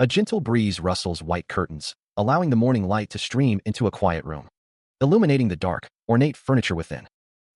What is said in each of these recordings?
A gentle breeze rustles white curtains, allowing the morning light to stream into a quiet room, illuminating the dark, ornate furniture within.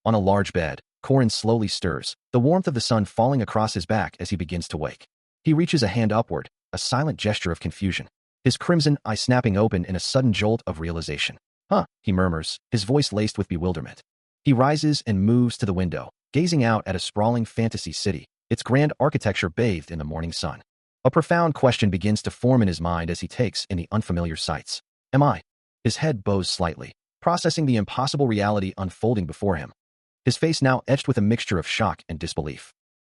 On a large bed, Korin slowly stirs, the warmth of the sun falling across his back as he begins to wake. He reaches a hand upward, a silent gesture of confusion, his crimson eye snapping open in a sudden jolt of realization. Huh, he murmurs, his voice laced with bewilderment. He rises and moves to the window, gazing out at a sprawling fantasy city, its grand architecture bathed in the morning sun. A profound question begins to form in his mind as he takes in the unfamiliar sights. Am I? His head bows slightly, processing the impossible reality unfolding before him. His face now etched with a mixture of shock and disbelief.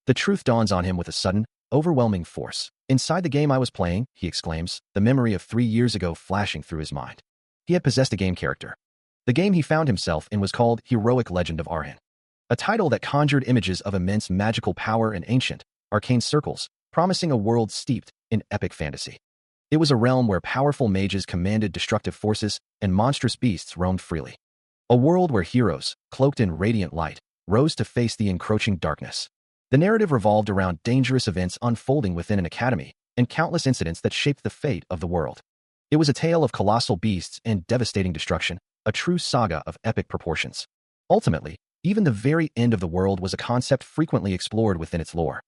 The truth dawns on him with a sudden, overwhelming force. Inside the game I was playing, he exclaims, the memory of 3 years ago flashing through his mind. He had possessed a game character. The game he found himself in was called Heroic Legend of Arhin, a title that conjured images of immense magical power and ancient, arcane circles, promising a world steeped in epic fantasy. It was a realm where powerful mages commanded destructive forces and monstrous beasts roamed freely. A world where heroes, cloaked in radiant light, rose to face the encroaching darkness. The narrative revolved around dangerous events unfolding within an academy and countless incidents that shaped the fate of the world. It was a tale of colossal beasts and devastating destruction, a true saga of epic proportions. Ultimately, even the very end of the world was a concept frequently explored within its lore.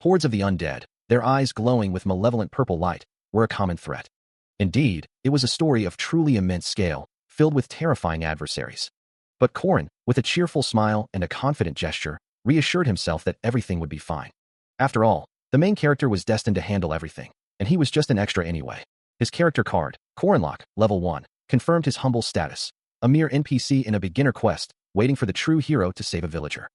Hordes of the undead, their eyes glowing with malevolent purple light, were a common threat. Indeed, it was a story of truly immense scale, filled with terrifying adversaries. But Korin, with a cheerful smile and a confident gesture, reassured himself that everything would be fine. After all, the main character was destined to handle everything, and he was just an extra anyway. His character card, Korinlock, level 1, confirmed his humble status, a mere NPC in a beginner quest, waiting for the true hero to save a villager.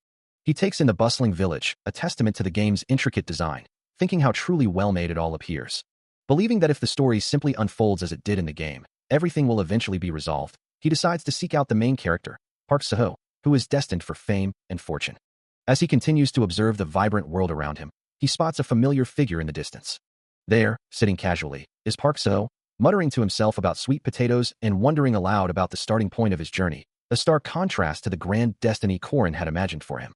He takes in the bustling village, a testament to the game's intricate design, thinking how truly well-made it all appears. Believing that if the story simply unfolds as it did in the game, everything will eventually be resolved, he decides to seek out the main character, Park Seho, who is destined for fame and fortune. As he continues to observe the vibrant world around him, he spots a familiar figure in the distance. There, sitting casually, is Park Seho, muttering to himself about sweet potatoes and wondering aloud about the starting point of his journey, a stark contrast to the grand destiny Korin had imagined for him.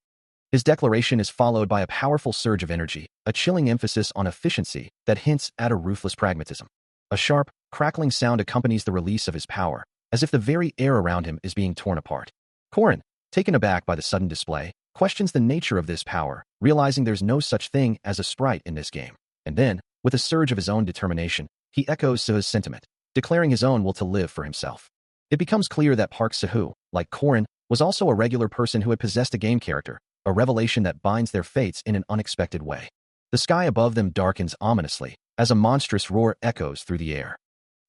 His declaration is followed by a powerful surge of energy, a chilling emphasis on efficiency that hints at a ruthless pragmatism. A sharp, crackling sound accompanies the release of his power, as if the very air around him is being torn apart. Korin, taken aback by the sudden display, questions the nature of this power, realizing there's no such thing as a sprite in this game. And then, with a surge of his own determination, he echoes Seho's sentiment, declaring his own will to live for himself. It becomes clear that Park Seho, like Korin, was also a regular person who had possessed a game character, a revelation that binds their fates in an unexpected way. The sky above them darkens ominously, as a monstrous roar echoes through the air.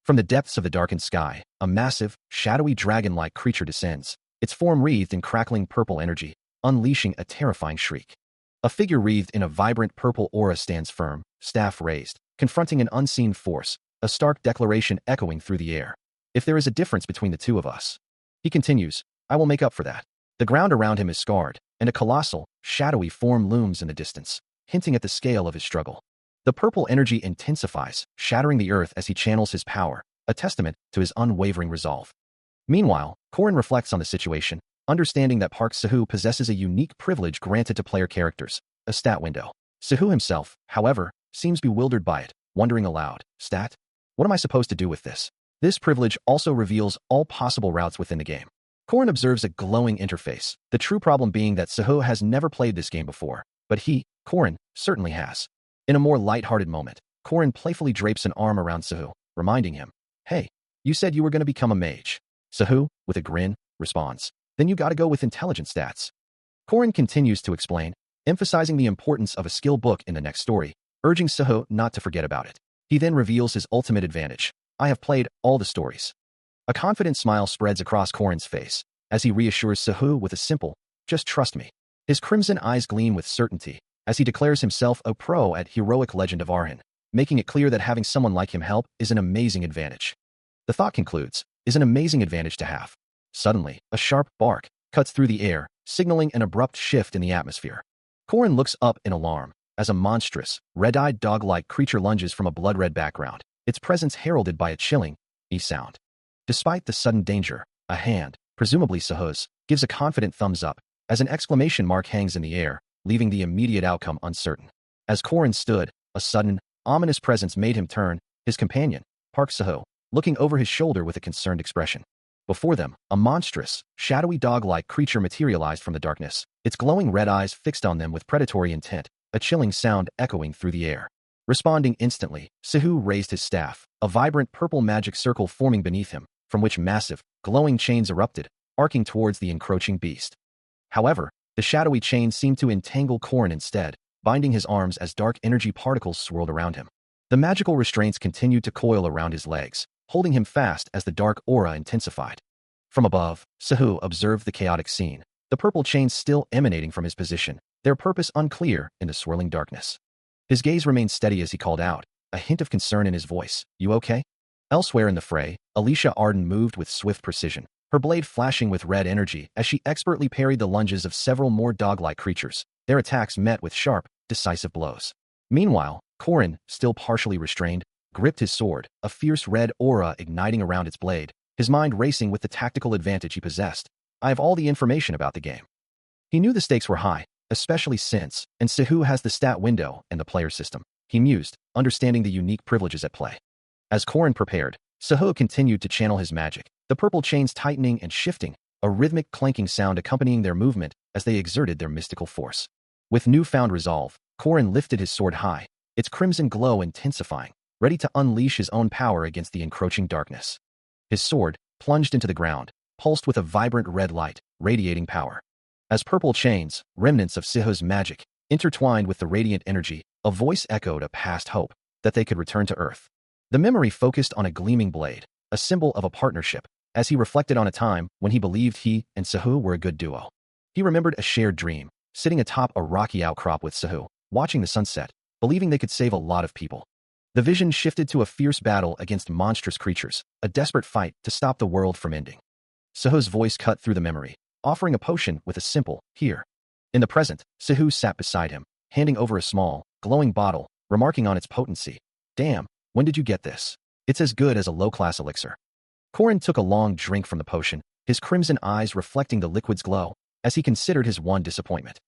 From the depths of the darkened sky, a massive, shadowy dragon-like creature descends, its form wreathed in crackling purple energy, unleashing a terrifying shriek. A figure wreathed in a vibrant purple aura stands firm, staff raised, confronting an unseen force, a stark declaration echoing through the air. If there is a difference between the two of us, he continues, I will make up for that. The ground around him is scarred, and a colossal, shadowy form looms in the distance, hinting at the scale of his struggle. The purple energy intensifies, shattering the earth as he channels his power, a testament to his unwavering resolve. Meanwhile, Korin reflects on the situation, understanding that Park Seho possesses a unique privilege granted to player characters, a stat window. Seho himself, however, seems bewildered by it, wondering aloud, stat? What am I supposed to do with this? This privilege also reveals all possible routes within the game. Korin observes a glowing interface, the true problem being that Seho has never played this game before, but he, Korin, certainly has. In a more light-hearted moment, Korin playfully drapes an arm around Seho, reminding him, hey, you said you were going to become a mage. Seho, with a grin, responds, then you gotta go with intelligence stats. Korin continues to explain, emphasizing the importance of a skill book in the next story, urging Seho not to forget about it. He then reveals his ultimate advantage. I have played all the stories. A confident smile spreads across Korin's face, as he reassures Seho with a simple, just trust me. His crimson eyes gleam with certainty, as he declares himself a pro at Heroic Legend of Arhin, making it clear that having someone like him help is an amazing advantage. The thought concludes, is an amazing advantage to have. Suddenly, a sharp bark cuts through the air, signaling an abrupt shift in the atmosphere. Korin looks up in alarm, as a monstrous, red-eyed dog-like creature lunges from a blood-red background, its presence heralded by a chilling, sound. Despite the sudden danger, a hand, presumably Seho's, gives a confident thumbs up, as an exclamation mark hangs in the air, leaving the immediate outcome uncertain. As Korin stood, a sudden, ominous presence made him turn, his companion, Park Seho, looking over his shoulder with a concerned expression. Before them, a monstrous, shadowy dog-like creature materialized from the darkness, its glowing red eyes fixed on them with predatory intent, a chilling sound echoing through the air. Responding instantly, Sehu raised his staff, a vibrant purple magic circle forming beneath him, from which massive, glowing chains erupted, arcing towards the encroaching beast. However, the shadowy chain seemed to entangle Korin instead, binding his arms as dark energy particles swirled around him. The magical restraints continued to coil around his legs, holding him fast as the dark aura intensified. From above, Sehu observed the chaotic scene, the purple chains still emanating from his position, their purpose unclear in the swirling darkness. His gaze remained steady as he called out, a hint of concern in his voice. "You okay?" Elsewhere in the fray, Alicia Arden moved with swift precision, her blade flashing with red energy as she expertly parried the lunges of several more dog-like creatures, their attacks met with sharp, decisive blows. Meanwhile, Korin, still partially restrained, gripped his sword, a fierce red aura igniting around its blade, his mind racing with the tactical advantage he possessed. "I have all the information about the game." He knew the stakes were high, especially since, and Sehu has the stat window and the player system. He mused, understanding the unique privileges at play. As Korin prepared, Sehu continued to channel his magic, the purple chains tightening and shifting, a rhythmic clanking sound accompanying their movement as they exerted their mystical force. With newfound resolve, Korin lifted his sword high, its crimson glow intensifying, ready to unleash his own power against the encroaching darkness. His sword, plunged into the ground, pulsed with a vibrant red light, radiating power. As purple chains, remnants of Sehu's magic, intertwined with the radiant energy, a voice echoed a past hope that they could return to Earth. The memory focused on a gleaming blade, a symbol of a partnership, as he reflected on a time when he believed he and Sehu were a good duo. He remembered a shared dream, sitting atop a rocky outcrop with Sehu, watching the sunset, believing they could save a lot of people. The vision shifted to a fierce battle against monstrous creatures, a desperate fight to stop the world from ending. Sehu's voice cut through the memory, offering a potion with a simple, "Here." In the present, Sehu sat beside him, handing over a small, glowing bottle, remarking on its potency. "Damn, when did you get this? It's as good as a low-class elixir." Korin took a long drink from the potion, his crimson eyes reflecting the liquid's glow, as he considered his one disappointment.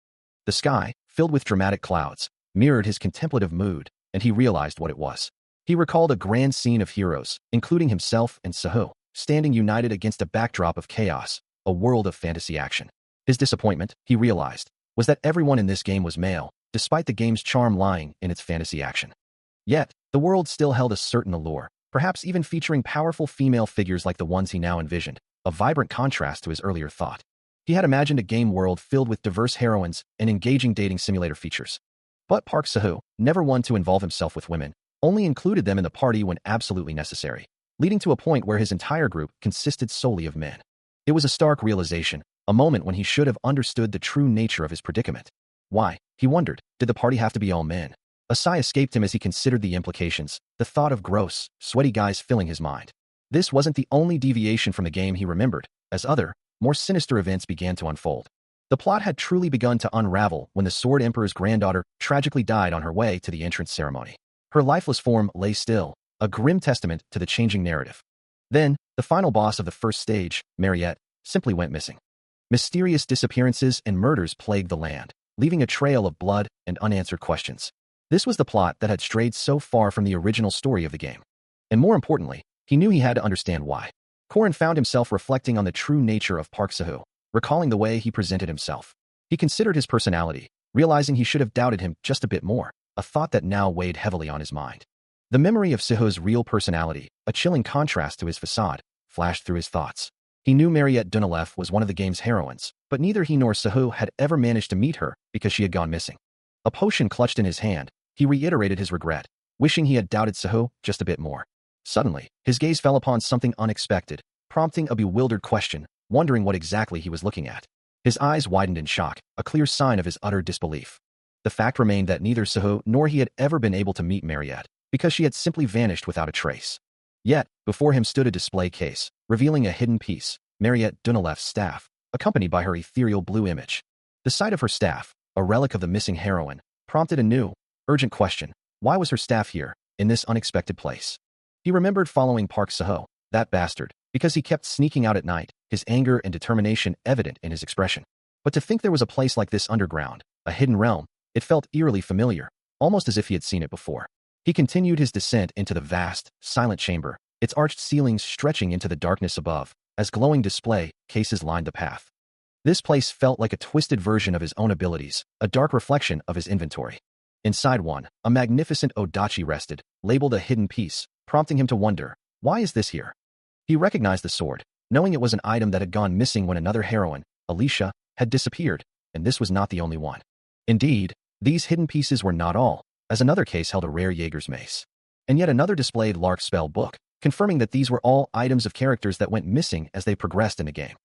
The sky, filled with dramatic clouds, mirrored his contemplative mood, and he realized what it was. He recalled a grand scene of heroes, including himself and Sehu, standing united against a backdrop of chaos, a world of fantasy action. His disappointment, he realized, was that everyone in this game was male, despite the game's charm lying in its fantasy action. Yet, the world still held a certain allure, perhaps even featuring powerful female figures like the ones he now envisioned, a vibrant contrast to his earlier thought. He had imagined a game world filled with diverse heroines and engaging dating simulator features. But Park Sehu, never one to involve himself with women, only included them in the party when absolutely necessary, leading to a point where his entire group consisted solely of men. It was a stark realization, a moment when he should have understood the true nature of his predicament. Why, he wondered, did the party have to be all men? A sigh escaped him as he considered the implications, the thought of gross, sweaty guys filling his mind. This wasn't the only deviation from the game he remembered, as other, more sinister events began to unfold. The plot had truly begun to unravel when the Sword Emperor's granddaughter tragically died on her way to the entrance ceremony. Her lifeless form lay still, a grim testament to the changing narrative. Then, the final boss of the first stage, Mariette, simply went missing. Mysterious disappearances and murders plagued the land, leaving a trail of blood and unanswered questions. This was the plot that had strayed so far from the original story of the game. And more importantly, he knew he had to understand why. Korin found himself reflecting on the true nature of Park Sehu, recalling the way he presented himself. He considered his personality, realizing he should have doubted him just a bit more, a thought that now weighed heavily on his mind. The memory of Sehu's real personality, a chilling contrast to his facade, flashed through his thoughts. He knew Mariette Dunelef was one of the game's heroines, but neither he nor Sehu had ever managed to meet her because she had gone missing. A potion clutched in his hand, he reiterated his regret, wishing he had doubted Sehu just a bit more. Suddenly, his gaze fell upon something unexpected, prompting a bewildered question, wondering what exactly he was looking at. His eyes widened in shock, a clear sign of his utter disbelief. The fact remained that neither Sehu nor he had ever been able to meet Mariette, because she had simply vanished without a trace. Yet, before him stood a display case, revealing a hidden piece, Mariette Dunelef's staff, accompanied by her ethereal blue image. The sight of her staff, a relic of the missing heroine, prompted a new, urgent question. Why was her staff here, in this unexpected place? He remembered following Park Sehu, that bastard, because he kept sneaking out at night, his anger and determination evident in his expression. But to think there was a place like this underground, a hidden realm, it felt eerily familiar, almost as if he had seen it before. He continued his descent into the vast, silent chamber, its arched ceilings stretching into the darkness above, as glowing display cases lined the path. This place felt like a twisted version of his own abilities, a dark reflection of his inventory. Inside one, a magnificent odachi rested, labeled a hidden piece, prompting him to wonder, why is this here? He recognized the sword, knowing it was an item that had gone missing when another heroine, Alicia, had disappeared, and this was not the only one. Indeed, these hidden pieces were not all, as another case held a rare Jaeger's mace. And yet another displayed Lark's spell book, confirming that these were all items of characters that went missing as they progressed in the game.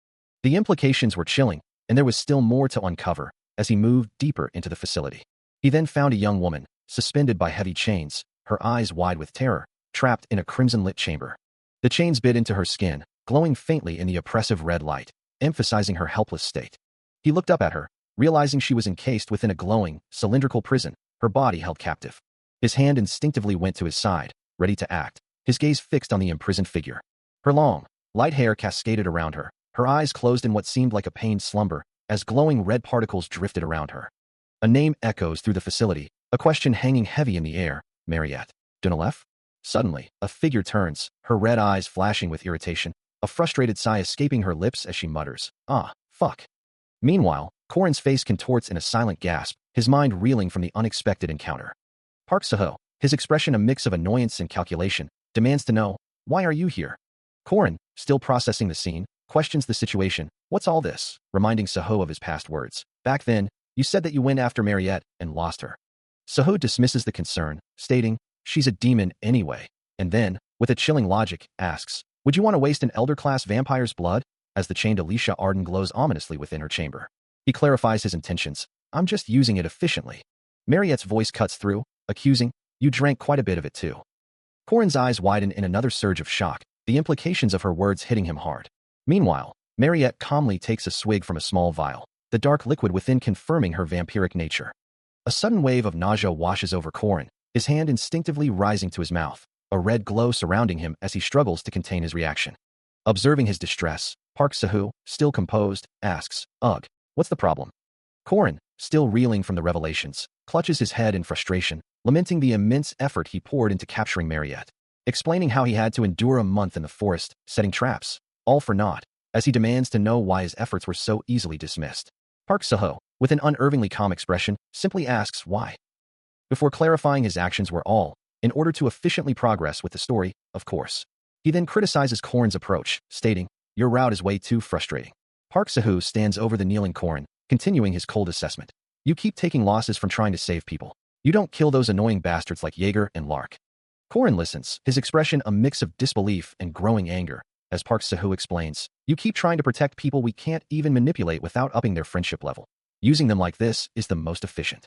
The implications were chilling, and there was still more to uncover as he moved deeper into the facility. He then found a young woman, suspended by heavy chains, her eyes wide with terror, trapped in a crimson-lit chamber. The chains bit into her skin, glowing faintly in the oppressive red light, emphasizing her helpless state. He looked up at her, realizing she was encased within a glowing, cylindrical prison, her body held captive. His hand instinctively went to his side, ready to act, his gaze fixed on the imprisoned figure. Her long, light hair cascaded around her, her eyes closed in what seemed like a pained slumber, as glowing red particles drifted around her. A name echoes through the facility, a question hanging heavy in the air, Mariette. Dunalev? Suddenly, a figure turns, her red eyes flashing with irritation, a frustrated sigh escaping her lips as she mutters, "Ah, fuck." Meanwhile, Korin's face contorts in a silent gasp, his mind reeling from the unexpected encounter. Park Seho, his expression a mix of annoyance and calculation, demands to know, "Why are you here?" Korin, still processing the scene, questions the situation. "What's all this?" reminding Seho of his past words. "Back then, you said that you went after Mariette and lost her." Seho dismisses the concern, stating, "She's a demon anyway," and then, with a chilling logic, asks, "Would you want to waste an elder-class vampire's blood?" As the chained Alicia Arden glows ominously within her chamber. He clarifies his intentions. "I'm just using it efficiently." Mariette's voice cuts through, accusing, "You drank quite a bit of it too." Korin's eyes widen in another surge of shock, the implications of her words hitting him hard. Meanwhile, Mariette calmly takes a swig from a small vial, the dark liquid within confirming her vampiric nature. A sudden wave of nausea washes over Korin, his hand instinctively rising to his mouth, a red glow surrounding him as he struggles to contain his reaction. Observing his distress, Park Seho, still composed, asks, "Ugh, what's the problem?" Korin, still reeling from the revelations, clutches his head in frustration, lamenting the immense effort he poured into capturing Mariette, explaining how he had to endure a month in the forest, setting traps, all for naught, as he demands to know why his efforts were so easily dismissed. Park Seho, with an unervingly calm expression, simply asks why. Before clarifying his actions were all, in order to efficiently progress with the story, of course. He then criticizes Korin's approach, stating, "Your route is way too frustrating." Park Seho stands over the kneeling Korin, continuing his cold assessment. "You keep taking losses from trying to save people. You don't kill those annoying bastards like Jaeger and Lark." Korin listens, his expression a mix of disbelief and growing anger, as Park Seho explains, "You keep trying to protect people we can't even manipulate without upping their friendship level. Using them like this is the most efficient."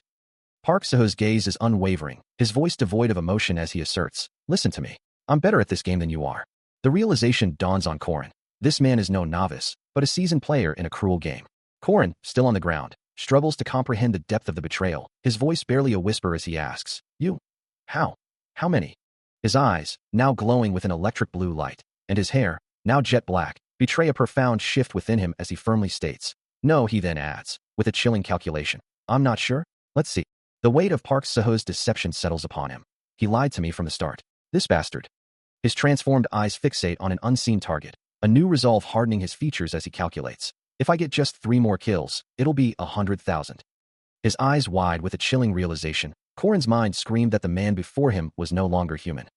Park Seho's gaze is unwavering, his voice devoid of emotion as he asserts, "Listen to me. I'm better at this game than you are." The realization dawns on Korin. This man is no novice, but a seasoned player in a cruel game. Korin, still on the ground, struggles to comprehend the depth of the betrayal, his voice barely a whisper as he asks, "You? How? How many?" His eyes, now glowing with an electric blue light, and his hair, now jet black, betray a profound shift within him as he firmly states, "No," he then adds, with a chilling calculation, "I'm not sure. Let's see." The weight of Park Seho's deception settles upon him. "He lied to me from the start. This bastard." His transformed eyes fixate on an unseen target, a new resolve hardening his features as he calculates, "If I get just 3 more kills, it'll be 100,000. His eyes wide with a chilling realization, Korin's mind screamed that the man before him was no longer human.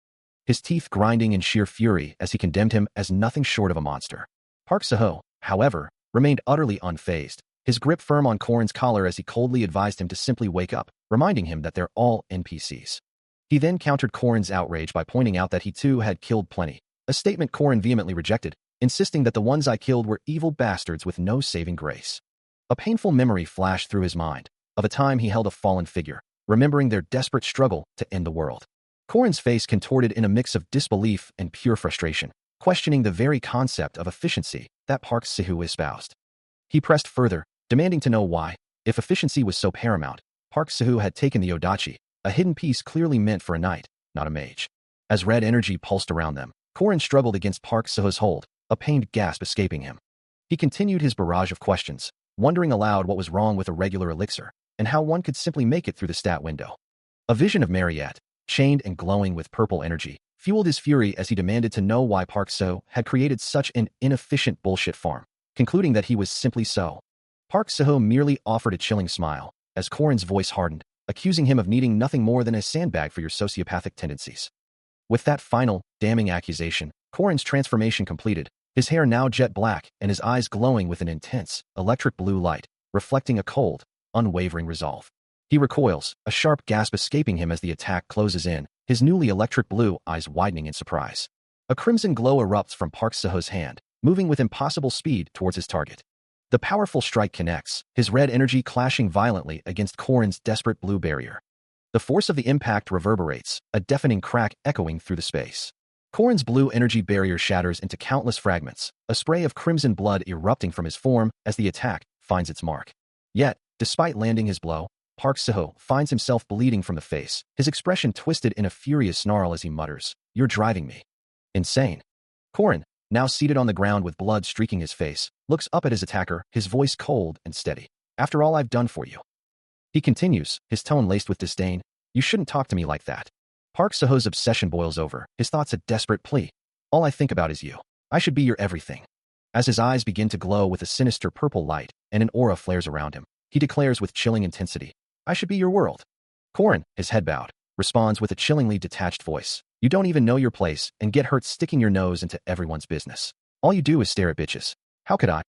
His teeth grinding in sheer fury as he condemned him as nothing short of a monster. Park Seho, however, remained utterly unfazed, his grip firm on Korin's collar as he coldly advised him to simply wake up, reminding him that they're all NPCs. He then countered Korin's outrage by pointing out that he too had killed plenty, a statement Korin vehemently rejected, insisting that the ones I killed were evil bastards with no saving grace. A painful memory flashed through his mind, of a time he held a fallen figure, remembering their desperate struggle to end the world. Korin's face contorted in a mix of disbelief and pure frustration, questioning the very concept of efficiency that Park Seho espoused. He pressed further, demanding to know why, if efficiency was so paramount, Park Seho had taken the odachi, a hidden piece clearly meant for a knight, not a mage. As red energy pulsed around them, Korin struggled against Park Seho's hold, a pained gasp escaping him. He continued his barrage of questions, wondering aloud what was wrong with a regular elixir, and how one could simply make it through the stat window. A vision of Mariette, chained and glowing with purple energy, fueled his fury as he demanded to know why Park Seo had created such an inefficient bullshit farm, concluding that he was simply so. Park Seo merely offered a chilling smile, as Korin's voice hardened, accusing him of needing nothing more than a sandbag for your sociopathic tendencies. With that final, damning accusation, Korin's transformation completed, his hair now jet black and his eyes glowing with an intense, electric blue light, reflecting a cold, unwavering resolve. He recoils, a sharp gasp escaping him as the attack closes in, his newly electric blue eyes widening in surprise. A crimson glow erupts from Park Seo's hand, moving with impossible speed towards his target. The powerful strike connects, his red energy clashing violently against Korin's desperate blue barrier. The force of the impact reverberates, a deafening crack echoing through the space. Korin's blue energy barrier shatters into countless fragments, a spray of crimson blood erupting from his form as the attack finds its mark. Yet, despite landing his blow, Park Seo finds himself bleeding from the face, his expression twisted in a furious snarl as he mutters, "You're driving me insane." Korin, now seated on the ground with blood streaking his face, looks up at his attacker, his voice cold and steady. "After all I've done for you." He continues, his tone laced with disdain, "You shouldn't talk to me like that." Park Seo's obsession boils over, his thoughts a desperate plea. "All I think about is you. I should be your everything." As his eyes begin to glow with a sinister purple light and an aura flares around him, he declares with chilling intensity, "I should be your world." Korin, his head bowed, responds with a chillingly detached voice, "You don't even know your place and get hurt sticking your nose into everyone's business. All you do is stare at bitches. How could I?"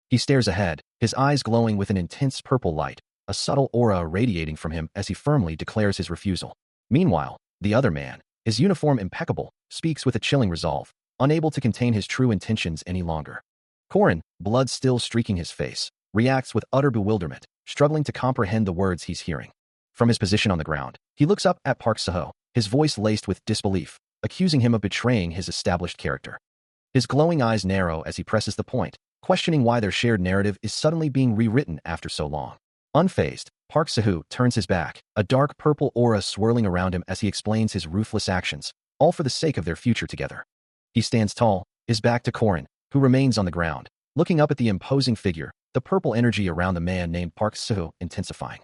He stares ahead, his eyes glowing with an intense purple light, a subtle aura radiating from him as he firmly declares his refusal. Meanwhile, the other man, his uniform impeccable, speaks with a chilling resolve, unable to contain his true intentions any longer. Korin, blood still streaking his face, reacts with utter bewilderment, struggling to comprehend the words he's hearing. From his position on the ground, he looks up at Park Seo, his voice laced with disbelief, accusing him of betraying his established character. His glowing eyes narrow as he presses the point, questioning why their shared narrative is suddenly being rewritten after so long. Unfazed, Park Seo turns his back, a dark purple aura swirling around him as he explains his ruthless actions, all for the sake of their future together. He stands tall, his back to Korin, who remains on the ground, looking up at the imposing figure, the purple energy around the man named Park Seo intensifying.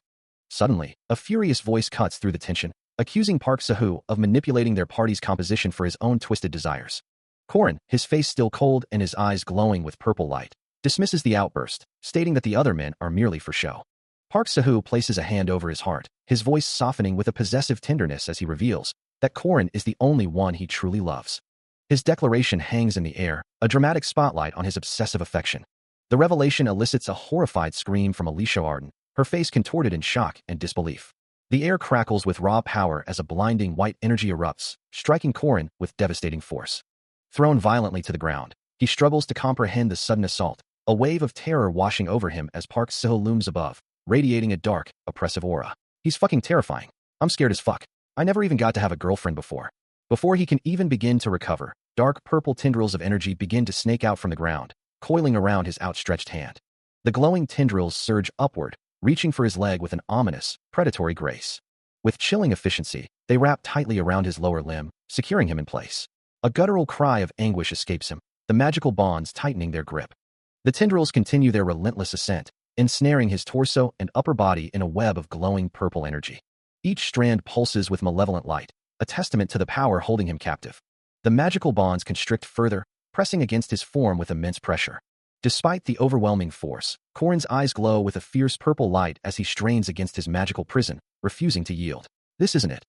Suddenly, a furious voice cuts through the tension, accusing Park Seo of manipulating their party's composition for his own twisted desires. Korin, his face still cold and his eyes glowing with purple light, dismisses the outburst, stating that the other men are merely for show. Park Seo places a hand over his heart, his voice softening with a possessive tenderness as he reveals that Korin is the only one he truly loves. His declaration hangs in the air, a dramatic spotlight on his obsessive affection. The revelation elicits a horrified scream from Alicia Arden, her face contorted in shock and disbelief. The air crackles with raw power as a blinding white energy erupts, striking Korin with devastating force. Thrown violently to the ground, he struggles to comprehend the sudden assault, a wave of terror washing over him as Park Seo looms above, radiating a dark, oppressive aura. "He's fucking terrifying. I'm scared as fuck. I never even got to have a girlfriend before." Before he can even begin to recover, dark purple tendrils of energy begin to snake out from the ground, coiling around his outstretched hand. The glowing tendrils surge upward, reaching for his leg with an ominous, predatory grace. With chilling efficiency, they wrap tightly around his lower limb, securing him in place. A guttural cry of anguish escapes him, the magical bonds tightening their grip. The tendrils continue their relentless ascent, ensnaring his torso and upper body in a web of glowing purple energy. Each strand pulses with malevolent light, a testament to the power holding him captive. The magical bonds constrict further, pressing against his form with immense pressure. Despite the overwhelming force, Korin's eyes glow with a fierce purple light as he strains against his magical prison, refusing to yield. This isn't it.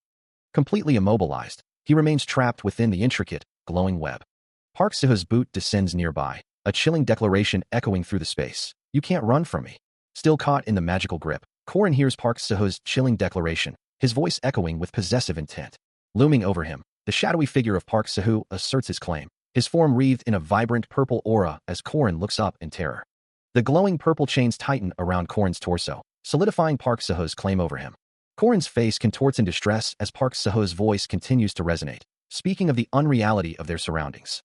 Completely immobilized, he remains trapped within the intricate, glowing web. Park Seo's boot descends nearby, a chilling declaration echoing through the space. "You can't run from me." Still caught in the magical grip, Korin hears Park Seo's chilling declaration, his voice echoing with possessive intent. Looming over him, the shadowy figure of Park Seo asserts his claim, his form wreathed in a vibrant purple aura as Korin looks up in terror. The glowing purple chains tighten around Korin's torso, solidifying Park Seo's claim over him. Korin's face contorts in distress as Park Seo's voice continues to resonate, speaking of the unreality of their surroundings.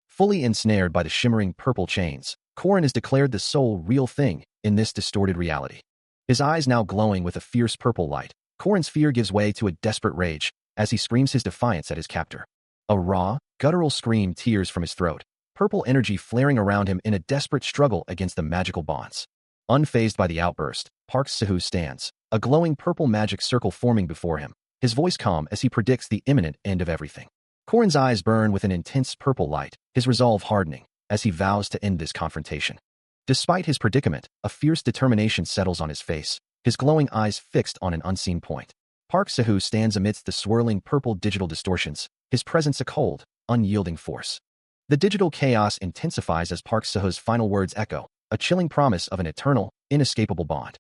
Fully ensnared by the shimmering purple chains, Korin is declared the sole real thing in this distorted reality. His eyes now glowing with a fierce purple light, Korin's fear gives way to a desperate rage as he screams his defiance at his captor. A raw, guttural scream tears from his throat, purple energy flaring around him in a desperate struggle against the magical bonds. Unfazed by the outburst, Park Seo stands, a glowing purple magic circle forming before him, his voice calm as he predicts the imminent end of everything. Korin's eyes burn with an intense purple light, his resolve hardening, as he vows to end this confrontation. Despite his predicament, a fierce determination settles on his face, his glowing eyes fixed on an unseen point. Park Seo stands amidst the swirling purple digital distortions, his presence a cold, unyielding force. The digital chaos intensifies as Park Seo's final words echo, a chilling promise of an eternal, inescapable bond.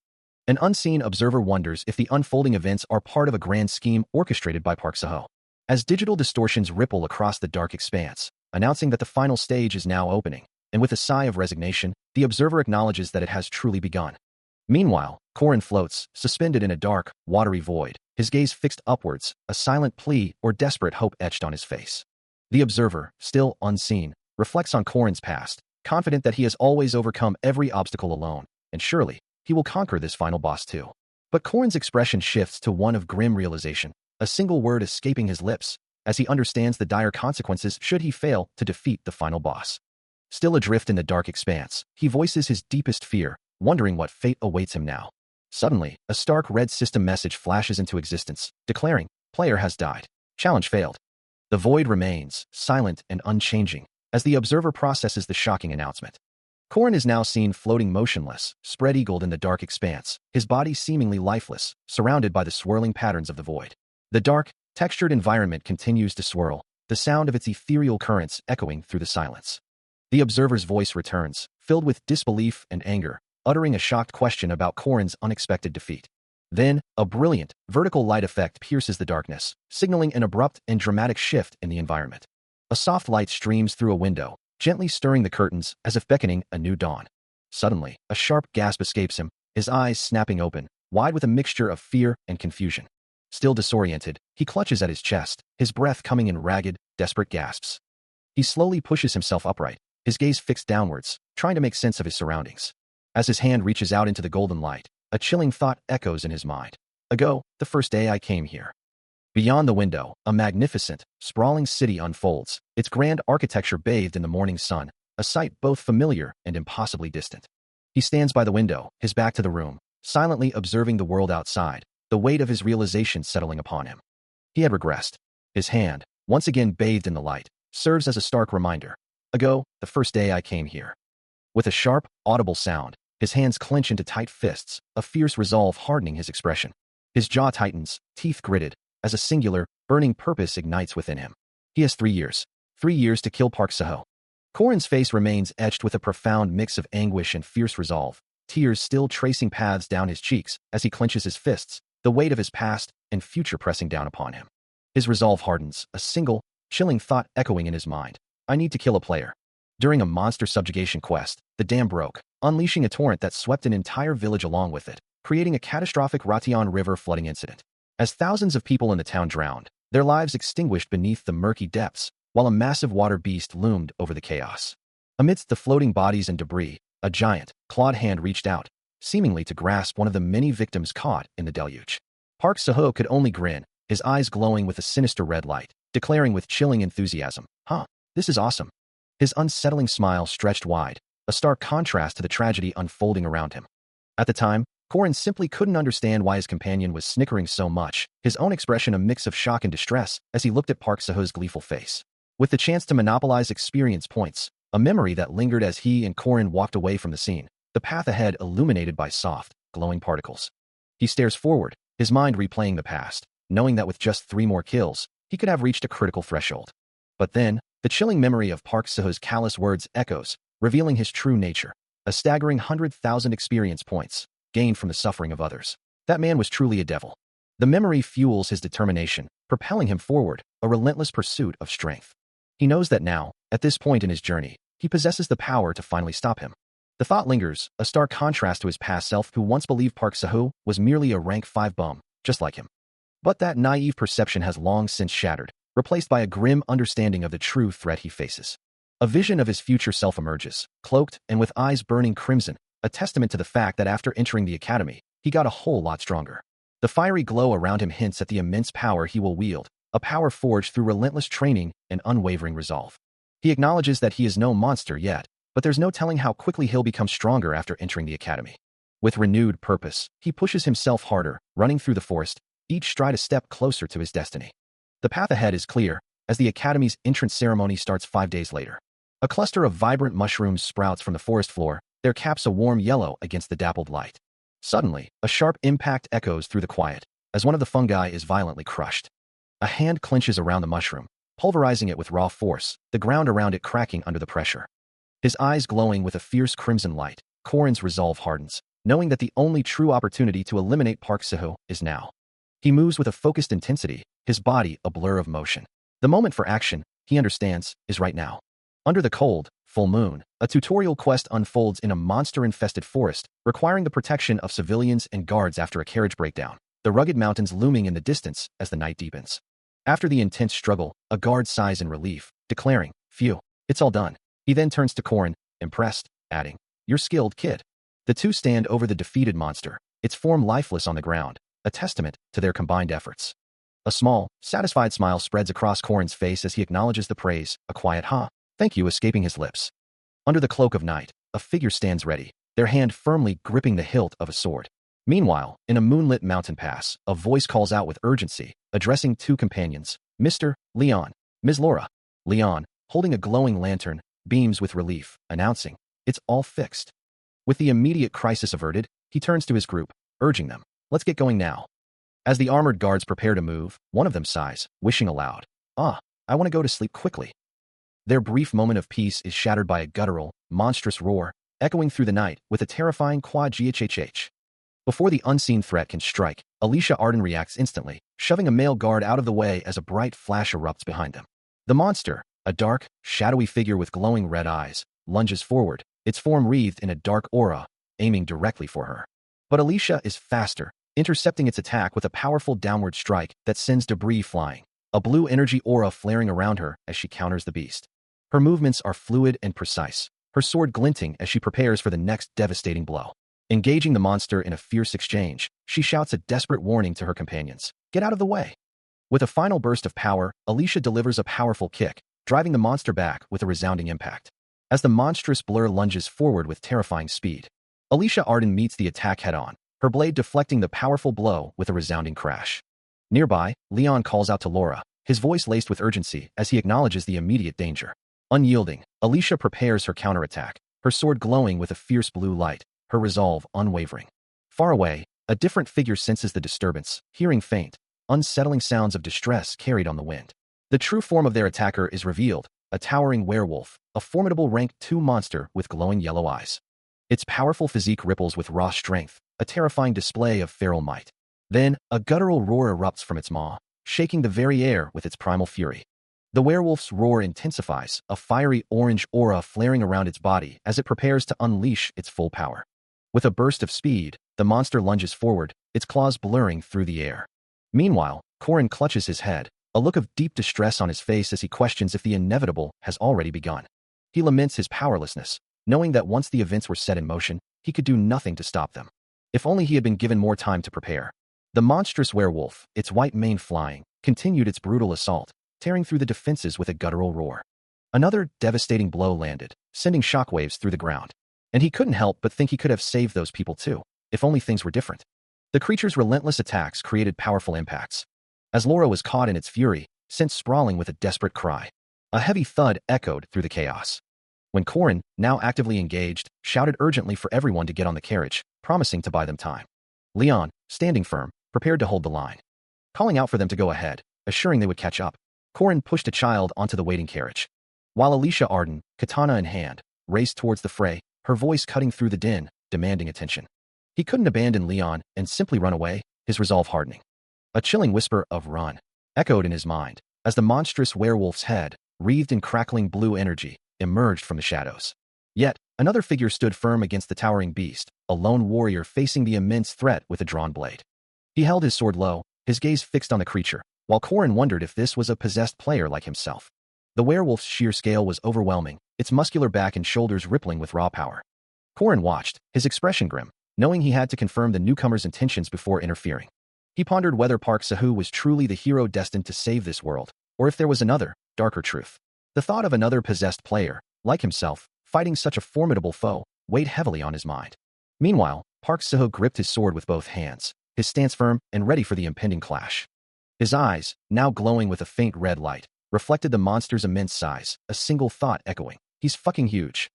An unseen observer wonders if the unfolding events are part of a grand scheme orchestrated by Park Seo. As digital distortions ripple across the dark expanse, announcing that the final stage is now opening, and with a sigh of resignation, the observer acknowledges that it has truly begun. Meanwhile, Korin floats, suspended in a dark, watery void, his gaze fixed upwards, a silent plea or desperate hope etched on his face. The observer, still unseen, reflects on Korin's past, confident that he has always overcome every obstacle alone, and surely, he will conquer this final boss too. But Korin's expression shifts to one of grim realization, a single word escaping his lips, as he understands the dire consequences should he fail to defeat the final boss. Still adrift in the dark expanse, he voices his deepest fear, wondering what fate awaits him now. Suddenly, a stark red system message flashes into existence, declaring, "Player has died. Challenge failed." The void remains, silent and unchanging, as the observer processes the shocking announcement. Korin is now seen floating motionless, spread-eagled in the dark expanse, his body seemingly lifeless, surrounded by the swirling patterns of the void. The dark, textured environment continues to swirl, the sound of its ethereal currents echoing through the silence. The observer's voice returns, filled with disbelief and anger, uttering a shocked question about Korin's unexpected defeat. Then, a brilliant, vertical light effect pierces the darkness, signaling an abrupt and dramatic shift in the environment. A soft light streams through a window, gently stirring the curtains as if beckoning a new dawn. Suddenly, a sharp gasp escapes him, his eyes snapping open, wide with a mixture of fear and confusion. Still disoriented, he clutches at his chest, his breath coming in ragged, desperate gasps. He slowly pushes himself upright, his gaze fixed downwards, trying to make sense of his surroundings. As his hand reaches out into the golden light, a chilling thought echoes in his mind. Ago, the first day I came here. Beyond the window, a magnificent, sprawling city unfolds, its grand architecture bathed in the morning sun, a sight both familiar and impossibly distant. He stands by the window, his back to the room, silently observing the world outside, the weight of his realization settling upon him. He had regressed. His hand, once again bathed in the light, serves as a stark reminder. Ago, the first day I came here. With a sharp, audible sound, his hands clench into tight fists, a fierce resolve hardening his expression. His jaw tightens, teeth gritted, as a singular, burning purpose ignites within him. He has 3 years. 3 years to kill Park Seo. Korin's face remains etched with a profound mix of anguish and fierce resolve, tears still tracing paths down his cheeks as he clenches his fists, the weight of his past and future pressing down upon him. His resolve hardens, a single, chilling thought echoing in his mind. I need to kill a player. During a monster subjugation quest, the dam broke, unleashing a torrent that swept an entire village along with it, creating a catastrophic Ration River flooding incident. As thousands of people in the town drowned, their lives extinguished beneath the murky depths, while a massive water beast loomed over the chaos. Amidst the floating bodies and debris, a giant, clawed hand reached out, seemingly to grasp one of the many victims caught in the deluge. Park Seo could only grin, his eyes glowing with a sinister red light, declaring with chilling enthusiasm, this is awesome. His unsettling smile stretched wide, a stark contrast to the tragedy unfolding around him. At the time, Korin simply couldn't understand why his companion was snickering so much, his own expression a mix of shock and distress as he looked at Park Seo's gleeful face. With the chance to monopolize experience points, a memory that lingered as he and Korin walked away from the scene, the path ahead illuminated by soft, glowing particles. He stares forward, his mind replaying the past, knowing that with just 3 more kills, he could have reached a critical threshold. But then, the chilling memory of Park Seo's callous words echoes, revealing his true nature, a staggering 100,000 experience points, gained from the suffering of others. That man was truly a devil. The memory fuels his determination, propelling him forward, a relentless pursuit of strength. He knows that now, at this point in his journey, he possesses the power to finally stop him. The thought lingers, a stark contrast to his past self who once believed Park Seo was merely a rank 5 bum, just like him. But that naive perception has long since shattered, replaced by a grim understanding of the true threat he faces. A vision of his future self emerges, cloaked and with eyes burning crimson, a testament to the fact that after entering the academy, he got a whole lot stronger. The fiery glow around him hints at the immense power he will wield, a power forged through relentless training and unwavering resolve. He acknowledges that he is no monster yet, but there's no telling how quickly he'll become stronger after entering the academy. With renewed purpose, he pushes himself harder, running through the forest, each stride a step closer to his destiny. The path ahead is clear, as the Academy's entrance ceremony starts 5 days later. A cluster of vibrant mushrooms sprouts from the forest floor, their caps a warm yellow against the dappled light. Suddenly, a sharp impact echoes through the quiet, as one of the fungi is violently crushed. A hand clenches around the mushroom, pulverizing it with raw force, the ground around it cracking under the pressure. His eyes glowing with a fierce crimson light, Korin's resolve hardens, knowing that the only true opportunity to eliminate Park Seo is now. He moves with a focused intensity, his body a blur of motion. The moment for action, he understands, is right now. Under the cold, full moon, a tutorial quest unfolds in a monster-infested forest, requiring the protection of civilians and guards after a carriage breakdown, the rugged mountains looming in the distance as the night deepens. After the intense struggle, a guard sighs in relief, declaring, "Phew, it's all done." He then turns to Korin, impressed, adding, "You're skilled, kid." The two stand over the defeated monster, its form lifeless on the ground, a testament to their combined efforts. A small, satisfied smile spreads across Korin's face as he acknowledges the praise, a quiet thank you escaping his lips. Under the cloak of night, a figure stands ready, their hand firmly gripping the hilt of a sword. Meanwhile, in a moonlit mountain pass, a voice calls out with urgency, addressing two companions, Mr. Leon, Ms. Laura. Leon, holding a glowing lantern, beams with relief, announcing, "It's all fixed." With the immediate crisis averted, he turns to his group, urging them, "Let's get going now." As the armored guards prepare to move, one of them sighs, wishing aloud, I want to go to sleep quickly." Their brief moment of peace is shattered by a guttural, monstrous roar, echoing through the night with a terrifying quad-ghh. Before the unseen threat can strike, Alicia Arden reacts instantly, shoving a male guard out of the way as a bright flash erupts behind them. The monster, a dark, shadowy figure with glowing red eyes, lunges forward, its form wreathed in a dark aura, aiming directly for her. But Alicia is faster, intercepting its attack with a powerful downward strike that sends debris flying, a blue energy aura flaring around her as she counters the beast. Her movements are fluid and precise, her sword glinting as she prepares for the next devastating blow. Engaging the monster in a fierce exchange, she shouts a desperate warning to her companions, "Get out of the way." With a final burst of power, Alicia delivers a powerful kick, driving the monster back with a resounding impact. As the monstrous blur lunges forward with terrifying speed, Alicia Arden meets the attack head-on, her blade deflecting the powerful blow with a resounding crash. Nearby, Leon calls out to Laura, his voice laced with urgency as he acknowledges the immediate danger. Unyielding, Alicia prepares her counterattack, her sword glowing with a fierce blue light, her resolve unwavering. Far away, a different figure senses the disturbance, hearing faint, unsettling sounds of distress carried on the wind. The true form of their attacker is revealed, a towering werewolf, a formidable rank 2 monster with glowing yellow eyes. Its powerful physique ripples with raw strength, a terrifying display of feral might. Then, a guttural roar erupts from its maw, shaking the very air with its primal fury. The werewolf's roar intensifies, a fiery orange aura flaring around its body as it prepares to unleash its full power. With a burst of speed, the monster lunges forward, its claws blurring through the air. Meanwhile, Korin clutches his head, a look of deep distress on his face as he questions if the inevitable has already begun. He laments his powerlessness, knowing that once the events were set in motion, he could do nothing to stop them. If only he had been given more time to prepare. The monstrous werewolf, its white mane flying, continued its brutal assault, tearing through the defenses with a guttural roar. Another devastating blow landed, sending shockwaves through the ground. And he couldn't help but think he could have saved those people too, if only things were different. The creature's relentless attacks created powerful impacts. As Laura was caught in its fury, sent sprawling with a desperate cry. A heavy thud echoed through the chaos. When Korin, now actively engaged, shouted urgently for everyone to get on the carriage, promising to buy them time. Leon, standing firm, prepared to hold the line. Calling out for them to go ahead, assuring they would catch up, Korin pushed a child onto the waiting carriage. While Alicia Arden, katana in hand, raced towards the fray, her voice cutting through the din, demanding attention. He couldn't abandon Leon and simply run away, his resolve hardening. A chilling whisper of "run" echoed in his mind, as the monstrous werewolf's head, wreathed in crackling blue energy, emerged from the shadows. Yet, another figure stood firm against the towering beast, a lone warrior facing the immense threat with a drawn blade. He held his sword low, his gaze fixed on the creature, while Korin wondered if this was a possessed player like himself. The werewolf's sheer scale was overwhelming, its muscular back and shoulders rippling with raw power. Korin watched, his expression grim, knowing he had to confirm the newcomer's intentions before interfering. He pondered whether Park Seo was truly the hero destined to save this world, or if there was another, darker truth. The thought of another possessed player, like himself, fighting such a formidable foe, weighed heavily on his mind. Meanwhile, Park Seo gripped his sword with both hands, his stance firm and ready for the impending clash. His eyes, now glowing with a faint red light, reflected the monster's immense size, a single thought echoing, "He's fucking huge."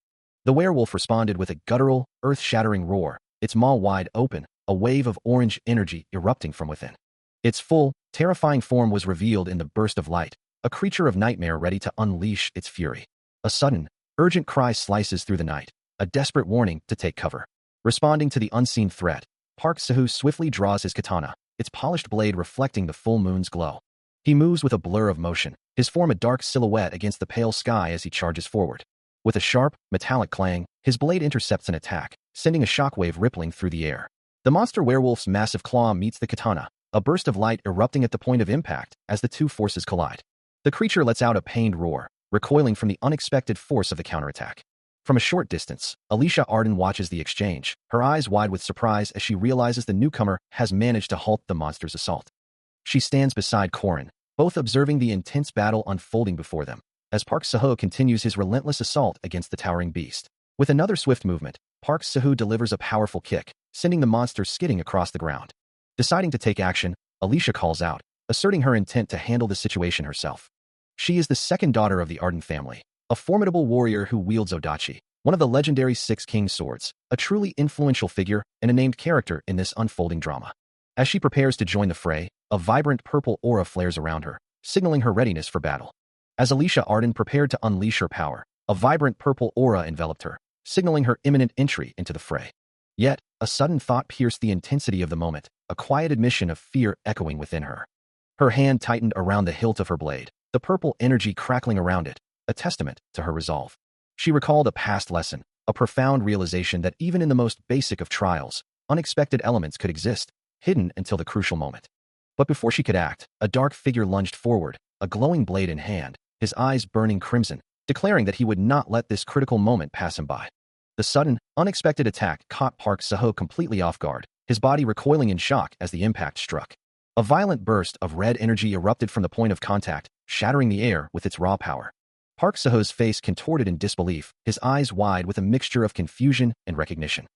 The werewolf responded with a guttural, earth-shattering roar, its maw wide open, a wave of orange energy erupting from within. Its full, terrifying form was revealed in the burst of light, a creature of nightmare ready to unleash its fury. A sudden, urgent cry slices through the night, a desperate warning to take cover. Responding to the unseen threat, Park Seo swiftly draws his katana, its polished blade reflecting the full moon's glow. He moves with a blur of motion, his form a dark silhouette against the pale sky as he charges forward. With a sharp, metallic clang, his blade intercepts an attack, sending a shockwave rippling through the air. The monster werewolf's massive claw meets the katana, a burst of light erupting at the point of impact as the two forces collide. The creature lets out a pained roar, recoiling from the unexpected force of the counterattack. From a short distance, Alicia Arden watches the exchange, her eyes wide with surprise as she realizes the newcomer has managed to halt the monster's assault. She stands beside Corin, both observing the intense battle unfolding before them, as Park Seo continues his relentless assault against the towering beast. With another swift movement, Park Seo delivers a powerful kick, sending the monster skidding across the ground. Deciding to take action, Alicia calls out, asserting her intent to handle the situation herself. She is the second daughter of the Arden family, a formidable warrior who wields Odachi, one of the legendary Six Kings swords, a truly influential figure and a named character in this unfolding drama. As she prepares to join the fray, a vibrant purple aura flares around her, signaling her readiness for battle. As Alicia Arden prepared to unleash her power, a vibrant purple aura enveloped her, signaling her imminent entry into the fray. Yet, a sudden thought pierced the intensity of the moment, a quiet admission of fear echoing within her. Her hand tightened around the hilt of her blade, the purple energy crackling around it, a testament to her resolve. She recalled a past lesson, a profound realization that even in the most basic of trials, unexpected elements could exist, hidden until the crucial moment. But before she could act, a dark figure lunged forward, a glowing blade in hand, his eyes burning crimson, declaring that he would not let this critical moment pass him by. The sudden, unexpected attack caught Park Seo completely off guard, his body recoiling in shock as the impact struck. A violent burst of red energy erupted from the point of contact, shattering the air with its raw power. Park Seo's face contorted in disbelief, his eyes wide with a mixture of confusion and recognition.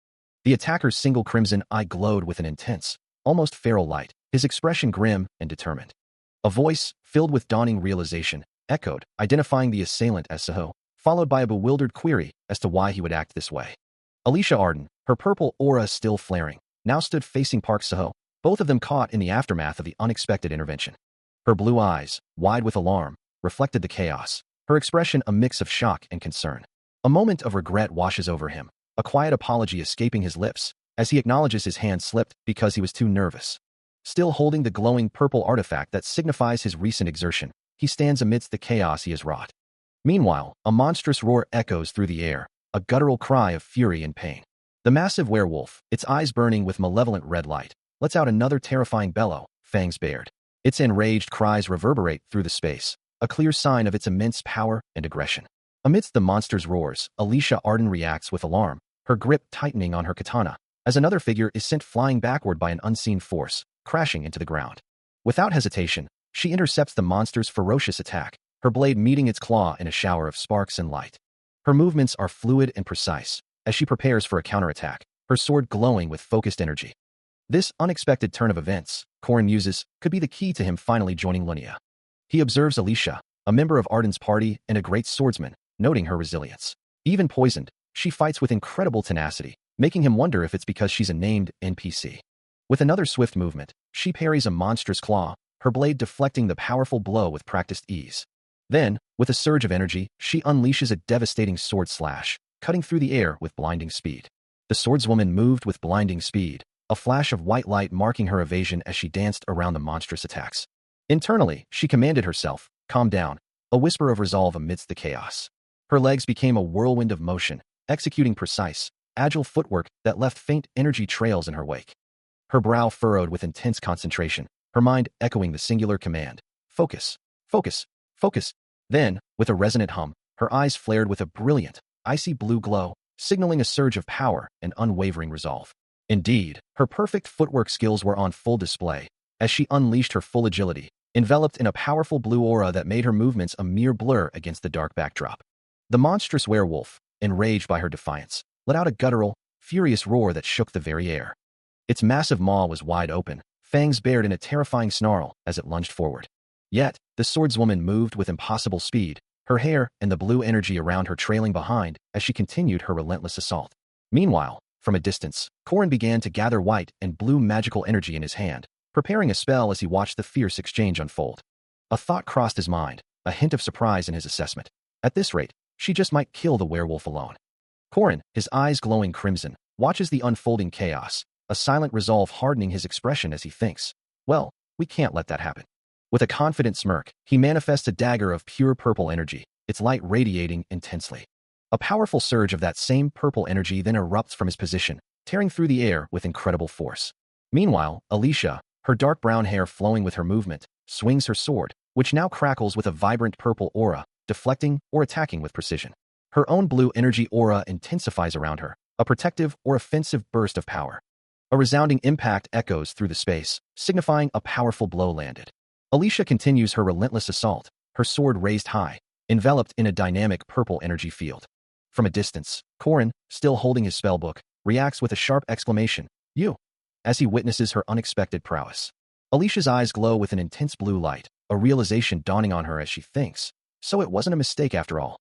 The attacker's single crimson eye glowed with an intense, almost feral light, his expression grim and determined. A voice, filled with dawning realization, echoed, identifying the assailant as Seo, followed by a bewildered query as to why he would act this way. Alicia Arden, her purple aura still flaring, now stood facing Park Seo, both of them caught in the aftermath of the unexpected intervention. Her blue eyes, wide with alarm, reflected the chaos, her expression a mix of shock and concern. A moment of regret washes over him, a quiet apology escaping his lips, as he acknowledges his hand slipped because he was too nervous. Still holding the glowing purple artifact that signifies his recent exertion, he stands amidst the chaos he has wrought. Meanwhile, a monstrous roar echoes through the air, a guttural cry of fury and pain. The massive werewolf, its eyes burning with malevolent red light, lets out another terrifying bellow, fangs bared. Its enraged cries reverberate through the space, a clear sign of its immense power and aggression. Amidst the monster's roars, Alicia Arden reacts with alarm, her grip tightening on her katana, as another figure is sent flying backward by an unseen force, crashing into the ground. Without hesitation, she intercepts the monster's ferocious attack, her blade meeting its claw in a shower of sparks and light. Her movements are fluid and precise, as she prepares for a counterattack, her sword glowing with focused energy. This unexpected turn of events, Corin muses, could be the key to him finally joining Lunia. He observes Alicia, a member of Arden's party and a great swordsman, noting her resilience. Even poisoned, she fights with incredible tenacity, making him wonder if it's because she's a named NPC. With another swift movement, she parries a monstrous claw, her blade deflecting the powerful blow with practiced ease. Then, with a surge of energy, she unleashes a devastating sword slash, cutting through the air with blinding speed. The swordswoman moved with blinding speed, a flash of white light marking her evasion as she danced around the monstrous attacks. Internally, she commanded herself, calm down, a whisper of resolve amidst the chaos. Her legs became a whirlwind of motion, executing precise, agile footwork that left faint energy trails in her wake. Her brow furrowed with intense concentration, her mind echoing the singular command, focus, focus, focus. Then, with a resonant hum, her eyes flared with a brilliant, icy blue glow, signaling a surge of power and unwavering resolve. Indeed, her perfect footwork skills were on full display, as she unleashed her full agility, enveloped in a powerful blue aura that made her movements a mere blur against the dark backdrop. The monstrous werewolf, enraged by her defiance, let out a guttural, furious roar that shook the very air. Its massive maw was wide open, fangs bared in a terrifying snarl as it lunged forward. Yet, the swordswoman moved with impossible speed, her hair and the blue energy around her trailing behind as she continued her relentless assault. Meanwhile, from a distance, Korin began to gather white and blue magical energy in his hand, preparing a spell as he watched the fierce exchange unfold. A thought crossed his mind, a hint of surprise in his assessment. At this rate, she just might kill the werewolf alone. Korin, his eyes glowing crimson, watches the unfolding chaos, a silent resolve hardening his expression as he thinks, well, we can't let that happen. With a confident smirk, he manifests a dagger of pure purple energy, its light radiating intensely. A powerful surge of that same purple energy then erupts from his position, tearing through the air with incredible force. Meanwhile, Alicia, her dark brown hair flowing with her movement, swings her sword, which now crackles with a vibrant purple aura, deflecting or attacking with precision. Her own blue energy aura intensifies around her, a protective or offensive burst of power. A resounding impact echoes through the space, signifying a powerful blow landed. Alicia continues her relentless assault, her sword raised high, enveloped in a dynamic purple energy field. From a distance, Korin, still holding his spellbook, reacts with a sharp exclamation, "You!" as he witnesses her unexpected prowess. Alicia's eyes glow with an intense blue light, a realization dawning on her as she thinks, so it wasn't a mistake after all.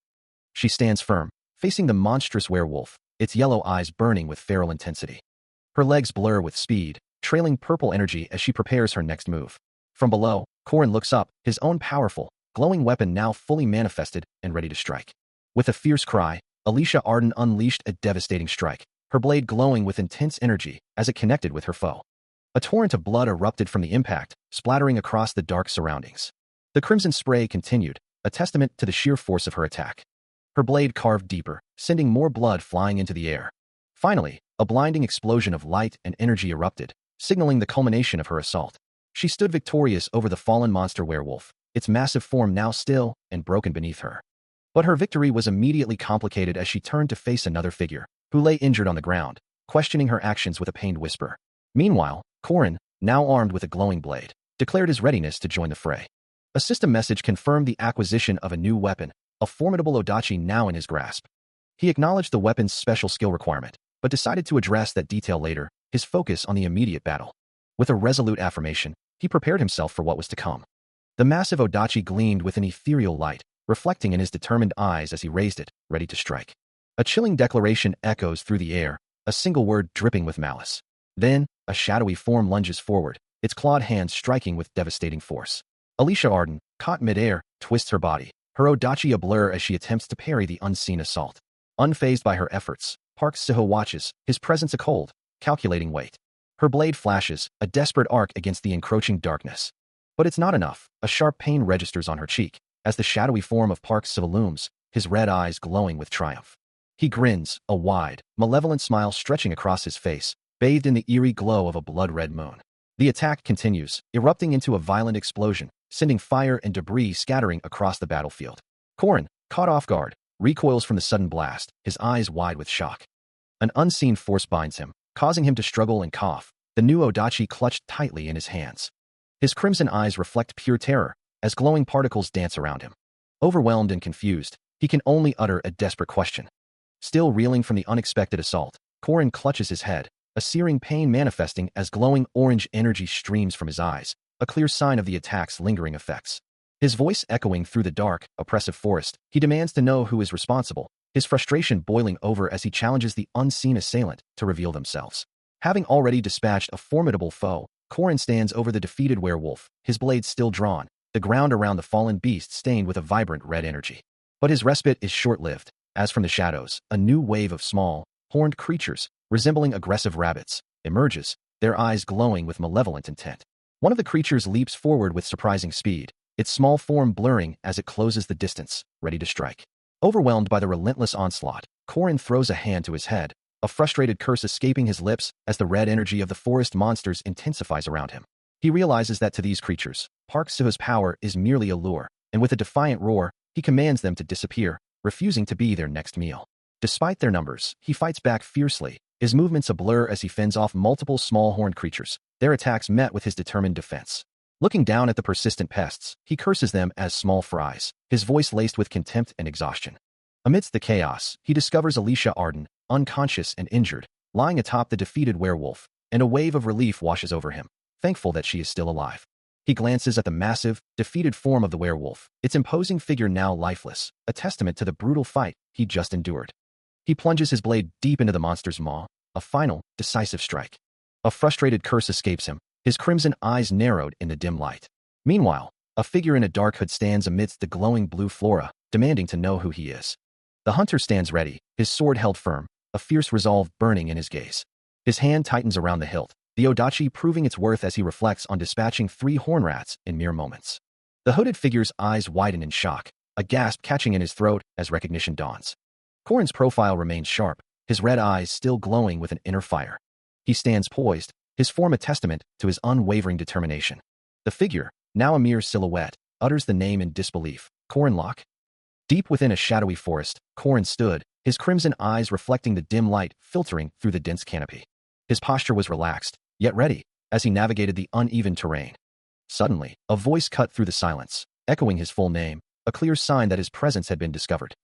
She stands firm, facing the monstrous werewolf, its yellow eyes burning with feral intensity. Her legs blur with speed, trailing purple energy as she prepares her next move. From below, Korin looks up, his own powerful, glowing weapon now fully manifested and ready to strike. With a fierce cry, Alicia Arden unleashed a devastating strike, her blade glowing with intense energy as it connected with her foe. A torrent of blood erupted from the impact, splattering across the dark surroundings. The crimson spray continued, a testament to the sheer force of her attack. Her blade carved deeper, sending more blood flying into the air. Finally, a blinding explosion of light and energy erupted, signaling the culmination of her assault. She stood victorious over the fallen monster werewolf, its massive form now still and broken beneath her. But her victory was immediately complicated as she turned to face another figure, who lay injured on the ground, questioning her actions with a pained whisper. Meanwhile, Korin, now armed with a glowing blade, declared his readiness to join the fray. A system message confirmed the acquisition of a new weapon, a formidable odachi now in his grasp. He acknowledged the weapon's special skill requirement, but decided to address that detail later, his focus on the immediate battle. With a resolute affirmation, he prepared himself for what was to come. The massive odachi gleamed with an ethereal light, reflecting in his determined eyes as he raised it, ready to strike. A chilling declaration echoes through the air, a single word dripping with malice. Then, a shadowy form lunges forward, its clawed hands striking with devastating force. Alicia Arden, caught mid-air, twists her body, her odachi a blur as she attempts to parry the unseen assault. Unfazed by her efforts, Park Siho watches, his presence a cold, calculating weight. Her blade flashes, a desperate arc against the encroaching darkness. But it's not enough. A sharp pain registers on her cheek, as the shadowy form of Park Siho looms, his red eyes glowing with triumph. He grins, a wide, malevolent smile stretching across his face, bathed in the eerie glow of a blood-red moon. The attack continues, erupting into a violent explosion, sending fire and debris scattering across the battlefield. Korin, caught off guard, recoils from the sudden blast, his eyes wide with shock. An unseen force binds him, causing him to struggle and cough, the new odachi clutched tightly in his hands. His crimson eyes reflect pure terror, as glowing particles dance around him. Overwhelmed and confused, he can only utter a desperate question. Still reeling from the unexpected assault, Korin clutches his head, a searing pain manifesting as glowing orange energy streams from his eyes, a clear sign of the attack's lingering effects. His voice echoing through the dark, oppressive forest, he demands to know who is responsible, his frustration boiling over as he challenges the unseen assailant to reveal themselves. Having already dispatched a formidable foe, Korin stands over the defeated werewolf, his blade still drawn, the ground around the fallen beast stained with a vibrant red energy. But his respite is short-lived, as from the shadows, a new wave of small, horned creatures, resembling aggressive rabbits, emerges, their eyes glowing with malevolent intent. One of the creatures leaps forward with surprising speed, its small form blurring as it closes the distance, ready to strike. Overwhelmed by the relentless onslaught, Korin throws a hand to his head, a frustrated curse escaping his lips as the red energy of the forest monsters intensifies around him. He realizes that to these creatures, Park Siho's power is merely a lure, and with a defiant roar, he commands them to disappear, refusing to be their next meal. Despite their numbers, he fights back fiercely, his movements a blur as he fends off multiple small horned creatures, their attacks met with his determined defense. Looking down at the persistent pests, he curses them as small fries, his voice laced with contempt and exhaustion. Amidst the chaos, he discovers Alicia Arden, unconscious and injured, lying atop the defeated werewolf, and a wave of relief washes over him, thankful that she is still alive. He glances at the massive, defeated form of the werewolf, its imposing figure now lifeless, a testament to the brutal fight he just endured. He plunges his blade deep into the monster's maw, a final, decisive strike. A frustrated curse escapes him, his crimson eyes narrowed in the dim light. Meanwhile, a figure in a dark hood stands amidst the glowing blue flora, demanding to know who he is. The hunter stands ready, his sword held firm, a fierce resolve burning in his gaze. His hand tightens around the hilt, the odachi proving its worth as he reflects on dispatching 3 horn rats in mere moments. The hooded figure's eyes widen in shock, a gasp catching in his throat as recognition dawns. Korin's profile remains sharp, his red eyes still glowing with an inner fire. He stands poised, his form a testament to his unwavering determination. The figure, now a mere silhouette, utters the name in disbelief. Korin Locke? Deep within a shadowy forest, Korin stood, his crimson eyes reflecting the dim light filtering through the dense canopy. His posture was relaxed, yet ready, as he navigated the uneven terrain. Suddenly, a voice cut through the silence, echoing his full name, a clear sign that his presence had been discovered.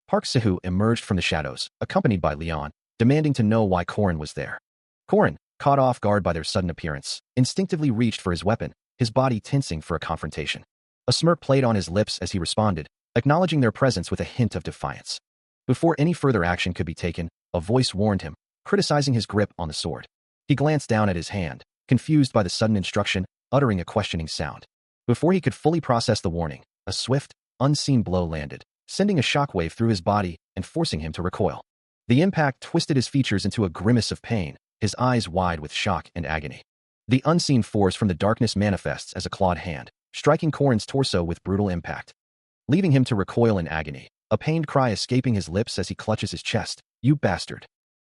Park Sahu emerged from the shadows, accompanied by Leon, demanding to know why Korin was there. Korin, caught off guard by their sudden appearance, instinctively reached for his weapon, his body tensing for a confrontation. A smirk played on his lips as he responded, acknowledging their presence with a hint of defiance. Before any further action could be taken, a voice warned him, criticizing his grip on the sword. He glanced down at his hand, confused by the sudden instruction, uttering a questioning sound. Before he could fully process the warning, a swift, unseen blow landed, sending a shockwave through his body and forcing him to recoil. The impact twisted his features into a grimace of pain, his eyes wide with shock and agony. The unseen force from the darkness manifests as a clawed hand, striking Korin's torso with brutal impact, leaving him to recoil in agony, a pained cry escaping his lips as he clutches his chest. "You bastard!"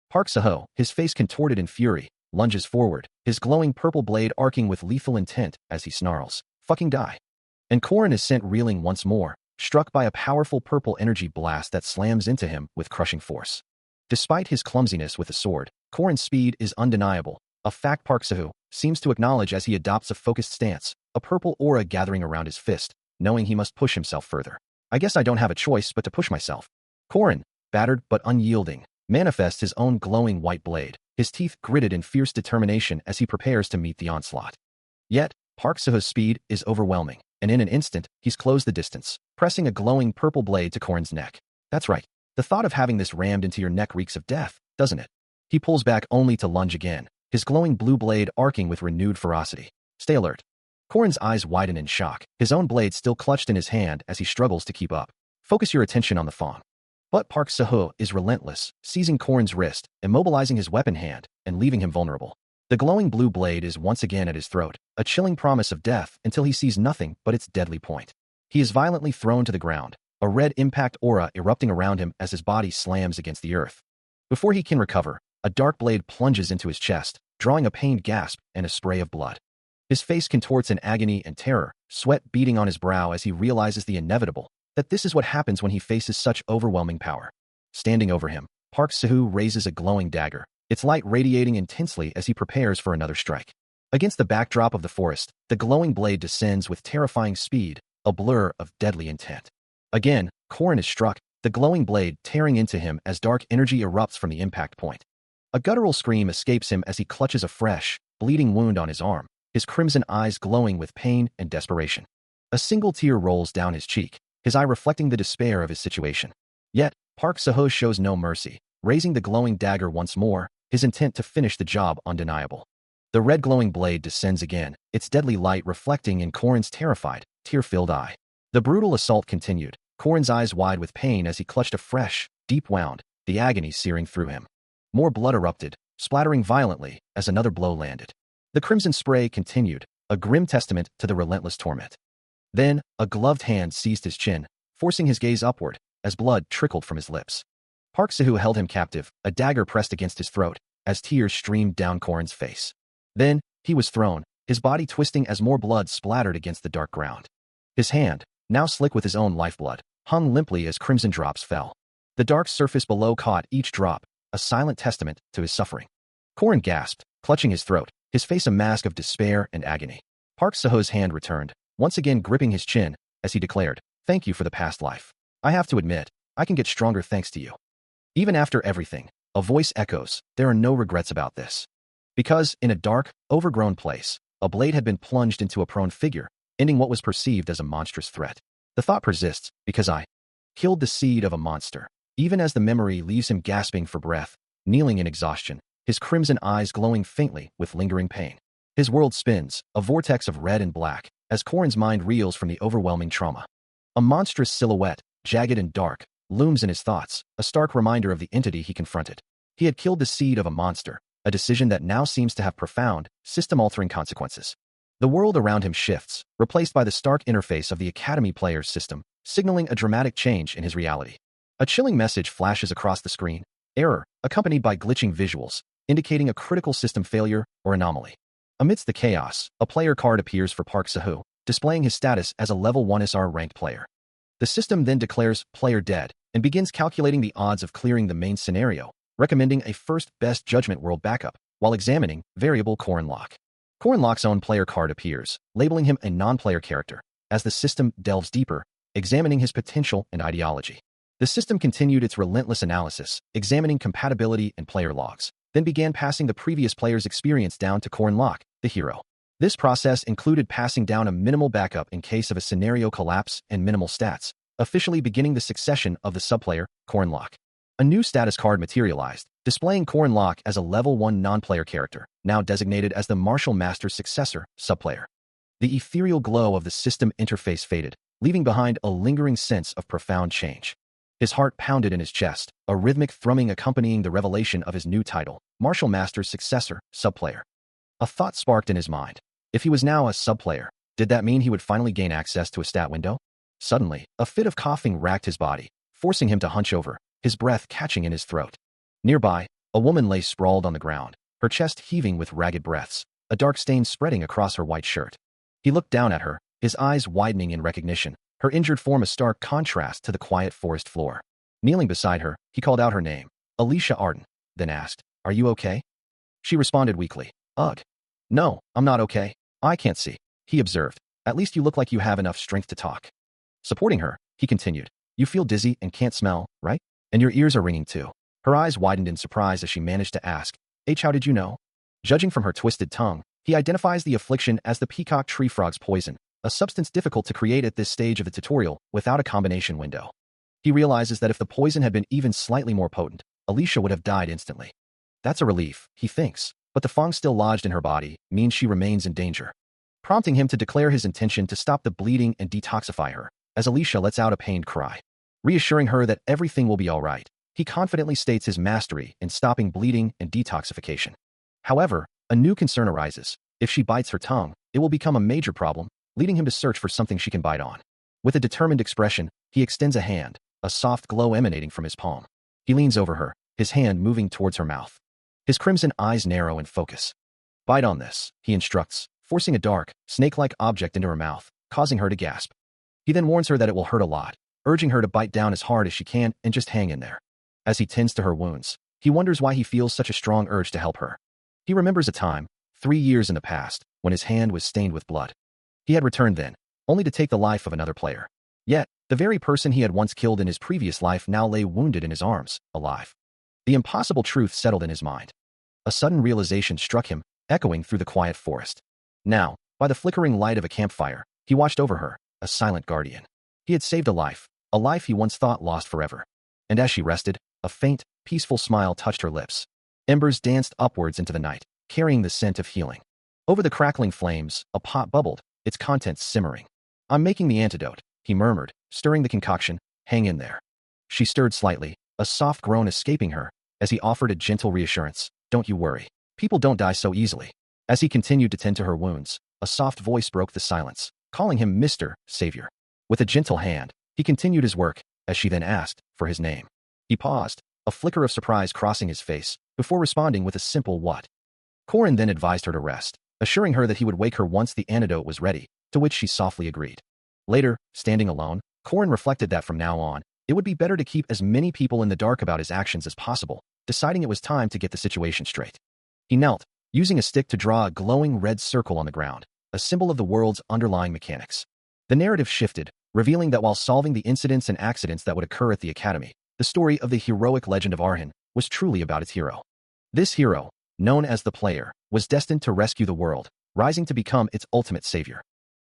Park Saho, his face contorted in fury, lunges forward, his glowing purple blade arcing with lethal intent as he snarls, "Fucking die!" And Korin is sent reeling once more, struck by a powerful purple energy blast that slams into him with crushing force. Despite his clumsiness with the sword, Korin's speed is undeniable, a fact Park Sahu seems to acknowledge as he adopts a focused stance, a purple aura gathering around his fist, knowing he must push himself further. "I guess I don't have a choice but to push myself." Korin, battered but unyielding, manifests his own glowing white blade, his teeth gritted in fierce determination as he prepares to meet the onslaught. Yet, Park Saho's speed is overwhelming, and in an instant, he's closed the distance, pressing a glowing purple blade to Korin's neck. That's right. The thought of having this rammed into your neck reeks of death, doesn't it? He pulls back only to lunge again, his glowing blue blade arcing with renewed ferocity. "Stay alert." Korin's eyes widen in shock, his own blade still clutched in his hand as he struggles to keep up. "Focus your attention on the Fong." But Park Saho is relentless, seizing Korin's wrist, immobilizing his weapon hand, and leaving him vulnerable. The glowing blue blade is once again at his throat, a chilling promise of death until he sees nothing but its deadly point. He is violently thrown to the ground, a red impact aura erupting around him as his body slams against the earth. Before he can recover, a dark blade plunges into his chest, drawing a pained gasp and a spray of blood. His face contorts in agony and terror, sweat beading on his brow as he realizes the inevitable, that this is what happens when he faces such overwhelming power. Standing over him, Park Sahu raises a glowing dagger, its light radiating intensely as he prepares for another strike. Against the backdrop of the forest, the glowing blade descends with terrifying speed, a blur of deadly intent. Again, Korin is struck, the glowing blade tearing into him as dark energy erupts from the impact point. A guttural scream escapes him as he clutches a fresh, bleeding wound on his arm, his crimson eyes glowing with pain and desperation. A single tear rolls down his cheek, his eye reflecting the despair of his situation. Yet, Park Saho shows no mercy, raising the glowing dagger once more, his intent to finish the job undeniable. The red glowing blade descends again, its deadly light reflecting in Korin's terrified, tear-filled eye. The brutal assault continued, Korin's eyes wide with pain as he clutched a fresh, deep wound, the agony searing through him. More blood erupted, splattering violently as another blow landed. The crimson spray continued, a grim testament to the relentless torment. Then, a gloved hand seized his chin, forcing his gaze upward, as blood trickled from his lips. Park Sahu held him captive, a dagger pressed against his throat, as tears streamed down Korin's face. Then, he was thrown, his body twisting as more blood splattered against the dark ground. His hand, now slick with his own lifeblood, hung limply as crimson drops fell. The dark surface below caught each drop, a silent testament to his suffering. Korin gasped, clutching his throat, his face a mask of despair and agony. Park Saho's hand returned, once again gripping his chin, as he declared, "Thank you for the past life. I have to admit, I can get stronger thanks to you." Even after everything, a voice echoes, "There are no regrets about this." Because, in a dark, overgrown place, a blade had been plunged into a prone figure, ending what was perceived as a monstrous threat. The thought persists, because I killed the seed of a monster. Even as the memory leaves him gasping for breath, kneeling in exhaustion, his crimson eyes glowing faintly with lingering pain. His world spins, a vortex of red and black, as Corin's mind reels from the overwhelming trauma. A monstrous silhouette, jagged and dark, looms in his thoughts, a stark reminder of the entity he confronted. He had killed the seed of a monster, a decision that now seems to have profound, system-altering consequences. The world around him shifts, replaced by the stark interface of the Academy player's system, signaling a dramatic change in his reality. A chilling message flashes across the screen, error, accompanied by glitching visuals, indicating a critical system failure or anomaly. Amidst the chaos, a player card appears for Park Sahu, displaying his status as a level 1 SR ranked player. The system then declares player dead and begins calculating the odds of clearing the main scenario, recommending a first best judgment world backup, while examining variable Corin Lock. Corin Lock's own player card appears, labeling him a non-player character, as the system delves deeper, examining his potential and ideology. The system continued its relentless analysis, examining compatibility and player logs, then began passing the previous player's experience down to Corin Lock, the hero. This process included passing down a minimal backup in case of a scenario collapse and minimal stats, officially beginning the succession of the subplayer, Corin Lock. A new status card materialized, displaying Corin Lock as a level 1 non-player character, now designated as the Martial Master's successor, subplayer. The ethereal glow of the system interface faded, leaving behind a lingering sense of profound change. His heart pounded in his chest, a rhythmic thrumming accompanying the revelation of his new title, Martial Master's successor, subplayer. A thought sparked in his mind. If he was now a subplayer, did that mean he would finally gain access to a stat window? Suddenly, a fit of coughing racked his body, forcing him to hunch over, his breath catching in his throat. Nearby, a woman lay sprawled on the ground, her chest heaving with ragged breaths, a dark stain spreading across her white shirt. He looked down at her, his eyes widening in recognition, her injured form a stark contrast to the quiet forest floor. Kneeling beside her, he called out her name, Alicia Arden, then asked, "Are you okay?" She responded weakly, "Ugh. No, I'm not okay. I can't see," he observed. "At least you look like you have enough strength to talk." Supporting her, he continued, "You feel dizzy and can't smell, right? And your ears are ringing too." Her eyes widened in surprise as she managed to ask, "How did you know?" Judging from her twisted tongue, he identifies the affliction as the peacock tree frog's poison, a substance difficult to create at this stage of the tutorial without a combination window. He realizes that if the poison had been even slightly more potent, Alicia would have died instantly. That's a relief, he thinks, but the fang still lodged in her body means she remains in danger, prompting him to declare his intention to stop the bleeding and detoxify her, as Alicia lets out a pained cry. Reassuring her that everything will be all right, he confidently states his mastery in stopping bleeding and detoxification. However, a new concern arises. If she bites her tongue, it will become a major problem, leading him to search for something she can bite on. With a determined expression, he extends a hand, a soft glow emanating from his palm. He leans over her, his hand moving towards her mouth. His crimson eyes narrow in focus. "Bite on this," he instructs, forcing a dark, snake-like object into her mouth, causing her to gasp. He then warns her that it will hurt a lot, urging her to bite down as hard as she can and just hang in there. As he tends to her wounds, he wonders why he feels such a strong urge to help her. He remembers a time, 3 years in the past, when his hand was stained with blood. He had returned then, only to take the life of another player. Yet, the very person he had once killed in his previous life now lay wounded in his arms, alive. The impossible truth settled in his mind. A sudden realization struck him, echoing through the quiet forest. Now, by the flickering light of a campfire, he watched over her, a silent guardian. He had saved a life he once thought lost forever. And as she rested, a faint, peaceful smile touched her lips. Embers danced upwards into the night, carrying the scent of healing. Over the crackling flames, a pot bubbled, its contents simmering. "I'm making the antidote," he murmured, stirring the concoction. "Hang in there." She stirred slightly, a soft groan escaping her, as he offered a gentle reassurance. "Don't you worry. People don't die so easily." As he continued to tend to her wounds, a soft voice broke the silence, calling him Mr. Savior. With a gentle hand, he continued his work, as she then asked for his name. He paused, a flicker of surprise crossing his face, before responding with a simple "what?" Corin then advised her to rest, assuring her that he would wake her once the antidote was ready, to which she softly agreed. Later, standing alone, Corin reflected that from now on, it would be better to keep as many people in the dark about his actions as possible, deciding it was time to get the situation straight. He knelt, using a stick to draw a glowing red circle on the ground, a symbol of the world's underlying mechanics. The narrative shifted, revealing that while solving the incidents and accidents that would occur at the Academy, the story of the heroic legend of Arhan was truly about its hero. This hero, known as the player, was destined to rescue the world, rising to become its ultimate savior.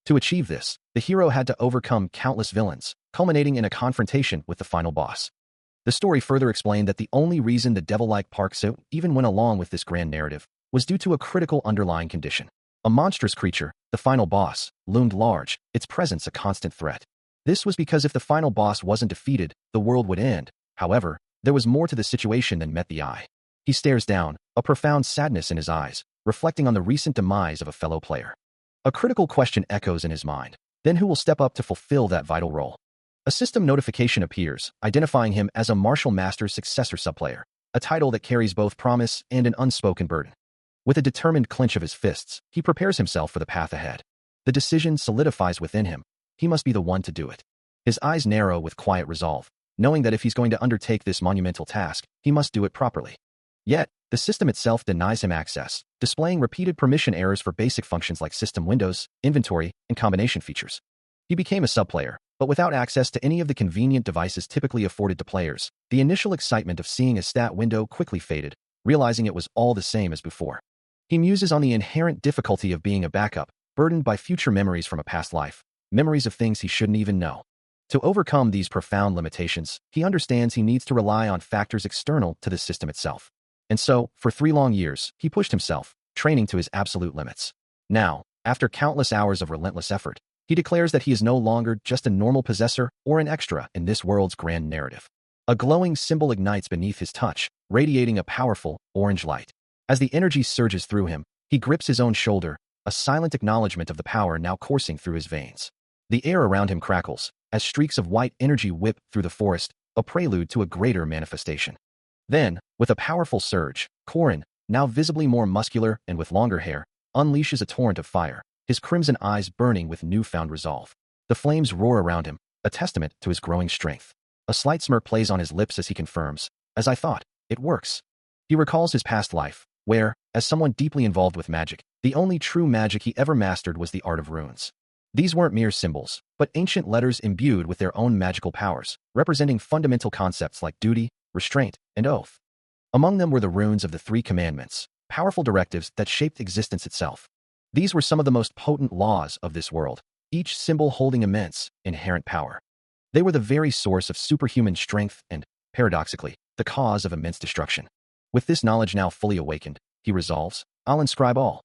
To achieve this, the hero had to overcome countless villains, culminating in a confrontation with the final boss. The story further explained that the only reason the devil-like Park Seo even went along with this grand narrative was due to a critical underlying condition. A monstrous creature, the final boss, loomed large, its presence a constant threat. This was because if the final boss wasn't defeated, the world would end. However, there was more to the situation than met the eye. He stares down, a profound sadness in his eyes, reflecting on the recent demise of a fellow player. A critical question echoes in his mind. Then who will step up to fulfill that vital role? A system notification appears, identifying him as a Martial Master's successor subplayer, a title that carries both promise and an unspoken burden. With a determined clench of his fists, he prepares himself for the path ahead. The decision solidifies within him. He must be the one to do it. His eyes narrow with quiet resolve, knowing that if he's going to undertake this monumental task, he must do it properly. Yet, the system itself denies him access, displaying repeated permission errors for basic functions like system windows, inventory, and combination features. He became a subplayer, but without access to any of the convenient devices typically afforded to players. The initial excitement of seeing a stat window quickly faded, realizing it was all the same as before. He muses on the inherent difficulty of being a backup, burdened by future memories from a past life, memories of things he shouldn't even know. To overcome these profound limitations, he understands he needs to rely on factors external to the system itself. And so, for 3 long years, he pushed himself, training to his absolute limits. Now, after countless hours of relentless effort, he declares that he is no longer just a normal possessor or an extra in this world's grand narrative. A glowing symbol ignites beneath his touch, radiating a powerful, orange light. As the energy surges through him, he grips his own shoulder, a silent acknowledgement of the power now coursing through his veins. The air around him crackles, as streaks of white energy whip through the forest, a prelude to a greater manifestation. Then, with a powerful surge, Korin, now visibly more muscular and with longer hair, unleashes a torrent of fire, his crimson eyes burning with newfound resolve. The flames roar around him, a testament to his growing strength. A slight smirk plays on his lips as he confirms, "As I thought, it works." He recalls his past life, where, as someone deeply involved with magic, the only true magic he ever mastered was the art of runes. These weren't mere symbols, but ancient letters imbued with their own magical powers, representing fundamental concepts like duty, restraint, and oath. Among them were the runes of the 3 commandments, powerful directives that shaped existence itself. These were some of the most potent laws of this world, each symbol holding immense, inherent power. They were the very source of superhuman strength and, paradoxically, the cause of immense destruction. With this knowledge now fully awakened, he resolves, "I'll inscribe all."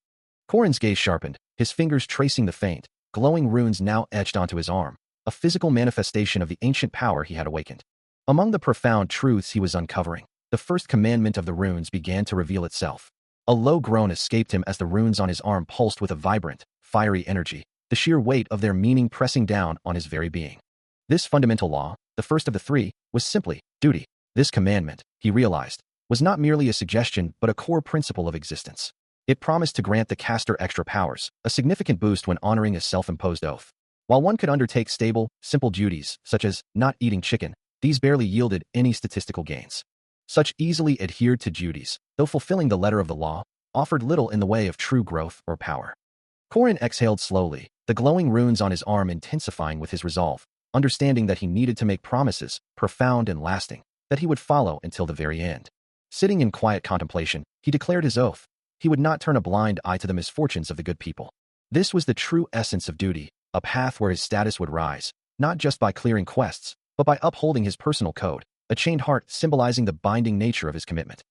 Korin's gaze sharpened, his fingers tracing the faint, glowing runes now etched onto his arm, a physical manifestation of the ancient power he had awakened. Among the profound truths he was uncovering, the first commandment of the runes began to reveal itself. A low groan escaped him as the runes on his arm pulsed with a vibrant, fiery energy, the sheer weight of their meaning pressing down on his very being. This fundamental law, the first of the 3, was simply duty. This commandment, he realized, was not merely a suggestion but a core principle of existence. It promised to grant the caster extra powers, a significant boost when honoring a self-imposed oath. While one could undertake stable, simple duties, such as not eating chicken, these barely yielded any statistical gains. Such easily adhered to duties, though fulfilling the letter of the law, offered little in the way of true growth or power. Korin exhaled slowly, the glowing runes on his arm intensifying with his resolve, understanding that he needed to make promises, profound and lasting, that he would follow until the very end. Sitting in quiet contemplation, he declared his oath. He would not turn a blind eye to the misfortunes of the good people. This was the true essence of duty, a path where his status would rise, not just by clearing quests, but by upholding his personal code, a chained heart symbolizing the binding nature of his commitment.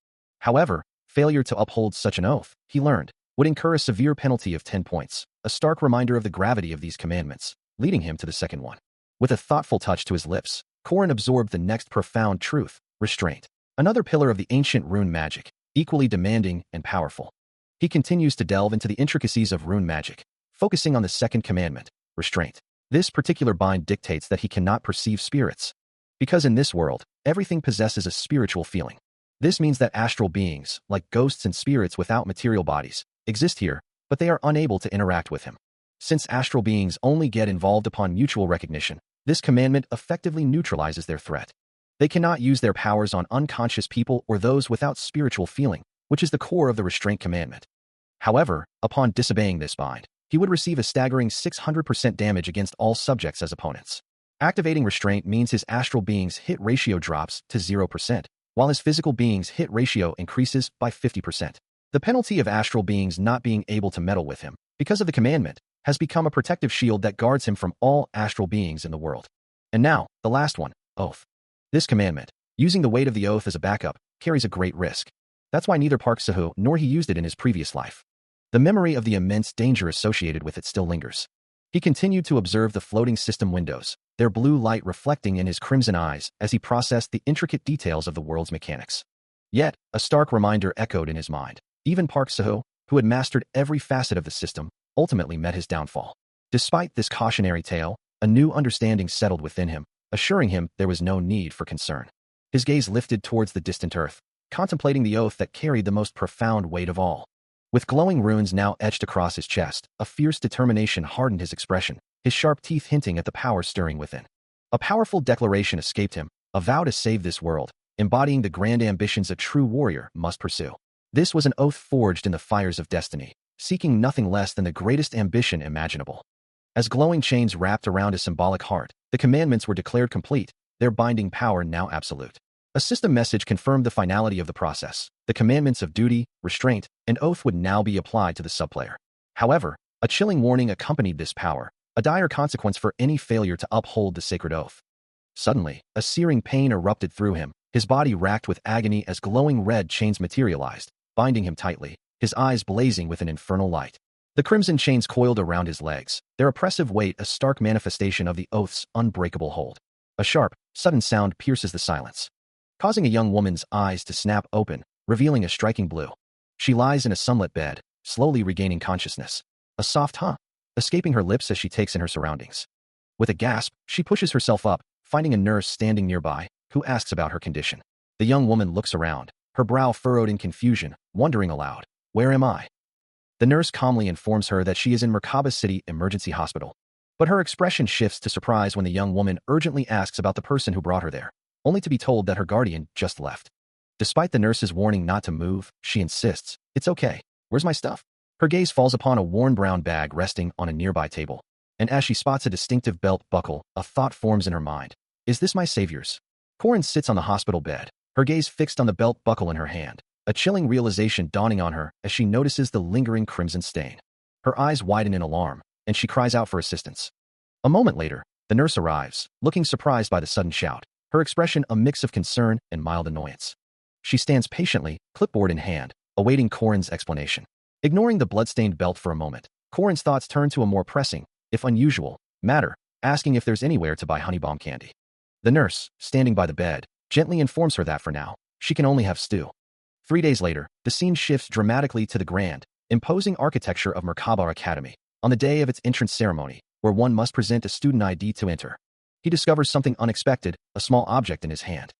However, failure to uphold such an oath, he learned, would incur a severe penalty of 10 points, a stark reminder of the gravity of these commandments, leading him to the second one. With a thoughtful touch to his lips, Korin absorbed the next profound truth, restraint, another pillar of the ancient rune magic, equally demanding and powerful. He continues to delve into the intricacies of rune magic, focusing on the second commandment, restraint. This particular bind dictates that he cannot perceive spirits, because in this world, everything possesses a spiritual feeling. This means that astral beings, like ghosts and spirits without material bodies, exist here, but they are unable to interact with him. Since astral beings only get involved upon mutual recognition, this commandment effectively neutralizes their threat. They cannot use their powers on unconscious people or those without spiritual feeling, which is the core of the restraint commandment. However, upon disobeying this bind, he would receive a staggering 600% damage against all subjects as opponents. Activating restraint means his astral being's hit ratio drops to 0%, while his physical being's hit ratio increases by 50%. The penalty of astral beings not being able to meddle with him, because of the commandment, has become a protective shield that guards him from all astral beings in the world. And now, the last one, oath. This commandment, using the weight of the oath as a backup, carries a great risk. That's why neither Park Seo nor he used it in his previous life. The memory of the immense danger associated with it still lingers. He continued to observe the floating system windows, their blue light reflecting in his crimson eyes as he processed the intricate details of the world's mechanics. Yet, a stark reminder echoed in his mind. Even Park Seo, who had mastered every facet of the system, ultimately met his downfall. Despite this cautionary tale, a new understanding settled within him, assuring him there was no need for concern. His gaze lifted towards the distant earth, contemplating the oath that carried the most profound weight of all. With glowing runes now etched across his chest, a fierce determination hardened his expression, his sharp teeth hinting at the power stirring within. A powerful declaration escaped him, a vow to save this world, embodying the grand ambitions a true warrior must pursue. This was an oath forged in the fires of destiny, seeking nothing less than the greatest ambition imaginable. As glowing chains wrapped around a symbolic heart, the commandments were declared complete, their binding power now absolute. A system message confirmed the finality of the process. The commandments of duty, restraint, and oath would now be applied to the subplayer. However, a chilling warning accompanied this power, a dire consequence for any failure to uphold the sacred oath. Suddenly, a searing pain erupted through him, his body racked with agony as glowing red chains materialized, binding him tightly, his eyes blazing with an infernal light. The crimson chains coiled around his legs, their oppressive weight a stark manifestation of the oath's unbreakable hold. A sharp, sudden sound pierces the silence, causing a young woman's eyes to snap open, revealing a striking blue. She lies in a sunlit bed, slowly regaining consciousness. A soft hum, escaping her lips as she takes in her surroundings. With a gasp, she pushes herself up, finding a nurse standing nearby, who asks about her condition. The young woman looks around, her brow furrowed in confusion, wondering aloud, "Where am I?" The nurse calmly informs her that she is in Merkaba City Emergency Hospital. But her expression shifts to surprise when the young woman urgently asks about the person who brought her there, only to be told that her guardian just left. Despite the nurse's warning not to move, she insists, "It's okay. Where's my stuff?" Her gaze falls upon a worn brown bag resting on a nearby table, and as she spots a distinctive belt buckle, a thought forms in her mind. Is this my savior's? Corin sits on the hospital bed, her gaze fixed on the belt buckle in her hand, a chilling realization dawning on her as she notices the lingering crimson stain. Her eyes widen in alarm, and she cries out for assistance. A moment later, the nurse arrives, looking surprised by the sudden shout, her expression a mix of concern and mild annoyance. She stands patiently, clipboard in hand, awaiting Corin's explanation. Ignoring the bloodstained belt for a moment, Corin's thoughts turn to a more pressing, if unusual, matter, asking if there's anywhere to buy honey bomb candy. The nurse, standing by the bed, gently informs her that for now, she can only have stew. 3 days later, the scene shifts dramatically to the grand, imposing architecture of Merkaba Academy, on the day of its entrance ceremony, where one must present a student ID to enter. He discovers something unexpected, a small object in his hand.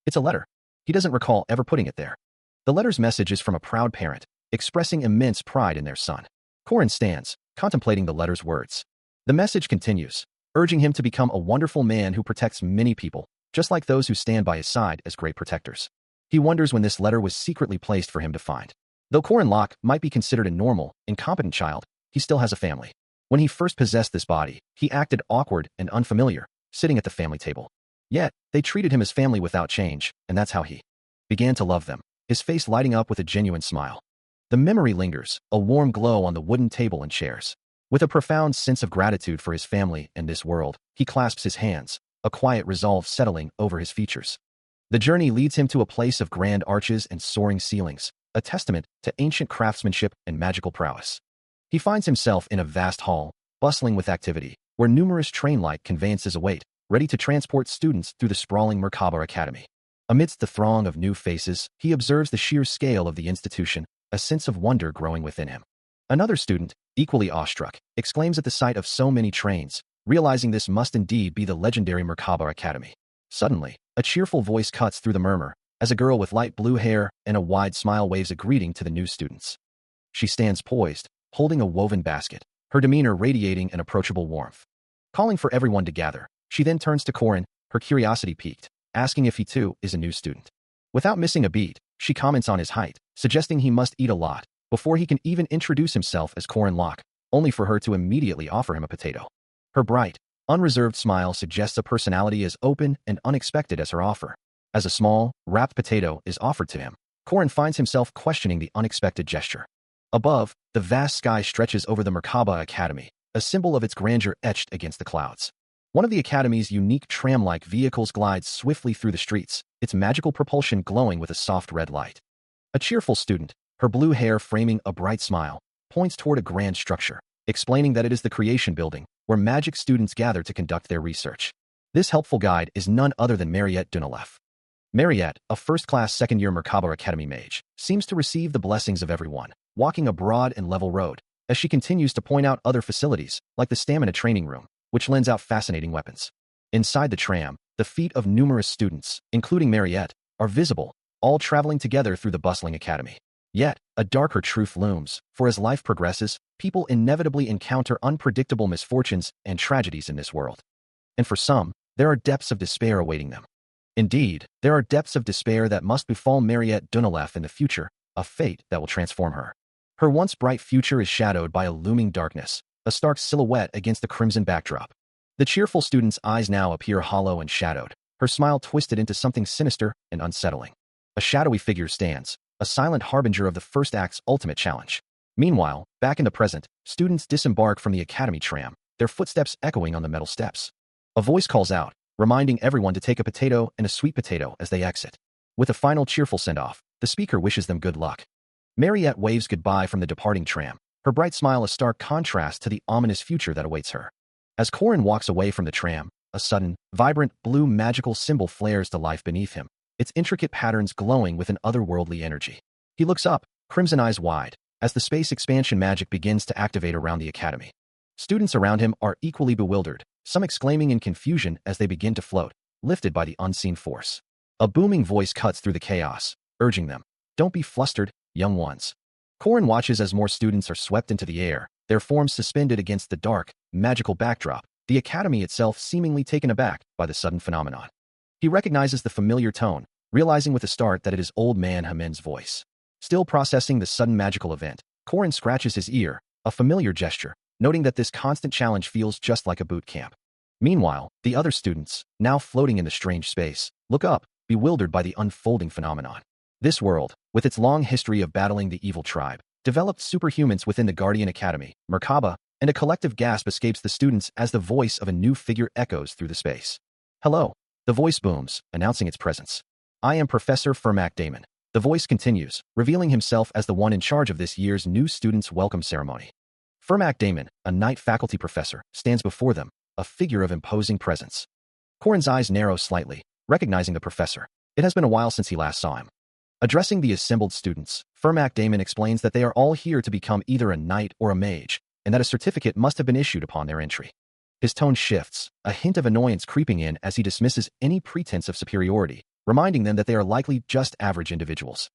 It's a letter. He doesn't recall ever putting it there. The letter's message is from a proud parent, expressing immense pride in their son. Corin stands, contemplating the letter's words. The message continues, urging him to become a wonderful man who protects many people, just like those who stand by his side as great protectors. He wonders when this letter was secretly placed for him to find. Though Corin Locke might be considered a normal, incompetent child, he still has a family. When he first possessed this body, he acted awkward and unfamiliar, sitting at the family table. Yet, they treated him as family without change, and that's how he began to love them, his face lighting up with a genuine smile. The memory lingers, a warm glow on the wooden table and chairs. With a profound sense of gratitude for his family and this world, he clasps his hands, a quiet resolve settling over his features. The journey leads him to a place of grand arches and soaring ceilings, a testament to ancient craftsmanship and magical prowess. He finds himself in a vast hall, bustling with activity, where numerous train-like conveyances await, ready to transport students through the sprawling Merkaba Academy. Amidst the throng of new faces, he observes the sheer scale of the institution, a sense of wonder growing within him. Another student, equally awestruck, exclaims at the sight of so many trains, realizing this must indeed be the legendary Merkaba Academy. Suddenly, a cheerful voice cuts through the murmur, as a girl with light blue hair and a wide smile waves a greeting to the new students. She stands poised, holding a woven basket, her demeanor radiating an approachable warmth. Calling for everyone to gather, she then turns to Corin, her curiosity piqued, asking if he too is a new student. Without missing a beat, she comments on his height, suggesting he must eat a lot before he can even introduce himself as Corin Locke, only for her to immediately offer him a potato. Her bright, unreserved smile suggests a personality as open and unexpected as her offer. As a small, wrapped potato is offered to him, Korin finds himself questioning the unexpected gesture. Above, the vast sky stretches over the Merkaba Academy, a symbol of its grandeur etched against the clouds. One of the Academy's unique tram-like vehicles glides swiftly through the streets, its magical propulsion glowing with a soft red light. A cheerful student, her blue hair framing a bright smile, points toward a grand structure, explaining that it is the Creation Building, where magic students gather to conduct their research. This helpful guide is none other than Mariette Dunalev. Mariette, a first-class second-year Merkaba Academy mage, seems to receive the blessings of everyone, walking a broad and level road, as she continues to point out other facilities, like the stamina training room, which lends out fascinating weapons. Inside the tram, the feet of numerous students, including Mariette, are visible, all traveling together through the bustling academy. Yet, a darker truth looms, for as life progresses, people inevitably encounter unpredictable misfortunes and tragedies in this world. And for some, there are depths of despair awaiting them. Indeed, there are depths of despair that must befall Mariette Dunalev in the future, a fate that will transform her. Her once bright future is shadowed by a looming darkness, a stark silhouette against the crimson backdrop. The cheerful student's eyes now appear hollow and shadowed, her smile twisted into something sinister and unsettling. A shadowy figure stands, a silent harbinger of the first act's ultimate challenge. Meanwhile, back in the present, students disembark from the academy tram, their footsteps echoing on the metal steps. A voice calls out, reminding everyone to take a potato and a sweet potato as they exit. With a final cheerful send-off, the speaker wishes them good luck. Mariette waves goodbye from the departing tram, her bright smile a stark contrast to the ominous future that awaits her. As Korin walks away from the tram, a sudden, vibrant, blue magical symbol flares to life beneath him, its intricate patterns glowing with an otherworldly energy. He looks up, crimson eyes wide, as the space expansion magic begins to activate around the academy. Students around him are equally bewildered, some exclaiming in confusion as they begin to float, lifted by the unseen force. A booming voice cuts through the chaos, urging them, "Don't be flustered, young ones." Korin watches as more students are swept into the air, their forms suspended against the dark, magical backdrop, the academy itself seemingly taken aback by the sudden phenomenon. He recognizes the familiar tone, realizing with a start that it is old man Hamen's voice. Still processing the sudden magical event, Korin scratches his ear, a familiar gesture, noting that this constant challenge feels just like a boot camp. Meanwhile, the other students, now floating in the strange space, look up, bewildered by the unfolding phenomenon. This world, with its long history of battling the evil tribe, developed superhumans within the Guardian Academy, Merkaba, and a collective gasp escapes the students as the voice of a new figure echoes through the space. "Hello." The voice booms, announcing its presence. "I am Professor Fermac Damon." The voice continues, revealing himself as the one in charge of this year's new students' welcome ceremony. Fermac Damon, a Knight faculty professor, stands before them, a figure of imposing presence. Korin's eyes narrow slightly, recognizing the professor. It has been a while since he last saw him. Addressing the assembled students, Fermac Damon explains that they are all here to become either a knight or a mage, and that a certificate must have been issued upon their entry. His tone shifts, a hint of annoyance creeping in as he dismisses any pretense of superiority, reminding them that they are likely just average individuals.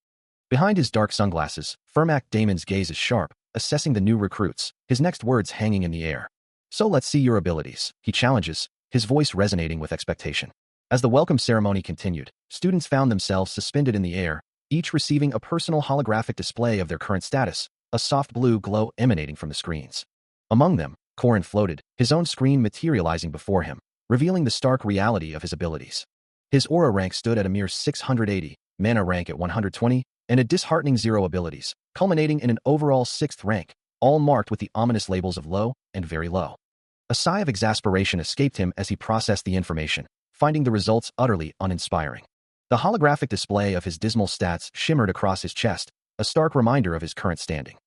Behind his dark sunglasses, Fermac Damon's gaze is sharp, assessing the new recruits, his next words hanging in the air. "So let's see your abilities," he challenges, his voice resonating with expectation. As the welcome ceremony continued, students found themselves suspended in the air, each receiving a personal holographic display of their current status, a soft blue glow emanating from the screens. Among them, Korin floated, his own screen materializing before him, revealing the stark reality of his abilities. His aura rank stood at a mere 680, mana rank at 120, and a disheartening 0 abilities, culminating in an overall 6th rank, all marked with the ominous labels of low and very low. A sigh of exasperation escaped him as he processed the information, finding the results utterly uninspiring. The holographic display of his dismal stats shimmered across his chest, a stark reminder of his current standing.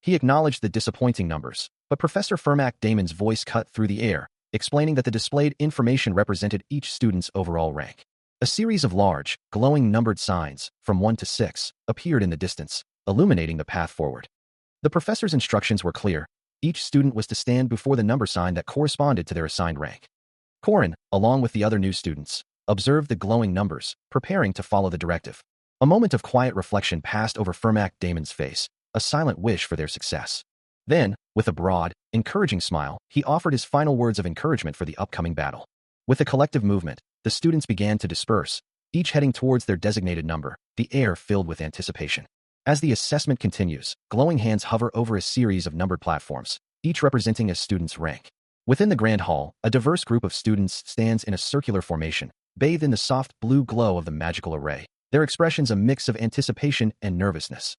He acknowledged the disappointing numbers, but Professor Fermac Damon's voice cut through the air, explaining that the displayed information represented each student's overall rank. A series of large, glowing numbered signs, from 1 to 6, appeared in the distance, illuminating the path forward. The professor's instructions were clear. Each student was to stand before the number sign that corresponded to their assigned rank. Korin, along with the other new students, observed the glowing numbers, preparing to follow the directive. A moment of quiet reflection passed over Fermac Damon's face, a silent wish for their success. Then, with a broad, encouraging smile, he offered his final words of encouragement for the upcoming battle. With a collective movement, the students began to disperse, each heading towards their designated number, the air filled with anticipation. As the assessment continues, glowing hands hover over a series of numbered platforms, each representing a student's rank. Within the grand hall, a diverse group of students stands in a circular formation, bathed in the soft blue glow of the magical array, their expressions a mix of anticipation and nervousness.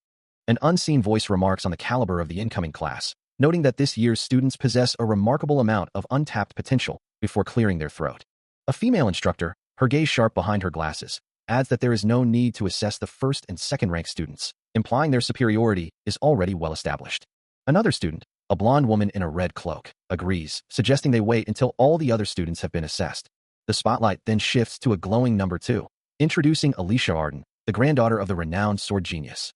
An unseen voice remarks on the caliber of the incoming class, noting that this year's students possess a remarkable amount of untapped potential before clearing their throat. A female instructor, her gaze sharp behind her glasses, adds that there is no need to assess the first and second-ranked students, implying their superiority is already well established. Another student, a blonde woman in a red cloak, agrees, suggesting they wait until all the other students have been assessed. The spotlight then shifts to a glowing number 2, introducing Alicia Arden, the granddaughter of the renowned sword genius.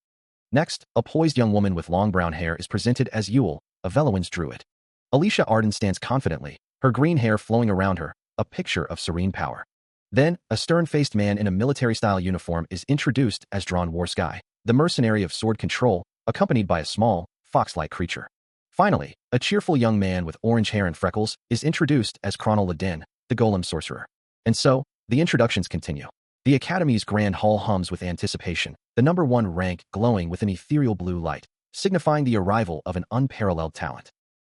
Next, a poised young woman with long brown hair is presented as Yule, a Velowan's druid. Alicia Arden stands confidently, her green hair flowing around her, a picture of serene power. Then, a stern-faced man in a military-style uniform is introduced as Drawn Warsky, the mercenary of sword control, accompanied by a small, fox-like creature. Finally, a cheerful young man with orange hair and freckles is introduced as Chronal Ladin, the golem sorcerer. And so, the introductions continue. The Academy's grand hall hums with anticipation, the number 1 rank glowing with an ethereal blue light, signifying the arrival of an unparalleled talent.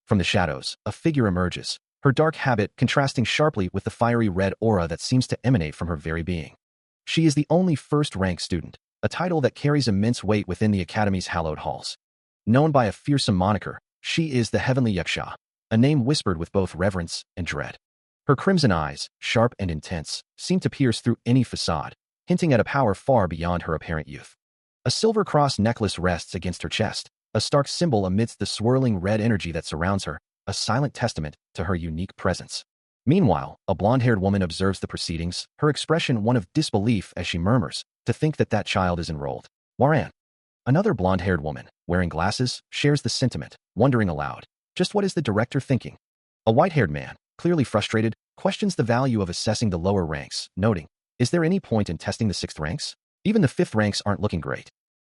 From the shadows, a figure emerges, her dark habit contrasting sharply with the fiery red aura that seems to emanate from her very being. She is the only first-rank student, a title that carries immense weight within the Academy's hallowed halls. Known by a fearsome moniker, she is the Heavenly Yaksha, a name whispered with both reverence and dread. Her crimson eyes, sharp and intense, seem to pierce through any facade, hinting at a power far beyond her apparent youth. A silver cross necklace rests against her chest, a stark symbol amidst the swirling red energy that surrounds her, a silent testament to her unique presence. Meanwhile, a blonde-haired woman observes the proceedings, her expression one of disbelief as she murmurs, "To think that that child is enrolled. Waran." Another blonde-haired woman, wearing glasses, shares the sentiment, wondering aloud, just what is the director thinking? A white-haired man, clearly frustrated, questions the value of assessing the lower ranks, noting, "Is there any point in testing the 6th ranks? Even the 5th ranks aren't looking great."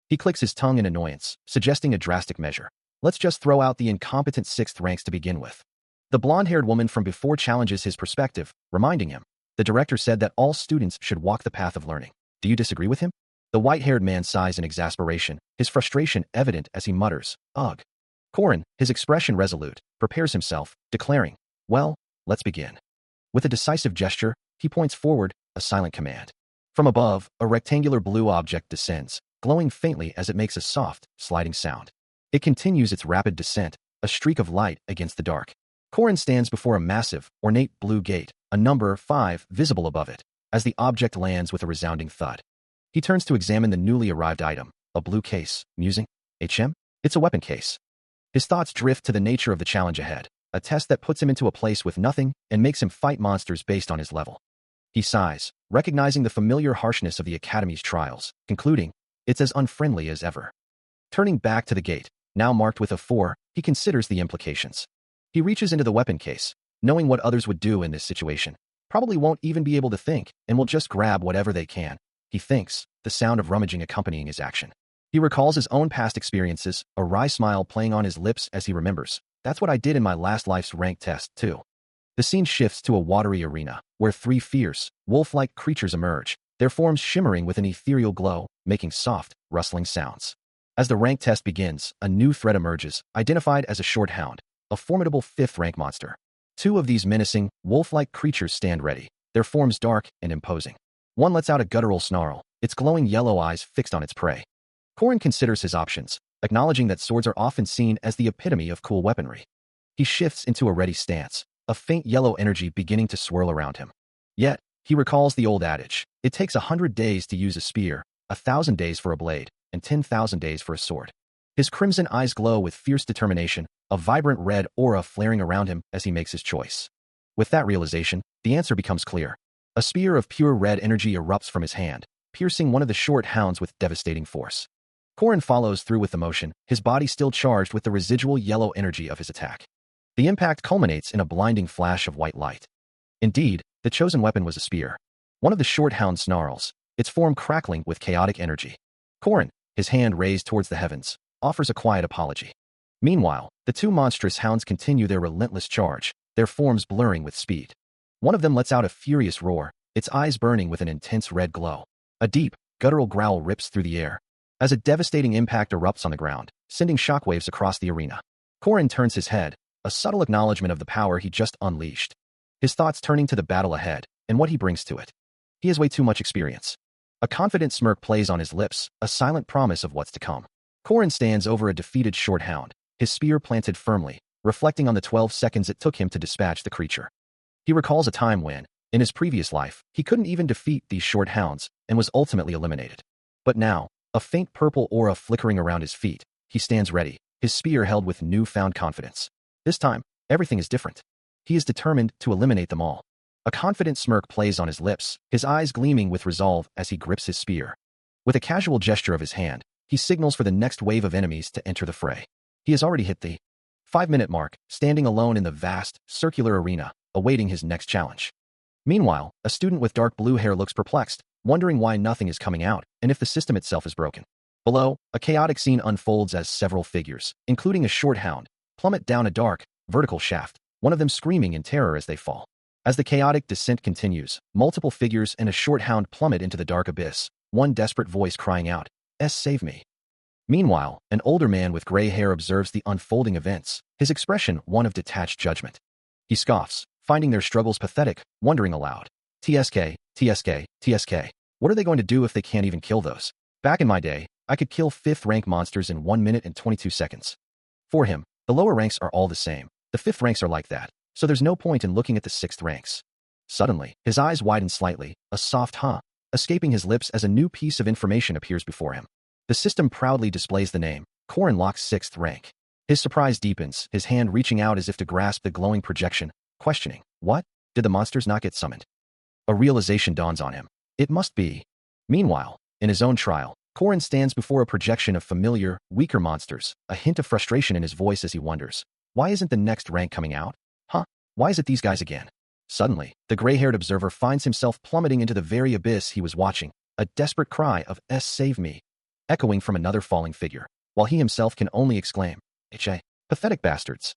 He clicks his tongue in annoyance, suggesting a drastic measure. "Let's just throw out the incompetent 6th ranks to begin with." The blonde-haired woman from before challenges his perspective, reminding him, "The director said that all students should walk the path of learning. Do you disagree with him?" The white-haired man sighs in exasperation, his frustration evident as he mutters, "Ugh." Corin, his expression resolute, prepares himself, declaring, "Well, let's begin." With a decisive gesture, he points forward, a silent command. From above, a rectangular blue object descends, glowing faintly as it makes a soft, sliding sound. It continues its rapid descent, a streak of light against the dark. Corin stands before a massive, ornate blue gate, a number 5 visible above it, as the object lands with a resounding thud. He turns to examine the newly arrived item, a blue case, musing, "HM? It's a weapon case." His thoughts drift to the nature of the challenge ahead, a test that puts him into a place with nothing and makes him fight monsters based on his level. He sighs, recognizing the familiar harshness of the Academy's trials, concluding, "It's as unfriendly as ever." Turning back to the gate, now marked with a 4, he considers the implications. He reaches into the weapon case, knowing what others would do in this situation. Probably won't even be able to think, and will just grab whatever they can. He thinks, the sound of rummaging accompanying his action. He recalls his own past experiences, a wry smile playing on his lips as he remembers, "That's what I did in my last life's rank test, too." The scene shifts to a watery arena, where 3 fierce, wolf-like creatures emerge, their forms shimmering with an ethereal glow, making soft, rustling sounds. As the rank test begins, a new threat emerges, identified as a short hound, a formidable 5th-rank monster. 2 of these menacing, wolf-like creatures stand ready, their forms dark and imposing. One lets out a guttural snarl, its glowing yellow eyes fixed on its prey. Corin considers his options, acknowledging that swords are often seen as the epitome of cool weaponry. He shifts into a ready stance, a faint yellow energy beginning to swirl around him. Yet, he recalls the old adage, "It takes 100 days to use a spear, 1,000 days for a blade, and 10,000 days for a sword." His crimson eyes glow with fierce determination, a vibrant red aura flaring around him as he makes his choice. With that realization, the answer becomes clear. A spear of pure red energy erupts from his hand, piercing one of the short hounds with devastating force. Corin follows through with the motion, his body still charged with the residual yellow energy of his attack. The impact culminates in a blinding flash of white light. Indeed, the chosen weapon was a spear. One of the short hound snarls, its form crackling with chaotic energy. Corin, his hand raised towards the heavens, offers a quiet apology. Meanwhile, the 2 monstrous hounds continue their relentless charge, their forms blurring with speed. One of them lets out a furious roar, its eyes burning with an intense red glow. A deep, guttural growl rips through the air, as a devastating impact erupts on the ground, sending shockwaves across the arena. Corin turns his head, a subtle acknowledgement of the power he just unleashed. His thoughts turning to the battle ahead, and what he brings to it. He has way too much experience. A confident smirk plays on his lips, a silent promise of what's to come. Korin stands over a defeated short hound, his spear planted firmly, reflecting on the 12 seconds it took him to dispatch the creature. He recalls a time when, in his previous life, he couldn't even defeat these short hounds and was ultimately eliminated. But now, a faint purple aura flickering around his feet, he stands ready, his spear held with newfound confidence. This time, everything is different. He is determined to eliminate them all. A confident smirk plays on his lips, his eyes gleaming with resolve as he grips his spear. With a casual gesture of his hand, he signals for the next wave of enemies to enter the fray. He has already hit the 5-minute mark, standing alone in the vast, circular arena, awaiting his next challenge. Meanwhile, a student with dark blue hair looks perplexed, wondering why nothing is coming out and if the system itself is broken. Below, a chaotic scene unfolds as several figures, including a short hound, plummet down a dark, vertical shaft, one of them screaming in terror as they fall. As the chaotic descent continues, multiple figures and a short hound plummet into the dark abyss, one desperate voice crying out, "Save me." Meanwhile, an older man with gray hair observes the unfolding events, his expression one of detached judgment. He scoffs, finding their struggles pathetic, wondering aloud, TSK, TSK, TSK. What are they going to do if they can't even kill those? Back in my day, I could kill 5th rank monsters in 1 minute and 22 seconds. For him, the lower ranks are all the same. The 5th ranks are like that, so there's no point in looking at the 6th ranks. Suddenly, his eyes widen slightly, a soft huh, escaping his lips as a new piece of information appears before him. The system proudly displays the name, Korin Locke's 6th rank. His surprise deepens, his hand reaching out as if to grasp the glowing projection, questioning, what? Did the monsters not get summoned? A realization dawns on him. It must be. Meanwhile, in his own trial, Korin stands before a projection of familiar, weaker monsters, a hint of frustration in his voice as he wonders, why isn't the next rank coming out? Why is it these guys again? Suddenly, the gray-haired observer finds himself plummeting into the very abyss he was watching, a desperate cry of "Save me," echoing from another falling figure, while he himself can only exclaim, "H.A. Pathetic bastards."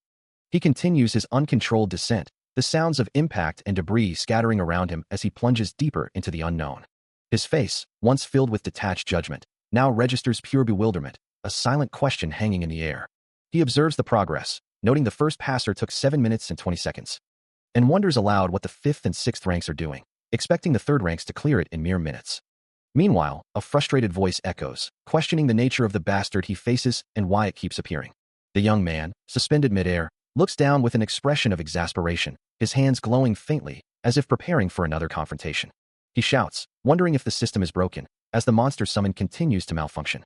He continues his uncontrolled descent, the sounds of impact and debris scattering around him as he plunges deeper into the unknown. His face, once filled with detached judgment, now registers pure bewilderment, a silent question hanging in the air. He observes the progress, noting the first passer took 7 minutes and 20 seconds, and wonders aloud what the 5th and 6th ranks are doing, expecting the 3rd ranks to clear it in mere minutes. Meanwhile, a frustrated voice echoes, questioning the nature of the bastard he faces and why it keeps appearing. The young man, suspended midair, looks down with an expression of exasperation, his hands glowing faintly, as if preparing for another confrontation. He shouts, wondering if the system is broken, as the monster summon continues to malfunction.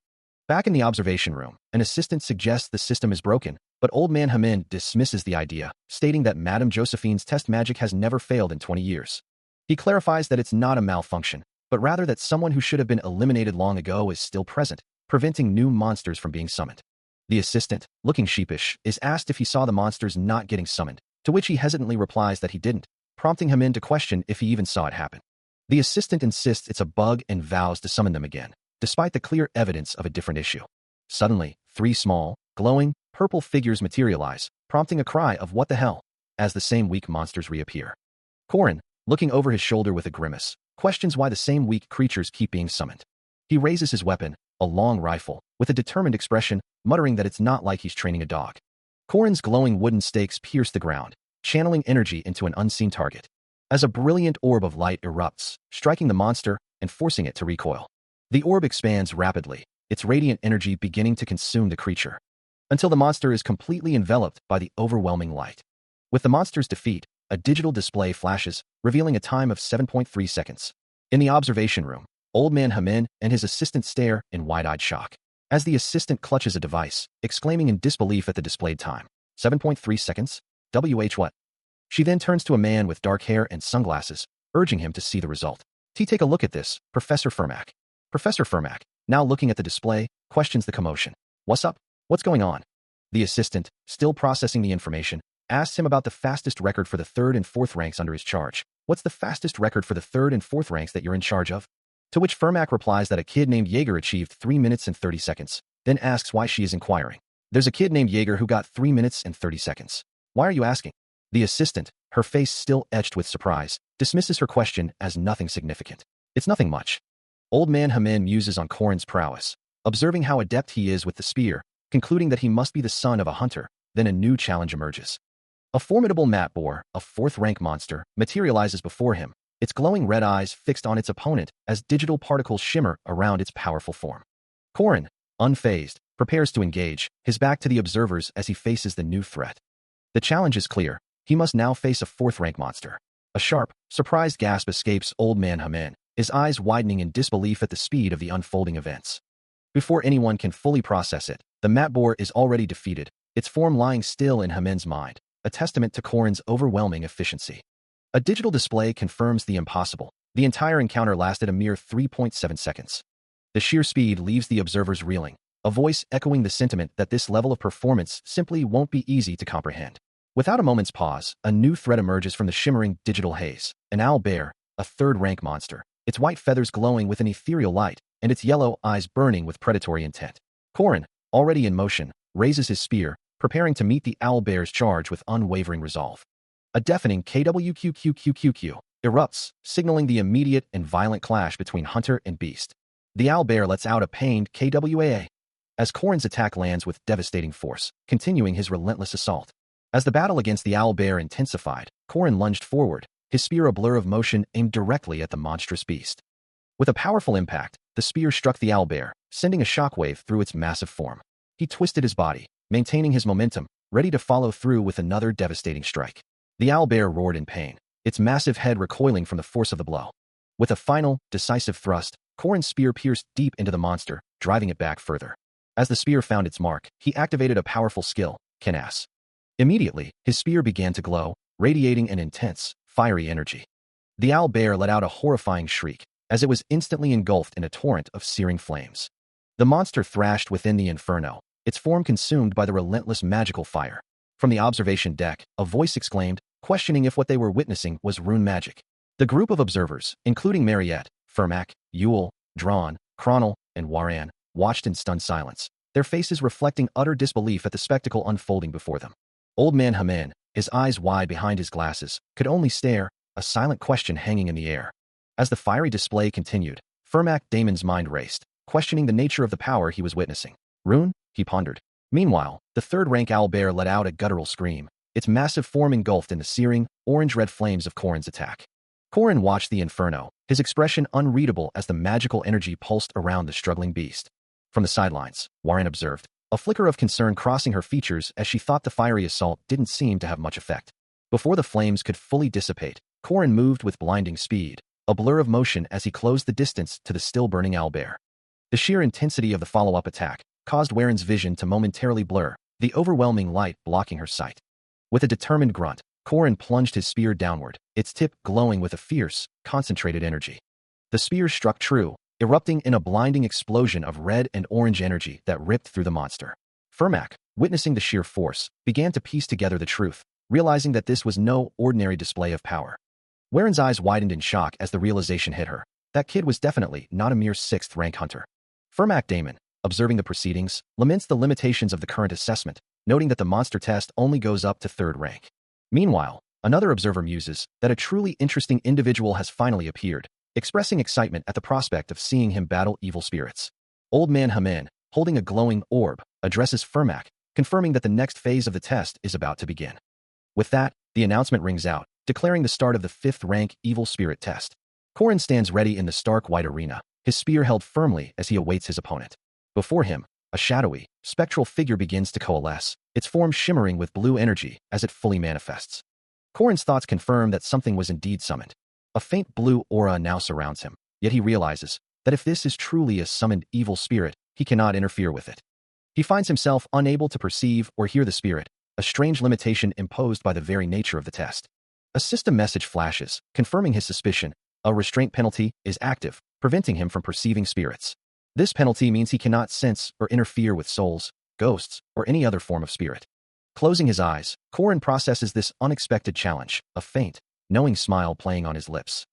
Back in the observation room, an assistant suggests the system is broken, but Old Man Hamin dismisses the idea, stating that Madame Josephine's test magic has never failed in 20 years. He clarifies that it's not a malfunction, but rather that someone who should have been eliminated long ago is still present, preventing new monsters from being summoned. The assistant, looking sheepish, is asked if he saw the monsters not getting summoned, to which he hesitantly replies that he didn't, prompting Hamin to question if he even saw it happen. The assistant insists it's a bug and vows to summon them again, despite the clear evidence of a different issue. Suddenly, 3 small, glowing, purple figures materialize, prompting a cry of "what the hell," as the same weak monsters reappear. Korin, looking over his shoulder with a grimace, questions why the same weak creatures keep being summoned. He raises his weapon, a long rifle, with a determined expression, muttering that it's not like he's training a dog. Korin's glowing wooden stakes pierce the ground, channeling energy into an unseen target, as a brilliant orb of light erupts, striking the monster and forcing it to recoil. The orb expands rapidly, its radiant energy beginning to consume the creature, until the monster is completely enveloped by the overwhelming light. With the monster's defeat, a digital display flashes, revealing a time of 7.3 seconds. In the observation room, Old Man Hamin and his assistant stare in wide-eyed shock, as the assistant clutches a device, exclaiming in disbelief at the displayed time. 7.3 seconds? WH what? She then turns to a man with dark hair and sunglasses, urging him to see the result. Take a look at this, Professor Fermac. Professor Fermac, now looking at the display, questions the commotion. What's up? What's going on? The assistant, still processing the information, asks him about the fastest record for the 3rd and 4th ranks under his charge. What's the fastest record for the 3rd and 4th ranks that you're in charge of? To which Fermac replies that a kid named Jaeger achieved 3 minutes and 30 seconds, then asks why she is inquiring. There's a kid named Jaeger who got 3 minutes and 30 seconds. Why are you asking? The assistant, her face still etched with surprise, dismisses her question as nothing significant. It's nothing much. Old Man Hamin muses on Korin's prowess, observing how adept he is with the spear, concluding that he must be the son of a hunter. Then a new challenge emerges. A formidable mat boar, a 4th rank monster, materializes before him, its glowing red eyes fixed on its opponent as digital particles shimmer around its powerful form. Korin, unfazed, prepares to engage, his back to the observers as he faces the new threat. The challenge is clear. He must now face a fourth-rank monster. A sharp, surprised gasp escapes Old Man Hamin, his eyes widening in disbelief at the speed of the unfolding events. Before anyone can fully process it, the Matboar is already defeated, its form lying still in Hamin's mind, a testament to Korin's overwhelming efficiency. A digital display confirms the impossible. The entire encounter lasted a mere 3.7 seconds. The sheer speed leaves the observers reeling, a voice echoing the sentiment that this level of performance simply won't be easy to comprehend. Without a moment's pause, a new threat emerges from the shimmering digital haze. An owl bear, a third-rank monster, its white feathers glowing with an ethereal light, and its yellow eyes burning with predatory intent. Korin, already in motion, raises his spear, preparing to meet the owl bear's charge with unwavering resolve. A deafening KWQQQQQ erupts, signaling the immediate and violent clash between hunter and beast. The owl bear lets out a pained KWAA as Korin's attack lands with devastating force, continuing his relentless assault. As the battle against the owl bear intensified, Korin lunged forward, his spear a blur of motion aimed directly at the monstrous beast. With a powerful impact, the spear struck the owl bear, sending a shockwave through its massive form. He twisted his body, maintaining his momentum, ready to follow through with another devastating strike. The owl bear roared in pain, its massive head recoiling from the force of the blow. With a final, decisive thrust, Korin's spear pierced deep into the monster, driving it back further. As the spear found its mark, he activated a powerful skill, Kinas. Immediately, his spear began to glow, radiating an intense, fiery energy. The owl bear let out a horrifying shriek, as it was instantly engulfed in a torrent of searing flames. The monster thrashed within the inferno, its form consumed by the relentless magical fire. From the observation deck, a voice exclaimed, questioning if what they were witnessing was rune magic. The group of observers, including Mariette, Fermac, Yule, Drawn, Cronel, and Waran, watched in stunned silence, their faces reflecting utter disbelief at the spectacle unfolding before them. Old Man Hamin, his eyes wide behind his glasses, could only stare, a silent question hanging in the air. As the fiery display continued, Fermac Damon's mind raced, questioning the nature of the power he was witnessing. Rune? He pondered. Meanwhile, the third-rank owlbear let out a guttural scream, its massive form engulfed in the searing, orange-red flames of Korin's attack. Korin watched the inferno, his expression unreadable as the magical energy pulsed around the struggling beast. From the sidelines, Warren observed, a flicker of concern crossing her features as she thought the fiery assault didn't seem to have much effect. Before the flames could fully dissipate, Korin moved with blinding speed, a blur of motion as he closed the distance to the still-burning owlbear. The sheer intensity of the follow-up attack caused Warren's vision to momentarily blur, the overwhelming light blocking her sight. With a determined grunt, Korin plunged his spear downward, its tip glowing with a fierce, concentrated energy. The spear struck true, erupting in a blinding explosion of red and orange energy that ripped through the monster. Fermac, witnessing the sheer force, began to piece together the truth, realizing that this was no ordinary display of power. Warren's eyes widened in shock as the realization hit her. That kid was definitely not a mere sixth-rank hunter. Fermac Damon, observing the proceedings, laments the limitations of the current assessment, noting that the monster test only goes up to third rank. Meanwhile, another observer muses that a truly interesting individual has finally appeared, expressing excitement at the prospect of seeing him battle evil spirits. Old Man Hamin, holding a glowing orb, addresses Fermac, confirming that the next phase of the test is about to begin. With that, the announcement rings out, declaring the start of the fifth-rank evil spirit test. Korin stands ready in the stark white arena, his spear held firmly as he awaits his opponent. Before him, a shadowy, spectral figure begins to coalesce, its form shimmering with blue energy as it fully manifests. Korin's thoughts confirm that something was indeed summoned. A faint blue aura now surrounds him, yet he realizes that if this is truly a summoned evil spirit, he cannot interfere with it. He finds himself unable to perceive or hear the spirit, a strange limitation imposed by the very nature of the test. A system message flashes, confirming his suspicion. A restraint penalty is active, preventing him from perceiving spirits. This penalty means he cannot sense or interfere with souls, ghosts, or any other form of spirit. Closing his eyes, Korin processes this unexpected challenge, a faint, knowing smile playing on his lips.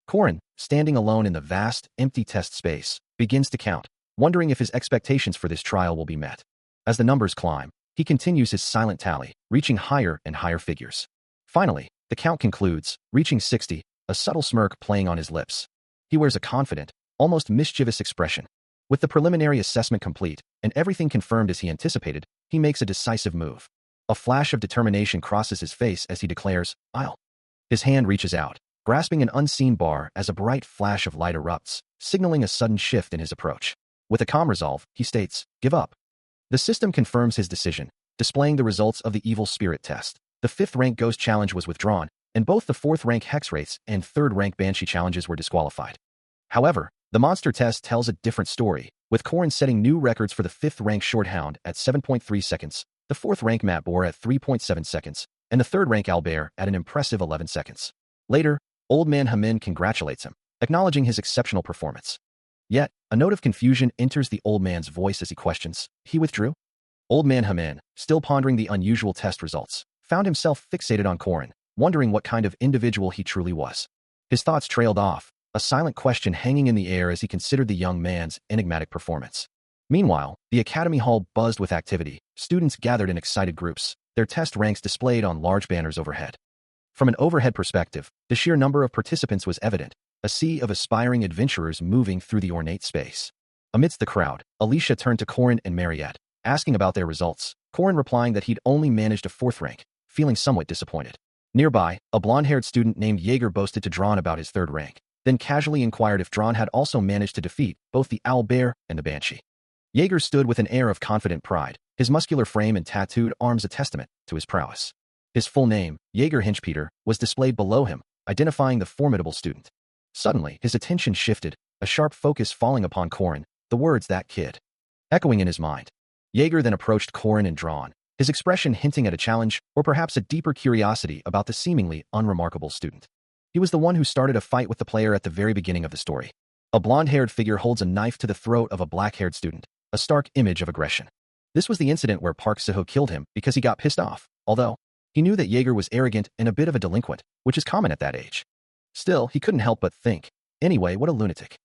Korin, standing alone in the vast, empty test space, begins to count, wondering if his expectations for this trial will be met. As the numbers climb, he continues his silent tally, reaching higher and higher figures. Finally, the count concludes, reaching 60, a subtle smirk playing on his lips. He wears a confident, almost mischievous expression. With the preliminary assessment complete, and everything confirmed as he anticipated, he makes a decisive move. A flash of determination crosses his face as he declares, "I'll." His hand reaches out, grasping an unseen bar as a bright flash of light erupts, signaling a sudden shift in his approach. With a calm resolve, he states, "Give up." The system confirms his decision, displaying the results of the evil spirit test. The 5th rank Ghost challenge was withdrawn, and both the 4th rank Hex Wraiths and 3rd rank Banshee challenges were disqualified. However, the monster test tells a different story, with Corrin setting new records for the 5th rank Shorthound at 7.3 seconds, the 4th rank Matboar at 3.7 seconds, and the 3rd rank Owlbear at an impressive 11 seconds. Later, Old Man Hamin congratulates him, acknowledging his exceptional performance. Yet, a note of confusion enters the old man's voice as he questions, "He withdrew?" Old Man Hamin, still pondering the unusual test results, found himself fixated on Corrin, wondering what kind of individual he truly was. His thoughts trailed off, a silent question hanging in the air as he considered the young man's enigmatic performance. Meanwhile, the academy hall buzzed with activity. Students gathered in excited groups, their test ranks displayed on large banners overhead. From an overhead perspective, the sheer number of participants was evident, a sea of aspiring adventurers moving through the ornate space. Amidst the crowd, Alicia turned to Corrin and Mariette, asking about their results, Corrin replying that he'd only managed a 4th rank, feeling somewhat disappointed. Nearby, a blonde-haired student named Jaeger boasted to Drawn about his 3rd rank, then casually inquired if Drawn had also managed to defeat both the Owlbear and the Banshee. Jaeger stood with an air of confident pride, his muscular frame and tattooed arms a testament to his prowess. His full name, Jaeger Hinchpeter, was displayed below him, identifying the formidable student. Suddenly, his attention shifted, a sharp focus falling upon Corrin, the words "that kid" echoing in his mind. Jaeger then approached Corrin and Drawn, his expression hinting at a challenge or perhaps a deeper curiosity about the seemingly unremarkable student. He was the one who started a fight with the player at the very beginning of the story. A blonde-haired figure holds a knife to the throat of a black-haired student, a stark image of aggression. This was the incident where Park Seho killed him because he got pissed off, although he knew that Jaeger was arrogant and a bit of a delinquent, which is common at that age. Still, he couldn't help but think, anyway, what a lunatic.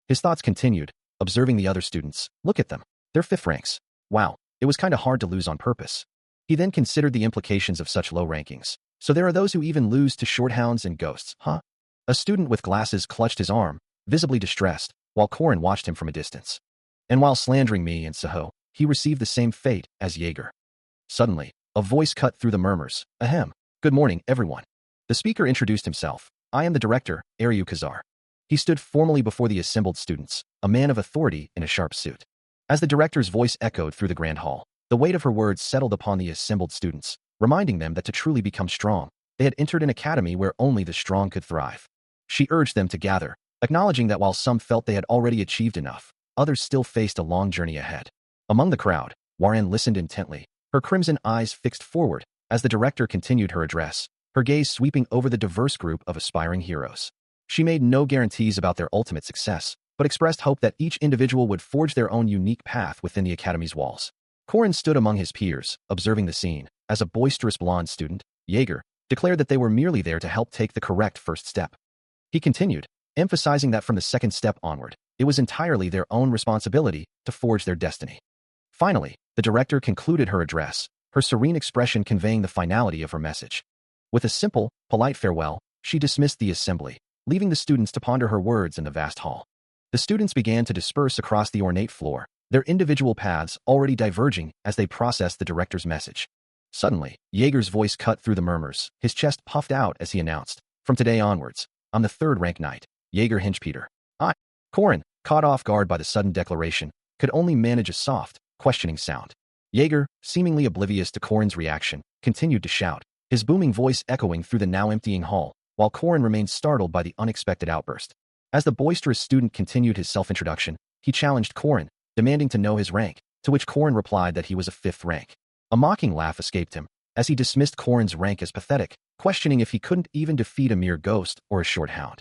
His thoughts continued, observing the other students. Look at them. They're 5th ranks. Wow, it was kinda hard to lose on purpose. He then considered the implications of such low rankings. So there are those who even lose to Shorthounds and Ghosts, huh? A student with glasses clutched his arm, visibly distressed, while Corrin watched him from a distance. And while slandering me and Seho, he received the same fate as Jaeger. Suddenly, a voice cut through the murmurs. Ahem. Good morning, everyone. The speaker introduced himself. I am the director, Aryu Kazar. He stood formally before the assembled students, a man of authority in a sharp suit. As the director's voice echoed through the grand hall, the weight of her words settled upon the assembled students, reminding them that to truly become strong, they had entered an academy where only the strong could thrive. She urged them to gather, acknowledging that while some felt they had already achieved enough, others still faced a long journey ahead. Among the crowd, Warren listened intently, her crimson eyes fixed forward as the director continued her address, her gaze sweeping over the diverse group of aspiring heroes. She made no guarantees about their ultimate success, but expressed hope that each individual would forge their own unique path within the academy's walls. Corrin stood among his peers, observing the scene, as a boisterous blonde student, Jaeger, declared that they were merely there to help take the correct first step. He continued, emphasizing that from the second step onward, it was entirely their own responsibility to forge their destiny. Finally, the director concluded her address, her serene expression conveying the finality of her message. With a simple, polite farewell, she dismissed the assembly, leaving the students to ponder her words in the vast hall. The students began to disperse across the ornate floor, their individual paths already diverging as they processed the director's message. Suddenly, Jaeger's voice cut through the murmurs, his chest puffed out as he announced, "From today onwards, I'm the 3rd rank knight, Jaeger Hinchpeter." Corrin, caught off guard by the sudden declaration, could only manage a soft, questioning sound. Jaeger, seemingly oblivious to Corrin's reaction, continued to shout, his booming voice echoing through the now emptying hall, while Corrin remained startled by the unexpected outburst. As the boisterous student continued his self-introduction, he challenged Corrin, demanding to know his rank, to which Corrin replied that he was a 5th rank. A mocking laugh escaped him, as he dismissed Corrin's rank as pathetic, questioning if he couldn't even defeat a mere ghost or a Shorthound.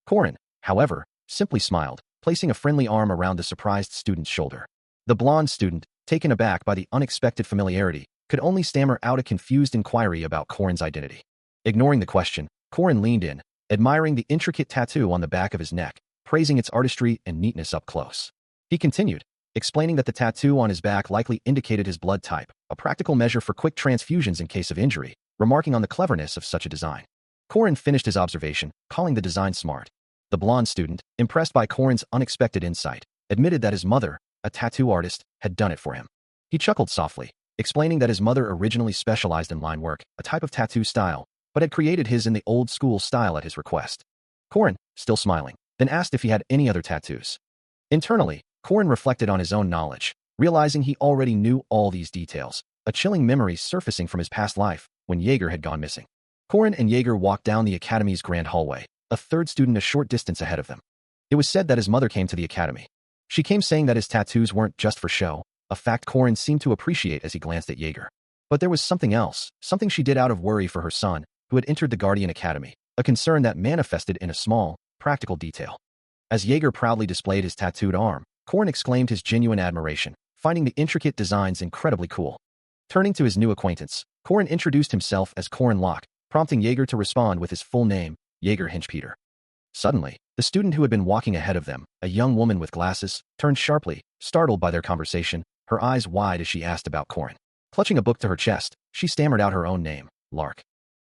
Corrin, however, simply smiled, placing a friendly arm around the surprised student's shoulder. The blonde student, taken aback by the unexpected familiarity, could only stammer out a confused inquiry about Corrin's identity. Ignoring the question, Corrin leaned in, admiring the intricate tattoo on the back of his neck, praising its artistry and neatness up close. He continued, explaining that the tattoo on his back likely indicated his blood type, a practical measure for quick transfusions in case of injury, remarking on the cleverness of such a design. Corrin finished his observation, calling the design smart. The blonde student, impressed by Corrin's unexpected insight, admitted that his mother, a tattoo artist, had done it for him. He chuckled softly, explaining that his mother originally specialized in line work, a type of tattoo style but had created his in the old-school style at his request. Korin, still smiling, then asked if he had any other tattoos. Internally, Korin reflected on his own knowledge, realizing he already knew all these details, a chilling memory surfacing from his past life when Jaeger had gone missing. Korin and Jaeger walked down the academy's grand hallway, a third student a short distance ahead of them. It was said that his mother came to the academy. She came saying that his tattoos weren't just for show, a fact Korin seemed to appreciate as he glanced at Jaeger. But there was something else, something she did out of worry for her son, who had entered the Guardian Academy, a concern that manifested in a small, practical detail. As Jaeger proudly displayed his tattooed arm, Korin exclaimed his genuine admiration, finding the intricate designs incredibly cool. Turning to his new acquaintance, Korin introduced himself as Korin Locke, prompting Jaeger to respond with his full name, Jaeger Hinchpeter. Suddenly, the student who had been walking ahead of them, a young woman with glasses, turned sharply, startled by their conversation, her eyes wide as she asked about Korin. Clutching a book to her chest, she stammered out her own name, Lark.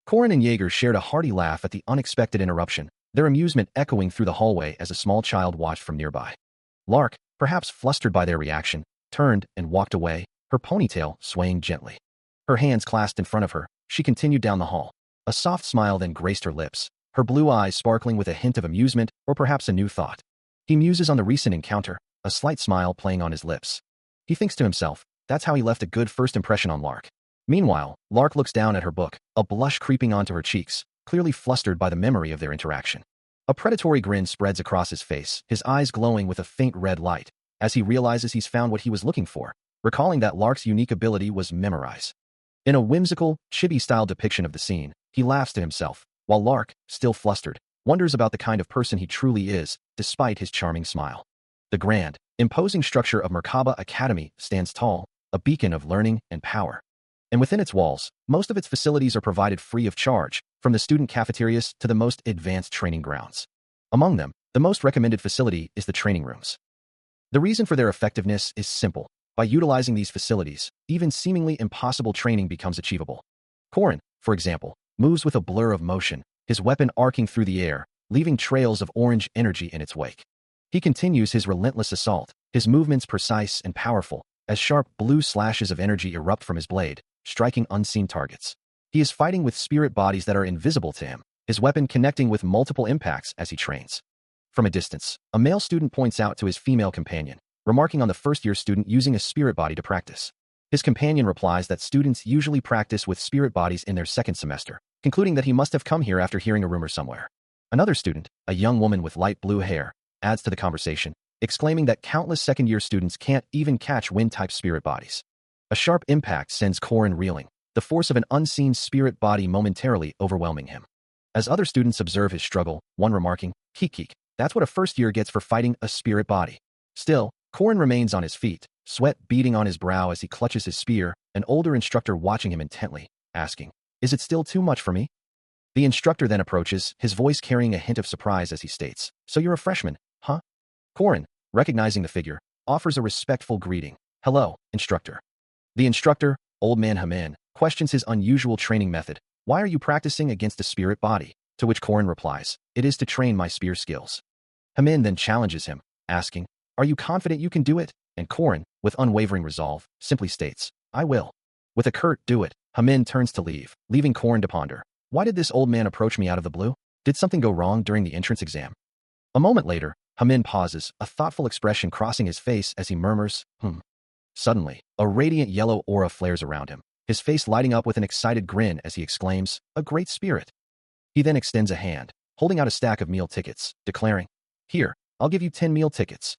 Korin and Jaeger shared a hearty laugh at the unexpected interruption, their amusement echoing through the hallway as a small child watched from nearby. Lark, perhaps flustered by their reaction, turned and walked away, her ponytail swaying gently. Her hands clasped in front of her, she continued down the hall. A soft smile then graced her lips, her blue eyes sparkling with a hint of amusement or perhaps a new thought. He muses on the recent encounter, a slight smile playing on his lips. He thinks to himself, that's how he left a good first impression on Lark. Meanwhile, Lark looks down at her book, a blush creeping onto her cheeks, clearly flustered by the memory of their interaction. A predatory grin spreads across his face, his eyes glowing with a faint red light, as he realizes he's found what he was looking for, recalling that Lark's unique ability was memorize. In a whimsical, chibi-style depiction of the scene, he laughs to himself, while Lark, still flustered, wonders about the kind of person he truly is, despite his charming smile. The grand, imposing structure of Merkaba Academy stands tall, a beacon of learning and power. And within its walls, most of its facilities are provided free of charge, from the student cafeterias to the most advanced training grounds. Among them, the most recommended facility is the training rooms. The reason for their effectiveness is simple. By utilizing these facilities, even seemingly impossible training becomes achievable. Korin, for example, moves with a blur of motion, his weapon arcing through the air, leaving trails of orange energy in its wake. He continues his relentless assault, his movements precise and powerful, as sharp blue slashes of energy erupt from his blade, striking unseen targets. He is fighting with spirit bodies that are invisible to him, his weapon connecting with multiple impacts as he trains. From a distance, a male student points out to his female companion, remarking on the first-year student using a spirit body to practice. His companion replies that students usually practice with spirit bodies in their second semester, concluding that he must have come here after hearing a rumor somewhere. Another student, a young woman with light blue hair, adds to the conversation, exclaiming that countless second-year students can't even catch wind-type spirit bodies. A sharp impact sends Korin reeling, the force of an unseen spirit body momentarily overwhelming him. As other students observe his struggle, one remarking, "Keek, that's what a first-year gets for fighting a spirit body." Still, Korin remains on his feet, sweat beading on his brow as he clutches his spear, an older instructor watching him intently, asking, "Is it still too much for me?" The instructor then approaches, his voice carrying a hint of surprise as he states, "So you're a freshman, huh?" Korin, recognizing the figure, offers a respectful greeting, "Hello, instructor." The instructor, Old Man Hamin, questions his unusual training method. "Why are you practicing against a spirit body?" To which Korin replies, "It is to train my spear skills." Hamin then challenges him, asking, "Are you confident you can do it?" And Korin, with unwavering resolve, simply states, "I will." With a curt "do it," Hamin turns to leave, leaving Korin to ponder, "Why did this old man approach me out of the blue? Did something go wrong during the entrance exam?" A moment later, Hamin pauses, a thoughtful expression crossing his face as he murmurs, Suddenly, a radiant yellow aura flares around him, his face lighting up with an excited grin as he exclaims, "A great spirit." He then extends a hand, holding out a stack of meal tickets, declaring, "Here, I'll give you 10 meal tickets."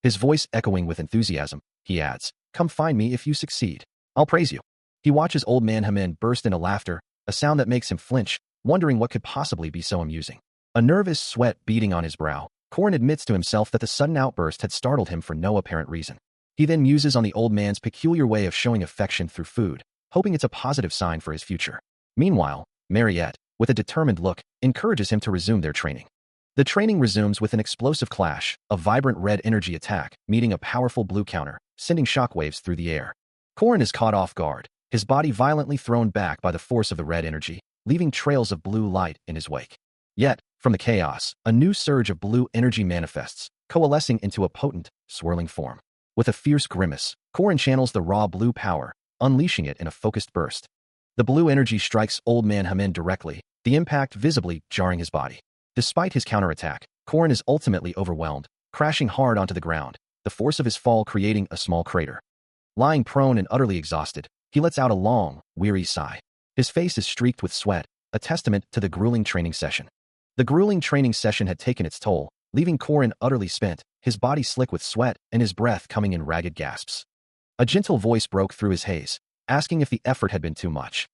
His voice echoing with enthusiasm, he adds, "Come find me if you succeed. I'll praise you." He watches Old Man Hamin burst into laughter, a sound that makes him flinch, wondering what could possibly be so amusing. A nervous sweat beading on his brow, Korin admits to himself that the sudden outburst had startled him for no apparent reason. He then muses on the old man's peculiar way of showing affection through food, hoping it's a positive sign for his future. Meanwhile, Mariette, with a determined look, encourages him to resume their training. The training resumes with an explosive clash, a vibrant red energy attack, meeting a powerful blue counter, sending shockwaves through the air. Korin is caught off guard, his body violently thrown back by the force of the red energy, leaving trails of blue light in his wake. Yet, from the chaos, a new surge of blue energy manifests, coalescing into a potent, swirling form. With a fierce grimace, Korin channels the raw blue power, unleashing it in a focused burst. The blue energy strikes old man Hamin directly, the impact visibly jarring his body. Despite his counterattack, Korin is ultimately overwhelmed, crashing hard onto the ground, the force of his fall creating a small crater. Lying prone and utterly exhausted, he lets out a long, weary sigh. His face is streaked with sweat, a testament to the grueling training session. The grueling training session had taken its toll, leaving Korin utterly spent, his body slick with sweat and his breath coming in ragged gasps. A gentle voice broke through his haze, asking if the effort had been too much.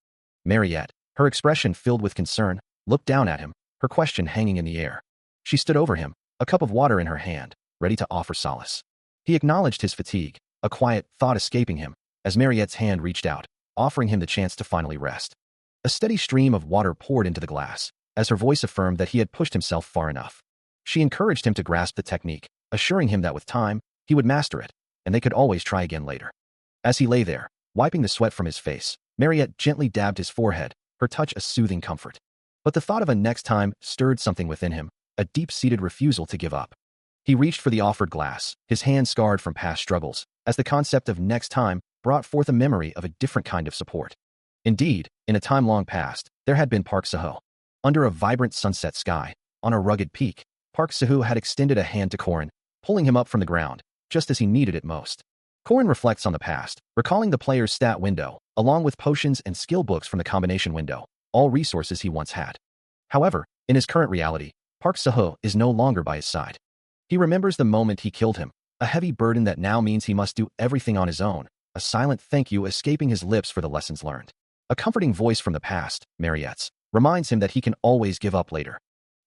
Mariette, her expression filled with concern, looked down at him, her question hanging in the air. She stood over him, a cup of water in her hand, ready to offer solace. He acknowledged his fatigue, a quiet thought escaping him, as Mariette's hand reached out, offering him the chance to finally rest. A steady stream of water poured into the glass, as her voice affirmed that he had pushed himself far enough. She encouraged him to grasp the technique, assuring him that with time, he would master it, and they could always try again later. As he lay there, wiping the sweat from his face, Mariette gently dabbed his forehead, her touch a soothing comfort. But the thought of a next time stirred something within him, a deep-seated refusal to give up. He reached for the offered glass, his hand scarred from past struggles, as the concept of next time brought forth a memory of a different kind of support. Indeed, in a time long past, there had been Park Saho. Under a vibrant sunset sky, on a rugged peak, Park Saho had extended a hand to Korin, pulling him up from the ground, just as he needed it most. Korin reflects on the past, recalling the player's stat window, along with potions and skill books from the combination window, all resources he once had. However, in his current reality, Park Saho is no longer by his side. He remembers the moment he killed him, a heavy burden that now means he must do everything on his own, a silent thank you escaping his lips for the lessons learned. A comforting voice from the past, Mariette's, reminds him that he can always give up later.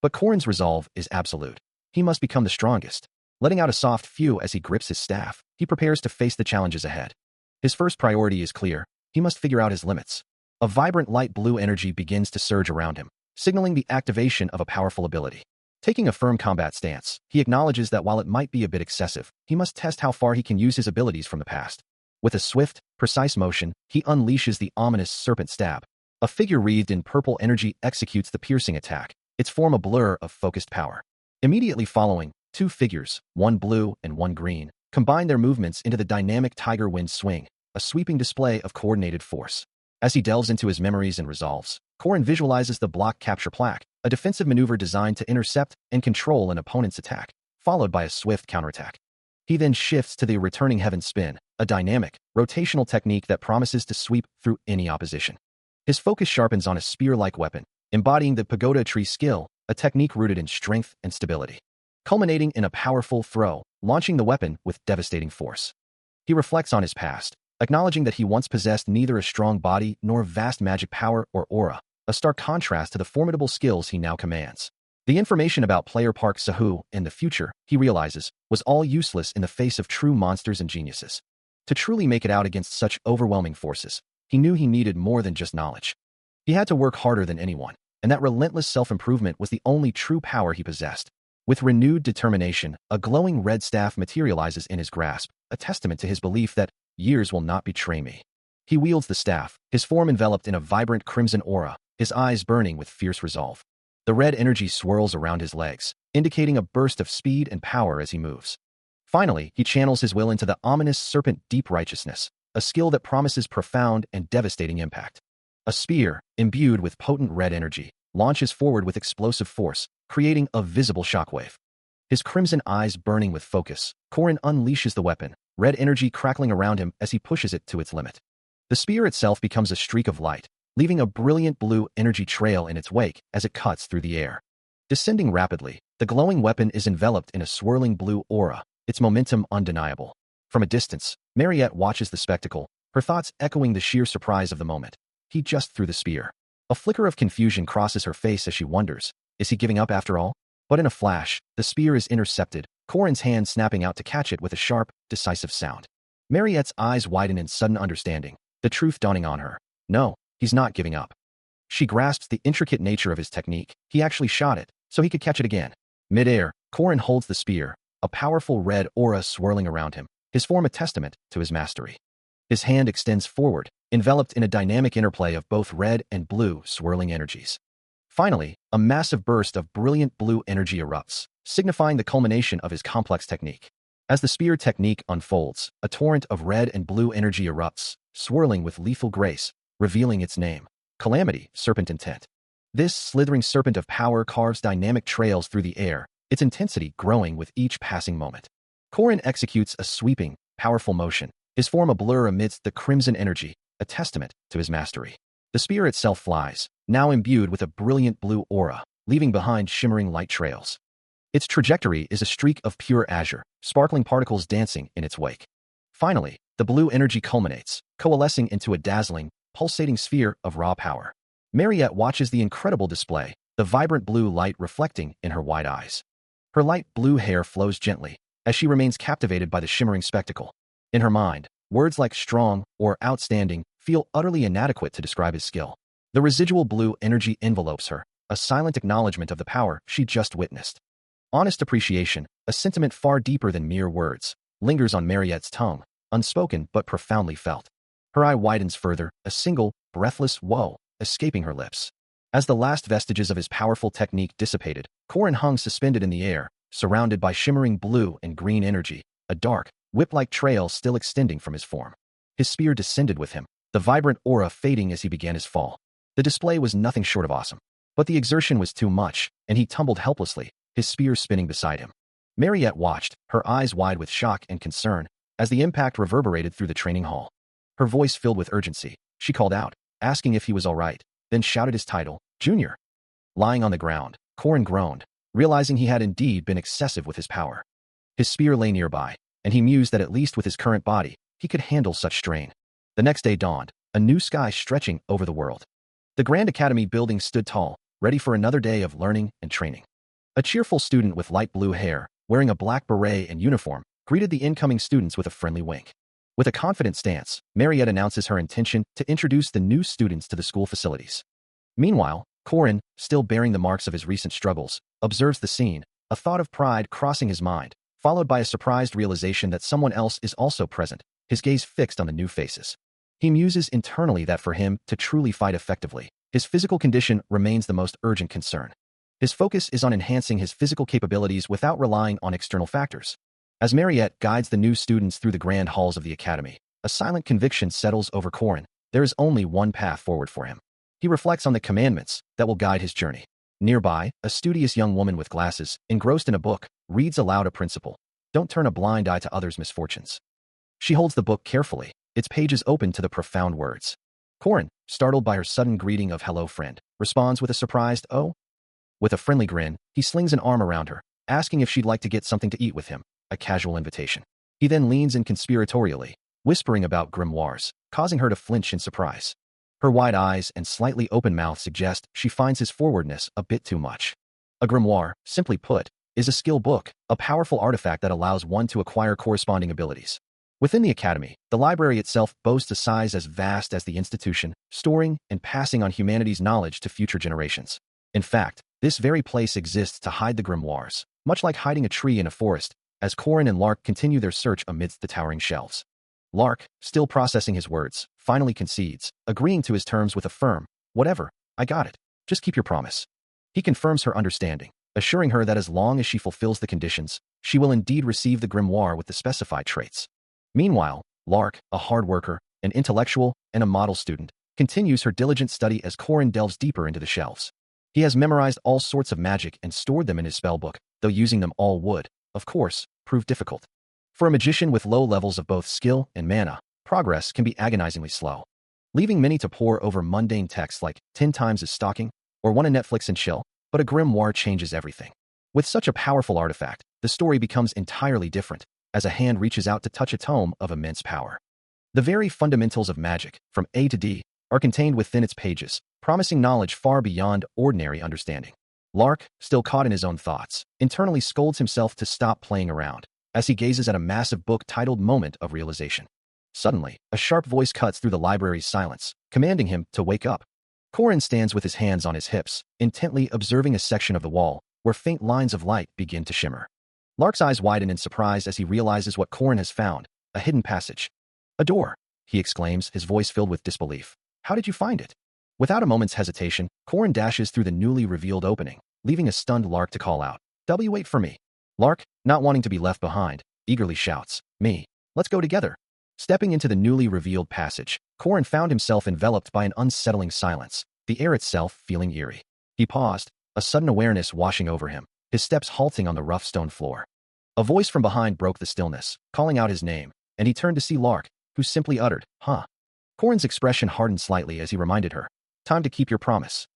But Korin's resolve is absolute. He must become the strongest. Letting out a soft phew as he grips his staff, he prepares to face the challenges ahead. His first priority is clear. He must figure out his limits. A vibrant light blue energy begins to surge around him, signaling the activation of a powerful ability. Taking a firm combat stance, he acknowledges that while it might be a bit excessive, he must test how far he can use his abilities from the past. With a swift, precise motion, he unleashes the ominous serpent stab. A figure wreathed in purple energy executes the piercing attack, its form a blur of focused power. Immediately following, two figures, one blue and one green, combine their movements into the dynamic tiger wind swing, a sweeping display of coordinated force. As he delves into his memories and resolves, Korin visualizes the block capture plaque, a defensive maneuver designed to intercept and control an opponent's attack, followed by a swift counterattack. He then shifts to the returning heaven spin, a dynamic, rotational technique that promises to sweep through any opposition. His focus sharpens on a spear-like weapon, embodying the pagoda tree skill, a technique rooted in strength and stability. Culminating in a powerful throw, launching the weapon with devastating force. He reflects on his past, acknowledging that he once possessed neither a strong body nor vast magic power or aura, a stark contrast to the formidable skills he now commands. The information about player Park Saho in the future, he realizes, was all useless in the face of true monsters and geniuses. To truly make it out against such overwhelming forces, he knew he needed more than just knowledge. He had to work harder than anyone, and that relentless self-improvement was the only true power he possessed. With renewed determination, a glowing red staff materializes in his grasp, a testament to his belief that years will not betray me. He wields the staff, his form enveloped in a vibrant crimson aura, his eyes burning with fierce resolve. The red energy swirls around his legs, indicating a burst of speed and power as he moves. Finally, he channels his will into the ominous serpent deep righteousness, a skill that promises profound and devastating impact. A spear, imbued with potent red energy, launches forward with explosive force, creating a visible shockwave. His crimson eyes burning with focus, Korin unleashes the weapon, red energy crackling around him as he pushes it to its limit. The spear itself becomes a streak of light, leaving a brilliant blue energy trail in its wake as it cuts through the air. Descending rapidly, the glowing weapon is enveloped in a swirling blue aura, its momentum undeniable. From a distance, Mariette watches the spectacle, her thoughts echoing the sheer surprise of the moment. He just threw the spear. A flicker of confusion crosses her face as she wonders, is he giving up after all? But in a flash, the spear is intercepted, Korin's hand snapping out to catch it with a sharp, decisive sound. Mariette's eyes widen in sudden understanding, the truth dawning on her. No, he's not giving up. She grasps the intricate nature of his technique. He actually shot it, so he could catch it again. Mid-air, Korin holds the spear, a powerful red aura swirling around him, his form a testament to his mastery. His hand extends forward, enveloped in a dynamic interplay of both red and blue swirling energies. Finally, a massive burst of brilliant blue energy erupts, signifying the culmination of his complex technique. As the spear technique unfolds, a torrent of red and blue energy erupts, swirling with lethal grace, revealing its name. Calamity, Serpent Intent. This slithering serpent of power carves dynamic trails through the air, its intensity growing with each passing moment. Corrin executes a sweeping, powerful motion, his form a blur amidst the crimson energy, a testament to his mastery. The spear itself flies, now imbued with a brilliant blue aura, leaving behind shimmering light trails. Its trajectory is a streak of pure azure, sparkling particles dancing in its wake. Finally, the blue energy culminates, coalescing into a dazzling, pulsating sphere of raw power. Mariette watches the incredible display, the vibrant blue light reflecting in her wide eyes. Her light blue hair flows gently, as she remains captivated by the shimmering spectacle. In her mind, words like strong or outstanding feel utterly inadequate to describe his skill. The residual blue energy envelopes her, a silent acknowledgement of the power she just witnessed. Honest appreciation, a sentiment far deeper than mere words, lingers on Mariette's tongue, unspoken but profoundly felt. Her eye widens further, a single, breathless "whoa" escaping her lips. As the last vestiges of his powerful technique dissipated, Corrin hung suspended in the air, surrounded by shimmering blue and green energy, a dark, whip-like trail still extending from his form. His spear descended with him, the vibrant aura fading as he began his fall. The display was nothing short of awesome. But the exertion was too much, and he tumbled helplessly, his spear spinning beside him. Mariette watched, her eyes wide with shock and concern, as the impact reverberated through the training hall. Her voice filled with urgency, she called out, asking if he was all right, then shouted his title, Junior. Lying on the ground, Corrin groaned, realizing he had indeed been excessive with his power. His spear lay nearby, and he mused that at least with his current body, he could handle such strain. The next day dawned, a new sky stretching over the world. The Grand Academy building stood tall, ready for another day of learning and training. A cheerful student with light blue hair, wearing a black beret and uniform, greeted the incoming students with a friendly wink. With a confident stance, Mariette announces her intention to introduce the new students to the school facilities. Meanwhile, Corrin, still bearing the marks of his recent struggles, observes the scene, a thought of pride crossing his mind, followed by a surprised realization that someone else is also present, his gaze fixed on the new faces. He muses internally that for him to truly fight effectively, his physical condition remains the most urgent concern. His focus is on enhancing his physical capabilities without relying on external factors. As Mariette guides the new students through the grand halls of the academy, a silent conviction settles over Corrin. There is only one path forward for him. He reflects on the commandments that will guide his journey. Nearby, a studious young woman with glasses, engrossed in a book, reads aloud a principle. Don't turn a blind eye to others' misfortunes. She holds the book carefully, its pages open to the profound words. Corrin, startled by her sudden greeting of hello friend, responds with a surprised oh. With a friendly grin, he slings an arm around her, asking if she'd like to get something to eat with him, a casual invitation. He then leans in conspiratorially, whispering about grimoires, causing her to flinch in surprise. Her wide eyes and slightly open mouth suggest she finds his forwardness a bit too much. A grimoire, simply put, is a skill book, a powerful artifact that allows one to acquire corresponding abilities. Within the academy, the library itself boasts a size as vast as the institution, storing and passing on humanity's knowledge to future generations. In fact, this very place exists to hide the grimoires, much like hiding a tree in a forest, as Corrin and Lark continue their search amidst the towering shelves. Lark, still processing his words, finally concedes, agreeing to his terms with a firm, whatever, I got it, just keep your promise. He confirms her understanding, assuring her that as long as she fulfills the conditions, she will indeed receive the grimoire with the specified traits. Meanwhile, Lark, a hard worker, an intellectual, and a model student, continues her diligent study as Corrin delves deeper into the shelves. He has memorized all sorts of magic and stored them in his spellbook, though using them all would, of course, prove difficult. For a magician with low levels of both skill and mana, progress can be agonizingly slow, leaving many to pore over mundane texts like 10 times as stalking or want to Netflix and chill, but a grimoire changes everything. With such a powerful artifact, the story becomes entirely different, as a hand reaches out to touch a tome of immense power. The very fundamentals of magic, from A to D, are contained within its pages, promising knowledge far beyond ordinary understanding. Lark, still caught in his own thoughts, internally scolds himself to stop playing around, as he gazes at a massive book titled Moment of Realization. Suddenly, a sharp voice cuts through the library's silence, commanding him to wake up. Corrin stands with his hands on his hips, intently observing a section of the wall, where faint lines of light begin to shimmer. Lark's eyes widen in surprise as he realizes what Corrin has found, a hidden passage. A door, he exclaims, his voice filled with disbelief. How did you find it? Without a moment's hesitation, Corrin dashes through the newly revealed opening, leaving a stunned Lark to call out, wait for me. Lark, not wanting to be left behind, eagerly shouts, me. Let's go together. Stepping into the newly revealed passage, Corin found himself enveloped by an unsettling silence, the air itself feeling eerie. He paused, a sudden awareness washing over him, his steps halting on the rough stone floor. A voice from behind broke the stillness, calling out his name, and he turned to see Lark, who simply uttered, "Huh." Corin's expression hardened slightly as he reminded her, "Time to keep your promise."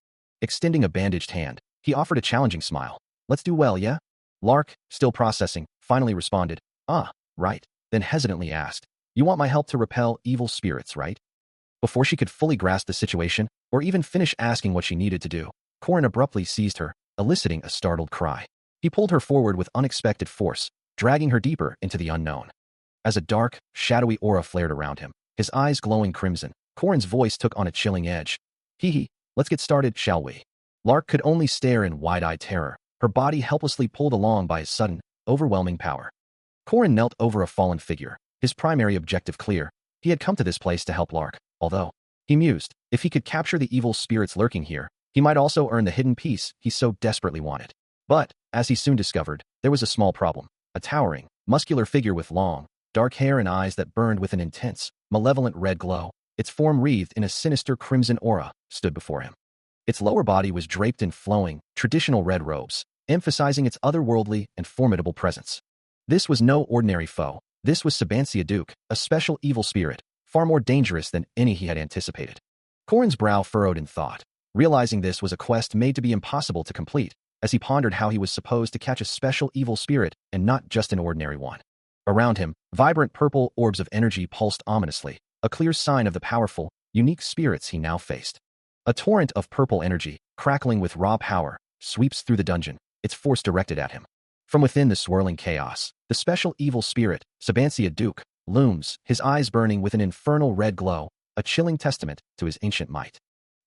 Extending a bandaged hand, he offered a challenging smile. "Let's do well, yeah?" Lark, still processing, finally responded, "Ah, right," then hesitantly asked, "You want my help to repel evil spirits, right?" Before she could fully grasp the situation, or even finish asking what she needed to do, Corin abruptly seized her, eliciting a startled cry. He pulled her forward with unexpected force, dragging her deeper into the unknown. As a dark, shadowy aura flared around him, his eyes glowing crimson, Corin's voice took on a chilling edge. "Hee, let's get started, shall we?" Lark could only stare in wide-eyed terror, her body helplessly pulled along by his sudden, overwhelming power. Corin knelt over a fallen figure, his primary objective clear. He had come to this place to help Lark, although, he mused, if he could capture the evil spirits lurking here, he might also earn the hidden peace he so desperately wanted. But, as he soon discovered, there was a small problem. A towering, muscular figure with long, dark hair and eyes that burned with an intense, malevolent red glow, its form wreathed in a sinister crimson aura, stood before him. Its lower body was draped in flowing, traditional red robes, emphasizing its otherworldly and formidable presence. This was no ordinary foe. This was Sabancia Duke, a special evil spirit, far more dangerous than any he had anticipated. Corin's brow furrowed in thought, realizing this was a quest made to be impossible to complete, as he pondered how he was supposed to catch a special evil spirit and not just an ordinary one. Around him, vibrant purple orbs of energy pulsed ominously, a clear sign of the powerful, unique spirits he now faced. A torrent of purple energy, crackling with raw power, sweeps through the dungeon, its force directed at him. From within the swirling chaos, the special evil spirit, Sabancia Duke, looms, his eyes burning with an infernal red glow, a chilling testament to his ancient might.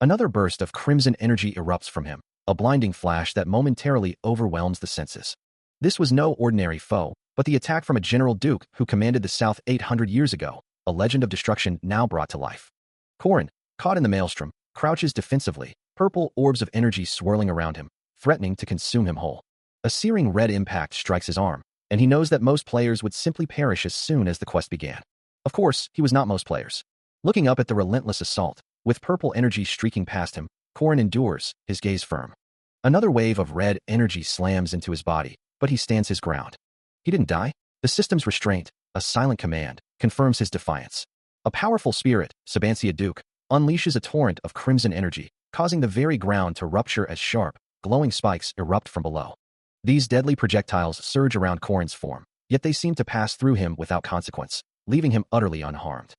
Another burst of crimson energy erupts from him, a blinding flash that momentarily overwhelms the senses. This was no ordinary foe, but the attack from a General Duke who commanded the South 800 years ago, a legend of destruction now brought to life. Corin, caught in the maelstrom, crouches defensively, purple orbs of energy swirling around him, threatening to consume him whole. A searing red impact strikes his arm, and he knows that most players would simply perish as soon as the quest began. Of course, he was not most players. Looking up at the relentless assault, with purple energy streaking past him, Corin endures, his gaze firm. Another wave of red energy slams into his body, but he stands his ground. He didn't die. The system's restraint, a silent command, confirms his defiance. A powerful spirit, Sabancia Duke, unleashes a torrent of crimson energy, causing the very ground to rupture as sharp, glowing spikes erupt from below. These deadly projectiles surge around Corin's form, yet they seem to pass through him without consequence, leaving him utterly unharmed.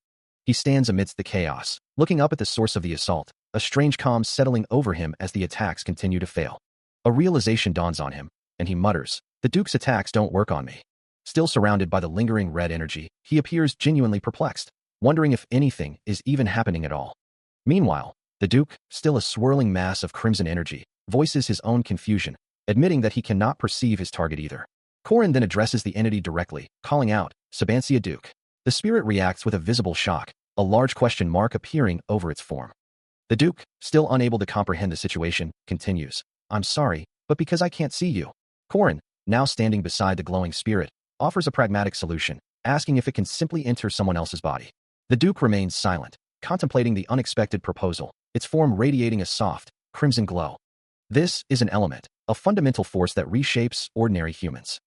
He stands amidst the chaos, looking up at the source of the assault, a strange calm settling over him as the attacks continue to fail. A realization dawns on him, and he mutters, "The Duke's attacks don't work on me." Still surrounded by the lingering red energy, he appears genuinely perplexed, wondering if anything is even happening at all. Meanwhile, the Duke, still a swirling mass of crimson energy, voices his own confusion, admitting that he cannot perceive his target either. Corin then addresses the entity directly, calling out, "Sabancia Duke." The spirit reacts with a visible shock, a large question mark appearing over its form. The Duke, still unable to comprehend the situation, continues, "I'm sorry, but because I can't see you." Corin, now standing beside the glowing spirit, offers a pragmatic solution, asking if it can simply enter someone else's body. The Duke remains silent, contemplating the unexpected proposal, its form radiating a soft, crimson glow. This is an element, a fundamental force that reshapes ordinary humans.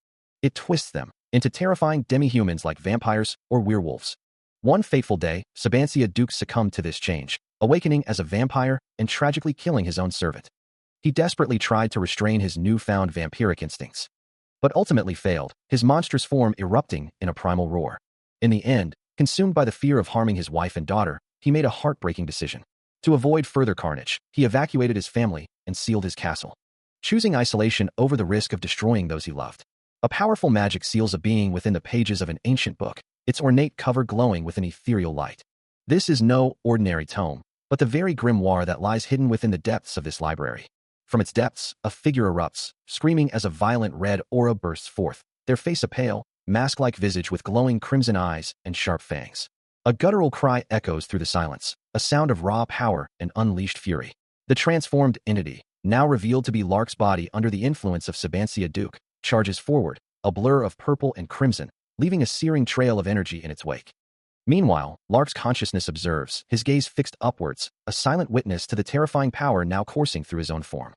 It twists them into terrifying demi-humans like vampires or werewolves. One fateful day, Sabancia Duke succumbed to this change, awakening as a vampire and tragically killing his own servant. He desperately tried to restrain his newfound vampiric instincts, but ultimately failed, his monstrous form erupting in a primal roar. In the end, consumed by the fear of harming his wife and daughter, he made a heartbreaking decision. To avoid further carnage, he evacuated his family and sealed his castle, choosing isolation over the risk of destroying those he loved. A powerful magic seals a being within the pages of an ancient book, its ornate cover glowing with an ethereal light. This is no ordinary tome, but the very grimoire that lies hidden within the depths of this library. From its depths, a figure erupts, screaming as a violent red aura bursts forth, their face a pale, mask-like visage with glowing crimson eyes and sharp fangs. A guttural cry echoes through the silence, a sound of raw power and unleashed fury. The transformed entity, now revealed to be Lark's body under the influence of Sabancia Duke, charges forward, a blur of purple and crimson, leaving a searing trail of energy in its wake. Meanwhile, Lark's consciousness observes, his gaze fixed upwards, a silent witness to the terrifying power now coursing through his own form.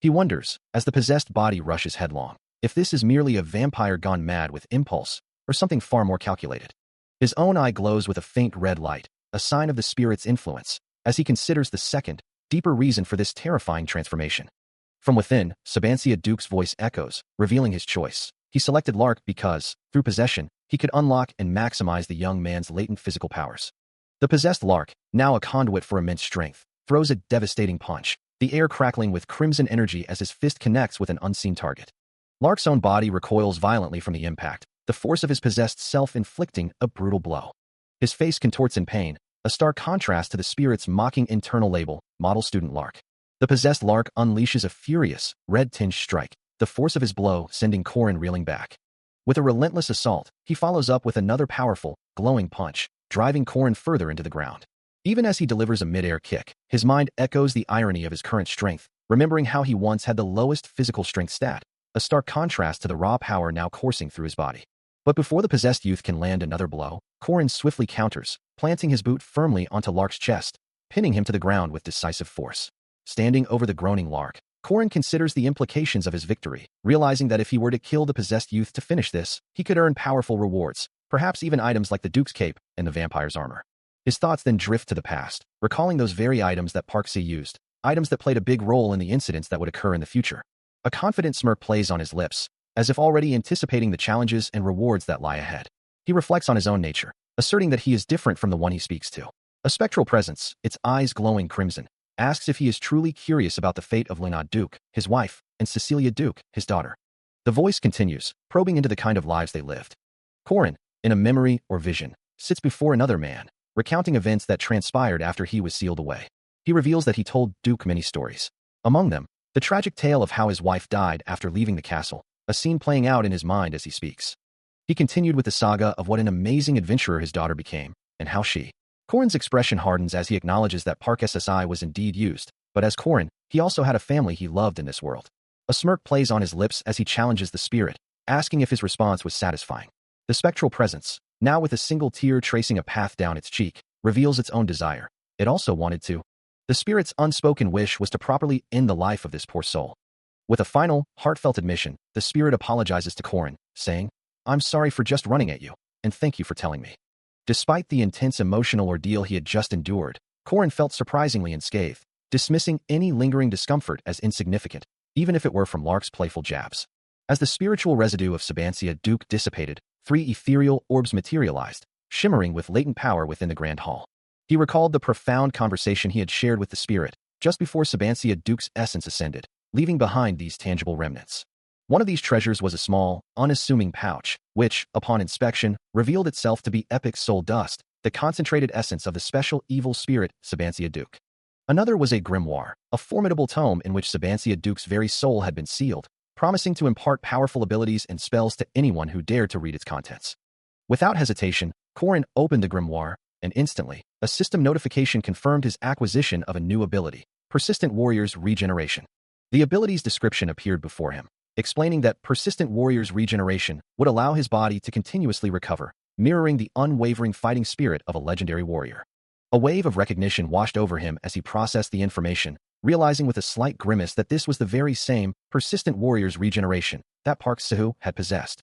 He wonders, as the possessed body rushes headlong, if this is merely a vampire gone mad with impulse, or something far more calculated. His own eye glows with a faint red light, a sign of the spirit's influence, as he considers the second, deeper reason for this terrifying transformation. From within, Sabancia Duke's voice echoes, revealing his choice. He selected Lark because, through possession, he could unlock and maximize the young man's latent physical powers. The possessed Lark, now a conduit for immense strength, throws a devastating punch, the air crackling with crimson energy as his fist connects with an unseen target. Lark's own body recoils violently from the impact, the force of his possessed self inflicting a brutal blow. His face contorts in pain, a stark contrast to the spirit's mocking internal label, Model Student Lark. The possessed Lark unleashes a furious, red-tinged strike, the force of his blow sending Corin reeling back. With a relentless assault, he follows up with another powerful, glowing punch, driving Corin further into the ground. Even as he delivers a mid-air kick, his mind echoes the irony of his current strength, remembering how he once had the lowest physical strength stat, a stark contrast to the raw power now coursing through his body. But before the possessed youth can land another blow, Corin swiftly counters, planting his boot firmly onto Lark's chest, pinning him to the ground with decisive force. Standing over the groaning Lark, Corin considers the implications of his victory, realizing that if he were to kill the possessed youth to finish this, he could earn powerful rewards, perhaps even items like the Duke's cape and the vampire's armor. His thoughts then drift to the past, recalling those very items that Park Se used, items that played a big role in the incidents that would occur in the future. A confident smirk plays on his lips, as if already anticipating the challenges and rewards that lie ahead. He reflects on his own nature, asserting that he is different from the one he speaks to. A spectral presence, its eyes glowing crimson, asks if he is truly curious about the fate of Lena Duke, his wife, and Cecilia Duke, his daughter. The voice continues, probing into the kind of lives they lived. Corin, in a memory or vision, sits before another man, recounting events that transpired after he was sealed away. He reveals that he told Duke many stories. Among them, the tragic tale of how his wife died after leaving the castle, a scene playing out in his mind as he speaks. He continued with the saga of what an amazing adventurer his daughter became, and how she. Corin's expression hardens as he acknowledges that Park SSI was indeed used, but as Corin, he also had a family he loved in this world. A smirk plays on his lips as he challenges the spirit, asking if his response was satisfying. The spectral presence, now with a single tear tracing a path down its cheek, reveals its own desire. It also wanted to. The spirit's unspoken wish was to properly end the life of this poor soul. With a final, heartfelt admission, the spirit apologizes to Corin, saying, "I'm sorry for just running at you, and thank you for telling me." Despite the intense emotional ordeal he had just endured, Corin felt surprisingly unscathed, dismissing any lingering discomfort as insignificant, even if it were from Lark's playful jabs. As the spiritual residue of Sabancia Duke dissipated, 3 ethereal orbs materialized, shimmering with latent power within the Grand Hall. He recalled the profound conversation he had shared with the spirit, just before Sabancia Duke's essence ascended, leaving behind these tangible remnants. One of these treasures was a small, unassuming pouch, which, upon inspection, revealed itself to be Epic Soul Dust, the concentrated essence of the special evil spirit, Sabancia Duke. Another was a grimoire, a formidable tome in which Sabancia Duke's very soul had been sealed, promising to impart powerful abilities and spells to anyone who dared to read its contents. Without hesitation, Corin opened the grimoire, and instantly, a system notification confirmed his acquisition of a new ability, Persistent Warrior's Regeneration. The ability's description appeared before him, explaining that Persistent Warrior's Regeneration would allow his body to continuously recover, mirroring the unwavering fighting spirit of a legendary warrior. A wave of recognition washed over him as he processed the information, realizing with a slight grimace that this was the very same Persistent Warrior's Regeneration that Park Se had possessed.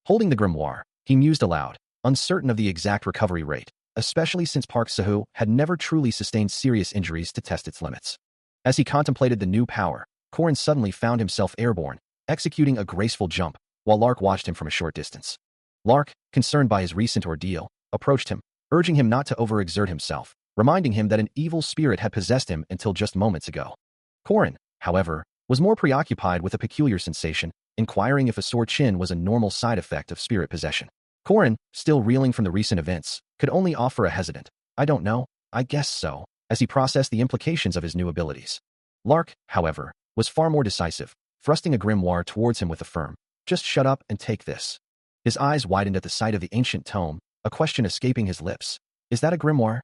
Holding the grimoire, he mused aloud, uncertain of the exact recovery rate, especially since Park Se had never truly sustained serious injuries to test its limits. As he contemplated the new power, Corin suddenly found himself airborne, executing a graceful jump, while Lark watched him from a short distance. Lark, concerned by his recent ordeal, approached him, urging him not to overexert himself, reminding him that an evil spirit had possessed him until just moments ago. Corin, however, was more preoccupied with a peculiar sensation, inquiring if a sore chin was a normal side effect of spirit possession. Corin, still reeling from the recent events, could only offer a hesitant, "I don't know, I guess so," as he processed the implications of his new abilities. Lark, however, was far more decisive, thrusting a grimoire towards him with a firm, "Just shut up and take this." His eyes widened at the sight of the ancient tome, a question escaping his lips. "Is that a grimoire?"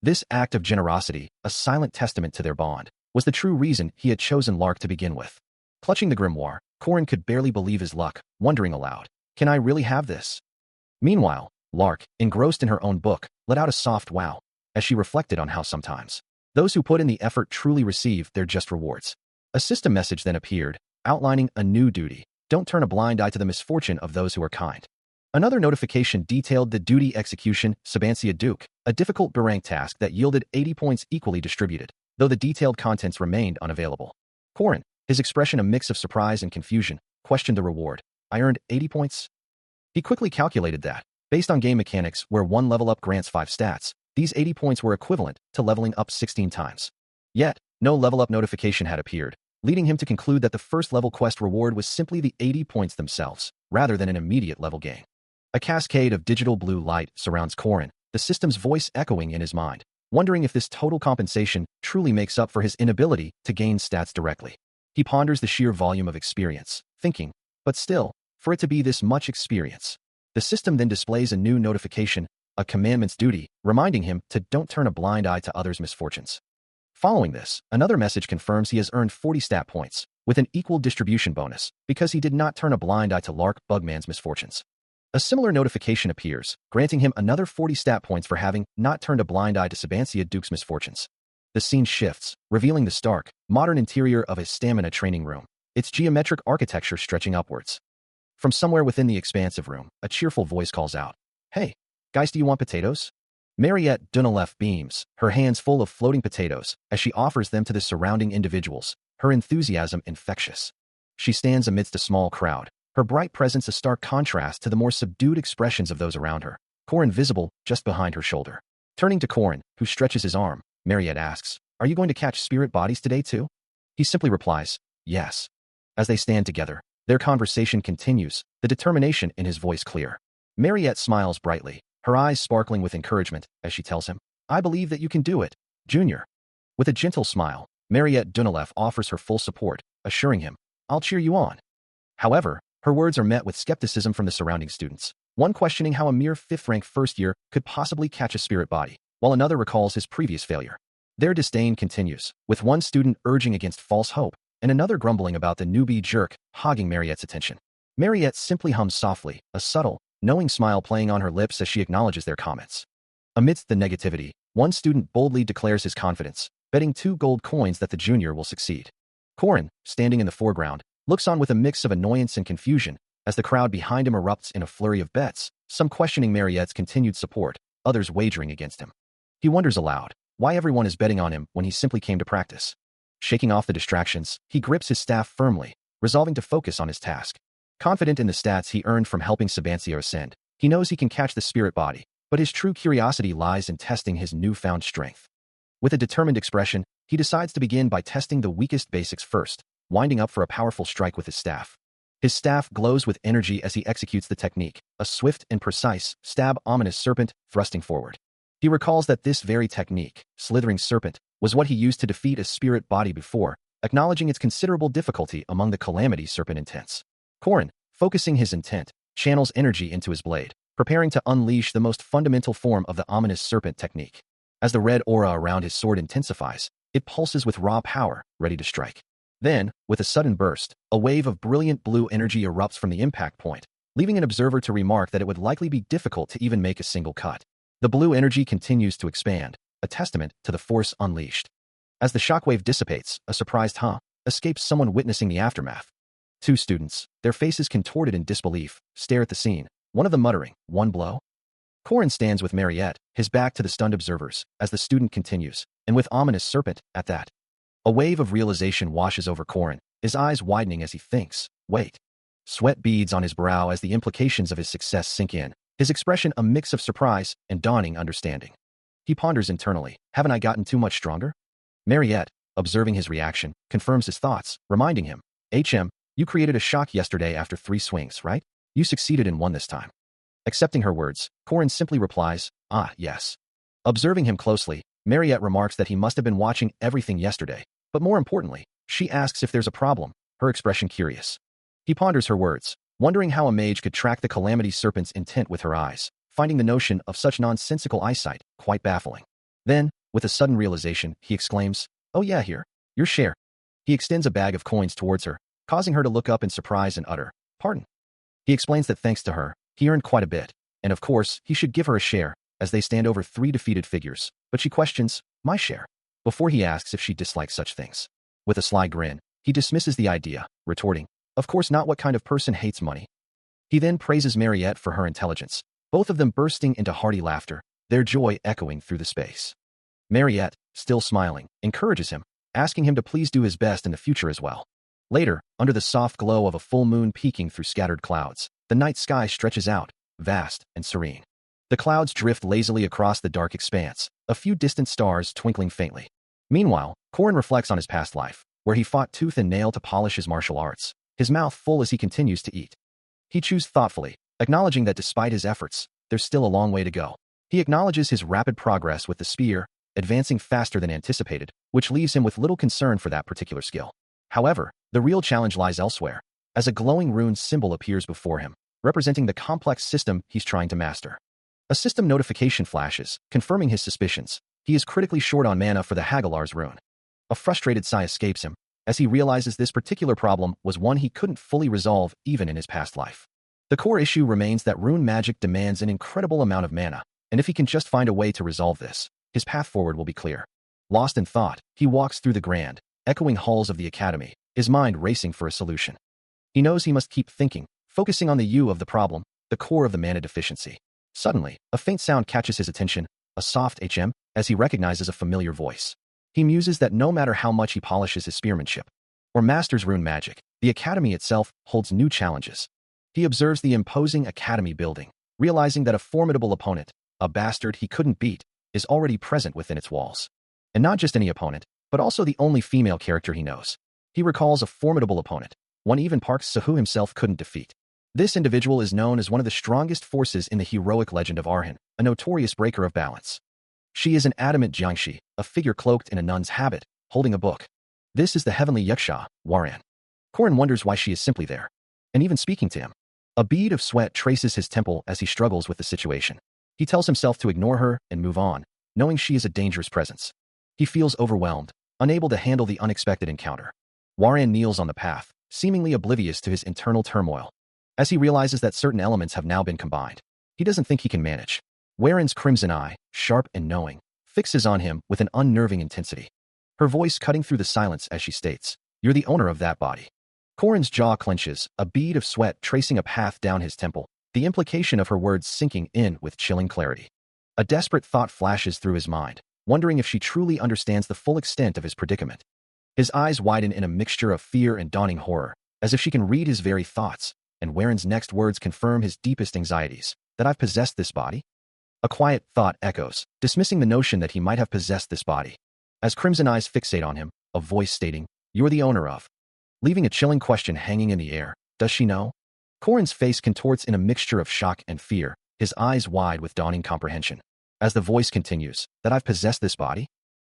This act of generosity, a silent testament to their bond, was the true reason he had chosen Lark to begin with. Clutching the grimoire, Corin could barely believe his luck, wondering aloud, "Can I really have this?" Meanwhile, Lark, engrossed in her own book, let out a soft wow as she reflected on how sometimes those who put in the effort truly receive their just rewards. A system message then appeared, outlining a new duty. Don't turn a blind eye to the misfortune of those who are kind. Another notification detailed the duty execution Sabancia Duke, a difficult Barang task that yielded 80 points equally distributed, though the detailed contents remained unavailable. Corin, his expression a mix of surprise and confusion, questioned the reward. I earned 80 points? He quickly calculated that, based on game mechanics where one level up grants 5 stats, these 80 points were equivalent to leveling up 16 times. Yet, no level up notification had appeared, leading him to conclude that the first level quest reward was simply the 80 points themselves, rather than an immediate level gain. A cascade of digital blue light surrounds Corin, the system's voice echoing in his mind, wondering if this total compensation truly makes up for his inability to gain stats directly. He ponders the sheer volume of experience, thinking, but still, for it to be this much experience. The system then displays a new notification, a commandment's duty, reminding him to don't turn a blind eye to others' misfortunes. Following this, another message confirms he has earned 40 stat points, with an equal distribution bonus, because he did not turn a blind eye to Lark Bugman's misfortunes. A similar notification appears, granting him another 40 stat points for having not turned a blind eye to Sabancia Duke's misfortunes. The scene shifts, revealing the stark, modern interior of his stamina training room, its geometric architecture stretching upwards. From somewhere within the expansive room, a cheerful voice calls out, "Hey, guys, do you want potatoes?" Mariette Dunalef beams, her hands full of floating potatoes, as she offers them to the surrounding individuals, her enthusiasm infectious. She stands amidst a small crowd, her bright presence a stark contrast to the more subdued expressions of those around her, Corin visible just behind her shoulder. Turning to Corin, who stretches his arm, Mariette asks, "Are you going to catch spirit bodies today too?" He simply replies, "Yes." As they stand together, their conversation continues, the determination in his voice clear. Mariette smiles brightly, her eyes sparkling with encouragement, as she tells him, "I believe that you can do it, Junior." With a gentle smile, Mariette Dunalef offers her full support, assuring him, "I'll cheer you on." However, her words are met with skepticism from the surrounding students, one questioning how a mere 5th-rank first year could possibly catch a spirit body, while another recalls his previous failure. Their disdain continues, with one student urging against false hope, and another grumbling about the newbie jerk hogging Mariette's attention. Mariette simply hums softly, a subtle, knowing smile playing on her lips as she acknowledges their comments. Amidst the negativity, one student boldly declares his confidence, betting 2 gold coins that the junior will succeed. Corin, standing in the foreground, looks on with a mix of annoyance and confusion as the crowd behind him erupts in a flurry of bets, some questioning Mariette's continued support, others wagering against him. He wonders aloud why everyone is betting on him when he simply came to practice. Shaking off the distractions, he grips his staff firmly, resolving to focus on his task. Confident in the stats he earned from helping Sabancia ascend, he knows he can catch the spirit body, but his true curiosity lies in testing his newfound strength. With a determined expression, he decides to begin by testing the weakest basics first, winding up for a powerful strike with his staff. His staff glows with energy as he executes the technique, a swift and precise stab ominous serpent thrusting forward. He recalls that this very technique, slithering serpent, was what he used to defeat a spirit body before, acknowledging its considerable difficulty among the calamity serpent intents. Corin, focusing his intent, channels energy into his blade, preparing to unleash the most fundamental form of the ominous serpent technique. As the red aura around his sword intensifies, it pulses with raw power, ready to strike. Then, with a sudden burst, a wave of brilliant blue energy erupts from the impact point, leaving an observer to remark that it would likely be difficult to even make a single cut. The blue energy continues to expand, a testament to the force unleashed. As the shockwave dissipates, a surprised "huh" escapes someone witnessing the aftermath. 2 students, their faces contorted in disbelief, stare at the scene, one of them muttering, "One blow?" Corin stands with Mariette, his back to the stunned observers, as the student continues, and with ominous serpent at that. A wave of realization washes over Corin, his eyes widening as he thinks, wait. Sweat beads on his brow as the implications of his success sink in, his expression a mix of surprise and dawning understanding. He ponders internally, haven't I gotten too much stronger? Mariette, observing his reaction, confirms his thoughts, reminding him, you created a shock yesterday after 3 swings, right? You succeeded in 1 this time. Accepting her words, Corin simply replies, "Ah, yes." Observing him closely, Mariette remarks that he must have been watching everything yesterday, but more importantly, she asks if there's a problem, her expression curious. He ponders her words, wondering how a mage could track the calamity serpent's intent with her eyes, finding the notion of such nonsensical eyesight quite baffling. Then, with a sudden realization, he exclaims, "Oh yeah, here, your share." He extends a bag of coins towards her, causing her to look up in surprise and utter, "Pardon." He explains that thanks to her, he earned quite a bit, And of course, he should give her a share, as they stand over 3 defeated figures. But she questions, my share, before he asks if she dislikes such things. With a sly grin, he dismisses the idea, retorting, of course not, what kind of person hates money? He then praises Mariette for her intelligence, both of them bursting into hearty laughter, their joy echoing through the space. Mariette, still smiling, encourages him, asking him to please do his best in the future as well. Later, under the soft glow of a full moon peeking through scattered clouds, the night sky stretches out, vast and serene. The clouds drift lazily across the dark expanse, a few distant stars twinkling faintly. Meanwhile, Korin reflects on his past life, where he fought tooth and nail to polish his martial arts, his mouth full as he continues to eat. He chews thoughtfully, acknowledging that despite his efforts, there's still a long way to go. He acknowledges his rapid progress with the spear, advancing faster than anticipated, which leaves him with little concern for that particular skill. However, the real challenge lies elsewhere, as a glowing rune symbol appears before him, representing the complex system he's trying to master. A system notification flashes, confirming his suspicions. He is critically short on mana for the Hagelar's rune. A frustrated sigh escapes him, as he realizes this particular problem was one he couldn't fully resolve even in his past life. The core issue remains that rune magic demands an incredible amount of mana, and if he can just find a way to resolve this, his path forward will be clear. Lost in thought, he walks through the grand, echoing halls of the academy, his mind racing for a solution. He knows he must keep thinking, focusing on the U of the problem, the core of the mana deficiency. Suddenly, a faint sound catches his attention, a soft HM, as he recognizes a familiar voice. He muses that no matter how much he polishes his spearmanship or masters rune magic, the academy itself holds new challenges. He observes the imposing academy building, realizing that a formidable opponent, a bastard he couldn't beat, is already present within its walls. And not just any opponent, but also the only female character he knows. He recalls a formidable opponent, one even Park Sahu himself couldn't defeat. This individual is known as one of the strongest forces in the heroic legend of Arhan, a notorious breaker of balance. She is an adamant Jiangshi, a figure cloaked in a nun's habit, holding a book. This is the heavenly Yaksha, Waran. Korin wonders why she is simply there, and even speaking to him. A bead of sweat traces his temple as he struggles with the situation. He tells himself to ignore her and move on, knowing she is a dangerous presence. He feels overwhelmed, unable to handle the unexpected encounter. Waran kneels on the path, seemingly oblivious to his internal turmoil. As he realizes that certain elements have now been combined, he doesn't think he can manage. Waran's crimson eye, sharp and knowing, fixes on him with an unnerving intensity. Her voice cutting through the silence as she states, "You're the owner of that body." Korin's jaw clenches, a bead of sweat tracing a path down his temple, the implication of her words sinking in with chilling clarity. A desperate thought flashes through his mind, wondering if she truly understands the full extent of his predicament. His eyes widen in a mixture of fear and dawning horror, as if she can read his very thoughts, and Waran's next words confirm his deepest anxieties, that I've possessed this body? A quiet thought echoes, dismissing the notion that he might have possessed this body. As crimson eyes fixate on him, a voice stating, "You're the owner of," leaving a chilling question hanging in the air. Does she know? Korin's face contorts in a mixture of shock and fear, his eyes wide with dawning comprehension. As the voice continues, "That I've possessed this body?"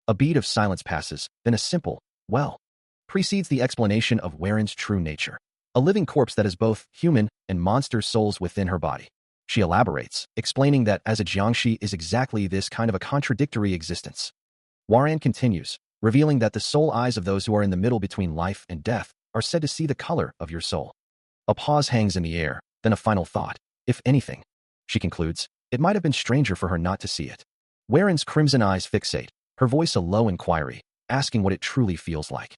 A beat of silence passes, then a simple, "Well," precedes the explanation of Waran's true nature. A living corpse that is both human and monster souls within her body. She elaborates, explaining that as a Jiangshi is exactly this kind of a contradictory existence. Waran continues, revealing that the soul eyes of those who are in the middle between life and death are said to see the color of your soul. A pause hangs in the air, then a final thought. If anything, she concludes, it might have been stranger for her not to see it. Waran's crimson eyes fixate, her voice a low inquiry, asking what it truly feels like.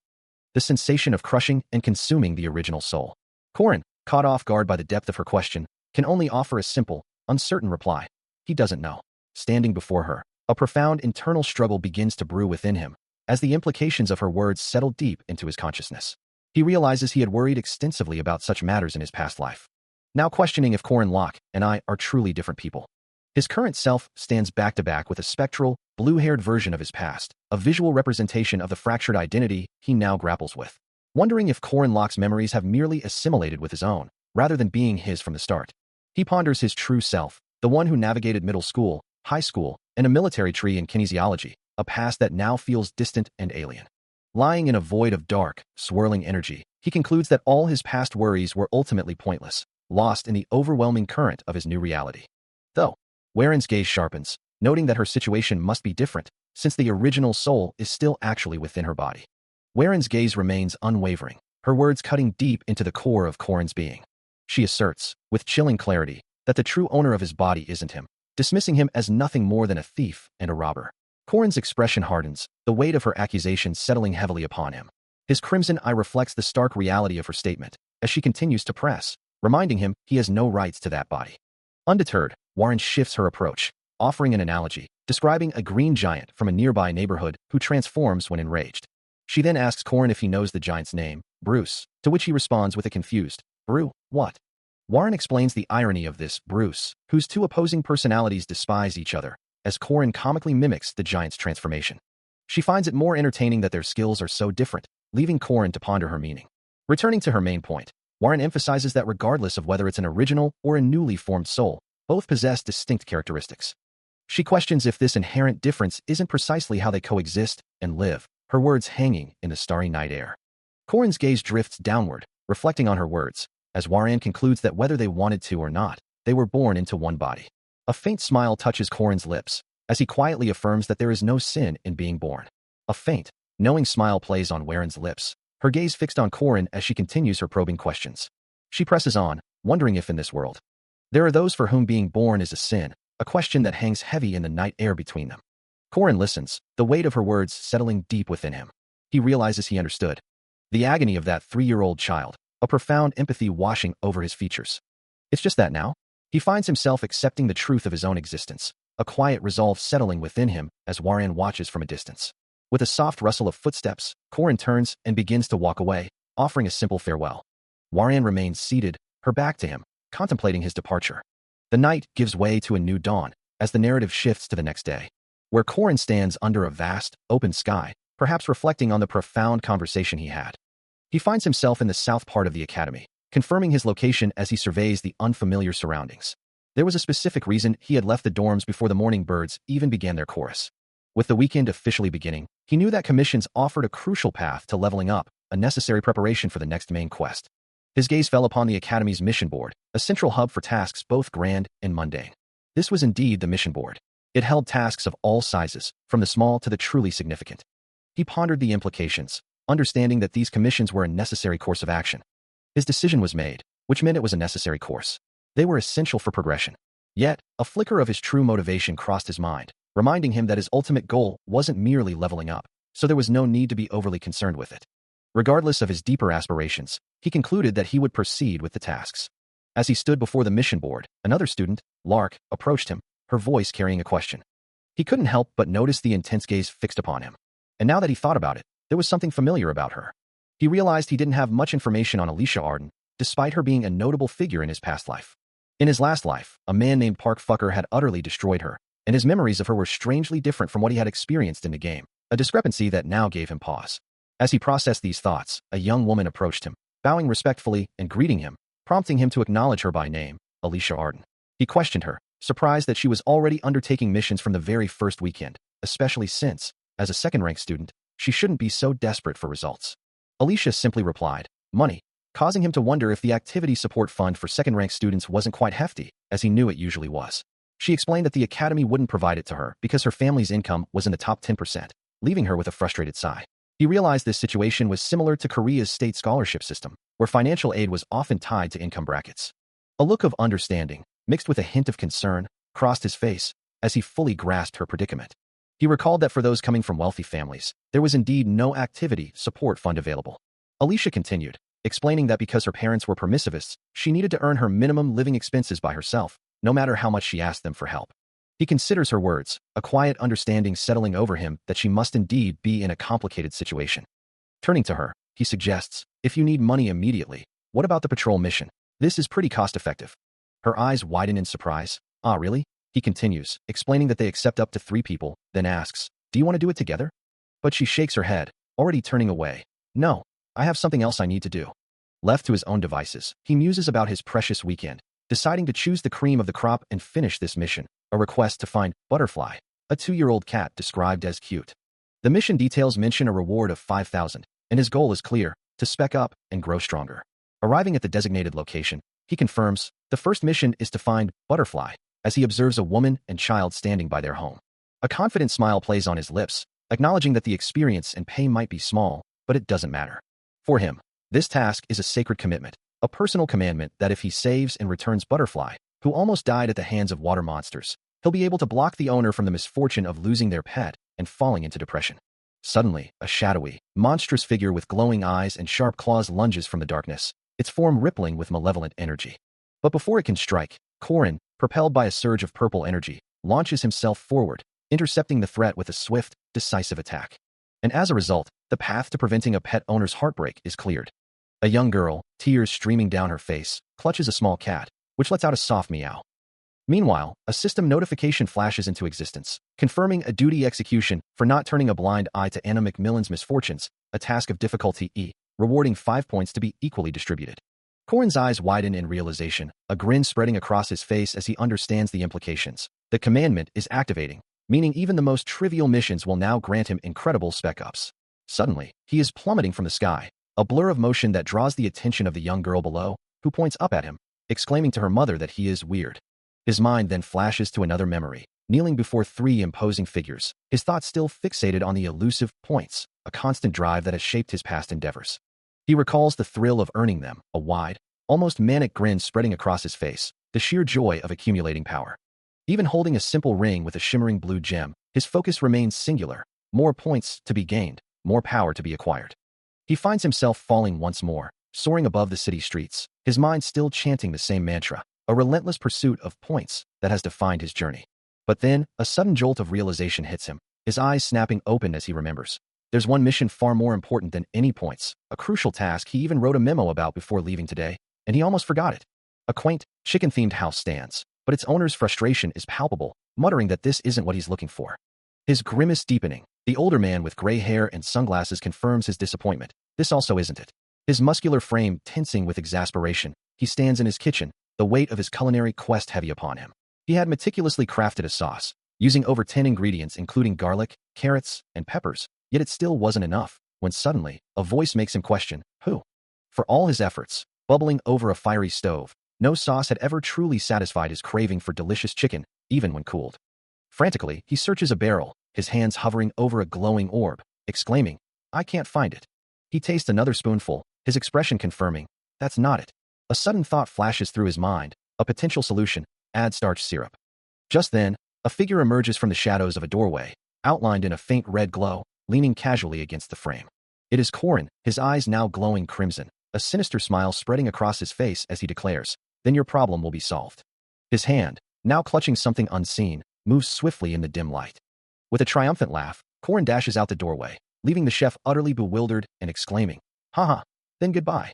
The sensation of crushing and consuming the original soul. Korin, caught off guard by the depth of her question, can only offer a simple, uncertain reply. He doesn't know. Standing before her, a profound internal struggle begins to brew within him, as the implications of her words settle deep into his consciousness. He realizes he had worried extensively about such matters in his past life, now questioning if Korin Locke and I are truly different people. His current self stands back to back with a spectral, blue-haired version of his past, a visual representation of the fractured identity he now grapples with, wondering if Korin Locke's memories have merely assimilated with his own, rather than being his from the start. He ponders his true self, the one who navigated middle school, high school, and a military tree in kinesiology, a past that now feels distant and alien. Lying in a void of dark, swirling energy, he concludes that all his past worries were ultimately pointless, lost in the overwhelming current of his new reality. Though, Waran's gaze sharpens, noting that her situation must be different, since the original soul is still actually within her body. Waran's gaze remains unwavering, her words cutting deep into the core of Korin's being. She asserts, with chilling clarity, that the true owner of his body isn't him, dismissing him as nothing more than a thief and a robber. Corin's expression hardens, the weight of her accusations settling heavily upon him. His crimson eye reflects the stark reality of her statement, as she continues to press, reminding him he has no rights to that body. Undeterred, Warren shifts her approach, offering an analogy, describing a green giant from a nearby neighborhood who transforms when enraged. She then asks Corin if he knows the giant's name, Bruce, to which he responds with a confused, "Bru, what?" Warren explains the irony of this Bruce, whose two opposing personalities despise each other, as Corin comically mimics the giant's transformation. She finds it more entertaining that their skills are so different, leaving Corin to ponder her meaning. Returning to her main point, Warren emphasizes that regardless of whether it's an original or a newly formed soul, both possess distinct characteristics. She questions if this inherent difference isn't precisely how they coexist and live, her words hanging in the starry night air. Corin's gaze drifts downward, reflecting on her words, as Warren concludes that whether they wanted to or not, they were born into one body. A faint smile touches Corin's lips, as he quietly affirms that there is no sin in being born. A faint, knowing smile plays on Warren's lips, her gaze fixed on Corin as she continues her probing questions. She presses on, wondering if in this world, there are those for whom being born is a sin, a question that hangs heavy in the night air between them. Corin listens, the weight of her words settling deep within him. He realizes he understood the agony of that 3-year-old child, a profound empathy washing over his features. It's just that now, he finds himself accepting the truth of his own existence, a quiet resolve settling within him as Warren watches from a distance. With a soft rustle of footsteps, Corin turns and begins to walk away, offering a simple farewell. Warren remains seated, her back to him, contemplating his departure. The night gives way to a new dawn, as the narrative shifts to the next day, where Corin stands under a vast, open sky, perhaps reflecting on the profound conversation he had. He finds himself in the south part of the academy, confirming his location as he surveys the unfamiliar surroundings. There was a specific reason he had left the dorms before the morning birds even began their chorus. With the weekend officially beginning, he knew that commissions offered a crucial path to leveling up, a necessary preparation for the next main quest. His gaze fell upon the academy's mission board, a central hub for tasks both grand and mundane. This was indeed the mission board. It held tasks of all sizes, from the small to the truly significant. He pondered the implications, understanding that these commissions were a necessary course of action. His decision was made, which meant it was a necessary course. They were essential for progression. Yet, a flicker of his true motivation crossed his mind, reminding him that his ultimate goal wasn't merely leveling up, so there was no need to be overly concerned with it. Regardless of his deeper aspirations, he concluded that he would proceed with the tasks. As he stood before the mission board, another student, Lark, approached him, her voice carrying a question. He couldn't help but notice the intense gaze fixed upon him. And now that he thought about it, there was something familiar about her. He realized he didn't have much information on Alicia Arden, despite her being a notable figure in his past life. In his last life, a man named Park Fucker had utterly destroyed her, and his memories of her were strangely different from what he had experienced in the game, a discrepancy that now gave him pause. As he processed these thoughts, a young woman approached him, bowing respectfully and greeting him, prompting him to acknowledge her by name, Alicia Arden. He questioned her, surprised that she was already undertaking missions from the very first weekend, especially since, as a second-rank student, she shouldn't be so desperate for results. Alicia simply replied, money, causing him to wonder if the activity support fund for second-rank students wasn't quite hefty, as he knew it usually was. She explained that the academy wouldn't provide it to her because her family's income was in the top 10%, leaving her with a frustrated sigh. He realized this situation was similar to Korea's state scholarship system, where financial aid was often tied to income brackets. A look of understanding, mixed with a hint of concern, crossed his face as he fully grasped her predicament. He recalled that for those coming from wealthy families, there was indeed no activity support fund available. Alicia continued, explaining that because her parents were permissivists, she needed to earn her minimum living expenses by herself, no matter how much she asked them for help. He considers her words, a quiet understanding settling over him that she must indeed be in a complicated situation. Turning to her, he suggests, if you need money immediately, what about the patrol mission? This is pretty cost-effective. Her eyes widen in surprise. Ah, really? He continues, explaining that they accept up to 3 people, then asks, do you want to do it together? But she shakes her head, already turning away. No, I have something else I need to do. Left to his own devices, he muses about his precious weekend, deciding to choose the cream of the crop and finish this mission, a request to find Butterfly, a 2-year-old cat described as cute. The mission details mention a reward of 5,000, and his goal is clear, to spec up and grow stronger. Arriving at the designated location, he confirms, the first mission is to find Butterfly, as he observes a woman and child standing by their home. A confident smile plays on his lips, acknowledging that the experience and pay might be small, but it doesn't matter. For him, this task is a sacred commitment, a personal commandment that if he saves and returns Butterfly, who almost died at the hands of water monsters. He'll be able to block the owner from the misfortune of losing their pet and falling into depression. Suddenly, a shadowy, monstrous figure with glowing eyes and sharp claws lunges from the darkness, its form rippling with malevolent energy. But before it can strike, Korin, propelled by a surge of purple energy, launches himself forward, intercepting the threat with a swift, decisive attack. And as a result, the path to preventing a pet owner's heartbreak is cleared. A young girl, tears streaming down her face, clutches a small cat, which lets out a soft meow. Meanwhile, a system notification flashes into existence, confirming a duty execution for not turning a blind eye to Anna Macmillan's misfortunes, a task of difficulty E, rewarding 5 points to be equally distributed. Corin's eyes widen in realization, a grin spreading across his face as he understands the implications. The commandment is activating, meaning even the most trivial missions will now grant him incredible spec-ups. Suddenly, he is plummeting from the sky, a blur of motion that draws the attention of the young girl below, who points up at him, exclaiming to her mother that he is weird. His mind then flashes to another memory, kneeling before 3 imposing figures, his thoughts still fixated on the elusive points, a constant drive that has shaped his past endeavors. He recalls the thrill of earning them, a wide, almost manic grin spreading across his face, the sheer joy of accumulating power. Even holding a simple ring with a shimmering blue gem, his focus remains singular, more points to be gained, more power to be acquired. He finds himself falling once more, soaring above the city streets, his mind still chanting the same mantra, a relentless pursuit of points that has defined his journey. But then, a sudden jolt of realization hits him, his eyes snapping open as he remembers. There's one mission far more important than any points, a crucial task he even wrote a memo about before leaving today, and he almost forgot it. A quaint, chicken-themed house stands, but its owner's frustration is palpable, muttering that this isn't what he's looking for. His grimace deepening, the older man with gray hair and sunglasses confirms his disappointment. This also isn't it. His muscular frame tensing with exasperation, he stands in his kitchen, the weight of his culinary quest heavy upon him. He had meticulously crafted a sauce, using over 10 ingredients including garlic, carrots, and peppers, yet it still wasn't enough, when suddenly, a voice makes him question, who? For all his efforts, bubbling over a fiery stove, no sauce had ever truly satisfied his craving for delicious chicken, even when cooled. Frantically, he searches a barrel, his hands hovering over a glowing orb, exclaiming, I can't find it. He tastes another spoonful, his expression confirming, that's not it. A sudden thought flashes through his mind, a potential solution, add starch syrup. Just then, a figure emerges from the shadows of a doorway, outlined in a faint red glow, leaning casually against the frame. It is Korin, his eyes now glowing crimson, a sinister smile spreading across his face as he declares, then your problem will be solved. His hand, now clutching something unseen, moves swiftly in the dim light. With a triumphant laugh, Korin dashes out the doorway, leaving the chef utterly bewildered and exclaiming, haha, then goodbye.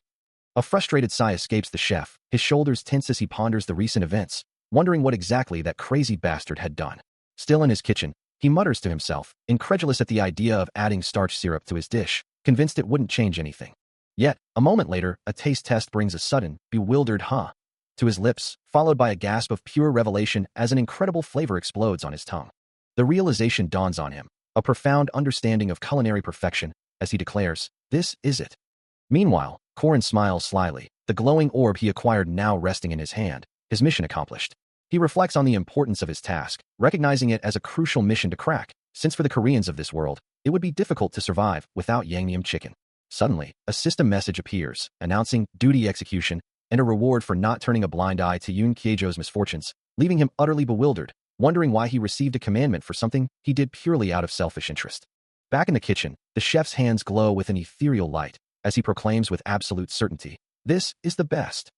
A frustrated sigh escapes the chef, his shoulders tense as he ponders the recent events, wondering what exactly that crazy bastard had done. Still in his kitchen, he mutters to himself, incredulous at the idea of adding starch syrup to his dish, convinced it wouldn't change anything. Yet, a moment later, a taste test brings a sudden, bewildered huh to his lips, followed by a gasp of pure revelation as an incredible flavor explodes on his tongue. The realization dawns on him, a profound understanding of culinary perfection, as he declares, this is it. Meanwhile, Korin smiles slyly, the glowing orb he acquired now resting in his hand, his mission accomplished. He reflects on the importance of his task, recognizing it as a crucial mission to crack, since for the Koreans of this world, it would be difficult to survive without Yangnium chicken. Suddenly, a system message appears, announcing duty execution and a reward for not turning a blind eye to Yoon Kyejo's misfortunes, leaving him utterly bewildered, wondering why he received a commandment for something he did purely out of selfish interest. Back in the kitchen, the chef's hands glow with an ethereal light, as he proclaims with absolute certainty, this is the best.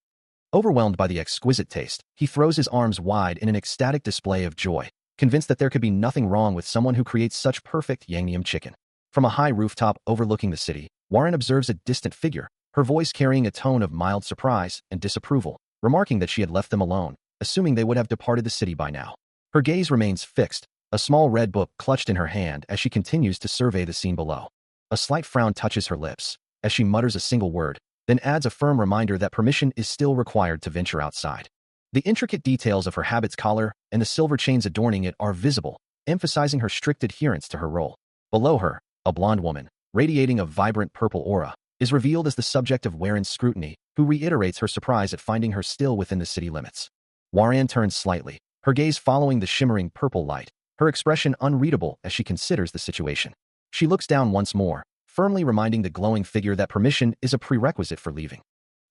Overwhelmed by the exquisite taste, he throws his arms wide in an ecstatic display of joy, convinced that there could be nothing wrong with someone who creates such perfect Yangnium chicken. From a high rooftop overlooking the city, Warren observes a distant figure, her voice carrying a tone of mild surprise and disapproval, remarking that she had left them alone, assuming they would have departed the city by now. Her gaze remains fixed, a small red book clutched in her hand as she continues to survey the scene below. A slight frown touches her lips, as she mutters a single word, then adds a firm reminder that permission is still required to venture outside. The intricate details of her habit's collar and the silver chains adorning it are visible, emphasizing her strict adherence to her role. Below her, a blonde woman, radiating a vibrant purple aura, is revealed as the subject of Warren's scrutiny, who reiterates her surprise at finding her still within the city limits. Warren turns slightly, her gaze following the shimmering purple light, her expression unreadable as she considers the situation. She looks down once more, firmly reminding the glowing figure that permission is a prerequisite for leaving.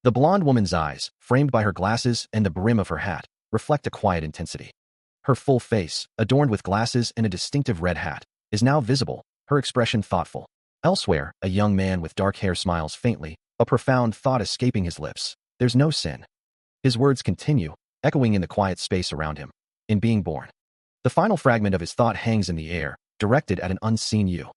The blonde woman's eyes, framed by her glasses and the brim of her hat, reflect a quiet intensity. Her full face, adorned with glasses and a distinctive red hat, is now visible, her expression thoughtful. Elsewhere, a young man with dark hair smiles faintly, a profound thought escaping his lips. There's no sin. His words continue, echoing in the quiet space around him. In being born. The final fragment of his thought hangs in the air, directed at an unseen you.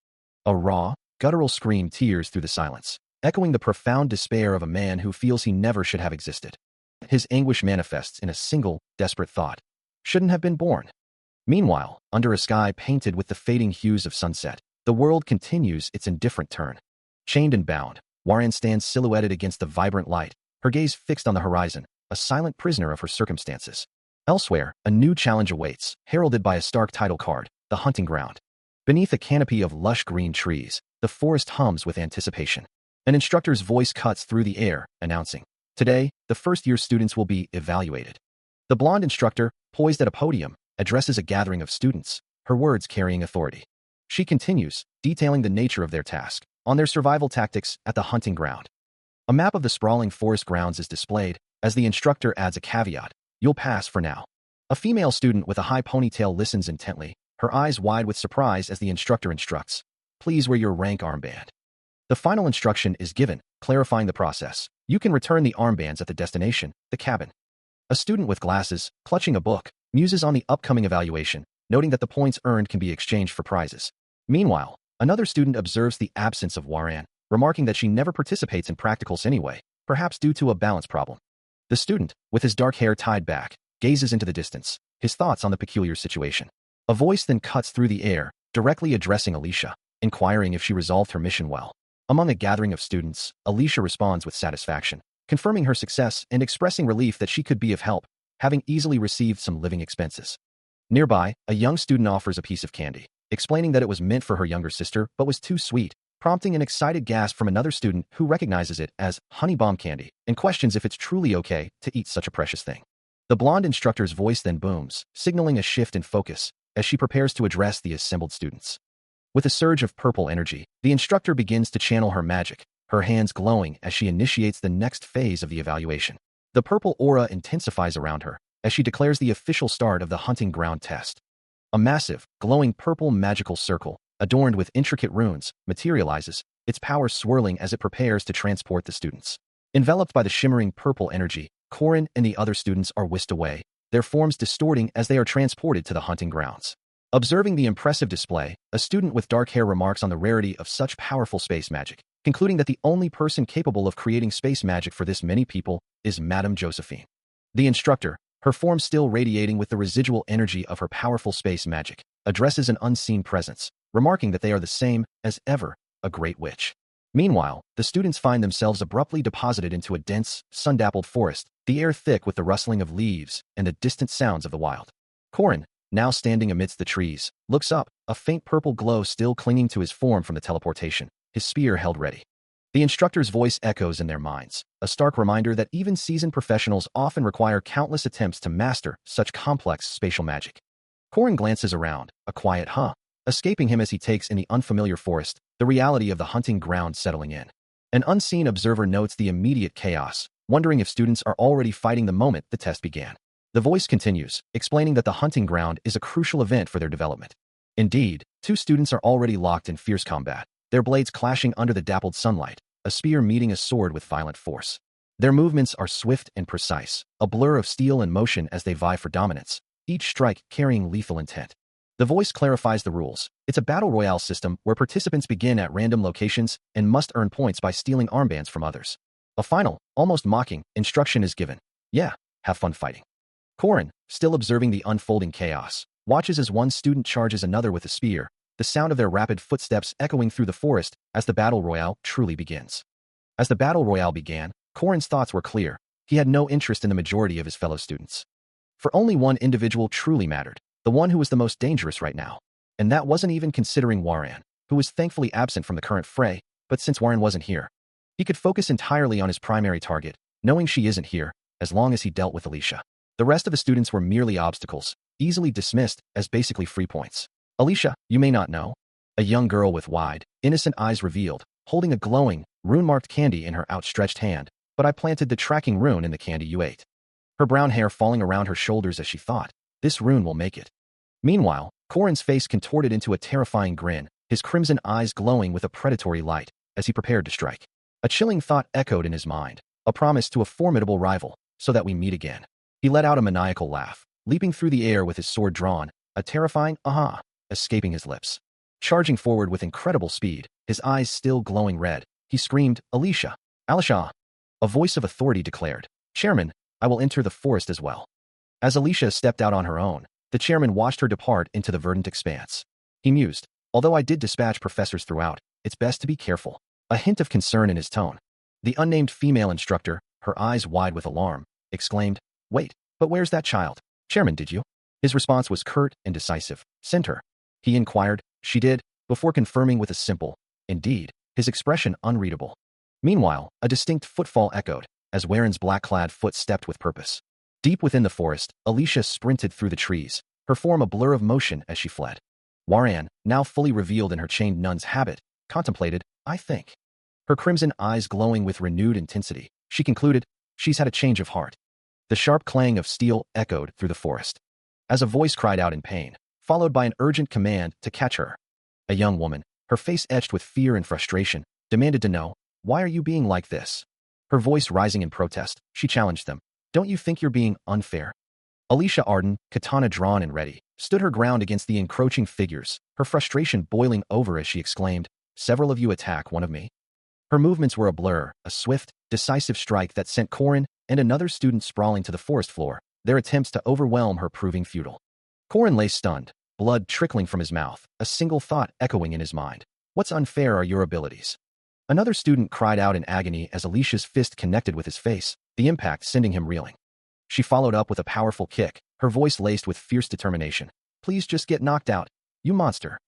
A raw, guttural scream tears through the silence, echoing the profound despair of a man who feels he never should have existed. His anguish manifests in a single, desperate thought. Shouldn't have been born. Meanwhile, under a sky painted with the fading hues of sunset, the world continues its indifferent turn. Chained and bound, Warren stands silhouetted against the vibrant light, her gaze fixed on the horizon, a silent prisoner of her circumstances. Elsewhere, a new challenge awaits, heralded by a stark title card, the hunting ground. Beneath a canopy of lush green trees, the forest hums with anticipation. An instructor's voice cuts through the air, announcing, "Today, the first-year students will be evaluated." The blonde instructor, poised at a podium, addresses a gathering of students, her words carrying authority. She continues, detailing the nature of their task, on their survival tactics at the hunting ground. A map of the sprawling forest grounds is displayed, as the instructor adds a caveat, "You'll pass for now." A female student with a high ponytail listens intently, her eyes wide with surprise as the instructor instructs, "Please wear your rank armband." The final instruction is given, clarifying the process. You can return the armbands at the destination, the cabin. A student with glasses, clutching a book, muses on the upcoming evaluation, noting that the points earned can be exchanged for prizes. Meanwhile, another student observes the absence of Warren, remarking that she never participates in practicals anyway, perhaps due to a balance problem. The student, with his dark hair tied back, gazes into the distance, his thoughts on the peculiar situation. A voice then cuts through the air, directly addressing Alicia, inquiring if she resolved her mission well. Among a gathering of students, Alicia responds with satisfaction, confirming her success and expressing relief that she could be of help, having easily received some living expenses. Nearby, a young student offers a piece of candy, explaining that it was meant for her younger sister but was too sweet, prompting an excited gasp from another student who recognizes it as honey bomb candy and questions if it's truly okay to eat such a precious thing. The blonde instructor's voice then booms, signaling a shift in focus as she prepares to address the assembled students. With a surge of purple energy, the instructor begins to channel her magic, her hands glowing as she initiates the next phase of the evaluation. The purple aura intensifies around her as she declares the official start of the hunting ground test. A massive, glowing purple magical circle, adorned with intricate runes, materializes, its power swirling as it prepares to transport the students. Enveloped by the shimmering purple energy, Corin and the other students are whisked away, their forms distorting as they are transported to the hunting grounds. Observing the impressive display, a student with dark hair remarks on the rarity of such powerful space magic, concluding that the only person capable of creating space magic for this many people is Madame Josephine. The instructor, her form still radiating with the residual energy of her powerful space magic, addresses an unseen presence, remarking that they are the same as ever, a great witch. Meanwhile, the students find themselves abruptly deposited into a dense, sun-dappled forest, the air thick with the rustling of leaves and the distant sounds of the wild. Corin, now standing amidst the trees, looks up, a faint purple glow still clinging to his form from the teleportation, his spear held ready. The instructor's voice echoes in their minds, a stark reminder that even seasoned professionals often require countless attempts to master such complex spatial magic. Corin glances around, a quiet huh, escaping him as he takes in the unfamiliar forest, the reality of the hunting ground settling in. An unseen observer notes the immediate chaos, wondering if students are already fighting the moment the test began. The voice continues, explaining that the hunting ground is a crucial event for their development. Indeed, two students are already locked in fierce combat, their blades clashing under the dappled sunlight, a spear meeting a sword with violent force. Their movements are swift and precise, a blur of steel and motion as they vie for dominance, each strike carrying lethal intent. The voice clarifies the rules. It's a battle royale system where participants begin at random locations and must earn points by stealing armbands from others. A final, almost mocking, instruction is given. Yeah, have fun fighting. Corin, still observing the unfolding chaos, watches as one student charges another with a spear, the sound of their rapid footsteps echoing through the forest as the battle royale truly begins. As the battle royale began, Corin's thoughts were clear. He had no interest in the majority of his fellow students. For only one individual truly mattered, the one who was the most dangerous right now. And that wasn't even considering Warren, who was thankfully absent from the current fray, but since Warren wasn't here, he could focus entirely on his primary target, knowing she isn't here, as long as he dealt with Alicia. The rest of the students were merely obstacles, easily dismissed as basically free points. Alicia, you may not know. A young girl with wide, innocent eyes revealed, holding a glowing, rune-marked candy in her outstretched hand, but I planted the tracking rune in the candy you ate. her brown hair falling around her shoulders as she thought, this rune will make it. Meanwhile, Corin's face contorted into a terrifying grin, his crimson eyes glowing with a predatory light, as he prepared to strike. A chilling thought echoed in his mind, a promise to a formidable rival, so that we meet again. He let out a maniacal laugh, leaping through the air with his sword drawn, a terrifying aha escaping his lips. Charging forward with incredible speed, his eyes still glowing red, he screamed, Alicia! Alicia! A voice of authority declared, Chairman, I will enter the forest as well. As Alicia stepped out on her own, the chairman watched her depart into the verdant expanse. He mused, although I did dispatch professors throughout, it's best to be careful. A hint of concern in his tone. The unnamed female instructor, her eyes wide with alarm, exclaimed, Wait, but where's that child? Chairman, did you? His response was curt and decisive. Sent her. He inquired, She did, before confirming with a simple, Indeed, his expression unreadable. Meanwhile, a distinct footfall echoed, as Warren's black-clad foot stepped with purpose. Deep within the forest, Alicia sprinted through the trees, her form a blur of motion as she fled. Warren, now fully revealed in her chained nun's habit, contemplated, I think. Her crimson eyes glowing with renewed intensity, she concluded, She's had a change of heart. The sharp clang of steel echoed through the forest, as a voice cried out in pain, followed by an urgent command to catch her. A young woman, her face etched with fear and frustration, demanded to know, Why are you being like this? Her voice rising in protest, she challenged them, Don't you think you're being unfair? Alicia Arden, katana drawn and ready, stood her ground against the encroaching figures, her frustration boiling over as she exclaimed, Several of you attack one of me. Her movements were a blur, a swift, decisive strike that sent Corin and another student sprawling to the forest floor, their attempts to overwhelm her proving futile. Corin lay stunned, blood trickling from his mouth, a single thought echoing in his mind. What's unfair are your abilities. Another student cried out in agony as Alicia's fist connected with his face, the impact sending him reeling. She followed up with a powerful kick, her voice laced with fierce determination. Please just get knocked out, you monster.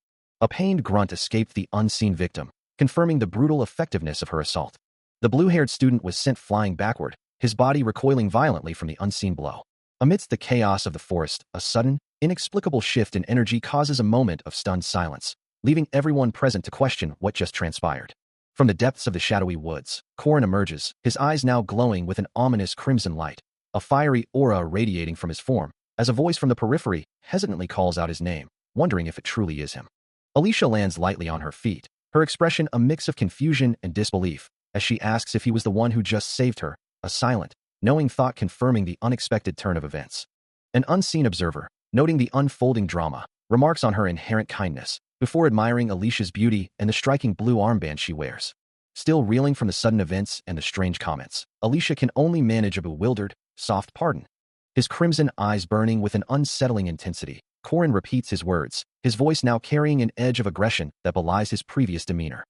A pained grunt escaped the unseen victim, confirming the brutal effectiveness of her assault. The blue-haired student was sent flying backward, his body recoiling violently from the unseen blow. Amidst the chaos of the forest, a sudden, inexplicable shift in energy causes a moment of stunned silence, leaving everyone present to question what just transpired. From the depths of the shadowy woods, Corin emerges, his eyes now glowing with an ominous crimson light, a fiery aura radiating from his form, as a voice from the periphery hesitantly calls out his name, wondering if it truly is him. Alicia lands lightly on her feet, her expression a mix of confusion and disbelief, as she asks if he was the one who just saved her, a silent, knowing thought confirming the unexpected turn of events. An unseen observer, noting the unfolding drama, remarks on her inherent kindness, before admiring Alicia's beauty and the striking blue armband she wears. Still reeling from the sudden events and the strange comments, Alicia can only manage a bewildered, soft pardon. His crimson eyes burning with an unsettling intensity, Corin repeats his words, his voice now carrying an edge of aggression that belies his previous demeanor.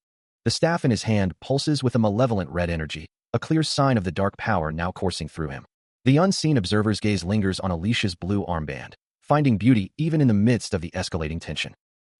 The staff in his hand pulses with a malevolent red energy, a clear sign of the dark power now coursing through him. The unseen observer's gaze lingers on Alicia's blue armband, finding beauty even in the midst of the escalating tension.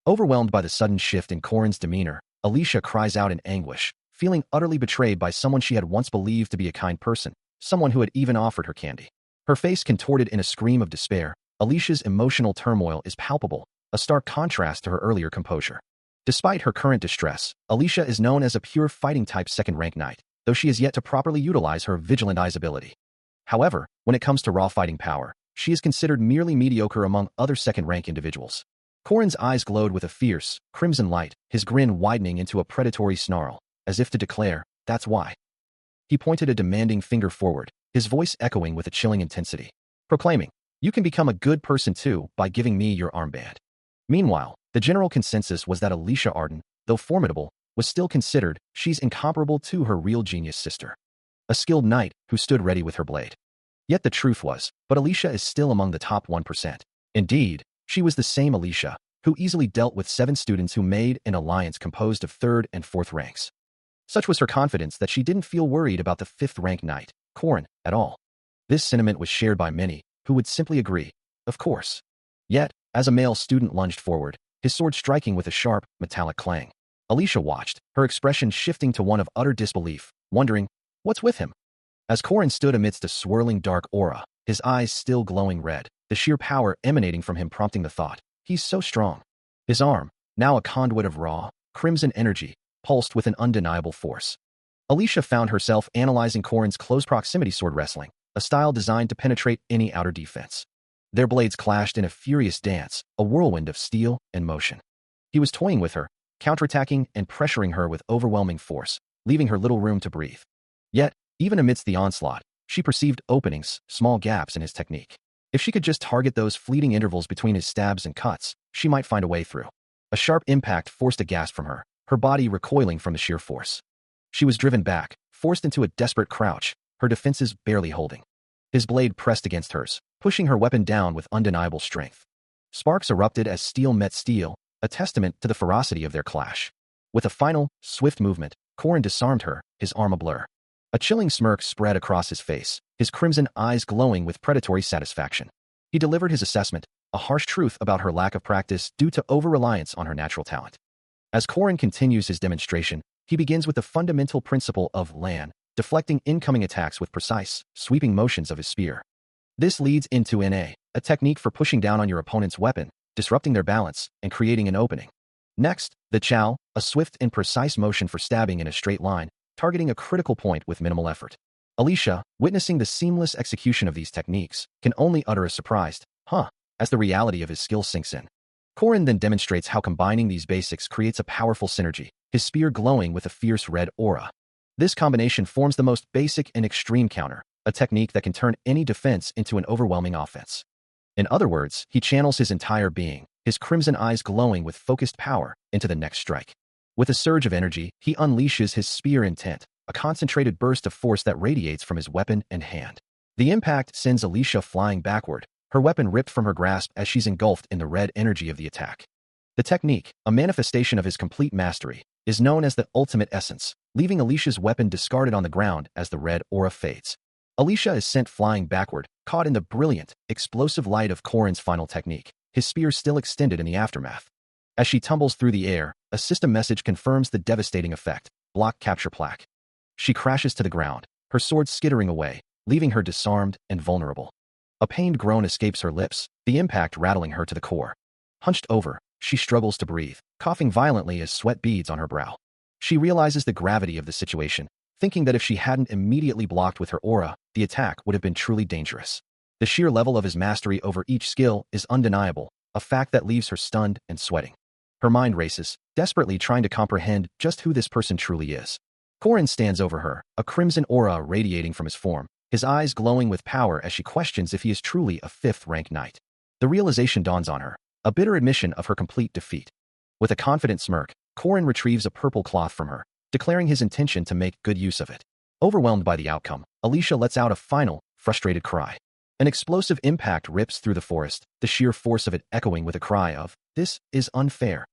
Overwhelmed by the sudden shift in Corin's demeanor, Alicia cries out in anguish, feeling utterly betrayed by someone she had once believed to be a kind person, someone who had even offered her candy. Her face contorted in a scream of despair, Alicia's emotional turmoil is palpable, a stark contrast to her earlier composure. Despite her current distress, Alicia is known as a pure fighting-type second-rank knight, though she is yet to properly utilize her vigilant eyes ability. However, when it comes to raw fighting power, she is considered merely mediocre among other second-rank individuals. Corin's eyes glowed with a fierce, crimson light, his grin widening into a predatory snarl, as if to declare, That's why. He pointed a demanding finger forward, his voice echoing with a chilling intensity, proclaiming, You can become a good person too by giving me your armband. Meanwhile, the general consensus was that Alicia Arden, though formidable, was still considered, she's incomparable to her real genius sister. A skilled knight who stood ready with her blade. Yet the truth was, but Alicia is still among the top 1%. Indeed, she was the same Alicia, who easily dealt with 7 students who made an alliance composed of 3rd and 4th ranks. Such was her confidence that she didn't feel worried about the 5th-rank knight, Corin, at all. This sentiment was shared by many, who would simply agree, of course. Yet, as a male student lunged forward, his sword striking with a sharp, metallic clang, Alicia watched, her expression shifting to one of utter disbelief, wondering, what's with him? As Corin stood amidst a swirling dark aura, his eyes still glowing red, the sheer power emanating from him prompting the thought, he's so strong. His arm, now a conduit of raw, crimson energy, pulsed with an undeniable force. Alicia found herself analyzing Corin's close proximity sword wrestling, a style designed to penetrate any outer defense. Their blades clashed in a furious dance, a whirlwind of steel and motion. He was toying with her, counterattacking and pressuring her with overwhelming force, leaving her little room to breathe. Yet, even amidst the onslaught, she perceived openings, small gaps in his technique. If she could just target those fleeting intervals between his stabs and cuts, she might find a way through. A sharp impact forced a gasp from her body recoiling from the sheer force. She was driven back, forced into a desperate crouch, her defenses barely holding. His blade pressed against hers, pushing her weapon down with undeniable strength. Sparks erupted as steel met steel, a testament to the ferocity of their clash. With a final, swift movement, Corrin disarmed her, his arm ablur. A chilling smirk spread across his face, his crimson eyes glowing with predatory satisfaction. He delivered his assessment, a harsh truth about her lack of practice due to over-reliance on her natural talent. As Corrin continues his demonstration, he begins with the fundamental principle of Lan, deflecting incoming attacks with precise, sweeping motions of his spear. This leads into Na, a technique for pushing down on your opponent's weapon, disrupting their balance, and creating an opening. Next, the Chow, a swift and precise motion for stabbing in a straight line, targeting a critical point with minimal effort. Alicia, witnessing the seamless execution of these techniques, can only utter a surprised, huh, as the reality of his skill sinks in. Corrin then demonstrates how combining these basics creates a powerful synergy, his spear glowing with a fierce red aura. This combination forms the most basic and extreme counter, a technique that can turn any defense into an overwhelming offense. In other words, he channels his entire being, his crimson eyes glowing with focused power, into the next strike. With a surge of energy, he unleashes his spear intent, a concentrated burst of force that radiates from his weapon and hand. The impact sends Alicia flying backward, her weapon ripped from her grasp as she's engulfed in the red energy of the attack. The technique, a manifestation of his complete mastery, is known as the ultimate essence, leaving Alicia's weapon discarded on the ground as the red aura fades. Alicia is sent flying backward, caught in the brilliant, explosive light of Corrin's final technique, his spear still extended in the aftermath. As she tumbles through the air, a system message confirms the devastating effect, block capture plaque. She crashes to the ground, her sword skittering away, leaving her disarmed and vulnerable. A pained groan escapes her lips, the impact rattling her to the core. Hunched over, she struggles to breathe, coughing violently as sweat beads on her brow. She realizes the gravity of the situation, thinking that if she hadn't immediately blocked with her aura, the attack would have been truly dangerous. The sheer level of his mastery over each skill is undeniable, a fact that leaves her stunned and sweating. Her mind races, desperately trying to comprehend just who this person truly is. Corrin stands over her, a crimson aura radiating from his form, his eyes glowing with power as she questions if he is truly a fifth-rank knight. The realization dawns on her, a bitter admission of her complete defeat. With a confident smirk, Corrin retrieves a purple cloth from her, declaring his intention to make good use of it. Overwhelmed by the outcome, Alicia lets out a final, frustrated cry. An explosive impact rips through the forest, the sheer force of it echoing with a cry of, "This is unfair."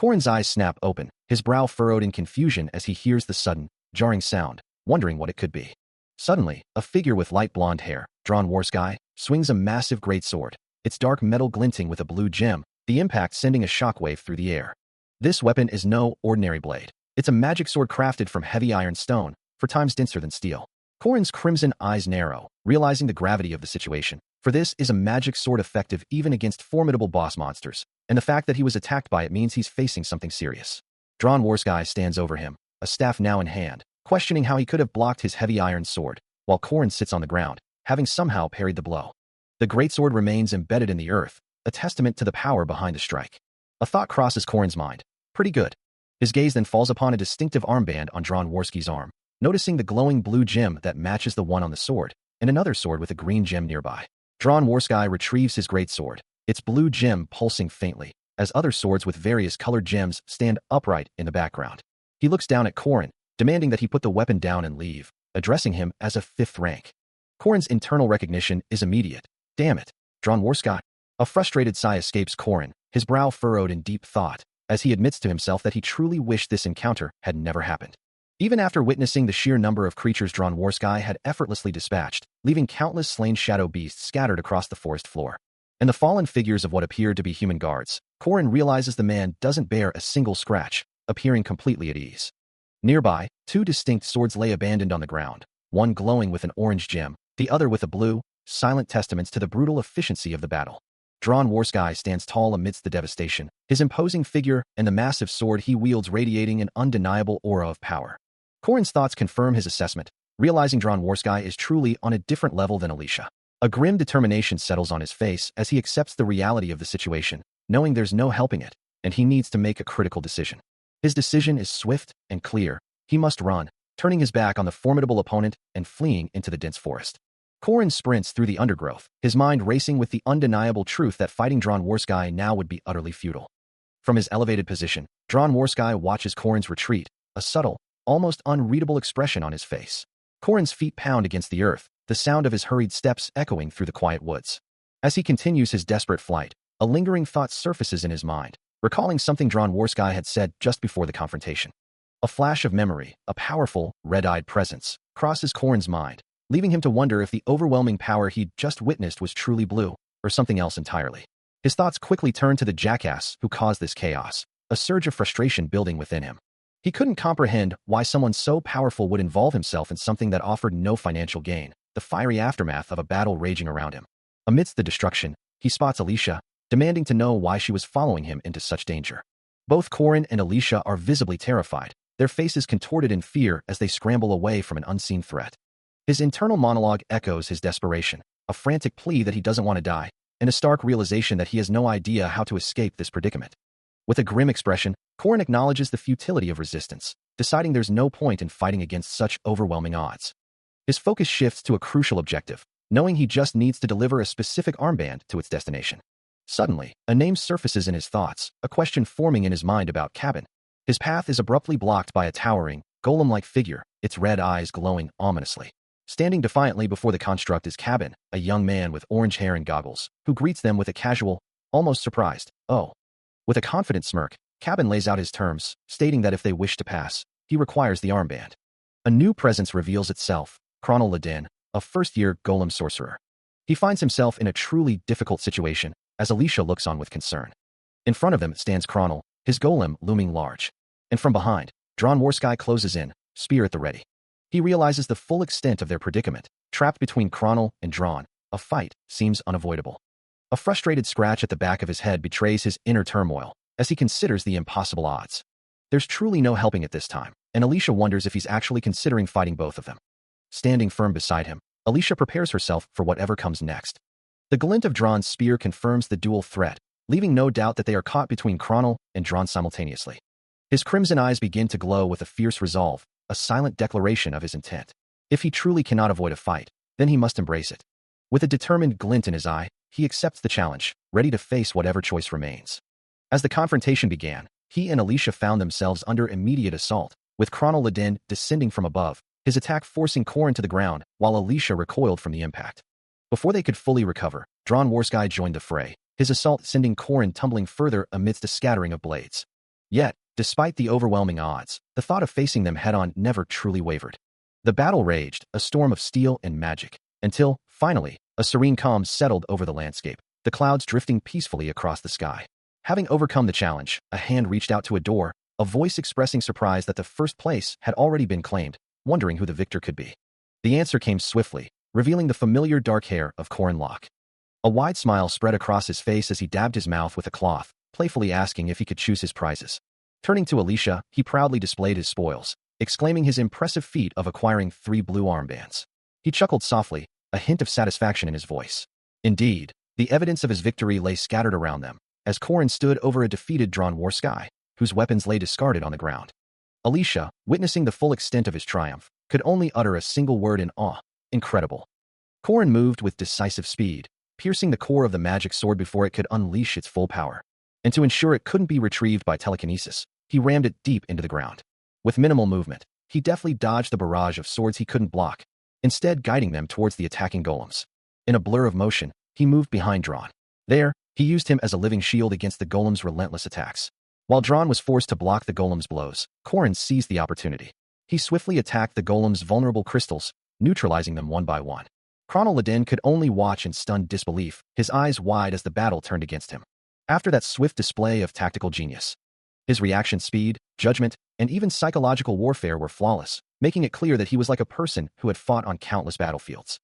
Corrin's eyes snap open, his brow furrowed in confusion as he hears the sudden, jarring sound, wondering what it could be. Suddenly, a figure with light blonde hair, drawn warsky, swings a massive greatsword, its dark metal glinting with a blue gem, the impact sending a shockwave through the air. This weapon is no ordinary blade. It's a magic sword crafted from heavy iron stone, 4 times denser than steel. Corrin's crimson eyes narrow, realizing the gravity of the situation, for this is a magic sword effective even against formidable boss monsters, and the fact that he was attacked by it means he's facing something serious. Drawn Warsky stands over him, a staff now in hand, questioning how he could have blocked his heavy iron sword, while Corrin sits on the ground, having somehow parried the blow. The greatsword remains embedded in the earth, a testament to the power behind the strike. A thought crosses Corrin's mind. Pretty good. His gaze then falls upon a distinctive armband on Drawn Warsky's arm, noticing the glowing blue gem that matches the one on the sword, and another sword with a green gem nearby. Drawn Warsky retrieves his greatsword, its blue gem pulsing faintly, as other swords with various colored gems stand upright in the background. He looks down at Corrin, demanding that he put the weapon down and leave, addressing him as a fifth rank. Corrin's internal recognition is immediate. Damn it, Drawn Warsky. A frustrated sigh escapes Corrin, his brow furrowed in deep thought, as he admits to himself that he truly wished this encounter had never happened. Even after witnessing the sheer number of creatures Drawn Warsky had effortlessly dispatched, leaving countless slain shadow beasts scattered across the forest floor, and the fallen figures of what appeared to be human guards, Corrin realizes the man doesn't bear a single scratch, appearing completely at ease. Nearby, 2 distinct swords lay abandoned on the ground, one glowing with an orange gem, the other with a blue, silent testaments to the brutal efficiency of the battle. Drawn Warsky stands tall amidst the devastation, his imposing figure and the massive sword he wields radiating an undeniable aura of power. Corrin's thoughts confirm his assessment. realizing Dronworski is truly on a different level than Alicia. A grim determination settles on his face as he accepts the reality of the situation, knowing there's no helping it, and he needs to make a critical decision. His decision is swift and clear. He must run, turning his back on the formidable opponent and fleeing into the dense forest. Korin sprints through the undergrowth, his mind racing with the undeniable truth that fighting Dronworski now would be utterly futile. From his elevated position, Dronworski watches Korin's retreat, a subtle, almost unreadable expression on his face. Korin's feet pound against the earth, the sound of his hurried steps echoing through the quiet woods. As he continues his desperate flight, a lingering thought surfaces in his mind, recalling something Dronworski had said just before the confrontation. A flash of memory, a powerful, red-eyed presence, crosses Korin's mind, leaving him to wonder if the overwhelming power he'd just witnessed was truly blue, or something else entirely. His thoughts quickly turn to the jackass who caused this chaos, a surge of frustration building within him. He couldn't comprehend why someone so powerful would involve himself in something that offered no financial gain, the fiery aftermath of a battle raging around him. Amidst the destruction, he spots Alicia, demanding to know why she was following him into such danger. Both Korin and Alicia are visibly terrified, their faces contorted in fear as they scramble away from an unseen threat. His internal monologue echoes his desperation, a frantic plea that he doesn't want to die, and a stark realization that he has no idea how to escape this predicament. With a grim expression, Korin acknowledges the futility of resistance, deciding there's no point in fighting against such overwhelming odds. His focus shifts to a crucial objective, knowing he just needs to deliver a specific armband to its destination. Suddenly, a name surfaces in his thoughts, a question forming in his mind about Cabin. His path is abruptly blocked by a towering, golem-like figure, its red eyes glowing ominously. Standing defiantly before the construct is Cabin, a young man with orange hair and goggles, who greets them with a casual, almost surprised, "Oh." With a confident smirk, Cabin lays out his terms, stating that if they wish to pass, he requires the armband. A new presence reveals itself, Chronal Ladin, a first-year golem sorcerer. He finds himself in a truly difficult situation, as Alicia looks on with concern. In front of them stands Chronal, his golem looming large. And from behind, Dronworski closes in, spear at the ready. He realizes the full extent of their predicament. Trapped between Chronal and Dron, a fight seems unavoidable. A frustrated scratch at the back of his head betrays his inner turmoil, as he considers the impossible odds. There's truly no helping at this time, and Alicia wonders if he's actually considering fighting both of them. Standing firm beside him, Alicia prepares herself for whatever comes next. The glint of Dron's spear confirms the dual threat, leaving no doubt that they are caught between Chronal and Dron simultaneously. His crimson eyes begin to glow with a fierce resolve, a silent declaration of his intent. If he truly cannot avoid a fight, then he must embrace it. With a determined glint in his eye, he accepts the challenge, ready to face whatever choice remains. As the confrontation began, he and Alicia found themselves under immediate assault, with Chronal Ladin descending from above, his attack forcing Korin to the ground, while Alicia recoiled from the impact. Before they could fully recover, Dronworski joined the fray, his assault sending Korin tumbling further amidst a scattering of blades. Yet, despite the overwhelming odds, the thought of facing them head-on never truly wavered. The battle raged, a storm of steel and magic, until, finally, a serene calm settled over the landscape, the clouds drifting peacefully across the sky. Having overcome the challenge, a hand reached out to a door, a voice expressing surprise that the first place had already been claimed, wondering who the victor could be. The answer came swiftly, revealing the familiar dark hair of Korin Locke. A wide smile spread across his face as he dabbed his mouth with a cloth, playfully asking if he could choose his prizes. Turning to Alicia, he proudly displayed his spoils, exclaiming his impressive feat of acquiring 3 blue armbands. He chuckled softly, a hint of satisfaction in his voice. Indeed, the evidence of his victory lay scattered around them, as Korin stood over a defeated Dronworski, whose weapons lay discarded on the ground. Alicia, witnessing the full extent of his triumph, could only utter a single word in awe: incredible. Korin moved with decisive speed, piercing the core of the magic sword before it could unleash its full power. And to ensure it couldn't be retrieved by telekinesis, he rammed it deep into the ground. With minimal movement, he deftly dodged the barrage of swords he couldn't block, instead guiding them towards the attacking golems. In a blur of motion, he moved behind Dron. There, he used him as a living shield against the golem's relentless attacks. While Dron was forced to block the golem's blows, Korin seized the opportunity. He swiftly attacked the golem's vulnerable crystals, neutralizing them one by one. Chronal Ladin could only watch in stunned disbelief, his eyes wide as the battle turned against him. After that swift display of tactical genius, his reaction speed, judgment, and even psychological warfare were flawless, making it clear that he was like a person who had fought on countless battlefields.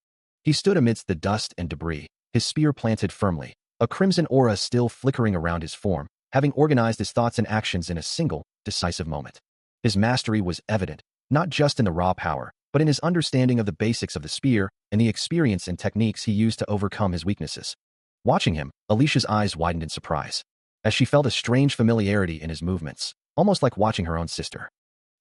He stood amidst the dust and debris, his spear planted firmly, a crimson aura still flickering around his form, having organized his thoughts and actions in a single, decisive moment. His mastery was evident, not just in the raw power, but in his understanding of the basics of the spear and the experience and techniques he used to overcome his weaknesses. Watching him, Alicia's eyes widened in surprise, as she felt a strange familiarity in his movements, almost like watching her own sister.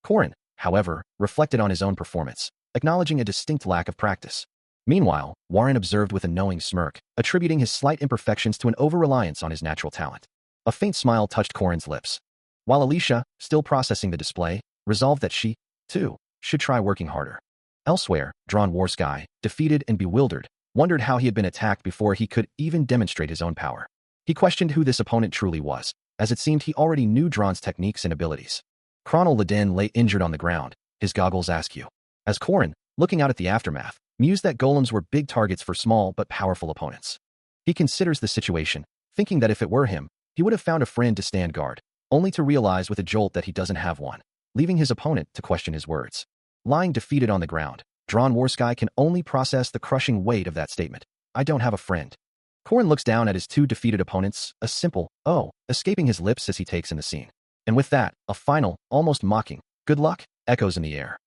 Corin, however, reflected on his own performance, acknowledging a distinct lack of practice. Meanwhile, Warren observed with a knowing smirk, attributing his slight imperfections to an over-reliance on his natural talent. A faint smile touched Corin's lips, while Alicia, still processing the display, resolved that she, too, should try working harder. Elsewhere, Drawn Warsky, defeated and bewildered, wondered how he had been attacked before he could even demonstrate his own power. He questioned who this opponent truly was, as it seemed he already knew Drawn's techniques and abilities. Chronal Ladin lay injured on the ground, his goggles askew. As Corin, looking out at the aftermath, mused that golems were big targets for small but powerful opponents. He considers the situation, thinking that if it were him, he would have found a friend to stand guard, only to realize with a jolt that he doesn't have one, leaving his opponent to question his words. Lying defeated on the ground, Drawn Warsky can only process the crushing weight of that statement. I don't have a friend. Corin looks down at his two defeated opponents, a simple, oh, escaping his lips as he takes in the scene. And with that, a final, almost mocking, good luck, echoes in the air.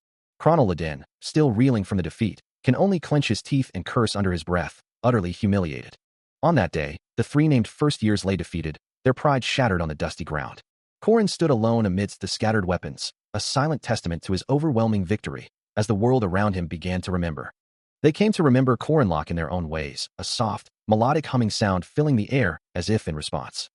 Chronal Ladin, still reeling from the defeat, can only clench his teeth and curse under his breath, utterly humiliated. On that day, the three named first years lay defeated, their pride shattered on the dusty ground. Corin stood alone amidst the scattered weapons, a silent testament to his overwhelming victory, as the world around him began to remember. They came to remember Corinlock in their own ways, a soft, melodic humming sound filling the air as if in response.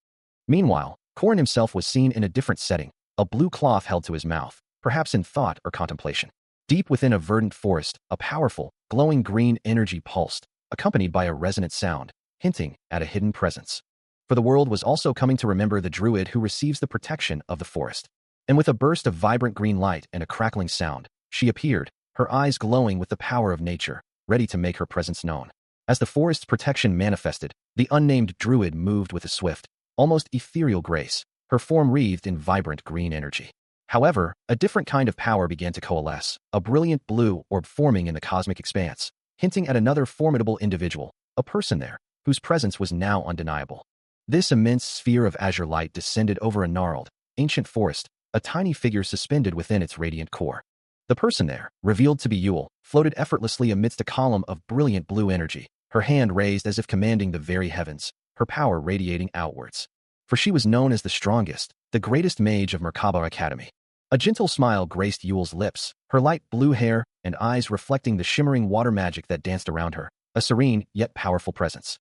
Meanwhile, Corin himself was seen in a different setting, a blue cloth held to his mouth, perhaps in thought or contemplation. Deep within a verdant forest, a powerful, glowing green energy pulsed, accompanied by a resonant sound, hinting at a hidden presence. For the world was also coming to remember the druid who receives the protection of the forest. And with a burst of vibrant green light and a crackling sound, she appeared, her eyes glowing with the power of nature, ready to make her presence known. As the forest's protection manifested, the unnamed druid moved with a swift, almost ethereal grace, her form wreathed in vibrant green energy. However, a different kind of power began to coalesce, a brilliant blue orb forming in the cosmic expanse, hinting at another formidable individual, a person there, whose presence was now undeniable. This immense sphere of azure light descended over a gnarled, ancient forest, a tiny figure suspended within its radiant core. The person there, revealed to be Yule, floated effortlessly amidst a column of brilliant blue energy, her hand raised as if commanding the very heavens, her power radiating outwards. For she was known as the strongest, the greatest mage of Merkaba Academy. A gentle smile graced Yule's lips, her light blue hair and eyes reflecting the shimmering water magic that danced around her, a serene yet powerful presence.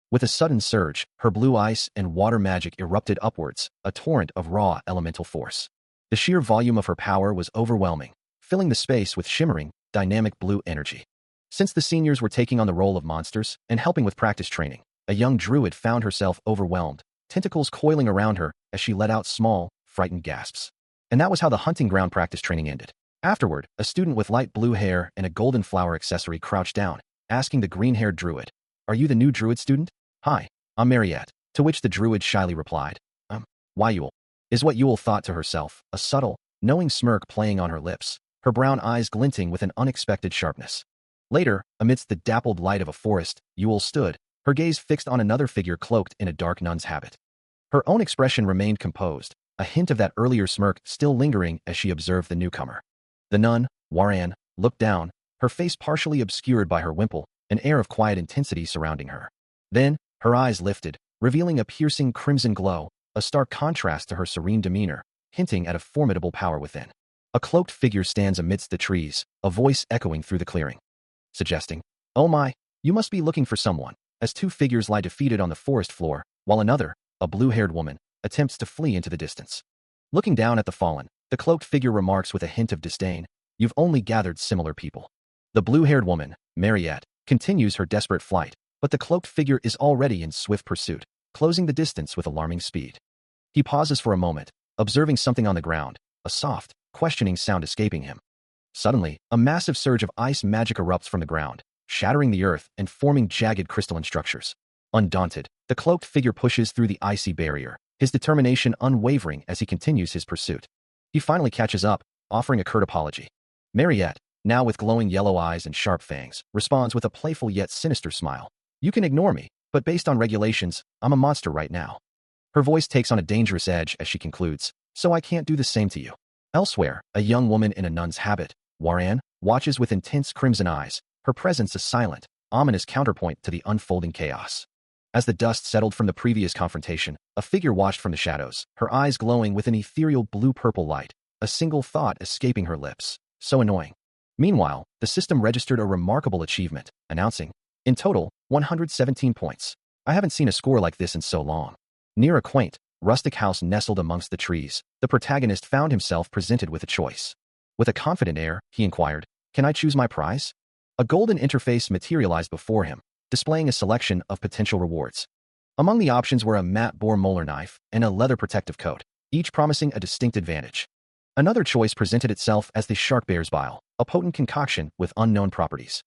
With a sudden surge, her blue ice and water magic erupted upwards, a torrent of raw elemental force. The sheer volume of her power was overwhelming, filling the space with shimmering, dynamic blue energy. Since the seniors were taking on the role of monsters and helping with practice training, a young druid found herself overwhelmed, tentacles coiling around her as she let out small, frightened gasps. And that was how the hunting ground practice training ended. Afterward, a student with light blue hair and a golden flower accessory crouched down, asking the green-haired druid, "Are you the new druid student?" "Hi, I'm Mariette," to which the druid shyly replied, "Why Yule?" Is what Yule thought to herself, a subtle, knowing smirk playing on her lips, her brown eyes glinting with an unexpected sharpness. Later, amidst the dappled light of a forest, Yule stood, her gaze fixed on another figure cloaked in a dark nun's habit. Her own expression remained composed, a hint of that earlier smirk still lingering as she observed the newcomer. The nun, Warren, looked down, her face partially obscured by her wimple, an air of quiet intensity surrounding her. Then, her eyes lifted, revealing a piercing crimson glow, a stark contrast to her serene demeanor, hinting at a formidable power within. A cloaked figure stands amidst the trees, a voice echoing through the clearing, suggesting, "Oh my, you must be looking for someone," as two figures lie defeated on the forest floor, while another, a blue-haired woman, attempts to flee into the distance. Looking down at the fallen, the cloaked figure remarks with a hint of disdain, "You've only gathered similar people." The blue-haired woman, Mariette, continues her desperate flight, but the cloaked figure is already in swift pursuit, closing the distance with alarming speed. He pauses for a moment, observing something on the ground, a soft, questioning sound escaping him. Suddenly, a massive surge of ice magic erupts from the ground, shattering the earth and forming jagged crystalline structures. Undaunted, the cloaked figure pushes through the icy barrier, his determination unwavering as he continues his pursuit. He finally catches up, offering a curt apology. Mariette, now with glowing yellow eyes and sharp fangs, responds with a playful yet sinister smile. "You can ignore me, but based on regulations, I'm a monster right now." Her voice takes on a dangerous edge as she concludes, "So I can't do the same to you." Elsewhere, a young woman in a nun's habit, Warren, watches with intense crimson eyes, her presence a silent, ominous counterpoint to the unfolding chaos. As the dust settled from the previous confrontation, a figure watched from the shadows, her eyes glowing with an ethereal blue-purple light, a single thought escaping her lips. So annoying. Meanwhile, the system registered a remarkable achievement, announcing, in total, 117 points. I haven't seen a score like this in so long. Near a quaint, rustic house nestled amongst the trees, the protagonist found himself presented with a choice. With a confident air, he inquired, "Can I choose my prize?" A golden interface materialized before him, displaying a selection of potential rewards. Among the options were a matte bore molar knife and a leather protective coat, each promising a distinct advantage. Another choice presented itself as the shark bear's bile, a potent concoction with unknown properties.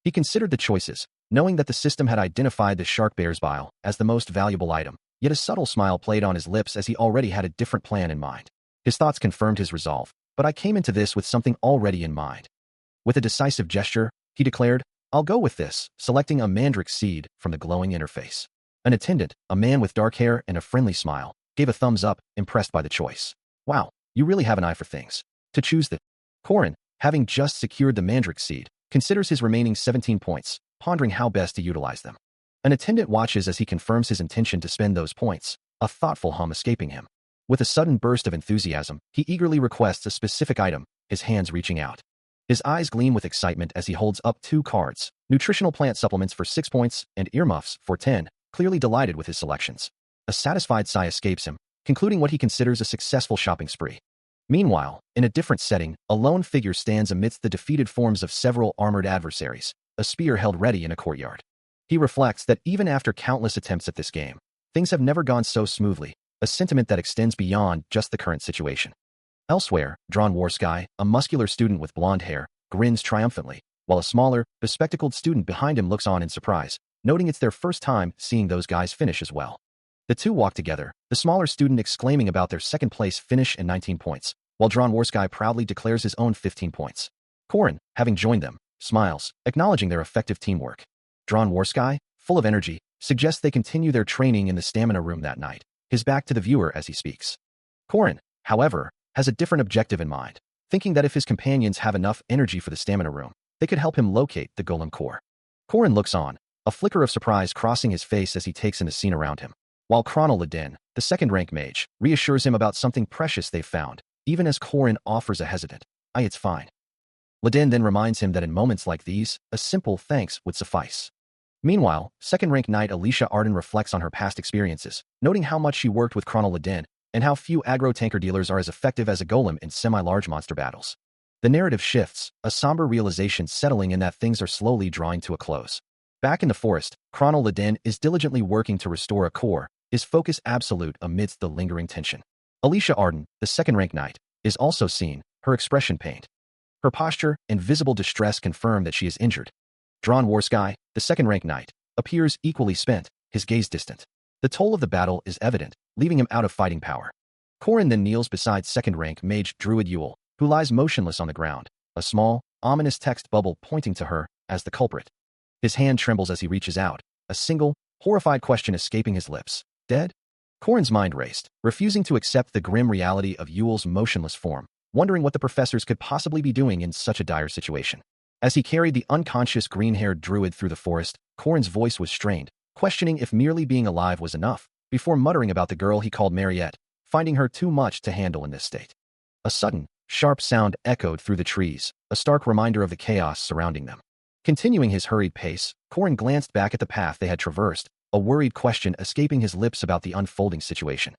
He considered the choices, knowing that the system had identified the shark bear's bile as the most valuable item, yet a subtle smile played on his lips as he already had a different plan in mind. His thoughts confirmed his resolve, but I came into this with something already in mind. With a decisive gesture, he declared, "I'll go with this," selecting a mandrake seed from the glowing interface. An attendant, a man with dark hair and a friendly smile, gave a thumbs up, impressed by the choice. "Wow, you really have an eye for things." To choose the Korin, having just secured the mandrake seed, considers his remaining 17 points, pondering how best to utilize them. An attendant watches as he confirms his intention to spend those points, a thoughtful hum escaping him. With a sudden burst of enthusiasm, he eagerly requests a specific item, his hands reaching out. His eyes gleam with excitement as he holds up 2 cards, nutritional plant supplements for 6 points and earmuffs for 10, clearly delighted with his selections. A satisfied sigh escapes him, concluding what he considers a successful shopping spree. Meanwhile, in a different setting, a lone figure stands amidst the defeated forms of several armored adversaries, a spear held ready in a courtyard. He reflects that even after countless attempts at this game, things have never gone so smoothly, a sentiment that extends beyond just the current situation. Elsewhere, Drawn Warsky, a muscular student with blonde hair, grins triumphantly, while a smaller, bespectacled student behind him looks on in surprise, noting it's their first time seeing those guys finish as well. The two walk together, the smaller student exclaiming about their second-place finish and 19 points, while Drawn Warsky proudly declares his own 15 points. Korin, having joined them, smiles, acknowledging their effective teamwork. Drawn Warsky, full of energy, suggests they continue their training in the stamina room that night, his back to the viewer as he speaks. Korin, however, has a different objective in mind, thinking that if his companions have enough energy for the stamina room, they could help him locate the golem core. Korin looks on, a flicker of surprise crossing his face as he takes in the scene around him, while Chronal Ladin, the second-rank mage, reassures him about something precious they've found, even as Korin offers a hesitant, "It's fine." Ladin then reminds him that in moments like these, a simple thanks would suffice. Meanwhile, second-rank knight Alicia Arden reflects on her past experiences, noting how much she worked with Chronal Ladin, and how few aggro-tanker dealers are as effective as a golem in semi-large monster battles. The narrative shifts, a somber realization settling in that things are slowly drawing to a close. Back in the forest, Chronal Ladin is diligently working to restore a core, his focus absolute amidst the lingering tension. Alicia Arden, the second-rank knight, is also seen, her expression pained. Her posture and visible distress confirm that she is injured. Drawn Warsky, the second-rank knight, appears equally spent, his gaze distant. The toll of the battle is evident, leaving him out of fighting power. Korin then kneels beside second-rank mage Druid Yule, who lies motionless on the ground, a small, ominous text bubble pointing to her as the culprit. His hand trembles as he reaches out, a single, horrified question escaping his lips. Dead? Korin's mind raced, refusing to accept the grim reality of Yule's motionless form, wondering what the professors could possibly be doing in such a dire situation. As he carried the unconscious green-haired druid through the forest, Korin's voice was strained, questioning if merely being alive was enough, before muttering about the girl he called Mariette, finding her too much to handle in this state. A sudden, sharp sound echoed through the trees, a stark reminder of the chaos surrounding them. Continuing his hurried pace, Korin glanced back at the path they had traversed, a worried question escaping his lips about the unfolding situation.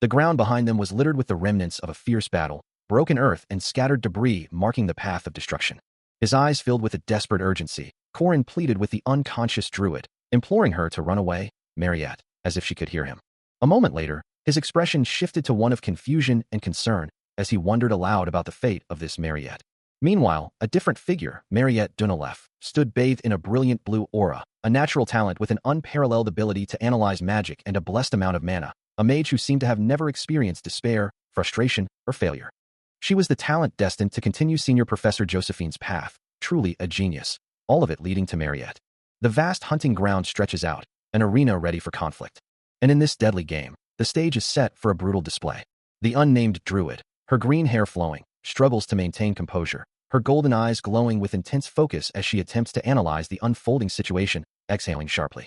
The ground behind them was littered with the remnants of a fierce battle, broken earth and scattered debris marking the path of destruction. His eyes filled with a desperate urgency, Korin pleaded with the unconscious druid, imploring her to run away, Mariette, as if she could hear him. A moment later, his expression shifted to one of confusion and concern as he wondered aloud about the fate of this Mariette. Meanwhile, a different figure, Mariette Dunalef, stood bathed in a brilliant blue aura, a natural talent with an unparalleled ability to analyze magic and a blessed amount of mana, a mage who seemed to have never experienced despair, frustration, or failure. She was the talent destined to continue Senior Professor Josephine's path, truly a genius, all of it leading to Mariette. The vast hunting ground stretches out, an arena ready for conflict. And in this deadly game, the stage is set for a brutal display. The unnamed druid, her green hair flowing, struggles to maintain composure, her golden eyes glowing with intense focus as she attempts to analyze the unfolding situation, exhaling sharply.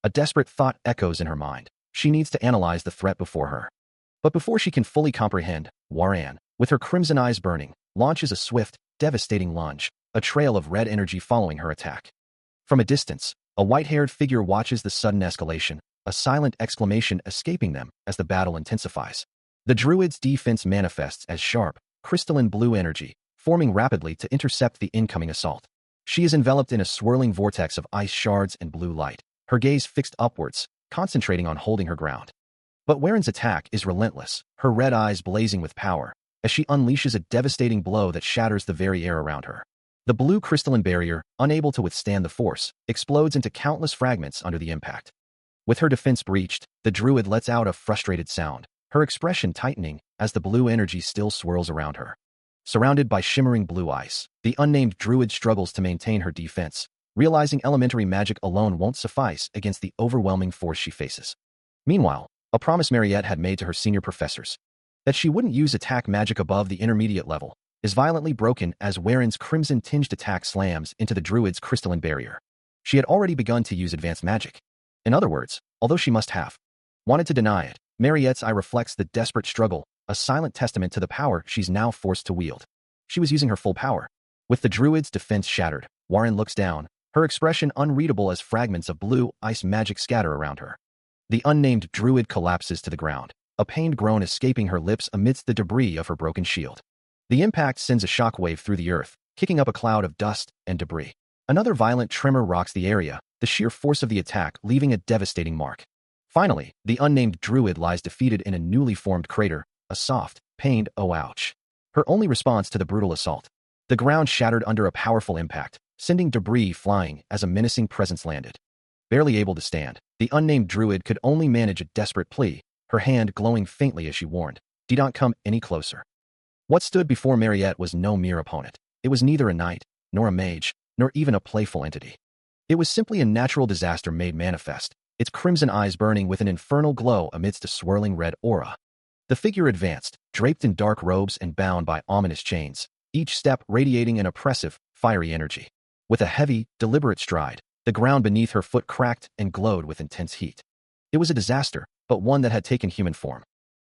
A desperate thought echoes in her mind. She needs to analyze the threat before her. But before she can fully comprehend, Waran, with her crimson eyes burning, launches a swift, devastating lunge, a trail of red energy following her attack. From a distance, a white-haired figure watches the sudden escalation, a silent exclamation escaping them as the battle intensifies. The druid's defense manifests as sharp, crystalline blue energy, forming rapidly to intercept the incoming assault. She is enveloped in a swirling vortex of ice shards and blue light, her gaze fixed upwards, concentrating on holding her ground. But Waren's attack is relentless, her red eyes blazing with power, as she unleashes a devastating blow that shatters the very air around her. The blue crystalline barrier, unable to withstand the force, explodes into countless fragments under the impact. With her defense breached, the druid lets out a frustrated sound, her expression tightening as the blue energy still swirls around her. Surrounded by shimmering blue ice, the unnamed druid struggles to maintain her defense, realizing elementary magic alone won't suffice against the overwhelming force she faces. Meanwhile, a promise Mariette had made to her senior professors, that she wouldn't use attack magic above the intermediate level, is violently broken as Waren's crimson-tinged attack slams into the druid's crystalline barrier. She had already begun to use advanced magic. In other words, although she must have wanted to deny it, Mariette's eye reflects the desperate struggle, a silent testament to the power she's now forced to wield. She was using her full power. With the druid's defense shattered, Waren looks down, her expression unreadable as fragments of blue ice magic scatter around her. The unnamed druid collapses to the ground, a pained groan escaping her lips amidst the debris of her broken shield. The impact sends a shockwave through the earth, kicking up a cloud of dust and debris. Another violent tremor rocks the area, the sheer force of the attack leaving a devastating mark. Finally, the unnamed druid lies defeated in a newly formed crater, a soft, pained "oh ouch." Her only response to the brutal assault. The ground shattered under a powerful impact, sending debris flying as a menacing presence landed. Barely able to stand, the unnamed druid could only manage a desperate plea, her hand glowing faintly as she warned, "Do not come any closer." What stood before Mariette was no mere opponent. It was neither a knight, nor a mage, nor even a playful entity. It was simply a natural disaster made manifest, its crimson eyes burning with an infernal glow amidst a swirling red aura. The figure advanced, draped in dark robes and bound by ominous chains, each step radiating an oppressive, fiery energy. With a heavy, deliberate stride, the ground beneath her foot cracked and glowed with intense heat. It was a disaster, but one that had taken human form.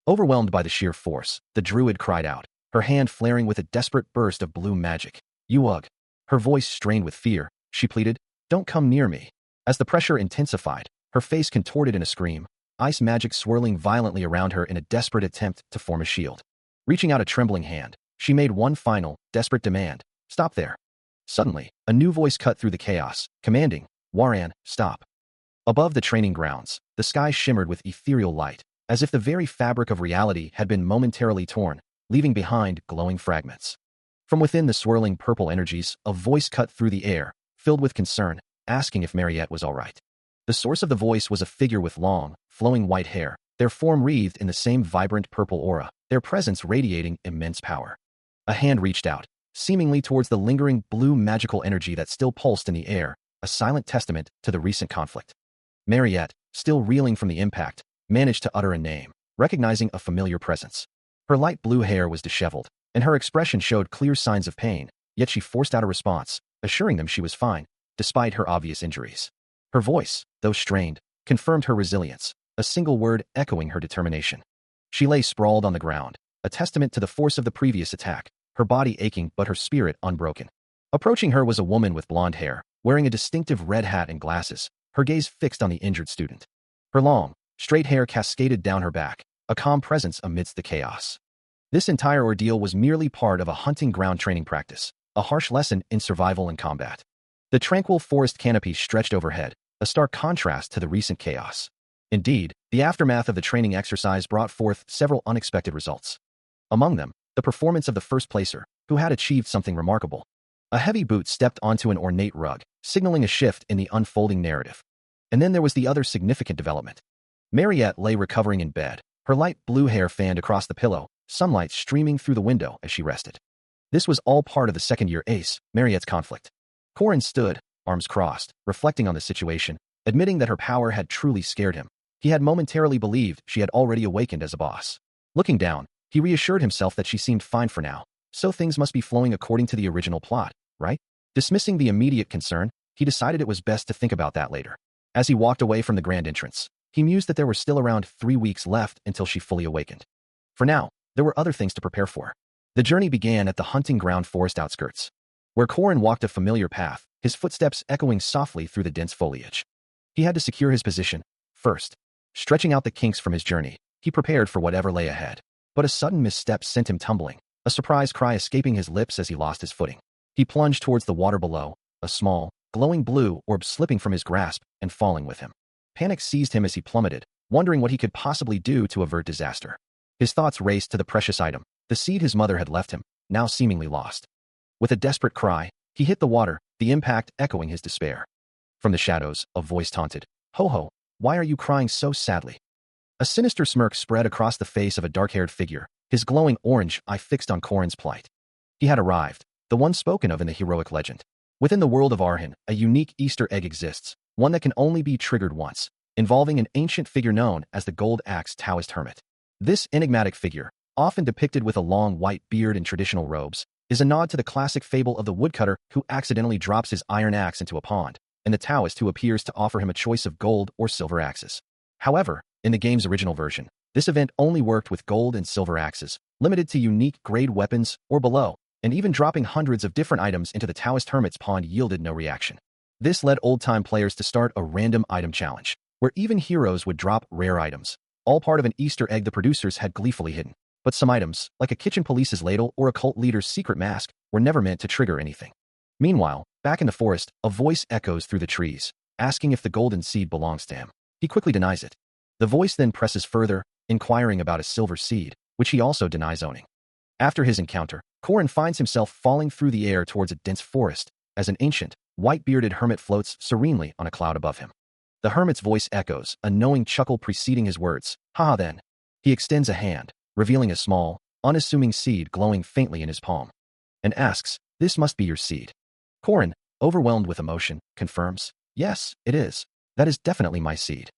Overwhelmed by the sheer force, the druid cried out, her hand flaring with a desperate burst of blue magic. "Yuug." Her voice strained with fear, she pleaded, "Don't come near me." As the pressure intensified, her face contorted in a scream, ice magic swirling violently around her in a desperate attempt to form a shield. Reaching out a trembling hand, she made one final, desperate demand, "Stop there." Suddenly, a new voice cut through the chaos, commanding, "Waran, stop." Above the training grounds, the sky shimmered with ethereal light, as if the very fabric of reality had been momentarily torn, leaving behind glowing fragments. From within the swirling purple energies, a voice cut through the air, filled with concern, asking if Mariette was all right. The source of the voice was a figure with long, flowing white hair, their form wreathed in the same vibrant purple aura, their presence radiating immense power. A hand reached out, seemingly towards the lingering blue magical energy that still pulsed in the air, a silent testament to the recent conflict. Mariette, still reeling from the impact, managed to utter a name, recognizing a familiar presence. Her light blue hair was disheveled, and her expression showed clear signs of pain, yet she forced out a response, assuring them she was fine, despite her obvious injuries. Her voice, though strained, confirmed her resilience, a single word echoing her determination. She lay sprawled on the ground, a testament to the force of the previous attack, her body aching but her spirit unbroken. Approaching her was a woman with blonde hair, wearing a distinctive red hat and glasses, her gaze fixed on the injured student. Her long, straight hair cascaded down her back, a calm presence amidst the chaos. This entire ordeal was merely part of a hunting ground training practice, a harsh lesson in survival and combat. The tranquil forest canopy stretched overhead, a stark contrast to the recent chaos. Indeed, the aftermath of the training exercise brought forth several unexpected results. Among them, the performance of the first placer, who had achieved something remarkable. A heavy boot stepped onto an ornate rug, signaling a shift in the unfolding narrative. And then there was the other significant development. Mariette lay recovering in bed, her light blue hair fanned across the pillow, sunlight streaming through the window as she rested. This was all part of the second-year ace, Mariette's conflict. Corin stood, arms crossed, reflecting on the situation, admitting that her power had truly scared him. He had momentarily believed she had already awakened as a boss. Looking down, he reassured himself that she seemed fine for now, so things must be flowing according to the original plot, right? Dismissing the immediate concern, he decided it was best to think about that later. As he walked away from the grand entrance, he mused that there were still around 3 weeks left until she fully awakened. For now, there were other things to prepare for. The journey began at the hunting ground forest outskirts, where Korin walked a familiar path, his footsteps echoing softly through the dense foliage. He had to secure his position first. Stretching out the kinks from his journey, he prepared for whatever lay ahead. But a sudden misstep sent him tumbling, a surprised cry escaping his lips as he lost his footing. He plunged towards the water below, a small, glowing blue orb slipping from his grasp and falling with him. Panic seized him as he plummeted, wondering what he could possibly do to avert disaster. His thoughts raced to the precious item, the seed his mother had left him, now seemingly lost. With a desperate cry, he hit the water, the impact echoing his despair. From the shadows, a voice taunted, "Ho ho, why are you crying so sadly?" A sinister smirk spread across the face of a dark-haired figure, his glowing orange eye fixed on Korin's plight. He had arrived, the one spoken of in the heroic legend. Within the world of Arhan, a unique Easter egg exists, one that can only be triggered once, involving an ancient figure known as the Gold Axe Taoist Hermit. This enigmatic figure, often depicted with a long white beard and traditional robes, is a nod to the classic fable of the woodcutter who accidentally drops his iron axe into a pond, and the Taoist who appears to offer him a choice of gold or silver axes. However, in the game's original version, this event only worked with gold and silver axes, limited to unique grade weapons or below, and even dropping hundreds of different items into the Taoist Hermit's pond yielded no reaction. This led old-time players to start a random item challenge, where even heroes would drop rare items, all part of an Easter egg the producers had gleefully hidden. But some items, like a kitchen police's ladle or a cult leader's secret mask, were never meant to trigger anything. Meanwhile, back in the forest, a voice echoes through the trees, asking if the golden seed belongs to him. He quickly denies it. The voice then presses further, inquiring about a silver seed, which he also denies owning. After his encounter, Korin finds himself falling through the air towards a dense forest, as an ancient, white-bearded hermit floats serenely on a cloud above him. The hermit's voice echoes, a knowing chuckle preceding his words. "Haha then." He extends a hand, revealing a small, unassuming seed glowing faintly in his palm, and asks, "This must be your seed." Korin, overwhelmed with emotion, confirms, "Yes, it is. That is definitely my seed."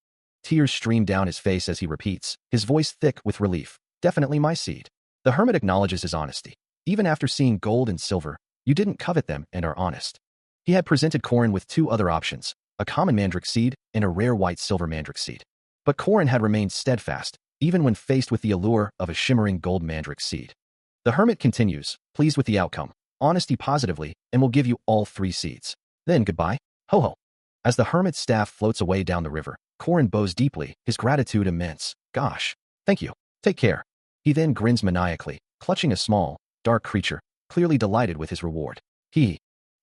Tears stream down his face as he repeats, his voice thick with relief, "Definitely my seed." The hermit acknowledges his honesty. Even after seeing gold and silver, you didn't covet them and are honest. He had presented Korin with 2 other options, a common mandrake seed and a rare white-silver mandrake seed. But Korin had remained steadfast, even when faced with the allure of a shimmering gold mandrake seed. The hermit continues, pleased with the outcome, honesty positively, and will give you all 3 seeds. Then goodbye, ho ho. As the hermit's staff floats away down the river, Korin bows deeply, his gratitude immense. "Gosh, thank you. Take care." He then grins maniacally, clutching a small, dark creature, clearly delighted with his reward.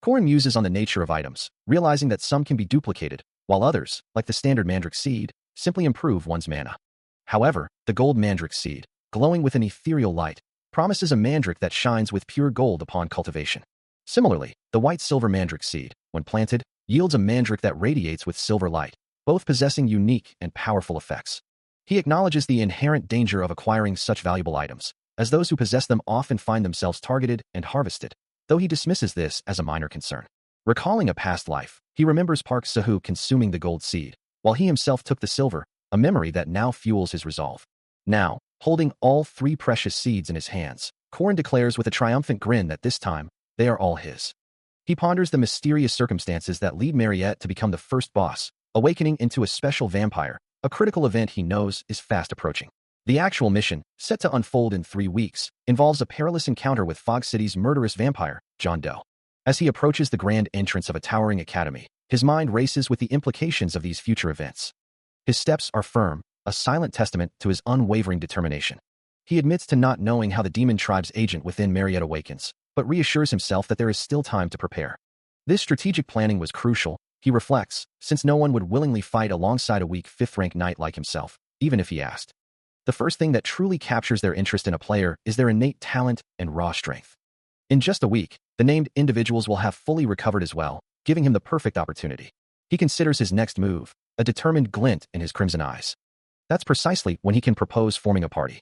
Korin muses on the nature of items, realizing that some can be duplicated, while others, like the standard mandrake seed, simply improve one's mana. However, the gold mandrake seed, glowing with an ethereal light, promises a mandrake that shines with pure gold upon cultivation. Similarly, the white-silver mandrake seed, when planted, yields a mandrake that radiates with silver light, both possessing unique and powerful effects. He acknowledges the inherent danger of acquiring such valuable items, as those who possess them often find themselves targeted and harvested, though he dismisses this as a minor concern. Recalling a past life, he remembers Park Sahu consuming the gold seed, while he himself took the silver, a memory that now fuels his resolve. Now, holding all 3 precious seeds in his hands, Korin declares with a triumphant grin that this time, they are all his. He ponders the mysterious circumstances that lead Mariette to become the first boss, awakening into a special vampire, a critical event he knows is fast approaching. The actual mission, set to unfold in 3 weeks, involves a perilous encounter with Fog City's murderous vampire, John Doe. As he approaches the grand entrance of a towering academy, his mind races with the implications of these future events. His steps are firm, a silent testament to his unwavering determination. He admits to not knowing how the demon tribe's agent within Mariette awakens, but reassures himself that there is still time to prepare. This strategic planning was crucial, he reflects, since no one would willingly fight alongside a weak 5th-rank knight like himself, even if he asked. The first thing that truly captures their interest in a player is their innate talent and raw strength. In just a week, the named individuals will have fully recovered as well, giving him the perfect opportunity. He considers his next move, a determined glint in his crimson eyes. That's precisely when he can propose forming a party.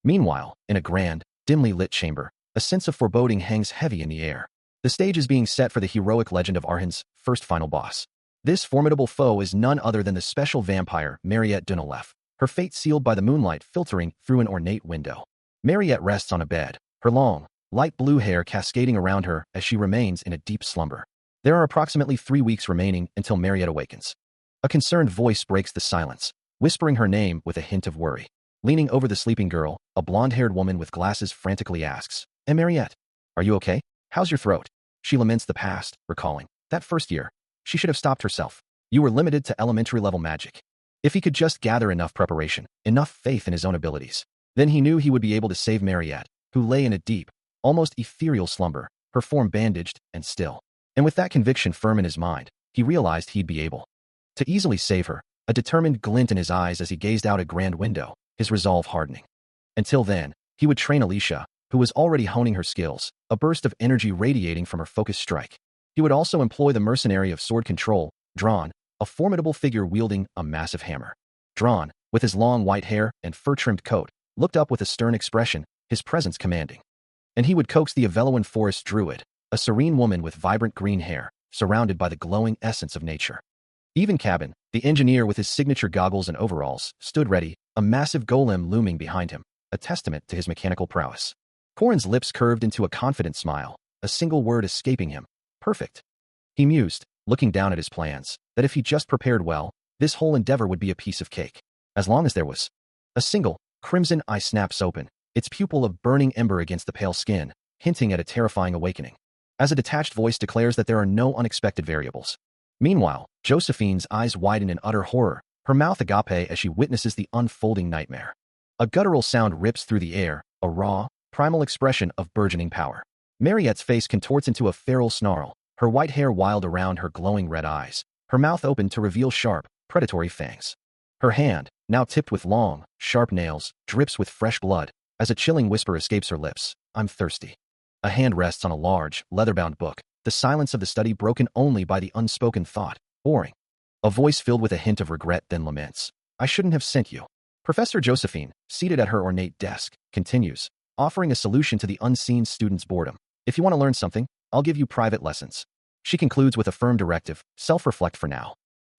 Meanwhile, in a grand, dimly lit chamber, a sense of foreboding hangs heavy in the air. The stage is being set for the heroic legend of Arhan's first final boss. This formidable foe is none other than the special vampire, Mariette Dunolef, her fate sealed by the moonlight filtering through an ornate window. Mariette rests on a bed, her long, light blue hair cascading around her as she remains in a deep slumber. There are approximately 3 weeks remaining until Mariette awakens. A concerned voice breaks the silence, whispering her name with a hint of worry. Leaning over the sleeping girl, a blonde-haired woman with glasses frantically asks, "Hey, Mariette, are you okay? How's your throat?" She laments the past, recalling that first year. She should have stopped herself. You were limited to elementary-level magic. If he could just gather enough preparation, enough faith in his own abilities, then he knew he would be able to save Mariette, who lay in a deep, almost ethereal slumber, her form bandaged and still. And with that conviction firm in his mind, he realized he'd be able to easily save her, a determined glint in his eyes as he gazed out a grand window, his resolve hardening. Until then, he would train Alicia, who was already honing her skills, a burst of energy radiating from her focused strike. He would also employ the mercenary of sword control, Drawn, a formidable figure wielding a massive hammer. Drawn, with his long white hair and fur-trimmed coat, looked up with a stern expression, his presence commanding. And he would coax the Aveloan forest druid, a serene woman with vibrant green hair, surrounded by the glowing essence of nature. Even Cabin, the engineer with his signature goggles and overalls, stood ready, a massive golem looming behind him, a testament to his mechanical prowess. Corin's lips curved into a confident smile, a single word escaping him. Perfect. He mused, looking down at his plans, that if he just prepared well, this whole endeavor would be a piece of cake. As long as there was. A single, crimson eye snaps open, its pupil of burning ember against the pale skin, hinting at a terrifying awakening. As a detached voice declares that there are no unexpected variables. Meanwhile, Josephine's eyes widen in utter horror, her mouth agape as she witnesses the unfolding nightmare. A guttural sound rips through the air, a raw, primal expression of burgeoning power. Mariette's face contorts into a feral snarl, her white hair wild around her glowing red eyes, her mouth open to reveal sharp, predatory fangs. Her hand, now tipped with long, sharp nails, drips with fresh blood, as a chilling whisper escapes her lips, "I'm thirsty." A hand rests on a large, leather-bound book, the silence of the study broken only by the unspoken thought, boring. A voice filled with a hint of regret then laments, "I shouldn't have sent you." Professor Josephine, seated at her ornate desk, continues, offering a solution to the unseen student's boredom. "If you want to learn something, I'll give you private lessons." She concludes with a firm directive, "Self-reflect for now."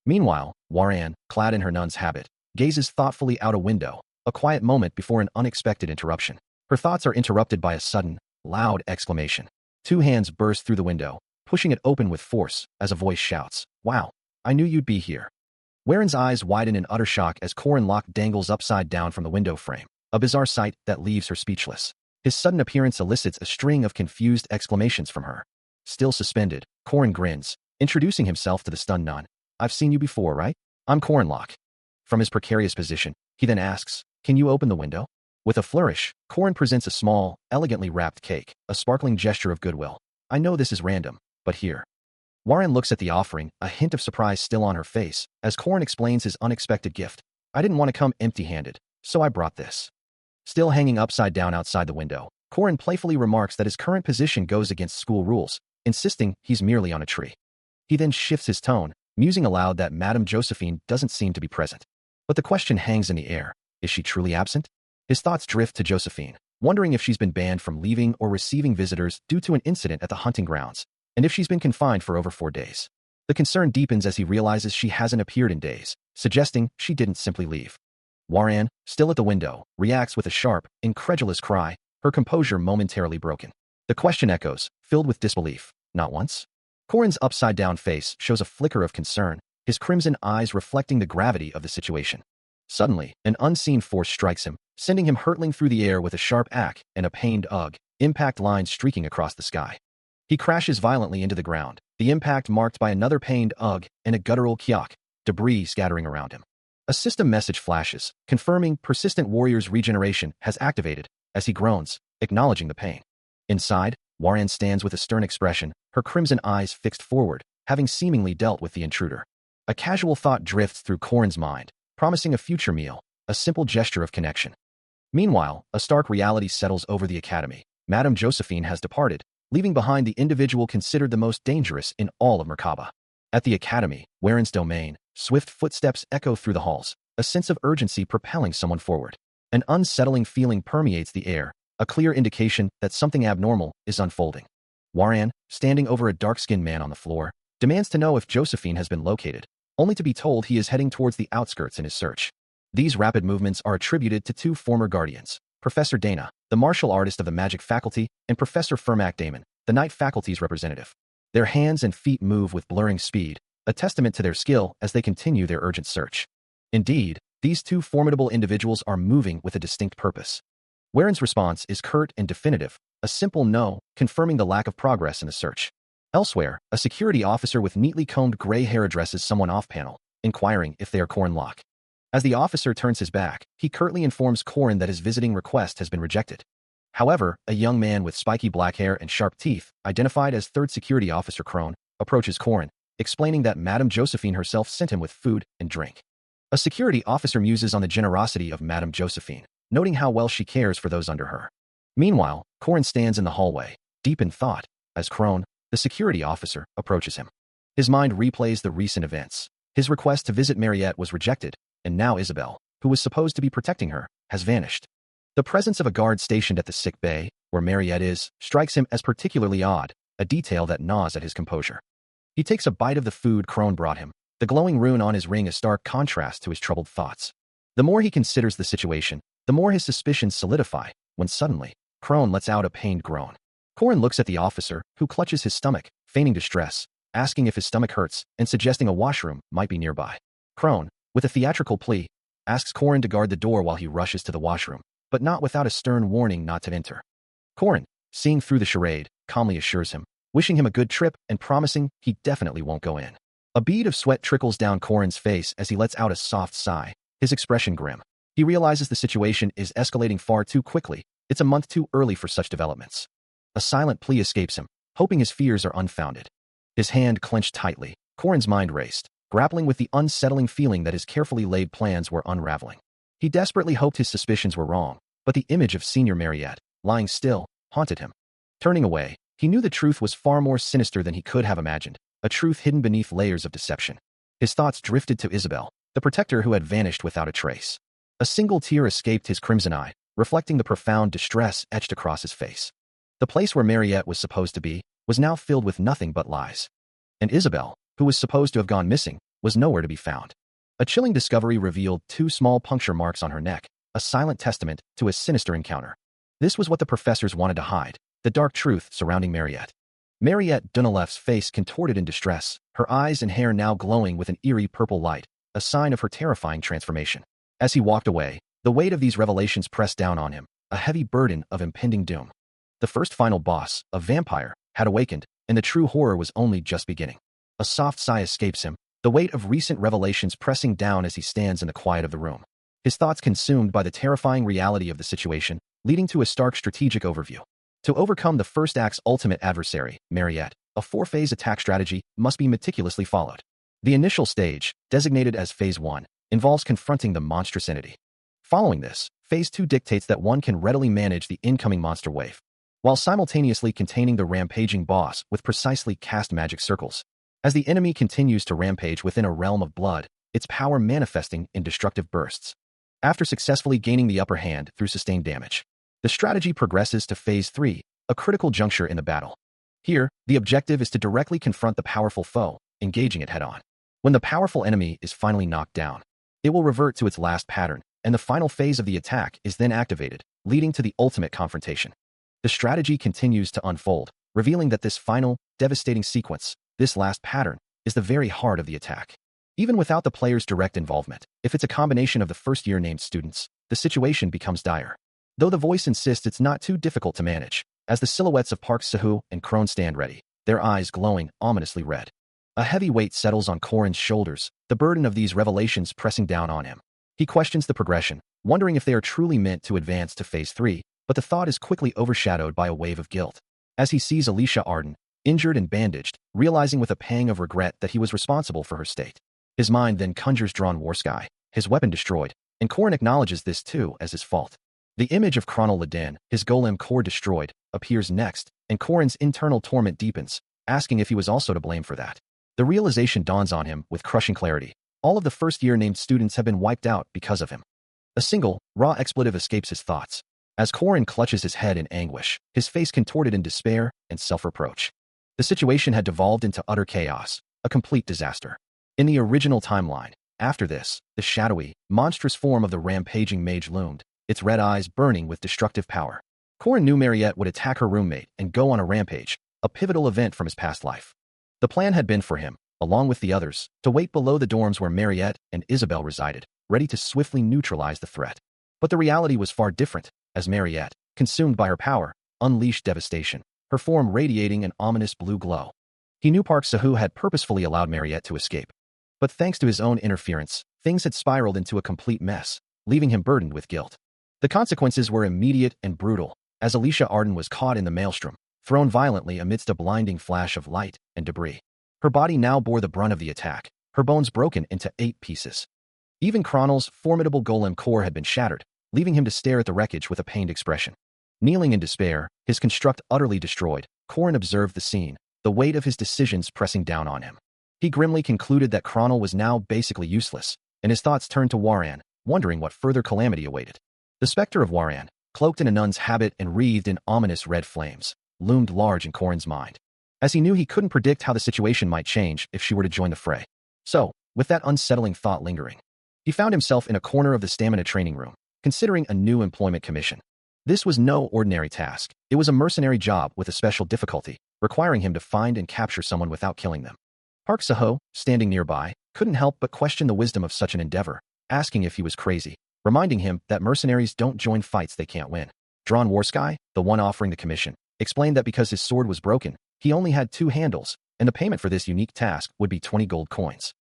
Meanwhile, Warren, clad in her nun's habit, gazes thoughtfully out a window, a quiet moment before an unexpected interruption. Her thoughts are interrupted by a sudden, loud exclamation. 2 hands burst through the window, pushing it open with force, as a voice shouts, "Wow, I knew you'd be here." Warren's eyes widen in utter shock as Corin Locke dangles upside down from the window frame, a bizarre sight that leaves her speechless. His sudden appearance elicits a string of confused exclamations from her. Still suspended, Corin grins, introducing himself to the stunned nun. "I've seen you before, right? I'm Corin Locke." From his precarious position, he then asks, "Can you open the window?" With a flourish, Corin presents a small, elegantly wrapped cake, a sparkling gesture of goodwill. "I know this is random, but here." Warren looks at the offering, a hint of surprise still on her face, as Corin explains his unexpected gift. "I didn't want to come empty-handed, so I brought this." Still hanging upside down outside the window, Corin playfully remarks that his current position goes against school rules, insisting he's merely on a tree. He then shifts his tone, musing aloud that Madame Josephine doesn't seem to be present. But the question hangs in the air, is she truly absent? His thoughts drift to Josephine, wondering if she's been banned from leaving or receiving visitors due to an incident at the hunting grounds, and if she's been confined for over 4 days. The concern deepens as he realizes she hasn't appeared in days, suggesting she didn't simply leave. Warren, still at the window, reacts with a sharp, incredulous cry, her composure momentarily broken. The question echoes, filled with disbelief. "Not once?" Corin's upside-down face shows a flicker of concern, his crimson eyes reflecting the gravity of the situation. Suddenly, an unseen force strikes him, sending him hurtling through the air with a sharp ack and a pained ugh, impact lines streaking across the sky. He crashes violently into the ground, the impact marked by another pained ugh and a guttural kyok, debris scattering around him. A system message flashes, confirming Persistent Warrior's regeneration has activated, as he groans, acknowledging the pain. Inside, Warren stands with a stern expression, her crimson eyes fixed forward, having seemingly dealt with the intruder. A casual thought drifts through Corin's mind, promising a future meal, a simple gesture of connection. Meanwhile, a stark reality settles over the academy. Madame Josephine has departed, leaving behind the individual considered the most dangerous in all of Merkaba. At the academy, Warren's domain, swift footsteps echo through the halls, a sense of urgency propelling someone forward. An unsettling feeling permeates the air, a clear indication that something abnormal is unfolding. Warren, standing over a dark-skinned man on the floor, demands to know if Josephine has been located, only to be told he is heading towards the outskirts in his search. These rapid movements are attributed to 2 former guardians. Professor Dana, the martial artist of the magic faculty, and Professor Fermac Damon, the night faculty's representative. Their hands and feet move with blurring speed, a testament to their skill as they continue their urgent search. Indeed, these two formidable individuals are moving with a distinct purpose. Warren's response is curt and definitive, a simple no, confirming the lack of progress in the search. Elsewhere, a security officer with neatly combed gray hair addresses someone off-panel, inquiring if they are Corin Locke. As the officer turns his back, he curtly informs Corin that his visiting request has been rejected. However, a young man with spiky black hair and sharp teeth, identified as 3rd Security Officer Crone, approaches Corin, explaining that Madame Josephine herself sent him with food and drink. A security officer muses on the generosity of Madame Josephine, noting how well she cares for those under her. Meanwhile, Corin stands in the hallway, deep in thought, as Crone, the security officer, approaches him. His mind replays the recent events. His request to visit Mariette was rejected, and now Isabel, who was supposed to be protecting her, has vanished. The presence of a guard stationed at the sick bay, where Mariette is, strikes him as particularly odd, a detail that gnaws at his composure. He takes a bite of the food Crone brought him, the glowing rune on his ring a stark contrast to his troubled thoughts. The more he considers the situation, the more his suspicions solidify, when suddenly, Crone lets out a pained groan. Corin looks at the officer, who clutches his stomach, feigning distress, asking if his stomach hurts, and suggesting a washroom might be nearby. Crone, with a theatrical plea, asks Corin to guard the door while he rushes to the washroom, but not without a stern warning not to enter. Corin, seeing through the charade, calmly assures him, wishing him a good trip and promising he definitely won't go in. A bead of sweat trickles down Corin's face as he lets out a soft sigh, his expression grim. He realizes the situation is escalating far too quickly. It's a month too early for such developments. A silent plea escapes him, hoping his fears are unfounded. His hand clenched tightly. Corin's mind raced, grappling with the unsettling feeling that his carefully laid plans were unraveling. He desperately hoped his suspicions were wrong, but the image of Senior Mariette, lying still, haunted him. Turning away, he knew the truth was far more sinister than he could have imagined, a truth hidden beneath layers of deception. His thoughts drifted to Isabel, the protector who had vanished without a trace. A single tear escaped his crimson eye, reflecting the profound distress etched across his face. The place where Mariette was supposed to be was now filled with nothing but lies. And Isabel, who was supposed to have gone missing, was nowhere to be found. A chilling discovery revealed 2 small puncture marks on her neck, a silent testament to a sinister encounter. This was what the professors wanted to hide, the dark truth surrounding Mariette. Mariette Dunaleff's face contorted in distress, her eyes and hair now glowing with an eerie purple light, a sign of her terrifying transformation. As he walked away, the weight of these revelations pressed down on him, a heavy burden of impending doom. The first final boss, a vampire, had awakened, and the true horror was only just beginning. A soft sigh escapes him, the weight of recent revelations pressing down as he stands in the quiet of the room. His thoughts consumed by the terrifying reality of the situation, leading to a stark strategic overview. To overcome the first act's ultimate adversary, Mariette, a 4-phase attack strategy must be meticulously followed. The initial stage, designated as Phase 1, involves confronting the monstrous entity. Following this, Phase 2 dictates that one can readily manage the incoming monster wave, while simultaneously containing the rampaging boss with precisely cast magic circles. As the enemy continues to rampage within a realm of blood, its power manifesting in destructive bursts. After successfully gaining the upper hand through sustained damage, the strategy progresses to Phase 3, a critical juncture in the battle. Here, the objective is to directly confront the powerful foe, engaging it head-on. When the powerful enemy is finally knocked down, it will revert to its last pattern, and the final phase of the attack is then activated, leading to the ultimate confrontation. The strategy continues to unfold, revealing that this final, devastating sequence, this last pattern, is the very heart of the attack. Even without the player's direct involvement, if it's a combination of the first-year named students, the situation becomes dire. Though the voice insists it's not too difficult to manage, as the silhouettes of Park Seo-hoo and Crone stand ready, their eyes glowing ominously red. A heavy weight settles on Corin's shoulders, the burden of these revelations pressing down on him. He questions the progression, wondering if they are truly meant to advance to Phase 3, but the thought is quickly overshadowed by a wave of guilt. As he sees Alicia Arden, injured and bandaged, realizing with a pang of regret that he was responsible for her state. His mind then conjures Drawn Warsky, his weapon destroyed, and Corin acknowledges this too as his fault. The image of Chronal Ladin, his golem core destroyed, appears next, and Corin's internal torment deepens, asking if he was also to blame for that. The realization dawns on him with crushing clarity. All of the first-year named students have been wiped out because of him. A single, raw expletive escapes his thoughts. As Corin clutches his head in anguish, his face contorted in despair and self-reproach. The situation had devolved into utter chaos, a complete disaster. In the original timeline, after this, the shadowy, monstrous form of the rampaging mage loomed, its red eyes burning with destructive power. Corin knew Mariette would attack her roommate and go on a rampage, a pivotal event from his past life. The plan had been for him, along with the others, to wait below the dorms where Mariette and Isabel resided, ready to swiftly neutralize the threat. But the reality was far different, as Mariette, consumed by her power, unleashed devastation, her form radiating an ominous blue glow. He knew Park Sahu had purposefully allowed Mariette to escape. But thanks to his own interference, things had spiraled into a complete mess, leaving him burdened with guilt. The consequences were immediate and brutal, as Alicia Arden was caught in the maelstrom, thrown violently amidst a blinding flash of light and debris. Her body now bore the brunt of the attack, her bones broken into 8 pieces. Even Cronel's formidable golem core had been shattered, leaving him to stare at the wreckage with a pained expression. Kneeling in despair, his construct utterly destroyed, Corin observed the scene, the weight of his decisions pressing down on him. He grimly concluded that Cronel was now basically useless, and his thoughts turned to Waran, wondering what further calamity awaited. The specter of Waran, cloaked in a nun's habit and wreathed in ominous red flames, loomed large in Corin's mind, as he knew he couldn't predict how the situation might change if she were to join the fray. So, with that unsettling thought lingering, he found himself in a corner of the stamina training room, considering a new employment commission. This was no ordinary task. It was a mercenary job with a special difficulty, requiring him to find and capture someone without killing them. Park Saho, standing nearby, couldn't help but question the wisdom of such an endeavor, asking if he was crazy, reminding him that mercenaries don't join fights they can't win. Drawn Warsky, the one offering the commission, explained that because his sword was broken, he only had 2 handles, and the payment for this unique task would be 20 gold coins.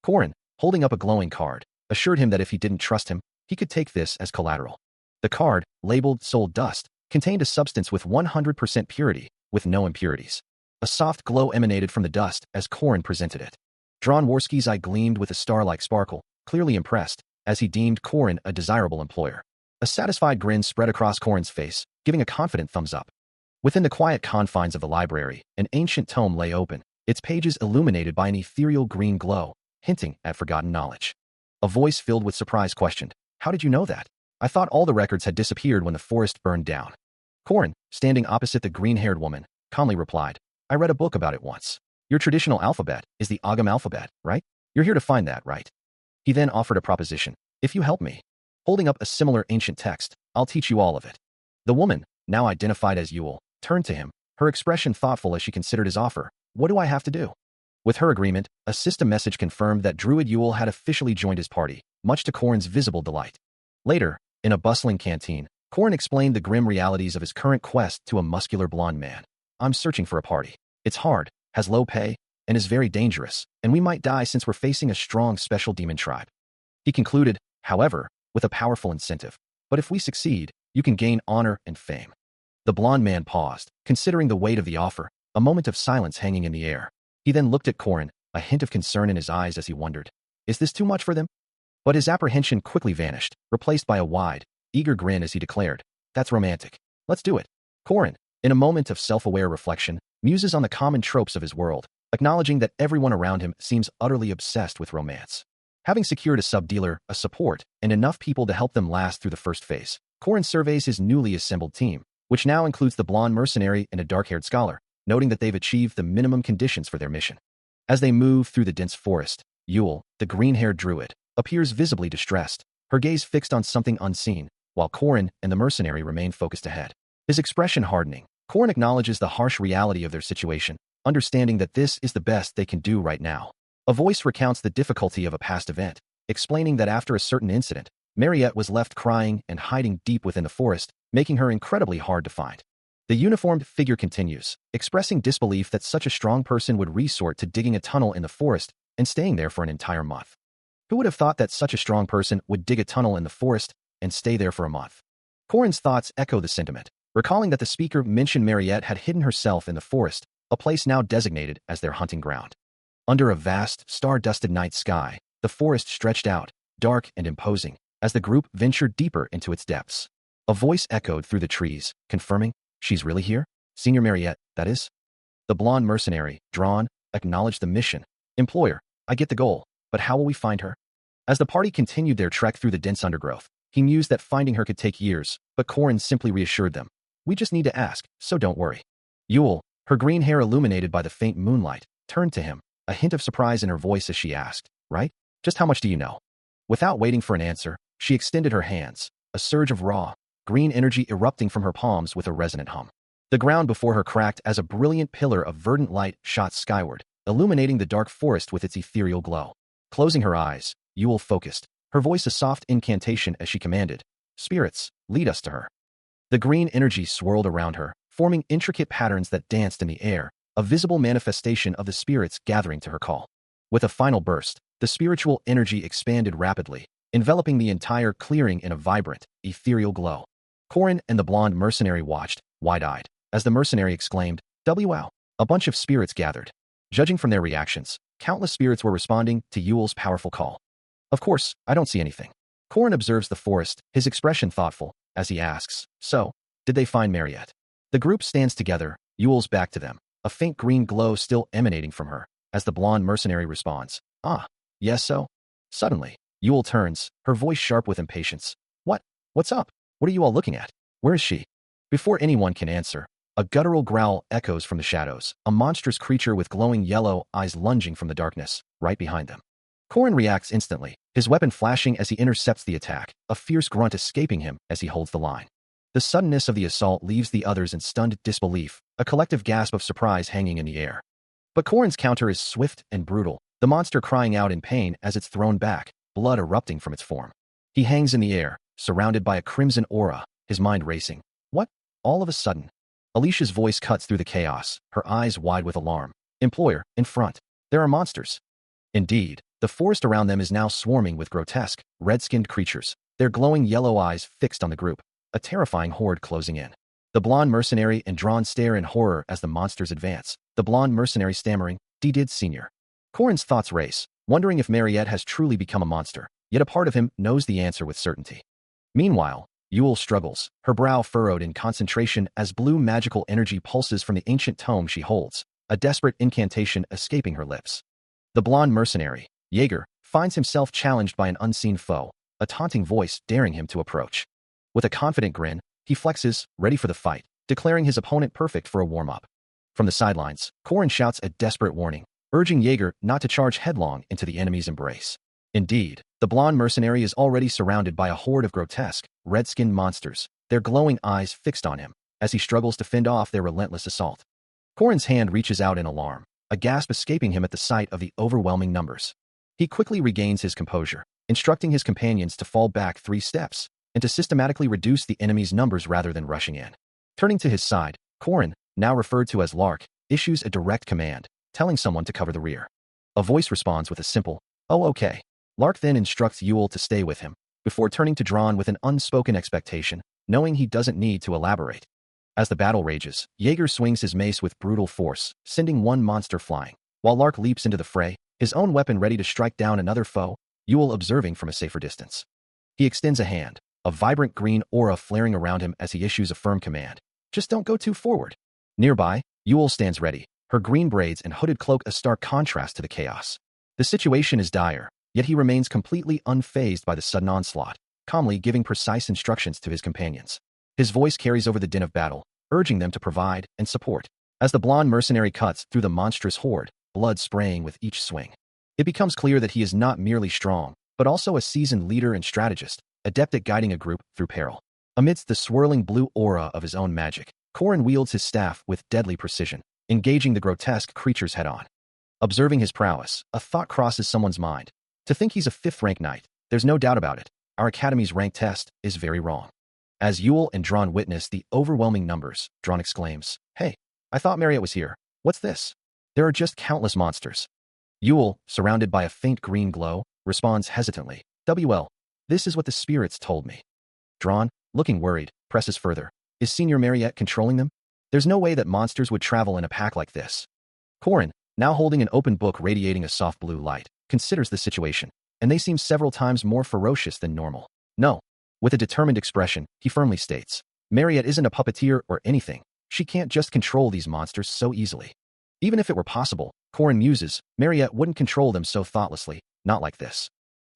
Corin, holding up a glowing card, assured him that if he didn't trust him, he could take this as collateral. The card, labeled Soul Dust, contained a substance with 100% purity, with no impurities. A soft glow emanated from the dust as Corin presented it. Drawn Warsky's eye gleamed with a star-like sparkle, clearly impressed, as he deemed Corin a desirable employer. A satisfied grin spread across Corin's face, giving a confident thumbs up. Within the quiet confines of the library, an ancient tome lay open, its pages illuminated by an ethereal green glow, hinting at forgotten knowledge. A voice filled with surprise questioned, "How did you know that? I thought all the records had disappeared when the forest burned down." Corin, standing opposite the green-haired woman, calmly replied, "I read a book about it once. Your traditional alphabet is the Agam alphabet, right? You're here to find that, right?" He then offered a proposition. "If you help me." Holding up a similar ancient text, "I'll teach you all of it." The woman, now identified as Yule, turned to him, her expression thoughtful as she considered his offer. "What do I have to do?" With her agreement, a system message confirmed that Druid Yule had officially joined his party, much to Corin's visible delight. Later, in a bustling canteen, Corin explained the grim realities of his current quest to a muscular blonde man. "I'm searching for a party. It's hard, has low pay, and is very dangerous, and we might die since we're facing a strong special demon tribe." He concluded, however, with a powerful incentive. "But if we succeed, you can gain honor and fame." The blonde man paused, considering the weight of the offer, a moment of silence hanging in the air. He then looked at Corin, a hint of concern in his eyes as he wondered, "Is this too much for them?" But his apprehension quickly vanished, replaced by a wide, eager grin as he declared, "That's romantic. Let's do it." Corin, in a moment of self-aware reflection, muses on the common tropes of his world, acknowledging that everyone around him seems utterly obsessed with romance. Having secured a sub-dealer, a support, and enough people to help them last through the first phase, Corin surveys his newly assembled team, which now includes the blonde mercenary and a dark-haired scholar, noting that they've achieved the minimum conditions for their mission. As they move through the dense forest, Yule, the green-haired druid, appears visibly distressed, her gaze fixed on something unseen, while Corin and the mercenary remain focused ahead. His expression hardening, Corin acknowledges the harsh reality of their situation, understanding that this is the best they can do right now. A voice recounts the difficulty of a past event, explaining that after a certain incident, Mariette was left crying and hiding deep within the forest, making her incredibly hard to find. The uniformed figure continues, expressing disbelief that such a strong person would resort to digging a tunnel in the forest and staying there for an entire month. Who would have thought that such a strong person would dig a tunnel in the forest and stay there for a month? Corin's thoughts echo the sentiment, recalling that the speaker mentioned Mariette had hidden herself in the forest, a place now designated as their hunting ground. Under a vast, star-dusted night sky, the forest stretched out, dark and imposing, as the group ventured deeper into its depths. A voice echoed through the trees, confirming, "She's really here? Senior Mariette, that is?" The blonde mercenary, drawn, acknowledged the mission. "Employer, I get the goal, but how will we find her?" As the party continued their trek through the dense undergrowth, he mused that finding her could take years, but Corin simply reassured them, "We just need to ask, so don't worry." Yule, her green hair illuminated by the faint moonlight, turned to him, a hint of surprise in her voice as she asked, "Right? Just how much do you know?" Without waiting for an answer, she extended her hands, a surge of raw, green energy erupting from her palms with a resonant hum. The ground before her cracked as a brilliant pillar of verdant light shot skyward, illuminating the dark forest with its ethereal glow. Closing her eyes, Yule focused, her voice a soft incantation as she commanded, "Spirits, lead us to her." The green energy swirled around her, forming intricate patterns that danced in the air, a visible manifestation of the spirits gathering to her call. With a final burst, the spiritual energy expanded rapidly, enveloping the entire clearing in a vibrant, ethereal glow. Corin and the blonde mercenary watched, wide-eyed, as the mercenary exclaimed, "Wow!" A bunch of spirits gathered. Judging from their reactions, countless spirits were responding to Yule's powerful call. "Of course, I don't see anything." Corin observes the forest, his expression thoughtful, as he asks, "So, did they find Mariette?" The group stands together, Yule's back to them, a faint green glow still emanating from her, as the blonde mercenary responds, "Ah, yes so?" Suddenly, Yule turns, her voice sharp with impatience. What's up? What are you all looking at? Where is she?" Before anyone can answer, a guttural growl echoes from the shadows, a monstrous creature with glowing yellow eyes lunging from the darkness, right behind them. Corin reacts instantly, his weapon flashing as he intercepts the attack, a fierce grunt escaping him as he holds the line. The suddenness of the assault leaves the others in stunned disbelief, a collective gasp of surprise hanging in the air. But Corin's counter is swift and brutal, the monster crying out in pain as it's thrown back, blood erupting from its form. He hangs in the air, surrounded by a crimson aura, his mind racing. What? All of a sudden. Alicia's voice cuts through the chaos, her eyes wide with alarm. "Employer, in front. There are monsters." Indeed, the forest around them is now swarming with grotesque, red-skinned creatures, their glowing yellow eyes fixed on the group, a terrifying horde closing in. The blonde mercenary and Drawn stare in horror as the monsters advance, the blonde mercenary stammering, "Did Senior." Corin's thoughts race, wondering if Mariette has truly become a monster, yet a part of him knows the answer with certainty. Meanwhile, Yule struggles, her brow furrowed in concentration as blue magical energy pulses from the ancient tome she holds, a desperate incantation escaping her lips. The blonde mercenary, Jaeger, finds himself challenged by an unseen foe, a taunting voice daring him to approach. With a confident grin, he flexes, ready for the fight, declaring his opponent perfect for a warm-up. From the sidelines, Corin shouts a desperate warning, urging Jaeger not to charge headlong into the enemy's embrace. Indeed, the blonde mercenary is already surrounded by a horde of grotesque, red-skinned monsters, their glowing eyes fixed on him, as he struggles to fend off their relentless assault. Corin's hand reaches out in alarm, a gasp escaping him at the sight of the overwhelming numbers. He quickly regains his composure, instructing his companions to fall back 3 steps, and to systematically reduce the enemy's numbers rather than rushing in. Turning to his side, Corin, now referred to as Lark, issues a direct command, telling someone to cover the rear. A voice responds with a simple, "Oh okay." Lark then instructs Yule to stay with him, before turning to Drawn with an unspoken expectation, knowing he doesn't need to elaborate. As the battle rages, Jaeger swings his mace with brutal force, sending one monster flying, while Lark leaps into the fray, his own weapon ready to strike down another foe, Yule observing from a safer distance. He extends a hand, a vibrant green aura flaring around him as he issues a firm command. "Just don't go too forward." Nearby, Yule stands ready, her green braids and hooded cloak a stark contrast to the chaos. The situation is dire, yet he remains completely unfazed by the sudden onslaught, calmly giving precise instructions to his companions. His voice carries over the din of battle, urging them to provide and support. As the blonde mercenary cuts through the monstrous horde, blood spraying with each swing, it becomes clear that he is not merely strong, but also a seasoned leader and strategist, adept at guiding a group through peril. Amidst the swirling blue aura of his own magic, Corin wields his staff with deadly precision, engaging the grotesque creatures head-on. Observing his prowess, a thought crosses someone's mind. To think he's a 5th-rank knight, there's no doubt about it. Our academy's rank test is very wrong. As Yule and Drawn witness the overwhelming numbers, Drawn exclaims, "Hey, I thought Mariette was here. What's this? There are just countless monsters." Yule, surrounded by a faint green glow, responds hesitantly, "Well, this is what the spirits told me." Drawn, looking worried, presses further. "Is Senior Mariette controlling them? There's no way that monsters would travel in a pack like this." Corin, now holding an open book radiating a soft blue light, considers the situation, and they seem several times more ferocious than normal. "No." With a determined expression, he firmly states, "Mariette isn't a puppeteer or anything. She can't just control these monsters so easily." Even if it were possible, Corin muses, Mariette wouldn't control them so thoughtlessly, not like this.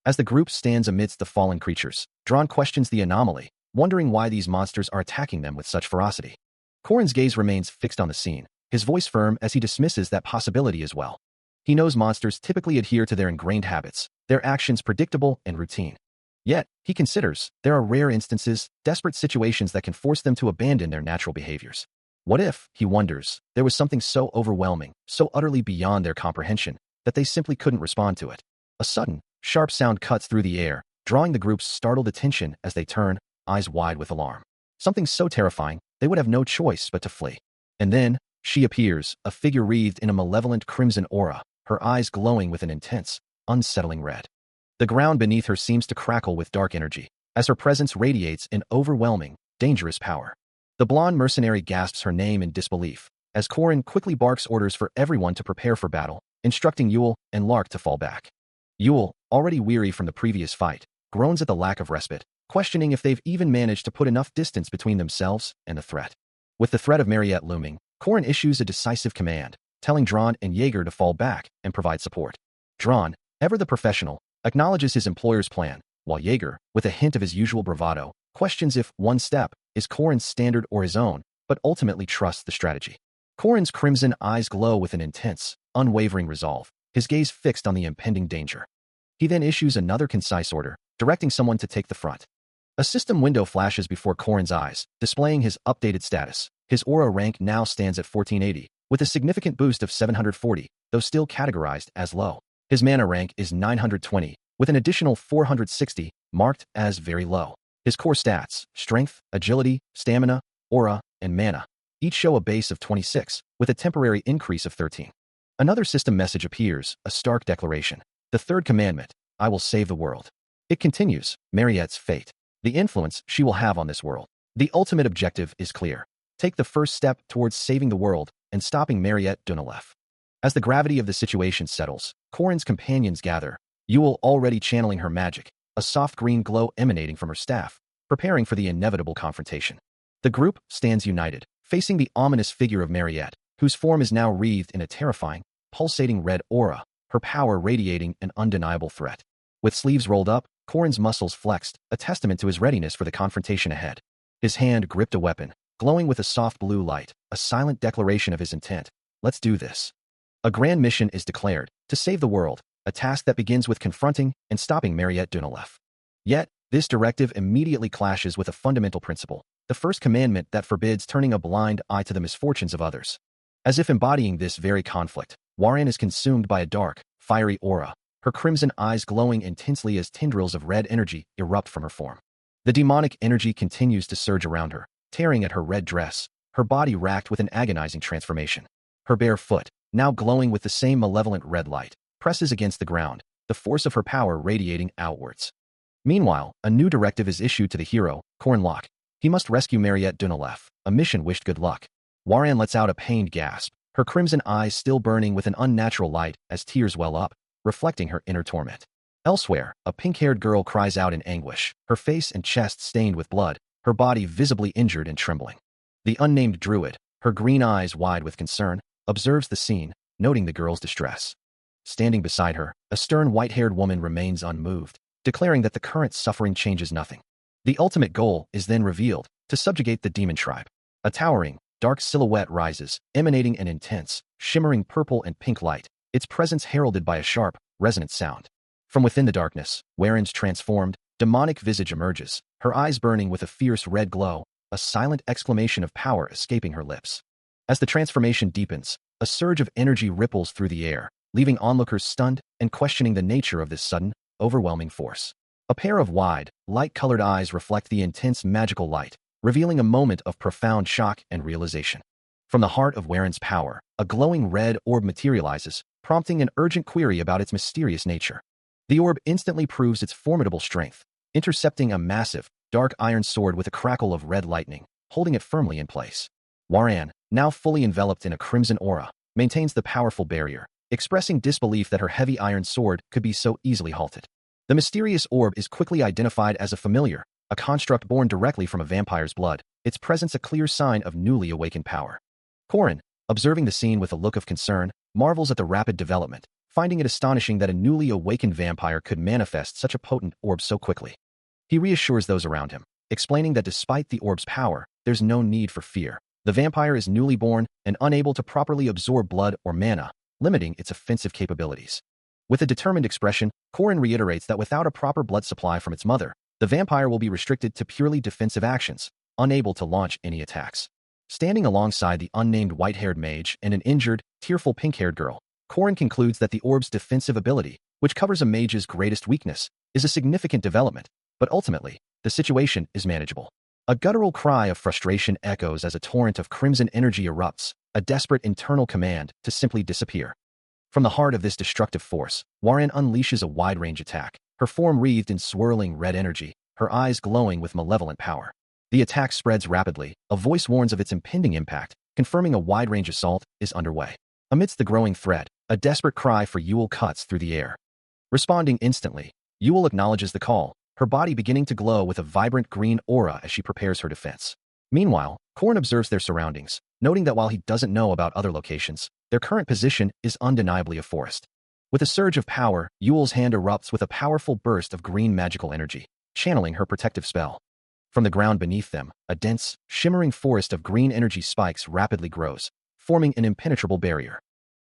As the group stands amidst the fallen creatures, Drawn questions the anomaly, wondering why these monsters are attacking them with such ferocity. Corin's gaze remains fixed on the scene, his voice firm as he dismisses that possibility as well. He knows monsters typically adhere to their ingrained habits, their actions predictable and routine. Yet, he considers, there are rare instances, desperate situations that can force them to abandon their natural behaviors. What if, he wonders, there was something so overwhelming, so utterly beyond their comprehension, that they simply couldn't respond to it? A sudden, sharp sound cuts through the air, drawing the group's startled attention as they turn, eyes wide with alarm. Something so terrifying, they would have no choice but to flee. And then, she appears, a figure wreathed in a malevolent crimson aura, her eyes glowing with an intense, unsettling red. The ground beneath her seems to crackle with dark energy, as her presence radiates an overwhelming, dangerous power. The blonde mercenary gasps her name in disbelief, as Corin quickly barks orders for everyone to prepare for battle, instructing Yule and Lark to fall back. Yule, already weary from the previous fight, groans at the lack of respite, questioning if they've even managed to put enough distance between themselves and the threat. With the threat of Mariette looming, Corin issues a decisive command, telling Dran and Jaeger to fall back and provide support. Dran, ever the professional, acknowledges his employer's plan, while Jaeger, with a hint of his usual bravado, questions if one step is Corin's standard or his own, but ultimately trusts the strategy. Corin's crimson eyes glow with an intense, unwavering resolve, his gaze fixed on the impending danger. He then issues another concise order, directing someone to take the front. A system window flashes before Corin's eyes, displaying his updated status. His aura rank now stands at 1480, with a significant boost of 740, though still categorized as low. His mana rank is 920, with an additional 460, marked as very low. His core stats, strength, agility, stamina, aura, and mana, each show a base of 26, with a temporary increase of 13. Another system message appears, a stark declaration. The third commandment, I will save the world. It continues, Mariette's fate. The influence she will have on this world. The ultimate objective is clear. Take the first step towards saving the world and stopping Mariette Dunalev. As the gravity of the situation settles, Corin's companions gather, Yule already channeling her magic, a soft green glow emanating from her staff, preparing for the inevitable confrontation. The group stands united, facing the ominous figure of Mariette, whose form is now wreathed in a terrifying, pulsating red aura, her power radiating an undeniable threat. With sleeves rolled up, Corin's muscles flexed, a testament to his readiness for the confrontation ahead. His hand gripped a weapon, glowing with a soft blue light, a silent declaration of his intent. Let's do this. A grand mission is declared, to save the world, a task that begins with confronting and stopping Mariette Dunalev. Yet, this directive immediately clashes with a fundamental principle, the first commandment that forbids turning a blind eye to the misfortunes of others. As if embodying this very conflict, Warren is consumed by a dark, fiery aura, her crimson eyes glowing intensely as tendrils of red energy erupt from her form. The demonic energy continues to surge around her, tearing at her red dress, her body racked with an agonizing transformation. Her bare foot, now glowing with the same malevolent red light, presses against the ground, the force of her power radiating outwards. Meanwhile, a new directive is issued to the hero, Cornlock. He must rescue Mariette Dunalev, a mission wished good luck. Warren lets out a pained gasp, her crimson eyes still burning with an unnatural light as tears well up, reflecting her inner torment. Elsewhere, a pink-haired girl cries out in anguish, her face and chest stained with blood, her body visibly injured and trembling. The unnamed druid, her green eyes wide with concern, observes the scene, noting the girl's distress. Standing beside her, a stern white-haired woman remains unmoved, declaring that the current suffering changes nothing. The ultimate goal is then revealed, to subjugate the demon tribe. A towering, dark silhouette rises, emanating an intense, shimmering purple and pink light, its presence heralded by a sharp, resonant sound. From within the darkness, Warren's transformed, demonic visage emerges, her eyes burning with a fierce red glow, a silent exclamation of power escaping her lips. As the transformation deepens, a surge of energy ripples through the air, leaving onlookers stunned and questioning the nature of this sudden, overwhelming force. A pair of wide, light-colored eyes reflect the intense magical light, revealing a moment of profound shock and realization. From the heart of Warren's power, a glowing red orb materializes, prompting an urgent query about its mysterious nature. The orb instantly proves its formidable strength, intercepting a massive, dark iron sword with a crackle of red lightning, holding it firmly in place. Warren, now fully enveloped in a crimson aura, maintains the powerful barrier, expressing disbelief that her heavy iron sword could be so easily halted. The mysterious orb is quickly identified as a familiar, a construct born directly from a vampire's blood, its presence a clear sign of newly awakened power. Corin, observing the scene with a look of concern, marvels at the rapid development, finding it astonishing that a newly awakened vampire could manifest such a potent orb so quickly. He reassures those around him, explaining that despite the orb's power, there's no need for fear. The vampire is newly born and unable to properly absorb blood or mana, limiting its offensive capabilities. With a determined expression, Korin reiterates that without a proper blood supply from its mother, the vampire will be restricted to purely defensive actions, unable to launch any attacks. Standing alongside the unnamed white-haired mage and an injured, tearful pink-haired girl, Korin concludes that the orb's defensive ability, which covers a mage's greatest weakness, is a significant development, but ultimately, the situation is manageable. A guttural cry of frustration echoes as a torrent of crimson energy erupts, a desperate internal command to simply disappear. From the heart of this destructive force, Warren unleashes a wide-range attack, her form wreathed in swirling red energy, her eyes glowing with malevolent power. The attack spreads rapidly, a voice warns of its impending impact, confirming a wide-range assault is underway. Amidst the growing threat, a desperate cry for Yule cuts through the air. Responding instantly, Yule acknowledges the call, her body beginning to glow with a vibrant green aura as she prepares her defense. Meanwhile, Korin observes their surroundings, noting that while he doesn't know about other locations, their current position is undeniably a forest. With a surge of power, Yule's hand erupts with a powerful burst of green magical energy, channeling her protective spell. From the ground beneath them, a dense, shimmering forest of green energy spikes rapidly grows, forming an impenetrable barrier.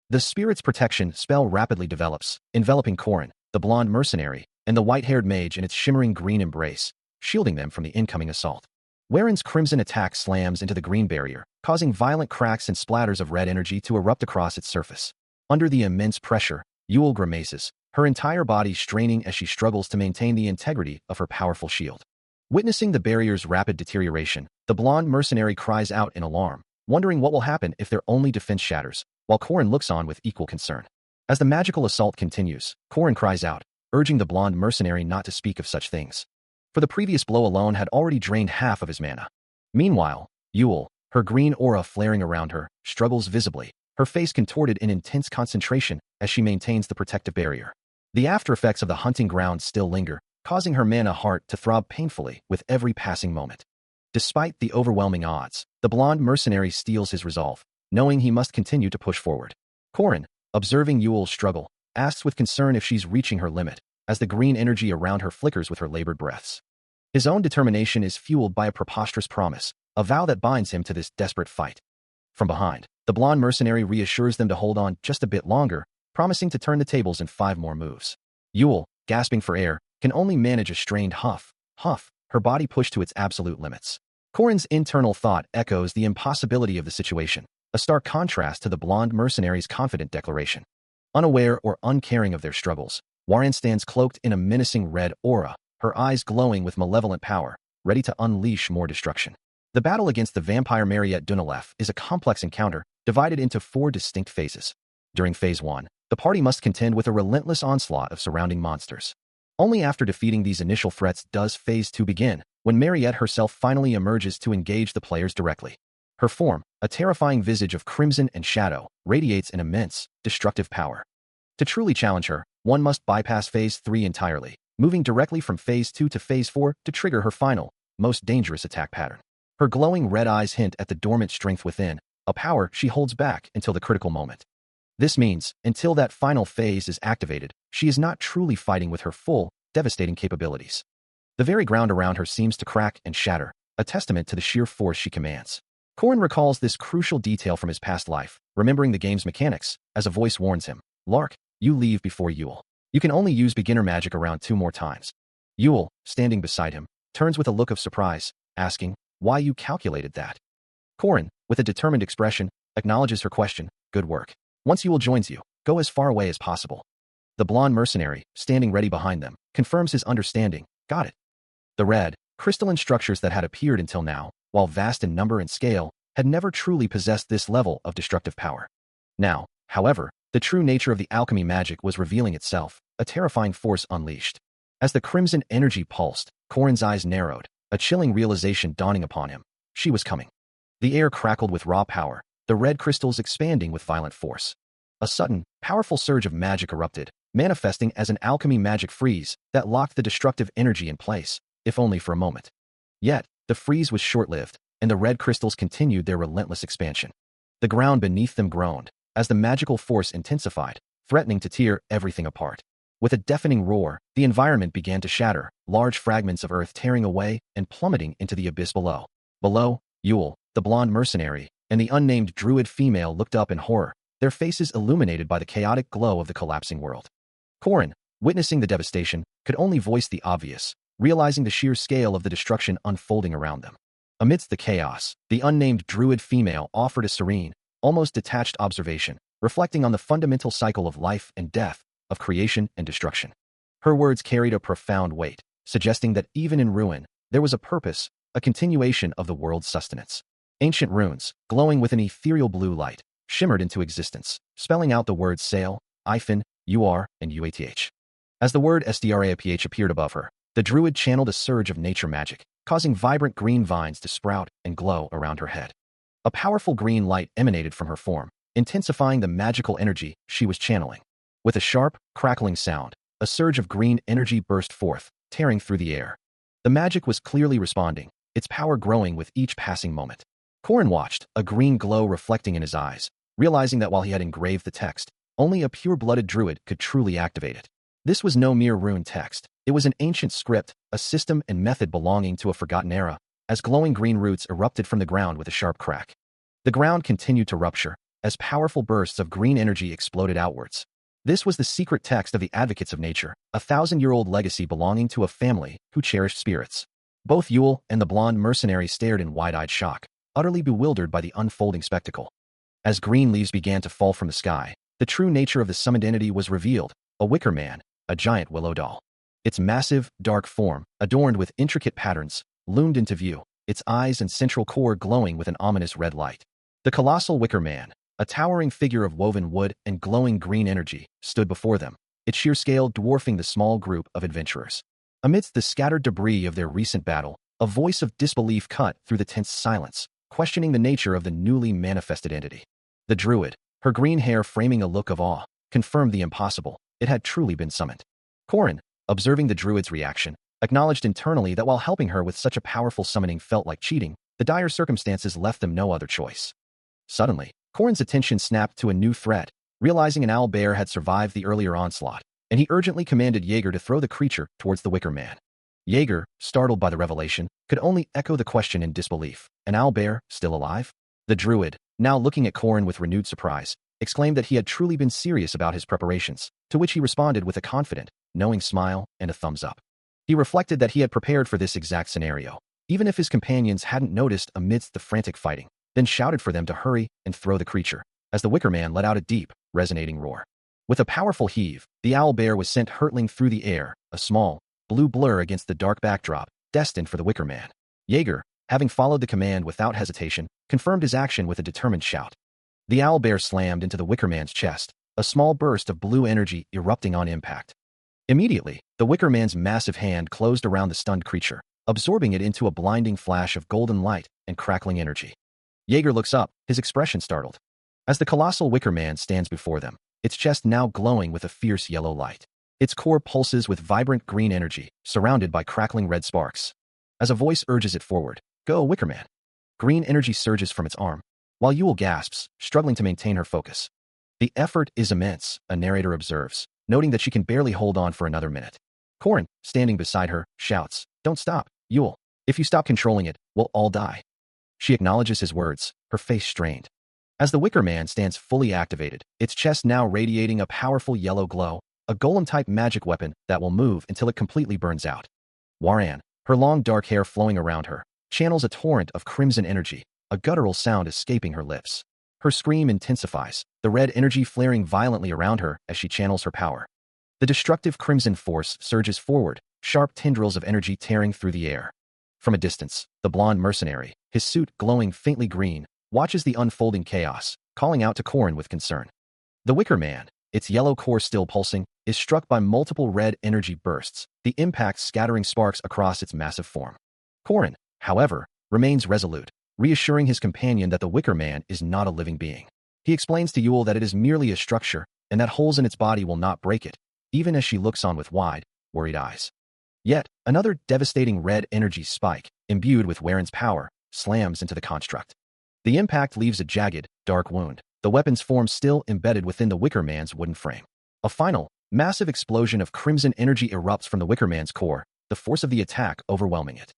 The spirit's protection spell rapidly develops, enveloping Korin, the blonde mercenary, and the white-haired mage in its shimmering green embrace, shielding them from the incoming assault. Warren's crimson attack slams into the green barrier, causing violent cracks and splatters of red energy to erupt across its surface. Under the immense pressure, Yule grimaces, her entire body straining as she struggles to maintain the integrity of her powerful shield. Witnessing the barrier's rapid deterioration, the blonde mercenary cries out in alarm, wondering what will happen if their only defense shatters, while Korin looks on with equal concern. As the magical assault continues, Korin cries out, urging the blonde mercenary not to speak of such things. For the previous blow alone had already drained half of his mana. Meanwhile, Yule, her green aura flaring around her, struggles visibly, her face contorted in intense concentration as she maintains the protective barrier. The aftereffects of the hunting ground still linger, causing her mana heart to throb painfully with every passing moment. Despite the overwhelming odds, the blonde mercenary steels his resolve, knowing he must continue to push forward. Korin, observing Yule's struggle, asks with concern if she's reaching her limit, as the green energy around her flickers with her labored breaths. His own determination is fueled by a preposterous promise, a vow that binds him to this desperate fight. From behind, the blonde mercenary reassures them to hold on just a bit longer, promising to turn the tables in 5 more moves. Yule, gasping for air, can only manage a strained huff, her body pushed to its absolute limits. Korin's internal thought echoes the impossibility of the situation, a stark contrast to the blonde mercenary's confident declaration. Unaware or uncaring of their struggles, Warren stands cloaked in a menacing red aura, her eyes glowing with malevolent power, ready to unleash more destruction. The battle against the vampire Mariette Dunalef is a complex encounter, divided into 4 distinct phases. During Phase 1, the party must contend with a relentless onslaught of surrounding monsters. Only after defeating these initial threats does Phase 2 begin, when Mariette herself finally emerges to engage the players directly. Her form, a terrifying visage of crimson and shadow, radiates an immense, destructive power. To truly challenge her, one must bypass Phase 3 entirely, moving directly from Phase 2 to Phase 4 to trigger her final, most dangerous attack pattern. Her glowing red eyes hint at the dormant strength within, a power she holds back until the critical moment. This means, until that final phase is activated, she is not truly fighting with her full, devastating capabilities. The very ground around her seems to crack and shatter, a testament to the sheer force she commands. Korin recalls this crucial detail from his past life, remembering the game's mechanics, as a voice warns him, "Lark, you leave before Yule. You can only use beginner magic around 2 more times." Yule, standing beside him, turns with a look of surprise, asking, "Why you calculated that?" Korin, with a determined expression, acknowledges her question, "Good work. Once Yule joins you, go as far away as possible." The blonde mercenary, standing ready behind them, confirms his understanding, "Got it." The red, crystalline structures that had appeared until now, while vast in number and scale, had never truly possessed this level of destructive power. Now, however, the true nature of the alchemy magic was revealing itself, a terrifying force unleashed. As the crimson energy pulsed, Korin's eyes narrowed, a chilling realization dawning upon him. She was coming. The air crackled with raw power, the red crystals expanding with violent force. A sudden, powerful surge of magic erupted, manifesting as an alchemy magic freeze that locked the destructive energy in place, if only for a moment. Yet, the freeze was short-lived, and the red crystals continued their relentless expansion. The ground beneath them groaned, as the magical force intensified, threatening to tear everything apart. With a deafening roar, the environment began to shatter, large fragments of earth tearing away and plummeting into the abyss below. Below, Yule, the blonde mercenary, and the unnamed druid female looked up in horror, their faces illuminated by the chaotic glow of the collapsing world. Corin, witnessing the devastation, could only voice the obvious, realizing the sheer scale of the destruction unfolding around them. Amidst the chaos, the unnamed druid female offered a serene, almost detached observation, reflecting on the fundamental cycle of life and death, of creation and destruction. Her words carried a profound weight, suggesting that even in ruin, there was a purpose, a continuation of the world's sustenance. Ancient runes, glowing with an ethereal blue light, shimmered into existence, spelling out the words Sail, Ifin, UR, and UATH. As the word SDRAPH appeared above her, the druid channeled a surge of nature magic, causing vibrant green vines to sprout and glow around her head. A powerful green light emanated from her form, intensifying the magical energy she was channeling. With a sharp, crackling sound, a surge of green energy burst forth, tearing through the air. The magic was clearly responding, its power growing with each passing moment. Corin watched, a green glow reflecting in his eyes, realizing that while he had engraved the text, only a pure-blooded druid could truly activate it. This was no mere rune text. It was an ancient script, a system and method belonging to a forgotten era, as glowing green roots erupted from the ground with a sharp crack. The ground continued to rupture, as powerful bursts of green energy exploded outwards. This was the secret text of the Advocates of Nature, a 1,000-year-old legacy belonging to a family who cherished spirits. Both Yule and the blonde mercenary stared in wide-eyed shock, utterly bewildered by the unfolding spectacle. As green leaves began to fall from the sky, the true nature of the summoned entity was revealed, a wicker man, a giant willow doll. Its massive, dark form, adorned with intricate patterns, loomed into view, its eyes and central core glowing with an ominous red light. The colossal wicker man, a towering figure of woven wood and glowing green energy, stood before them, its sheer scale dwarfing the small group of adventurers. Amidst the scattered debris of their recent battle, a voice of disbelief cut through the tense silence, questioning the nature of the newly manifested entity. The druid, her green hair framing a look of awe, confirmed the impossible. It had truly been summoned. Corin, observing the druid's reaction, acknowledged internally that while helping her with such a powerful summoning felt like cheating, the dire circumstances left them no other choice. Suddenly, Corin's attention snapped to a new threat, realizing an owl bear had survived the earlier onslaught, and he urgently commanded Jaeger to throw the creature towards the wicker man. Jaeger, startled by the revelation, could only echo the question in disbelief. An owl bear, still alive? The druid, now looking at Corin with renewed surprise, exclaimed that he had truly been serious about his preparations, to which he responded with a confident, knowing smile and a thumbs up. He reflected that he had prepared for this exact scenario, even if his companions hadn't noticed amidst the frantic fighting, then shouted for them to hurry and throw the creature, as the wicker man let out a deep, resonating roar. With a powerful heave, the owl bear was sent hurtling through the air, a small, blue blur against the dark backdrop, destined for the wicker man. Jaeger, having followed the command without hesitation, confirmed his action with a determined shout. The owl bear slammed into the wicker man's chest, a small burst of blue energy erupting on impact. Immediately, the wicker man's massive hand closed around the stunned creature, absorbing it into a blinding flash of golden light and crackling energy. Jaeger looks up, his expression startled. As the colossal wicker man stands before them, its chest now glowing with a fierce yellow light. Its core pulses with vibrant green energy, surrounded by crackling red sparks. As a voice urges it forward, "Go, wicker man." Green energy surges from its arm, while Yule gasps, struggling to maintain her focus. The effort is immense, a narrator observes, noting that she can barely hold on for another minute. Corin, standing beside her, shouts, "Don't stop, Yule. If you stop controlling it, we'll all die." She acknowledges his words, her face strained. As the wicker man stands fully activated, its chest now radiating a powerful yellow glow, a golem-type magic weapon that will move until it completely burns out. Waran, her long dark hair flowing around her, channels a torrent of crimson energy, a guttural sound escaping her lips. Her scream intensifies, the red energy flaring violently around her as she channels her power. The destructive crimson force surges forward, sharp tendrils of energy tearing through the air. From a distance, the blonde mercenary, his suit glowing faintly green, watches the unfolding chaos, calling out to Corin with concern. The wicker man, its yellow core still pulsing, is struck by multiple red energy bursts, the impact scattering sparks across its massive form. Corin, however, remains resolute, reassuring his companion that the wicker man is not a living being. He explains to Yule that it is merely a structure, and that holes in its body will not break it, even as she looks on with wide, worried eyes. Yet, another devastating red energy spike, imbued with Waren's power, slams into the construct. The impact leaves a jagged, dark wound, the weapon's form still embedded within the wicker man's wooden frame. A final, massive explosion of crimson energy erupts from the wicker man's core, the force of the attack overwhelming it.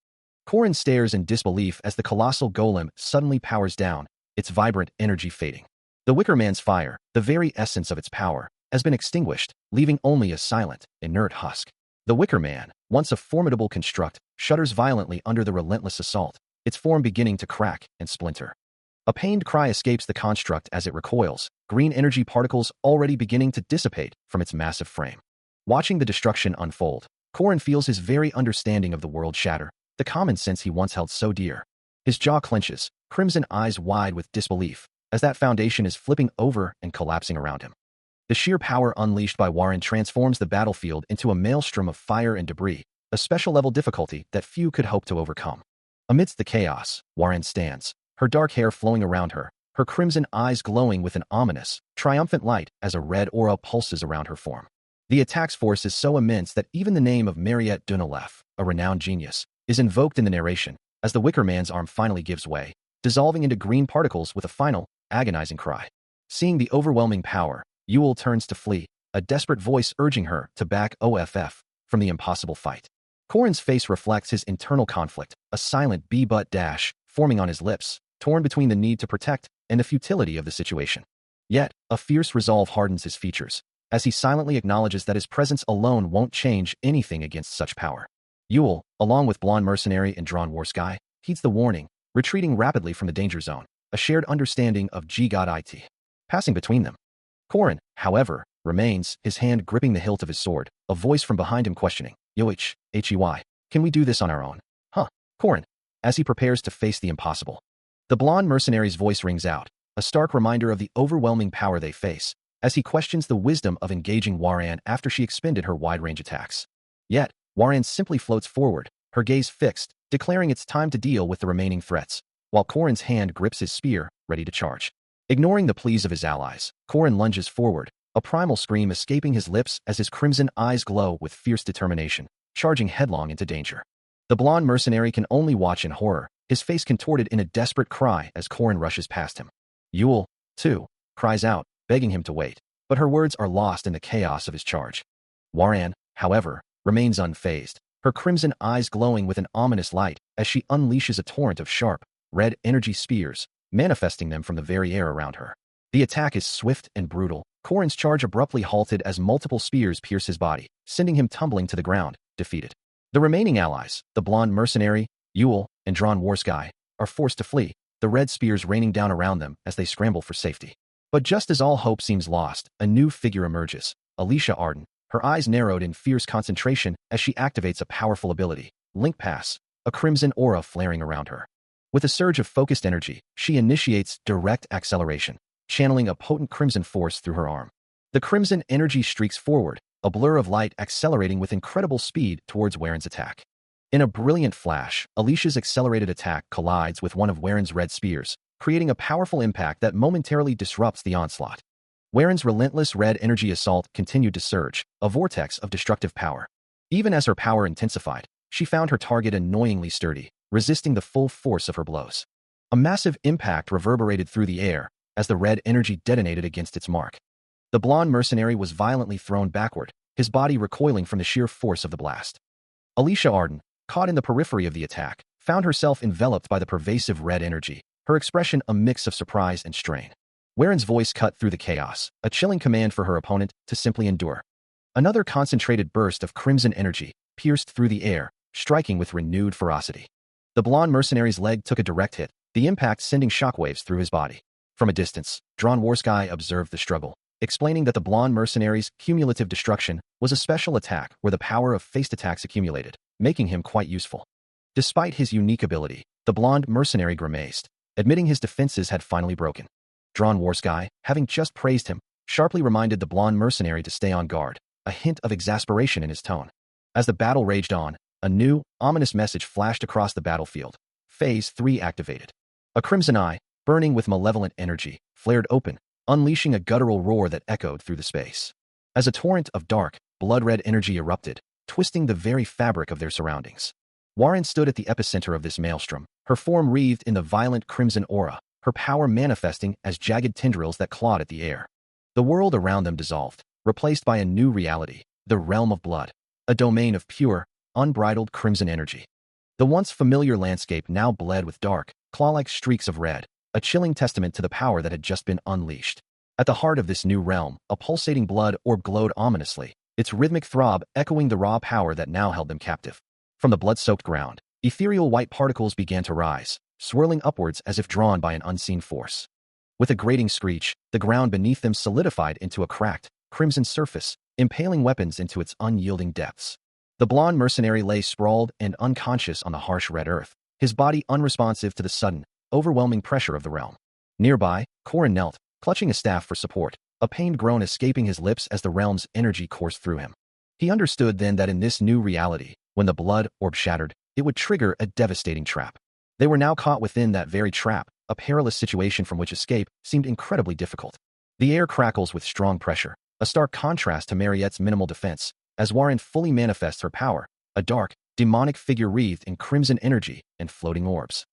Corin stares in disbelief as the colossal golem suddenly powers down, its vibrant energy fading. The wicker man's fire, the very essence of its power, has been extinguished, leaving only a silent, inert husk. The Wicker Man, once a formidable construct, shudders violently under the relentless assault, its form beginning to crack and splinter. A pained cry escapes the construct as it recoils, green energy particles already beginning to dissipate from its massive frame. Watching the destruction unfold, Korin feels his very understanding of the world shatter, the common sense he once held so dear. His jaw clenches, crimson eyes wide with disbelief, as that foundation is flipping over and collapsing around him. The sheer power unleashed by Warren transforms the battlefield into a maelstrom of fire and debris, a special-level difficulty that few could hope to overcome. Amidst the chaos, Warren stands, her dark hair flowing around her, her crimson eyes glowing with an ominous, triumphant light as a red aura pulses around her form. The attack's force is so immense that even the name of Mariette Dunelef, a renowned genius, is invoked in the narration, as the Wicker Man's arm finally gives way, dissolving into green particles with a final, agonizing cry. Seeing the overwhelming power, Yule turns to flee, a desperate voice urging her to back off from the impossible fight. Korin's face reflects his internal conflict, a silent B-but dash forming on his lips, torn between the need to protect and the futility of the situation. Yet, a fierce resolve hardens his features, as he silently acknowledges that his presence alone won't change anything against such power. Yule, along with Blonde Mercenary and Drawn War Sky, heeds the warning, retreating rapidly from the danger zone, a shared understanding of G-God IT. Passing between them. Korin, however, remains, his hand gripping the hilt of his sword, a voice from behind him questioning, Hey, can we do this on our own? Huh, Korin, as he prepares to face the impossible. The Blonde Mercenary's voice rings out, a stark reminder of the overwhelming power they face, as he questions the wisdom of engaging Warren after she expended her wide-range attacks. Yet, Warren simply floats forward, her gaze fixed, declaring it's time to deal with the remaining threats, while Korin's hand grips his spear, ready to charge. Ignoring the pleas of his allies, Korin lunges forward, a primal scream escaping his lips as his crimson eyes glow with fierce determination, charging headlong into danger. The Blonde Mercenary can only watch in horror, his face contorted in a desperate cry as Korin rushes past him. Yule, too, cries out, begging him to wait, but her words are lost in the chaos of his charge. Warren, however, remains unfazed, her crimson eyes glowing with an ominous light as she unleashes a torrent of sharp, red energy spears, manifesting them from the very air around her. The attack is swift and brutal. Korin's charge abruptly halted as multiple spears pierce his body, sending him tumbling to the ground, defeated. The remaining allies, the Blonde Mercenary, Yule, and Drawn War Sky, are forced to flee, the red spears raining down around them as they scramble for safety. But just as all hope seems lost, a new figure emerges, Alicia Arden, her eyes narrowed in fierce concentration as she activates a powerful ability, Link Pass, a crimson aura flaring around her. With a surge of focused energy, she initiates direct acceleration, channeling a potent crimson force through her arm. The crimson energy streaks forward, a blur of light accelerating with incredible speed towards Warren's attack. In a brilliant flash, Alicia's accelerated attack collides with one of Warren's red spears, creating a powerful impact that momentarily disrupts the onslaught. Warren's relentless red energy assault continued to surge, a vortex of destructive power. Even as her power intensified, she found her target annoyingly sturdy, resisting the full force of her blows. A massive impact reverberated through the air as the red energy detonated against its mark. The Blonde Mercenary was violently thrown backward, his body recoiling from the sheer force of the blast. Alicia Arden, caught in the periphery of the attack, found herself enveloped by the pervasive red energy, her expression a mix of surprise and strain. Warren's voice cut through the chaos, a chilling command for her opponent to simply endure. Another concentrated burst of crimson energy pierced through the air, striking with renewed ferocity. The Blonde Mercenary's leg took a direct hit, the impact sending shockwaves through his body. From a distance, Drawn War Sky observed the struggle, explaining that the Blonde Mercenary's cumulative destruction was a special attack where the power of phased attacks accumulated, making him quite useful. Despite his unique ability, the Blonde Mercenary grimaced, admitting his defenses had finally broken. Drawn War Sky, having just praised him, sharply reminded the Blonde Mercenary to stay on guard, a hint of exasperation in his tone. As the battle raged on, a new, ominous message flashed across the battlefield. Phase 3 activated. A crimson eye, burning with malevolent energy, flared open, unleashing a guttural roar that echoed through the space. As a torrent of dark, blood-red energy erupted, twisting the very fabric of their surroundings. Warren stood at the epicenter of this maelstrom, her form wreathed in the violent crimson aura, her power manifesting as jagged tendrils that clawed at the air. The world around them dissolved, replaced by a new reality, the realm of blood, a domain of pure, unbridled crimson energy. The once familiar landscape now bled with dark, claw-like streaks of red, a chilling testament to the power that had just been unleashed. At the heart of this new realm, a pulsating blood orb glowed ominously, its rhythmic throb echoing the raw power that now held them captive. From the blood-soaked ground, ethereal white particles began to rise, swirling upwards as if drawn by an unseen force. With a grating screech, the ground beneath them solidified into a cracked, crimson surface, impaling weapons into its unyielding depths. The blonde mercenary lay sprawled and unconscious on the harsh red earth, his body unresponsive to the sudden, overwhelming pressure of the realm. Nearby, Corin knelt, clutching a staff for support, a pained groan escaping his lips as the realm's energy coursed through him. He understood then that in this new reality, when the blood orb shattered, it would trigger a devastating trap. They were now caught within that very trap, a perilous situation from which escape seemed incredibly difficult. The air crackles with strong pressure, a stark contrast to Mariette's minimal defense, as Warren fully manifests her power, a dark, demonic figure wreathed in crimson energy and floating orbs.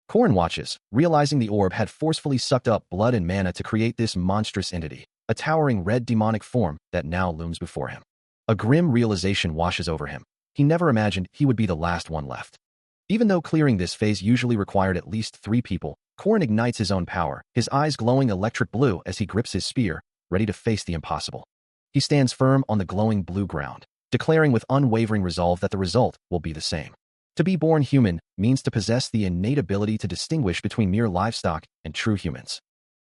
Corin watches, realizing the orb had forcefully sucked up blood and mana to create this monstrous entity, a towering red demonic form that now looms before him. A grim realization washes over him. He never imagined he would be the last one left. Even though clearing this phase usually required at least 3 people, Corin ignites his own power, his eyes glowing electric blue as he grips his spear, ready to face the impossible. He stands firm on the glowing blue ground, declaring with unwavering resolve that the result will be the same. To be born human means to possess the innate ability to distinguish between mere livestock and true humans.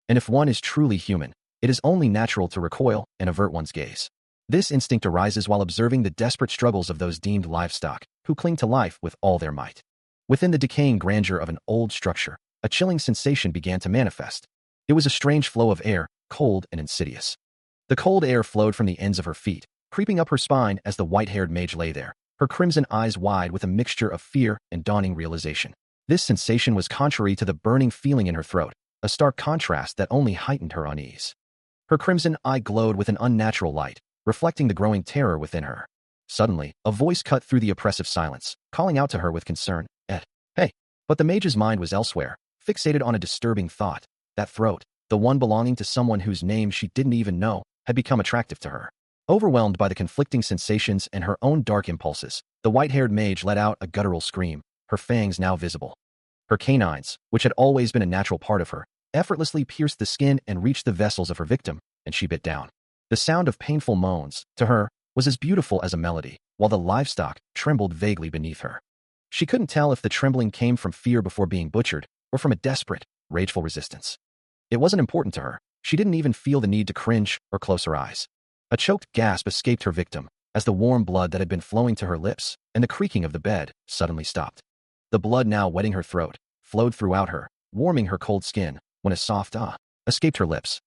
And if one is truly human, it is only natural to recoil and avert one's gaze. This instinct arises while observing the desperate struggles of those deemed livestock, who cling to life with all their might. Within the decaying grandeur of an old structure, a chilling sensation began to manifest. It was a strange flow of air, cold and insidious. The cold air flowed from the ends of her feet, creeping up her spine as the white-haired mage lay there, her crimson eyes wide with a mixture of fear and dawning realization. This sensation was contrary to the burning feeling in her throat, a stark contrast that only heightened her unease. Her crimson eye glowed with an unnatural light, reflecting the growing terror within her. Suddenly, a voice cut through the oppressive silence, calling out to her with concern, "Ed, hey!" But the mage's mind was elsewhere, fixated on a disturbing thought. That throat, the one belonging to someone whose name she didn't even know, had become attractive to her. Overwhelmed by the conflicting sensations and her own dark impulses, the white-haired mage let out a guttural scream, her fangs now visible. Her canines, which had always been a natural part of her, effortlessly pierced the skin and reached the vessels of her victim, and she bit down. The sound of painful moans, to her, was as beautiful as a melody, while the livestock trembled vaguely beneath her. She couldn't tell if the trembling came from fear before being butchered, or from a desperate, rageful resistance. It wasn't important to her. She didn't even feel the need to cringe or close her eyes. A choked gasp escaped her victim, as the warm blood that had been flowing to her lips, and the creaking of the bed, suddenly stopped. The blood now wetting her throat, flowed throughout her, warming her cold skin, when a soft "ah" escaped her lips.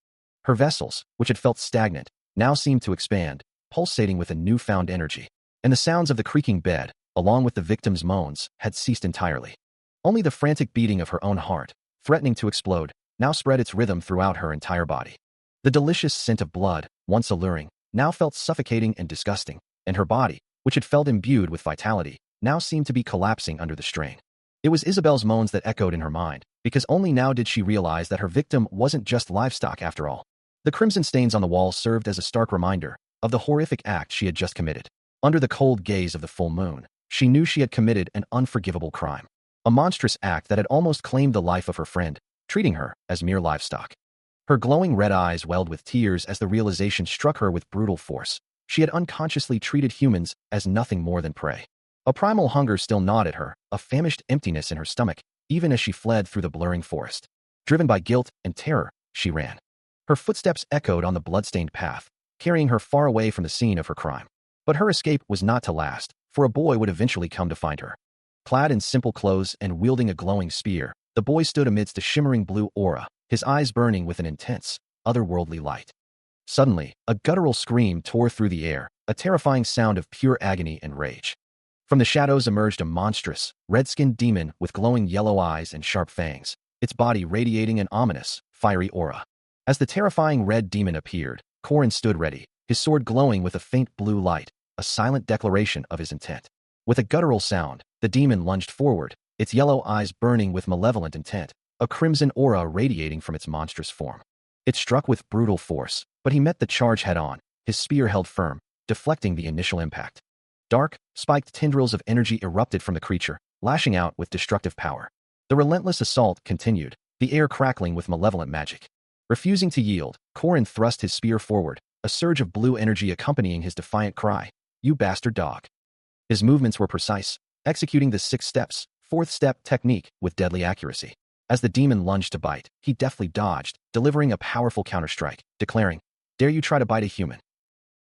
Her vessels, which had felt stagnant, now seemed to expand, pulsating with a newfound energy, and the sounds of the creaking bed, along with the victim's moans, had ceased entirely. Only the frantic beating of her own heart, threatening to explode, now spread its rhythm throughout her entire body. The delicious scent of blood, once alluring, now felt suffocating and disgusting, and her body, which had felt imbued with vitality, now seemed to be collapsing under the strain. It was Isabel's moans that echoed in her mind, because only now did she realize that her victim wasn't just livestock after all. The crimson stains on the wall served as a stark reminder of the horrific act she had just committed. Under the cold gaze of the full moon, she knew she had committed an unforgivable crime. A monstrous act that had almost claimed the life of her friend, treating her as mere livestock. Her glowing red eyes welled with tears as the realization struck her with brutal force. She had unconsciously treated humans as nothing more than prey. A primal hunger still gnawed at her, a famished emptiness in her stomach, even as she fled through the blurring forest. Driven by guilt and terror, she ran. Her footsteps echoed on the blood-stained path, carrying her far away from the scene of her crime. But her escape was not to last, for a boy would eventually come to find her. Clad in simple clothes and wielding a glowing spear, the boy stood amidst a shimmering blue aura, his eyes burning with an intense, otherworldly light. Suddenly, a guttural scream tore through the air, a terrifying sound of pure agony and rage. From the shadows emerged a monstrous, red-skinned demon with glowing yellow eyes and sharp fangs, its body radiating an ominous, fiery aura. As the terrifying red demon appeared, Corin stood ready, his sword glowing with a faint blue light, a silent declaration of his intent. With a guttural sound, the demon lunged forward, its yellow eyes burning with malevolent intent, a crimson aura radiating from its monstrous form. It struck with brutal force, but he met the charge head-on, his spear held firm, deflecting the initial impact. Dark, spiked tendrils of energy erupted from the creature, lashing out with destructive power. The relentless assault continued, the air crackling with malevolent magic. Refusing to yield, Korin thrust his spear forward, a surge of blue energy accompanying his defiant cry, "You bastard dog." His movements were precise, executing the 6 steps, 4th step technique with deadly accuracy. As the demon lunged to bite, he deftly dodged, delivering a powerful counterstrike, declaring, "Dare you try to bite a human?"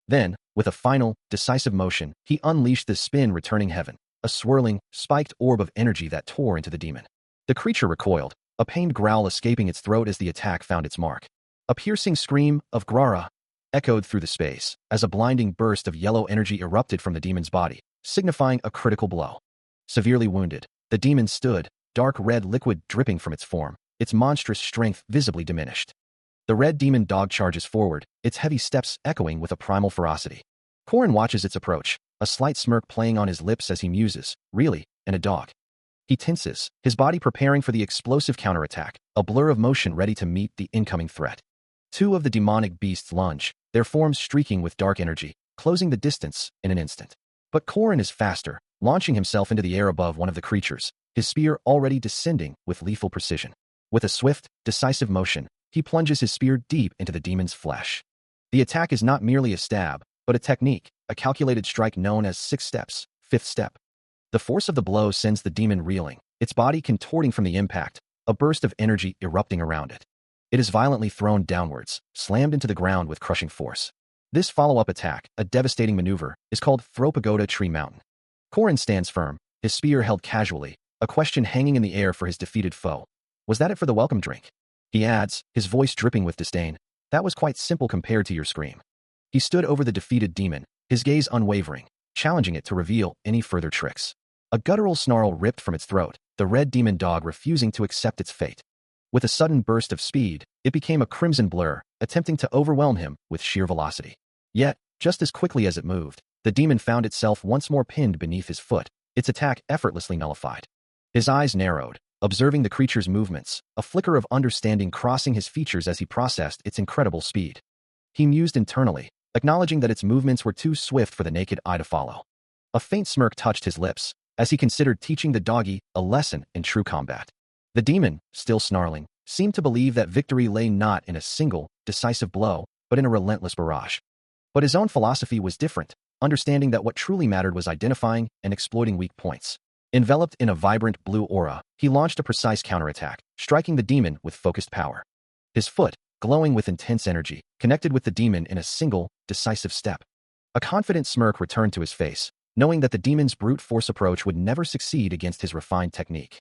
Then, with a final, decisive motion, he unleashed the spin returning heaven, a swirling, spiked orb of energy that tore into the demon. The creature recoiled, a pained growl escaping its throat as the attack found its mark. A piercing scream of "Grara" echoed through the space, as a blinding burst of yellow energy erupted from the demon's body, signifying a critical blow. Severely wounded, the demon stood, dark red liquid dripping from its form, its monstrous strength visibly diminished. The red demon dog charges forward, its heavy steps echoing with a primal ferocity. Korin watches its approach, a slight smirk playing on his lips as he muses, "Really, and a dog?" He tenses, his body preparing for the explosive counterattack, a blur of motion ready to meet the incoming threat. 2 of the demonic beasts lunge, their forms streaking with dark energy, closing the distance in an instant. But Korin is faster, launching himself into the air above one of the creatures, his spear already descending with lethal precision. With a swift, decisive motion, he plunges his spear deep into the demon's flesh. The attack is not merely a stab, but a technique, a calculated strike known as 6 steps, 5th step. The force of the blow sends the demon reeling, its body contorting from the impact, a burst of energy erupting around it. It is violently thrown downwards, slammed into the ground with crushing force. This follow-up attack, a devastating maneuver, is called Throw Pagoda Tree Mountain. Korin stands firm, his spear held casually, a question hanging in the air for his defeated foe. "Was that it for the welcome drink?" He adds, his voice dripping with disdain. "That was quite simple compared to your scream." He stood over the defeated demon, his gaze unwavering, challenging it to reveal any further tricks. A guttural snarl ripped from its throat, the red demon dog refusing to accept its fate. With a sudden burst of speed, it became a crimson blur, attempting to overwhelm him with sheer velocity. Yet, just as quickly as it moved, the demon found itself once more pinned beneath his foot, its attack effortlessly nullified. His eyes narrowed, observing the creature's movements, a flicker of understanding crossing his features as he processed its incredible speed. He mused internally, acknowledging that its movements were too swift for the naked eye to follow. A faint smirk touched his lips, as he considered teaching the doggy a lesson in true combat. The demon, still snarling, seemed to believe that victory lay not in a single, decisive blow, but in a relentless barrage. But his own philosophy was different, understanding that what truly mattered was identifying and exploiting weak points. Enveloped in a vibrant blue aura, he launched a precise counterattack, striking the demon with focused power. His foot, glowing with intense energy, connected with the demon in a single, decisive step. A confident smirk returned to his face, knowing that the demon's brute force approach would never succeed against his refined technique.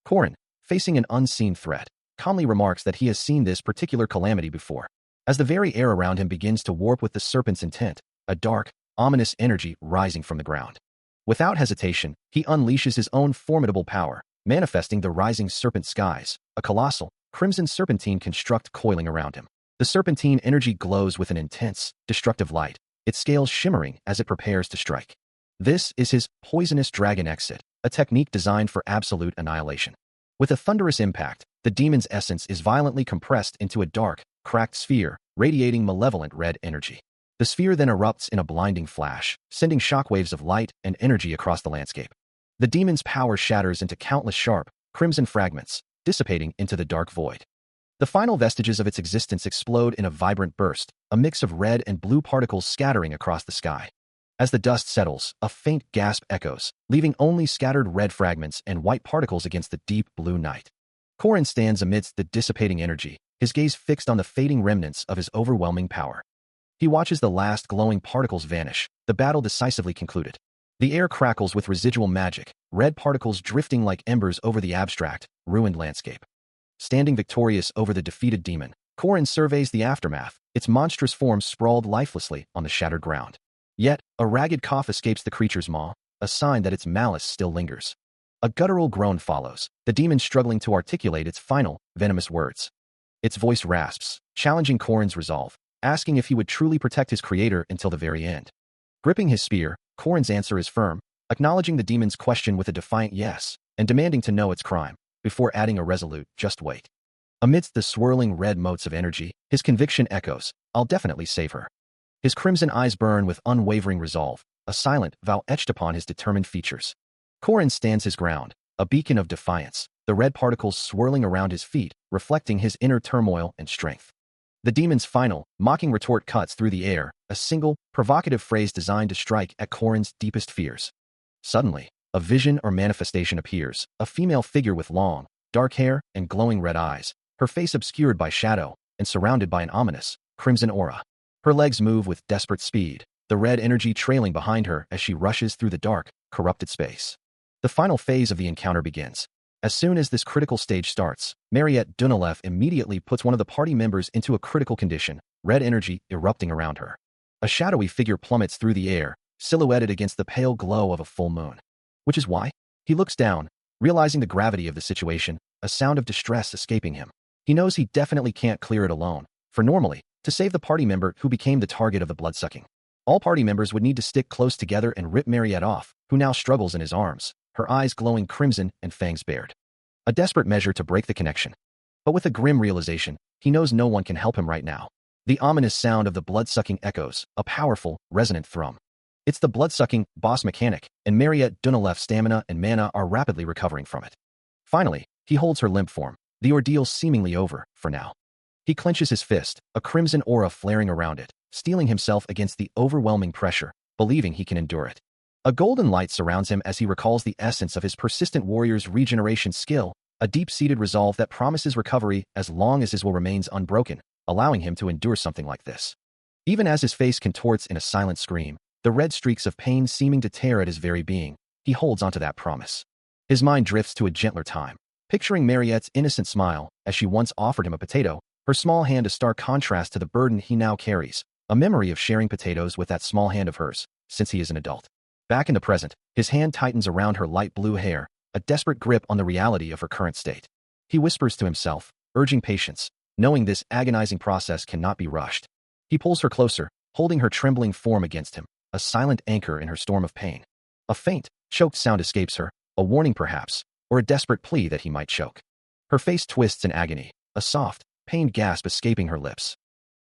Korin, facing an unseen threat, calmly remarks that he has seen this particular calamity before. As the very air around him begins to warp with the serpent's intent, a dark, ominous energy rising from the ground. Without hesitation, he unleashes his own formidable power, manifesting the rising serpent skies, a colossal, crimson serpentine construct coiling around him. The serpentine energy glows with an intense, destructive light, its scales shimmering as it prepares to strike. This is his poisonous dragon exit, a technique designed for absolute annihilation. With a thunderous impact, the demon's essence is violently compressed into a dark, cracked sphere, radiating malevolent red energy. The sphere then erupts in a blinding flash, sending shockwaves of light and energy across the landscape. The demon's power shatters into countless sharp, crimson fragments, dissipating into the dark void. The final vestiges of its existence explode in a vibrant burst, a mix of red and blue particles scattering across the sky. As the dust settles, a faint gasp echoes, leaving only scattered red fragments and white particles against the deep blue night. Korin stands amidst the dissipating energy, his gaze fixed on the fading remnants of his overwhelming power. He watches the last glowing particles vanish, the battle decisively concluded. The air crackles with residual magic, red particles drifting like embers over the abstract, ruined landscape. Standing victorious over the defeated demon, Korin surveys the aftermath, its monstrous form sprawled lifelessly on the shattered ground. Yet, a ragged cough escapes the creature's maw, a sign that its malice still lingers. A guttural groan follows, the demon struggling to articulate its final, venomous words. Its voice rasps, challenging Korin's resolve, asking if he would truly protect his creator until the very end. Gripping his spear, Korin's answer is firm, acknowledging the demon's question with a defiant yes, and demanding to know its crime, before adding a resolute, "Just wait." Amidst the swirling red motes of energy, his conviction echoes, "I'll definitely save her." His crimson eyes burn with unwavering resolve, a silent vow etched upon his determined features. Korin stands his ground, a beacon of defiance, the red particles swirling around his feet, reflecting his inner turmoil and strength. The demon's final, mocking retort cuts through the air, a single, provocative phrase designed to strike at Corin's deepest fears. Suddenly, a vision or manifestation appears, a female figure with long, dark hair and glowing red eyes, her face obscured by shadow and surrounded by an ominous, crimson aura. Her legs move with desperate speed, the red energy trailing behind her as she rushes through the dark, corrupted space. The final phase of the encounter begins. As soon as this critical stage starts, Mariette Dunalev immediately puts one of the party members into a critical condition, red energy erupting around her. A shadowy figure plummets through the air, silhouetted against the pale glow of a full moon. Which is why he looks down, realizing the gravity of the situation, a sound of distress escaping him. He knows he definitely can't clear it alone, for normally, to save the party member who became the target of the bloodsucking, all party members would need to stick close together and rip Mariette off, who now struggles in his arms, her eyes glowing crimson and fangs bared. A desperate measure to break the connection. But with a grim realization, he knows no one can help him right now. The ominous sound of the blood-sucking echoes, a powerful, resonant thrum. It's the blood-sucking boss mechanic, and Mariette Dunalev's stamina and mana are rapidly recovering from it. Finally, he holds her limp form, the ordeal seemingly over, for now. He clenches his fist, a crimson aura flaring around it, steeling himself against the overwhelming pressure, believing he can endure it. A golden light surrounds him as he recalls the essence of his persistent warrior's regeneration skill, a deep-seated resolve that promises recovery as long as his will remains unbroken, allowing him to endure something like this. Even as his face contorts in a silent scream, the red streaks of pain seeming to tear at his very being, he holds onto that promise. His mind drifts to a gentler time, picturing Mariette's innocent smile as she once offered him a potato, her small hand a stark contrast to the burden he now carries, a memory of sharing potatoes with that small hand of hers, since he is an adult. Back in the present, his hand tightens around her light blue hair, a desperate grip on the reality of her current state. He whispers to himself, urging patience, knowing this agonizing process cannot be rushed. He pulls her closer, holding her trembling form against him, a silent anchor in her storm of pain. A faint, choked sound escapes her, a warning perhaps, or a desperate plea that he might choke. Her face twists in agony, a soft, pained gasp escaping her lips.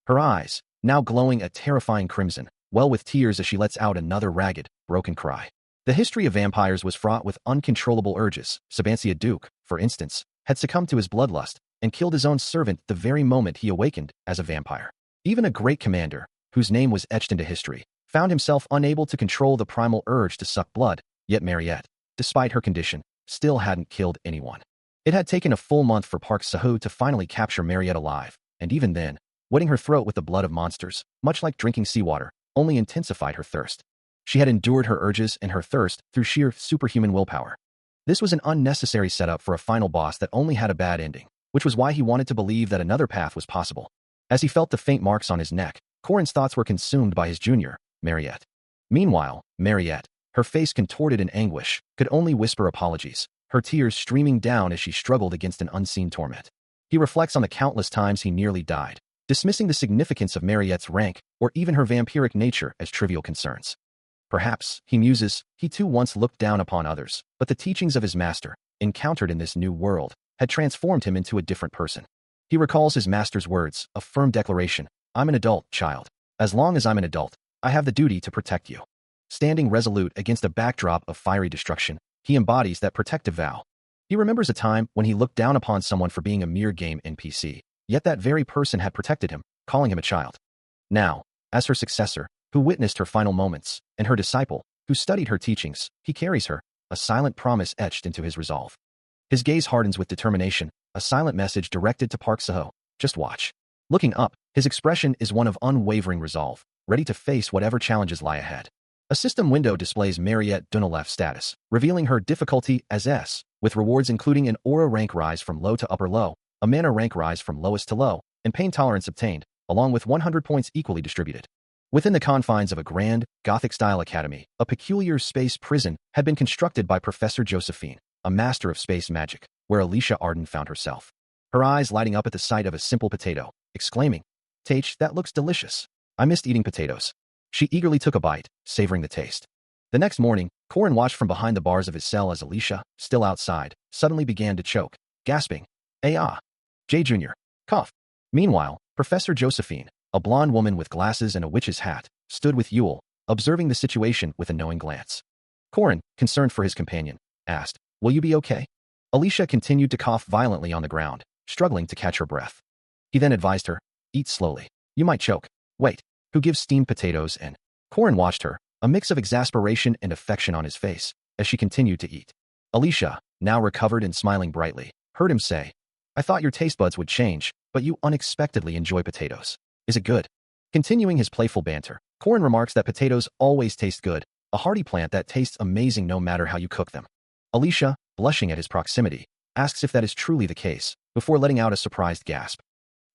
Her eyes, now glowing a terrifying crimson, well with tears as she lets out another ragged, broken cry. The history of vampires was fraught with uncontrollable urges. Sabancia Duke, for instance, had succumbed to his bloodlust and killed his own servant the very moment he awakened as a vampire. Even a great commander, whose name was etched into history, found himself unable to control the primal urge to suck blood, yet Mariette, despite her condition, still hadn't killed anyone. It had taken a full month for Park Sahu to finally capture Mariette alive, and even then, wetting her throat with the blood of monsters, much like drinking seawater, only intensified her thirst. She had endured her urges and her thirst through sheer superhuman willpower. This was an unnecessary setup for a final boss that only had a bad ending, which was why he wanted to believe that another path was possible. As he felt the faint marks on his neck, Corin's thoughts were consumed by his junior, Mariette. Meanwhile, Mariette, her face contorted in anguish, could only whisper apologies, her tears streaming down as she struggled against an unseen torment. He reflects on the countless times he nearly died, dismissing the significance of Mariette's rank or even her vampiric nature as trivial concerns. Perhaps, he muses, he too once looked down upon others, but the teachings of his master, encountered in this new world, had transformed him into a different person. He recalls his master's words, a firm declaration, "I'm an adult, child. As long as I'm an adult, I have the duty to protect you." Standing resolute against a backdrop of fiery destruction, he embodies that protective vow. He remembers a time when he looked down upon someone for being a mere game NPC, yet that very person had protected him, calling him a child. Now, as her successor, who witnessed her final moments, and her disciple, who studied her teachings, he carries her, a silent promise etched into his resolve. His gaze hardens with determination, a silent message directed to Park Saho, just watch. Looking up, his expression is one of unwavering resolve, ready to face whatever challenges lie ahead. A system window displays Mariette Dunalev's status, revealing her difficulty as S, with rewards including an aura rank rise from low to upper low, a mana rank rise from lowest to low, and pain tolerance obtained, along with 100 points equally distributed. Within the confines of a grand, Gothic-style academy, a peculiar space prison had been constructed by Professor Josephine, a master of space magic, where Alicia Arden found herself. Her eyes lighting up at the sight of a simple potato, exclaiming, "Tach, that looks delicious. I missed eating potatoes." She eagerly took a bite, savoring the taste. The next morning, Corin watched from behind the bars of his cell as Alicia, still outside, suddenly began to choke, gasping, J. Jr. Cough. Meanwhile, Professor Josephine, a blonde woman with glasses and a witch's hat, stood with Yule, observing the situation with a knowing glance. Corin, concerned for his companion, asked, "Will you be okay?" Alicia continued to cough violently on the ground, struggling to catch her breath. He then advised her, Eat slowly. You might choke. Wait, who gives steamed potatoes and... Corin watched her, a mix of exasperation and affection on his face, as she continued to eat. Alicia, now recovered and smiling brightly, heard him say, I thought your taste buds would change, but you unexpectedly enjoy potatoes. Is it good? Continuing his playful banter, Corin remarks that potatoes always taste good, a hardy plant that tastes amazing no matter how you cook them. Alicia, blushing at his proximity, asks if that is truly the case, before letting out a surprised gasp.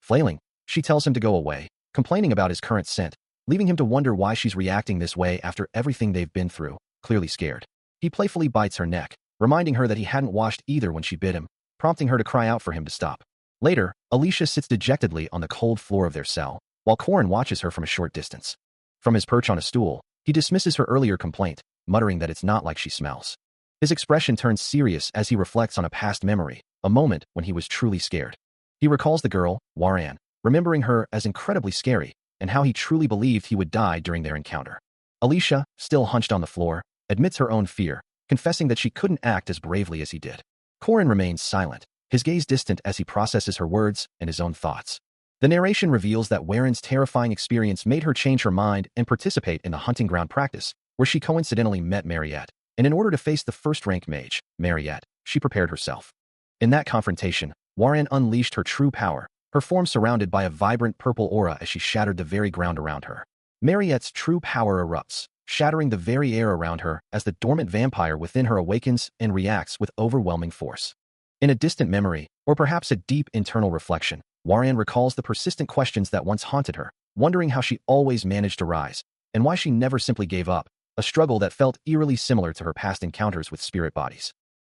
Flailing, she tells him to go away, complaining about his current scent, leaving him to wonder why she's reacting this way after everything they've been through, clearly scared. He playfully bites her neck, reminding her that he hadn't washed either when she bit him, prompting her to cry out for him to stop. Later, Alicia sits dejectedly on the cold floor of their cell, while Corin watches her from a short distance. From his perch on a stool, he dismisses her earlier complaint, muttering that it's not like she smells. His expression turns serious as he reflects on a past memory, a moment when he was truly scared. He recalls the girl, Warren, remembering her as incredibly scary, and how he truly believed he would die during their encounter. Alicia, still hunched on the floor, admits her own fear, confessing that she couldn't act as bravely as he did. Corin remains silent, his gaze distant as he processes her words and his own thoughts. The narration reveals that Warren's terrifying experience made her change her mind and participate in the hunting ground practice, where she coincidentally met Mariette, and in order to face the first-rank mage, Mariette, she prepared herself. In that confrontation, Warren unleashed her true power, her form surrounded by a vibrant purple aura as she shattered the very ground around her. Mariette's true power erupts, shattering the very air around her as the dormant vampire within her awakens and reacts with overwhelming force. In a distant memory, or perhaps a deep internal reflection, Warren recalls the persistent questions that once haunted her, wondering how she always managed to rise, and why she never simply gave up, a struggle that felt eerily similar to her past encounters with spirit bodies.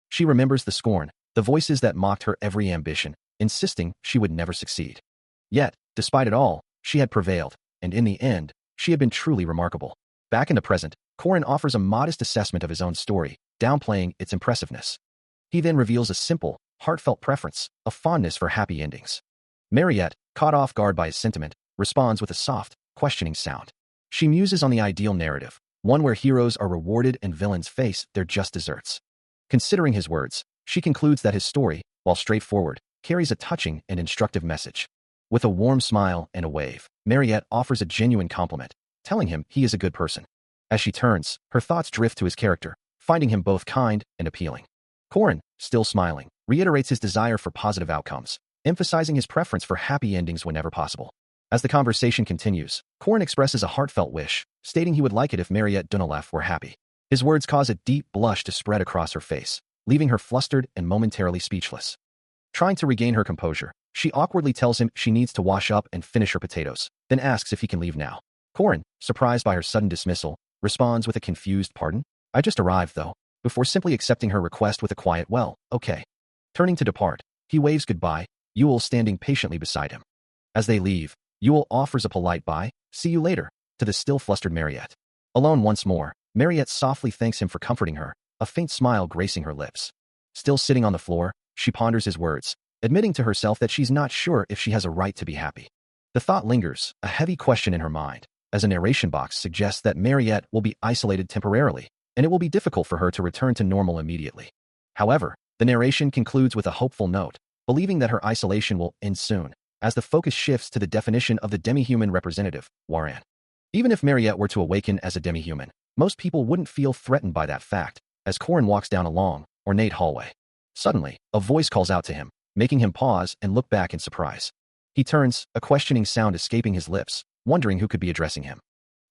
She remembers the scorn, the voices that mocked her every ambition, insisting she would never succeed. Yet, despite it all, she had prevailed, and in the end, she had been truly remarkable. Back in the present, Corin offers a modest assessment of his own story, downplaying its impressiveness. He then reveals a simple, heartfelt preference, a fondness for happy endings. Mariette, caught off guard by his sentiment, responds with a soft, questioning sound. She muses on the ideal narrative, one where heroes are rewarded and villains face their just desserts. Considering his words, she concludes that his story, while straightforward, carries a touching and instructive message. With a warm smile and a wave, Mariette offers a genuine compliment, telling him he is a good person. As she turns, her thoughts drift to his character, finding him both kind and appealing. Corin, still smiling, reiterates his desire for positive outcomes, emphasizing his preference for happy endings whenever possible. As the conversation continues, Corin expresses a heartfelt wish, stating he would like it if Mariette Dunelef were happy. His words cause a deep blush to spread across her face, leaving her flustered and momentarily speechless. Trying to regain her composure, she awkwardly tells him she needs to wash up and finish her potatoes, then asks if he can leave now. Corin, surprised by her sudden dismissal, responds with a confused pardon. I just arrived, though, before simply accepting her request with a quiet, well, okay. Turning to depart, he waves goodbye, Yule standing patiently beside him. As they leave, Yule offers a polite bye, see you later, to the still flustered Mariette. Alone once more, Mariette softly thanks him for comforting her, a faint smile gracing her lips. Still sitting on the floor, she ponders his words, admitting to herself that she's not sure if she has a right to be happy. The thought lingers, a heavy question in her mind, as a narration box suggests that Mariette will be isolated temporarily, and it will be difficult for her to return to normal immediately. However, the narration concludes with a hopeful note, believing that her isolation will end soon, as the focus shifts to the definition of the demi-human representative, Warren. Even if Mariette were to awaken as a demi-human, most people wouldn't feel threatened by that fact, as Corin walks down a long, ornate hallway. Suddenly, a voice calls out to him, making him pause and look back in surprise. He turns, a questioning sound escaping his lips, wondering who could be addressing him.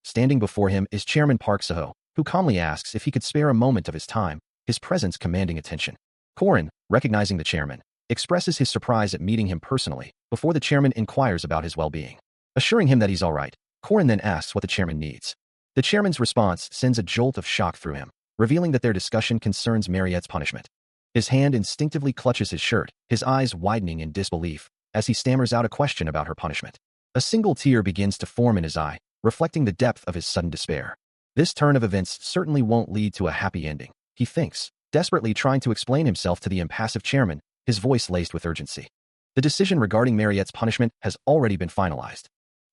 Standing before him is Chairman Park Saho, who calmly asks if he could spare a moment of his time, his presence commanding attention. Corin, recognizing the chairman, expresses his surprise at meeting him personally, before the chairman inquires about his well-being. Assuring him that he's all right, Corin then asks what the chairman needs. The chairman's response sends a jolt of shock through him, revealing that their discussion concerns Mariette's punishment. His hand instinctively clutches his shirt, his eyes widening in disbelief, as he stammers out a question about her punishment. A single tear begins to form in his eye, reflecting the depth of his sudden despair. This turn of events certainly won't lead to a happy ending, he thinks, desperately trying to explain himself to the impassive chairman, his voice laced with urgency. The decision regarding Mariette's punishment has already been finalized.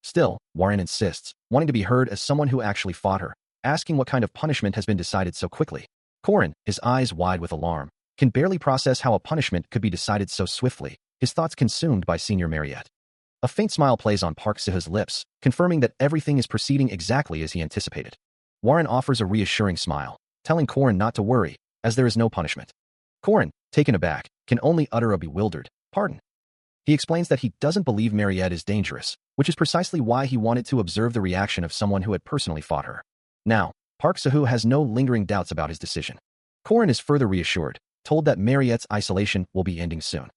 Still, Warren insists, wanting to be heard as someone who actually fought her, asking what kind of punishment has been decided so quickly. Corin, his eyes wide with alarm, can barely process how a punishment could be decided so swiftly, his thoughts consumed by Senior Mariette. A faint smile plays on Park Seo-hoo's lips, confirming that everything is proceeding exactly as he anticipated. Warren offers a reassuring smile, telling Korin not to worry, as there is no punishment. Korin, taken aback, can only utter a bewildered, "Pardon." He explains that he doesn't believe Mariette is dangerous, which is precisely why he wanted to observe the reaction of someone who had personally fought her. Now, Park Seo-hoo has no lingering doubts about his decision. Korin is further reassured, told that Mariette's isolation will be ending soon.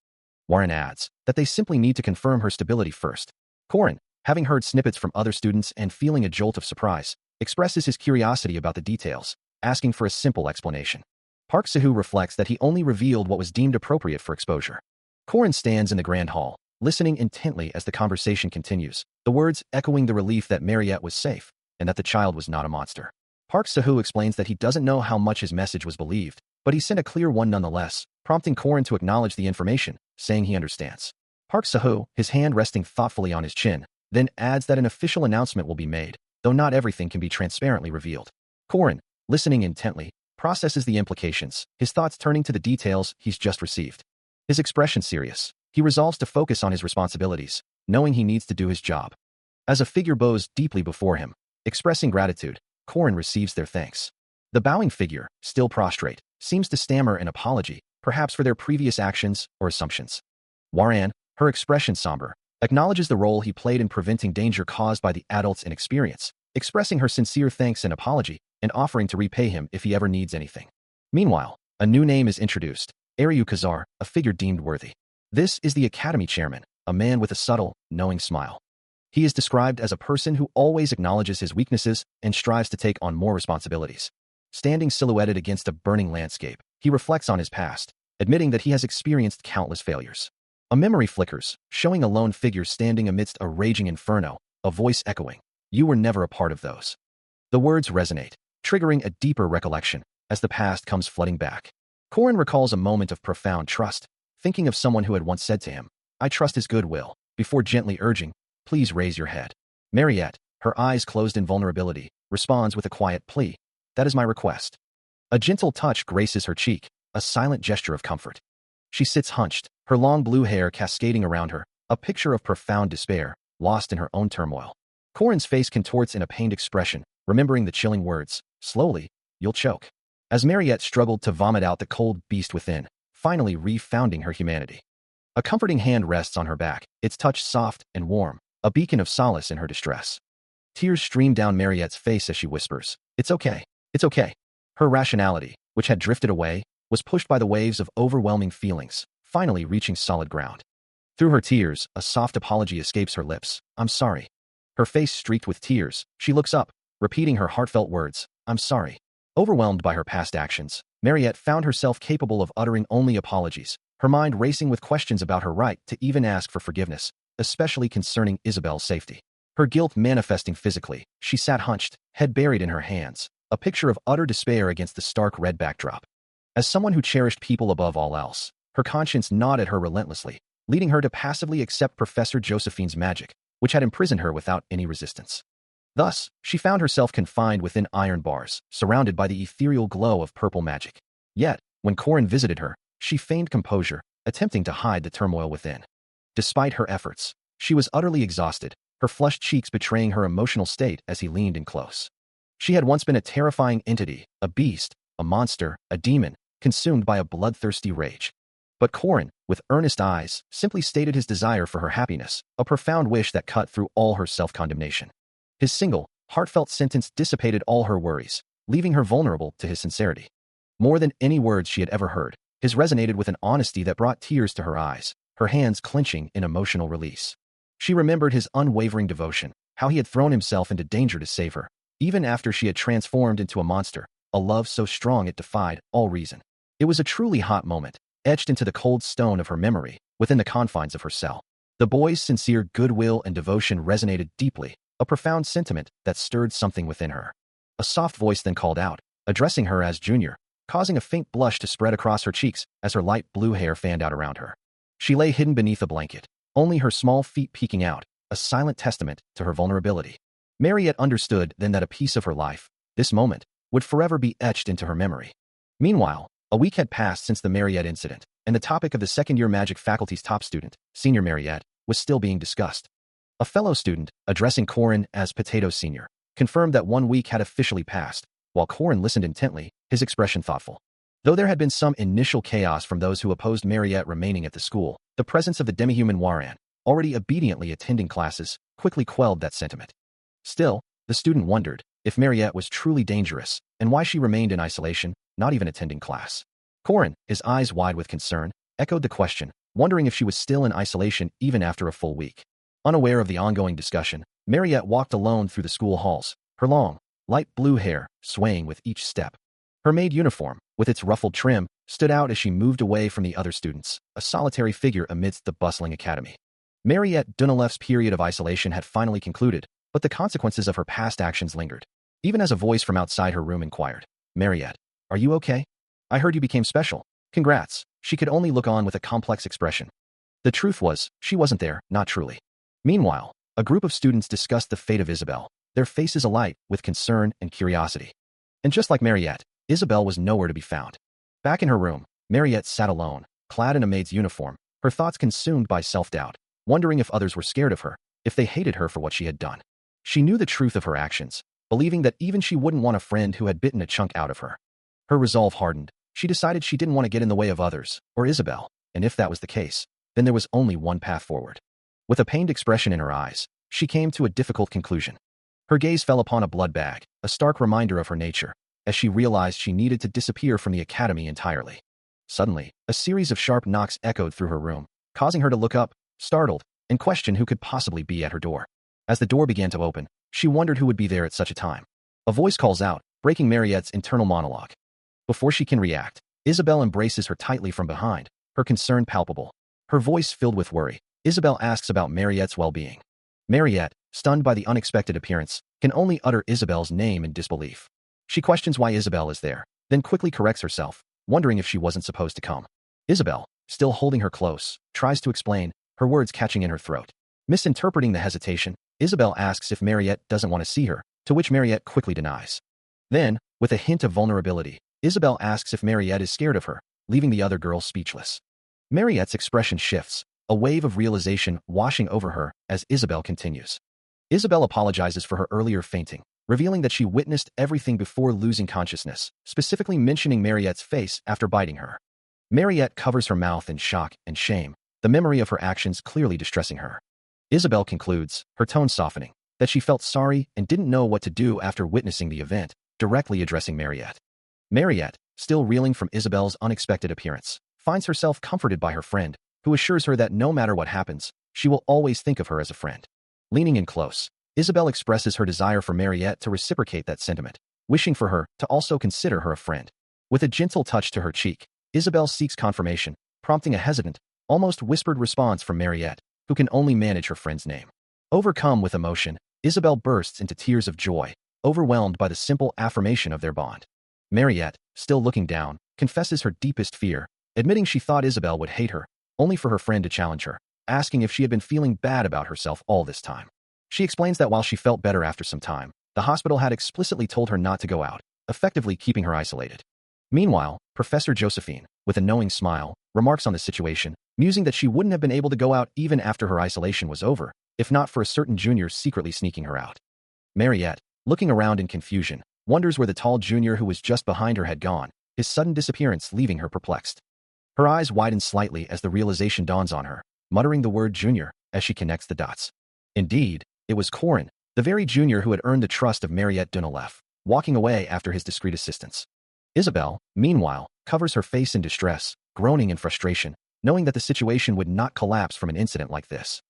Warren adds that they simply need to confirm her stability first. Korin, having heard snippets from other students and feeling a jolt of surprise, expresses his curiosity about the details, asking for a simple explanation. Park Seo-hoo reflects that he only revealed what was deemed appropriate for exposure. Korin stands in the grand hall, listening intently as the conversation continues, the words echoing the relief that Mariette was safe and that the child was not a monster. Park Seo-hoo explains that he doesn't know how much his message was believed, but he sent a clear one nonetheless, prompting Korin to acknowledge the information, saying he understands. Park Seo-hoo, his hand resting thoughtfully on his chin, then adds that an official announcement will be made, though not everything can be transparently revealed. Korin, listening intently, processes the implications, his thoughts turning to the details he's just received. His expression serious, he resolves to focus on his responsibilities, knowing he needs to do his job. As a figure bows deeply before him, expressing gratitude, Korin receives their thanks. The bowing figure, still prostrate, seems to stammer an apology, perhaps for their previous actions or assumptions. Warren, her expression somber, acknowledges the role he played in preventing danger caused by the adult's inexperience, expressing her sincere thanks and apology, and offering to repay him if he ever needs anything. Meanwhile, a new name is introduced, Aryu Kazar, a figure deemed worthy. This is the Academy chairman, a man with a subtle, knowing smile. He is described as a person who always acknowledges his weaknesses and strives to take on more responsibilities. Standing silhouetted against a burning landscape, he reflects on his past, admitting that he has experienced countless failures. A memory flickers, showing a lone figure standing amidst a raging inferno, a voice echoing, "You were never a part of those." The words resonate, triggering a deeper recollection, as the past comes flooding back. Korin recalls a moment of profound trust, thinking of someone who had once said to him, "I trust his goodwill," before gently urging, "Please raise your head." Mariette, her eyes closed in vulnerability, responds with a quiet plea, "That is my request." A gentle touch graces her cheek, a silent gesture of comfort. She sits hunched, her long blue hair cascading around her, a picture of profound despair, lost in her own turmoil. Korin's face contorts in a pained expression, remembering the chilling words, "Slowly, you'll choke." As Mariette struggled to vomit out the cold beast within, finally re-founding her humanity. A comforting hand rests on her back, its touch soft and warm, a beacon of solace in her distress. Tears stream down Mariette's face as she whispers, "It's okay. It's okay." Her rationality, which had drifted away, was pushed by the waves of overwhelming feelings, finally reaching solid ground. Through her tears, a soft apology escapes her lips, "I'm sorry." Her face streaked with tears, she looks up, repeating her heartfelt words, "I'm sorry." Overwhelmed by her past actions, Mariette found herself capable of uttering only apologies, her mind racing with questions about her right to even ask for forgiveness, especially concerning Isabel's safety. Her guilt manifesting physically, she sat hunched, head buried in her hands, a picture of utter despair against the stark red backdrop. As someone who cherished people above all else, her conscience gnawed at her relentlessly, leading her to passively accept Professor Josephine's magic, which had imprisoned her without any resistance. Thus, she found herself confined within iron bars, surrounded by the ethereal glow of purple magic. Yet, when Korin visited her, she feigned composure, attempting to hide the turmoil within. Despite her efforts, she was utterly exhausted, her flushed cheeks betraying her emotional state as he leaned in close. She had once been a terrifying entity, a beast, a monster, a demon, consumed by a bloodthirsty rage. But Korin, with earnest eyes, simply stated his desire for her happiness, a profound wish that cut through all her self-condemnation. His single, heartfelt sentence dissipated all her worries, leaving her vulnerable to his sincerity. More than any words she had ever heard, his resonated with an honesty that brought tears to her eyes, her hands clenching in emotional release. She remembered his unwavering devotion, how he had thrown himself into danger to save her, even after she had transformed into a monster, a love so strong it defied all reason. It was a truly hot moment, etched into the cold stone of her memory, within the confines of her cell. The boy's sincere goodwill and devotion resonated deeply, a profound sentiment that stirred something within her. A soft voice then called out, addressing her as Junior, causing a faint blush to spread across her cheeks as her light blue hair fanned out around her. She lay hidden beneath a blanket, only her small feet peeking out, a silent testament to her vulnerability. Mariette understood then that a piece of her life, this moment, would forever be etched into her memory. Meanwhile, a week had passed since the Mariette incident, and the topic of the second-year magic faculty's top student, Senior Mariette, was still being discussed. A fellow student, addressing Corin as Potato Senior, confirmed that 1 week had officially passed, while Corin listened intently, his expression thoughtful. Though there had been some initial chaos from those who opposed Mariette remaining at the school, the presence of the demi-human Waran, already obediently attending classes, quickly quelled that sentiment. Still, the student wondered if Mariette was truly dangerous and why she remained in isolation, not even attending class. Corin, his eyes wide with concern, echoed the question, wondering if she was still in isolation even after a full week. Unaware of the ongoing discussion, Mariette walked alone through the school halls, her long, light blue hair swaying with each step. Her maid uniform, with its ruffled trim, stood out as she moved away from the other students, a solitary figure amidst the bustling academy. Mariette Dunelef's period of isolation had finally concluded, but the consequences of her past actions lingered. Even as a voice from outside her room inquired, "Mariette, are you okay? I heard you became special. Congrats." She could only look on with a complex expression. The truth was, she wasn't there, not truly. Meanwhile, a group of students discussed the fate of Isabelle, their faces alight with concern and curiosity. And just like Mariette, Isabelle was nowhere to be found. Back in her room, Mariette sat alone, clad in a maid's uniform, her thoughts consumed by self-doubt, wondering if others were scared of her, if they hated her for what she had done. She knew the truth of her actions, believing that even she wouldn't want a friend who had bitten a chunk out of her. Her resolve hardened. She decided she didn't want to get in the way of others, or Isabelle, and if that was the case, then there was only one path forward. With a pained expression in her eyes, she came to a difficult conclusion. Her gaze fell upon a blood bag, a stark reminder of her nature, as she realized she needed to disappear from the academy entirely. Suddenly, a series of sharp knocks echoed through her room, causing her to look up, startled, and question who could possibly be at her door. As the door began to open, she wondered who would be there at such a time. A voice calls out, breaking Mariette's internal monologue. Before she can react, Isabelle embraces her tightly from behind, her concern palpable. Her voice filled with worry, Isabelle asks about Mariette's well-being. Mariette, stunned by the unexpected appearance, can only utter Isabelle's name in disbelief. She questions why Isabelle is there, then quickly corrects herself, wondering if she wasn't supposed to come. Isabelle, still holding her close, tries to explain, her words catching in her throat. Misinterpreting the hesitation, Isabelle asks if Mariette doesn't want to see her, to which Mariette quickly denies. Then, with a hint of vulnerability, Isabelle asks if Mariette is scared of her, leaving the other girl speechless. Mariette's expression shifts, a wave of realization washing over her as Isabelle continues. Isabelle apologizes for her earlier fainting, revealing that she witnessed everything before losing consciousness, specifically mentioning Mariette's face after biting her. Mariette covers her mouth in shock and shame, the memory of her actions clearly distressing her. Isabelle concludes, her tone softening, that she felt sorry and didn't know what to do after witnessing the event, directly addressing Mariette. Mariette, still reeling from Isabelle's unexpected appearance, finds herself comforted by her friend, who assures her that no matter what happens, she will always think of her as a friend. Leaning in close, Isabelle expresses her desire for Mariette to reciprocate that sentiment, wishing for her to also consider her a friend. With a gentle touch to her cheek, Isabelle seeks confirmation, prompting a hesitant, almost whispered response from Mariette, who can only manage her friend's name. Overcome with emotion, Isabelle bursts into tears of joy, overwhelmed by the simple affirmation of their bond. Mariette, still looking down, confesses her deepest fear, admitting she thought Isabelle would hate her, only for her friend to challenge her, asking if she had been feeling bad about herself all this time. She explains that while she felt better after some time, the hospital had explicitly told her not to go out, effectively keeping her isolated. Meanwhile, Professor Josephine, with a knowing smile, remarks on the situation, musing that she wouldn't have been able to go out even after her isolation was over, if not for a certain junior secretly sneaking her out. Mariette, looking around in confusion, wonders where the tall junior who was just behind her had gone, his sudden disappearance leaving her perplexed. Her eyes widen slightly as the realization dawns on her, muttering the word junior as she connects the dots. Indeed, it was Corin, the very junior who had earned the trust of Mariette Dunelef, walking away after his discreet assistance. Isabelle, meanwhile, covers her face in distress, groaning in frustration, knowing that the situation would not collapse from an incident like this.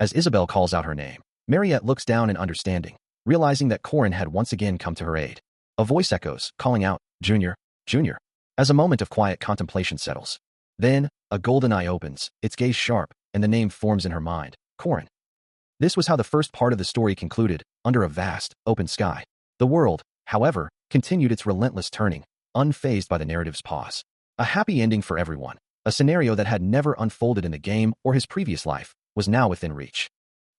As Isabelle calls out her name, Mariette looks down in understanding, realizing that Corin had once again come to her aid. A voice echoes, calling out, "Junior, Junior," as a moment of quiet contemplation settles. Then, a golden eye opens, its gaze sharp, and the name forms in her mind, Corin. This was how the first part of the story concluded, under a vast, open sky. The world, however, continued its relentless turning, unfazed by the narrative's pause. A happy ending for everyone, a scenario that had never unfolded in the game or his previous life, was now within reach.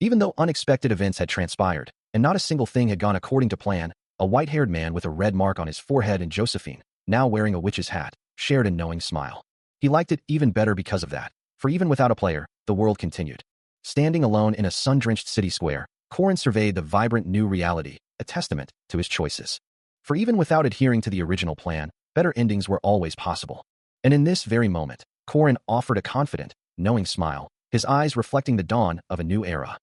Even though unexpected events had transpired, and not a single thing had gone according to plan, a white-haired man with a red mark on his forehead and Josephine, now wearing a witch's hat, shared a knowing smile. He liked it even better because of that, for even without a player, the world continued. Standing alone in a sun-drenched city square, Korin surveyed the vibrant new reality, a testament to his choices. For even without adhering to the original plan, better endings were always possible. And in this very moment, Korin offered a confident, knowing smile, his eyes reflecting the dawn of a new era.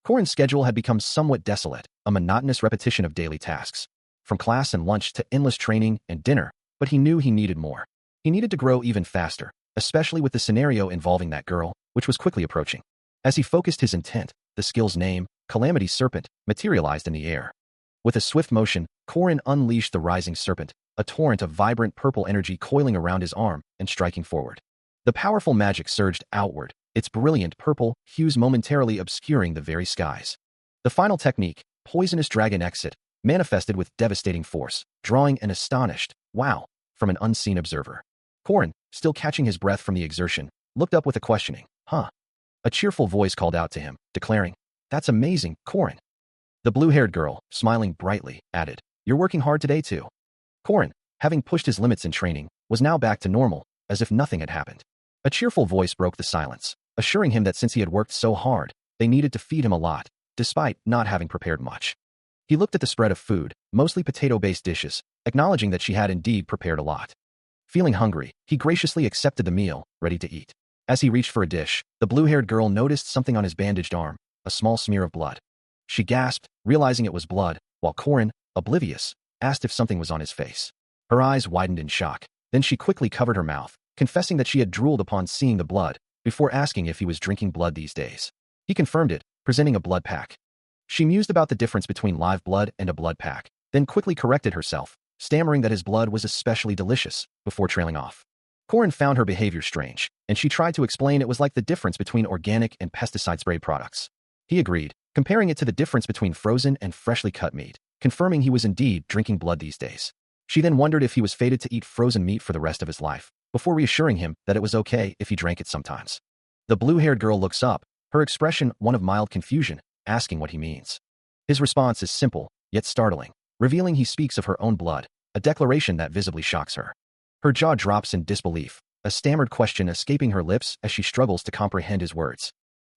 Korin's schedule had become somewhat desolate, a monotonous repetition of daily tasks, from class and lunch to endless training and dinner, but he knew he needed more. He needed to grow even faster, especially with the scenario involving that girl, which was quickly approaching. As he focused his intent, the skill's name, Calamity Serpent, materialized in the air. With a swift motion, Korin unleashed the rising serpent, a torrent of vibrant purple energy coiling around his arm and striking forward. The powerful magic surged outward, its brilliant purple hues momentarily obscuring the very skies. The final technique, Poisonous Dragon Exit, manifested with devastating force, drawing an astonished, "Wow," from an unseen observer. Korin, still catching his breath from the exertion, looked up with a questioning, "Huh?" A cheerful voice called out to him, declaring, "That's amazing, Korin." The blue-haired girl, smiling brightly, added, "You're working hard today too." Korin, having pushed his limits in training, was now back to normal, as if nothing had happened. A cheerful voice broke the silence, assuring him that since he had worked so hard, they needed to feed him a lot, despite not having prepared much. He looked at the spread of food, mostly potato-based dishes, acknowledging that she had indeed prepared a lot. Feeling hungry, he graciously accepted the meal, ready to eat. As he reached for a dish, the blue-haired girl noticed something on his bandaged arm, a small smear of blood. She gasped, realizing it was blood, while Korin, oblivious, asked if something was on his face. Her eyes widened in shock. Then she quickly covered her mouth, confessing that she had drooled upon seeing the blood, before asking if he was drinking blood these days. He confirmed it, presenting a blood pack. She mused about the difference between live blood and a blood pack, then quickly corrected herself, stammering that his blood was especially delicious, before trailing off. Korin found her behavior strange, and she tried to explain it was like the difference between organic and pesticide-sprayed products. He agreed, comparing it to the difference between frozen and freshly cut meat, confirming he was indeed drinking blood these days. She then wondered if he was fated to eat frozen meat for the rest of his life, before reassuring him that it was okay if he drank it sometimes. The blue-haired girl looks up, her expression one of mild confusion, asking what he means. His response is simple, yet startling, revealing he speaks of her own blood, a declaration that visibly shocks her. Her jaw drops in disbelief, a stammered question escaping her lips as she struggles to comprehend his words.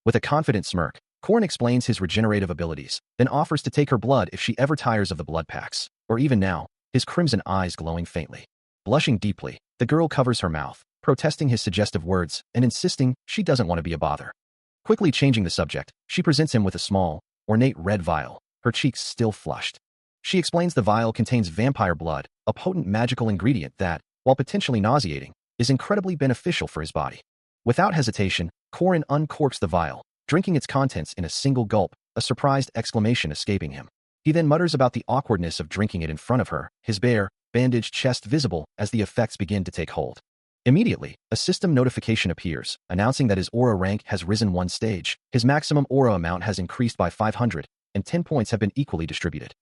With a confident smirk, Korin explains his regenerative abilities, then offers to take her blood if she ever tires of the blood packs, or even now, his crimson eyes glowing faintly. Blushing deeply, the girl covers her mouth, protesting his suggestive words and insisting she doesn't want to be a bother. Quickly changing the subject, she presents him with a small, ornate red vial, her cheeks still flushed. She explains the vial contains vampire blood, a potent magical ingredient that, while potentially nauseating, is incredibly beneficial for his body. Without hesitation, Korin uncorks the vial, drinking its contents in a single gulp, a surprised exclamation escaping him. He then mutters about the awkwardness of drinking it in front of her, his bare, bandaged chest visible as the effects begin to take hold. Immediately, a system notification appears, announcing that his aura rank has risen one stage, his maximum aura amount has increased by 500, and 10 points have been equally distributed.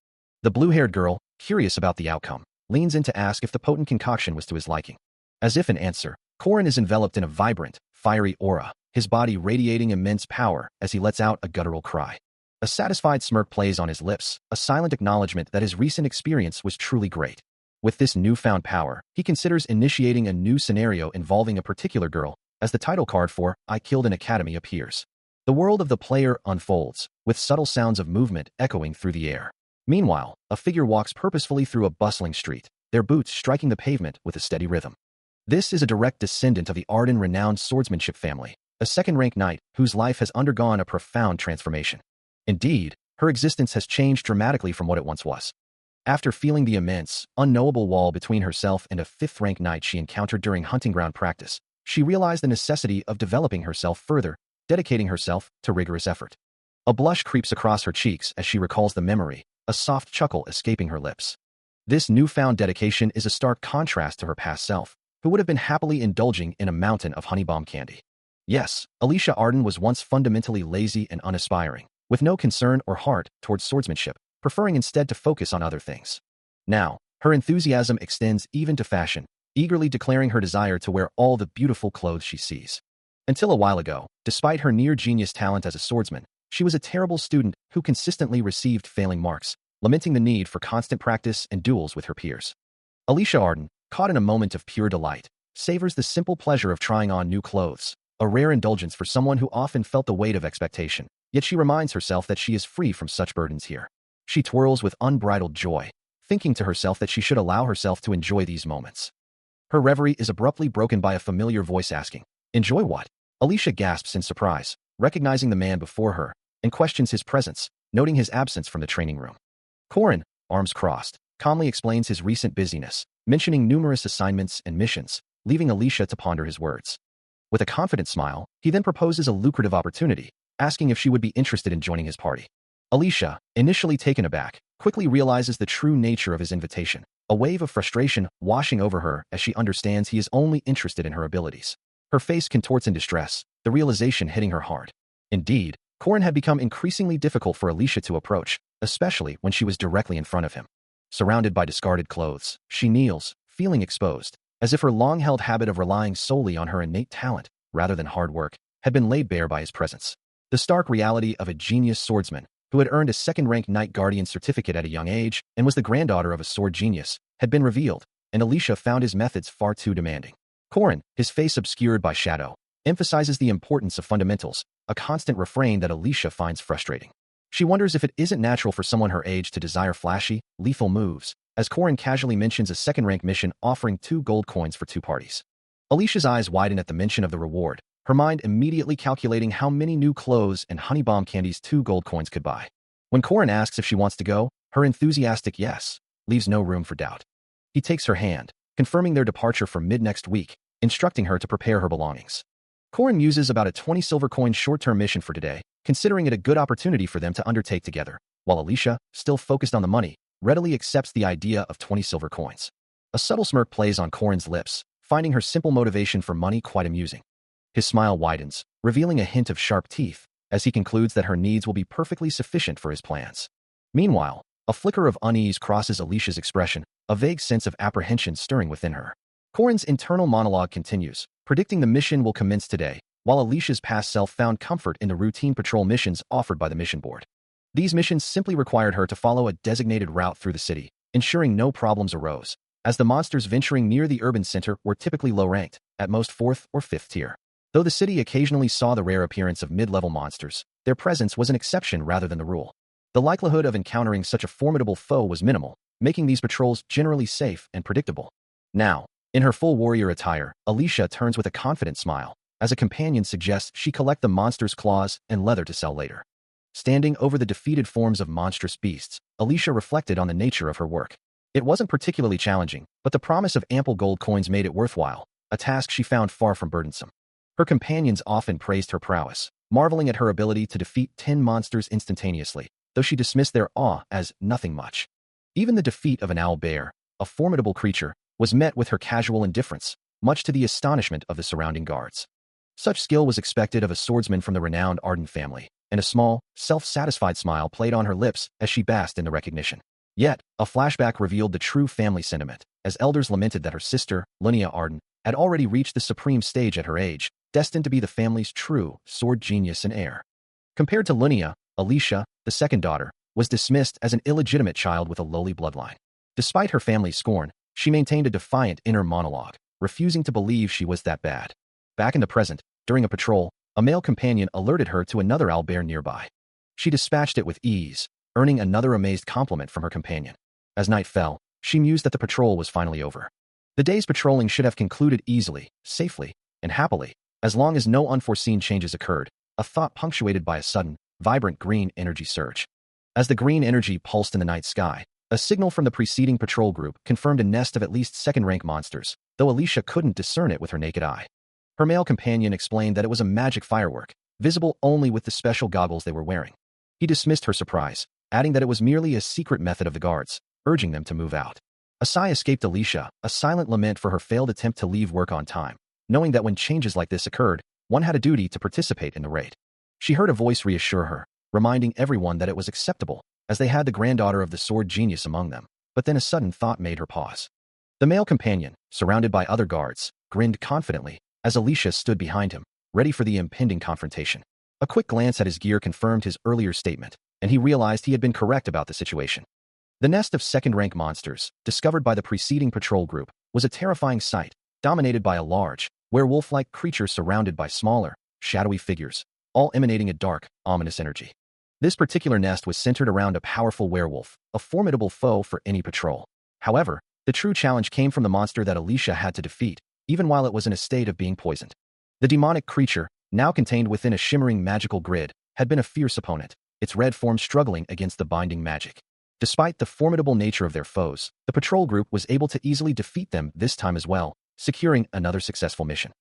The blue-haired girl, curious about the outcome, leans in to ask if the potent concoction was to his liking. As if in answer, Korin is enveloped in a vibrant, fiery aura, his body radiating immense power as he lets out a guttural cry. A satisfied smirk plays on his lips, a silent acknowledgement that his recent experience was truly great. With this newfound power, he considers initiating a new scenario involving a particular girl, as the title card for I Killed an Academy appears. The world of the player unfolds, with subtle sounds of movement echoing through the air. Meanwhile, a figure walks purposefully through a bustling street, their boots striking the pavement with a steady rhythm. This is a direct descendant of the Arden-renowned swordsmanship family, a second-rank knight whose life has undergone a profound transformation. Indeed, her existence has changed dramatically from what it once was. After feeling the immense, unknowable wall between herself and a fifth-rank knight she encountered during hunting ground practice, she realized the necessity of developing herself further, dedicating herself to rigorous effort. A blush creeps across her cheeks as she recalls the memory, a soft chuckle escaping her lips. This newfound dedication is a stark contrast to her past self, who would have been happily indulging in a mountain of honey bomb candy. Yes, Alicia Arden was once fundamentally lazy and unaspiring, with no concern or heart towards swordsmanship, preferring instead to focus on other things. Now, her enthusiasm extends even to fashion, eagerly declaring her desire to wear all the beautiful clothes she sees. Until a while ago, despite her near-genius talent as a swordsman, she was a terrible student who consistently received failing marks, lamenting the need for constant practice and duels with her peers. Alicia Arden, caught in a moment of pure delight, savors the simple pleasure of trying on new clothes, a rare indulgence for someone who often felt the weight of expectation, yet she reminds herself that she is free from such burdens here. She twirls with unbridled joy, thinking to herself that she should allow herself to enjoy these moments. Her reverie is abruptly broken by a familiar voice asking, "Enjoy what?" Alicia gasps in surprise, recognizing the man before her, and questions his presence, noting his absence from the training room. Corin, arms crossed, calmly explains his recent busyness, mentioning numerous assignments and missions, leaving Alicia to ponder his words. With a confident smile, he then proposes a lucrative opportunity, asking if she would be interested in joining his party. Alicia, initially taken aback, quickly realizes the true nature of his invitation, a wave of frustration washing over her as she understands he is only interested in her abilities. Her face contorts in distress, the realization hitting her hard. Indeed, Corin had become increasingly difficult for Alicia to approach, especially when she was directly in front of him. Surrounded by discarded clothes, she kneels, feeling exposed, as if her long-held habit of relying solely on her innate talent, rather than hard work, had been laid bare by his presence. The stark reality of a genius swordsman, who had earned a second-rank Knight Guardian certificate at a young age and was the granddaughter of a sword genius, had been revealed, and Alicia found his methods far too demanding. Corin, his face obscured by shadow, emphasizes the importance of fundamentals, a constant refrain that Alicia finds frustrating. She wonders if it isn't natural for someone her age to desire flashy, lethal moves, as Corin casually mentions a second-rank mission offering 2 gold coins for 2 parties. Alicia's eyes widen at the mention of the reward, her mind immediately calculating how many new clothes and honey bomb candies 2 gold coins could buy. When Corin asks if she wants to go, her enthusiastic yes leaves no room for doubt. He takes her hand, confirming their departure for mid-next week, instructing her to prepare her belongings. Corin muses about a 20 silver coin short-term mission for today, considering it a good opportunity for them to undertake together, while Alicia, still focused on the money, readily accepts the idea of 20 silver coins. A subtle smirk plays on Corin's lips, finding her simple motivation for money quite amusing. His smile widens, revealing a hint of sharp teeth, as he concludes that her needs will be perfectly sufficient for his plans. Meanwhile, a flicker of unease crosses Alicia's expression, a vague sense of apprehension stirring within her. Corin's internal monologue continues, predicting the mission will commence today, while Alicia's past self found comfort in the routine patrol missions offered by the mission board. These missions simply required her to follow a designated route through the city, ensuring no problems arose, as the monsters venturing near the urban center were typically low-ranked, at most 4th or 5th tier. Though the city occasionally saw the rare appearance of mid-level monsters, their presence was an exception rather than the rule. The likelihood of encountering such a formidable foe was minimal, making these patrols generally safe and predictable. Now, in her full warrior attire, Alicia turns with a confident smile, as a companion suggests she collect the monster's claws and leather to sell later. Standing over the defeated forms of monstrous beasts, Alicia reflected on the nature of her work. It wasn't particularly challenging, but the promise of ample gold coins made it worthwhile, a task she found far from burdensome. Her companions often praised her prowess, marveling at her ability to defeat 10 monsters instantaneously, though she dismissed their awe as nothing much. Even the defeat of an owl bear, a formidable creature, was met with her casual indifference, much to the astonishment of the surrounding guards. Such skill was expected of a swordsman from the renowned Arden family, and a small, self-satisfied smile played on her lips as she basked in the recognition. Yet, a flashback revealed the true family sentiment, as elders lamented that her sister, Linnea Arden, had already reached the supreme stage at her age, destined to be the family's true sword genius and heir. Compared to Linnea, Alicia, the second daughter, was dismissed as an illegitimate child with a lowly bloodline. Despite her family's scorn, she maintained a defiant inner monologue, refusing to believe she was that bad. Back in the present, during a patrol, a male companion alerted her to another owlbear nearby. She dispatched it with ease, earning another amazed compliment from her companion. As night fell, she mused that the patrol was finally over. The day's patrolling should have concluded easily, safely, and happily, as long as no unforeseen changes occurred, a thought punctuated by a sudden, vibrant green energy surge. As the green energy pulsed in the night sky, a signal from the preceding patrol group confirmed a nest of at least second-rank monsters, though Alicia couldn't discern it with her naked eye. Her male companion explained that it was a magic firework, visible only with the special goggles they were wearing. He dismissed her surprise, adding that it was merely a secret method of the guards, urging them to move out. A sigh escaped Alicia, a silent lament for her failed attempt to leave work on time, knowing that when changes like this occurred, one had a duty to participate in the raid. She heard a voice reassure her, reminding everyone that it was acceptable, as they had the granddaughter of the sword genius among them, but then a sudden thought made her pause. The male companion, surrounded by other guards, grinned confidently, as Alicia stood behind him, ready for the impending confrontation. A quick glance at his gear confirmed his earlier statement, and he realized he had been correct about the situation. The nest of second-rank monsters, discovered by the preceding patrol group, was a terrifying sight, dominated by a large, werewolf-like creatures surrounded by smaller, shadowy figures, all emanating a dark, ominous energy. This particular nest was centered around a powerful werewolf, a formidable foe for any patrol. However, the true challenge came from the monster that Alicia had to defeat, even while it was in a state of being poisoned. The demonic creature, now contained within a shimmering magical grid, had been a fierce opponent, its red form struggling against the binding magic. Despite the formidable nature of their foes, the patrol group was able to easily defeat them this time as well, securing another successful mission.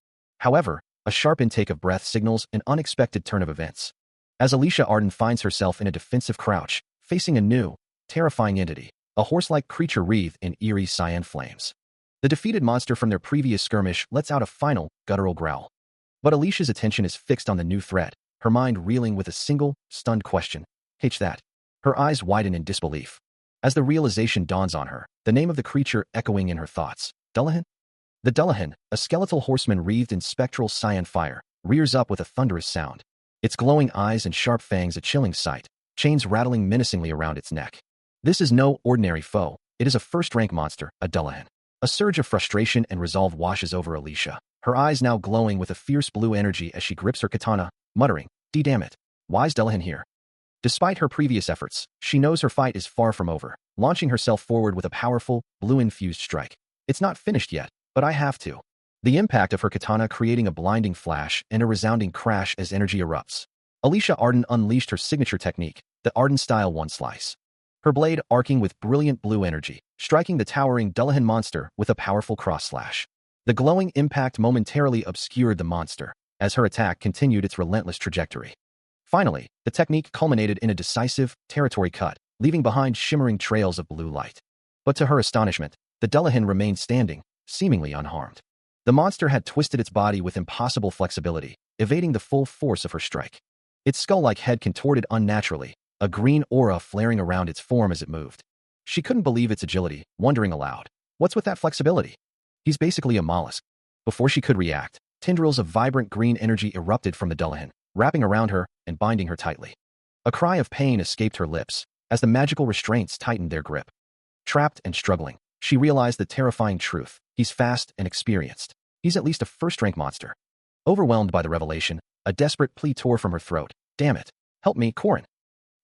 However, a sharp intake of breath signals an unexpected turn of events. As Alicia Arden finds herself in a defensive crouch, facing a new, terrifying entity, a horse-like creature wreathed in eerie cyan flames. The defeated monster from their previous skirmish lets out a final, guttural growl. But Alicia's attention is fixed on the new threat, her mind reeling with a single, stunned question. H that. Her eyes widen in disbelief. As the realization dawns on her, the name of the creature echoing in her thoughts, Dullahan? The Dullahan, a skeletal horseman wreathed in spectral cyan fire, rears up with a thunderous sound. Its glowing eyes and sharp fangs a chilling sight, chains rattling menacingly around its neck. This is no ordinary foe, it is a first-rank monster, a Dullahan. A surge of frustration and resolve washes over Alicia, her eyes now glowing with a fierce blue energy as she grips her katana, muttering, damn it, why's Dullahan here? Despite her previous efforts, she knows her fight is far from over, launching herself forward with a powerful, blue-infused strike. It's not finished yet, but I have to. The impact of her katana creating a blinding flash and a resounding crash as energy erupts. Alicia Arden unleashed her signature technique, the Arden-style one-slice. Her blade arcing with brilliant blue energy, striking the towering Dullahan monster with a powerful cross-slash. The glowing impact momentarily obscured the monster, as her attack continued its relentless trajectory. Finally, the technique culminated in a decisive, territory cut, leaving behind shimmering trails of blue light. But to her astonishment, the Dullahan remained standing, seemingly unharmed. The monster had twisted its body with impossible flexibility, evading the full force of her strike. Its skull-like head contorted unnaturally, a green aura flaring around its form as it moved. She couldn't believe its agility, wondering aloud, what's with that flexibility? He's basically a mollusk. Before she could react, tendrils of vibrant green energy erupted from the Dullahan, wrapping around her and binding her tightly. A cry of pain escaped her lips as the magical restraints tightened their grip. Trapped and struggling, she realized the terrifying truth. He's fast and experienced. He's at least a first-rank monster. Overwhelmed by the revelation, a desperate plea tore from her throat. Damn it. Help me, Corin.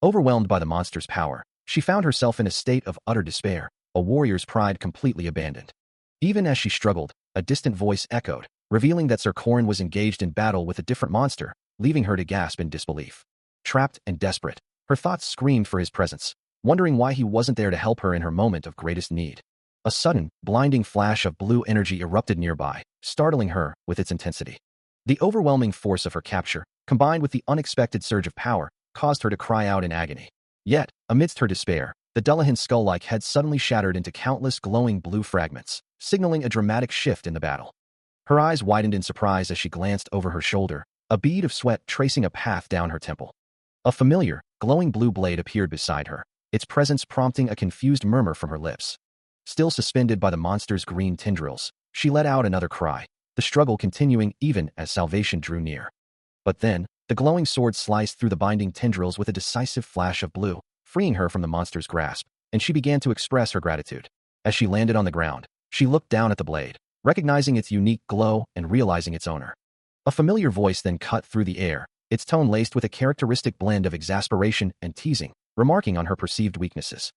Overwhelmed by the monster's power, she found herself in a state of utter despair, a warrior's pride completely abandoned. Even as she struggled, a distant voice echoed, revealing that Sir Corin was engaged in battle with a different monster, leaving her to gasp in disbelief. Trapped and desperate, her thoughts screamed for his presence, wondering why he wasn't there to help her in her moment of greatest need. A sudden, blinding flash of blue energy erupted nearby, startling her with its intensity. The overwhelming force of her capture, combined with the unexpected surge of power, caused her to cry out in agony. Yet, amidst her despair, the Dullahan's skull-like head suddenly shattered into countless glowing blue fragments, signaling a dramatic shift in the battle. Her eyes widened in surprise as she glanced over her shoulder, a bead of sweat tracing a path down her temple. A familiar, glowing blue blade appeared beside her, its presence prompting a confused murmur from her lips. Still suspended by the monster's green tendrils, she let out another cry, the struggle continuing even as salvation drew near. But then, the glowing sword sliced through the binding tendrils with a decisive flash of blue, freeing her from the monster's grasp, and she began to express her gratitude. As she landed on the ground, she looked down at the blade, recognizing its unique glow and realizing its owner. A familiar voice then cut through the air, its tone laced with a characteristic blend of exasperation and teasing, remarking on her perceived weaknesses.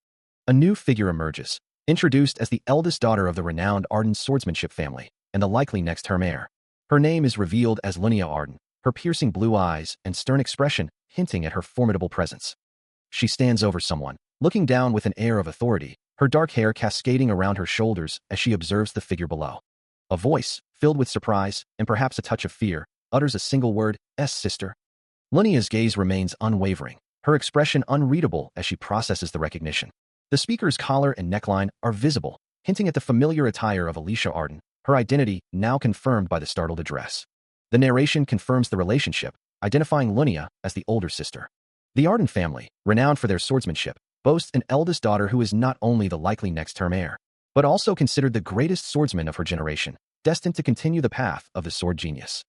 A new figure emerges, introduced as the eldest daughter of the renowned Arden swordsmanship family, and the likely next-term heir. Her name is revealed as Lunia Arden, her piercing blue eyes and stern expression hinting at her formidable presence. She stands over someone, looking down with an air of authority, her dark hair cascading around her shoulders as she observes the figure below. A voice, filled with surprise and perhaps a touch of fear, utters a single word, sister. Lunia's gaze remains unwavering, her expression unreadable as she processes the recognition. The speaker's collar and neckline are visible, hinting at the familiar attire of Alicia Arden, her identity now confirmed by the startled address. The narration confirms the relationship, identifying Lunia as the older sister. The Arden family, renowned for their swordsmanship, boasts an eldest daughter who is not only the likely next-term heir, but also considered the greatest swordsman of her generation, destined to continue the path of the sword genius.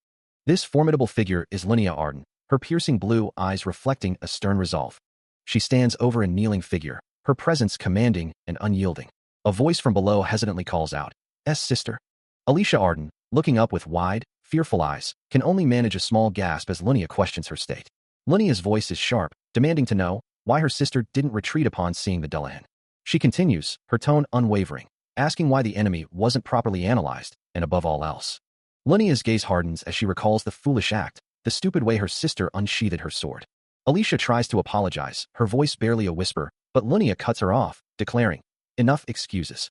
This formidable figure is Lunia Arden, her piercing blue eyes reflecting a stern resolve. She stands over a kneeling figure, her presence commanding and unyielding. A voice from below hesitantly calls out, sister. Alicia Arden, looking up with wide, fearful eyes, can only manage a small gasp as Lunia questions her state. Lunia's voice is sharp, demanding to know why her sister didn't retreat upon seeing the Dullahan. She continues, her tone unwavering, asking why the enemy wasn't properly analyzed, and above all else. Lunia's gaze hardens as she recalls the foolish act, the stupid way her sister unsheathed her sword. Alicia tries to apologize, her voice barely a whisper, but Lunia cuts her off, declaring, "Enough excuses."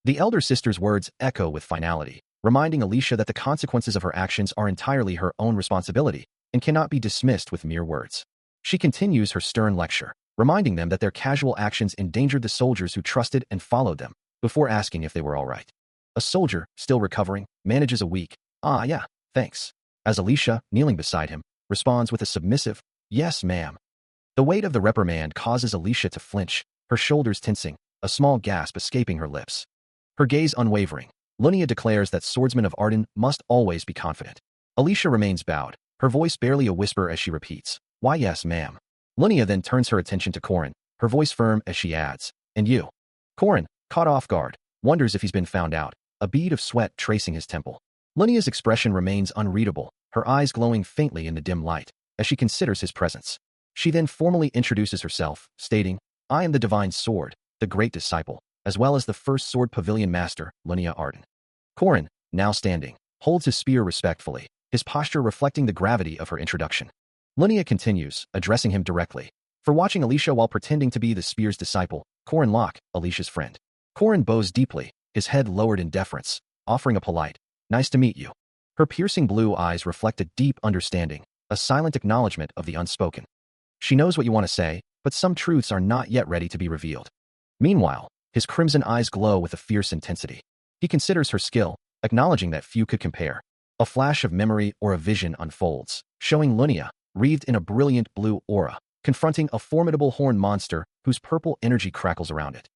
The elder sister's words echo with finality, reminding Alicia that the consequences of her actions are entirely her own responsibility and cannot be dismissed with mere words. She continues her stern lecture, reminding them that their casual actions endangered the soldiers who trusted and followed them, before asking if they were all right. A soldier, still recovering, manages a weak, "Ah yeah, thanks," as Alicia, kneeling beside him, responds with a submissive, "Yes, ma'am." The weight of the reprimand causes Alicia to flinch, her shoulders tensing, a small gasp escaping her lips. Her gaze unwavering, Lunia declares that swordsmen of Arden must always be confident. Alicia remains bowed, her voice barely a whisper as she repeats, "Why yes, ma'am." Lunia then turns her attention to Corin, her voice firm as she adds, "And you?" Corin, caught off guard, wonders if he's been found out, a bead of sweat tracing his temple. Lunia's expression remains unreadable, her eyes glowing faintly in the dim light, as she considers his presence. She then formally introduces herself, stating, "I am the Divine Sword, the Great Disciple, as well as the first Sword Pavilion Master, Lunia Arden." Corin, now standing, holds his spear respectfully, his posture reflecting the gravity of her introduction. Lunia continues, addressing him directly. For watching Alicia while pretending to be the spear's disciple, Corin Locke, Alicia's friend. Corin bows deeply, his head lowered in deference, offering a polite, "Nice to meet you." Her piercing blue eyes reflect a deep understanding, a silent acknowledgement of the unspoken. She knows what you want to say, but some truths are not yet ready to be revealed. Meanwhile, his crimson eyes glow with a fierce intensity. He considers her skill, acknowledging that few could compare. A flash of memory or a vision unfolds, showing Lunia, wreathed in a brilliant blue aura, confronting a formidable horned monster whose purple energy crackles around it.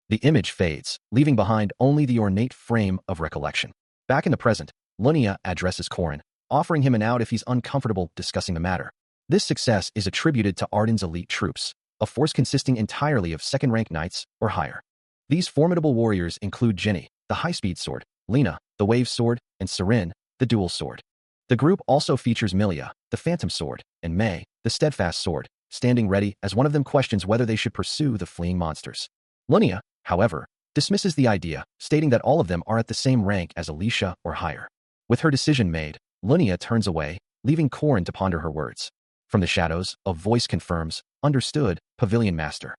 The image fades, leaving behind only the ornate frame of recollection. Back in the present, Lunia addresses Corin, offering him an out if he's uncomfortable discussing the matter. This success is attributed to Arden's elite troops, a force consisting entirely of second-rank knights or higher. These formidable warriors include Jenny, the high-speed sword, Lena, the wave sword, and Serin, the dual sword. The group also features Milia, the phantom sword, and May, the steadfast sword, standing ready as one of them questions whether they should pursue the fleeing monsters. Lunia, however, dismisses the idea, stating that all of them are at the same rank as Alicia or higher. With her decision made, Lunia turns away, leaving Corin to ponder her words. From the shadows, a voice confirms, "Understood, Pavilion Master."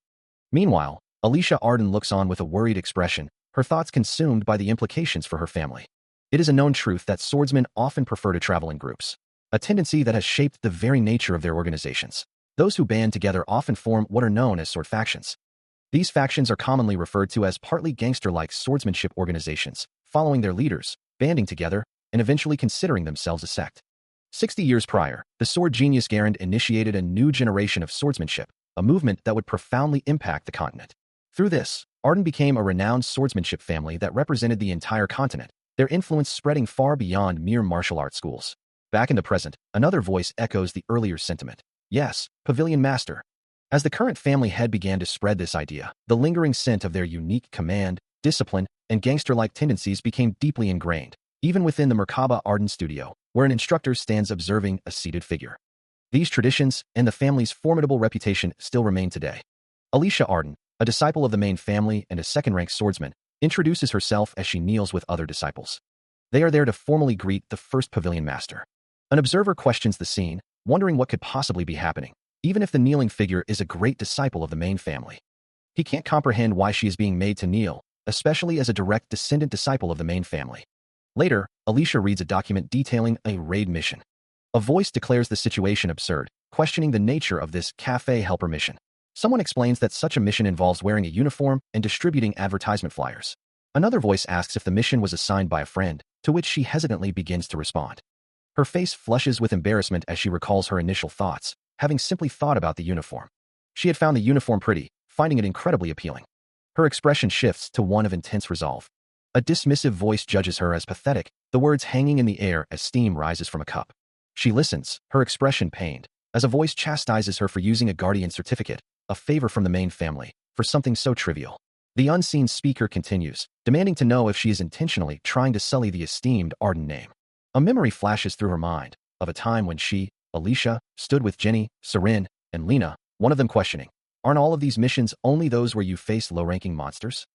Meanwhile, Alicia Arden looks on with a worried expression, her thoughts consumed by the implications for her family. It is a known truth that swordsmen often prefer to travel in groups, a tendency that has shaped the very nature of their organizations. Those who band together often form what are known as sword factions. These factions are commonly referred to as partly gangster-like swordsmanship organizations, following their leaders, banding together, and eventually considering themselves a sect. 60 years prior, the sword genius Garand initiated a new generation of swordsmanship, a movement that would profoundly impact the continent. Through this, Arden became a renowned swordsmanship family that represented the entire continent, their influence spreading far beyond mere martial arts schools. Back in the present, another voice echoes the earlier sentiment. "Yes, Pavilion Master." As the current family head began to spread this idea, the lingering scent of their unique command, discipline, and gangster-like tendencies became deeply ingrained, even within the Merkaba Arden studio, where an instructor stands observing a seated figure. These traditions and the family's formidable reputation still remain today. Alicia Arden, a disciple of the main family and a second-rank swordsman, introduces herself as she kneels with other disciples. They are there to formally greet the first Pavilion Master. An observer questions the scene, wondering what could possibly be happening, even if the kneeling figure is a great disciple of the main family. He can't comprehend why she is being made to kneel, especially as a direct descendant disciple of the main family. Later, Alicia reads a document detailing a raid mission. A voice declares the situation absurd, questioning the nature of this cafe helper mission. Someone explains that such a mission involves wearing a uniform and distributing advertisement flyers. Another voice asks if the mission was assigned by a friend, to which she hesitantly begins to respond. Her face flushes with embarrassment as she recalls her initial thoughts, having simply thought about the uniform. She had found the uniform pretty, finding it incredibly appealing. Her expression shifts to one of intense resolve. A dismissive voice judges her as pathetic, the words hanging in the air as steam rises from a cup. She listens, her expression pained, as a voice chastises her for using a guardian certificate, a favor from the main family, for something so trivial. The unseen speaker continues, demanding to know if she is intentionally trying to sully the esteemed Arden name. A memory flashes through her mind of a time when she, Alicia, stood with Jenny, Sarin, and Lena, one of them questioning, "Aren't all of these missions only those where you face low-ranking monsters?"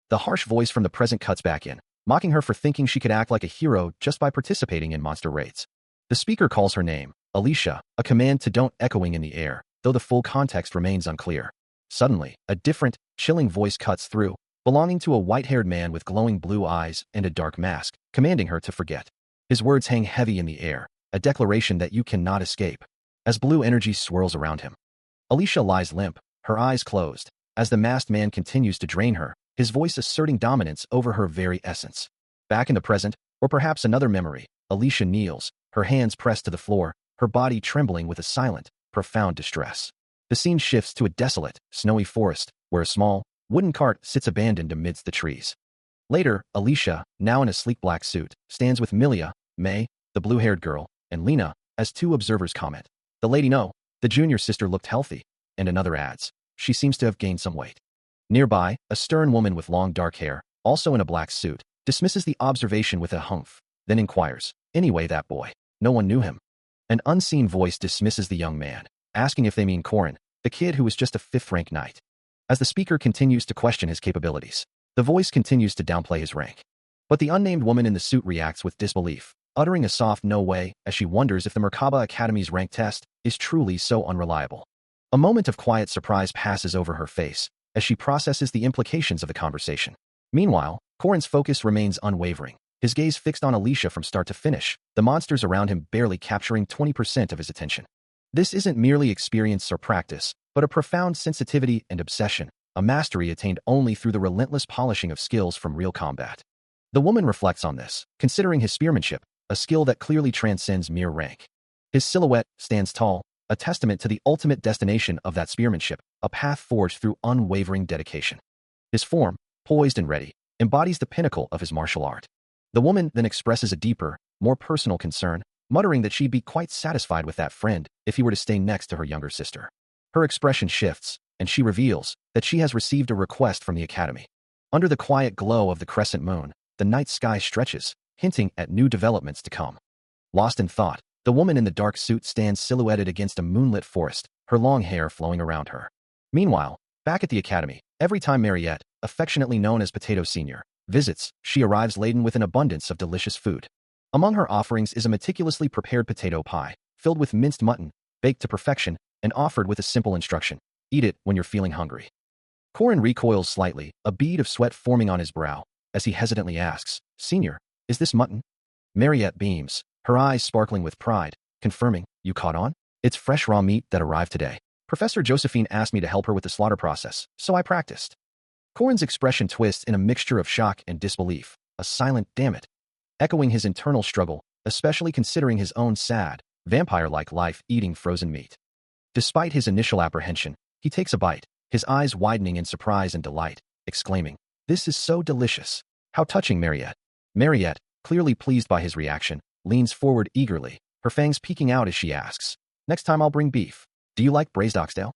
The harsh voice from the present cuts back in, mocking her for thinking she could act like a hero just by participating in monster raids. The speaker calls her name, Alicia, a command to don't echoing in the air, though the full context remains unclear. Suddenly, a different, chilling voice cuts through, belonging to a white-haired man with glowing blue eyes and a dark mask, commanding her to forget. His words hang heavy in the air, a declaration that you cannot escape, as blue energy swirls around him. Alicia lies limp, her eyes closed, as the masked man continues to drain her, his voice asserting dominance over her very essence. Back in the present, or perhaps another memory, Alicia kneels, her hands pressed to the floor, her body trembling with a silent, profound distress. The scene shifts to a desolate, snowy forest, where a small, wooden cart sits abandoned amidst the trees. Later, Alicia, now in a sleek black suit, stands with Milia, May, the blue-haired girl, and Lena, as two observers comment. The lady no, the junior sister looked healthy, and another adds, she seems to have gained some weight. Nearby, a stern woman with long dark hair, also in a black suit, dismisses the observation with a humph, then inquires, "Anyway, that boy, no one knew him." An unseen voice dismisses the young man, asking if they mean Corin, the kid who was just a fifth-rank knight. As the speaker continues to question his capabilities, the voice continues to downplay his rank. But the unnamed woman in the suit reacts with disbelief, uttering a soft no way as she wonders if the Merkaba Academy's rank test is truly so unreliable. A moment of quiet surprise passes over her face as she processes the implications of the conversation. Meanwhile, Corin's focus remains unwavering, his gaze fixed on Alicia from start to finish, the monsters around him barely capturing 20% of his attention. This isn't merely experience or practice, but a profound sensitivity and obsession, a mastery attained only through the relentless polishing of skills from real combat. The woman reflects on this, considering his spearmanship, a skill that clearly transcends mere rank. His silhouette stands tall, a testament to the ultimate destination of that spearmanship, a path forged through unwavering dedication. His form, poised and ready, embodies the pinnacle of his martial art. The woman then expresses a deeper, more personal concern, muttering that she'd be quite satisfied with that friend if he were to stay next to her younger sister. Her expression shifts, and she reveals that she has received a request from the academy. Under the quiet glow of the crescent moon, the night sky stretches, hinting at new developments to come. Lost in thought, the woman in the dark suit stands silhouetted against a moonlit forest, her long hair flowing around her. Meanwhile, back at the academy, every time Mariette, affectionately known as Potato Senior, visits, she arrives laden with an abundance of delicious food. Among her offerings is a meticulously prepared potato pie, filled with minced mutton, baked to perfection, and offered with a simple instruction: eat it when you're feeling hungry. Corin recoils slightly, a bead of sweat forming on his brow, as he hesitantly asks, "Senior, is this mutton?" Mariette beams, her eyes sparkling with pride, confirming, "You caught on? It's fresh raw meat that arrived today. Professor Josephine asked me to help her with the slaughter process, so I practiced." Corin's expression twists in a mixture of shock and disbelief, a silent "damn it," echoing his internal struggle, especially considering his own sad, vampire-like life eating frozen meat. Despite his initial apprehension, he takes a bite, his eyes widening in surprise and delight, exclaiming, "This is so delicious. How touching, Mariette." Mariette, clearly pleased by his reaction, leans forward eagerly, her fangs peeking out as she asks, "Next time I'll bring beef. Do you like braised oxtail?"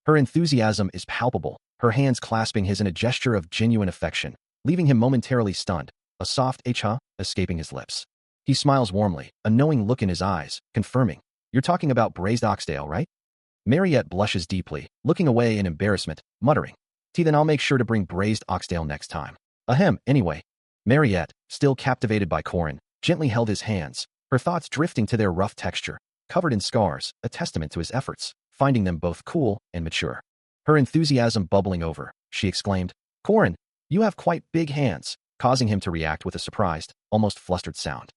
Her enthusiasm is palpable, her hands clasping his in a gesture of genuine affection, leaving him momentarily stunned, a soft "huh" escaping his lips. He smiles warmly, a knowing look in his eyes, confirming, "You're talking about braised oxtail, right?" Mariette blushes deeply, looking away in embarrassment, muttering, Then I'll make sure to bring braised oxtail next time." "Ahem, anyway." Mariette, still captivated by Corin, gently held his hands, her thoughts drifting to their rough texture, covered in scars, a testament to his efforts, finding them both cool and mature. Her enthusiasm bubbling over, she exclaimed, "Corin, you have quite big hands," causing him to react with a surprised, almost flustered sound.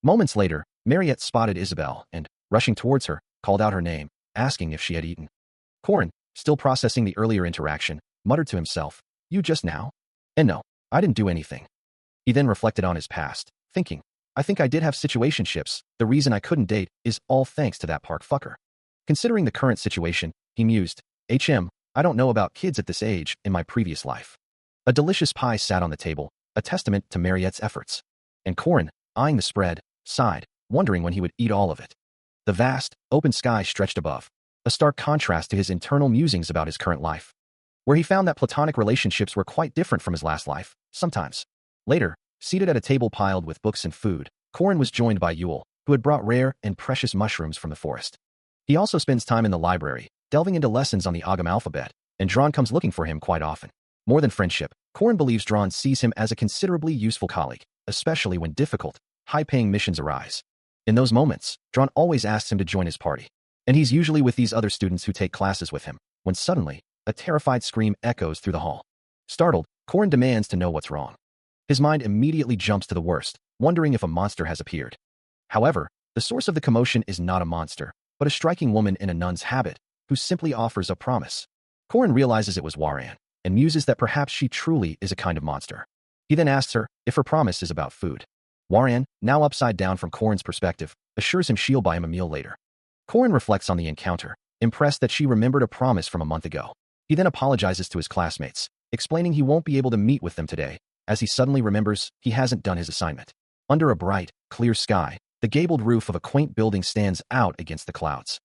Moments later, Mariette spotted Isabel and, rushing towards her, called out her name, asking if she had eaten. Corin, still processing the earlier interaction, muttered to himself, "You just now? And no, I didn't do anything." He then reflected on his past, thinking, "I think I did have situationships. The reason I couldn't date is all thanks to that park fucker." Considering the current situation, he mused, I don't know about kids at this age in my previous life." A delicious pie sat on the table, a testament to Mariette's efforts. And Corin, eyeing the spread, sighed, wondering when he would eat all of it. The vast, open sky stretched above, a stark contrast to his internal musings about his current life. where he found that platonic relationships were quite different from his last life, sometimes. Later, seated at a table piled with books and food, Korin was joined by Yule, who had brought rare and precious mushrooms from the forest. He also spends time in the library, delving into lessons on the Agam alphabet, and Dron comes looking for him quite often. More than friendship, Korin believes Dron sees him as a considerably useful colleague, especially when difficult, high-paying missions arise. In those moments, Dron always asks him to join his party, and he's usually with these other students who take classes with him, when suddenly, a terrified scream echoes through the hall. Startled, Korin demands to know what's wrong. His mind immediately jumps to the worst, wondering if a monster has appeared. However, the source of the commotion is not a monster, but a striking woman in a nun's habit, who simply offers a promise. Korin realizes it was Waran, and muses that perhaps she truly is a kind of monster. He then asks her if her promise is about food. Waran, now upside down from Korin's perspective, assures him she'll buy him a meal later. Korin reflects on the encounter, impressed that she remembered a promise from a month ago. He then apologizes to his classmates, explaining he won't be able to meet with them today, as he suddenly remembers he hasn't done his assignment. Under a bright, clear sky, the gabled roof of a quaint building stands out against the clouds.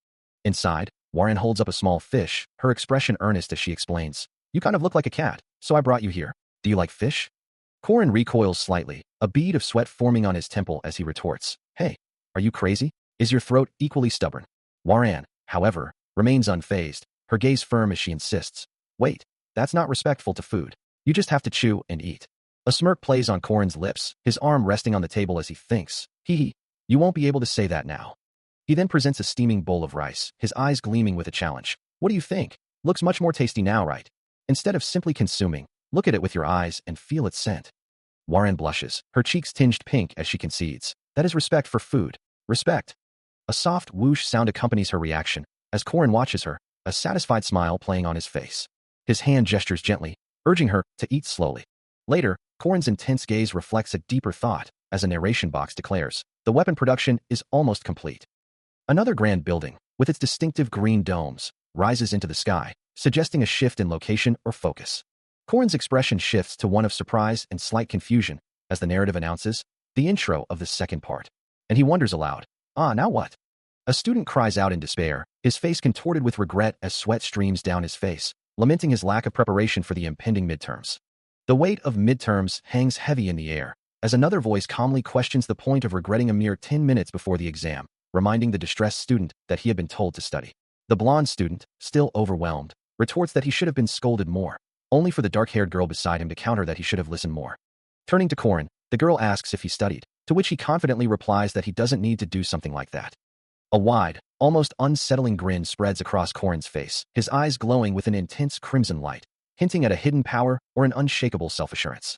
Inside, Waran holds up a small fish, her expression earnest as she explains, "You kind of look like a cat, so I brought you here. Do you like fish?" Korin recoils slightly, a bead of sweat forming on his temple as he retorts, "Hey, are you crazy? Is your throat equally stubborn?" Waran, however, remains unfazed, her gaze firm as she insists, "Wait, that's not respectful to food. You just have to chew and eat." A smirk plays on Korin's lips, his arm resting on the table as he thinks, "You won't be able to say that now." He then presents a steaming bowl of rice, his eyes gleaming with a challenge. "What do you think? Looks much more tasty now, right? Instead of simply consuming, look at it with your eyes and feel its scent." Waran blushes, her cheeks tinged pink as she concedes, "That is respect for food. Respect." A soft whoosh sound accompanies her reaction, as Korin watches her, a satisfied smile playing on his face. His hand gestures gently, urging her to eat slowly. Later, Korin's intense gaze reflects a deeper thought, as a narration box declares, "The weapon production is almost complete." Another grand building, with its distinctive green domes, rises into the sky, suggesting a shift in location or focus. Korin's expression shifts to one of surprise and slight confusion as the narrative announces the intro of the second part. And he wonders aloud, now what? A student cries out in despair, his face contorted with regret as sweat streams down his face, lamenting his lack of preparation for the impending midterms. The weight of midterms hangs heavy in the air, as another voice calmly questions the point of regretting a mere 10 minutes before the exam, reminding the distressed student that he had been told to study. The blonde student, still overwhelmed, retorts that he should have been scolded more, only for the dark-haired girl beside him to counter that he should have listened more. Turning to Korin, the girl asks if he studied, to which he confidently replies that he doesn't need to do something like that. A wide, almost unsettling grin spreads across Korin's face, his eyes glowing with an intense crimson light, hinting at a hidden power or an unshakable self-assurance.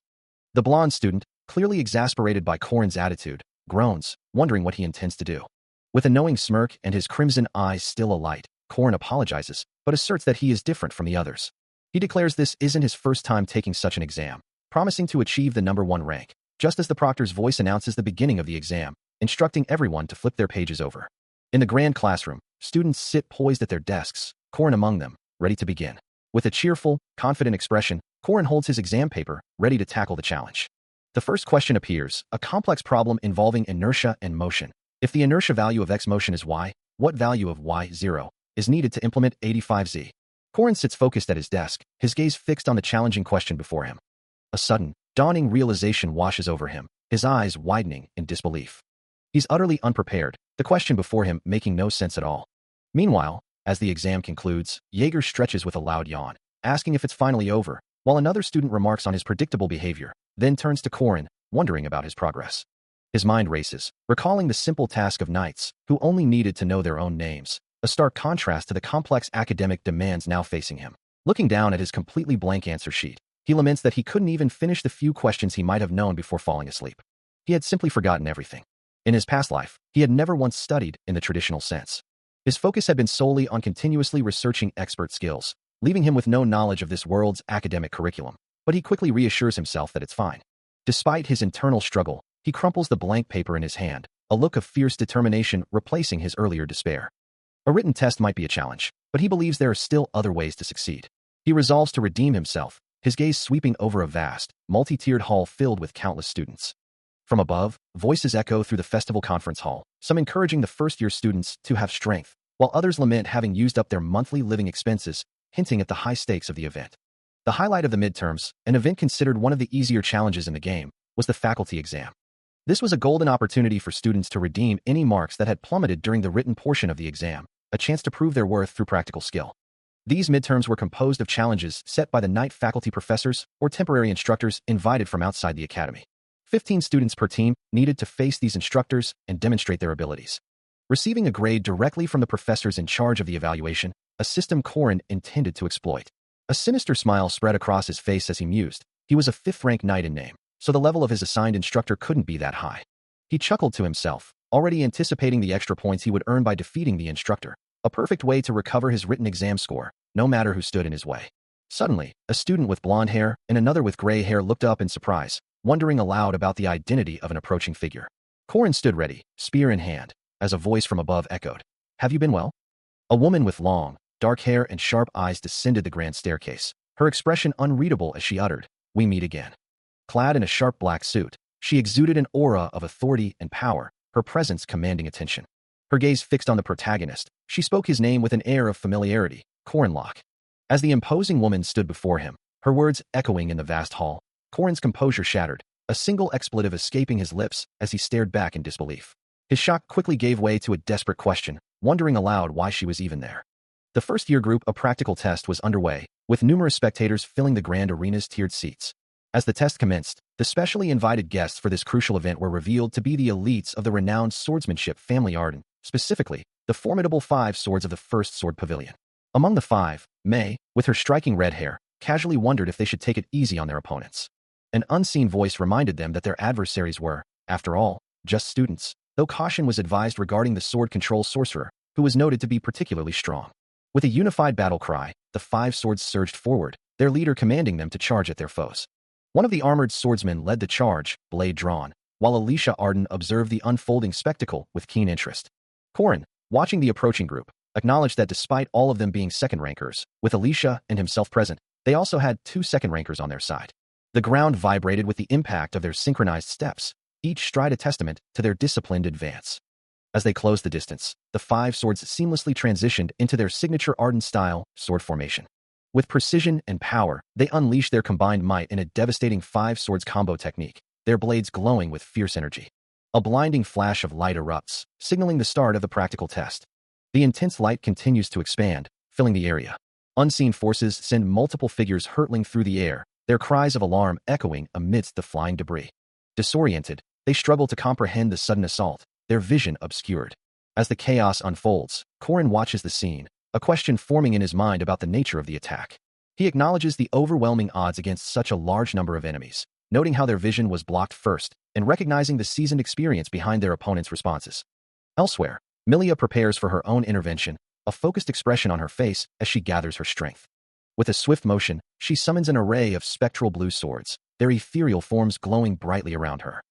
The blonde student, clearly exasperated by Korin's attitude, groans, wondering what he intends to do. With a knowing smirk and his crimson eyes still alight, Korin apologizes, but asserts that he is different from the others. He declares this isn't his first time taking such an exam, promising to achieve the number 1 rank, just as the proctor's voice announces the beginning of the exam, instructing everyone to flip their pages over. In the grand classroom, students sit poised at their desks, Korin among them, ready to begin. With a cheerful, confident expression, Korin holds his exam paper, ready to tackle the challenge. The first question appears, a complex problem involving inertia and motion. If the inertia value of x motion is y, what value of y0 is needed to implement 85z? Korin sits focused at his desk, his gaze fixed on the challenging question before him. A sudden, dawning realization washes over him, his eyes widening in disbelief. He's utterly unprepared, the question before him making no sense at all. Meanwhile, as the exam concludes, Jaeger stretches with a loud yawn, asking if it's finally over, while another student remarks on his predictable behavior, then turns to Korin, wondering about his progress. His mind races, recalling the simple task of knights, who only needed to know their own names, a stark contrast to the complex academic demands now facing him. Looking down at his completely blank answer sheet, he laments that he couldn't even finish the few questions he might have known before falling asleep. He had simply forgotten everything. In his past life, he had never once studied in the traditional sense. His focus had been solely on continuously researching expert skills, leaving him with no knowledge of this world's academic curriculum. But he quickly reassures himself that it's fine. Despite his internal struggle, he crumples the blank paper in his hand, a look of fierce determination replacing his earlier despair. A written test might be a challenge, but he believes there are still other ways to succeed. He resolves to redeem himself, his gaze sweeping over a vast, multi-tiered hall filled with countless students. From above, voices echo through the festival conference hall, some encouraging the first-year students to have strength, while others lament having used up their monthly living expenses, hinting at the high stakes of the event. The highlight of the midterms, an event considered one of the easier challenges in the game, was the faculty exam. This was a golden opportunity for students to redeem any marks that had plummeted during the written portion of the exam, a chance to prove their worth through practical skill. These midterms were composed of challenges set by the night faculty professors or temporary instructors invited from outside the academy. 15 students per team needed to face these instructors and demonstrate their abilities. Receiving a grade directly from the professors in charge of the evaluation, a system Korin intended to exploit. A sinister smile spread across his face as he mused. He was a 5th-rank knight in name, so the level of his assigned instructor couldn't be that high. He chuckled to himself, already anticipating the extra points he would earn by defeating the instructor, a perfect way to recover his written exam score, no matter who stood in his way. Suddenly, a student with blonde hair and another with gray hair looked up in surprise, wondering aloud about the identity of an approaching figure. Korin stood ready, spear in hand, as a voice from above echoed, "Have you been well?" A woman with long, dark hair and sharp eyes descended the grand staircase, her expression unreadable as she uttered, "We meet again." Clad in a sharp black suit, she exuded an aura of authority and power, her presence commanding attention. Her gaze fixed on the protagonist, she spoke his name with an air of familiarity, Korinlock. As the imposing woman stood before him, her words echoing in the vast hall, Korin's composure shattered, a single expletive escaping his lips as he stared back in disbelief. His shock quickly gave way to a desperate question, wondering aloud why she was even there. The first-year group a practical test was underway, with numerous spectators filling the grand arena's tiered seats. As the test commenced, the specially invited guests for this crucial event were revealed to be the elites of the renowned swordsmanship family Arden, specifically, the formidable 5 swords of the First Sword Pavilion. Among the 5, May, with her striking red hair, casually wondered if they should take it easy on their opponents. An unseen voice reminded them that their adversaries were, after all, just students, though caution was advised regarding the sword control sorcerer, who was noted to be particularly strong. With a unified battle cry, the 5 swords surged forward, their leader commanding them to charge at their foes. One of the armored swordsmen led the charge, blade drawn, while Alicia Arden observed the unfolding spectacle with keen interest. Korin, watching the approaching group, acknowledged that despite all of them being second-rankers, with Alicia and himself present, they also had 2 second-rankers on their side. The ground vibrated with the impact of their synchronized steps, each stride a testament to their disciplined advance. As they closed the distance, the 5 swords seamlessly transitioned into their signature Arden-style sword formation. With precision and power, they unleashed their combined might in a devastating 5 swords combo technique, their blades glowing with fierce energy. A blinding flash of light erupts, signaling the start of the practical test. The intense light continues to expand, filling the area. Unseen forces send multiple figures hurtling through the air, their cries of alarm echoing amidst the flying debris. Disoriented, they struggle to comprehend the sudden assault, their vision obscured. As the chaos unfolds, Korin watches the scene, a question forming in his mind about the nature of the attack. He acknowledges the overwhelming odds against such a large number of enemies, noting how their vision was blocked first, and recognizing the seasoned experience behind their opponent's responses. Elsewhere, Milia prepares for her own intervention, a focused expression on her face as she gathers her strength. With a swift motion, she summons an array of spectral blue swords, their ethereal forms glowing brightly around her.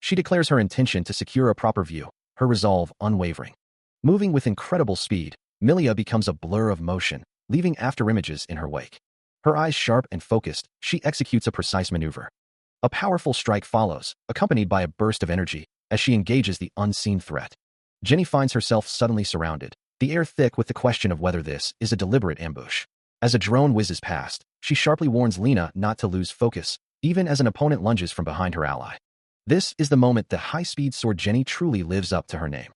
She declares her intention to secure a proper view, her resolve unwavering. Moving with incredible speed, Milia becomes a blur of motion, leaving afterimages in her wake. Her eyes sharp and focused, she executes a precise maneuver. A powerful strike follows, accompanied by a burst of energy, as she engages the unseen threat. Jenny finds herself suddenly surrounded, the air thick with the question of whether this is a deliberate ambush. As a drone whizzes past, she sharply warns Lena not to lose focus, even as an opponent lunges from behind her ally. This is the moment the high-speed sword Jenny truly lives up to her name.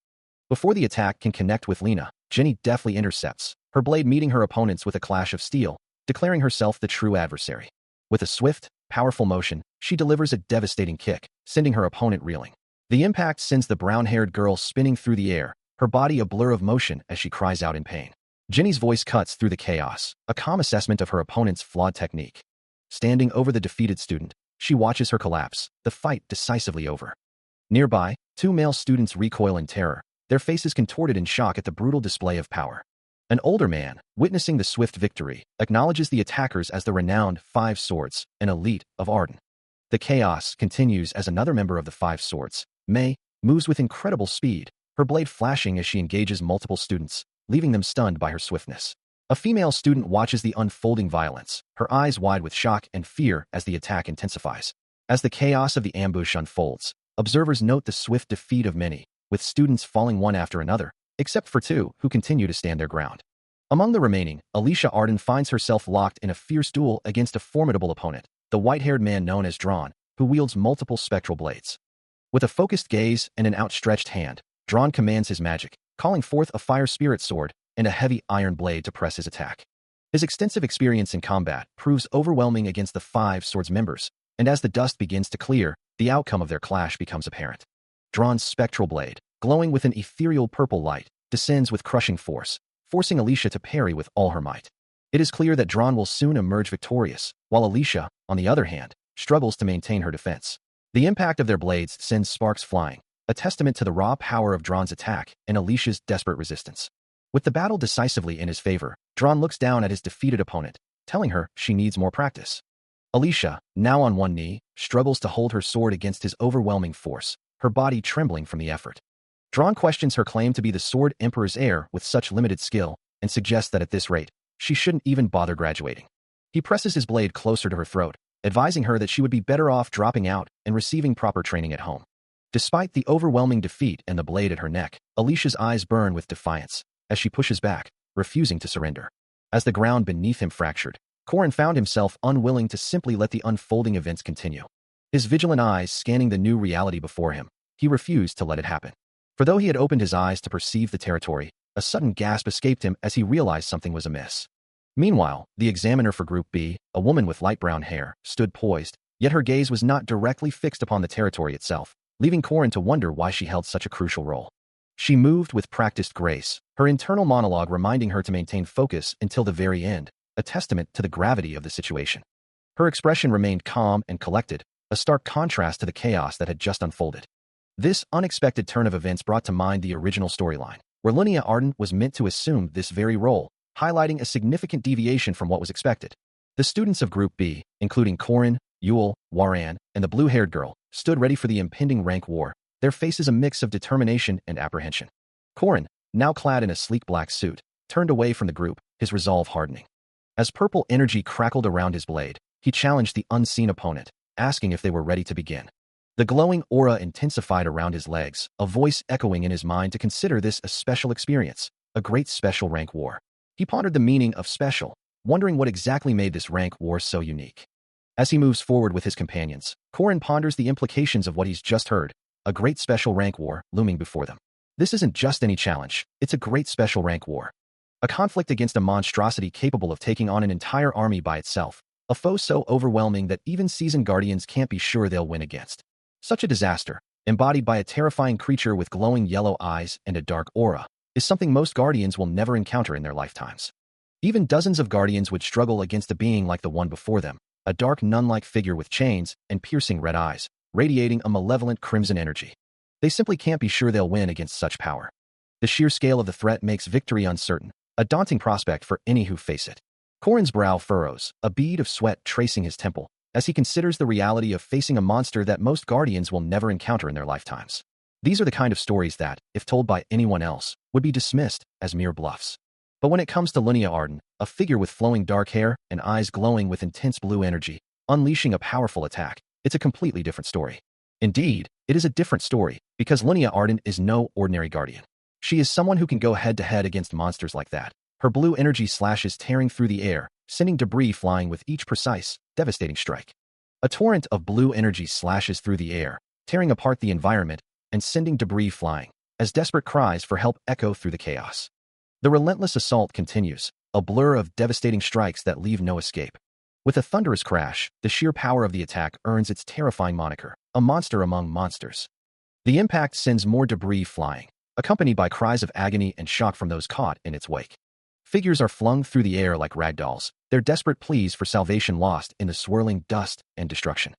Before the attack can connect with Lena, Jenny deftly intercepts, her blade meeting her opponent's with a clash of steel, declaring herself the true adversary. With a swift, powerful motion, she delivers a devastating kick, sending her opponent reeling. The impact sends the brown-haired girl spinning through the air, her body a blur of motion as she cries out in pain. Jenny's voice cuts through the chaos, a calm assessment of her opponent's flawed technique. Standing over the defeated student, she watches her collapse, the fight decisively over. Nearby, 2 male students recoil in terror, their faces contorted in shock at the brutal display of power. An older man, witnessing the swift victory, acknowledges the attackers as the renowned 5 Swords, an elite of Arden. The chaos continues as another member of the 5 Swords, May, moves with incredible speed, her blade flashing as she engages multiple students, leaving them stunned by her swiftness. A female student watches the unfolding violence, her eyes wide with shock and fear as the attack intensifies. As the chaos of the ambush unfolds, observers note the swift defeat of many, with students falling one after another, except for 2 who continue to stand their ground. Among the remaining, Alicia Arden finds herself locked in a fierce duel against a formidable opponent, the white-haired man known as Drawn, who wields multiple spectral blades. With a focused gaze and an outstretched hand, Drawn commands his magic, calling forth a fire spirit sword and a heavy iron blade to press his attack. His extensive experience in combat proves overwhelming against the Five Swords members, and as the dust begins to clear, the outcome of their clash becomes apparent. Drawn's spectral blade, glowing with an ethereal purple light, descends with crushing force, forcing Alicia to parry with all her might. It is clear that Drawn will soon emerge victorious, while Alicia, on the other hand, struggles to maintain her defense. The impact of their blades sends sparks flying, a testament to the raw power of Drawn's attack and Alicia's desperate resistance. With the battle decisively in his favor, Drawn looks down at his defeated opponent, telling her she needs more practice. Alicia, now on one knee, struggles to hold her sword against his overwhelming force, her body trembling from the effort. Drawn questions her claim to be the Sword Emperor's heir with such limited skill and suggests that at this rate, she shouldn't even bother graduating. He presses his blade closer to her throat, advising her that she would be better off dropping out and receiving proper training at home. Despite the overwhelming defeat and the blade at her neck, Alicia's eyes burn with defiance as she pushes back, refusing to surrender. As the ground beneath him fractured, Corin found himself unwilling to simply let the unfolding events continue. His vigilant eyes scanning the new reality before him, he refused to let it happen. For though he had opened his eyes to perceive the territory, a sudden gasp escaped him as he realized something was amiss. Meanwhile, the examiner for Group B, a woman with light brown hair, stood poised, yet her gaze was not directly fixed upon the territory itself, leaving Corin to wonder why she held such a crucial role. She moved with practiced grace, her internal monologue reminding her to maintain focus until the very end, a testament to the gravity of the situation. Her expression remained calm and collected, a stark contrast to the chaos that had just unfolded. This unexpected turn of events brought to mind the original storyline, where Linnea Arden was meant to assume this very role, highlighting a significant deviation from what was expected. The students of Group B, including Corin, Yule, Waran, and the blue-haired girl, stood ready for the impending rank war, their faces a mix of determination and apprehension. Corin, now clad in a sleek black suit, turned away from the group, his resolve hardening. As purple energy crackled around his blade, he challenged the unseen opponent, asking if they were ready to begin. The glowing aura intensified around his legs, a voice echoing in his mind to consider this a special experience, a great special rank war. He pondered the meaning of special, wondering what exactly made this rank war so unique. As he moves forward with his companions, Corin ponders the implications of what he's just heard, a great special rank war looming before them. This isn't just any challenge, it's a great special rank war. A conflict against a monstrosity capable of taking on an entire army by itself, a foe so overwhelming that even seasoned guardians can't be sure they'll win against. Such a disaster, embodied by a terrifying creature with glowing yellow eyes and a dark aura, is something most guardians will never encounter in their lifetimes. Even dozens of guardians would struggle against a being like the one before them, a dark nun-like figure with chains and piercing red eyes, radiating a malevolent crimson energy. They simply can't be sure they'll win against such power. The sheer scale of the threat makes victory uncertain, a daunting prospect for any who face it. Corin's brow furrows, a bead of sweat tracing his temple, as he considers the reality of facing a monster that most guardians will never encounter in their lifetimes. These are the kind of stories that, if told by anyone else, would be dismissed as mere bluffs. But when it comes to Linnea Arden, a figure with flowing dark hair and eyes glowing with intense blue energy, unleashing a powerful attack, it's a completely different story. Indeed, it is a different story, because Linnea Arden is no ordinary guardian. She is someone who can go head-to-head against monsters like that. Her blue energy slashes tearing through the air, sending debris flying with each precise, devastating strike. A torrent of blue energy slashes through the air, tearing apart the environment and sending debris flying, as desperate cries for help echo through the chaos. The relentless assault continues, a blur of devastating strikes that leave no escape. With a thunderous crash, the sheer power of the attack earns its terrifying moniker, a monster among monsters. The impact sends more debris flying, accompanied by cries of agony and shock from those caught in its wake. Figures are flung through the air like ragdolls, their desperate pleas for salvation lost in the swirling dust and destruction.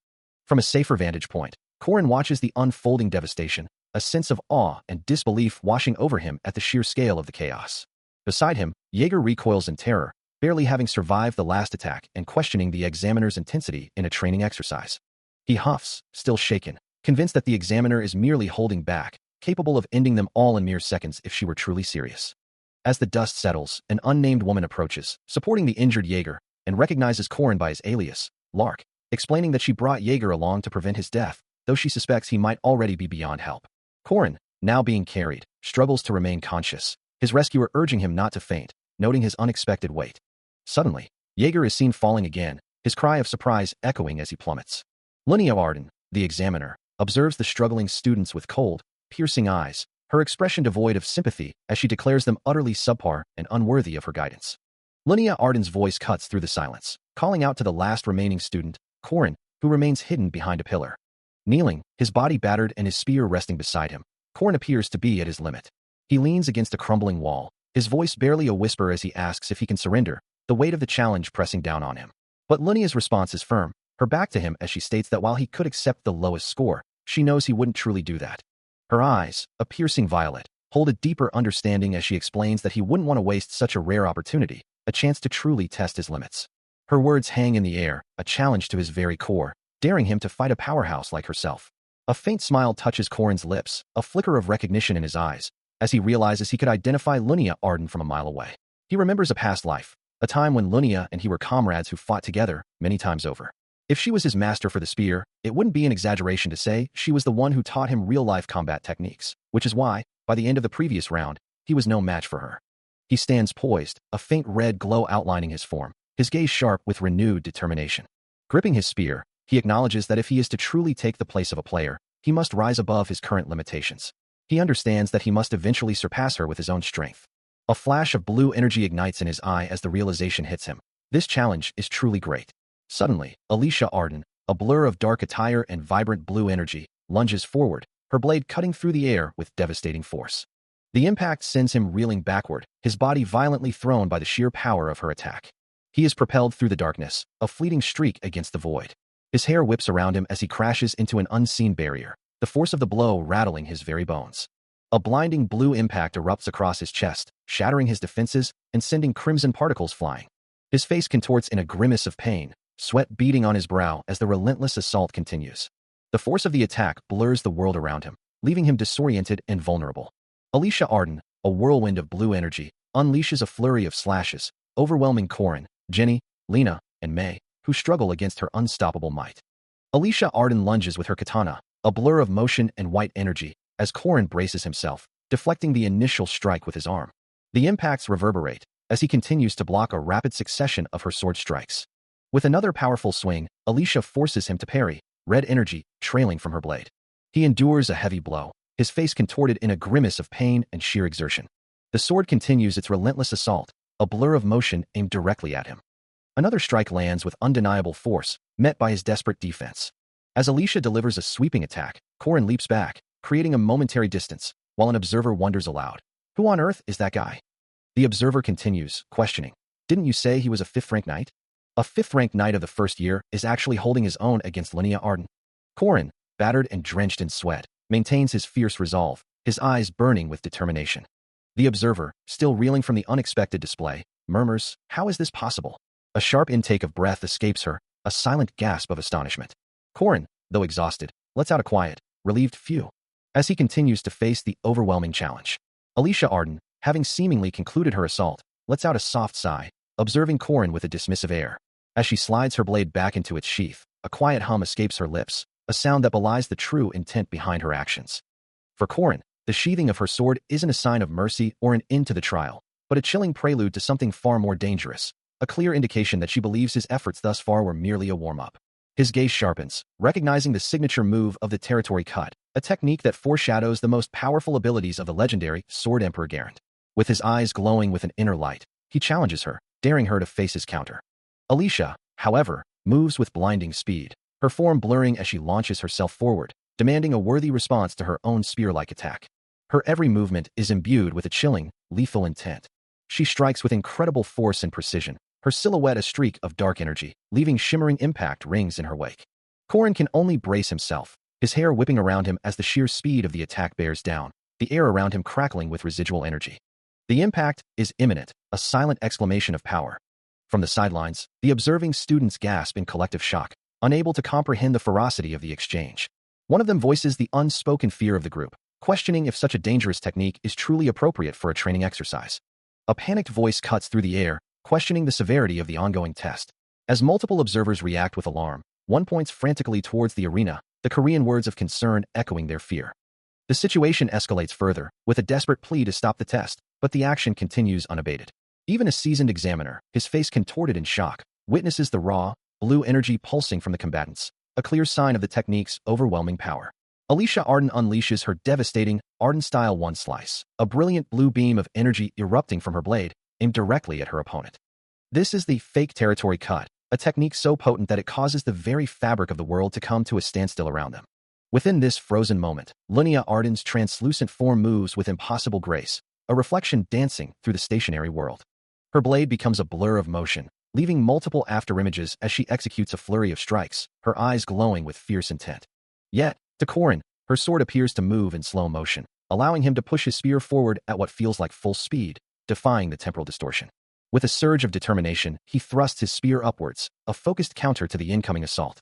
From a safer vantage point, Corin watches the unfolding devastation, a sense of awe and disbelief washing over him at the sheer scale of the chaos. Beside him, Jaeger recoils in terror, barely having survived the last attack and questioning the examiner's intensity in a training exercise. He huffs, still shaken, convinced that the examiner is merely holding back, capable of ending them all in mere seconds if she were truly serious. As the dust settles, an unnamed woman approaches, supporting the injured Jaeger, and recognizes Corin by his alias, Lark, explaining that she brought Jaeger along to prevent his death, though she suspects he might already be beyond help. Corin, now being carried, struggles to remain conscious, his rescuer urging him not to faint, noting his unexpected weight. Suddenly, Jaeger is seen falling again, his cry of surprise echoing as he plummets. Linnea Arden, the examiner, observes the struggling students with cold, piercing eyes, her expression devoid of sympathy as she declares them utterly subpar and unworthy of her guidance. Linnea Arden's voice cuts through the silence, calling out to the last remaining student, Corin, who remains hidden behind a pillar. Kneeling, his body battered and his spear resting beside him, Corin appears to be at his limit. He leans against a crumbling wall, his voice barely a whisper as he asks if he can surrender, the weight of the challenge pressing down on him. But Linnea's response is firm, her back to him as she states that while he could accept the lowest score, she knows he wouldn't truly do that. Her eyes, a piercing violet, hold a deeper understanding as she explains that he wouldn't want to waste such a rare opportunity, a chance to truly test his limits. Her words hang in the air, a challenge to his very core, daring him to fight a powerhouse like herself. A faint smile touches Corin's lips, a flicker of recognition in his eyes, as he realizes he could identify Linnea Arden from a mile away. He remembers a past life, a time when Linnea and he were comrades who fought together many times over. If she was his master for the spear, it wouldn't be an exaggeration to say she was the one who taught him real-life combat techniques, which is why, by the end of the previous round, he was no match for her. He stands poised, a faint red glow outlining his form, his gaze sharp with renewed determination. Gripping his spear, he acknowledges that if he is to truly take the place of a player, he must rise above his current limitations. He understands that he must eventually surpass her with his own strength. A flash of blue energy ignites in his eye as the realization hits him. This challenge is truly great. Suddenly, Alicia Arden, a blur of dark attire and vibrant blue energy, lunges forward, her blade cutting through the air with devastating force. The impact sends him reeling backward, his body violently thrown by the sheer power of her attack. He is propelled through the darkness, a fleeting streak against the void. His hair whips around him as he crashes into an unseen barrier, the force of the blow rattling his very bones. A blinding blue impact erupts across his chest, shattering his defenses and sending crimson particles flying. His face contorts in a grimace of pain, sweat beading on his brow as the relentless assault continues. The force of the attack blurs the world around him, leaving him disoriented and vulnerable. Alicia Arden, a whirlwind of blue energy, unleashes a flurry of slashes, overwhelming Corin, Jenny, Lena, and May, who struggle against her unstoppable might. Alicia Arden lunges with her katana, a blur of motion and white energy, as Corin braces himself, deflecting the initial strike with his arm. The impacts reverberate, as he continues to block a rapid succession of her sword strikes. With another powerful swing, Alicia forces him to parry, red energy trailing from her blade. He endures a heavy blow, his face contorted in a grimace of pain and sheer exertion. The sword continues its relentless assault, a blur of motion aimed directly at him. Another strike lands with undeniable force, met by his desperate defense. As Alicia delivers a sweeping attack, Corin leaps back, creating a momentary distance, while an observer wonders aloud, "Who on earth is that guy?" The observer continues, questioning, "Didn't you say he was a 5th-ranked knight?" A 5th-ranked knight of the first year is actually holding his own against Linnea Arden. Corin, battered and drenched in sweat, maintains his fierce resolve, his eyes burning with determination. The observer, still reeling from the unexpected display, murmurs, "How is this possible?" A sharp intake of breath escapes her, a silent gasp of astonishment. Corin, though exhausted, lets out a quiet, relieved phew, as he continues to face the overwhelming challenge. Alicia Arden, having seemingly concluded her assault, lets out a soft sigh, observing Corin with a dismissive air. As she slides her blade back into its sheath, a quiet hum escapes her lips, a sound that belies the true intent behind her actions. For Corin, the sheathing of her sword isn't a sign of mercy or an end to the trial, but a chilling prelude to something far more dangerous, a clear indication that she believes his efforts thus far were merely a warm-up. His gaze sharpens, recognizing the signature move of the territory cut, a technique that foreshadows the most powerful abilities of the legendary Sword Emperor Garant. With his eyes glowing with an inner light, he challenges her, daring her to face his counter. Alicia, however, moves with blinding speed, her form blurring as she launches herself forward, demanding a worthy response to her own spear-like attack. Her every movement is imbued with a chilling, lethal intent. She strikes with incredible force and precision, her silhouette a streak of dark energy, leaving shimmering impact rings in her wake. Corin can only brace himself, his hair whipping around him as the sheer speed of the attack bears down, the air around him crackling with residual energy. The impact is imminent, a silent exclamation of power. From the sidelines, the observing students gasp in collective shock, unable to comprehend the ferocity of the exchange. One of them voices the unspoken fear of the group, questioning if such a dangerous technique is truly appropriate for a training exercise. A panicked voice cuts through the air, questioning the severity of the ongoing test. As multiple observers react with alarm, one points frantically towards the arena, the Korean words of concern echoing their fear. The situation escalates further, with a desperate plea to stop the test, but the action continues unabated. Even a seasoned examiner, his face contorted in shock, witnesses the raw, blue energy pulsing from the combatants, a clear sign of the technique's overwhelming power. Alicia Arden unleashes her devastating Arden-style one slice, a brilliant blue beam of energy erupting from her blade, aimed directly at her opponent. This is the fake territory cut, a technique so potent that it causes the very fabric of the world to come to a standstill around them. Within this frozen moment, Linnea Arden's translucent form moves with impossible grace, a reflection dancing through the stationary world. Her blade becomes a blur of motion, leaving multiple afterimages as she executes a flurry of strikes, her eyes glowing with fierce intent. Yet, to Corin, her sword appears to move in slow motion, allowing him to push his spear forward at what feels like full speed, defying the temporal distortion. With a surge of determination, he thrusts his spear upwards, a focused counter to the incoming assault.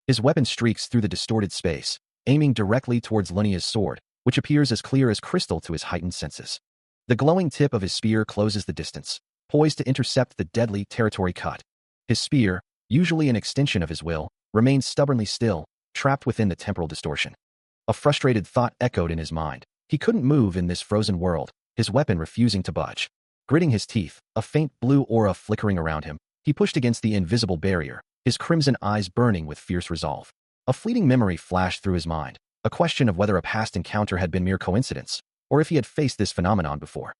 His weapon streaks through the distorted space, aiming directly towards Linnea's sword, which appears as clear as crystal to his heightened senses. The glowing tip of his spear closes the distance, poised to intercept the deadly territory cut. His spear, usually an extension of his will, remains stubbornly still, trapped within the temporal distortion. A frustrated thought echoed in his mind. He couldn't move in this frozen world, his weapon refusing to budge. Gritting his teeth, a faint blue aura flickering around him, he pushed against the invisible barrier, his crimson eyes burning with fierce resolve. A fleeting memory flashed through his mind, a question of whether a past encounter had been mere coincidence, or if he had faced this phenomenon before.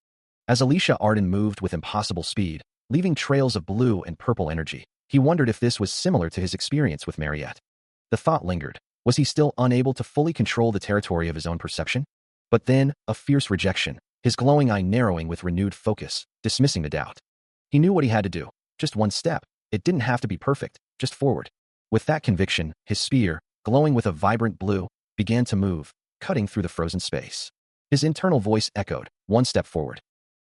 As Alicia Arden moved with impossible speed, leaving trails of blue and purple energy, he wondered if this was similar to his experience with Mariette. The thought lingered. Was he still unable to fully control the territory of his own perception? But then, a fierce rejection, his glowing eye narrowing with renewed focus, dismissing the doubt. He knew what he had to do. Just one step. It didn't have to be perfect, just forward. With that conviction, his spear, glowing with a vibrant blue, began to move, cutting through the frozen space. His internal voice echoed, one step forward.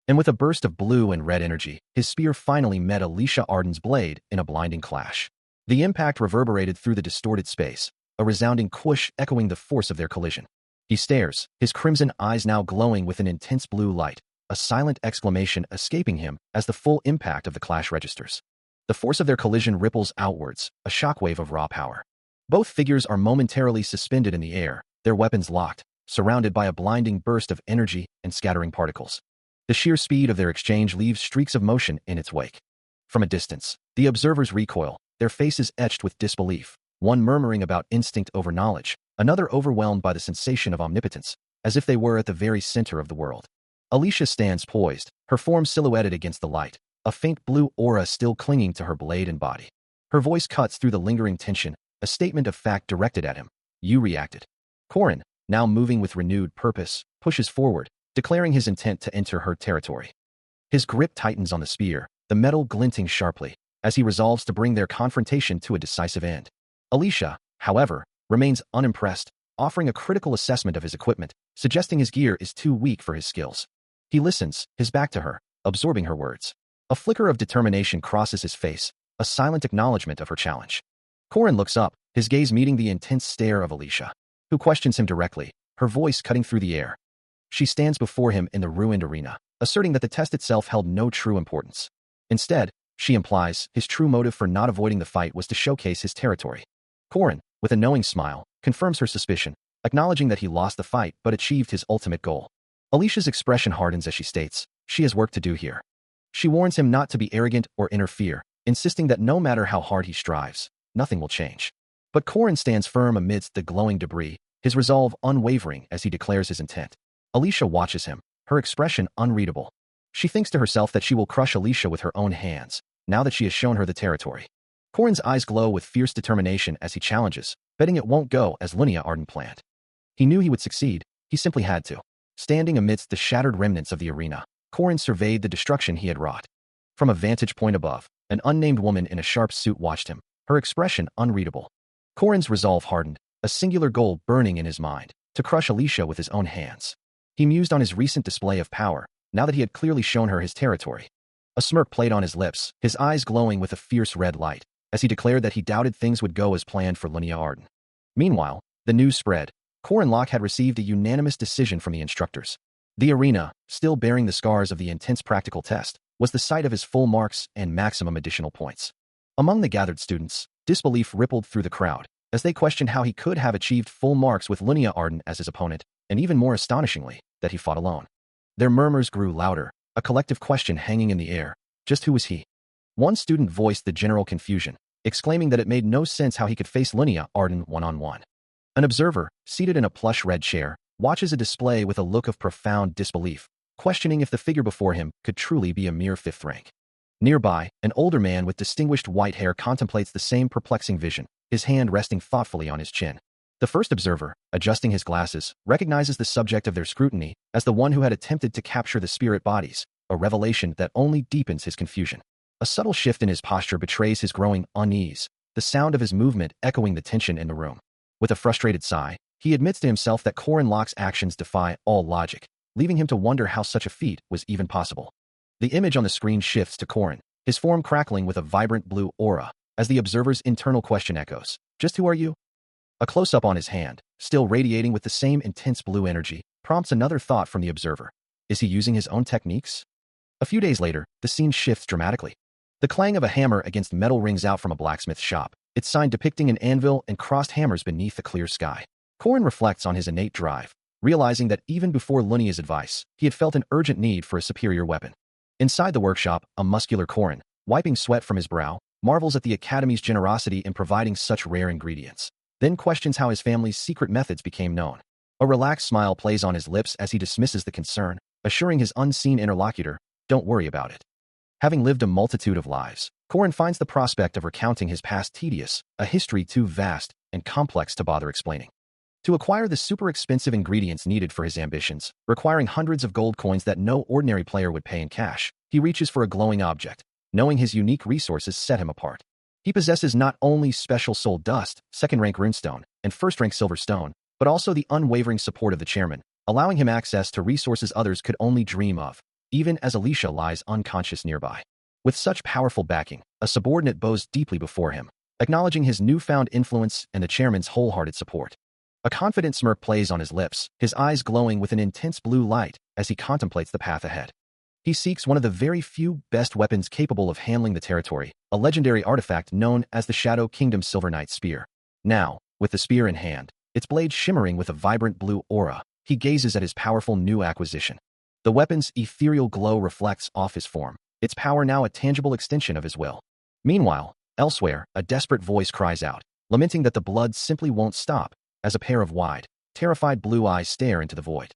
And with a burst of blue and red energy, his spear finally met Alicia Arden's blade in a blinding clash. The impact reverberated through the distorted space, a resounding whoosh echoing the force of their collision. He stares, his crimson eyes now glowing with an intense blue light, a silent exclamation escaping him as the full impact of the clash registers. The force of their collision ripples outwards, a shockwave of raw power. Both figures are momentarily suspended in the air, their weapons locked, surrounded by a blinding burst of energy and scattering particles. The sheer speed of their exchange leaves streaks of motion in its wake. From a distance, the observers recoil, their faces etched with disbelief, one murmuring about instinct over knowledge, another overwhelmed by the sensation of omnipotence, as if they were at the very center of the world. Alicia stands poised, her form silhouetted against the light, a faint blue aura still clinging to her blade and body. Her voice cuts through the lingering tension, a statement of fact directed at him. You reacted. Corin, now moving with renewed purpose, pushes forward, declaring his intent to enter her territory. His grip tightens on the spear, the metal glinting sharply, as he resolves to bring their confrontation to a decisive end. Alicia, however, remains unimpressed, offering a critical assessment of his equipment, suggesting his gear is too weak for his skills. He listens, his back to her, absorbing her words. A flicker of determination crosses his face, a silent acknowledgement of her challenge. Corin looks up, his gaze meeting the intense stare of Alicia, who questions him directly, her voice cutting through the air. She stands before him in the ruined arena, asserting that the test itself held no true importance. Instead, she implies his true motive for not avoiding the fight was to showcase his territory. Corin, with a knowing smile, confirms her suspicion, acknowledging that he lost the fight but achieved his ultimate goal. Alicia's expression hardens as she states, she has work to do here. She warns him not to be arrogant or interfere, insisting that no matter how hard he strives, nothing will change. But Corin stands firm amidst the glowing debris, his resolve unwavering as he declares his intent. Alicia watches him, her expression unreadable. She thinks to herself that she will crush Alicia with her own hands, now that she has shown her the territory. Corin's eyes glow with fierce determination as he challenges, betting it won't go as Linnea Arden planned. He knew he would succeed, he simply had to. Standing amidst the shattered remnants of the arena, Corin surveyed the destruction he had wrought. From a vantage point above, an unnamed woman in a sharp suit watched him, her expression unreadable. Corin's resolve hardened, a singular goal burning in his mind, to crush Alicia with his own hands. He mused on his recent display of power, now that he had clearly shown her his territory. A smirk played on his lips, his eyes glowing with a fierce red light, as he declared that he doubted things would go as planned for Linnea Arden. Meanwhile, the news spread. Corin Locke had received a unanimous decision from the instructors. The arena, still bearing the scars of the intense practical test, was the site of his full marks and maximum additional points. Among the gathered students, disbelief rippled through the crowd, as they questioned how he could have achieved full marks with Linnea Arden as his opponent, and even more astonishingly, that he fought alone. Their murmurs grew louder, a collective question hanging in the air. Just who was he? One student voiced the general confusion, exclaiming that it made no sense how he could face Linnea Arden one-on-one. An observer, seated in a plush red chair, watches a display with a look of profound disbelief, questioning if the figure before him could truly be a mere fifth rank. Nearby, an older man with distinguished white hair contemplates the same perplexing vision, his hand resting thoughtfully on his chin. The first observer, adjusting his glasses, recognizes the subject of their scrutiny as the one who had attempted to capture the spirit bodies, a revelation that only deepens his confusion. A subtle shift in his posture betrays his growing unease, the sound of his movement echoing the tension in the room. With a frustrated sigh, he admits to himself that Corin Locke's actions defy all logic, leaving him to wonder how such a feat was even possible. The image on the screen shifts to Corin, his form crackling with a vibrant blue aura, as the observer's internal question echoes, "Just who are you?" A close-up on his hand, still radiating with the same intense blue energy, prompts another thought from the observer. Is he using his own techniques? A few days later, the scene shifts dramatically. The clang of a hammer against metal rings out from a blacksmith shop, its sign depicting an anvil and crossed hammers beneath the clear sky. Corin reflects on his innate drive, realizing that even before Linnea's advice, he had felt an urgent need for a superior weapon. Inside the workshop, a muscular Corin, wiping sweat from his brow, marvels at the Academy's generosity in providing such rare ingredients, then questions how his family's secret methods became known. A relaxed smile plays on his lips as he dismisses the concern, assuring his unseen interlocutor, "Don't worry about it." Having lived a multitude of lives, Corin finds the prospect of recounting his past tedious, a history too vast and complex to bother explaining. To acquire the super expensive ingredients needed for his ambitions, requiring hundreds of gold coins that no ordinary player would pay in cash, he reaches for a glowing object, knowing his unique resources set him apart. He possesses not only special soul dust, second-rank runestone, and first-rank silver stone, but also the unwavering support of the chairman, allowing him access to resources others could only dream of, even as Alicia lies unconscious nearby. With such powerful backing, a subordinate bows deeply before him, acknowledging his newfound influence and the chairman's wholehearted support. A confident smirk plays on his lips, his eyes glowing with an intense blue light as he contemplates the path ahead. He seeks one of the very few best weapons capable of handling the territory, a legendary artifact known as the Shadow Kingdom's Silver Knight Spear. Now, with the spear in hand, its blade shimmering with a vibrant blue aura, he gazes at his powerful new acquisition. The weapon's ethereal glow reflects off his form, its power now a tangible extension of his will. Meanwhile, elsewhere, a desperate voice cries out, lamenting that the blood simply won't stop, as a pair of wide, terrified blue eyes stare into the void.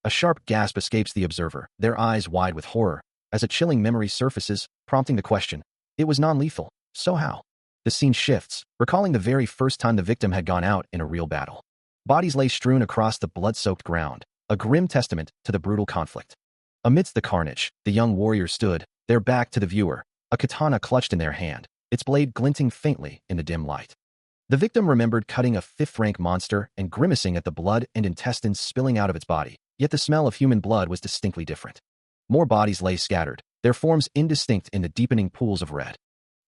A sharp gasp escapes the observer, their eyes wide with horror, as a chilling memory surfaces, prompting the question, "It was non-lethal, so how?" The scene shifts, recalling the very first time the victim had gone out in a real battle. Bodies lay strewn across the blood-soaked ground, a grim testament to the brutal conflict. Amidst the carnage, the young warrior stood, their back to the viewer, a katana clutched in their hand, its blade glinting faintly in the dim light. The victim remembered cutting a fifth-rank monster and grimacing at the blood and intestines spilling out of its body, yet the smell of human blood was distinctly different. More bodies lay scattered, their forms indistinct in the deepening pools of red.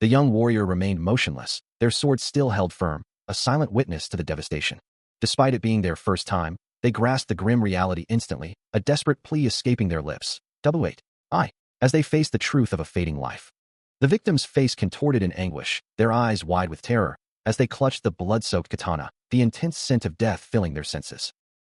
The young warrior remained motionless, their swords still held firm, a silent witness to the devastation. Despite it being their first time, they grasped the grim reality instantly, a desperate plea escaping their lips. "Wait, as they faced the truth of a fading life. The victim's face contorted in anguish, their eyes wide with terror, as they clutched the blood-soaked katana, the intense scent of death filling their senses.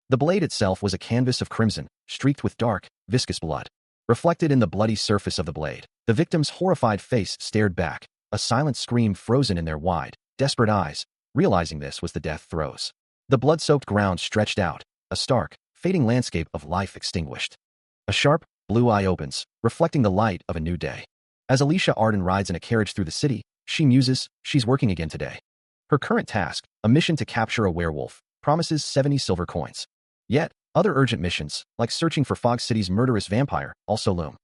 The blade itself was a canvas of crimson, streaked with dark, viscous blood. Reflected in the bloody surface of the blade, the victim's horrified face stared back, a silent scream frozen in their wide, desperate eyes. Realizing this was the death throes. The blood-soaked ground stretched out, a stark, fading landscape of life extinguished. A sharp, blue eye opens, reflecting the light of a new day. As Alicia Arden rides in a carriage through the city, she muses, she's working again today. Her current task, a mission to capture a werewolf, promises 70 silver coins. Yet, other urgent missions, like searching for Fog City's murderous vampire, also loom.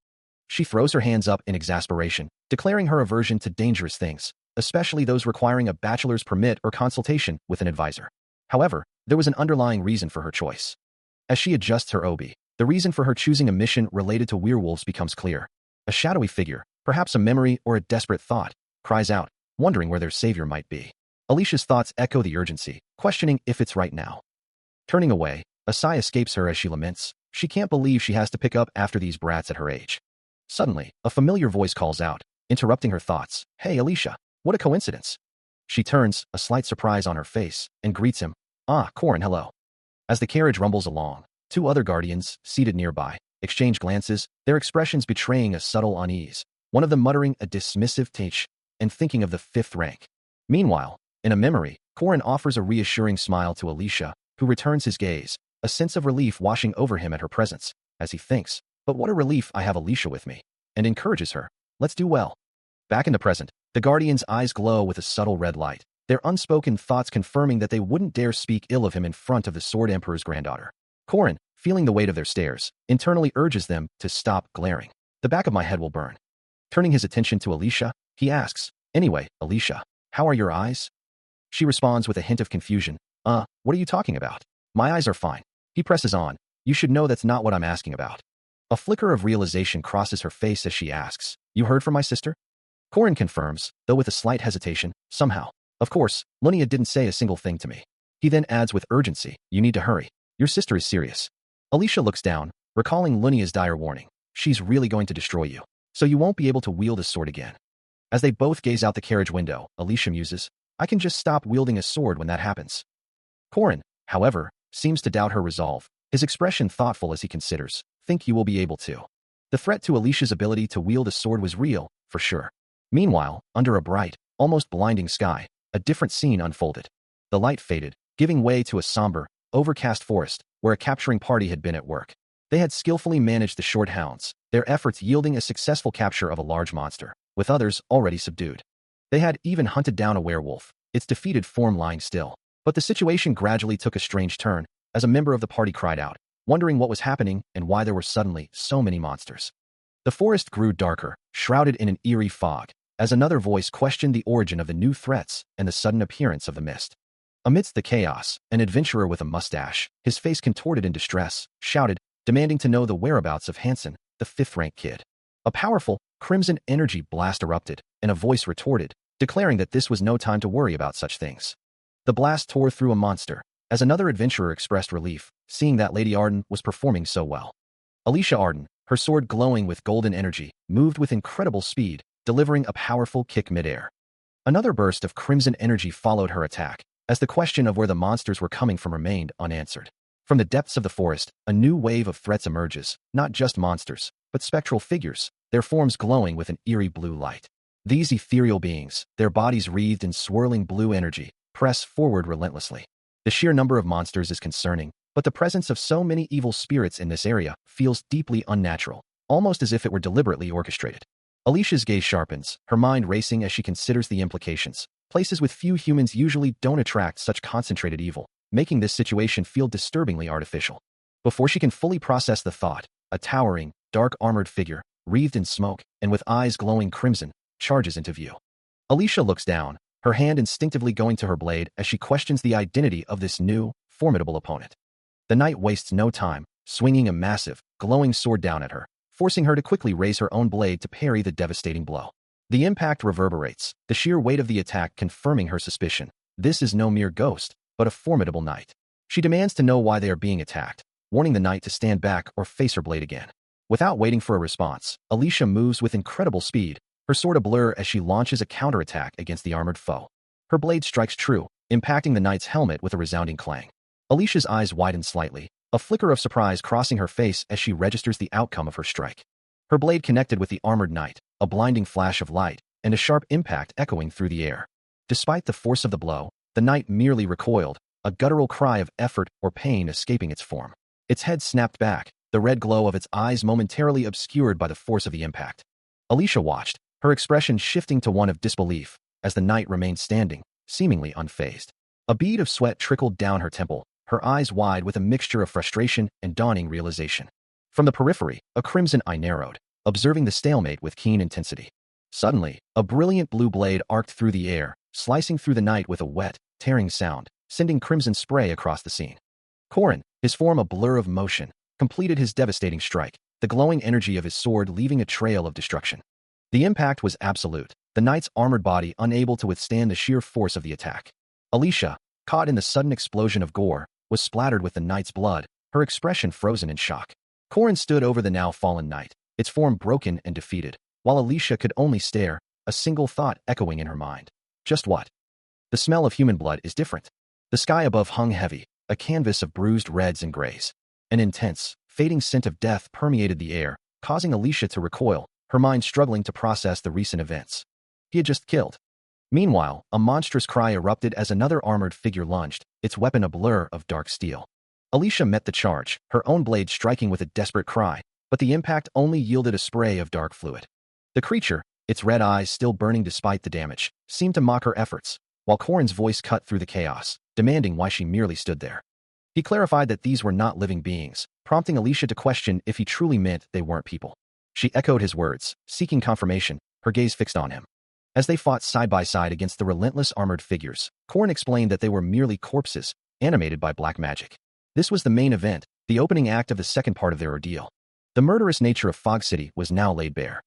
She throws her hands up in exasperation, declaring her aversion to dangerous things, especially those requiring a bachelor's permit or consultation with an advisor. However, there was an underlying reason for her choice. As she adjusts her obi, the reason for her choosing a mission related to werewolves becomes clear. A shadowy figure, perhaps a memory or a desperate thought, cries out, wondering where their savior might be. Alicia's thoughts echo the urgency, questioning if it's right now. Turning away, a sigh escapes her as she laments. She can't believe she has to pick up after these brats at her age. Suddenly, a familiar voice calls out, interrupting her thoughts. "Hey, Alicia, what a coincidence." She turns, a slight surprise on her face, and greets him. Corin, hello." As the carriage rumbles along, two other guardians, seated nearby, exchange glances, their expressions betraying a subtle unease. one of them muttering a dismissive tch and thinking of the 5th rank. Meanwhile, in a memory, Corin offers a reassuring smile to Alicia, who returns his gaze, a sense of relief washing over him at her presence, as he thinks, but what a relief I have Alicia with me, and encourages her. Let's do well. Back in the present, the Guardian's eyes glow with a subtle red light, their unspoken thoughts confirming that they wouldn't dare speak ill of him in front of the Sword Emperor's granddaughter. Corin, feeling the weight of their stares, internally urges them to stop glaring. The back of my head will burn. Turning his attention to Alicia, he asks, "Anyway, Alicia, how are your eyes?" She responds with a hint of confusion. What are you talking about? My eyes are fine." He presses on. "You should know that's not what I'm asking about." A flicker of realization crosses her face as she asks, "You heard from my sister?" Corin confirms, though with a slight hesitation, somehow. "Of course, Lunia didn't say a single thing to me." He then adds with urgency, "You need to hurry. Your sister is serious." Alicia looks down, recalling Lunia's dire warning. "She's really going to destroy you, so you won't be able to wield a sword again." As they both gaze out the carriage window, Alicia muses, "I can just stop wielding a sword when that happens." Corin, however, seems to doubt her resolve, his expression thoughtful as he considers, "Think you will be able to." The threat to Alicia's ability to wield a sword was real, for sure. Meanwhile, under a bright, almost blinding sky, a different scene unfolded. The light faded, giving way to a somber, overcast forest, where a capturing party had been at work. They had skillfully managed the short hounds, their efforts yielding a successful capture of a large monster, with others already subdued. They had even hunted down a werewolf, its defeated form lying still. But the situation gradually took a strange turn, as a member of the party cried out, wondering what was happening and why there were suddenly so many monsters. The forest grew darker, shrouded in an eerie fog, as another voice questioned the origin of the new threats and the sudden appearance of the mist. Amidst the chaos, an adventurer with a mustache, his face contorted in distress, shouted, demanding to know the whereabouts of Hansen, the 5th-rank kid. A powerful, crimson energy blast erupted, and a voice retorted, declaring that this was no time to worry about such things. The blast tore through a monster, as another adventurer expressed relief, seeing that Lady Arden was performing so well. Alicia Arden, her sword glowing with golden energy, moved with incredible speed, delivering a powerful kick midair. Another burst of crimson energy followed her attack, as the question of where the monsters were coming from remained unanswered. From the depths of the forest, a new wave of threats emerges, not just monsters, but spectral figures, their forms glowing with an eerie blue light. These ethereal beings, their bodies wreathed in swirling blue energy, press forward relentlessly. The sheer number of monsters is concerning, but the presence of so many evil spirits in this area feels deeply unnatural, almost as if it were deliberately orchestrated. Alicia's gaze sharpens, her mind racing as she considers the implications. Places with few humans usually don't attract such concentrated evil, making this situation feel disturbingly artificial. Before she can fully process the thought, a towering, dark-armored figure, wreathed in smoke and with eyes glowing crimson, charges into view. Alicia looks down, her hand instinctively going to her blade as she questions the identity of this new, formidable opponent. The knight wastes no time, swinging a massive, glowing sword down at her, forcing her to quickly raise her own blade to parry the devastating blow. The impact reverberates, the sheer weight of the attack confirming her suspicion. This is no mere ghost, but a formidable knight. She demands to know why they are being attacked, warning the knight to stand back or face her blade again. Without waiting for a response, Alicia moves with incredible speed, her sword a blur as she launches a counterattack against the armored foe. Her blade strikes true, impacting the knight's helmet with a resounding clang. Alicia's eyes widen slightly, a flicker of surprise crossing her face as she registers the outcome of her strike. Her blade connected with the armored knight, a blinding flash of light, and a sharp impact echoing through the air. Despite the force of the blow, the knight merely recoiled, a guttural cry of effort or pain escaping its form. Its head snapped back, the red glow of its eyes momentarily obscured by the force of the impact. Alicia watched, her expression shifting to one of disbelief, as the knight remained standing, seemingly unfazed. A bead of sweat trickled down her temple, her eyes wide with a mixture of frustration and dawning realization. From the periphery, a crimson eye narrowed, observing the stalemate with keen intensity. Suddenly, a brilliant blue blade arced through the air, slicing through the night with a wet, tearing sound, sending crimson spray across the scene. Corin, his form a blur of motion, completed his devastating strike, the glowing energy of his sword leaving a trail of destruction. The impact was absolute, the knight's armored body unable to withstand the sheer force of the attack. Alicia, caught in the sudden explosion of gore, was splattered with the knight's blood, her expression frozen in shock. Corin stood over the now fallen knight, its form broken and defeated, while Alicia could only stare, a single thought echoing in her mind. Just what? The smell of human blood is different. The sky above hung heavy, a canvas of bruised reds and grays. An intense, fading scent of death permeated the air, causing Alicia to recoil, her mind struggling to process the recent events. He had just killed. Meanwhile, a monstrous cry erupted as another armored figure lunged, its weapon a blur of dark steel. Alicia met the charge, her own blade striking with a desperate cry, but the impact only yielded a spray of dark fluid. The creature, its red eyes still burning despite the damage, seemed to mock her efforts, while Corin's voice cut through the chaos, demanding why she merely stood there. He clarified that these were not living beings, prompting Alicia to question if he truly meant they weren't people. She echoed his words, seeking confirmation, her gaze fixed on him. As they fought side by side against the relentless armored figures, Corin explained that they were merely corpses, animated by black magic. This was the main event, the opening act of the second part of their ordeal. The murderous nature of Fog City was now laid bare.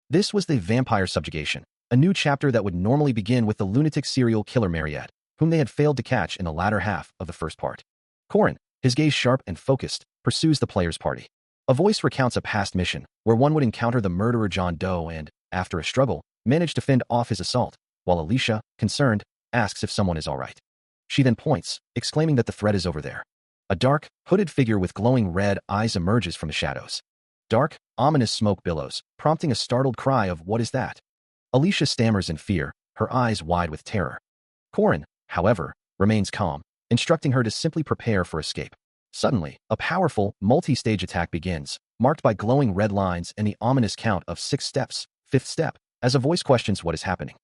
This was the vampire subjugation, a new chapter that would normally begin with the lunatic serial killer Mariette, whom they had failed to catch in the latter half of the first part. Corin, his gaze sharp and focused, pursues the player's party. A voice recounts a past mission, where one would encounter the murderer John Doe and, after a struggle, manage to fend off his assault, while Alicia, concerned, asks if someone is all right. She then points, exclaiming that the threat is over there. A dark, hooded figure with glowing red eyes emerges from the shadows. Dark, ominous smoke billows, prompting a startled cry of "What is that?" Alicia stammers in fear, her eyes wide with terror. Corin, however, remains calm, instructing her to simply prepare for escape. Suddenly, a powerful, multi-stage attack begins, marked by glowing red lines and the ominous count of 6 steps, 5th step, as a voice questions what is happening.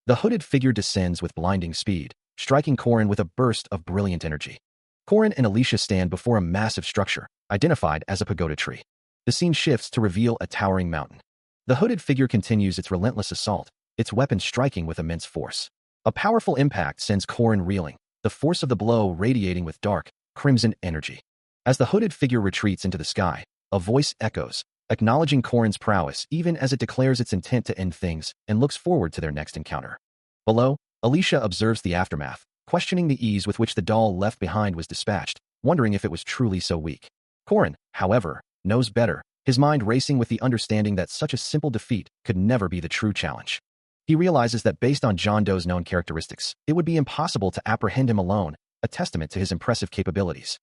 The hooded figure descends with blinding speed, striking Corin with a burst of brilliant energy. Corin and Alicia stand before a massive structure, identified as a pagoda tree. The scene shifts to reveal a towering mountain. The hooded figure continues its relentless assault, its weapon striking with immense force. A powerful impact sends Corin reeling, the force of the blow radiating with dark, crimson energy. As the hooded figure retreats into the sky, a voice echoes, acknowledging Corin's prowess even as it declares its intent to end things and looks forward to their next encounter. Below, Alicia observes the aftermath, questioning the ease with which the doll left behind was dispatched, wondering if it was truly so weak. Corin, however, knows better, his mind racing with the understanding that such a simple defeat could never be the true challenge. He realizes that based on John Doe's known characteristics, it would be impossible to apprehend him alone, a testament to his impressive capabilities.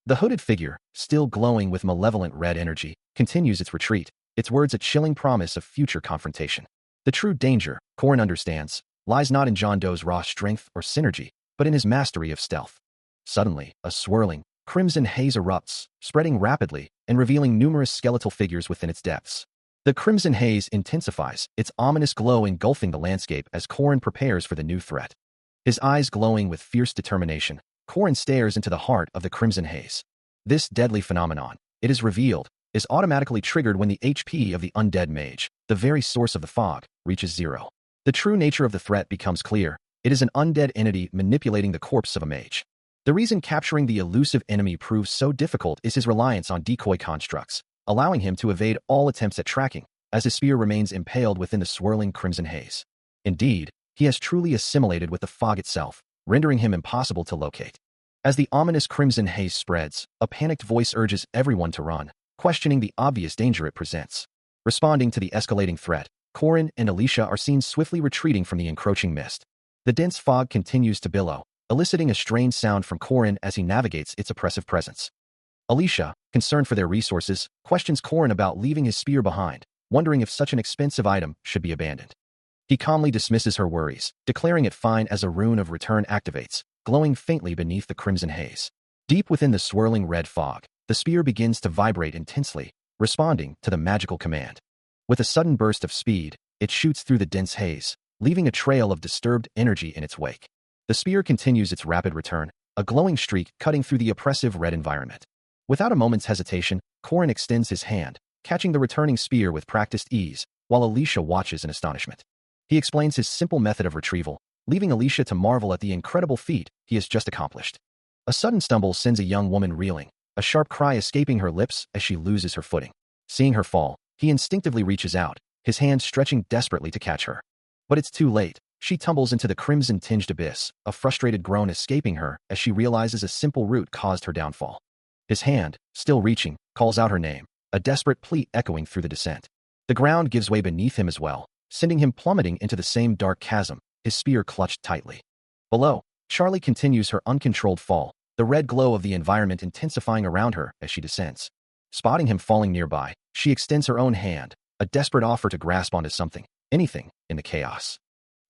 The hooded figure, still glowing with malevolent red energy, continues its retreat, its words a chilling promise of future confrontation. The true danger, Corin understands, lies not in John Doe's raw strength or synergy, but in his mastery of stealth. Suddenly, a swirling, crimson haze erupts, spreading rapidly and revealing numerous skeletal figures within its depths. The crimson haze intensifies, its ominous glow engulfing the landscape as Corin prepares for the new threat. His eyes glowing with fierce determination, Corin stares into the heart of the crimson haze. This deadly phenomenon, it is revealed, is automatically triggered when the HP of the undead mage, the very source of the fog, reaches 0. The true nature of the threat becomes clear. It is an undead entity manipulating the corpse of a mage. The reason capturing the elusive enemy proves so difficult is his reliance on decoy constructs, allowing him to evade all attempts at tracking, as his spear remains impaled within the swirling crimson haze. Indeed, he has truly assimilated with the fog itself, rendering him impossible to locate. As the ominous crimson haze spreads, a panicked voice urges everyone to run, questioning the obvious danger it presents. Responding to the escalating threat, Corin and Alicia are seen swiftly retreating from the encroaching mist. The dense fog continues to billow, eliciting a strange sound from Corin as he navigates its oppressive presence. Alicia, concerned for their resources, questions Corin about leaving his spear behind, wondering if such an expensive item should be abandoned. He calmly dismisses her worries, declaring it fine as a rune of return activates, glowing faintly beneath the crimson haze. Deep within the swirling red fog, the spear begins to vibrate intensely, responding to the magical command. With a sudden burst of speed, it shoots through the dense haze, leaving a trail of disturbed energy in its wake. The spear continues its rapid return, a glowing streak cutting through the oppressive red environment. Without a moment's hesitation, Corin extends his hand, catching the returning spear with practiced ease, while Alicia watches in astonishment. He explains his simple method of retrieval, leaving Alicia to marvel at the incredible feat he has just accomplished. A sudden stumble sends a young woman reeling, a sharp cry escaping her lips as she loses her footing. Seeing her fall, he instinctively reaches out, his hand stretching desperately to catch her. But it's too late. She tumbles into the crimson-tinged abyss, a frustrated groan escaping her as she realizes a simple root caused her downfall. His hand, still reaching, calls out her name, a desperate plea echoing through the descent. The ground gives way beneath him as well, sending him plummeting into the same dark chasm, his spear clutched tightly. Below, Charlie continues her uncontrolled fall, the red glow of the environment intensifying around her as she descends. Spotting him falling nearby, she extends her own hand, a desperate offer to grasp onto something, anything, in the chaos.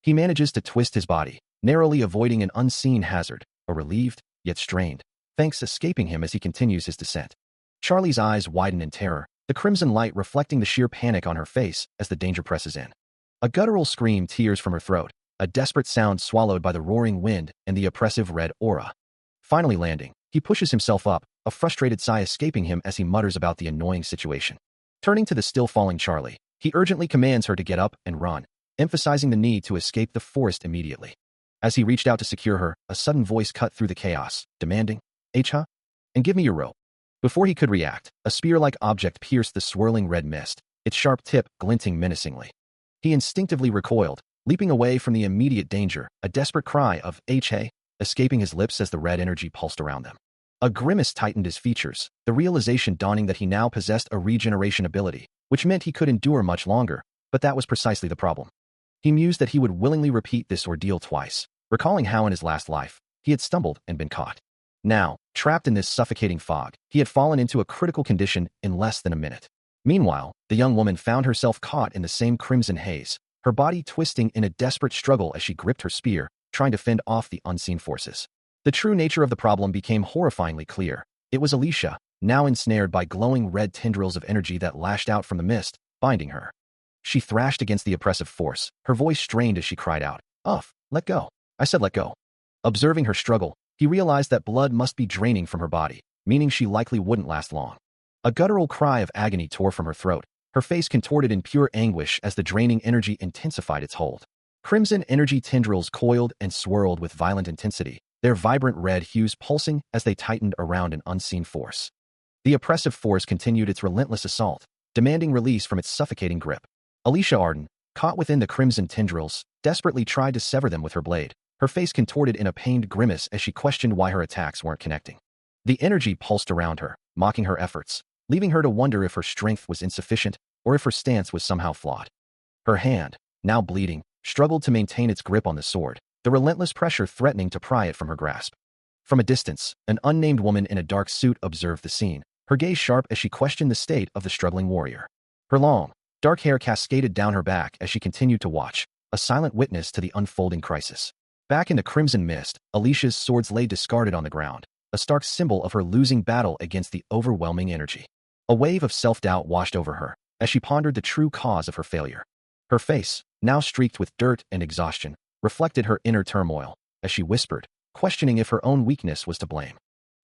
He manages to twist his body, narrowly avoiding an unseen hazard, a relieved, yet strained, thanks escaping him as he continues his descent. Charlie's eyes widen in terror, the crimson light reflecting the sheer panic on her face as the danger presses in. A guttural scream tears from her throat, a desperate sound swallowed by the roaring wind and the oppressive red aura. Finally landing, he pushes himself up, a frustrated sigh escaping him as he mutters about the annoying situation. Turning to the still falling Charlie, he urgently commands her to get up and run, emphasizing the need to escape the forest immediately. As he reached out to secure her, a sudden voice cut through the chaos, demanding, "Huh? And give me your rope." Before he could react, a spear-like object pierced the swirling red mist, its sharp tip glinting menacingly. He instinctively recoiled, leaping away from the immediate danger, a desperate cry of "Hey!" escaping his lips as the red energy pulsed around them. A grimace tightened his features, the realization dawning that he now possessed a regeneration ability, which meant he could endure much longer, but that was precisely the problem. He mused that he would willingly repeat this ordeal twice, recalling how in his last life, he had stumbled and been caught. Now, trapped in this suffocating fog, he had fallen into a critical condition in less than a minute. Meanwhile, the young woman found herself caught in the same crimson haze, her body twisting in a desperate struggle as she gripped her spear, trying to fend off the unseen forces. The true nature of the problem became horrifyingly clear. It was Alicia, now ensnared by glowing red tendrils of energy that lashed out from the mist, binding her. She thrashed against the oppressive force, her voice strained as she cried out, "Uff, let go. I said let go." Observing her struggle, he realized that blood must be draining from her body, meaning she likely wouldn't last long. A guttural cry of agony tore from her throat, her face contorted in pure anguish as the draining energy intensified its hold. Crimson energy tendrils coiled and swirled with violent intensity, their vibrant red hues pulsing as they tightened around an unseen force. The oppressive force continued its relentless assault, demanding release from its suffocating grip. Alicia Arden, caught within the crimson tendrils, desperately tried to sever them with her blade, her face contorted in a pained grimace as she questioned why her attacks weren't connecting. The energy pulsed around her, mocking her efforts, leaving her to wonder if her strength was insufficient or if her stance was somehow flawed. Her hand, now bleeding, struggled to maintain its grip on the sword, the relentless pressure threatening to pry it from her grasp. From a distance, an unnamed woman in a dark suit observed the scene, her gaze sharp as she questioned the state of the struggling warrior. Her long, dark hair cascaded down her back as she continued to watch, a silent witness to the unfolding crisis. Back in the crimson mist, Alicia's swords lay discarded on the ground, a stark symbol of her losing battle against the overwhelming energy. A wave of self-doubt washed over her as she pondered the true cause of her failure. Her face, now streaked with dirt and exhaustion, reflected her inner turmoil as she whispered, questioning if her own weakness was to blame.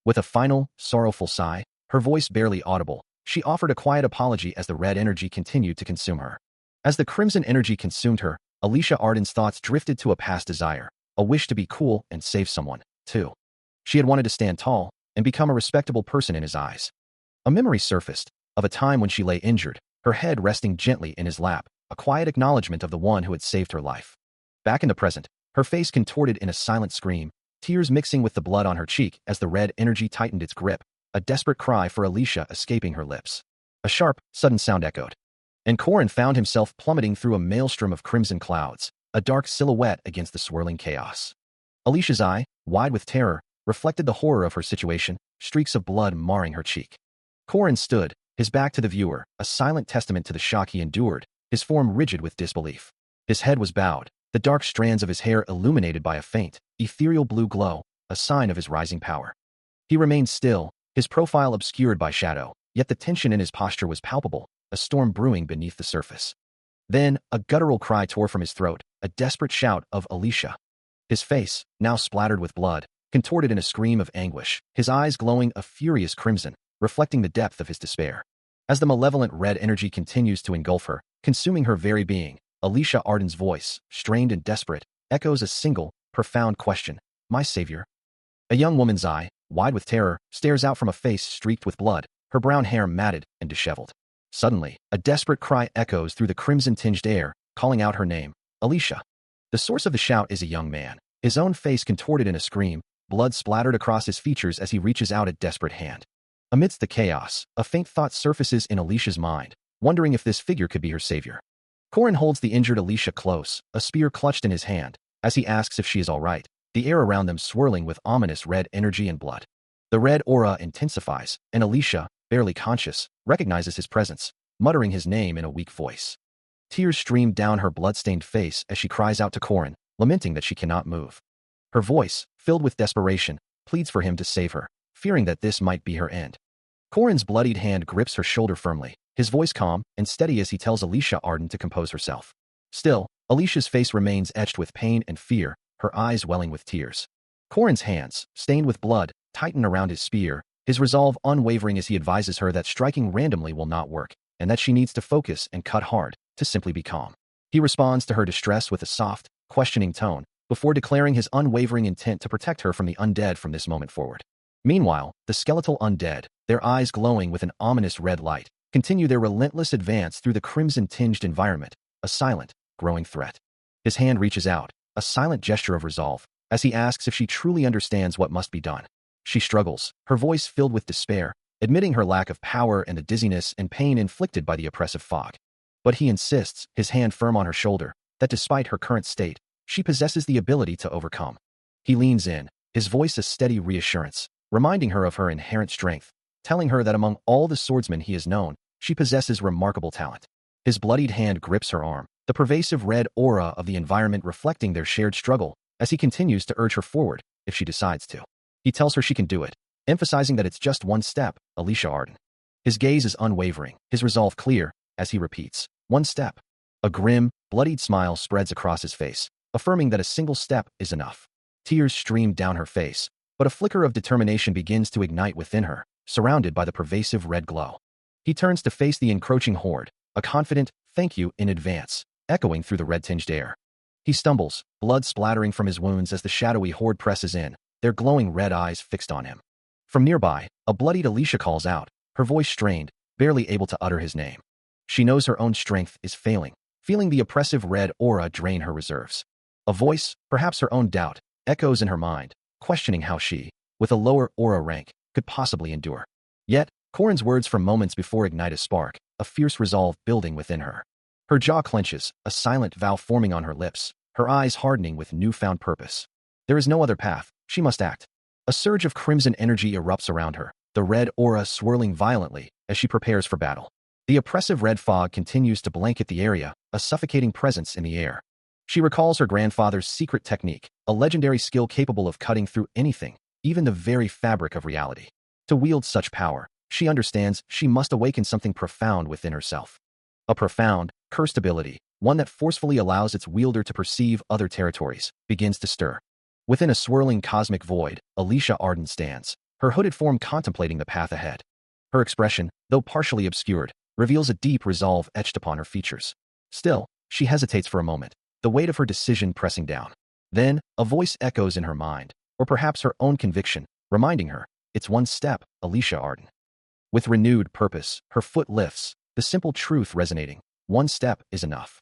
With a final, sorrowful sigh, her voice barely audible, she offered a quiet apology as the red energy continued to consume her. As the crimson energy consumed her, Alicia Arden's thoughts drifted to a past desire, a wish to be cool and save someone, too. She had wanted to stand tall and become a respectable person in his eyes. A memory surfaced, of a time when she lay injured, her head resting gently in his lap, a quiet acknowledgement of the one who had saved her life. Back in the present, her face contorted in a silent scream, tears mixing with the blood on her cheek as the red energy tightened its grip, a desperate cry for Alicia escaping her lips. A sharp, sudden sound echoed, and Corin found himself plummeting through a maelstrom of crimson clouds, a dark silhouette against the swirling chaos. Alicia's eye, wide with terror, reflected the horror of her situation, streaks of blood marring her cheek. Corin stood, his back to the viewer, a silent testament to the shock he endured, his form rigid with disbelief. His head was bowed, the dark strands of his hair illuminated by a faint, ethereal blue glow, a sign of his rising power. He remained still, his profile obscured by shadow, yet the tension in his posture was palpable, a storm brewing beneath the surface. Then, a guttural cry tore from his throat, a desperate shout of Alicia. His face, now splattered with blood, contorted in a scream of anguish, his eyes glowing a furious crimson, reflecting the depth of his despair. As the malevolent red energy continues to engulf her, consuming her very being, Alicia Arden's voice, strained and desperate, echoes a single, profound question, "My savior?" A young woman's eye, wide with terror, stares out from a face streaked with blood, her brown hair matted and disheveled. Suddenly, a desperate cry echoes through the crimson-tinged air, calling out her name, Alicia. The source of the shout is a young man, his own face contorted in a scream, blood splattered across his features as he reaches out a desperate hand. Amidst the chaos, a faint thought surfaces in Alicia's mind, wondering if this figure could be her savior. Corin holds the injured Alicia close, a spear clutched in his hand, as he asks if she is all right, the air around them swirling with ominous red energy and blood. The red aura intensifies, and Alicia, barely conscious, recognizes his presence. muttering his name in a weak voice. Tears stream down her blood-stained face as she cries out to Korin, lamenting that she cannot move. Her voice, filled with desperation, pleads for him to save her, fearing that this might be her end. Korin's bloodied hand grips her shoulder firmly, his voice calm and steady as he tells Alicia Arden to compose herself. Still, Alicia's face remains etched with pain and fear, her eyes welling with tears. Korin's hands, stained with blood, tighten around his spear, his resolve unwavering as he advises her that striking randomly will not work, and that she needs to focus and cut hard, to simply be calm. He responds to her distress with a soft, questioning tone, before declaring his unwavering intent to protect her from the undead from this moment forward. Meanwhile, the skeletal undead, their eyes glowing with an ominous red light, continue their relentless advance through the crimson-tinged environment, a silent, growing threat. His hand reaches out, a silent gesture of resolve, as he asks if she truly understands what must be done. She struggles, her voice filled with despair, admitting her lack of power and the dizziness and pain inflicted by the oppressive fog. But he insists, his hand firm on her shoulder, that despite her current state, she possesses the ability to overcome. He leans in, his voice a steady reassurance, reminding her of her inherent strength, telling her that among all the swordsmen he has known, she possesses remarkable talent. His bloodied hand grips her arm, the pervasive red aura of the environment reflecting their shared struggle, as he continues to urge her forward, if she decides to. He tells her she can do it, emphasizing that it's just one step, Alicia Arden. His gaze is unwavering, his resolve clear, as he repeats, one step. A grim, bloodied smile spreads across his face, affirming that a single step is enough. Tears stream down her face, but a flicker of determination begins to ignite within her, surrounded by the pervasive red glow. He turns to face the encroaching horde, a confident, thank you in advance, echoing through the red-tinged air. He stumbles, blood splattering from his wounds as the shadowy horde presses in, their glowing red eyes fixed on him. From nearby, a bloodied Alicia calls out, her voice strained, barely able to utter his name. She knows her own strength is failing, feeling the oppressive red aura drain her reserves. A voice, perhaps her own doubt, echoes in her mind, questioning how she, with a lower aura rank, could possibly endure. Yet, Korin's words from moments before ignite a spark, a fierce resolve building within her. Her jaw clenches, a silent vow forming on her lips, her eyes hardening with newfound purpose. There is no other path, she must act. A surge of crimson energy erupts around her, the red aura swirling violently as she prepares for battle. The oppressive red fog continues to blanket the area, a suffocating presence in the air. She recalls her grandfather's secret technique, a legendary skill capable of cutting through anything, even the very fabric of reality. To wield such power, she understands she must awaken something profound within herself. A profound, cursed ability, one that forcefully allows its wielder to perceive other territories, begins to stir. Within a swirling cosmic void, Alicia Arden stands, her hooded form contemplating the path ahead. Her expression, though partially obscured, reveals a deep resolve etched upon her features. Still, she hesitates for a moment, the weight of her decision pressing down. Then, a voice echoes in her mind, or perhaps her own conviction, reminding her, it's one step, Alicia Arden. With renewed purpose, her foot lifts, the simple truth resonating, one step is enough.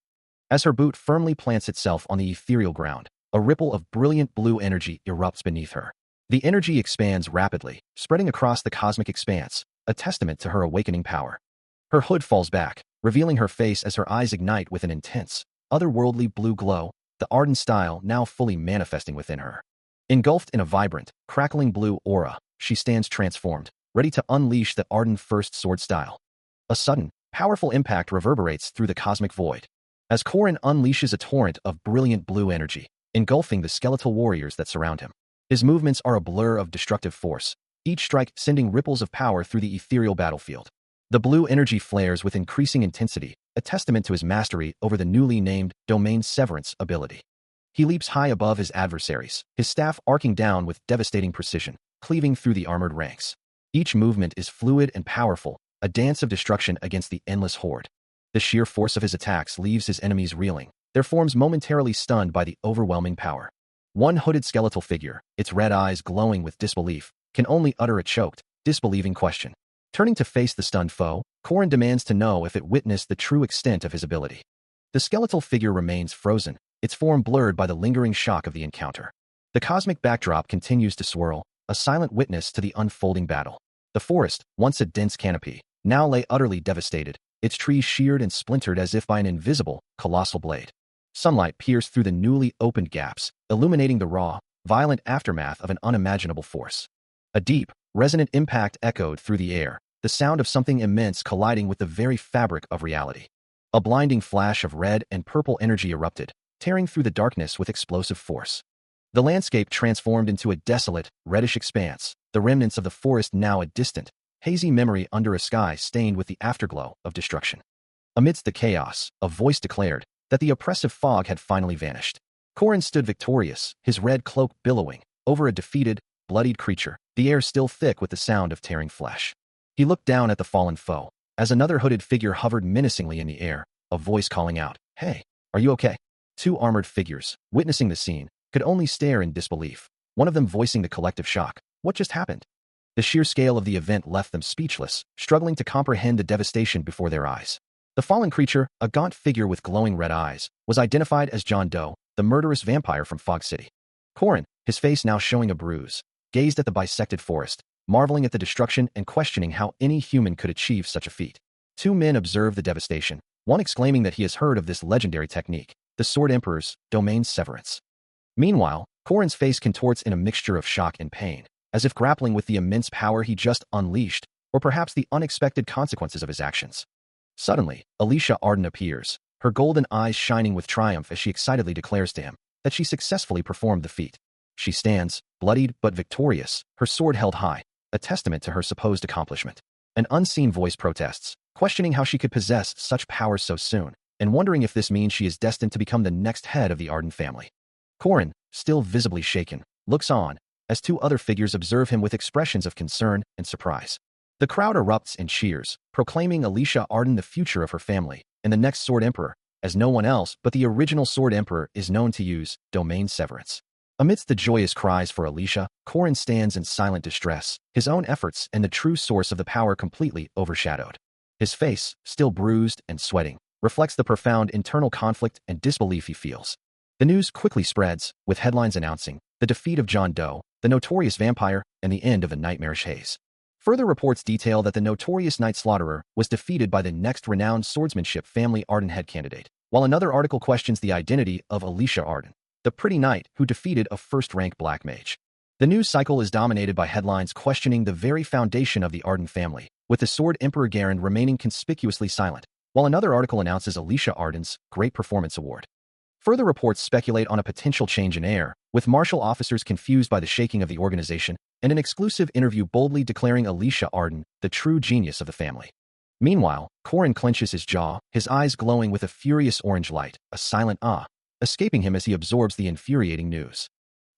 As her boot firmly plants itself on the ethereal ground, a ripple of brilliant blue energy erupts beneath her. The energy expands rapidly, spreading across the cosmic expanse, a testament to her awakening power. Her hood falls back, revealing her face as her eyes ignite with an intense, otherworldly blue glow, the Arden style now fully manifesting within her. Engulfed in a vibrant, crackling blue aura, she stands transformed, ready to unleash the Arden first sword style. A sudden, powerful impact reverberates through the cosmic void, as Korin unleashes a torrent of brilliant blue energy, engulfing the skeletal warriors that surround him. His movements are a blur of destructive force, each strike sending ripples of power through the ethereal battlefield. The blue energy flares with increasing intensity, a testament to his mastery over the newly named Domain Severance ability. He leaps high above his adversaries, his staff arcing down with devastating precision, cleaving through the armored ranks. Each movement is fluid and powerful, a dance of destruction against the endless horde. The sheer force of his attacks leaves his enemies reeling, their forms momentarily stunned by the overwhelming power. One hooded skeletal figure, its red eyes glowing with disbelief, can only utter a choked, disbelieving question. Turning to face the stunned foe, Korin demands to know if it witnessed the true extent of his ability. The skeletal figure remains frozen, its form blurred by the lingering shock of the encounter. The cosmic backdrop continues to swirl, a silent witness to the unfolding battle. The forest, once a dense canopy, now lay utterly devastated, its trees sheared and splintered as if by an invisible, colossal blade. Sunlight pierced through the newly opened gaps, illuminating the raw, violent aftermath of an unimaginable force. A deep, resonant impact echoed through the air, the sound of something immense colliding with the very fabric of reality. A blinding flash of red and purple energy erupted, tearing through the darkness with explosive force. The landscape transformed into a desolate, reddish expanse, the remnants of the forest now a distant, hazy memory under a sky stained with the afterglow of destruction. Amidst the chaos, a voice declared that the oppressive fog had finally vanished. Korin stood victorious, his red cloak billowing, over a defeated, bloodied creature, the air still thick with the sound of tearing flesh. He looked down at the fallen foe, as another hooded figure hovered menacingly in the air, a voice calling out, "Hey, are you okay?" Two armored figures, witnessing the scene, could only stare in disbelief, one of them voicing the collective shock. What just happened? The sheer scale of the event left them speechless, struggling to comprehend the devastation before their eyes. The fallen creature, a gaunt figure with glowing red eyes, was identified as John Doe, the murderous vampire from Fog City. Korin, his face now showing a bruise, gazed at the bisected forest, marveling at the destruction and questioning how any human could achieve such a feat. Two men observed the devastation, one exclaiming that he has heard of this legendary technique, the Sword Emperor's domain severance. Meanwhile, Korin's face contorts in a mixture of shock and pain, as if grappling with the immense power he just unleashed, or perhaps the unexpected consequences of his actions. Suddenly, Alicia Arden appears, her golden eyes shining with triumph as she excitedly declares to him that she successfully performed the feat. She stands, bloodied but victorious, her sword held high, a testament to her supposed accomplishment. An unseen voice protests, questioning how she could possess such power so soon, and wondering if this means she is destined to become the next head of the Arden family. Korin, still visibly shaken, looks on, as two other figures observe him with expressions of concern and surprise. The crowd erupts in cheers, proclaiming Alicia Arden the future of her family, and the next Sword Emperor, as no one else but the original Sword Emperor is known to use domain severance. Amidst the joyous cries for Alicia, Korin stands in silent distress, his own efforts and the true source of the power completely overshadowed. His face, still bruised and sweating, reflects the profound internal conflict and disbelief he feels. The news quickly spreads, with headlines announcing the defeat of John Doe, the notorious vampire, and the end of the nightmarish haze. Further reports detail that the notorious Night Slaughterer was defeated by the next renowned swordsmanship family Arden head candidate, while another article questions the identity of Alicia Arden, the pretty knight who defeated a first-rank black mage. The news cycle is dominated by headlines questioning the very foundation of the Arden family, with the Sword Emperor Garen remaining conspicuously silent, while another article announces Alicia Arden's Great Performance Award. Further reports speculate on a potential change in heir, with martial officers confused by the shaking of the organization, and an exclusive interview boldly declaring Alicia Arden the true genius of the family. Meanwhile, Korin clenches his jaw, his eyes glowing with a furious orange light, a silent awe, escaping him as he absorbs the infuriating news.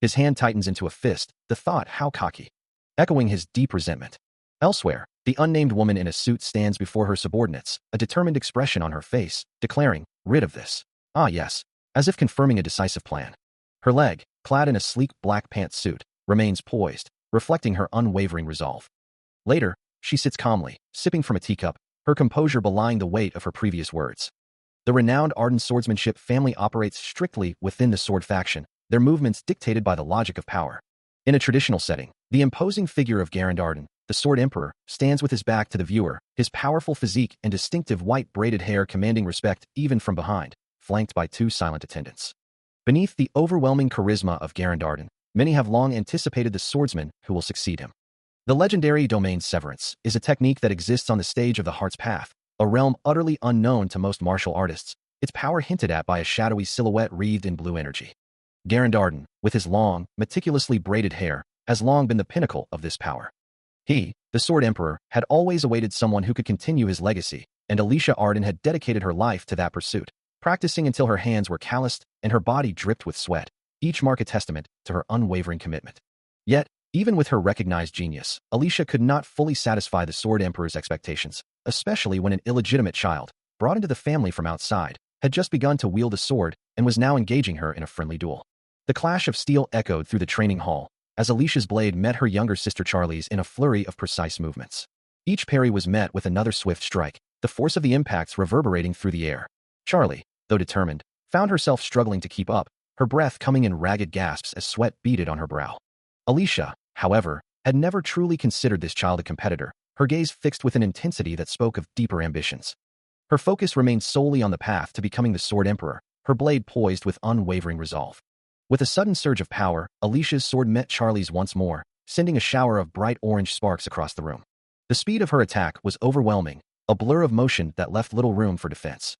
His hand tightens into a fist, the thought how cocky, echoing his deep resentment. Elsewhere, the unnamed woman in a suit stands before her subordinates, a determined expression on her face, declaring, "Rid of this." Ah yes, as if confirming a decisive plan. Her leg, clad in a sleek black pantsuit, remains poised, reflecting her unwavering resolve. Later, she sits calmly, sipping from a teacup, her composure belying the weight of her previous words. The renowned Arden swordsmanship family operates strictly within the sword faction, their movements dictated by the logic of power. In a traditional setting, the imposing figure of Garen Arden, the Sword Emperor, stands with his back to the viewer, his powerful physique and distinctive white braided hair commanding respect even from behind, flanked by two silent attendants. Beneath the overwhelming charisma of Garen Arden, many have long anticipated the swordsman who will succeed him. The legendary domain severance is a technique that exists on the stage of the Heart's Path, a realm utterly unknown to most martial artists, its power hinted at by a shadowy silhouette wreathed in blue energy. Garen Arden, with his long, meticulously braided hair, has long been the pinnacle of this power. He, the Sword Emperor, had always awaited someone who could continue his legacy, and Alicia Arden had dedicated her life to that pursuit, practicing until her hands were calloused and her body dripped with sweat, each mark a testament to her unwavering commitment. Yet, even with her recognized genius, Alicia could not fully satisfy the Sword Emperor's expectations, especially when an illegitimate child, brought into the family from outside, had just begun to wield a sword and was now engaging her in a friendly duel. The clash of steel echoed through the training hall, as Alicia's blade met her younger sister Charlie's in a flurry of precise movements. Each parry was met with another swift strike, the force of the impacts reverberating through the air. Charlie, though determined, found herself struggling to keep up, her breath coming in ragged gasps as sweat beaded on her brow. Alicia, however, had never truly considered this child a competitor, her gaze fixed with an intensity that spoke of deeper ambitions. Her focus remained solely on the path to becoming the Sword Emperor, her blade poised with unwavering resolve. With a sudden surge of power, Alicia's sword met Charlie's once more, sending a shower of bright orange sparks across the room. The speed of her attack was overwhelming, a blur of motion that left little room for defense.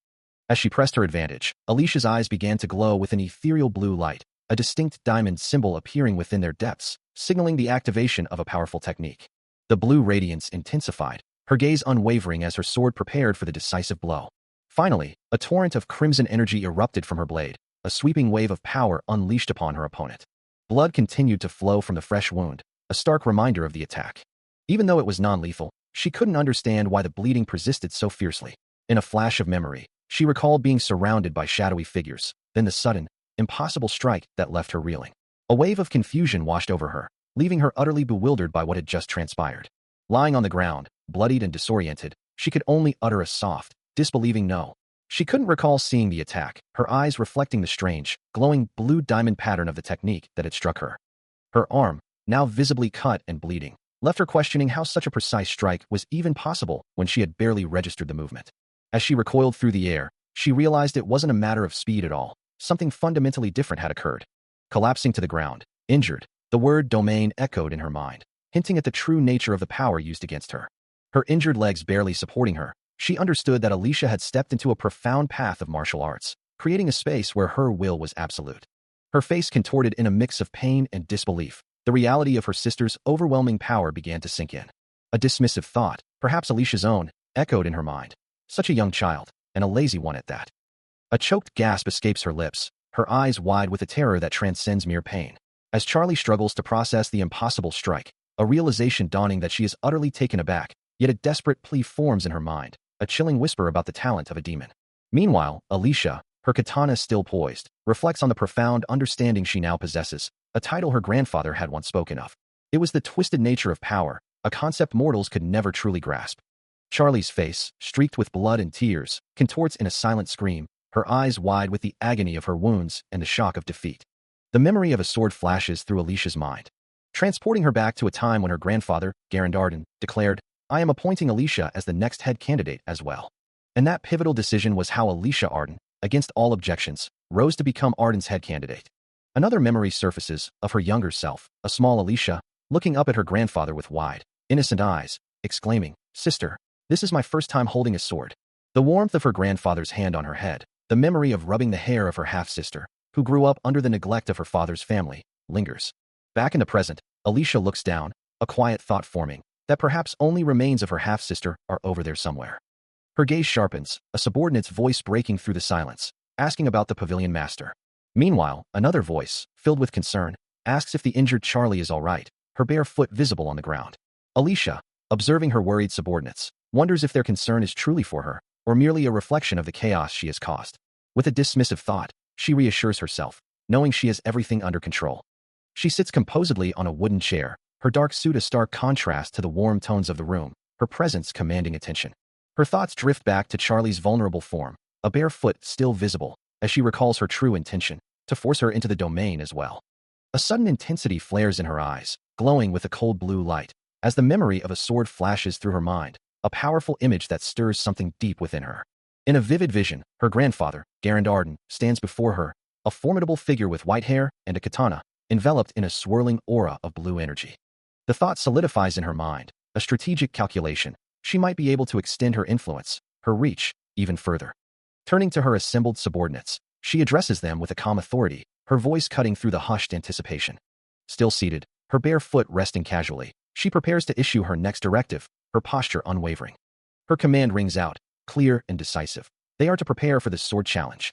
As she pressed her advantage, Alicia's eyes began to glow with an ethereal blue light, a distinct diamond symbol appearing within their depths, signaling the activation of a powerful technique. The blue radiance intensified, her gaze unwavering as her sword prepared for the decisive blow. Finally, a torrent of crimson energy erupted from her blade, a sweeping wave of power unleashed upon her opponent. Blood continued to flow from the fresh wound, a stark reminder of the attack. Even though it was non-lethal, she couldn't understand why the bleeding persisted so fiercely. In a flash of memory, she recalled being surrounded by shadowy figures, then the sudden, impossible strike that left her reeling. A wave of confusion washed over her, leaving her utterly bewildered by what had just transpired. Lying on the ground, bloodied and disoriented, she could only utter a soft, disbelieving no. She couldn't recall seeing the attack, her eyes reflecting the strange, glowing blue diamond pattern of the technique that had struck her. Her arm, now visibly cut and bleeding, left her questioning how such a precise strike was even possible when she had barely registered the movement. As she recoiled through the air, she realized it wasn't a matter of speed at all. Something fundamentally different had occurred. Collapsing to the ground, injured, the word domain echoed in her mind, hinting at the true nature of the power used against her. Her injured legs barely supporting her, she understood that Alicia had stepped into a profound path of martial arts, creating a space where her will was absolute. Her face contorted in a mix of pain and disbelief. The reality of her sister's overwhelming power began to sink in. A dismissive thought, perhaps Alicia's own, echoed in her mind. Such a young child, and a lazy one at that. A choked gasp escapes her lips, her eyes wide with a terror that transcends mere pain. As Charlie struggles to process the impossible strike, a realization dawning that she is utterly taken aback, yet a desperate plea forms in her mind, a chilling whisper about the talent of a demon. Meanwhile, Alicia, her katana still poised, reflects on the profound understanding she now possesses, a title her grandfather had once spoken of. It was the twisted nature of power, a concept mortals could never truly grasp. Charlie's face, streaked with blood and tears, contorts in a silent scream, her eyes wide with the agony of her wounds and the shock of defeat. The memory of a sword flashes through Alicia's mind, transporting her back to a time when her grandfather, Arden, declared, "I am appointing Alicia as the next head candidate as well." And that pivotal decision was how Alicia Arden, against all objections, rose to become Arden's head candidate. Another memory surfaces, of her younger self, a small Alicia, looking up at her grandfather with wide, innocent eyes, exclaiming, "Sister, this is my first time holding a sword." The warmth of her grandfather's hand on her head, the memory of rubbing the hair of her half-sister, who grew up under the neglect of her father's family, lingers. Back in the present, Alicia looks down, a quiet thought forming, that perhaps only remains of her half-sister are over there somewhere. Her gaze sharpens, a subordinate's voice breaking through the silence, asking about the pavilion master. Meanwhile, another voice, filled with concern, asks if the injured Charlie is all right, her bare foot visible on the ground. Alicia, observing her worried subordinates, wonders if their concern is truly for her, or merely a reflection of the chaos she has caused. With a dismissive thought, she reassures herself, knowing she has everything under control. She sits composedly on a wooden chair, her dark suit a stark contrast to the warm tones of the room, her presence commanding attention. Her thoughts drift back to Charlie's vulnerable form, a bare foot still visible, as she recalls her true intention, to force her into the domain as well. A sudden intensity flares in her eyes, glowing with a cold blue light, as the memory of a sword flashes through her mind, a powerful image that stirs something deep within her. In a vivid vision, her grandfather, Arden, stands before her, a formidable figure with white hair and a katana, enveloped in a swirling aura of blue energy. The thought solidifies in her mind, a strategic calculation. She might be able to extend her influence, her reach, even further. Turning to her assembled subordinates, she addresses them with a calm authority, her voice cutting through the hushed anticipation. Still seated, her bare foot resting casually, she prepares to issue her next directive, her posture unwavering. Her command rings out, clear and decisive. They are to prepare for the sword challenge.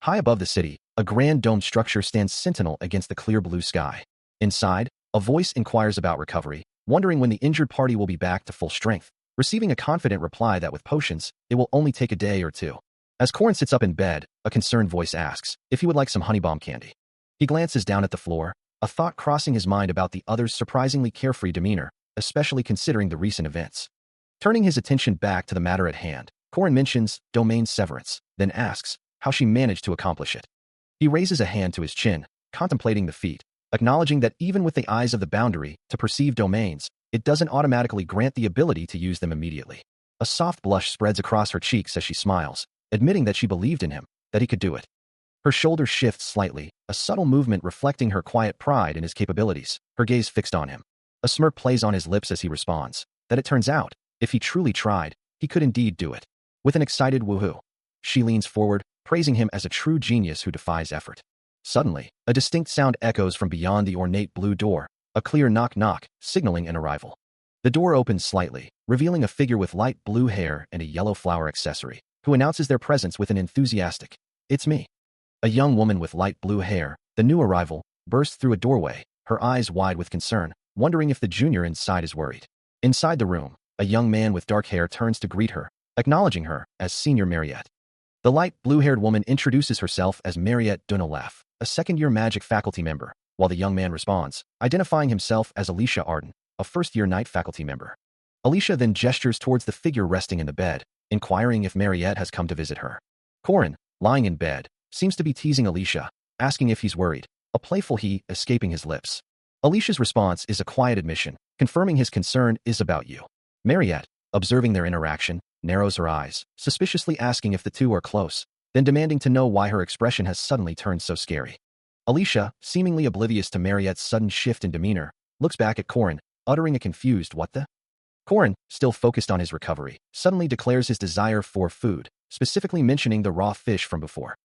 High above the city, a grand domed structure stands sentinel against the clear blue sky. Inside, a voice inquires about recovery, wondering when the injured party will be back to full strength, receiving a confident reply that with potions, it will only take a day or two. As Corin sits up in bed, a concerned voice asks if he would like some honey bomb candy. He glances down at the floor, a thought crossing his mind about the other's surprisingly carefree demeanor, especially considering the recent events. Turning his attention back to the matter at hand, Corin mentions domain severance, then asks how she managed to accomplish it. He raises a hand to his chin, contemplating the feat, acknowledging that even with the eyes of the boundary to perceive domains, it doesn't automatically grant the ability to use them immediately. A soft blush spreads across her cheeks as she smiles, admitting that she believed in him, that he could do it. Her shoulders shift slightly, a subtle movement reflecting her quiet pride in his capabilities, her gaze fixed on him. A smirk plays on his lips as he responds, that it turns out, if he truly tried, he could indeed do it. With an excited woohoo, she leans forward, praising him as a true genius who defies effort. Suddenly, a distinct sound echoes from beyond the ornate blue door, a clear knock-knock, signaling an arrival. The door opens slightly, revealing a figure with light blue hair and a yellow flower accessory, who announces their presence with an enthusiastic, "It's me." A young woman with light blue hair, the new arrival, bursts through a doorway, her eyes wide with concern, wondering if the junior inside is worried. Inside the room, a young man with dark hair turns to greet her, acknowledging her as Senior Mariette. The light blue-haired woman introduces herself as Mariette Dunolaf, a second-year magic faculty member, while the young man responds, identifying himself as Alicia Arden, a first-year night faculty member. Alicia then gestures towards the figure resting in the bed, inquiring if Mariette has come to visit her. Corin, lying in bed, seems to be teasing Alicia, asking if he's worried, a playful he escaping his lips. Alicia's response is a quiet admission, confirming his concern is about you. Mariette, observing their interaction, narrows her eyes, suspiciously asking if the two are close, then demanding to know why her expression has suddenly turned so scary. Alicia, seemingly oblivious to Mariette's sudden shift in demeanor, looks back at Corin, uttering a confused "what the?" Corin, still focused on his recovery, suddenly declares his desire for food, specifically mentioning the raw fish from before.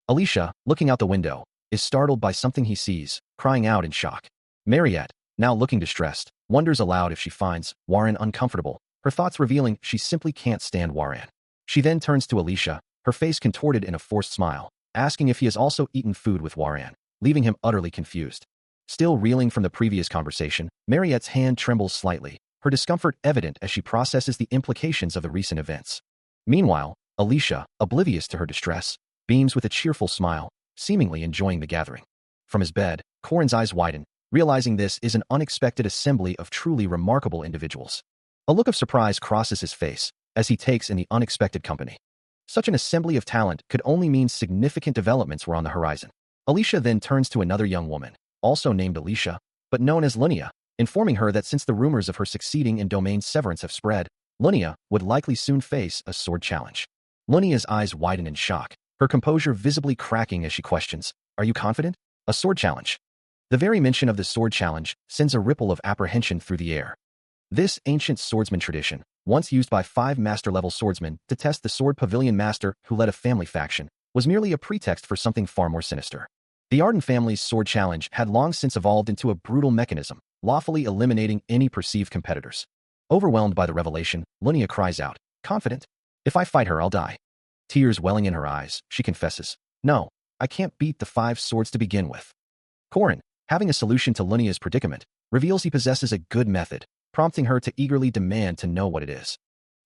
Alicia, looking out the window, is startled by something he sees, crying out in shock. Mariette, now looking distressed, wonders aloud if she finds Warren uncomfortable, her thoughts revealing she simply can't stand Warren. She then turns to Alicia, her face contorted in a forced smile, asking if he has also eaten food with Warren, leaving him utterly confused. Still reeling from the previous conversation, Mariette's hand trembles slightly, her discomfort evident as she processes the implications of the recent events. Meanwhile, Alicia, oblivious to her distress, beams with a cheerful smile, seemingly enjoying the gathering. From his bed, Corin's eyes widen, realizing this is an unexpected assembly of truly remarkable individuals. A look of surprise crosses his face as he takes in the unexpected company. Such an assembly of talent could only mean significant developments were on the horizon. Alicia then turns to another young woman, also named Alicia, but known as Lunia, informing her that since the rumors of her succeeding in domain severance have spread, Lunia would likely soon face a sword challenge. Lunia's eyes widen in shock, her composure visibly cracking as she questions, "Are you confident? A sword challenge?" The very mention of the sword challenge sends a ripple of apprehension through the air. This ancient swordsman tradition, once used by 5 master-level swordsmen to test the sword pavilion master who led a family faction, was merely a pretext for something far more sinister. The Arden family's sword challenge had long since evolved into a brutal mechanism, lawfully eliminating any perceived competitors. Overwhelmed by the revelation, Lunia cries out, "Confident? If I fight her, I'll die." Tears welling in her eyes, she confesses, "No, I can't beat the 5 swords to begin with." Corin, having a solution to Lunia's predicament, reveals he possesses a good method, prompting her to eagerly demand to know what it is.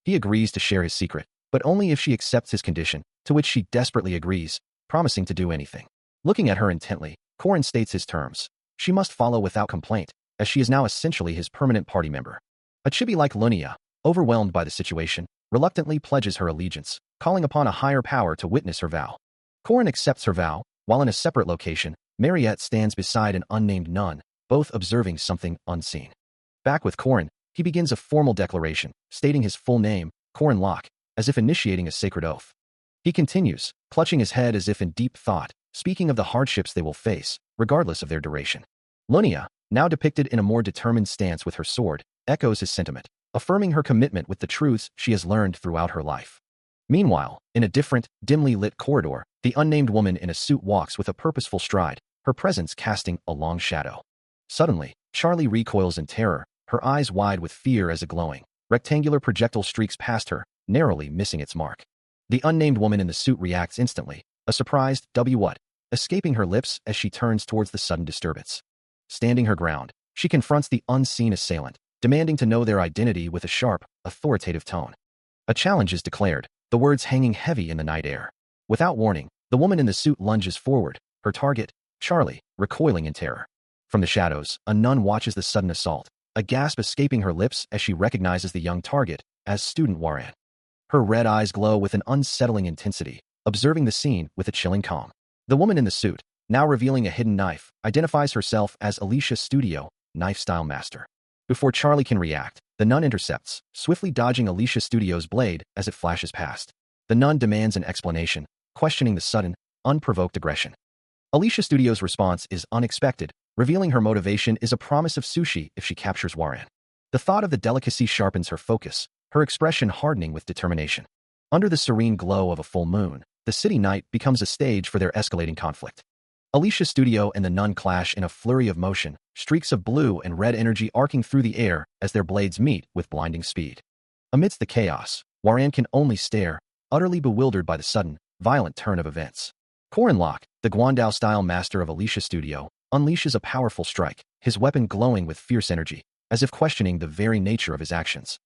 He agrees to share his secret, but only if she accepts his condition, to which she desperately agrees, promising to do anything. Looking at her intently, Corin states his terms. She must follow without complaint, as she is now essentially his permanent party member. A chibi like Lunia, overwhelmed by the situation, reluctantly pledges her allegiance, calling upon a higher power to witness her vow. Corin accepts her vow, while in a separate location, Mariette stands beside an unnamed nun, both observing something unseen. Back with Corin, he begins a formal declaration, stating his full name, Corin Locke, as if initiating a sacred oath. He continues, clutching his head as if in deep thought, speaking of the hardships they will face, regardless of their duration. Lunia, now depicted in a more determined stance with her sword, echoes his sentiment, affirming her commitment with the truths she has learned throughout her life. Meanwhile, in a different, dimly lit corridor, the unnamed woman in a suit walks with a purposeful stride, her presence casting a long shadow. Suddenly, Charlie recoils in terror, her eyes wide with fear as a glowing, rectangular projectile streaks past her, narrowly missing its mark. The unnamed woman in the suit reacts instantly, a surprised "W what?" escaping her lips as she turns towards the sudden disturbance. Standing her ground, she confronts the unseen assailant, demanding to know their identity with a sharp, authoritative tone. A challenge is declared, the words hanging heavy in the night air. Without warning, the woman in the suit lunges forward, her target, Charlie, recoiling in terror. From the shadows, a nun watches the sudden assault, a gasp escaping her lips as she recognizes the young target as student Warren. Her red eyes glow with an unsettling intensity, observing the scene with a chilling calm. The woman in the suit, now revealing a hidden knife, identifies herself as Alicia Studio, Knife-Style Master. Before Charlie can react, the nun intercepts, swiftly dodging Alicia Studio's blade as it flashes past. The nun demands an explanation, questioning the sudden, unprovoked aggression. Alicia Studio's response is unexpected, revealing her motivation is a promise of sushi if she captures Warren. The thought of the delicacy sharpens her focus, her expression hardening with determination. Under the serene glow of a full moon, the city night becomes a stage for their escalating conflict. Alicia's studio and the nun clash in a flurry of motion, streaks of blue and red energy arcing through the air as their blades meet with blinding speed. Amidst the chaos, Waran can only stare, utterly bewildered by the sudden, violent turn of events. Corin Locke, the Guandao-style master of Alicia's studio, unleashes a powerful strike, his weapon glowing with fierce energy, as if questioning the very nature of his actions.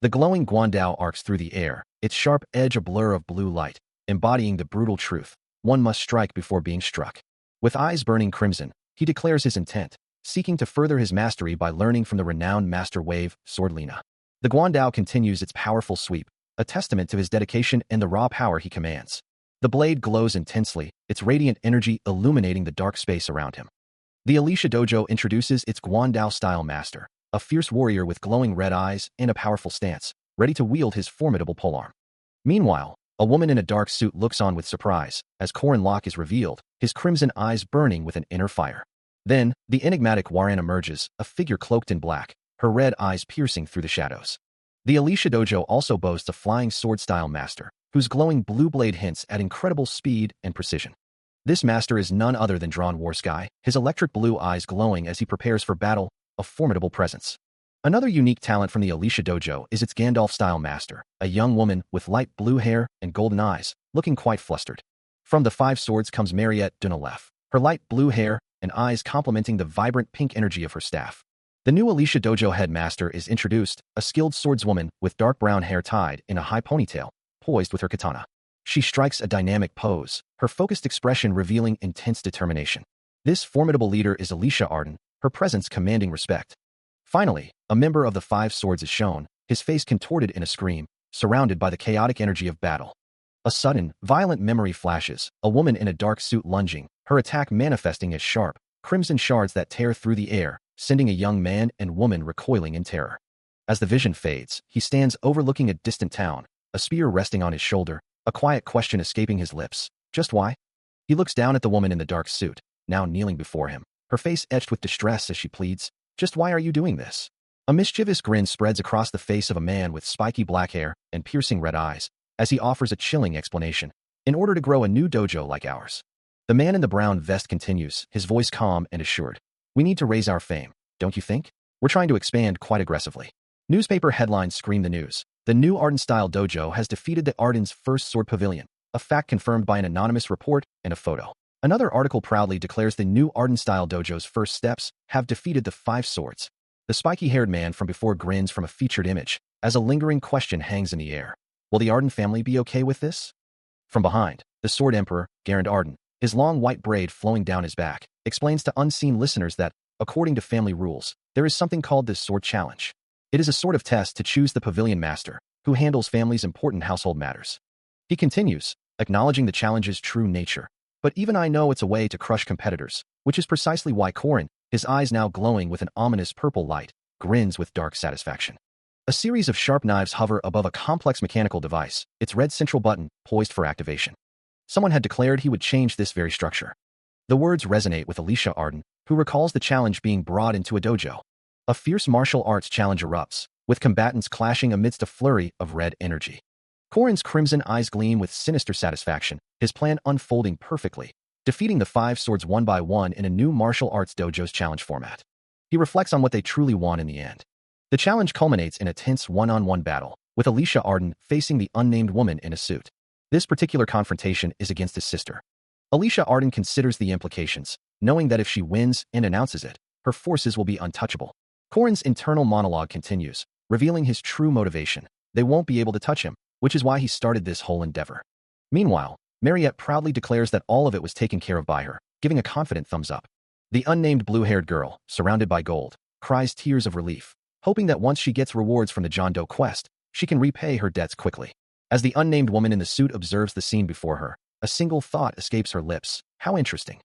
The glowing Guandao arcs through the air, its sharp edge a blur of blue light, embodying the brutal truth: one must strike before being struck. With eyes burning crimson, he declares his intent, seeking to further his mastery by learning from the renowned master wave, Sword Lina. The Guandao continues its powerful sweep, a testament to his dedication and the raw power he commands. The blade glows intensely, its radiant energy illuminating the dark space around him. The Alicia Dojo introduces its Guandao-style master, a fierce warrior with glowing red eyes and a powerful stance, ready to wield his formidable polearm. Meanwhile, a woman in a dark suit looks on with surprise as Corin Locke is revealed, his crimson eyes burning with an inner fire. Then, the enigmatic Waran emerges, a figure cloaked in black, her red eyes piercing through the shadows. The Alicia Dojo also boasts a flying sword-style master, whose glowing blue blade hints at incredible speed and precision. This master is none other than Drawn Warsky, his electric blue eyes glowing as he prepares for battle, a formidable presence. Another unique talent from the Alicia Dojo is its Gandalf-style master, a young woman with light blue hair and golden eyes, looking quite flustered. From the Five Swords comes Mariette Dunalef, her light blue hair and eyes complementing the vibrant pink energy of her staff. The new Alicia Dojo headmaster is introduced, a skilled swordswoman with dark brown hair tied in a high ponytail, poised with her katana. She strikes a dynamic pose, her focused expression revealing intense determination. This formidable leader is Alicia Arden, her presence commanding respect. Finally, a member of the Five Swords is shown, his face contorted in a scream, surrounded by the chaotic energy of battle. A sudden, violent memory flashes, a woman in a dark suit lunging, her attack manifesting as sharp, crimson shards that tear through the air, sending a young man and woman recoiling in terror. As the vision fades, he stands overlooking a distant town, a spear resting on his shoulder, a quiet question escaping his lips. Just why? He looks down at the woman in the dark suit, now kneeling before him, her face etched with distress as she pleads, "Just why are you doing this?" A mischievous grin spreads across the face of a man with spiky black hair and piercing red eyes, as he offers a chilling explanation. "In order to grow a new dojo like ours." The man in the brown vest continues, his voice calm and assured. "We need to raise our fame, don't you think? We're trying to expand quite aggressively." Newspaper headlines scream the news. The new Arden-style dojo has defeated the Arden's first sword pavilion, a fact confirmed by an anonymous report and a photo. Another article proudly declares the new Arden-style dojo's first steps have defeated the Five Swords. The spiky-haired man from before grins from a featured image, as a lingering question hangs in the air. Will the Arden family be okay with this? From behind, the Sword Emperor, Garand Arden, his long white braid flowing down his back, explains to unseen listeners that, according to family rules, there is something called the Sword Challenge. It is a sort of test to choose the pavilion master, who handles family's important household matters. He continues, acknowledging the challenge's true nature. "But even I know it's a way to crush competitors, which is precisely why Corin, his eyes now glowing with an ominous purple light, grins with dark satisfaction." A series of sharp knives hover above a complex mechanical device, its red central button poised for activation. Someone had declared he would change this very structure. The words resonate with Alicia Arden, who recalls the challenge being brought into a dojo. A fierce martial arts challenge erupts, with combatants clashing amidst a flurry of red energy. Corin's crimson eyes gleam with sinister satisfaction, his plan unfolding perfectly, defeating the Five Swords one by one in a new martial arts dojo's challenge format. He reflects on what they truly want in the end. The challenge culminates in a tense one-on-one battle, with Alicia Arden facing the unnamed woman in a suit. This particular confrontation is against his sister. Alicia Arden considers the implications, knowing that if she wins and announces it, her forces will be untouchable. Corin's internal monologue continues, revealing his true motivation. They won't be able to touch him, which is why he started this whole endeavor. Meanwhile, Mariette proudly declares that all of it was taken care of by her, giving a confident thumbs up. The unnamed blue-haired girl, surrounded by gold, cries tears of relief, hoping that once she gets rewards from the John Doe quest, she can repay her debts quickly. As the unnamed woman in the suit observes the scene before her, a single thought escapes her lips. How interesting.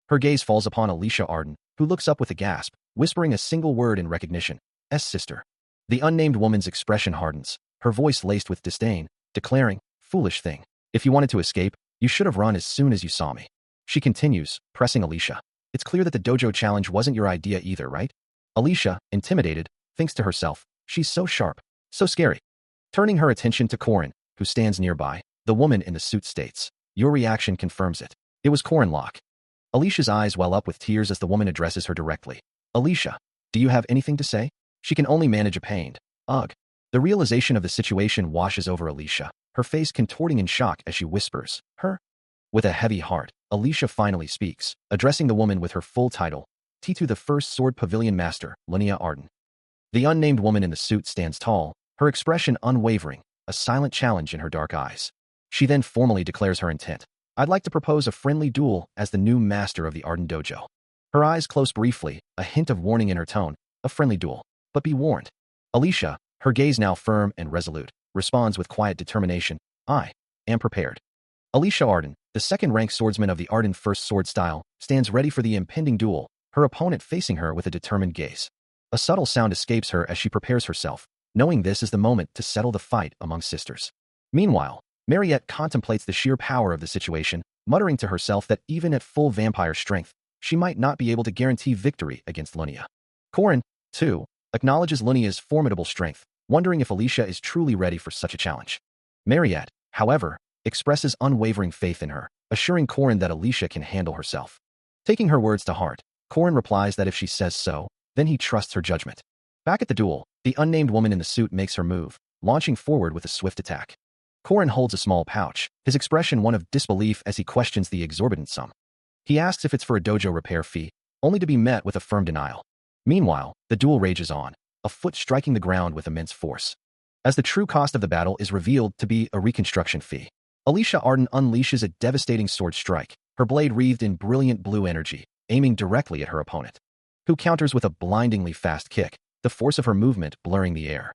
Her gaze falls upon Alicia Arden, who looks up with a gasp, whispering a single word in recognition. "Sister." The unnamed woman's expression hardens, her voice laced with disdain, declaring, "Foolish thing. If you wanted to escape, you should have run as soon as you saw me." She continues, pressing Alicia. "It's clear that the dojo challenge wasn't your idea either, right?" Alicia, intimidated, thinks to herself, she's so sharp, so scary. Turning her attention to Corin, who stands nearby, the woman in the suit states, your reaction confirms it. It was Corin Locke. Alicia's eyes well up with tears as the woman addresses her directly. Alicia, do you have anything to say? She can only manage a pained, ugh. The realization of the situation washes over Alicia, her face contorting in shock as she whispers, her? With a heavy heart, Alicia finally speaks, addressing the woman with her full title, T2 the First Sword Pavilion Master, Linnea Arden. The unnamed woman in the suit stands tall, her expression unwavering, a silent challenge in her dark eyes. She then formally declares her intent. I'd like to propose a friendly duel as the new master of the Arden Dojo. Her eyes close briefly, a hint of warning in her tone, a friendly duel. But be warned. Alicia, her gaze now firm and resolute, responds with quiet determination, I am prepared. Alicia Arden, the second-ranked swordsman of the Arden First Sword Style, stands ready for the impending duel, her opponent facing her with a determined gaze. A subtle sound escapes her as she prepares herself, knowing this is the moment to settle the fight among sisters. Meanwhile, Mariette contemplates the sheer power of the situation, muttering to herself that even at full vampire strength, she might not be able to guarantee victory against Linnea. Corin, too, acknowledges Linnea's formidable strength, wondering if Alicia is truly ready for such a challenge. Mariette, however, expresses unwavering faith in her, assuring Corin that Alicia can handle herself. Taking her words to heart, Corin replies that if she says so, then he trusts her judgment. Back at the duel, the unnamed woman in the suit makes her move, launching forward with a swift attack. Corin holds a small pouch, his expression one of disbelief as he questions the exorbitant sum. He asks if it's for a dojo repair fee, only to be met with a firm denial. Meanwhile, the duel rages on, a foot striking the ground with immense force. As the true cost of the battle is revealed to be a reconstruction fee, Alicia Arden unleashes a devastating sword strike, her blade wreathed in brilliant blue energy, aiming directly at her opponent, who counters with a blindingly fast kick, the force of her movement blurring the air.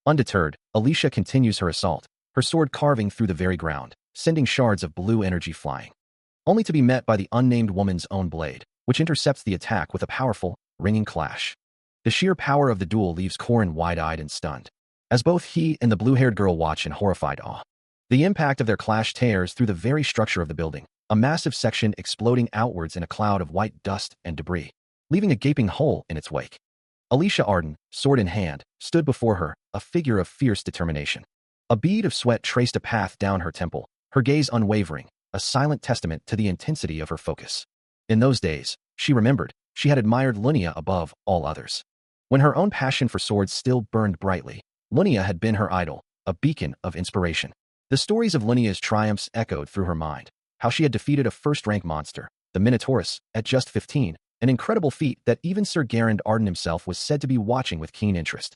Undeterred, Alicia continues her assault, her sword carving through the very ground, sending shards of blue energy flying, only to be met by the unnamed woman's own blade, which intercepts the attack with a powerful, ringing clash. The sheer power of the duel leaves Corin wide-eyed and stunned, as both he and the blue-haired girl watch in horrified awe. The impact of their clash tears through the very structure of the building, a massive section exploding outwards in a cloud of white dust and debris, leaving a gaping hole in its wake. Alicia Arden, sword in hand, stood before her, a figure of fierce determination. A bead of sweat traced a path down her temple, her gaze unwavering, a silent testament to the intensity of her focus. In those days, she remembered, she had admired Linnea above all others. When her own passion for swords still burned brightly, Linnea had been her idol, a beacon of inspiration. The stories of Linnea's triumphs echoed through her mind, how she had defeated a first-rank monster, the Minotaurus, at just 15, an incredible feat that even Sir Garand Arden himself was said to be watching with keen interest.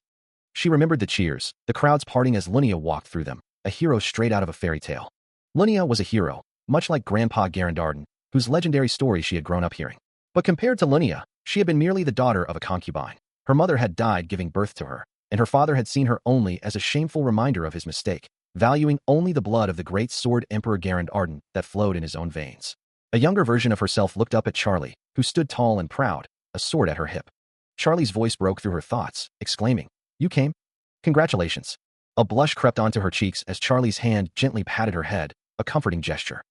She remembered the cheers, the crowds parting as Linnea walked through them, a hero straight out of a fairy tale. Linnea was a hero, much like Grandpa Garand Arden, whose legendary story she had grown up hearing. But compared to Linnea, she had been merely the daughter of a concubine. Her mother had died giving birth to her, and her father had seen her only as a shameful reminder of his mistake, valuing only the blood of the great sword Emperor Garand Arden that flowed in his own veins. A younger version of herself looked up at Charlie, who stood tall and proud, a sword at her hip. Charlie's voice broke through her thoughts, exclaiming, You came? Congratulations. A blush crept onto her cheeks as Charlie's hand gently patted her head, a comforting gesture.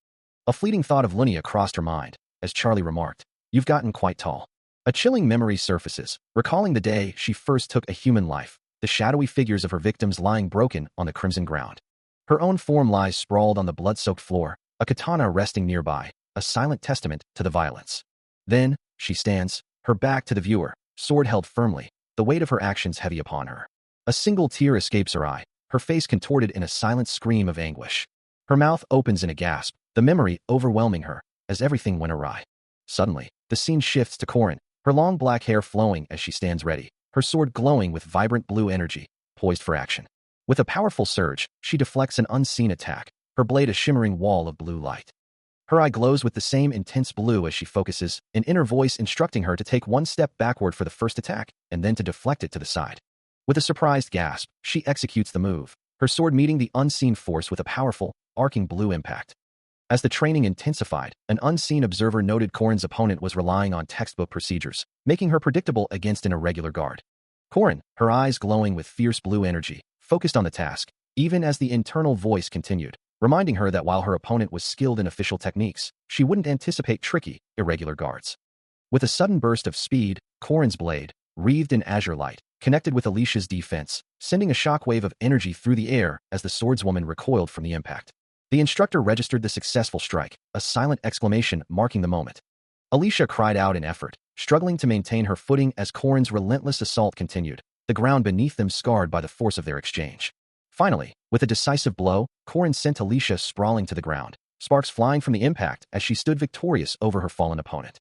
A fleeting thought of Linnea crossed her mind, as Charlie remarked, You've gotten quite tall. A chilling memory surfaces, recalling the day she first took a human life, the shadowy figures of her victims lying broken on the crimson ground. Her own form lies sprawled on the blood-soaked floor, a katana resting nearby, a silent testament to the violence. Then, she stands, her back to the viewer, sword held firmly, the weight of her actions heavy upon her. A single tear escapes her eye, her face contorted in a silent scream of anguish. Her mouth opens in a gasp, the memory overwhelming her, as everything went awry. Suddenly, the scene shifts to Corin, her long black hair flowing as she stands ready, her sword glowing with vibrant blue energy, poised for action. With a powerful surge, she deflects an unseen attack, her blade a shimmering wall of blue light. Her eye glows with the same intense blue as she focuses, an inner voice instructing her to take one step backward for the first attack, and then to deflect it to the side. With a surprised gasp, she executes the move, her sword meeting the unseen force with a powerful, arcing blue impact. As the training intensified, an unseen observer noted Corin's opponent was relying on textbook procedures, making her predictable against an irregular guard. Corin, her eyes glowing with fierce blue energy, focused on the task, even as the internal voice continued, reminding her that while her opponent was skilled in official techniques, she wouldn't anticipate tricky, irregular guards. With a sudden burst of speed, Corin's blade, wreathed in azure light, connected with Alicia's defense, sending a shockwave of energy through the air as the swordswoman recoiled from the impact. The instructor registered the successful strike, a silent exclamation marking the moment. Alicia cried out in effort, struggling to maintain her footing as Corrin's relentless assault continued, the ground beneath them scarred by the force of their exchange. Finally, with a decisive blow, Corrin sent Alicia sprawling to the ground, sparks flying from the impact as she stood victorious over her fallen opponent.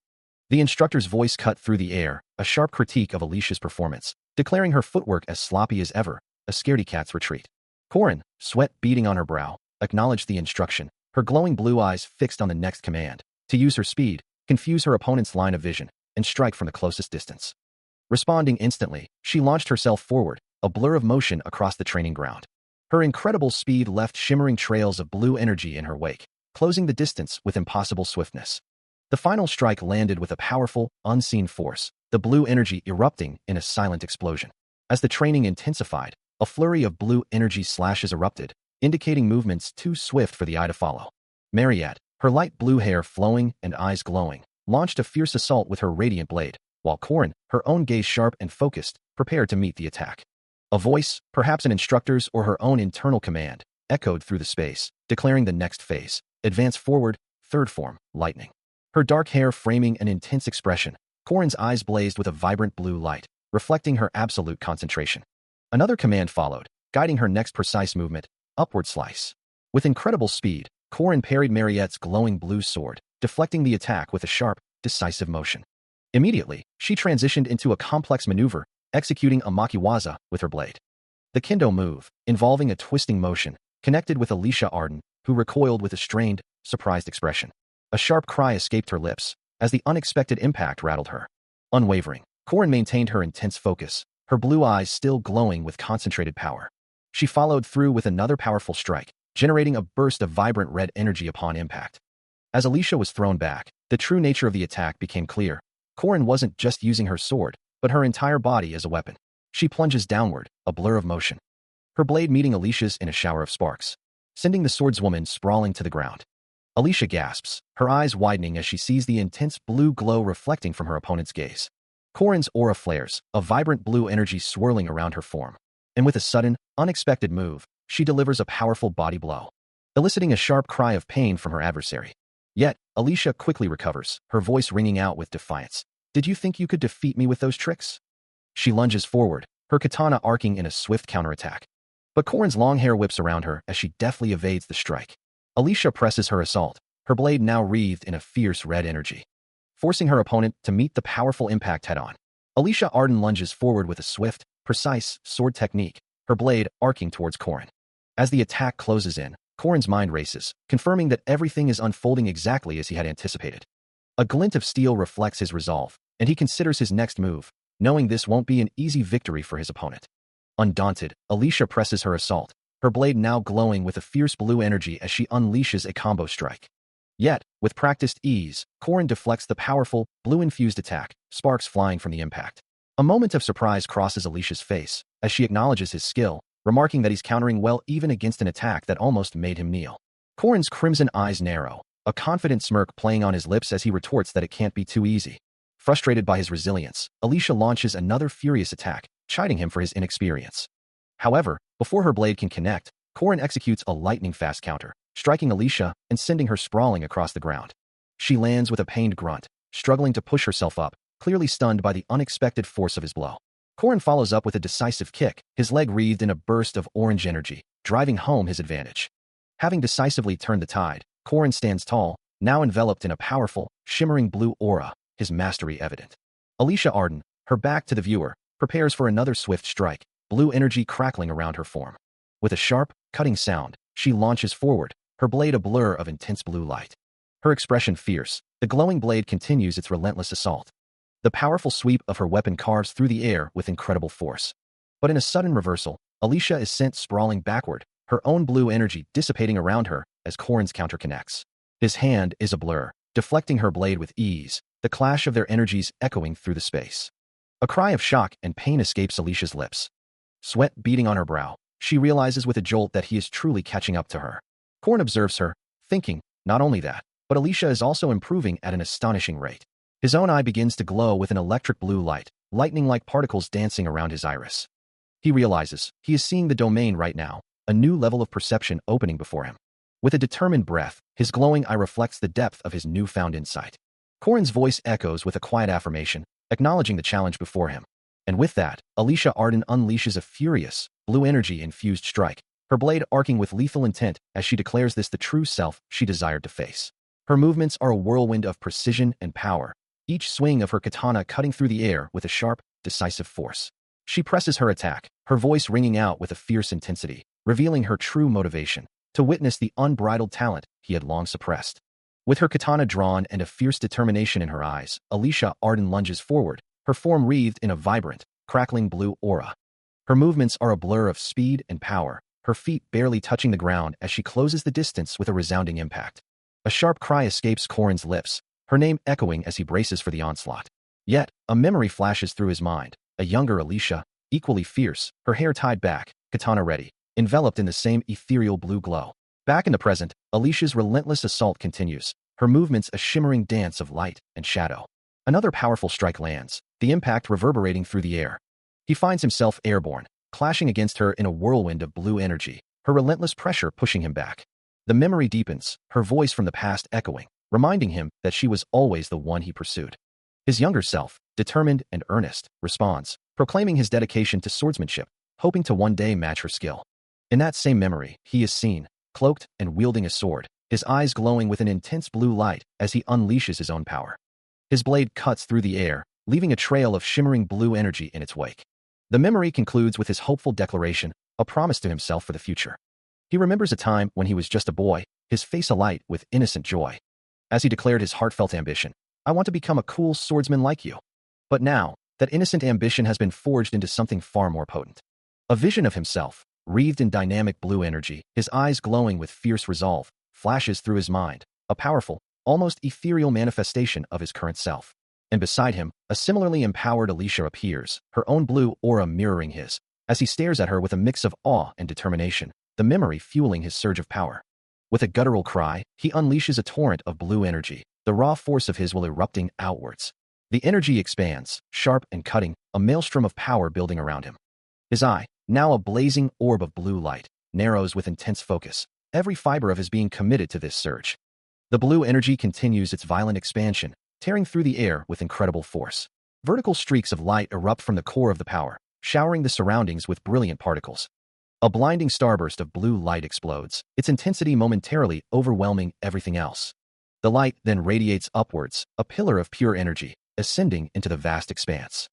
The instructor's voice cut through the air, a sharp critique of Alicia's performance, declaring her footwork as sloppy as ever, a scaredy cat's retreat. Corrin, sweat beading on her brow, acknowledged the instruction, her glowing blue eyes fixed on the next command, to use her speed, confuse her opponent's line of vision, and strike from the closest distance. Responding instantly, she launched herself forward, a blur of motion across the training ground. Her incredible speed left shimmering trails of blue energy in her wake, closing the distance with impossible swiftness. The final strike landed with a powerful, unseen force, the blue energy erupting in a silent explosion. As the training intensified, a flurry of blue energy slashes erupted, indicating movements too swift for the eye to follow. Mariette, her light blue hair flowing and eyes glowing, launched a fierce assault with her radiant blade, while Corrin, her own gaze sharp and focused, prepared to meet the attack. A voice, perhaps an instructor's or her own internal command, echoed through the space, declaring the next phase. Advance forward, third form, lightning. Her dark hair framing an intense expression, Corrin's eyes blazed with a vibrant blue light, reflecting her absolute concentration. Another command followed, guiding her next precise movement, upward slice. With incredible speed, Corrin parried Mariette's glowing blue sword, deflecting the attack with a sharp, decisive motion. Immediately, she transitioned into a complex maneuver, executing a makiwaza with her blade. The kendo move, involving a twisting motion, connected with Alicia Arden, who recoiled with a strained, surprised expression. A sharp cry escaped her lips, as the unexpected impact rattled her. Unwavering, Corrin maintained her intense focus, her blue eyes still glowing with concentrated power. She followed through with another powerful strike, generating a burst of vibrant red energy upon impact. As Alicia was thrown back, the true nature of the attack became clear. Corrin wasn't just using her sword, but her entire body as a weapon. She plunges downward, a blur of motion. Her blade meeting Alicia's in a shower of sparks, sending the swordswoman sprawling to the ground. Alicia gasps, her eyes widening as she sees the intense blue glow reflecting from her opponent's gaze. Corrin's aura flares, a vibrant blue energy swirling around her form. And with a sudden, unexpected move, she delivers a powerful body blow, eliciting a sharp cry of pain from her adversary. Yet, Alicia quickly recovers, her voice ringing out with defiance. "Did you think you could defeat me with those tricks?" She lunges forward, her katana arcing in a swift counterattack. But Corrin's long hair whips around her as she deftly evades the strike. Alicia presses her assault, her blade now wreathed in a fierce red energy, forcing her opponent to meet the powerful impact head-on. Alicia Arden lunges forward with a swift, precise sword technique, her blade arcing towards Corrin. As the attack closes in, Corrin's mind races, confirming that everything is unfolding exactly as he had anticipated. A glint of steel reflects his resolve, and he considers his next move, knowing this won't be an easy victory for his opponent. Undaunted, Alicia presses her assault, her blade now glowing with a fierce blue energy as she unleashes a combo strike. Yet, with practiced ease, Corrin deflects the powerful, blue-infused attack, sparks flying from the impact. A moment of surprise crosses Alicia's face, as she acknowledges his skill, remarking that he's countering well even against an attack that almost made him kneel. Corrin's crimson eyes narrow, a confident smirk playing on his lips as he retorts that it can't be too easy. Frustrated by his resilience, Alicia launches another furious attack, chiding him for his inexperience. However, before her blade can connect, Corrin executes a lightning-fast counter, striking Alicia and sending her sprawling across the ground. She lands with a pained grunt, struggling to push herself up, clearly stunned by the unexpected force of his blow. Corrin follows up with a decisive kick, his leg wreathed in a burst of orange energy, driving home his advantage. Having decisively turned the tide, Corrin stands tall, now enveloped in a powerful, shimmering blue aura, his mastery evident. Alicia Arden, her back to the viewer, prepares for another swift strike, blue energy crackling around her form. With a sharp, cutting sound, she launches forward, her blade a blur of intense blue light. Her expression fierce, the glowing blade continues its relentless assault. The powerful sweep of her weapon carves through the air with incredible force. But in a sudden reversal, Alicia is sent sprawling backward, her own blue energy dissipating around her as Corrin's counter connects. His hand is a blur, deflecting her blade with ease, the clash of their energies echoing through the space. A cry of shock and pain escapes Alicia's lips. Sweat beading on her brow, she realizes with a jolt that he is truly catching up to her. Corrin observes her, thinking, not only that, but Alicia is also improving at an astonishing rate. His own eye begins to glow with an electric blue light, lightning-like particles dancing around his iris. He realizes he is seeing the domain right now, a new level of perception opening before him. With a determined breath, his glowing eye reflects the depth of his newfound insight. Corin's voice echoes with a quiet affirmation, acknowledging the challenge before him. And with that, Alicia Arden unleashes a furious, blue energy-infused strike, her blade arcing with lethal intent as she declares this the true self she desired to face. Her movements are a whirlwind of precision and power, each swing of her katana cutting through the air with a sharp, decisive force. She presses her attack, her voice ringing out with a fierce intensity, revealing her true motivation, to witness the unbridled talent he had long suppressed. With her katana drawn and a fierce determination in her eyes, Alicia Arden lunges forward, her form wreathed in a vibrant, crackling blue aura. Her movements are a blur of speed and power, her feet barely touching the ground as she closes the distance with a resounding impact. A sharp cry escapes Corin's lips, her name echoing as he braces for the onslaught. Yet, a memory flashes through his mind, a younger Alicia, equally fierce, her hair tied back, katana ready, enveloped in the same ethereal blue glow. Back in the present, Alicia's relentless assault continues, her movements a shimmering dance of light and shadow. Another powerful strike lands, the impact reverberating through the air. He finds himself airborne, clashing against her in a whirlwind of blue energy, her relentless pressure pushing him back. The memory deepens, her voice from the past echoing, reminding him that she was always the one he pursued. His younger self, determined and earnest, responds, proclaiming his dedication to swordsmanship, hoping to one day match her skill. In that same memory, he is seen, cloaked and wielding a sword, his eyes glowing with an intense blue light as he unleashes his own power. His blade cuts through the air, leaving a trail of shimmering blue energy in its wake. The memory concludes with his hopeful declaration, a promise to himself for the future. He remembers a time when he was just a boy, his face alight with innocent joy. As he declared his heartfelt ambition, "I want to become a cool swordsman like you." But now, that innocent ambition has been forged into something far more potent. A vision of himself, wreathed in dynamic blue energy, his eyes glowing with fierce resolve, flashes through his mind, a powerful, almost ethereal manifestation of his current self. And beside him, a similarly empowered Alicia appears, her own blue aura mirroring his, as he stares at her with a mix of awe and determination, the memory fueling his surge of power. With a guttural cry, he unleashes a torrent of blue energy, the raw force of his will erupting outwards. The energy expands, sharp and cutting, a maelstrom of power building around him. His eye, now a blazing orb of blue light, narrows with intense focus, every fiber of his being committed to this surge. The blue energy continues its violent expansion, tearing through the air with incredible force. Vertical streaks of light erupt from the core of the power, showering the surroundings with brilliant particles. A blinding starburst of blue light explodes, its intensity momentarily overwhelming everything else. The light then radiates upwards, a pillar of pure energy, ascending into the vast expanse.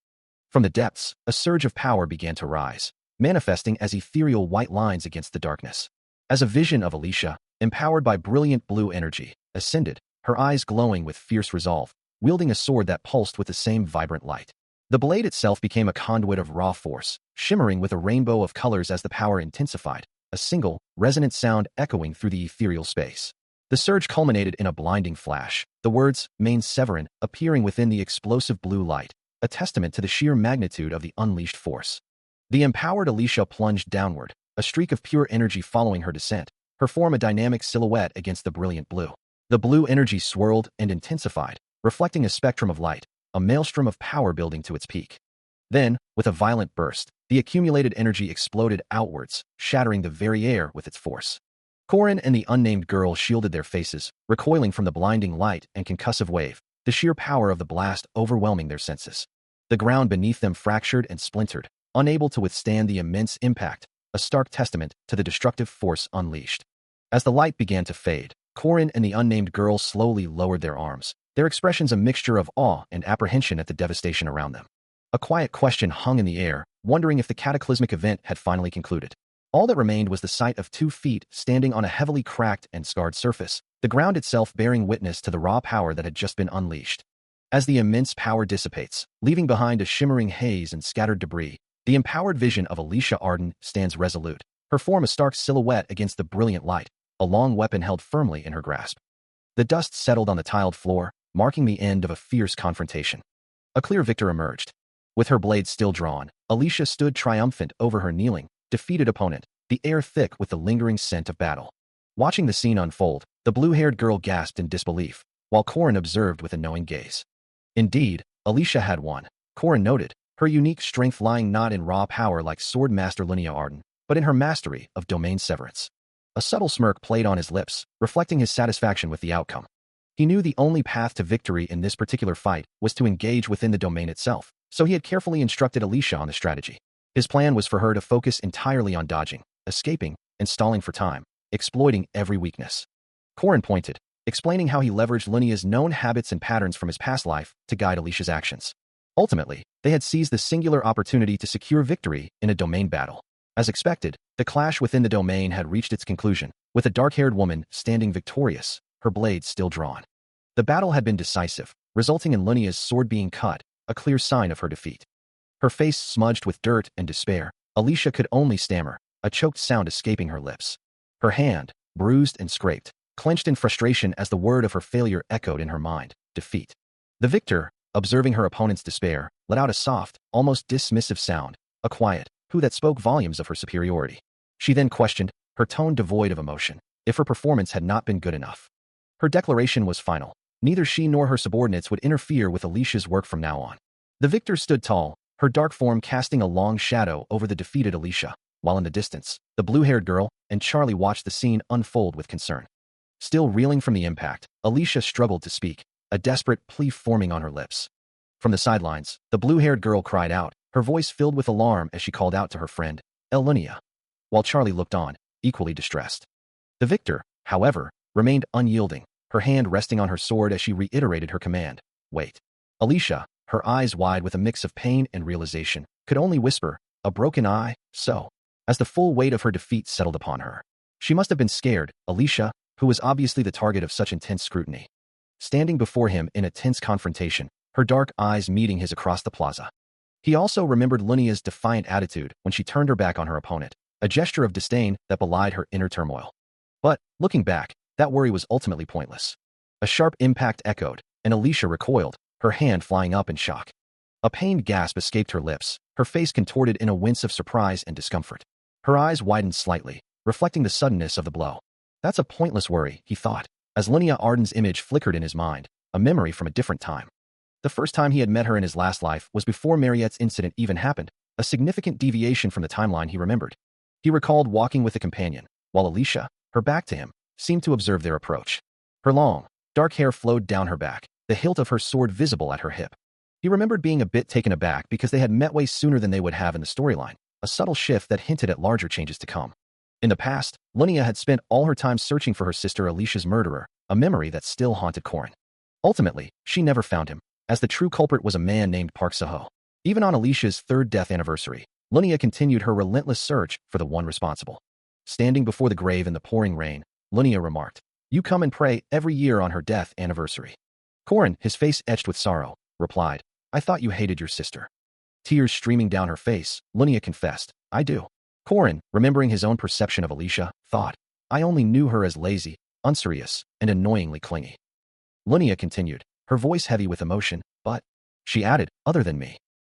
From the depths, a surge of power began to rise, manifesting as ethereal white lines against the darkness. As a vision of Alicia, empowered by brilliant blue energy, ascended, her eyes glowing with fierce resolve, wielding a sword that pulsed with the same vibrant light. The blade itself became a conduit of raw force, shimmering with a rainbow of colors as the power intensified, a single, resonant sound echoing through the ethereal space. The surge culminated in a blinding flash, the words, "Main Severin," appearing within the explosive blue light, a testament to the sheer magnitude of the unleashed force. The empowered Alicia plunged downward, a streak of pure energy following her descent, her form a dynamic silhouette against the brilliant blue. The blue energy swirled and intensified, reflecting a spectrum of light, a maelstrom of power building to its peak. Then, with a violent burst, the accumulated energy exploded outwards, shattering the very air with its force. Corin and the unnamed girl shielded their faces, recoiling from the blinding light and concussive wave, the sheer power of the blast overwhelming their senses. The ground beneath them fractured and splintered, unable to withstand the immense impact, a stark testament to the destructive force unleashed. As the light began to fade, Corin and the unnamed girl slowly lowered their arms, their expressions a mixture of awe and apprehension at the devastation around them. A quiet question hung in the air, wondering if the cataclysmic event had finally concluded. All that remained was the sight of 2 feet standing on a heavily cracked and scarred surface, the ground itself bearing witness to the raw power that had just been unleashed. As the immense power dissipates, leaving behind a shimmering haze and scattered debris, the empowered vision of Alicia Arden stands resolute, her form a stark silhouette against the brilliant light, a long weapon held firmly in her grasp. The dust settled on the tiled floor, marking the end of a fierce confrontation. A clear victor emerged. With her blade still drawn, Alicia stood triumphant over her kneeling, defeated opponent, the air thick with the lingering scent of battle. Watching the scene unfold, the blue-haired girl gasped in disbelief, while Corin observed with a knowing gaze. Indeed, Alicia had one. Corin noted, her unique strength lying not in raw power like Sword Master Linnea Arden, but in her mastery of domain severance. A subtle smirk played on his lips, reflecting his satisfaction with the outcome. He knew the only path to victory in this particular fight was to engage within the domain itself, so he had carefully instructed Alicia on the strategy. His plan was for her to focus entirely on dodging, escaping, and stalling for time, exploiting every weakness. Corin pointed, explaining how he leveraged Linnea's known habits and patterns from his past life to guide Alicia's actions. Ultimately, they had seized the singular opportunity to secure victory in a domain battle. As expected, the clash within the domain had reached its conclusion, with a dark-haired woman standing victorious, her blade still drawn. The battle had been decisive, resulting in Linnea's sword being cut, a clear sign of her defeat. Her face smudged with dirt and despair, Alicia could only stammer, a choked sound escaping her lips. Her hand, bruised and scraped, clenched in frustration as the word of her failure echoed in her mind, defeat. The victor, observing her opponent's despair, let out a soft, almost dismissive sound, a quiet who that spoke volumes of her superiority. She then questioned, her tone devoid of emotion, if her performance had not been good enough. Her declaration was final. Neither she nor her subordinates would interfere with Alicia's work from now on. The victor stood tall, her dark form casting a long shadow over the defeated Alicia, while in the distance, the blue-haired girl and Charlie watched the scene unfold with concern. Still reeling from the impact, Alicia struggled to speak, a desperate plea forming on her lips. From the sidelines, the blue-haired girl cried out, her voice filled with alarm as she called out to her friend, Linnea, while Charlie looked on, equally distressed. The victor, however, remained unyielding, her hand resting on her sword as she reiterated her command, wait. Alicia, her eyes wide with a mix of pain and realization, could only whisper, a broken eye, so. As the full weight of her defeat settled upon her. She must have been scared, Alicia, who was obviously the target of such intense scrutiny. Standing before him in a tense confrontation, her dark eyes meeting his across the plaza. He also remembered Linnea's defiant attitude when she turned her back on her opponent, a gesture of disdain that belied her inner turmoil. But, looking back, that worry was ultimately pointless. A sharp impact echoed, and Alicia recoiled, her hand flying up in shock. A pained gasp escaped her lips, her face contorted in a wince of surprise and discomfort. Her eyes widened slightly, reflecting the suddenness of the blow. That's a pointless worry, he thought, as Linnea Arden's image flickered in his mind, a memory from a different time. The first time he had met her in his last life was before Mariette's incident even happened, a significant deviation from the timeline he remembered. He recalled walking with a companion, while Alicia, her back to him, seemed to observe their approach. Her long, dark hair flowed down her back, the hilt of her sword visible at her hip. He remembered being a bit taken aback because they had met way sooner than they would have in the storyline, a subtle shift that hinted at larger changes to come. In the past, Linnea had spent all her time searching for her sister Alicia's murderer, a memory that still haunted Corin. Ultimately, she never found him, as the true culprit was a man named Park Saho. Even on Alicia's third death anniversary, Linnea continued her relentless search for the one responsible. Standing before the grave in the pouring rain, Linnea remarked, "You come and pray every year on her death anniversary." Corin, his face etched with sorrow, replied, "I thought you hated your sister." Tears streaming down her face, Linnea confessed, "I do." Corin, remembering his own perception of Alicia, thought, "I only knew her as lazy, unserious, and annoyingly clingy." Linnea continued, her voice heavy with emotion, "But," she added, "other than me."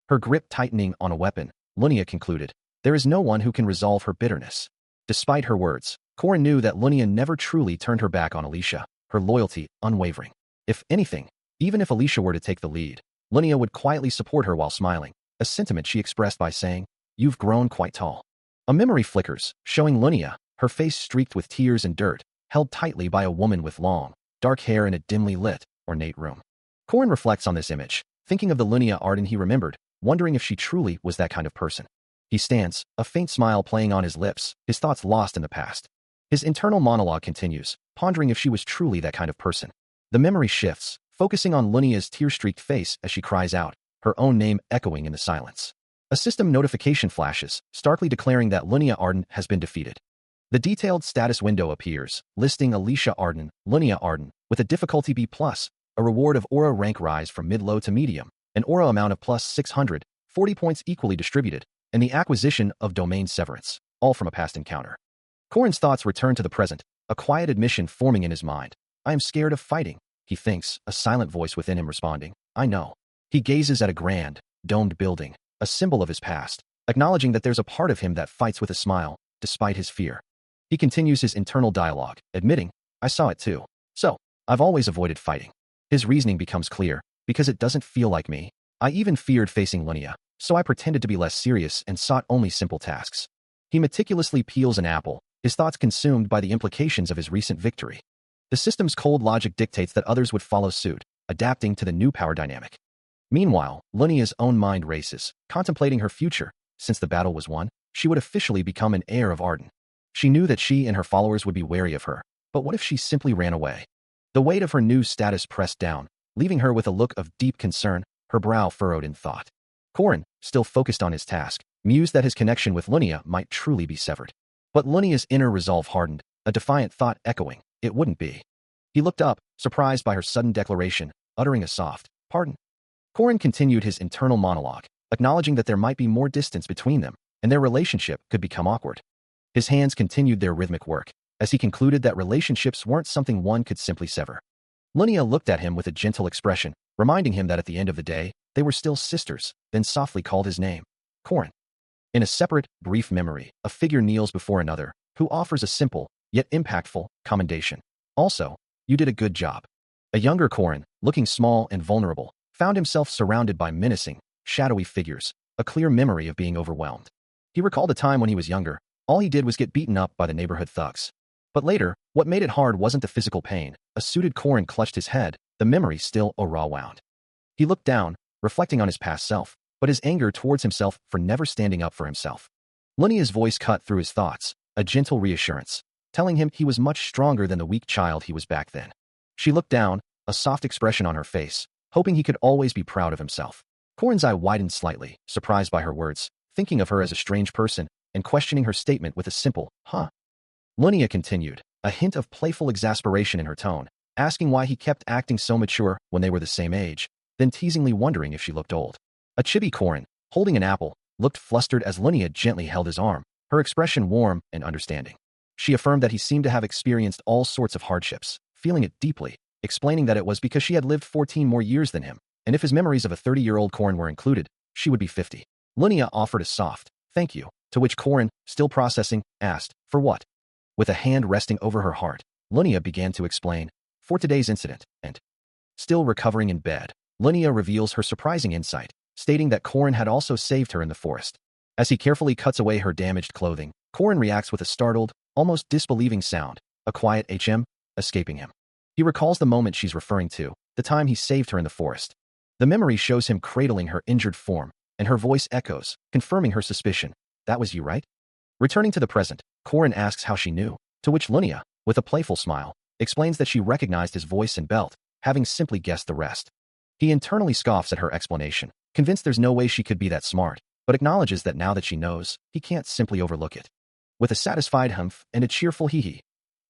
Her grip tightening on a weapon, Linnea concluded, "There is no one who can resolve her bitterness." Despite her words, Corin knew that Linnea never truly turned her back on Alicia, her loyalty unwavering. If anything, even if Alicia were to take the lead, Linnea would quietly support her while smiling, a sentiment she expressed by saying, "You've grown quite tall." A memory flickers, showing Linnea, her face streaked with tears and dirt, held tightly by a woman with long, dark hair in a dimly lit, ornate room. Corin reflects on this image, thinking of the Linnea Arden he remembered, wondering if she truly was that kind of person. He stands, a faint smile playing on his lips, his thoughts lost in the past. His internal monologue continues, pondering if she was truly that kind of person. The memory shifts, focusing on Linnea's tear-streaked face as she cries out, her own name echoing in the silence. A system notification flashes, starkly declaring that Linnea Arden has been defeated. The detailed status window appears, listing Alicia Arden, Linnea Arden, with a difficulty B+, a reward of aura rank rise from mid-low to medium, an aura amount of plus 640 points equally distributed, and the acquisition of domain severance, all from a past encounter. Corin's thoughts return to the present, a quiet admission forming in his mind. "I am scared of fighting," he thinks, a silent voice within him responding, "I know." He gazes at a grand, domed building, a symbol of his past, acknowledging that there's a part of him that fights with a smile, despite his fear. He continues his internal dialogue, admitting, "I saw it too. So, I've always avoided fighting." His reasoning becomes clear. Because it doesn't feel like me. I even feared facing Linnea, so I pretended to be less serious and sought only simple tasks. He meticulously peels an apple, his thoughts consumed by the implications of his recent victory. The system's cold logic dictates that others would follow suit, adapting to the new power dynamic. Meanwhile, Linnea's own mind races, contemplating her future. Since the battle was won, she would officially become an heir of Arden. She knew that she and her followers would be wary of her, but what if she simply ran away? The weight of her new status pressed down, leaving her with a look of deep concern, her brow furrowed in thought. Corin, still focused on his task, mused that his connection with Linnea might truly be severed. But Linnea's inner resolve hardened, a defiant thought echoing, it wouldn't be. He looked up, surprised by her sudden declaration, uttering a soft, "Pardon." Corin continued his internal monologue, acknowledging that there might be more distance between them, and their relationship could become awkward. His hands continued their rhythmic work, as he concluded that relationships weren't something one could simply sever. Linnea looked at him with a gentle expression, reminding him that at the end of the day, they were still sisters, then softly called his name, Corin. In a separate, brief memory, a figure kneels before another, who offers a simple, yet impactful, commendation. Also, you did a good job. A younger Corin, looking small and vulnerable, found himself surrounded by menacing, shadowy figures, a clear memory of being overwhelmed. He recalled a time when he was younger, all he did was get beaten up by the neighborhood thugs. But later, what made it hard wasn't the physical pain. A suited Corin clutched his head, the memory still a raw wound. He looked down, reflecting on his past self, but his anger towards himself for never standing up for himself. Linnea's voice cut through his thoughts, a gentle reassurance, telling him he was much stronger than the weak child he was back then. She looked down, a soft expression on her face, hoping he could always be proud of himself. Corin's eye widened slightly, surprised by her words, thinking of her as a strange person, and questioning her statement with a simple, "Huh?" Linnea continued, a hint of playful exasperation in her tone, asking why he kept acting so mature when they were the same age, then teasingly wondering if she looked old. A chibi Corin, holding an apple, looked flustered as Linnea gently held his arm, her expression warm and understanding. She affirmed that he seemed to have experienced all sorts of hardships, feeling it deeply, explaining that it was because she had lived 14 more years than him, and if his memories of a 30-year-old Corin were included, she would be 50. Linnea offered a soft, "Thank you," to which Corin, still processing, asked, "For what?" With a hand resting over her heart, Linnea began to explain, "For today's incident," and, still recovering in bed, Linnea reveals her surprising insight, stating that Corin had also saved her in the forest. As he carefully cuts away her damaged clothing, Corin reacts with a startled, almost disbelieving sound, a quiet escaping him. He recalls the moment she's referring to, the time he saved her in the forest. The memory shows him cradling her injured form, and her voice echoes, confirming her suspicion. "That was you, right?" Returning to the present, Corin asks how she knew, to which Linnea, with a playful smile, explains that she recognized his voice and belt, having simply guessed the rest. He internally scoffs at her explanation, convinced there's no way she could be that smart, but acknowledges that now that she knows, he can't simply overlook it. With a satisfied humph and a cheerful hee-hee,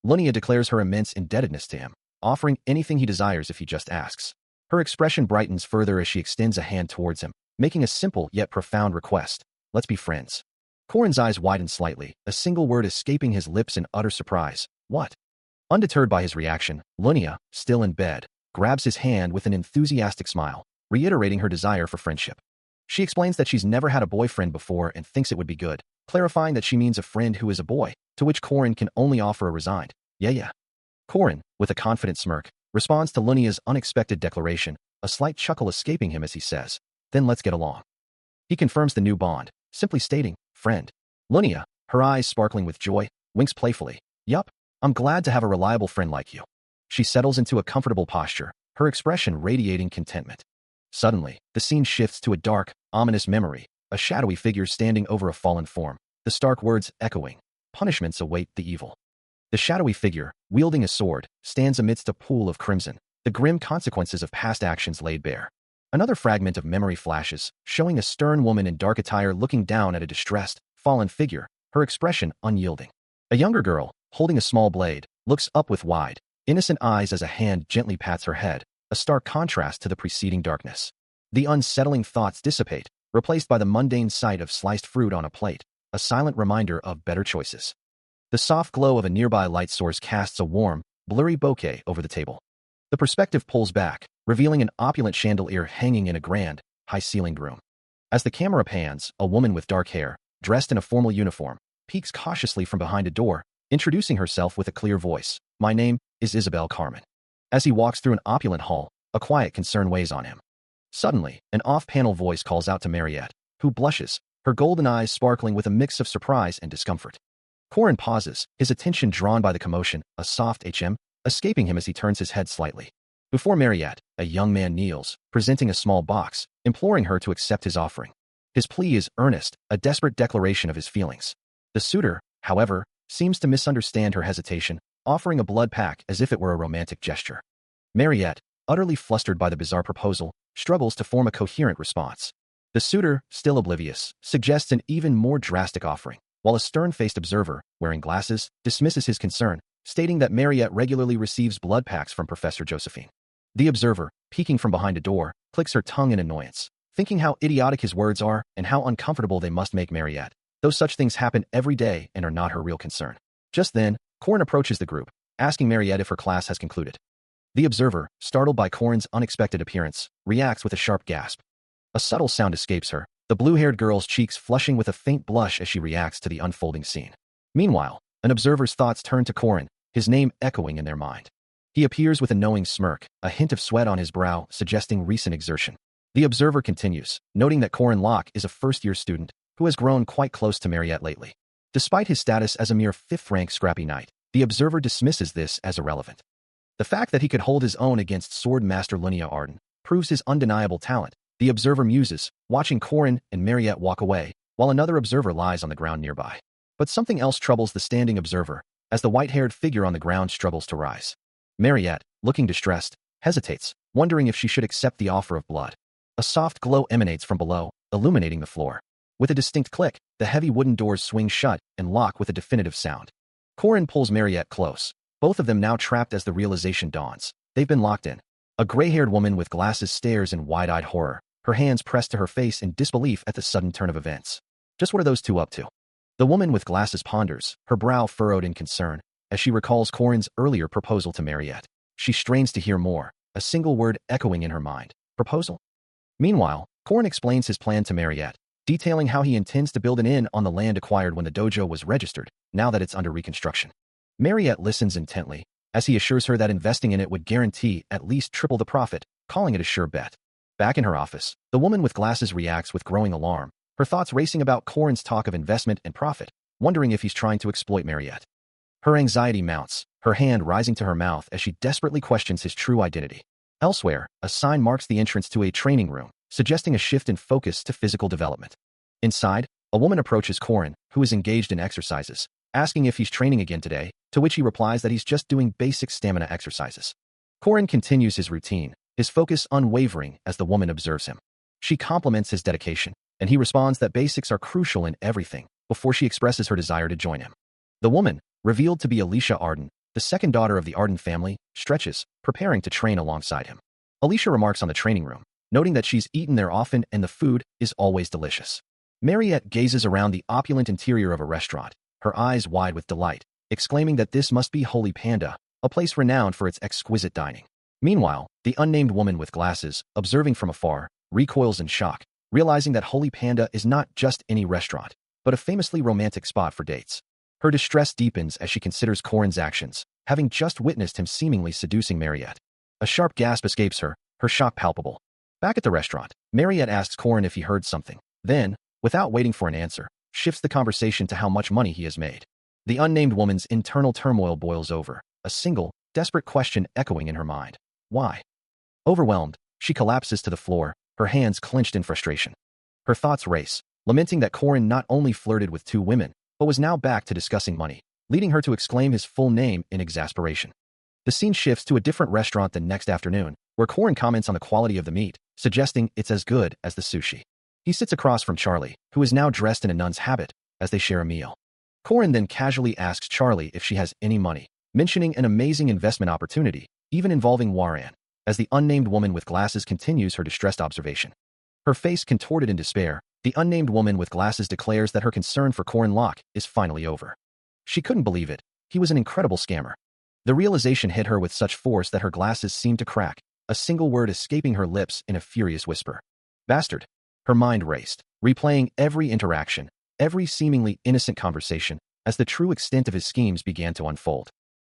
Linnea declares her immense indebtedness to him, offering anything he desires if he just asks. Her expression brightens further as she extends a hand towards him, making a simple yet profound request, "Let's be friends." Corin's eyes widen slightly, a single word escaping his lips in utter surprise. "What?" Undeterred by his reaction, Linnea, still in bed, grabs his hand with an enthusiastic smile, reiterating her desire for friendship. She explains that she's never had a boyfriend before and thinks it would be good, clarifying that she means a friend who is a boy, to which Corin can only offer a resigned, "Yeah." Corin, with a confident smirk, responds to Linnea's unexpected declaration, a slight chuckle escaping him as he says, "Then let's get along." He confirms the new bond, simply stating, "Friend." Linnea, her eyes sparkling with joy, winks playfully, "Yup, I'm glad to have a reliable friend like you." She settles into a comfortable posture, her expression radiating contentment. Suddenly, the scene shifts to a dark, ominous memory, a shadowy figure standing over a fallen form, the stark words echoing, "Punishments await the evil." The shadowy figure, wielding a sword, stands amidst a pool of crimson, the grim consequences of past actions laid bare. Another fragment of memory flashes, showing a stern woman in dark attire looking down at a distressed, fallen figure, her expression unyielding. A younger girl, holding a small blade, looks up with wide, innocent eyes as a hand gently pats her head, a stark contrast to the preceding darkness. The unsettling thoughts dissipate, replaced by the mundane sight of sliced fruit on a plate, a silent reminder of better choices. The soft glow of a nearby light source casts a warm, blurry bouquet over the table. The perspective pulls back, revealing an opulent chandelier hanging in a grand, high-ceilinged room. As the camera pans, a woman with dark hair, dressed in a formal uniform, peeks cautiously from behind a door, introducing herself with a clear voice. "My name is Isabel Carmen." As he walks through an opulent hall, a quiet concern weighs on him. Suddenly, an off-panel voice calls out to Mariette, who blushes, her golden eyes sparkling with a mix of surprise and discomfort. Corin pauses, his attention drawn by the commotion, a soft HM, escaping him as he turns his head slightly. Before Mariette, a young man kneels, presenting a small box, imploring her to accept his offering. His plea is earnest, a desperate declaration of his feelings. The suitor, however, seems to misunderstand her hesitation, offering a blood pack as if it were a romantic gesture. Mariette, utterly flustered by the bizarre proposal, struggles to form a coherent response. The suitor, still oblivious, suggests an even more drastic offering, while a stern-faced observer, wearing glasses, dismisses his concern, stating that Mariette regularly receives blood packs from Professor Josephine. The observer, peeking from behind a door, clicks her tongue in annoyance, thinking how idiotic his words are and how uncomfortable they must make Mariette, though such things happen every day and are not her real concern. Just then, Corin approaches the group, asking Mariette if her class has concluded. The observer, startled by Corin's unexpected appearance, reacts with a sharp gasp. A subtle sound escapes her, the blue-haired girl's cheeks flushing with a faint blush as she reacts to the unfolding scene. Meanwhile, an observer's thoughts turn to Corin, his name echoing in their mind. He appears with a knowing smirk, a hint of sweat on his brow suggesting recent exertion. The observer continues, noting that Corin Locke is a first-year student who has grown quite close to Mariette lately. Despite his status as a mere fifth-rank scrappy knight, the observer dismisses this as irrelevant. The fact that he could hold his own against Sword Master Linnea Arden proves his undeniable talent. The observer muses, watching Corin and Mariette walk away, while another observer lies on the ground nearby. But something else troubles the standing observer, as the white-haired figure on the ground struggles to rise. Mariette, looking distressed, hesitates, wondering if she should accept the offer of blood. A soft glow emanates from below, illuminating the floor. With a distinct click, the heavy wooden doors swing shut and lock with a definitive sound. Corin pulls Mariette close, both of them now trapped as the realization dawns. They've been locked in. A gray-haired woman with glasses stares in wide-eyed horror, her hands pressed to her face in disbelief at the sudden turn of events. Just what are those two up to? The woman with glasses ponders, her brow furrowed in concern, as she recalls Corin's earlier proposal to Mariette. She strains to hear more, a single word echoing in her mind. Proposal? Meanwhile, Corin explains his plan to Mariette, detailing how he intends to build an inn on the land acquired when the dojo was registered, now that it's under reconstruction. Mariette listens intently, as he assures her that investing in it would guarantee at least triple the profit, calling it a sure bet. Back in her office, the woman with glasses reacts with growing alarm, her thoughts racing about Corin's talk of investment and profit, wondering if he's trying to exploit Mariette. Her anxiety mounts, her hand rising to her mouth as she desperately questions his true identity. Elsewhere, a sign marks the entrance to a training room, suggesting a shift in focus to physical development. Inside, a woman approaches Corin, who is engaged in exercises, asking if he's training again today, to which he replies that he's just doing basic stamina exercises. Corin continues his routine, his focus unwavering as the woman observes him. She compliments his dedication, and he responds that basics are crucial in everything, before she expresses her desire to join him. The woman, revealed to be Alicia Arden, the second daughter of the Arden family, stretches, preparing to train alongside him. Alicia remarks on the training room, noting that she's eaten there often and the food is always delicious. Mariette gazes around the opulent interior of a restaurant, her eyes wide with delight, exclaiming that this must be Holy Panda, a place renowned for its exquisite dining. Meanwhile, the unnamed woman with glasses, observing from afar, recoils in shock, realizing that Holy Panda is not just any restaurant, but a famously romantic spot for dates. Her distress deepens as she considers Corin's actions, having just witnessed him seemingly seducing Mariette. A sharp gasp escapes her, her shock palpable. Back at the restaurant, Mariette asks Corin if he heard something, then, without waiting for an answer, shifts the conversation to how much money he has made. The unnamed woman's internal turmoil boils over, a single, desperate question echoing in her mind. Why? Overwhelmed, she collapses to the floor, her hands clenched in frustration. Her thoughts race, lamenting that Corin not only flirted with two women, but was now back to discussing money, leading her to exclaim his full name in exasperation. The scene shifts to a different restaurant the next afternoon, where Corin comments on the quality of the meat, suggesting it's as good as the sushi. He sits across from Charlie, who is now dressed in a nun's habit, as they share a meal. Corin then casually asks Charlie if she has any money, mentioning an amazing investment opportunity, even involving Waran, as the unnamed woman with glasses continues her distressed observation. Her face contorted in despair, the unnamed woman with glasses declares that her concern for Corin Locke is finally over. She couldn't believe it. He was an incredible scammer. The realization hit her with such force that her glasses seemed to crack, a single word escaping her lips in a furious whisper. Bastard. Her mind raced, replaying every interaction, every seemingly innocent conversation, as the true extent of his schemes began to unfold.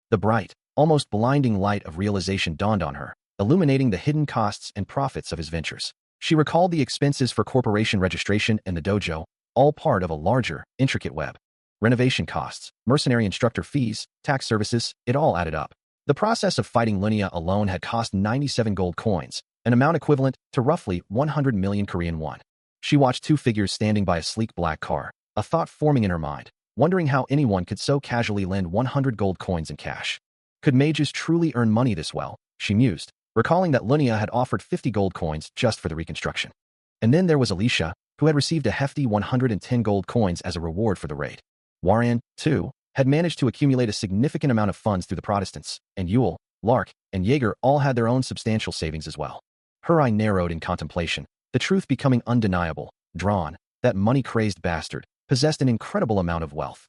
The bright, almost blinding light of realization dawned on her, illuminating the hidden costs and profits of his ventures. She recalled the expenses for corporation registration and the dojo, all part of a larger, intricate web. Renovation costs, mercenary instructor fees, tax services, it all added up. The process of fighting Linnea alone had cost 97 gold coins, an amount equivalent to roughly 100 million Korean won. She watched two figures standing by a sleek black car, a thought forming in her mind, wondering how anyone could so casually lend 100 gold coins in cash. Could mages truly earn money this well? She mused, recalling that Linnea had offered 50 gold coins just for the reconstruction. And then there was Alicia, who had received a hefty 110 gold coins as a reward for the raid. Warren, too, had managed to accumulate a significant amount of funds through the Protestants, and Yule, Lark, and Jaeger all had their own substantial savings as well. Her eye narrowed in contemplation, the truth becoming undeniable. Drawn, that money-crazed bastard, possessed an incredible amount of wealth.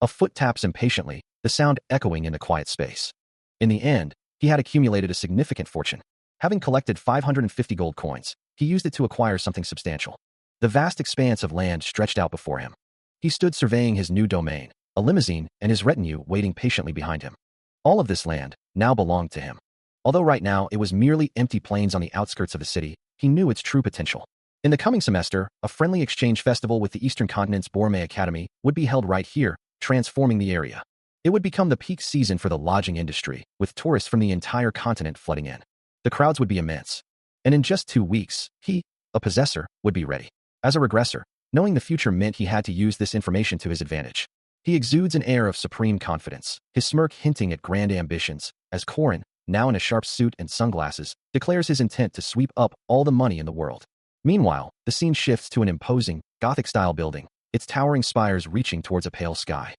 A foot taps impatiently, the sound echoing in the quiet space. In the end, he had accumulated a significant fortune. Having collected 550 gold coins, he used it to acquire something substantial. The vast expanse of land stretched out before him. He stood surveying his new domain, a limousine and his retinue waiting patiently behind him. All of this land now belonged to him. Although right now it was merely empty plains on the outskirts of the city, he knew its true potential. In the coming semester, a friendly exchange festival with the Eastern Continent's Bourmet Academy would be held right here, transforming the area. It would become the peak season for the lodging industry, with tourists from the entire continent flooding in. The crowds would be immense. And in just 2 weeks, he, a possessor, would be ready. As a regressor, knowing the future meant he had to use this information to his advantage. He exudes an air of supreme confidence, his smirk hinting at grand ambitions, as Corin, now in a sharp suit and sunglasses, declares his intent to sweep up all the money in the world. Meanwhile, the scene shifts to an imposing, Gothic-style building, its towering spires reaching towards a pale sky.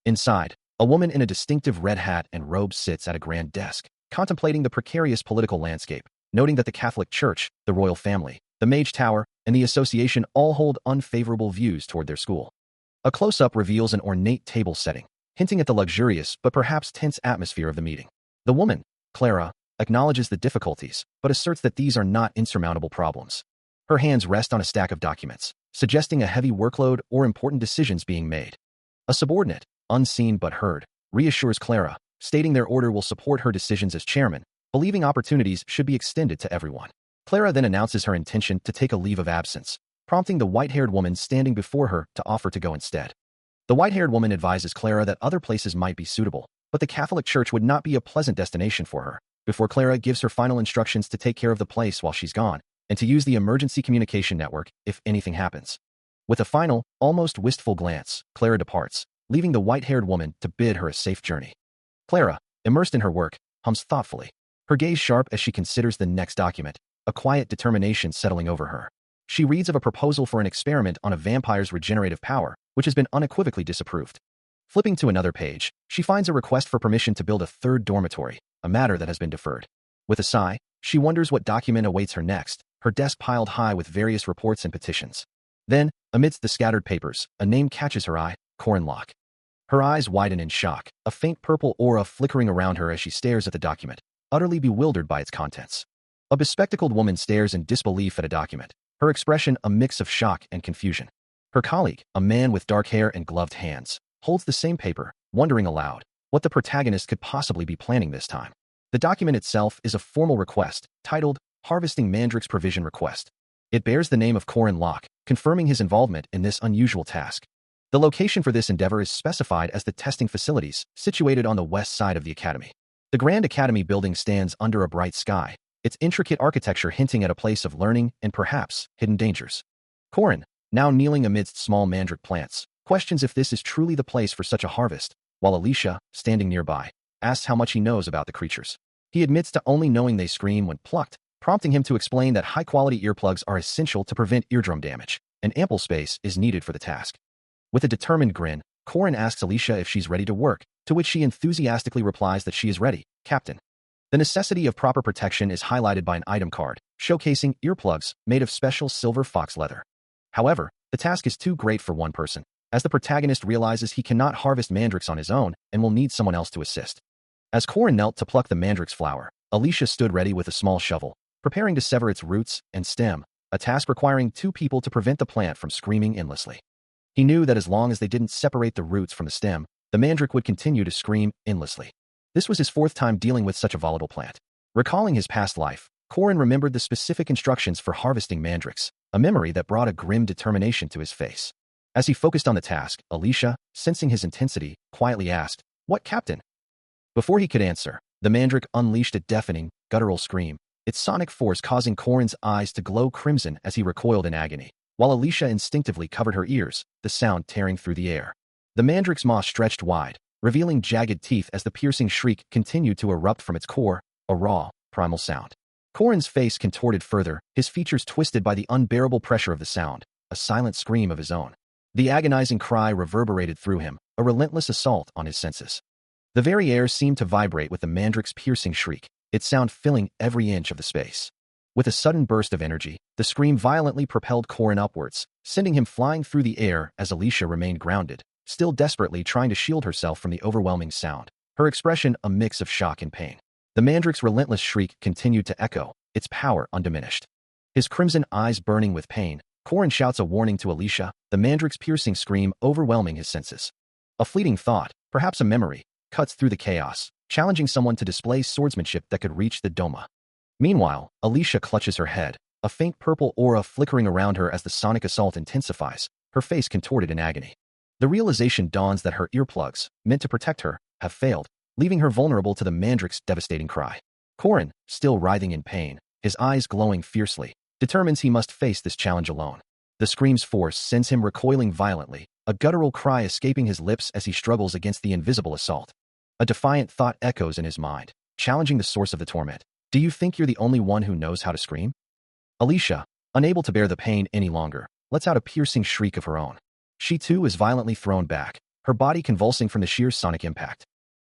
Inside, a woman in a distinctive red hat and robe sits at a grand desk, contemplating the precarious political landscape, noting that the Catholic Church, the royal family, the Mage Tower, and the association all hold unfavorable views toward their school. A close-up reveals an ornate table setting, hinting at the luxurious but perhaps tense atmosphere of the meeting. The woman, Clara, acknowledges the difficulties, but asserts that these are not insurmountable problems. Her hands rest on a stack of documents, suggesting a heavy workload or important decisions being made. A subordinate, unseen but heard, reassures Clara, stating their order will support her decisions as chairman, believing opportunities should be extended to everyone. Clara then announces her intention to take a leave of absence, prompting the white-haired woman standing before her to offer to go instead. The white-haired woman advises Clara that other places might be suitable, but the Catholic Church would not be a pleasant destination for her, before Clara gives her final instructions to take care of the place while she's gone, and to use the emergency communication network if anything happens. With a final, almost wistful glance, Clara departs, leaving the white-haired woman to bid her a safe journey. Clara, immersed in her work, hums thoughtfully, her gaze sharp as she considers the next document, a quiet determination settling over her. She reads of a proposal for an experiment on a vampire's regenerative power, which has been unequivocally disapproved. Flipping to another page, she finds a request for permission to build a third dormitory, a matter that has been deferred. With a sigh, she wonders what document awaits her next, her desk piled high with various reports and petitions. Then, amidst the scattered papers, a name catches her eye, Corin Locke. Her eyes widen in shock, a faint purple aura flickering around her as she stares at the document, utterly bewildered by its contents. A bespectacled woman stares in disbelief at a document, her expression a mix of shock and confusion. Her colleague, a man with dark hair and gloved hands, holds the same paper, wondering aloud what the protagonist could possibly be planning this time. The document itself is a formal request, titled Harvesting Mandrake's Provision Request. It bears the name of Corin Locke, confirming his involvement in this unusual task. The location for this endeavor is specified as the testing facilities, situated on the west side of the academy. The Grand Academy building stands under a bright sky, its intricate architecture hinting at a place of learning and perhaps hidden dangers. Corin, now kneeling amidst small mandrake plants, questions if this is truly the place for such a harvest, while Alicia, standing nearby, asks how much he knows about the creatures. He admits to only knowing they scream when plucked, prompting him to explain that high-quality earplugs are essential to prevent eardrum damage, and ample space is needed for the task. With a determined grin, Corin asks Alicia if she's ready to work, to which she enthusiastically replies that she is ready, Captain. The necessity of proper protection is highlighted by an item card, showcasing earplugs made of special silver fox leather. However, the task is too great for one person, as the protagonist realizes he cannot harvest mandrakes on his own and will need someone else to assist. As Corin knelt to pluck the mandrake's flower, Alicia stood ready with a small shovel, preparing to sever its roots and stem, a task requiring 2 people to prevent the plant from screaming endlessly. He knew that as long as they didn't separate the roots from the stem, the mandrake would continue to scream endlessly. This was his 4th time dealing with such a volatile plant. Recalling his past life, Corin remembered the specific instructions for harvesting mandrakes, a memory that brought a grim determination to his face. As he focused on the task, Alicia, sensing his intensity, quietly asked, "What, Captain?" Before he could answer, the mandrake unleashed a deafening, guttural scream, its sonic force causing Corin's eyes to glow crimson as he recoiled in agony, while Alicia instinctively covered her ears, the sound tearing through the air. The mandrake's maw stretched wide, revealing jagged teeth as the piercing shriek continued to erupt from its core, a raw, primal sound. Corin's face contorted further, his features twisted by the unbearable pressure of the sound, a silent scream of his own. The agonizing cry reverberated through him, a relentless assault on his senses. The very air seemed to vibrate with the mandrake's piercing shriek, its sound filling every inch of the space. With a sudden burst of energy, the scream violently propelled Corin upwards, sending him flying through the air as Alicia remained grounded, still desperately trying to shield herself from the overwhelming sound, her expression a mix of shock and pain. The mandrake's relentless shriek continued to echo, its power undiminished. His crimson eyes burning with pain, Corin shouts a warning to Alicia, the mandrake's piercing scream overwhelming his senses. A fleeting thought, perhaps a memory, cuts through the chaos, challenging someone to display swordsmanship that could reach the Doma. Meanwhile, Alicia clutches her head, a faint purple aura flickering around her as the sonic assault intensifies, her face contorted in agony. The realization dawns that her earplugs, meant to protect her, have failed, leaving her vulnerable to the mandrake's devastating cry. Corin, still writhing in pain, his eyes glowing fiercely, determines he must face this challenge alone. The scream's force sends him recoiling violently, a guttural cry escaping his lips as he struggles against the invisible assault. A defiant thought echoes in his mind, challenging the source of the torment. Do you think you're the only one who knows how to scream? Alicia, unable to bear the pain any longer, lets out a piercing shriek of her own. She too is violently thrown back, her body convulsing from the sheer sonic impact.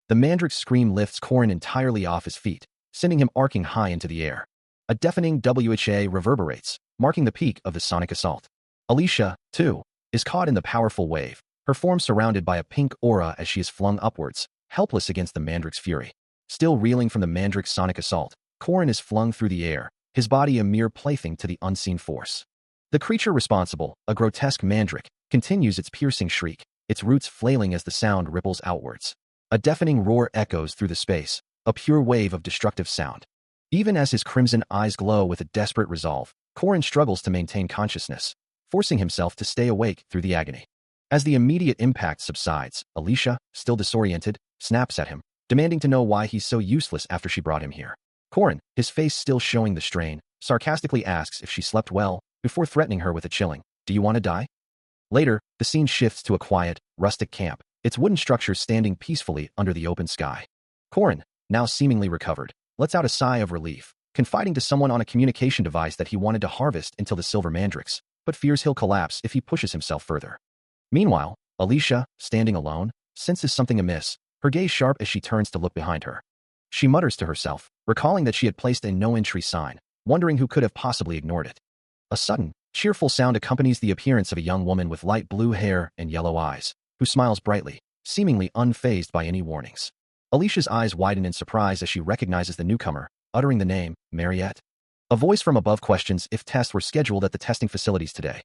The mandrake's scream lifts Corin entirely off his feet, sending him arcing high into the air. A deafening wha reverberates, marking the peak of the sonic assault. Alicia, too, is caught in the powerful wave, her form surrounded by a pink aura as she is flung upwards, helpless against the mandrake's fury. Still reeling from the mandrake's sonic assault, Corin is flung through the air, his body a mere plaything to the unseen force. The creature responsible, a grotesque mandrake, continues its piercing shriek, its roots flailing as the sound ripples outwards. A deafening roar echoes through the space, a pure wave of destructive sound. Even as his crimson eyes glow with a desperate resolve, Corin struggles to maintain consciousness, forcing himself to stay awake through the agony. As the immediate impact subsides, Alicia, still disoriented, snaps at him, demanding to know why he's so useless after she brought him here. Corin, his face still showing the strain, sarcastically asks if she slept well, before threatening her with a chilling, "Do you want to die?" Later, the scene shifts to a quiet, rustic camp, its wooden structures standing peacefully under the open sky. Corin, now seemingly recovered, lets out a sigh of relief, confiding to someone on a communication device that he wanted to harvest until the silver mandrakes, but fears he'll collapse if he pushes himself further. Meanwhile, Alicia, standing alone, senses something amiss, her gaze sharp as she turns to look behind her. She mutters to herself, recalling that she had placed a no-entry sign, wondering who could have possibly ignored it. A sudden, cheerful sound accompanies the appearance of a young woman with light blue hair and yellow eyes, who smiles brightly, seemingly unfazed by any warnings. Alicia's eyes widen in surprise as she recognizes the newcomer, uttering the name, Mariette. A voice from above questions if tests were scheduled at the testing facilities today.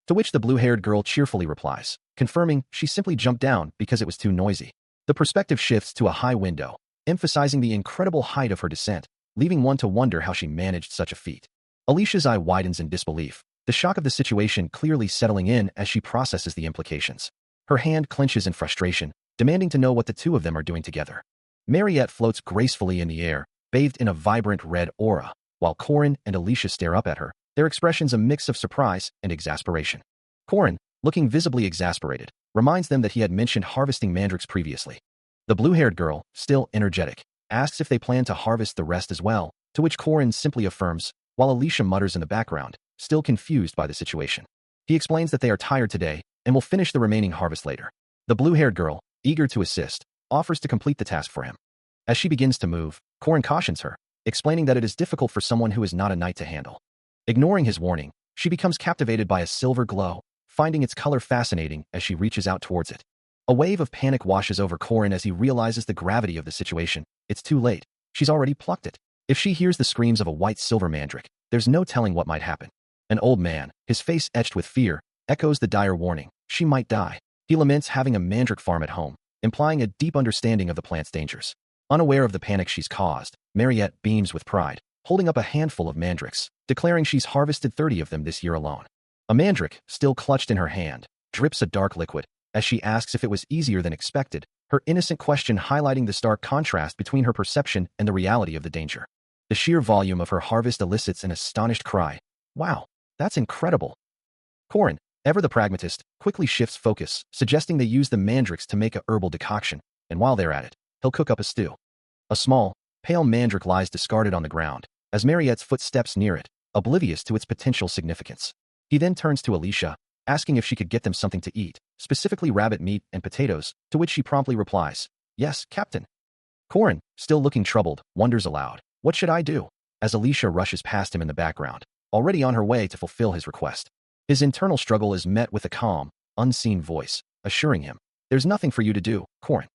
To which the blue-haired girl cheerfully replies, confirming she simply jumped down because it was too noisy. The perspective shifts to a high window, emphasizing the incredible height of her descent, leaving one to wonder how she managed such a feat. Alicia's eye widens in disbelief, the shock of the situation clearly settling in as she processes the implications. Her hand clenches in frustration, demanding to know what the two of them are doing together. Mariette floats gracefully in the air, bathed in a vibrant red aura, while Corin and Alicia stare up at her, their expressions a mix of surprise and exasperation. Corin, looking visibly exasperated, reminds them that he had mentioned harvesting mandrakes previously. The blue-haired girl, still energetic, asks if they plan to harvest the rest as well, to which Corin simply affirms, while Alicia mutters in the background, still confused by the situation. He explains that they are tired today and will finish the remaining harvest later. The blue-haired girl, eager to assist, offers to complete the task for him. As she begins to move, Corin cautions her, explaining that it is difficult for someone who is not a knight to handle. Ignoring his warning, she becomes captivated by a silver glow, finding its color fascinating as she reaches out towards it. A wave of panic washes over Corin as he realizes the gravity of the situation. It's too late. She's already plucked it. If she hears the screams of a white silver mandrake, there's no telling what might happen. An old man, his face etched with fear, echoes the dire warning. She might die. He laments having a mandrake farm at home, implying a deep understanding of the plant's dangers. Unaware of the panic she's caused, Mariette beams with pride, holding up a handful of mandrakes, declaring she's harvested 30 of them this year alone. A mandrake, still clutched in her hand, drips a dark liquid, as she asks if it was easier than expected, her innocent question highlighting the stark contrast between her perception and the reality of the danger. The sheer volume of her harvest elicits an astonished cry. Wow, that's incredible. Corin, ever the pragmatist, quickly shifts focus, suggesting they use the mandrakes to make a herbal decoction, and while they're at it, he'll cook up a stew. A small, pale mandrake lies discarded on the ground, as Mariette's foot steps near it, oblivious to its potential significance. He then turns to Alicia, asking if she could get them something to eat, specifically rabbit meat and potatoes, to which she promptly replies, "Yes, Captain." Corin, still looking troubled, wonders aloud, "What should I do?" as Alicia rushes past him in the background, already on her way to fulfill his request. His internal struggle is met with a calm, unseen voice, assuring him, "There's nothing for you to do, Corin."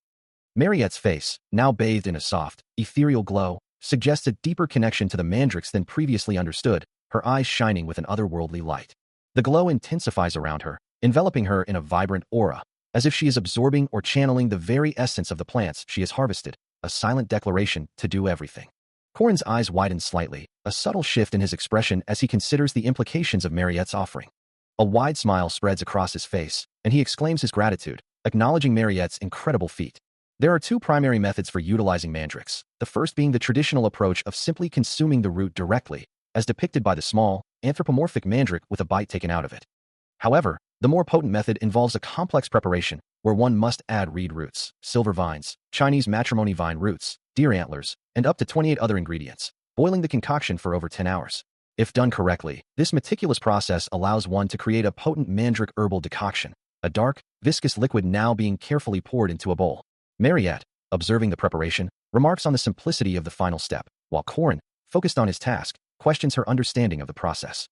Mariette's face, now bathed in a soft, ethereal glow, suggests a deeper connection to the mandrakes than previously understood, her eyes shining with an otherworldly light. The glow intensifies around her, enveloping her in a vibrant aura, as if she is absorbing or channeling the very essence of the plants she has harvested, a silent declaration to do everything. Corin's eyes widen slightly, a subtle shift in his expression as he considers the implications of Mariette's offering. A wide smile spreads across his face, and he exclaims his gratitude, acknowledging Mariette's incredible feat. There are two primary methods for utilizing mandrakes, the first being the traditional approach of simply consuming the root directly, as depicted by the small, anthropomorphic mandrake with a bite taken out of it. However, the more potent method involves a complex preparation, where one must add reed roots, silver vines, Chinese matrimony vine roots, deer antlers, and up to 28 other ingredients, boiling the concoction for over 10 hours. If done correctly, this meticulous process allows one to create a potent mandrake herbal decoction, a dark, viscous liquid now being carefully poured into a bowl. Mariette, observing the preparation, remarks on the simplicity of the final step, while Corin, focused on his task, questions her understanding of the process.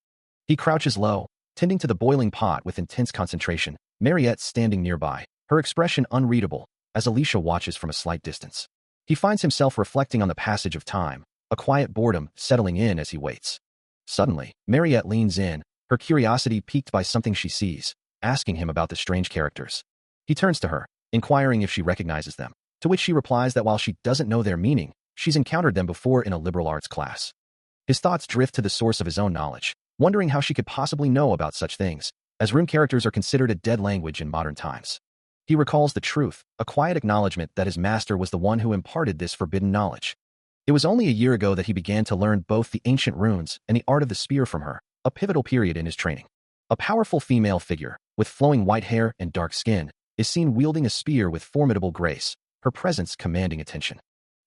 He crouches low, tending to the boiling pot with intense concentration, Mariette standing nearby, her expression unreadable, as Alicia watches from a slight distance. He finds himself reflecting on the passage of time, a quiet boredom settling in as he waits. Suddenly, Mariette leans in, her curiosity piqued by something she sees, asking him about the strange characters. He turns to her, inquiring if she recognizes them, to which she replies that while she doesn't know their meaning, she's encountered them before in a liberal arts class. His thoughts drift to the source of his own knowledge, wondering how she could possibly know about such things, as rune characters are considered a dead language in modern times. He recalls the truth, a quiet acknowledgement that his master was the one who imparted this forbidden knowledge. It was only a year ago that he began to learn both the ancient runes and the art of the spear from her, a pivotal period in his training. A powerful female figure, with flowing white hair and dark skin, is seen wielding a spear with formidable grace, her presence commanding attention.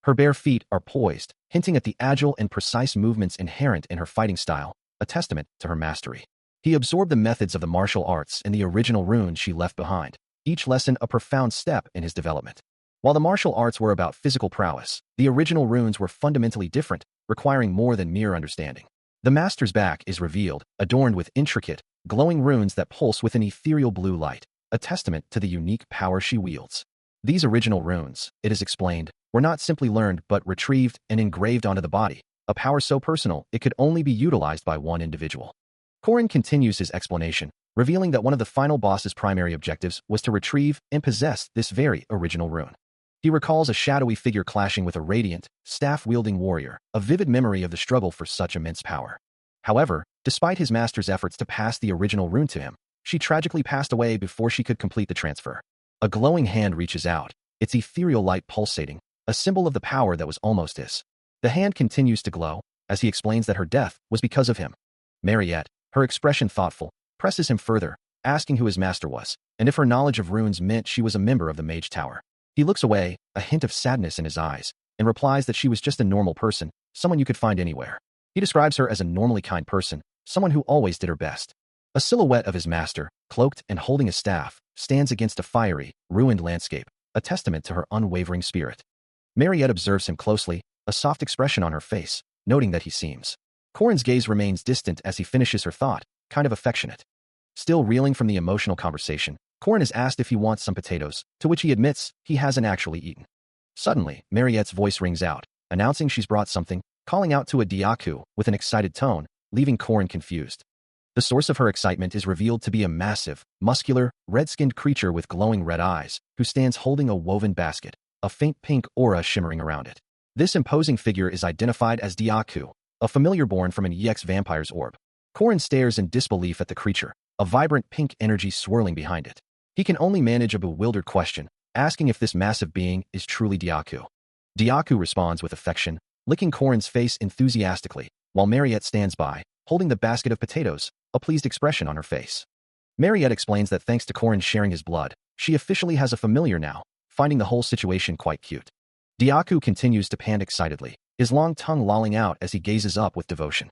Her bare feet are poised, hinting at the agile and precise movements inherent in her fighting style, a testament to her mastery. He absorbed the methods of the martial arts and the original runes she left behind, each lesson a profound step in his development. While the martial arts were about physical prowess, the original runes were fundamentally different, requiring more than mere understanding. The master's back is revealed, adorned with intricate, glowing runes that pulse with an ethereal blue light, a testament to the unique power she wields. These original runes, it is explained, were not simply learned but retrieved and engraved onto the body, a power so personal it could only be utilized by one individual. Corin continues his explanation, revealing that one of the final boss's primary objectives was to retrieve and possess this very original rune. He recalls a shadowy figure clashing with a radiant, staff-wielding warrior, a vivid memory of the struggle for such immense power. However, despite his master's efforts to pass the original rune to him, she tragically passed away before she could complete the transfer. A glowing hand reaches out, its ethereal light pulsating, a symbol of the power that was almost his. The hand continues to glow, as he explains that her death was because of him. Mariette, her expression thoughtful, presses him further, asking who his master was, and if her knowledge of runes meant she was a member of the Mage Tower. He looks away, a hint of sadness in his eyes, and replies that she was just a normal person, someone you could find anywhere. He describes her as a normally kind person, someone who always did her best. A silhouette of his master, cloaked and holding a staff, stands against a fiery, ruined landscape, a testament to her unwavering spirit. Mariette observes him closely, a soft expression on her face, noting that he seems. Corin's gaze remains distant as he finishes her thought, kind of affectionate. Still reeling from the emotional conversation, Corin is asked if he wants some potatoes, to which he admits he hasn't actually eaten. Suddenly, Mariette's voice rings out, announcing she's brought something, calling out to a Diaku with an excited tone, leaving Corin confused. The source of her excitement is revealed to be a massive, muscular, red-skinned creature with glowing red eyes, who stands holding a woven basket, a faint pink aura shimmering around it. This imposing figure is identified as Diaku, a familiar born from an EX vampire's orb. Korin stares in disbelief at the creature, a vibrant pink energy swirling behind it. He can only manage a bewildered question, asking if this massive being is truly Diaku. Diaku responds with affection, licking Korin's face enthusiastically, while Mariette stands by, holding the basket of potatoes, a pleased expression on her face. Mariette explains that thanks to Korin sharing his blood, she officially has a familiar now, finding the whole situation quite cute. Diaku continues to pant excitedly, his long tongue lolling out as he gazes up with devotion.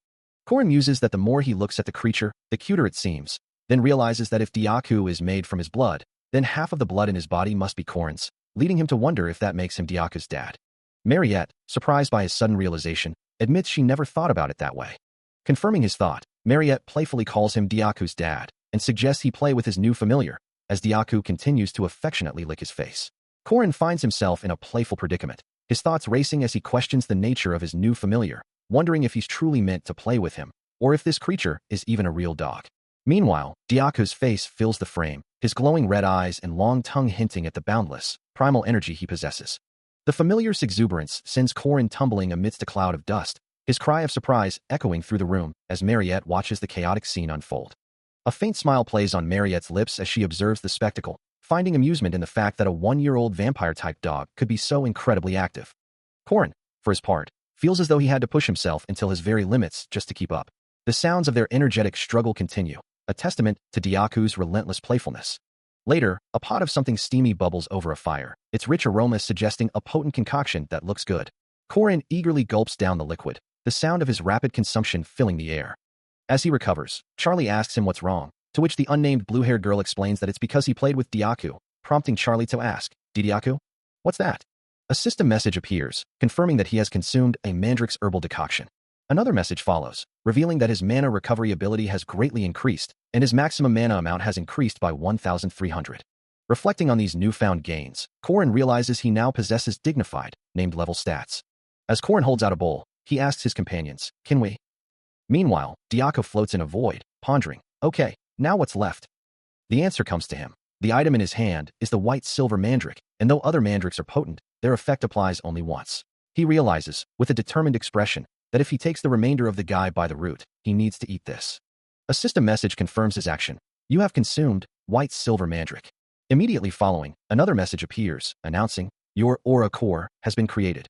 Korin muses that the more he looks at the creature, the cuter it seems, then realizes that if Diaku is made from his blood, then half of the blood in his body must be Korin's, leading him to wonder if that makes him Diaku's dad. Mariette, surprised by his sudden realization, admits she never thought about it that way. Confirming his thought, Mariette playfully calls him Diaku's dad, and suggests he play with his new familiar, as Diaku continues to affectionately lick his face. Korin finds himself in a playful predicament, his thoughts racing as he questions the nature of his new familiar, wondering if he's truly meant to play with him, or if this creature is even a real dog. Meanwhile, Diaku's face fills the frame, his glowing red eyes and long tongue hinting at the boundless, primal energy he possesses. The familiar's exuberance sends Korin tumbling amidst a cloud of dust, his cry of surprise echoing through the room as Mariette watches the chaotic scene unfold. A faint smile plays on Mariette's lips as she observes the spectacle, finding amusement in the fact that a one-year-old vampire-type dog could be so incredibly active. Korin, for his part, feels as though he had to push himself until his very limits just to keep up. The sounds of their energetic struggle continue, a testament to Diaku's relentless playfulness. Later, a pot of something steamy bubbles over a fire, its rich aroma suggesting a potent concoction that looks good. Korin eagerly gulps down the liquid, the sound of his rapid consumption filling the air. As he recovers, Charlie asks him what's wrong, to which the unnamed blue-haired girl explains that it's because he played with Diaku, prompting Charlie to ask, Diaku? What's that? A system message appears, confirming that he has consumed a Mandrix herbal decoction. Another message follows, revealing that his mana recovery ability has greatly increased, and his maximum mana amount has increased by 1,300. Reflecting on these newfound gains, Korin realizes he now possesses dignified, named level stats. As Korin holds out a bowl, he asks his companions, can we? Meanwhile, Diaku floats in a void, pondering, okay, now what's left? The answer comes to him. The item in his hand is the white-silver mandrake, and though other mandrakes are potent, their effect applies only once. He realizes, with a determined expression, that if he takes the remainder of the guy by the root, he needs to eat this. A system message confirms his action. You have consumed white-silver mandrake. Immediately following, another message appears, announcing, your aura core has been created.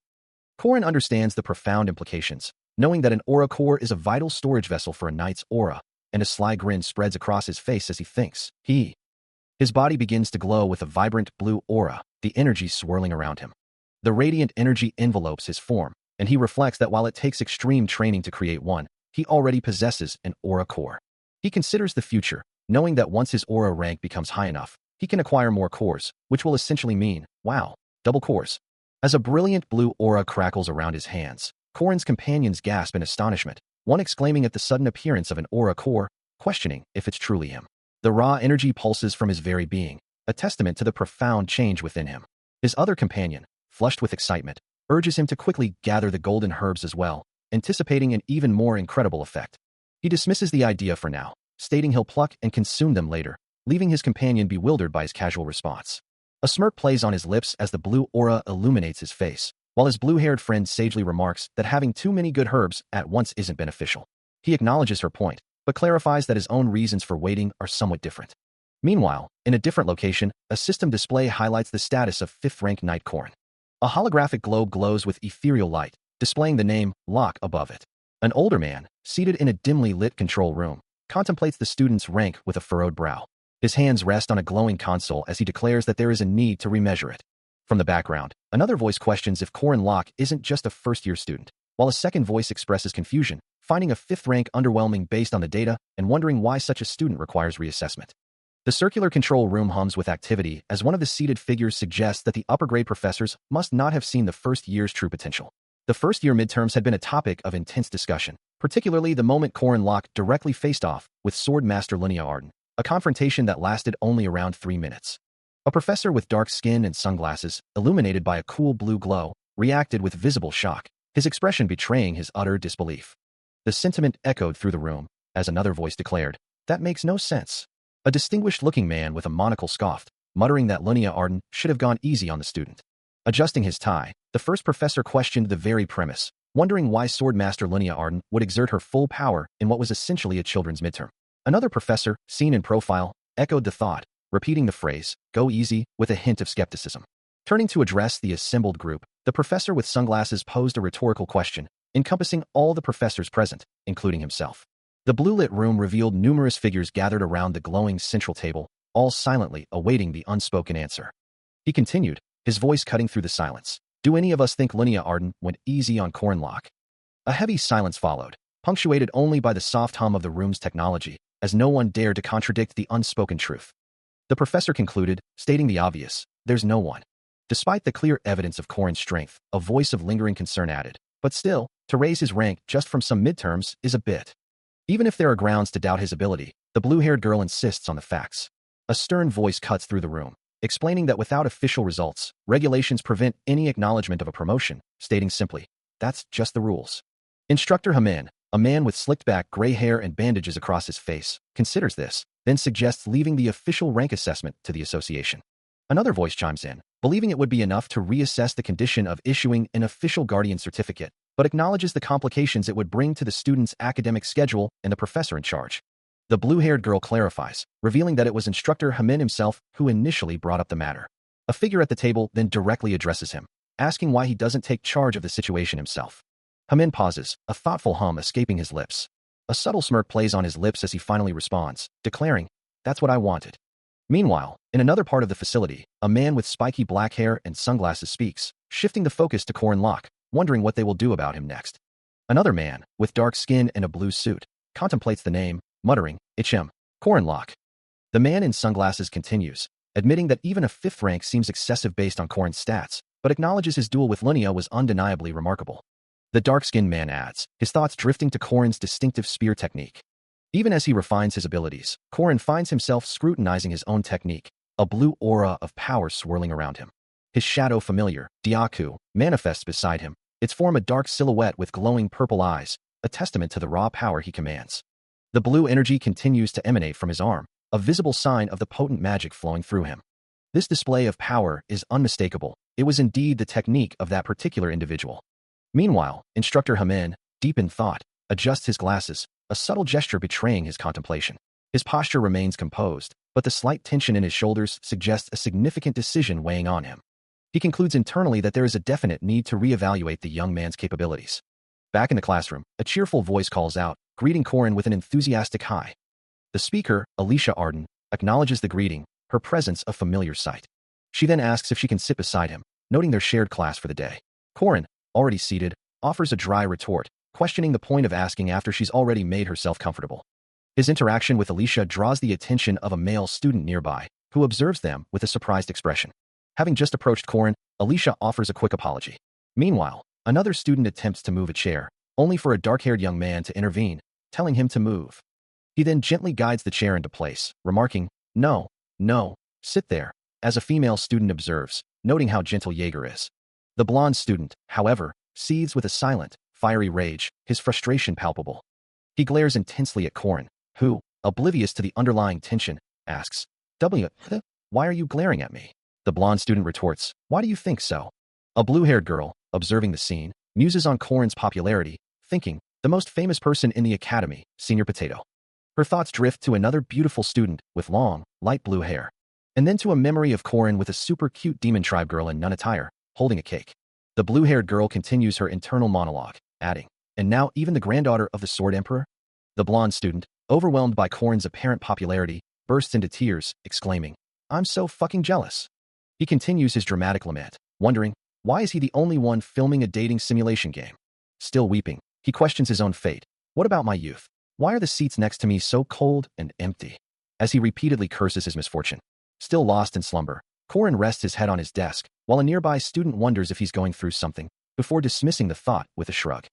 Korin understands the profound implications, knowing that an aura core is a vital storage vessel for a knight's aura, and a sly grin spreads across his face as he thinks. His body begins to glow with a vibrant blue aura, the energy swirling around him. The radiant energy envelopes his form, and he reflects that while it takes extreme training to create one, he already possesses an aura core. He considers the future, knowing that once his aura rank becomes high enough, he can acquire more cores, which will essentially mean, wow, double cores. As a brilliant blue aura crackles around his hands, Korin's companions gasp in astonishment, one exclaiming at the sudden appearance of an aura core, questioning if it's truly him. The raw energy pulses from his very being, a testament to the profound change within him. His other companion, flushed with excitement, urges him to quickly gather the golden herbs as well, anticipating an even more incredible effect. He dismisses the idea for now, stating he'll pluck and consume them later, leaving his companion bewildered by his casual response. A smirk plays on his lips as the blue aura illuminates his face, while his blue-haired friend sagely remarks that having too many good herbs at once isn't beneficial. He acknowledges her point, but clarifies that his own reasons for waiting are somewhat different. Meanwhile, in a different location, a system display highlights the status of 5th-rank Knight Korin. A holographic globe glows with ethereal light, displaying the name Locke above it. An older man, seated in a dimly lit control room, contemplates the student's rank with a furrowed brow. His hands rest on a glowing console as he declares that there is a need to remeasure it. From the background, another voice questions if Korin Locke isn't just a first-year student, while a second voice expresses confusion, finding a 5th rank underwhelming based on the data and wondering why such a student requires reassessment. The circular control room hums with activity as one of the seated figures suggests that the upper-grade professors must not have seen the first year's true potential. The first-year midterms had been a topic of intense discussion, particularly the moment Korin Locke directly faced off with Sword Master Linnea Arden, a confrontation that lasted only around 3 minutes. A professor with dark skin and sunglasses, illuminated by a cool blue glow, reacted with visible shock, his expression betraying his utter disbelief. The sentiment echoed through the room, as another voice declared, "That makes no sense." A distinguished-looking man with a monocle scoffed, muttering that Linnea Arden should have gone easy on the student. Adjusting his tie, the first professor questioned the very premise, wondering why Swordmaster Linnea Arden would exert her full power in what was essentially a children's midterm. Another professor, seen in profile, echoed the thought, repeating the phrase, "Go easy," with a hint of skepticism. Turning to address the assembled group, the professor with sunglasses posed a rhetorical question, encompassing all the professors present, including himself. The blue-lit room revealed numerous figures gathered around the glowing central table, all silently awaiting the unspoken answer. He continued, his voice cutting through the silence. "Do any of us think Linnea Arden went easy on Corn Locke?" A heavy silence followed, punctuated only by the soft hum of the room's technology, as no one dared to contradict the unspoken truth. The professor concluded, stating the obvious, "There's no one." Despite the clear evidence of Corrin's strength, a voice of lingering concern added, "But still, to raise his rank just from some midterms is a bit." Even if there are grounds to doubt his ability, the blue-haired girl insists on the facts. A stern voice cuts through the room, explaining that without official results, regulations prevent any acknowledgement of a promotion, stating simply, "That's just the rules." Instructor Haman, a man with slicked-back gray hair and bandages across his face, considers this, then suggests leaving the official rank assessment to the association. Another voice chimes in, believing it would be enough to reassess the condition of issuing an official guardian certificate, but acknowledges the complications it would bring to the student's academic schedule and the professor in charge. The blue-haired girl clarifies, revealing that it was Instructor Haman himself who initially brought up the matter. A figure at the table then directly addresses him, asking why he doesn't take charge of the situation himself. Haman pauses, a thoughtful hum escaping his lips. A subtle smirk plays on his lips as he finally responds, declaring, "That's what I wanted." Meanwhile, in another part of the facility, a man with spiky black hair and sunglasses speaks, shifting the focus to Corn Locke, wondering what they will do about him next. Another man, with dark skin and a blue suit, contemplates the name, muttering, "It's him, Corn Locke." The man in sunglasses continues, admitting that even a 5th rank seems excessive based on Corrin's stats, but acknowledges his duel with Linnea was undeniably remarkable. The dark-skinned man adds, his thoughts drifting to Corrin's distinctive spear technique. Even as he refines his abilities, Corrin finds himself scrutinizing his own technique, a blue aura of power swirling around him. His shadow familiar, Diaku, manifests beside him, its form a dark silhouette with glowing purple eyes, a testament to the raw power he commands. The blue energy continues to emanate from his arm, a visible sign of the potent magic flowing through him. This display of power is unmistakable. It was indeed the technique of that particular individual. Meanwhile, Instructor Haman, deep in thought, adjusts his glasses, a subtle gesture betraying his contemplation. His posture remains composed, but the slight tension in his shoulders suggests a significant decision weighing on him. He concludes internally that there is a definite need to reevaluate the young man's capabilities. Back in the classroom, a cheerful voice calls out, greeting Corrin with an enthusiastic hi. The speaker, Alicia Arden, acknowledges the greeting, her presence a familiar sight. She then asks if she can sit beside him, noting their shared class for the day. Corrin, already seated, offers a dry retort, questioning the point of asking after she's already made herself comfortable. His interaction with Alicia draws the attention of a male student nearby, who observes them with a surprised expression. Having just approached Corrin, Alicia offers a quick apology. Meanwhile, another student attempts to move a chair, only for a dark-haired young man to intervene, telling him to move. He then gently guides the chair into place, remarking, No, sit there," as a female student observes, noting how gentle Jaeger is. The blonde student, however, seethes with a silent, fiery rage, his frustration palpable. He glares intensely at Corrin, who, oblivious to the underlying tension, asks, Why are you glaring at me?" The blonde student retorts, "Why do you think so?" A blue-haired girl, observing the scene, muses on Corrin's popularity, thinking, the most famous person in the academy, Senior Potato. Her thoughts drift to another beautiful student with long, light blue hair, and then to a memory of Corrin with a super cute demon tribe girl in nun attire, holding a cake. The blue-haired girl continues her internal monologue, adding, "And now even the granddaughter of the Sword Emperor?" The blonde student, overwhelmed by Corrin's apparent popularity, bursts into tears, exclaiming, "I'm so fucking jealous." He continues his dramatic lament, wondering, why is he the only one filming a dating simulation game? Still weeping, he questions his own fate. What about my youth? Why are the seats next to me so cold and empty? As he repeatedly curses his misfortune. Still lost in slumber, Corrin rests his head on his desk, while a nearby student wonders if he's going through something, before dismissing the thought with a shrug.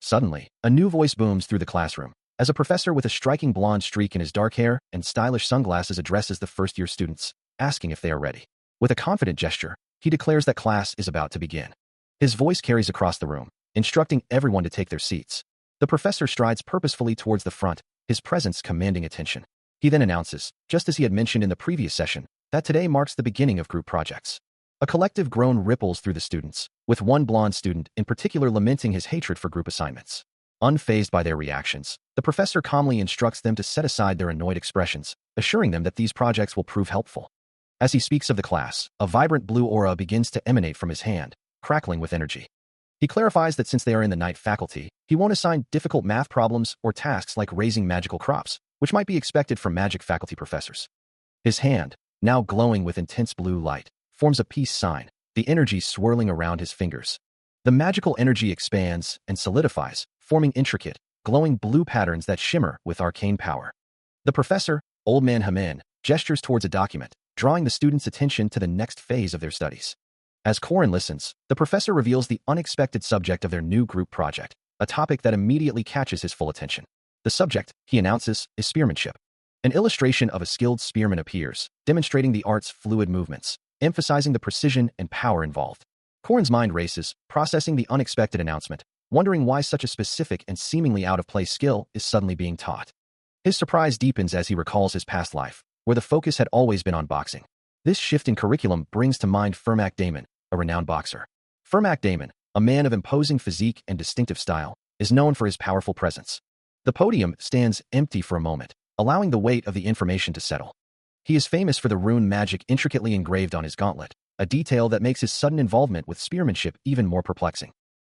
Suddenly, a new voice booms through the classroom, as a professor with a striking blonde streak in his dark hair and stylish sunglasses addresses the first-year students, asking if they are ready. With a confident gesture, he declares that class is about to begin. His voice carries across the room, instructing everyone to take their seats. The professor strides purposefully towards the front, his presence commanding attention. He then announces, just as he had mentioned in the previous session, that today marks the beginning of group projects. A collective groan ripples through the students, with one blonde student in particular lamenting his hatred for group assignments. Unfazed by their reactions, the professor calmly instructs them to set aside their annoyed expressions, assuring them that these projects will prove helpful. As he speaks of the class, a vibrant blue aura begins to emanate from his hand, crackling with energy. He clarifies that since they are in the night faculty, he won't assign difficult math problems or tasks like raising magical crops, which might be expected from magic faculty professors. His hand, now glowing with intense blue light, forms a peace sign, the energy swirling around his fingers. The magical energy expands and solidifies, forming intricate, glowing blue patterns that shimmer with arcane power. The professor, Old Man Haman, gestures towards a document, drawing the students' attention to the next phase of their studies. As Corin listens, the professor reveals the unexpected subject of their new group project, a topic that immediately catches his full attention. The subject, he announces, is spearmanship. An illustration of a skilled spearman appears, demonstrating the art's fluid movements, emphasizing the precision and power involved. Corin's mind races, processing the unexpected announcement, wondering why such a specific and seemingly out-of-place skill is suddenly being taught. His surprise deepens as he recalls his past life, where the focus had always been on boxing. This shift in curriculum brings to mind Fermac Damon, a renowned boxer. Fermac Damon, a man of imposing physique and distinctive style, is known for his powerful presence. The podium stands empty for a moment, allowing the weight of the information to settle. He is famous for the rune magic intricately engraved on his gauntlet, a detail that makes his sudden involvement with spearmanship even more perplexing.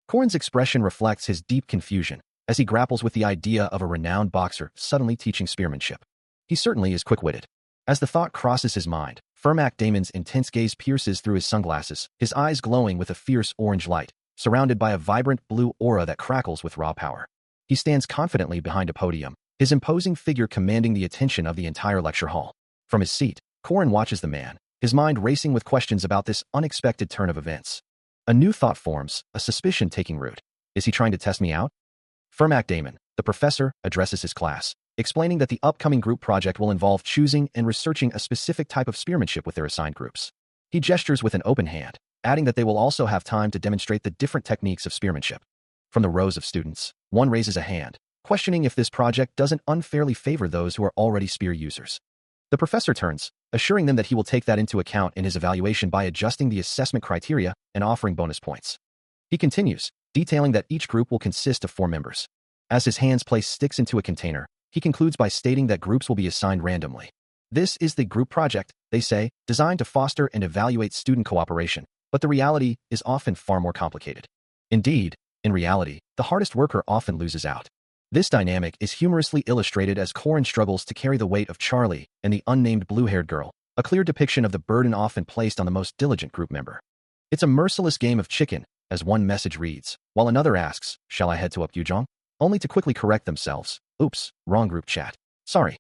Corin's expression reflects his deep confusion as he grapples with the idea of a renowned boxer suddenly teaching spearmanship. He certainly is quick-witted. As the thought crosses his mind, Fermac Damon's intense gaze pierces through his sunglasses, his eyes glowing with a fierce orange light, surrounded by a vibrant blue aura that crackles with raw power. He stands confidently behind a podium, his imposing figure commanding the attention of the entire lecture hall. From his seat, Corin watches the man, his mind racing with questions about this unexpected turn of events. A new thought forms, a suspicion taking root. Is he trying to test me out? Fermac Damon, the professor, addresses his class, explaining that the upcoming group project will involve choosing and researching a specific type of spearmanship with their assigned groups. He gestures with an open hand, adding that they will also have time to demonstrate the different techniques of spearmanship. From the rows of students, one raises a hand, questioning if this project doesn't unfairly favor those who are already spear users. The professor turns, assuring them that he will take that into account in his evaluation by adjusting the assessment criteria and offering bonus points. He continues, detailing that each group will consist of 4 members. As his hands place sticks into a container, he concludes by stating that groups will be assigned randomly. This is the group project, they say, designed to foster and evaluate student cooperation, but the reality is often far more complicated. Indeed, in reality, the hardest worker often loses out. This dynamic is humorously illustrated as Corin struggles to carry the weight of Charlie and the unnamed blue-haired girl, a clear depiction of the burden often placed on the most diligent group member. It's a merciless game of chicken, as one message reads, while another asks, "Shall I head to Upyujong?" Only to quickly correct themselves. Oops, wrong group chat. Sorry.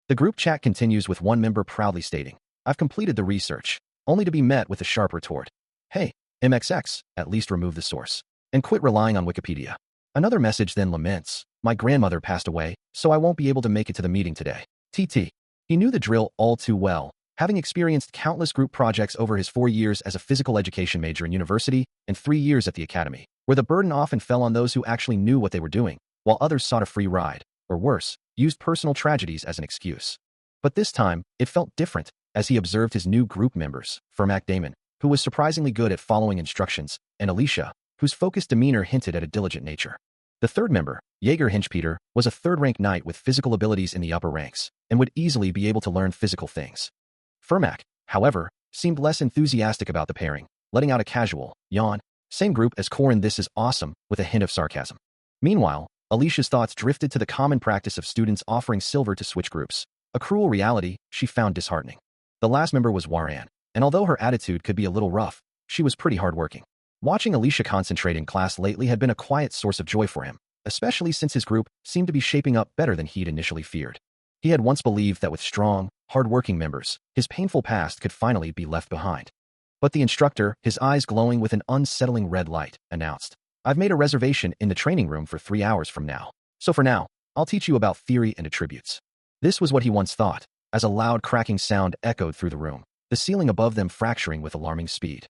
The group chat continues with one member proudly stating, "I've completed the research," only to be met with a sharp retort. "Hey, MXX, at least remove the source, and quit relying on Wikipedia." Another message then laments, "My grandmother passed away, so I won't be able to make it to the meeting today." TT. He knew the drill all too well, having experienced countless group projects over his 4 years as a physical education major in university and 3 years at the academy, where the burden often fell on those who actually knew what they were doing, while others sought a free ride, or worse, used personal tragedies as an excuse. But this time, it felt different, as he observed his new group members, Fermac Damon, who was surprisingly good at following instructions, and Alicia, whose focused demeanor hinted at a diligent nature. The third member, Jaeger Hinchpeter, was a third-rank knight with physical abilities in the upper ranks, and would easily be able to learn physical things. Fermac, however, seemed less enthusiastic about the pairing, letting out a casual yawn. Same group as Corin. This is awesome, with a hint of sarcasm. Meanwhile, Alicia's thoughts drifted to the common practice of students offering silver to switch groups, a cruel reality she found disheartening. The last member was Waran, and although her attitude could be a little rough, she was pretty hardworking. Watching Alicia concentrate in class lately had been a quiet source of joy for him, especially since his group seemed to be shaping up better than he'd initially feared. He had once believed that with strong, hard-working members, his painful past could finally be left behind. But the instructor, his eyes glowing with an unsettling red light, announced, "I've made a reservation in the training room for 3 hours from now. So for now, I'll teach you about theory and attributes." This was what he once thought, as a loud cracking sound echoed through the room, the ceiling above them fracturing with alarming speed,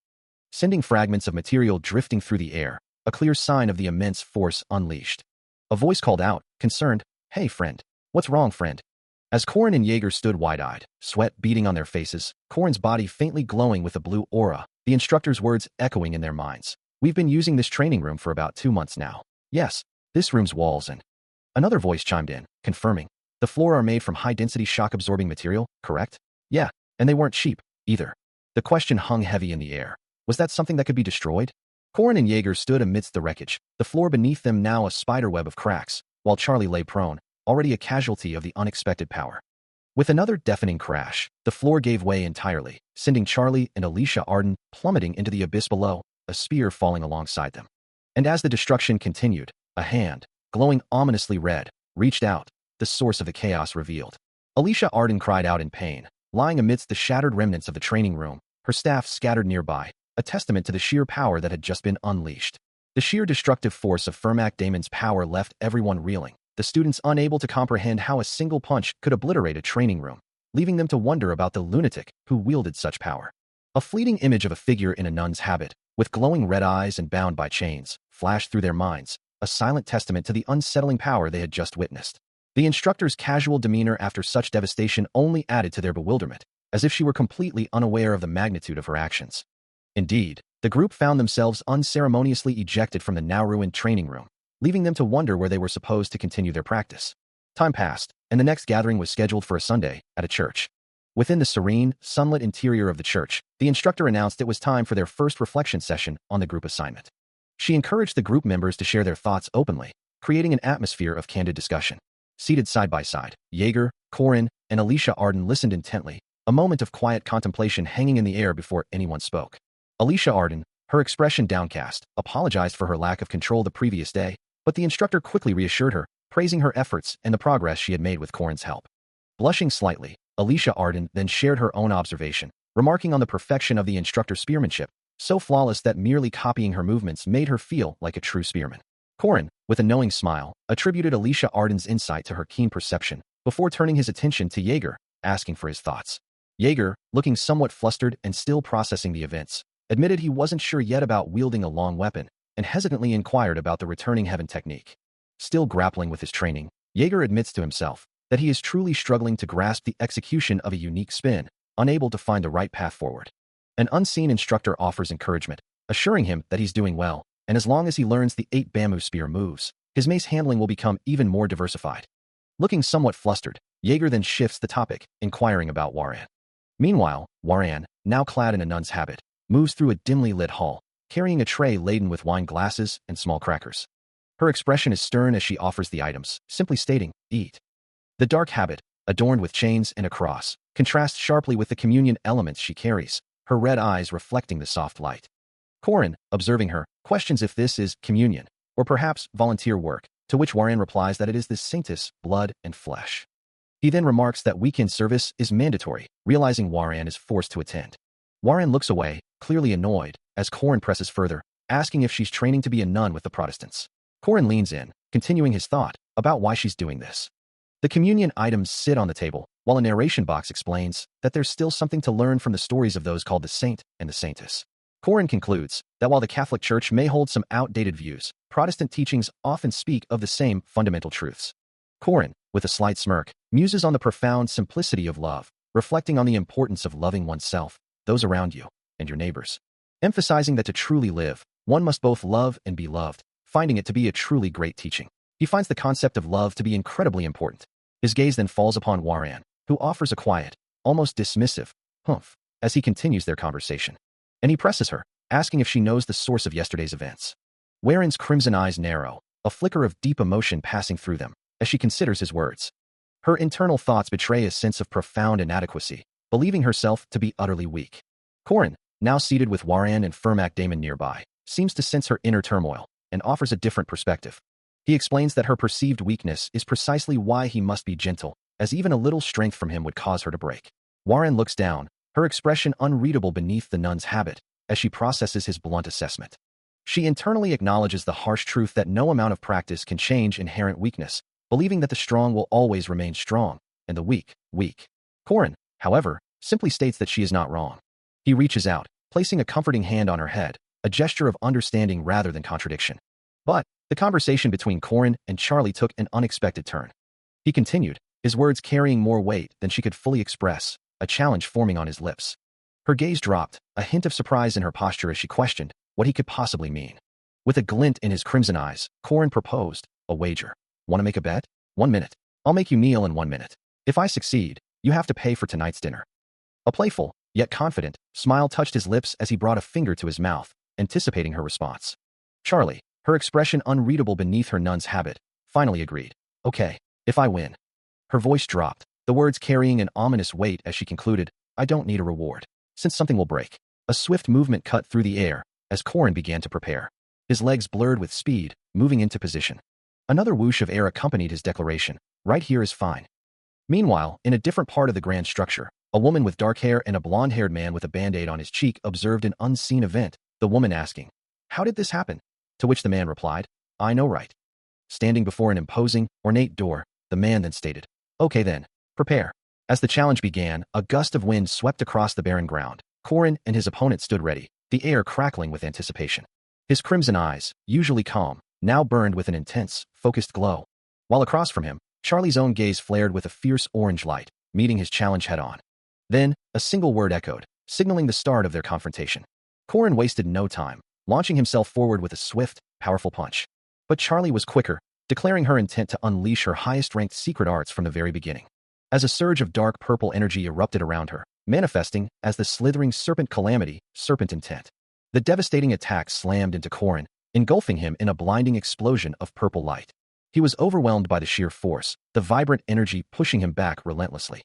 sending fragments of material drifting through the air, a clear sign of the immense force unleashed. A voice called out, concerned, "Hey friend, what's wrong friend?" As Corin and Jaeger stood wide-eyed, sweat beading on their faces, Corin's body faintly glowing with a blue aura, the instructor's words echoing in their minds. We've been using this training room for about 2 months now. Yes, this room's walls and... Another voice chimed in, confirming. The floor are made from high-density shock-absorbing material, correct? Yeah, and they weren't cheap, either. The question hung heavy in the air. Was that something that could be destroyed? Corin and Jaeger stood amidst the wreckage, the floor beneath them now a spiderweb of cracks, while Charlie lay prone, already a casualty of the unexpected power. With another deafening crash, the floor gave way entirely, sending Charlie and Alicia Arden plummeting into the abyss below, a spear falling alongside them. And as the destruction continued, a hand, glowing ominously red, reached out, the source of the chaos revealed. Alicia Arden cried out in pain, lying amidst the shattered remnants of the training room, her staff scattered nearby, a testament to the sheer power that had just been unleashed. The sheer destructive force of Fermac Damon's power left everyone reeling, the students unable to comprehend how a single punch could obliterate a training room, leaving them to wonder about the lunatic who wielded such power. A fleeting image of a figure in a nun's habit, with glowing red eyes and bound by chains, flashed through their minds, a silent testament to the unsettling power they had just witnessed. The instructor's casual demeanor after such devastation only added to their bewilderment, as if she were completely unaware of the magnitude of her actions. Indeed, the group found themselves unceremoniously ejected from the now-ruined training room, leaving them to wonder where they were supposed to continue their practice. Time passed, and the next gathering was scheduled for a Sunday, at a church. Within the serene, sunlit interior of the church, the instructor announced it was time for their first reflection session on the group assignment. She encouraged the group members to share their thoughts openly, creating an atmosphere of candid discussion. Seated side by side, Jaeger, Corin, and Alicia Arden listened intently, a moment of quiet contemplation hanging in the air before anyone spoke. Alicia Arden, her expression downcast, apologized for her lack of control the previous day, but the instructor quickly reassured her, praising her efforts and the progress she had made with Corin's help. Blushing slightly, Alicia Arden then shared her own observation, remarking on the perfection of the instructor's spearmanship, so flawless that merely copying her movements made her feel like a true spearman. Corin, with a knowing smile, attributed Alicia Arden's insight to her keen perception, before turning his attention to Jaeger, asking for his thoughts. Jaeger, looking somewhat flustered and still processing the events, admitted he wasn't sure yet about wielding a long weapon, and hesitantly inquired about the returning heaven technique. Still grappling with his training, Jaeger admits to himself that he is truly struggling to grasp the execution of a unique spin, unable to find the right path forward. An unseen instructor offers encouragement, assuring him that he's doing well, and as long as he learns the 8 bamboo spear moves, his mace handling will become even more diversified. Looking somewhat flustered, Jaeger then shifts the topic, inquiring about Waran. Meanwhile, Waran, now clad in a nun's habit, moves through a dimly lit hall, carrying a tray laden with wine glasses and small crackers. Her expression is stern as she offers the items, simply stating, "Eat." The dark habit, adorned with chains and a cross, contrasts sharply with the communion elements she carries, her red eyes reflecting the soft light. Corin, observing her, questions if this is communion, or perhaps volunteer work, to which Waran replies that it is the sanctus, blood and flesh. He then remarks that weekend service is mandatory, realizing Waran is forced to attend. Waran looks away, clearly annoyed, as Corin presses further, asking if she's training to be a nun with the Protestants. Corin leans in, continuing his thought about why she's doing this. The communion items sit on the table, while a narration box explains that there's still something to learn from the stories of those called the saint and the saintess. Corin concludes that while the Catholic Church may hold some outdated views, Protestant teachings often speak of the same fundamental truths. Corin, with a slight smirk, muses on the profound simplicity of love, reflecting on the importance of loving oneself, those around you, and your neighbors. Emphasizing that to truly live, one must both love and be loved, finding it to be a truly great teaching. He finds the concept of love to be incredibly important. His gaze then falls upon Waran, who offers a quiet, almost dismissive, humph, as he continues their conversation. And he presses her, asking if she knows the source of yesterday's events. Waran's crimson eyes narrow, a flicker of deep emotion passing through them, as she considers his words. Her internal thoughts betray a sense of profound inadequacy, believing herself to be utterly weak. Corin, now seated with Waran and Fermac Damon nearby, seems to sense her inner turmoil, and offers a different perspective. He explains that her perceived weakness is precisely why he must be gentle, as even a little strength from him would cause her to break. Waran looks down, her expression unreadable beneath the nun's habit, as she processes his blunt assessment. She internally acknowledges the harsh truth that no amount of practice can change inherent weakness, believing that the strong will always remain strong, and the weak, weak. Corin, however, simply states that she is not wrong. He reaches out, placing a comforting hand on her head, a gesture of understanding rather than contradiction. But the conversation between Corin and Charlie took an unexpected turn. He continued, his words carrying more weight than she could fully express, a challenge forming on his lips. Her gaze dropped, a hint of surprise in her posture as she questioned what he could possibly mean. With a glint in his crimson eyes, Corin proposed a wager. Want to make a bet? 1 minute. I'll make you kneel in 1 minute. If I succeed, you have to pay for tonight's dinner. A playful, yet confident, smile touched his lips as he brought a finger to his mouth, anticipating her response. Charlie, her expression unreadable beneath her nun's habit, finally agreed. Okay, if I win. Her voice dropped, the words carrying an ominous weight as she concluded, I don't need a reward, since something will break. A swift movement cut through the air as Corin began to prepare. His legs blurred with speed, moving into position. Another whoosh of air accompanied his declaration. Right here is fine. Meanwhile, in a different part of the grand structure, a woman with dark hair and a blonde-haired man with a band-aid on his cheek observed an unseen event, the woman asking, How did this happen? To which the man replied, I know right. Standing before an imposing, ornate door, the man then stated, Okay then, prepare. As the challenge began, a gust of wind swept across the barren ground. Corin and his opponent stood ready, the air crackling with anticipation. His crimson eyes, usually calm, now burned with an intense, focused glow. While across from him, Charlie's own gaze flared with a fierce orange light, meeting his challenge head-on. Then, a single word echoed, signaling the start of their confrontation. Corin wasted no time, launching himself forward with a swift, powerful punch. But Charlie was quicker, declaring her intent to unleash her highest-ranked secret arts from the very beginning. As a surge of dark purple energy erupted around her, manifesting as the slithering serpent calamity, serpent intent. The devastating attack slammed into Corin, engulfing him in a blinding explosion of purple light. He was overwhelmed by the sheer force, the vibrant energy pushing him back relentlessly.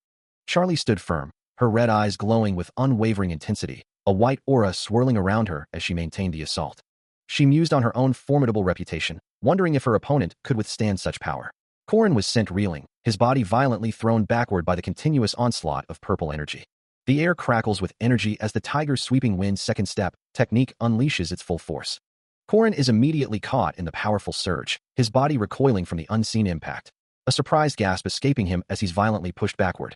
Charlie stood firm, her red eyes glowing with unwavering intensity, a white aura swirling around her as she maintained the assault. She mused on her own formidable reputation, wondering if her opponent could withstand such power. Corin was sent reeling, his body violently thrown backward by the continuous onslaught of purple energy. The air crackles with energy as the tiger's sweeping wind's second step technique unleashes its full force. Corin is immediately caught in the powerful surge, his body recoiling from the unseen impact, a surprised gasp escaping him as he's violently pushed backward.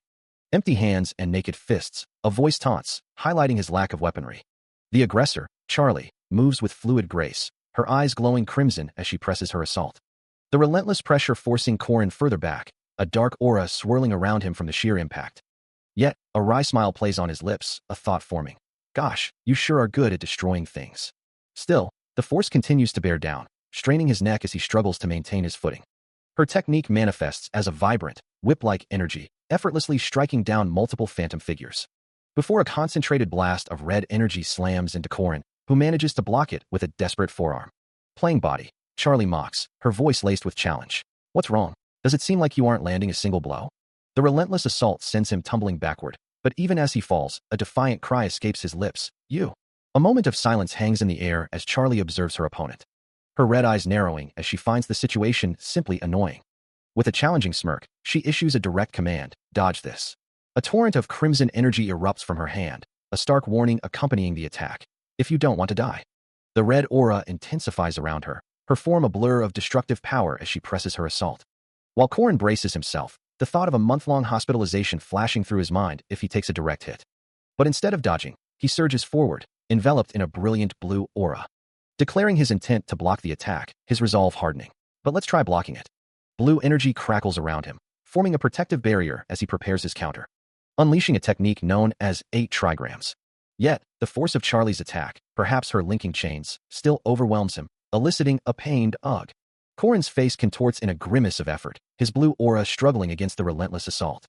Empty hands and naked fists, a voice taunts, highlighting his lack of weaponry. The aggressor, Charlie, moves with fluid grace, her eyes glowing crimson as she presses her assault. The relentless pressure forcing Corin further back, a dark aura swirling around him from the sheer impact. Yet, a wry smile plays on his lips, a thought forming. Gosh, you sure are good at destroying things. Still, the force continues to bear down, straining his neck as he struggles to maintain his footing. Her technique manifests as a vibrant, whip-like energy, effortlessly striking down multiple phantom figures. Before a concentrated blast of red energy slams into Corin, who manages to block it with a desperate forearm. Playing body, Charlie mocks, her voice laced with challenge. What's wrong? Does it seem like you aren't landing a single blow? The relentless assault sends him tumbling backward, but even as he falls, a defiant cry escapes his lips. You. A moment of silence hangs in the air as Charlie observes her opponent. Her red eyes narrowing as she finds the situation simply annoying. With a challenging smirk, she issues a direct command, dodge this. A torrent of crimson energy erupts from her hand, a stark warning accompanying the attack. If you don't want to die. The red aura intensifies around her, her form a blur of destructive power as she presses her assault. While Corin braces himself, the thought of a month-long hospitalization flashing through his mind if he takes a direct hit. But instead of dodging, he surges forward, enveloped in a brilliant blue aura. Declaring his intent to block the attack, his resolve hardening. But let's try blocking it. Blue energy crackles around him, forming a protective barrier as he prepares his counter. Unleashing a technique known as 8 trigrams. Yet, the force of Charlie's attack, perhaps her linking chains, still overwhelms him, eliciting a pained ugh. Corin's face contorts in a grimace of effort, his blue aura struggling against the relentless assault.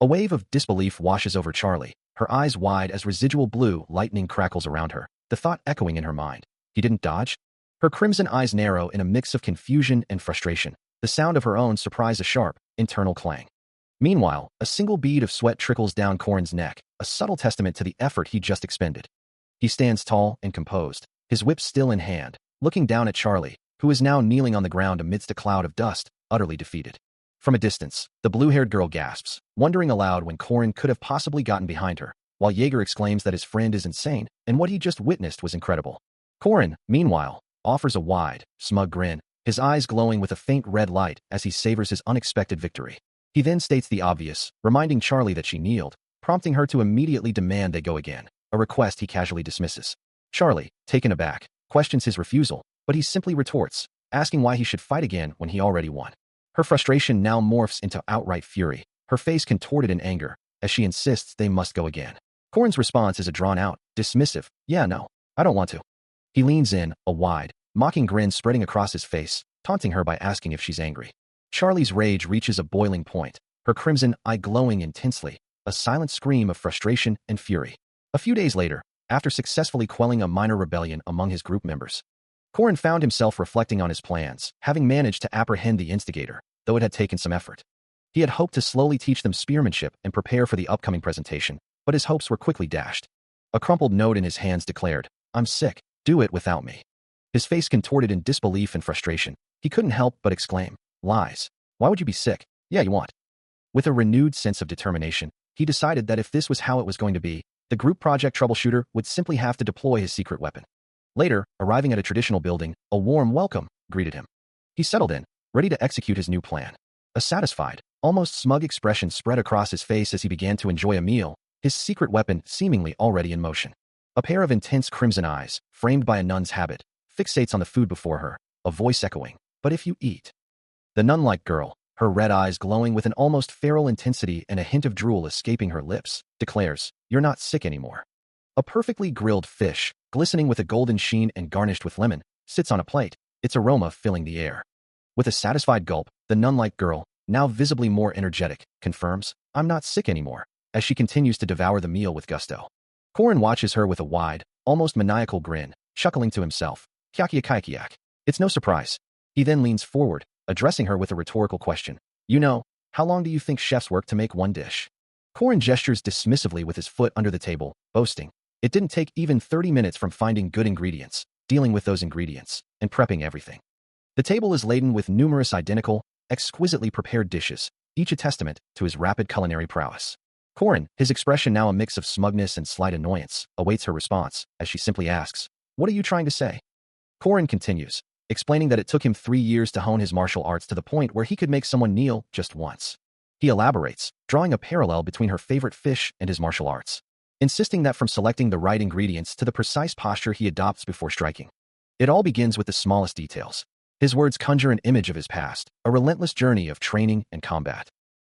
A wave of disbelief washes over Charlie, her eyes wide as residual blue lightning crackles around her, the thought echoing in her mind. He didn't dodge? Her crimson eyes narrow in a mix of confusion and frustration, the sound of her own surprise a sharp, internal clang. Meanwhile, a single bead of sweat trickles down Corin's neck, a subtle testament to the effort he just expended. He stands tall and composed, his whip still in hand, looking down at Charlie, who is now kneeling on the ground amidst a cloud of dust, utterly defeated. From a distance, the blue-haired girl gasps, wondering aloud when Corin could have possibly gotten behind her, while Jaeger exclaims that his friend is insane and what he just witnessed was incredible. Corin, meanwhile, offers a wide, smug grin, his eyes glowing with a faint red light as he savors his unexpected victory. He then states the obvious, reminding Charlie that she kneeled, prompting her to immediately demand they go again, a request he casually dismisses. Charlie, taken aback, questions his refusal, but he simply retorts, asking why he should fight again when he already won. Her frustration now morphs into outright fury, her face contorted in anger, as she insists they must go again. Corin's response is a drawn-out, dismissive, "Yeah, no, I don't want to." He leans in, a wide, mocking grin spreading across his face, taunting her by asking if she's angry. Charlie's rage reaches a boiling point, her crimson eye glowing intensely, a silent scream of frustration and fury. A few days later, after successfully quelling a minor rebellion among his group members, Corin found himself reflecting on his plans, having managed to apprehend the instigator, though it had taken some effort. He had hoped to slowly teach them spearmanship and prepare for the upcoming presentation, but his hopes were quickly dashed. A crumpled note in his hands declared, "I'm sick, do it without me." His face contorted in disbelief and frustration. He couldn't help but exclaim, "Lies. Why would you be sick? Yeah, you want." With a renewed sense of determination, he decided that if this was how it was going to be, the group project troubleshooter would simply have to deploy his secret weapon. Later, arriving at a traditional building, a warm welcome greeted him. He settled in, ready to execute his new plan. A satisfied, almost smug expression spread across his face as he began to enjoy a meal, his secret weapon seemingly already in motion. A pair of intense crimson eyes, framed by a nun's habit, fixates on the food before her, a voice echoing, "But if you eat." The nun-like girl, her red eyes glowing with an almost feral intensity and a hint of drool escaping her lips, declares, "You're not sick anymore." A perfectly grilled fish, glistening with a golden sheen and garnished with lemon, sits on a plate, its aroma filling the air. With a satisfied gulp, the nun-like girl, now visibly more energetic, confirms, "I'm not sick anymore," as she continues to devour the meal with gusto. Corin watches her with a wide, almost maniacal grin, chuckling to himself, "Kyakiakaikiak." It's no surprise. He then leans forward, addressing her with a rhetorical question. "You know, how long do you think chefs work to make one dish?" Corin gestures dismissively with his foot under the table, boasting, "It didn't take even 30 minutes from finding good ingredients, dealing with those ingredients, and prepping everything." The table is laden with numerous identical, exquisitely prepared dishes, each a testament to his rapid culinary prowess. Corin, his expression now a mix of smugness and slight annoyance, awaits her response, as she simply asks, "What are you trying to say?" Corin continues, explaining that it took him 3 years to hone his martial arts to the point where he could make someone kneel just once. He elaborates, drawing a parallel between her favorite fish and his martial arts, insisting that from selecting the right ingredients to the precise posture he adopts before striking, it all begins with the smallest details. His words conjure an image of his past, a relentless journey of training and combat.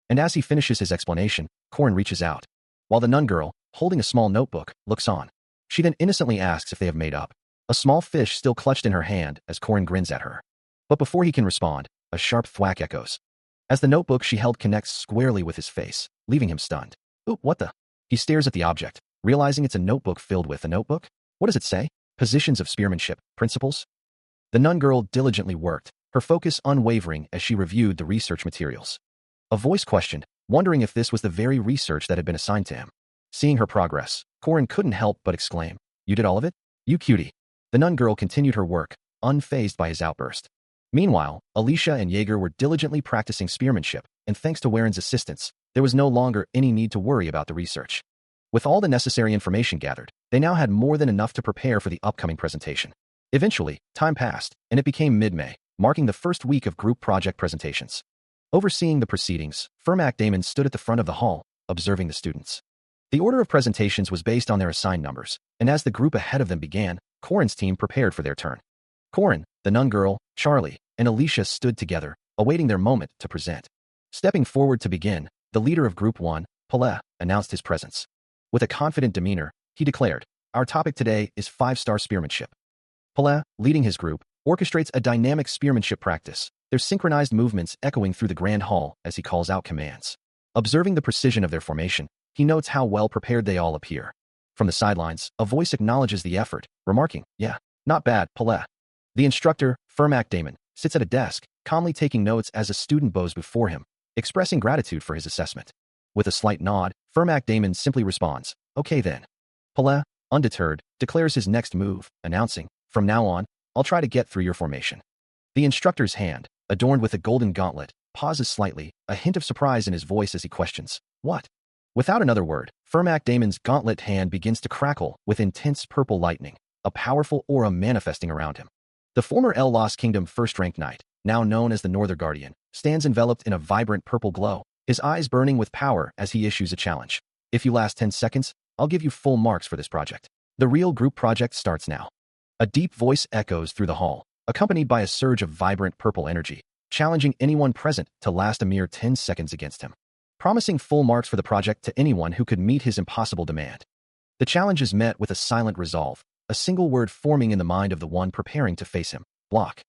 And as he finishes his explanation, Corin reaches out, while the nun girl, holding a small notebook, looks on. She then innocently asks if they have made up, a small fish still clutched in her hand as Corin grins at her. But before he can respond, a sharp thwack echoes, as the notebook she held connects squarely with his face, leaving him stunned. "Ooh, what the?" He stares at the object, realizing it's a notebook filled with a notebook. What does it say? Positions of spearmanship, principles? The nun girl diligently worked, her focus unwavering as she reviewed the research materials. A voice questioned, wondering if this was the very research that had been assigned to him. Seeing her progress, Corin couldn't help but exclaim, "You did all of it? You cutie." The nun girl continued her work, unfazed by his outburst. Meanwhile, Alicia and Jaeger were diligently practicing spearmanship, and thanks to Warren's assistance, there was no longer any need to worry about the research. With all the necessary information gathered, they now had more than enough to prepare for the upcoming presentation. Eventually, time passed, and it became mid-May, marking the first week of group project presentations. Overseeing the proceedings, Firmak Damon stood at the front of the hall, observing the students. The order of presentations was based on their assigned numbers, and as the group ahead of them began, Corin's team prepared for their turn. Corin, the nun girl, Charlie, and Alicia stood together, awaiting their moment to present. Stepping forward to begin, the leader of Group 1, Pelé, announced his presence. With a confident demeanor, he declared, "Our topic today is 5-star spearmanship." Pelé, leading his group, orchestrates a dynamic spearmanship practice, their synchronized movements echoing through the grand hall as he calls out commands. Observing the precision of their formation, he notes how well prepared they all appear. From the sidelines, a voice acknowledges the effort, remarking, "Yeah, not bad, Pelé." The instructor, Firmak Damon, sits at a desk, calmly taking notes as a student bows before him, expressing gratitude for his assessment. With a slight nod, Firmak Damon simply responds, "Okay then." Pelé, undeterred, declares his next move, announcing, "From now on, I'll try to get through your formation." The instructor's hand, adorned with a golden gauntlet, pauses slightly, a hint of surprise in his voice as he questions, "What?" Without another word, Firmak Damon's gauntlet hand begins to crackle with intense purple lightning, a powerful aura manifesting around him. The former El Lost Kingdom first-ranked knight, now known as the Northern Guardian, stands enveloped in a vibrant purple glow, his eyes burning with power as he issues a challenge. "If you last 10 seconds, I'll give you full marks for this project. The real group project starts now." A deep voice echoes through the hall, accompanied by a surge of vibrant purple energy, challenging anyone present to last a mere 10 seconds against him, promising full marks for the project to anyone who could meet his impossible demand. The challenge is met with a silent resolve, a single word forming in the mind of the one preparing to face him: block.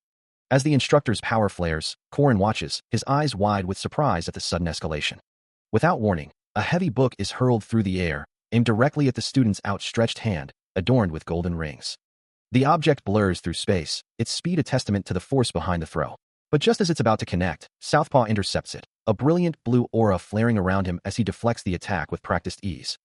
As the instructor's power flares, Korin watches, his eyes wide with surprise at the sudden escalation. Without warning, a heavy book is hurled through the air, aimed directly at the student's outstretched hand, adorned with golden rings. The object blurs through space, its speed a testament to the force behind the throw. But just as it's about to connect, Southpaw intercepts it, a brilliant blue aura flaring around him as he deflects the attack with practiced ease.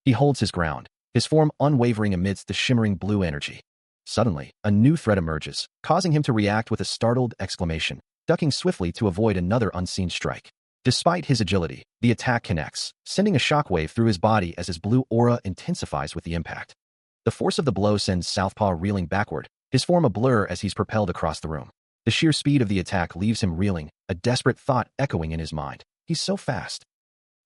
He holds his ground, his form unwavering amidst the shimmering blue energy. Suddenly, a new threat emerges, causing him to react with a startled exclamation, ducking swiftly to avoid another unseen strike. Despite his agility, the attack connects, sending a shockwave through his body as his blue aura intensifies with the impact. The force of the blow sends Southpaw reeling backward, his form a blur as he's propelled across the room. The sheer speed of the attack leaves him reeling, a desperate thought echoing in his mind. He's so fast.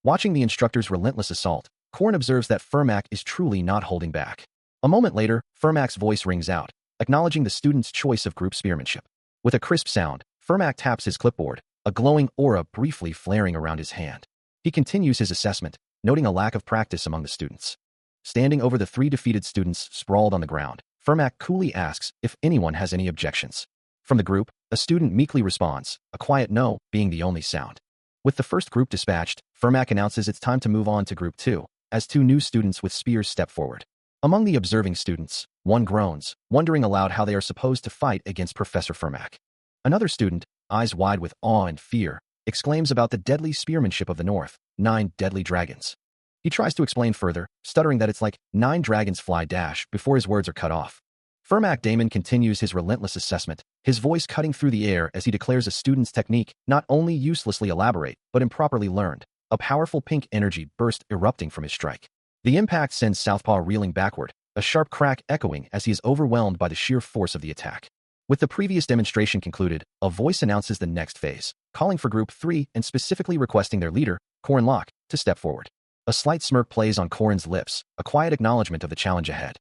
Watching the instructor's relentless assault, Korin observes that Fermac is truly not holding back. A moment later, Fermac's voice rings out, acknowledging the student's choice of group spearmanship. With a crisp sound, Fermac taps his clipboard, a glowing aura briefly flaring around his hand. He continues his assessment, noting a lack of practice among the students. Standing over the 3 defeated students sprawled on the ground, Fermac coolly asks if anyone has any objections. From the group, a student meekly responds, a quiet no being the only sound. With the first group dispatched, Fermac announces it's time to move on to Group 2, as 2 new students with spears step forward. Among the observing students, one groans, wondering aloud how they are supposed to fight against Professor Fermac. Another student, eyes wide with awe and fear, exclaims about the deadly spearmanship of the North, 9 deadly dragons. He tries to explain further, stuttering that it's like 9 dragons fly dash before his words are cut off. Fermac Damon continues his relentless assessment, his voice cutting through the air as he declares a student's technique not only uselessly elaborate, but improperly learned, a powerful pink energy burst erupting from his strike. The impact sends Southpaw reeling backward, a sharp crack echoing as he is overwhelmed by the sheer force of the attack. With the previous demonstration concluded, a voice announces the next phase, calling for Group 3 and specifically requesting their leader, Korin Locke, to step forward. A slight smirk plays on Korin's lips, a quiet acknowledgement of the challenge ahead.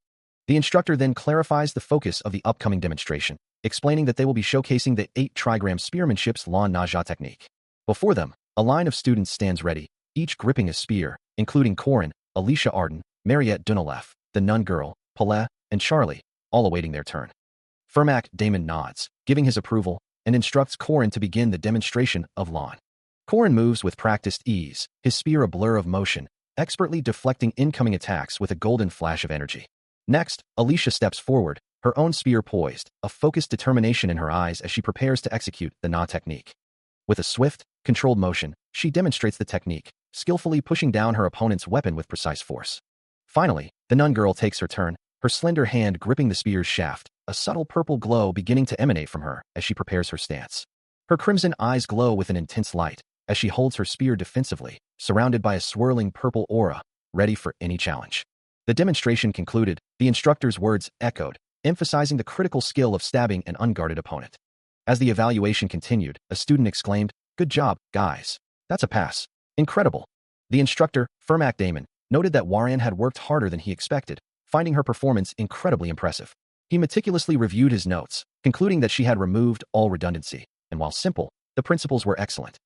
The instructor then clarifies the focus of the upcoming demonstration, explaining that they will be showcasing the 8 trigram spearmanship's Lan Naja technique. Before them, a line of students stands ready, each gripping a spear, including Korin, Alicia Arden, Mariette Dunolef, the nun girl, Paulette, and Charlie, all awaiting their turn. Fermac Damon nods, giving his approval, and instructs Korin to begin the demonstration of Lan. Korin moves with practiced ease, his spear a blur of motion, expertly deflecting incoming attacks with a golden flash of energy. Next, Alicia steps forward, her own spear poised, a focused determination in her eyes as she prepares to execute the Na technique. With a swift, controlled motion, she demonstrates the technique, skillfully pushing down her opponent's weapon with precise force. Finally, the nun girl takes her turn, her slender hand gripping the spear's shaft, a subtle purple glow beginning to emanate from her as she prepares her stance. Her crimson eyes glow with an intense light as she holds her spear defensively, surrounded by a swirling purple aura, ready for any challenge. The demonstration concluded, the instructor's words echoed, emphasizing the critical skill of stabbing an unguarded opponent. As the evaluation continued, a student exclaimed, "Good job, guys. That's a pass. Incredible." The instructor, Fermac Damon, noted that Warren had worked harder than he expected, finding her performance incredibly impressive. He meticulously reviewed his notes, concluding that she had removed all redundancy, and while simple, the principles were excellent.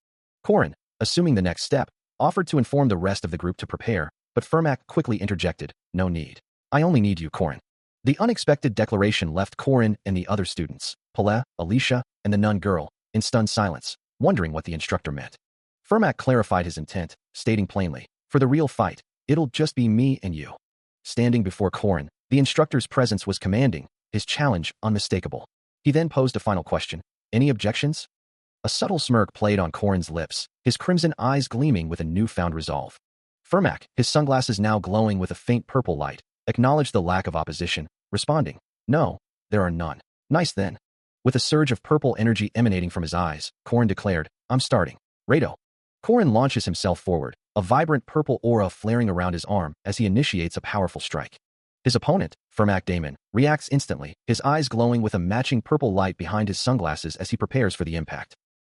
Korin, assuming the next step, offered to inform the rest of the group to prepare, but Fermac quickly interjected, "No need. I only need you, Korin." The unexpected declaration left Korin and the other students, Paulette, Alicia, and the nun girl, in stunned silence, wondering what the instructor meant. Fermac clarified his intent, stating plainly, "For the real fight, it'll just be me and you." Standing before Korin, the instructor's presence was commanding, his challenge unmistakable. He then posed a final question, "Any objections?" A subtle smirk played on Korin's lips, his crimson eyes gleaming with a newfound resolve. Fermac, his sunglasses now glowing with a faint purple light, acknowledged the lack of opposition, responding, "No, there are none." "Nice then." With a surge of purple energy emanating from his eyes, Korin declared, "I'm starting. Rado." Korin launches himself forward, a vibrant purple aura flaring around his arm as he initiates a powerful strike. His opponent, Fermac Damon, reacts instantly, his eyes glowing with a matching purple light behind his sunglasses as he prepares for the impact.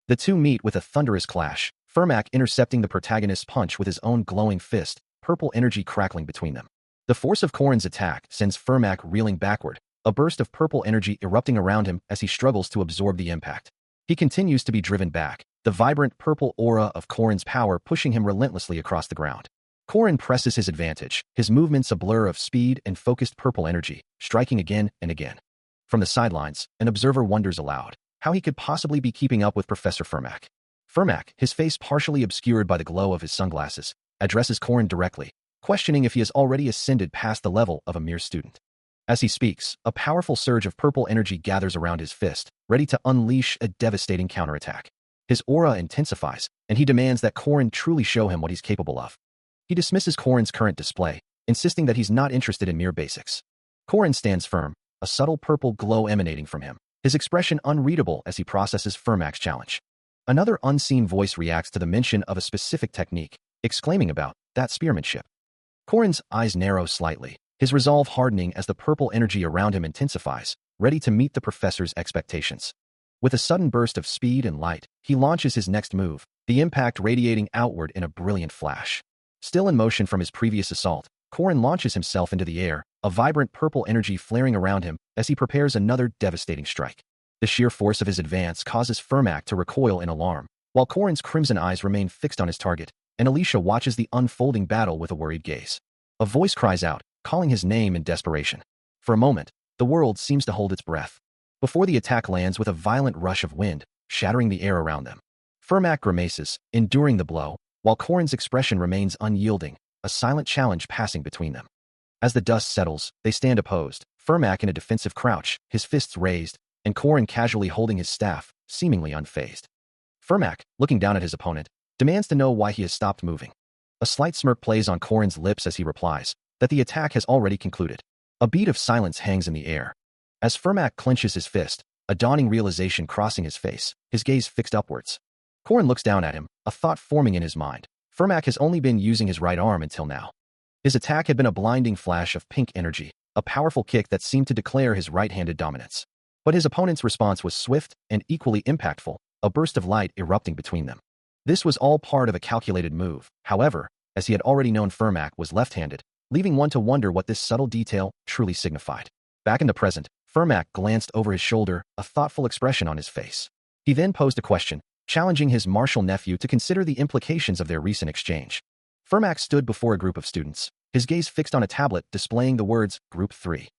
The two meet with a thunderous clash, Fermac intercepting the protagonist's punch with his own glowing fist, purple energy crackling between them. The force of Korin's attack sends Fermac reeling backward, a burst of purple energy erupting around him as he struggles to absorb the impact. He continues to be driven back, the vibrant purple aura of Korin's power pushing him relentlessly across the ground. Korin presses his advantage, his movements a blur of speed and focused purple energy, striking again and again. From the sidelines, an observer wonders aloud how he could possibly be keeping up with Professor Fermac. Fermac, his face partially obscured by the glow of his sunglasses, addresses Korin directly, questioning if he has already ascended past the level of a mere student. As he speaks, a powerful surge of purple energy gathers around his fist, ready to unleash a devastating counterattack. His aura intensifies, and he demands that Korin truly show him what he's capable of. He dismisses Korin's current display, insisting that he's not interested in mere basics. Korin stands firm, a subtle purple glow emanating from him, his expression unreadable as he processes Fermac's challenge. Another unseen voice reacts to the mention of a specific technique, exclaiming about that spearmanship. Korin's eyes narrow slightly, his resolve hardening as the purple energy around him intensifies, ready to meet the professor's expectations. With a sudden burst of speed and light, he launches his next move, the impact radiating outward in a brilliant flash. Still in motion from his previous assault, Korin launches himself into the air, a vibrant purple energy flaring around him as he prepares another devastating strike. The sheer force of his advance causes Fermac to recoil in alarm, while Korin's crimson eyes remain fixed on his target, and Alicia watches the unfolding battle with a worried gaze. A voice cries out, calling his name in desperation. For a moment, the world seems to hold its breath, before the attack lands with a violent rush of wind, shattering the air around them. Fermac grimaces, enduring the blow, while Korin's expression remains unyielding, a silent challenge passing between them. As the dust settles, they stand opposed, Fermac in a defensive crouch, his fists raised, and Korin casually holding his staff, seemingly unfazed. Fermac, looking down at his opponent, demands to know why he has stopped moving. A slight smirk plays on Korin's lips as he replies that the attack has already concluded. A beat of silence hangs in the air. As Fermac clenches his fist, a dawning realization crossing his face, his gaze fixed upwards. Korin looks down at him, a thought forming in his mind. Fermac has only been using his right arm until now. His attack had been a blinding flash of pink energy, a powerful kick that seemed to declare his right-handed dominance. But his opponent's response was swift and equally impactful, a burst of light erupting between them. This was all part of a calculated move, however, as he had already known Fermac was left-handed, leaving one to wonder what this subtle detail truly signified. Back in the present, Fermac glanced over his shoulder, a thoughtful expression on his face. He then posed a question, challenging his martial nephew to consider the implications of their recent exchange. Fermac stood before a group of students, his gaze fixed on a tablet displaying the words Group 3.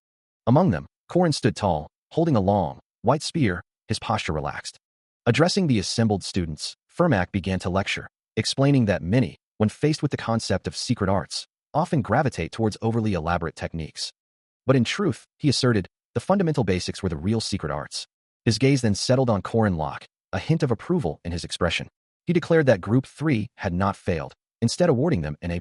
Among them, Korin stood tall, holding a long, white spear, his posture relaxed. Addressing the assembled students, Fermac began to lecture, explaining that many, when faced with the concept of secret arts, often gravitate towards overly elaborate techniques. But in truth, he asserted, the fundamental basics were the real secret arts. His gaze then settled on Korin Locke, a hint of approval in his expression. He declared that Group 3 had not failed, instead awarding them an A+.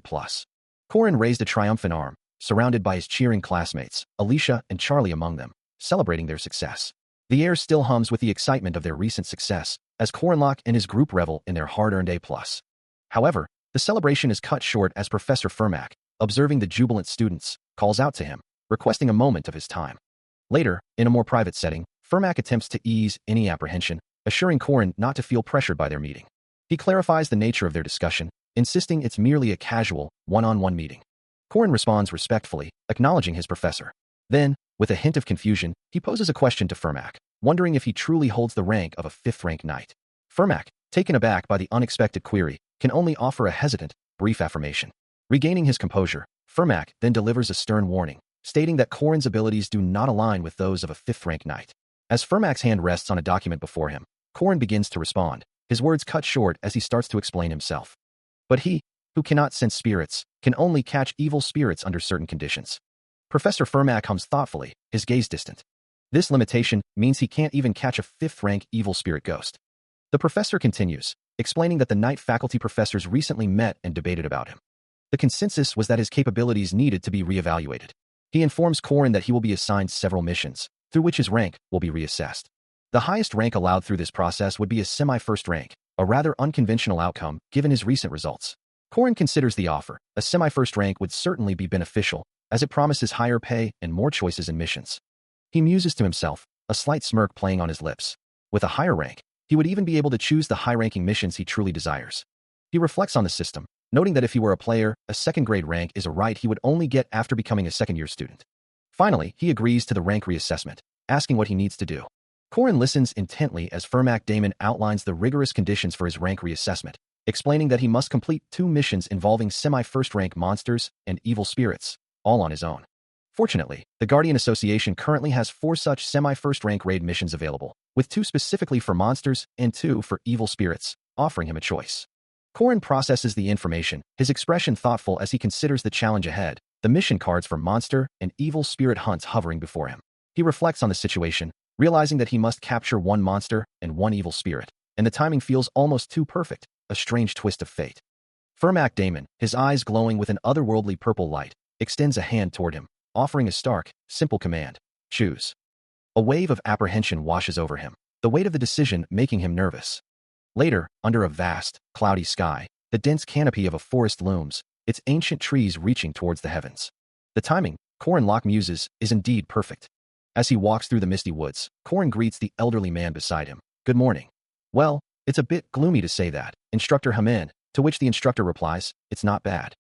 Korin raised a triumphant arm, surrounded by his cheering classmates, Alicia and Charlie among them, celebrating their success. The air still hums with the excitement of their recent success, as Korinlock and his group revel in their hard-earned A+. However, the celebration is cut short as Professor Fermac, observing the jubilant students, calls out to him, requesting a moment of his time. Later, in a more private setting, Fermac attempts to ease any apprehension, assuring Korin not to feel pressured by their meeting. He clarifies the nature of their discussion, insisting it's merely a casual, one-on-one meeting. Korin responds respectfully, acknowledging his professor. Then, with a hint of confusion, he poses a question to Fermac, wondering if he truly holds the rank of a fifth-rank knight. Fermac, taken aback by the unexpected query, can only offer a hesitant, brief affirmation. Regaining his composure, Fermac then delivers a stern warning, stating that Korin's abilities do not align with those of a fifth-rank knight. As Fermac's hand rests on a document before him, Korin begins to respond, his words cut short as he starts to explain himself. But he, who cannot sense spirits, can only catch evil spirits under certain conditions. Professor Fermac hums thoughtfully, his gaze distant. This limitation means he can't even catch a fifth-rank evil spirit ghost. The professor continues, explaining that the Knight faculty professors recently met and debated about him. The consensus was that his capabilities needed to be reevaluated. He informs Korin that he will be assigned several missions, through which his rank will be reassessed. The highest rank allowed through this process would be a semi-first rank, a rather unconventional outcome given his recent results. Korin considers the offer. A semi-first rank would certainly be beneficial, as it promises higher pay and more choices in missions. He muses to himself, a slight smirk playing on his lips. With a higher rank, he would even be able to choose the high-ranking missions he truly desires. He reflects on the system, noting that if he were a player, a second-grade rank is a right he would only get after becoming a second-year student. Finally, he agrees to the rank reassessment, asking what he needs to do. Korin listens intently as Fermac Damon outlines the rigorous conditions for his rank reassessment, explaining that he must complete 2 missions involving semi-first rank monsters and evil spirits, all on his own. Fortunately, the Guardian Association currently has 4 such semi-first rank raid missions available, with 2 specifically for monsters and 2 for evil spirits, offering him a choice. Korin processes the information, his expression thoughtful as he considers the challenge ahead, the mission cards for monster and evil spirit hunts hovering before him. He reflects on the situation, realizing that he must capture 1 monster and 1 evil spirit, and the timing feels almost too perfect, a strange twist of fate. Fermac Damon, his eyes glowing with an otherworldly purple light, extends a hand toward him, offering a stark, simple command: choose. A wave of apprehension washes over him, the weight of the decision making him nervous. Later, under a vast, cloudy sky, the dense canopy of a forest looms, its ancient trees reaching towards the heavens. The timing, Korin Locke muses, is indeed perfect. As he walks through the misty woods, Korin greets the elderly man beside him. Good morning. Well, it's a bit gloomy to say that, Instructor Hamin, to which the instructor replies, it's not bad.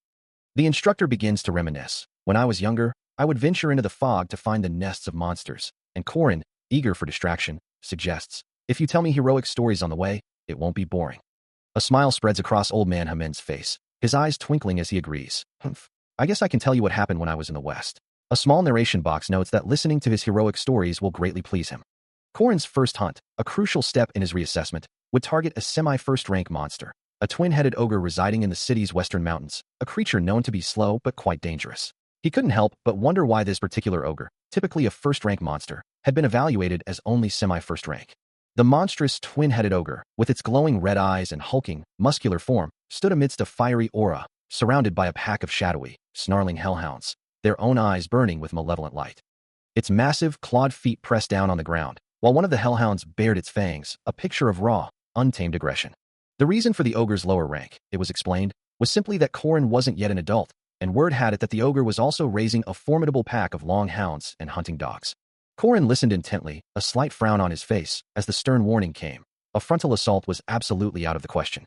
The instructor begins to reminisce. When I was younger, I would venture into the fog to find the nests of monsters, and Korin, eager for distraction, suggests, if you tell me heroic stories on the way, it won't be boring. A smile spreads across Old Man Hamin's face, his eyes twinkling as he agrees. Humph. I guess I can tell you what happened when I was in the West. A small narration box notes that listening to his heroic stories will greatly please him. Korin's first hunt, a crucial step in his reassessment, would target a semi-first rank monster, a twin-headed ogre residing in the city's western mountains, a creature known to be slow but quite dangerous. He couldn't help but wonder why this particular ogre, typically a first-rank monster, had been evaluated as only semi-first rank. The monstrous twin-headed ogre, with its glowing red eyes and hulking, muscular form, stood amidst a fiery aura, surrounded by a pack of shadowy, snarling hellhounds, their own eyes burning with malevolent light. Its massive, clawed feet pressed down on the ground, while one of the hellhounds bared its fangs, a picture of raw, untamed aggression. The reason for the ogre's lower rank, it was explained, was simply that Korin wasn't yet an adult, and word had it that the ogre was also raising a formidable pack of long hounds and hunting dogs. Korin listened intently, a slight frown on his face, as the stern warning came. A frontal assault was absolutely out of the question.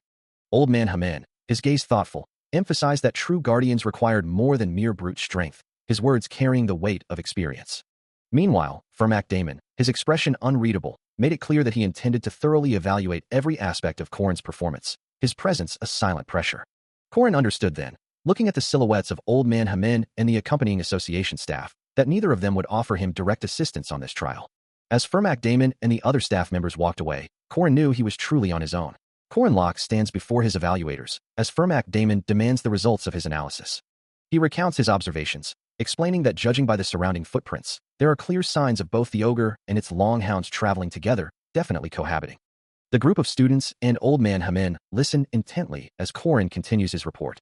Old Man Hamin, his gaze thoughtful, emphasized that true guardians required more than mere brute strength, his words carrying the weight of experience. Meanwhile, Fermac Damon, his expression unreadable, made it clear that he intended to thoroughly evaluate every aspect of Korin's performance, his presence a silent pressure. Korin understood then, looking at the silhouettes of Old Man Hamin and the accompanying association staff, that neither of them would offer him direct assistance on this trial. As Fermac Damon and the other staff members walked away, Korin knew he was truly on his own. Korin Locke stands before his evaluators, as Fermac Damon demands the results of his analysis. He recounts his observations, explaining that judging by the surrounding footprints, there are clear signs of both the ogre and its long hounds traveling together, definitely cohabiting. The group of students and Old Man Hamin listen intently as Korin continues his report.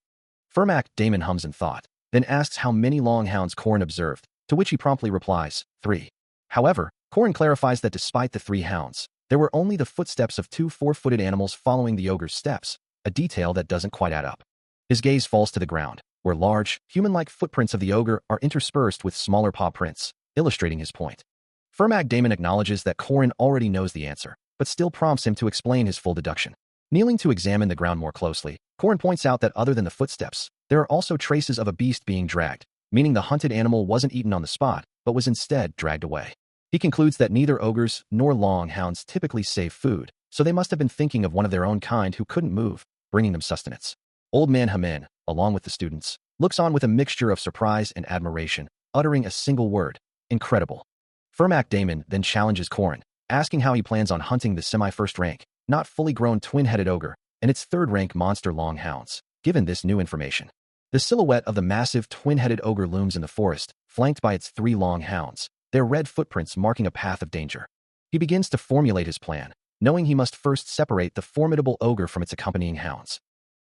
Fermac Damon hums in thought, then asks how many long hounds Korin observed, to which he promptly replies, 3. However, Korin clarifies that despite the 3 hounds, there were only the footsteps of 2 4-footed animals following the ogre's steps, a detail that doesn't quite add up. His gaze falls to the ground, where large, human-like footprints of the ogre are interspersed with smaller paw prints, illustrating his point. Fermac Damon acknowledges that Korin already knows the answer, but still prompts him to explain his full deduction. Kneeling to examine the ground more closely, Korin points out that other than the footsteps, there are also traces of a beast being dragged, meaning the hunted animal wasn't eaten on the spot, but was instead dragged away. He concludes that neither ogres nor long hounds typically save food, so they must have been thinking of one of their own kind who couldn't move, bringing them sustenance. Old Man Hamin, along with the students, looks on with a mixture of surprise and admiration, uttering a single word: incredible. Fermac Damon then challenges Korin, asking how he plans on hunting the semi-first rank, not fully grown twin-headed ogre, and its third-rank monster long hounds, given this new information. The silhouette of the massive twin-headed ogre looms in the forest, flanked by its 3 long hounds, their red footprints marking a path of danger. He begins to formulate his plan, knowing he must first separate the formidable ogre from its accompanying hounds.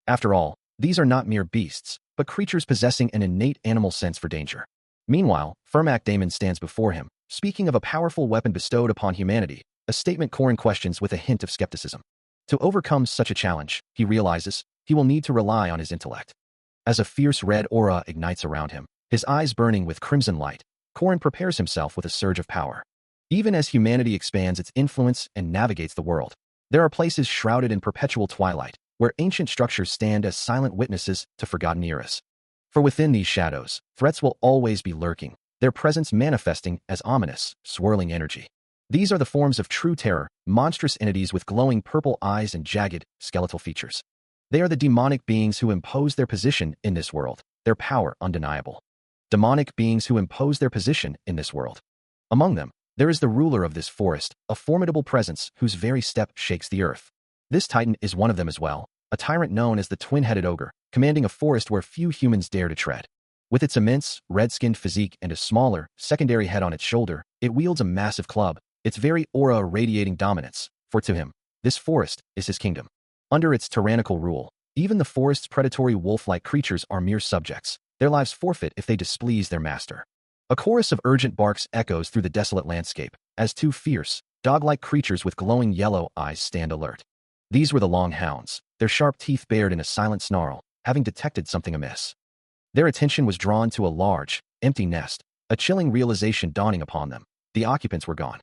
After all, these are not mere beasts, but creatures possessing an innate animal sense for danger. Meanwhile, Fermac Damon stands before him, speaking of a powerful weapon bestowed upon humanity, a statement Korin questions with a hint of skepticism. To overcome such a challenge, he realizes, he will need to rely on his intellect. As a fierce red aura ignites around him, his eyes burning with crimson light, Korin prepares himself with a surge of power. Even as humanity expands its influence and navigates the world, there are places shrouded in perpetual twilight, where ancient structures stand as silent witnesses to forgotten eras. For within these shadows, threats will always be lurking, their presence manifesting as ominous, swirling energy. These are the forms of true terror, monstrous entities with glowing purple eyes and jagged, skeletal features. They are the demonic beings who impose their position in this world, their power undeniable. Demonic beings who impose their position in this world. Among them, there is the ruler of this forest, a formidable presence whose very step shakes the earth. This titan is one of them as well, a tyrant known as the twin-headed ogre, commanding a forest where few humans dare to tread. With its immense, red-skinned physique and a smaller, secondary head on its shoulder, it wields a massive club, its very aura radiating dominance, for to him, this forest is his kingdom. Under its tyrannical rule, even the forest's predatory wolf-like creatures are mere subjects, their lives forfeit if they displease their master. A chorus of urgent barks echoes through the desolate landscape, as two fierce, dog-like creatures with glowing yellow eyes stand alert. These were the long hounds, their sharp teeth bared in a silent snarl, having detected something amiss. Their attention was drawn to a large, empty nest, a chilling realization dawning upon them. The occupants were gone.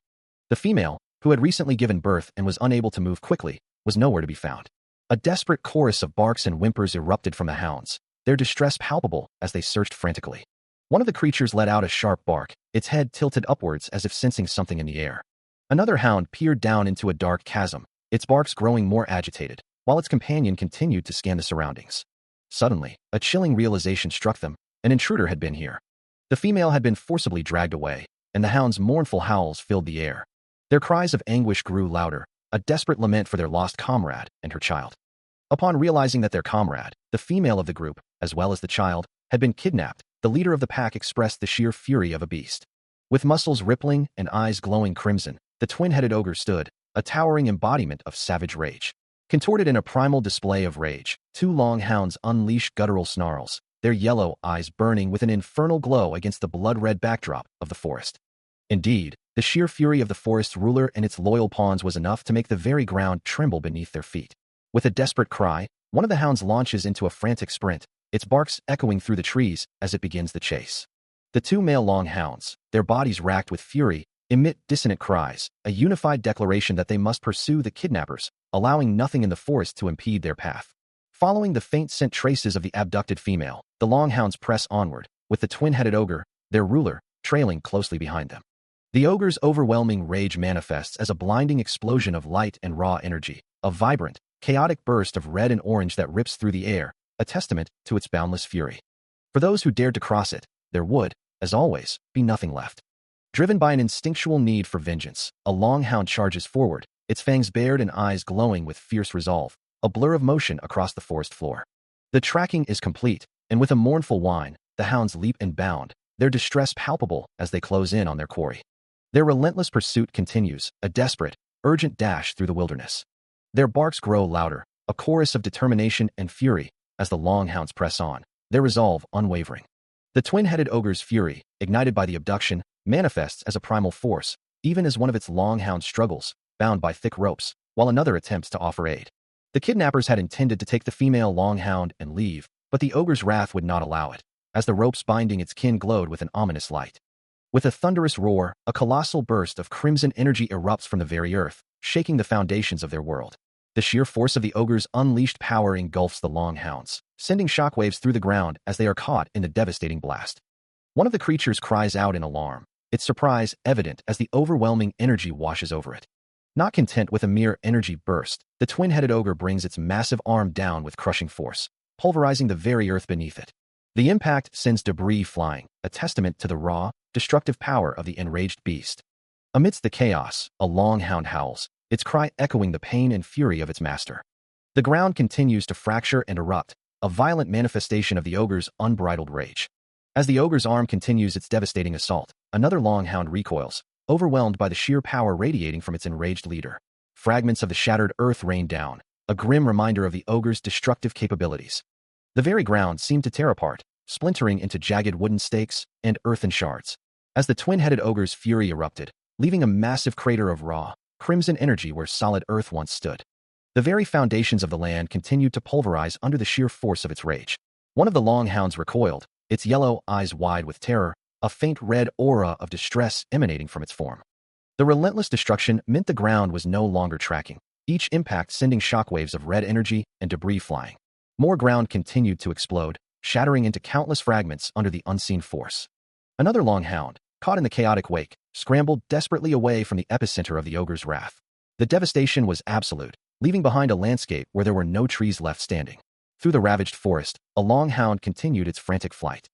The female, who had recently given birth and was unable to move quickly, was nowhere to be found. A desperate chorus of barks and whimpers erupted from the hounds, their distress palpable as they searched frantically. One of the creatures let out a sharp bark, its head tilted upwards as if sensing something in the air. Another hound peered down into a dark chasm, its barks growing more agitated, while its companion continued to scan the surroundings. Suddenly, a chilling realization struck them. An intruder had been here. The female had been forcibly dragged away, and the hounds' mournful howls filled the air. Their cries of anguish grew louder, a desperate lament for their lost comrade and her child. Upon realizing that their comrade, the female of the group, as well as the child, had been kidnapped, the leader of the pack expressed the sheer fury of a beast. With muscles rippling and eyes glowing crimson, the twin-headed ogre stood, a towering embodiment of savage rage. Contorted in a primal display of rage, two long hounds unleashed guttural snarls, their yellow eyes burning with an infernal glow against the blood-red backdrop of the forest. Indeed, the sheer fury of the forest's ruler and its loyal pawns was enough to make the very ground tremble beneath their feet. With a desperate cry, one of the hounds launches into a frantic sprint, its barks echoing through the trees as it begins the chase. The two male long hounds, their bodies racked with fury, emit dissonant cries, a unified declaration that they must pursue the kidnappers, allowing nothing in the forest to impede their path. Following the faint scent traces of the abducted female, the long hounds press onward, with the twin-headed ogre, their ruler, trailing closely behind them. The ogre's overwhelming rage manifests as a blinding explosion of light and raw energy, a vibrant, chaotic burst of red and orange that rips through the air, a testament to its boundless fury. For those who dared to cross it, there would, as always, be nothing left. Driven by an instinctual need for vengeance, a long hound charges forward, its fangs bared and eyes glowing with fierce resolve, a blur of motion across the forest floor. The tracking is complete, and with a mournful whine, the hounds leap and bound, their distress palpable as they close in on their quarry. Their relentless pursuit continues, a desperate, urgent dash through the wilderness. Their barks grow louder, a chorus of determination and fury, as the long hounds press on, their resolve unwavering. The twin-headed ogre's fury, ignited by the abduction, manifests as a primal force, even as one of its long hounds struggles, bound by thick ropes, while another attempts to offer aid. The kidnappers had intended to take the female long hound and leave, but the ogre's wrath would not allow it, as the ropes binding its kin glowed with an ominous light. With a thunderous roar, a colossal burst of crimson energy erupts from the very earth, shaking the foundations of their world. The sheer force of the ogre's unleashed power engulfs the long hounds, sending shockwaves through the ground as they are caught in the devastating blast. One of the creatures cries out in alarm, its surprise evident as the overwhelming energy washes over it. Not content with a mere energy burst, the twin-headed ogre brings its massive arm down with crushing force, pulverizing the very earth beneath it. The impact sends debris flying, a testament to the raw, destructive power of the enraged beast. Amidst the chaos, a long hound howls, its cry echoing the pain and fury of its master. The ground continues to fracture and erupt, a violent manifestation of the ogre's unbridled rage. As the ogre's arm continues its devastating assault, another long hound recoils, overwhelmed by the sheer power radiating from its enraged leader. Fragments of the shattered earth rain down, a grim reminder of the ogre's destructive capabilities. The very ground seemed to tear apart, splintering into jagged wooden stakes and earthen shards, as the twin-headed ogre's fury erupted, leaving a massive crater of raw, crimson energy where solid earth once stood. The very foundations of the land continued to pulverize under the sheer force of its rage. One of the long hounds recoiled, its yellow eyes wide with terror, a faint red aura of distress emanating from its form. The relentless destruction meant the ground was no longer tracking, each impact sending shockwaves of red energy and debris flying. More ground continued to explode, shattering into countless fragments under the unseen force. Another long hound, caught in the chaotic wake, scrambled desperately away from the epicenter of the ogre's wrath. The devastation was absolute, leaving behind a landscape where there were no trees left standing. Through the ravaged forest, a long hound continued its frantic flight.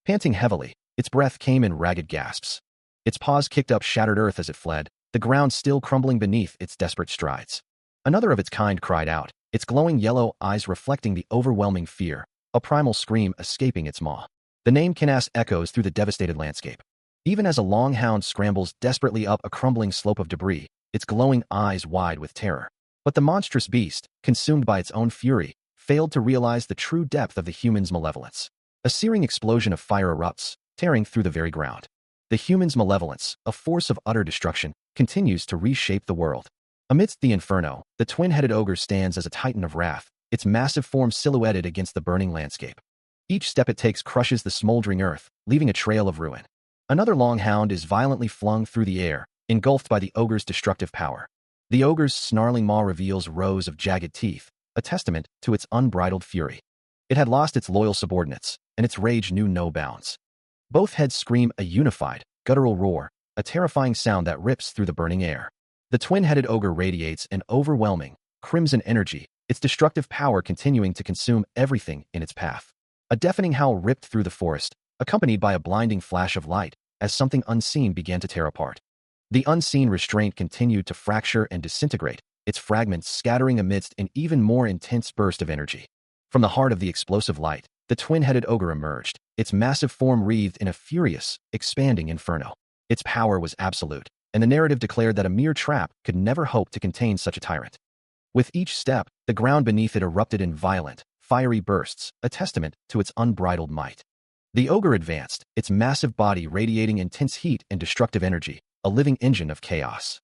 Panting heavily, its breath came in ragged gasps. Its paws kicked up shattered earth as it fled, the ground still crumbling beneath its desperate strides. Another of its kind cried out, its glowing yellow eyes reflecting the overwhelming fear, a primal scream escaping its maw. The name Kinas echoes through the devastated landscape. Even as a long hound scrambles desperately up a crumbling slope of debris, its glowing eyes wide with terror. But the monstrous beast, consumed by its own fury, failed to realize the true depth of the human's malevolence. A searing explosion of fire erupts, tearing through the very ground. The human's malevolence, a force of utter destruction, continues to reshape the world. Amidst the inferno, the twin-headed ogre stands as a titan of wrath, its massive form silhouetted against the burning landscape. Each step it takes crushes the smoldering earth, leaving a trail of ruin. Another long hound is violently flung through the air, engulfed by the ogre's destructive power. The ogre's snarling maw reveals rows of jagged teeth, a testament to its unbridled fury. It had lost its loyal subordinates, and its rage knew no bounds. Both heads scream a unified, guttural roar, a terrifying sound that rips through the burning air. The twin-headed ogre radiates an overwhelming, crimson energy, its destructive power continuing to consume everything in its path. A deafening howl ripped through the forest, accompanied by a blinding flash of light, as something unseen began to tear apart. The unseen restraint continued to fracture and disintegrate, its fragments scattering amidst an even more intense burst of energy. From the heart of the explosive light, the twin-headed ogre emerged, its massive form wreathed in a furious, expanding inferno. Its power was absolute, and the narrative declared that a mere trap could never hope to contain such a tyrant. With each step, the ground beneath it erupted in violent, fiery bursts, a testament to its unbridled might. The ogre advanced, its massive body radiating intense heat and destructive energy, a living engine of chaos.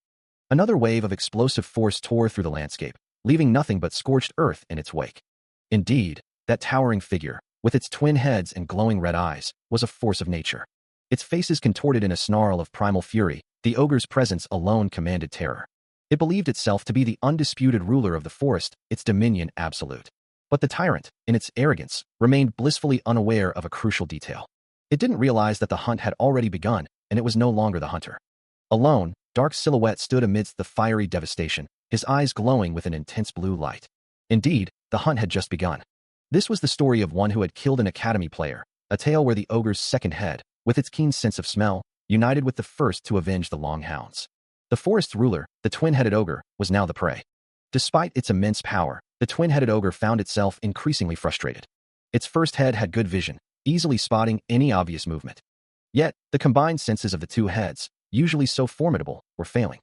Another wave of explosive force tore through the landscape, leaving nothing but scorched earth in its wake. Indeed, that towering figure, with its twin heads and glowing red eyes, was a force of nature. Its faces contorted in a snarl of primal fury, the ogre's presence alone commanded terror. It believed itself to be the undisputed ruler of the forest, its dominion absolute. But the tyrant, in its arrogance, remained blissfully unaware of a crucial detail. It didn't realize that the hunt had already begun, and it was no longer the hunter. Alone, dark silhouette stood amidst the fiery devastation, his eyes glowing with an intense blue light. Indeed, the hunt had just begun. This was the story of one who had killed an academy player, a tale where the ogre's second head, with its keen sense of smell, united with the first to avenge the long hounds. The forest's ruler, the twin-headed ogre, was now the prey. Despite its immense power, the twin-headed ogre found itself increasingly frustrated. Its first head had good vision, easily spotting any obvious movement. Yet, the combined senses of the two heads, usually so formidable, were failing.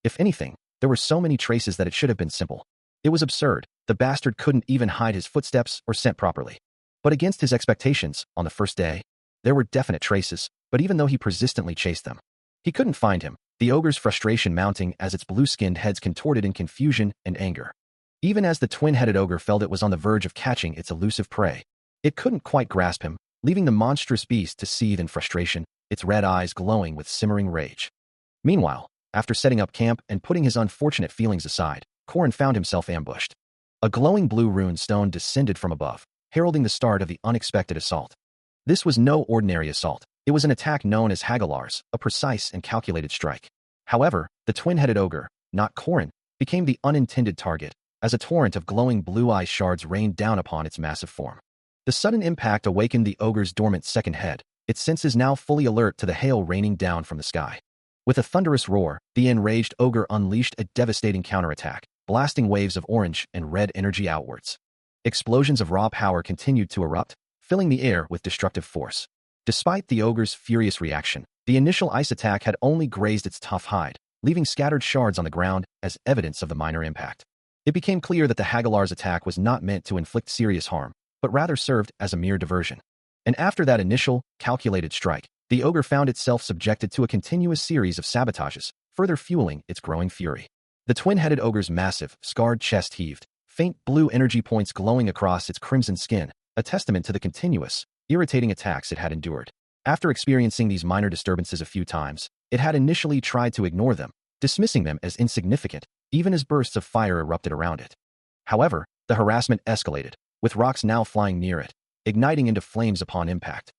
If anything, there were so many traces that it should have been simple. It was absurd. The bastard couldn't even hide his footsteps or scent properly. But against his expectations, on the first day, there were definite traces, but even though he persistently chased them, he couldn't find him, the ogre's frustration mounting as its blue-skinned heads contorted in confusion and anger. Even as the twin-headed ogre felt it was on the verge of catching its elusive prey, it couldn't quite grasp him, leaving the monstrous beast to seethe in frustration, its red eyes glowing with simmering rage. Meanwhile, after setting up camp and putting his unfortunate feelings aside, Corin found himself ambushed. A glowing blue rune stone descended from above, heralding the start of the unexpected assault. This was no ordinary assault. It was an attack known as Hagalars, a precise and calculated strike. However, the twin-headed ogre, not Corin, became the unintended target, as a torrent of glowing blue-eye shards rained down upon its massive form. The sudden impact awakened the ogre's dormant second head, its senses now fully alert to the hail raining down from the sky. With a thunderous roar, the enraged ogre unleashed a devastating counterattack, blasting waves of orange and red energy outwards. Explosions of raw power continued to erupt, filling the air with destructive force. Despite the ogre's furious reaction, the initial ice attack had only grazed its tough hide, leaving scattered shards on the ground as evidence of the minor impact. It became clear that the Hagalars attack was not meant to inflict serious harm, but rather served as a mere diversion. And after that initial, calculated strike, the ogre found itself subjected to a continuous series of sabotages, further fueling its growing fury. The twin-headed ogre's massive, scarred chest heaved, faint blue energy points glowing across its crimson skin, a testament to the continuous, irritating attacks it had endured. After experiencing these minor disturbances a few times, it had initially tried to ignore them, dismissing them as insignificant, even as bursts of fire erupted around it. However, the harassment escalated, with rocks now flying near it, igniting into flames upon impact.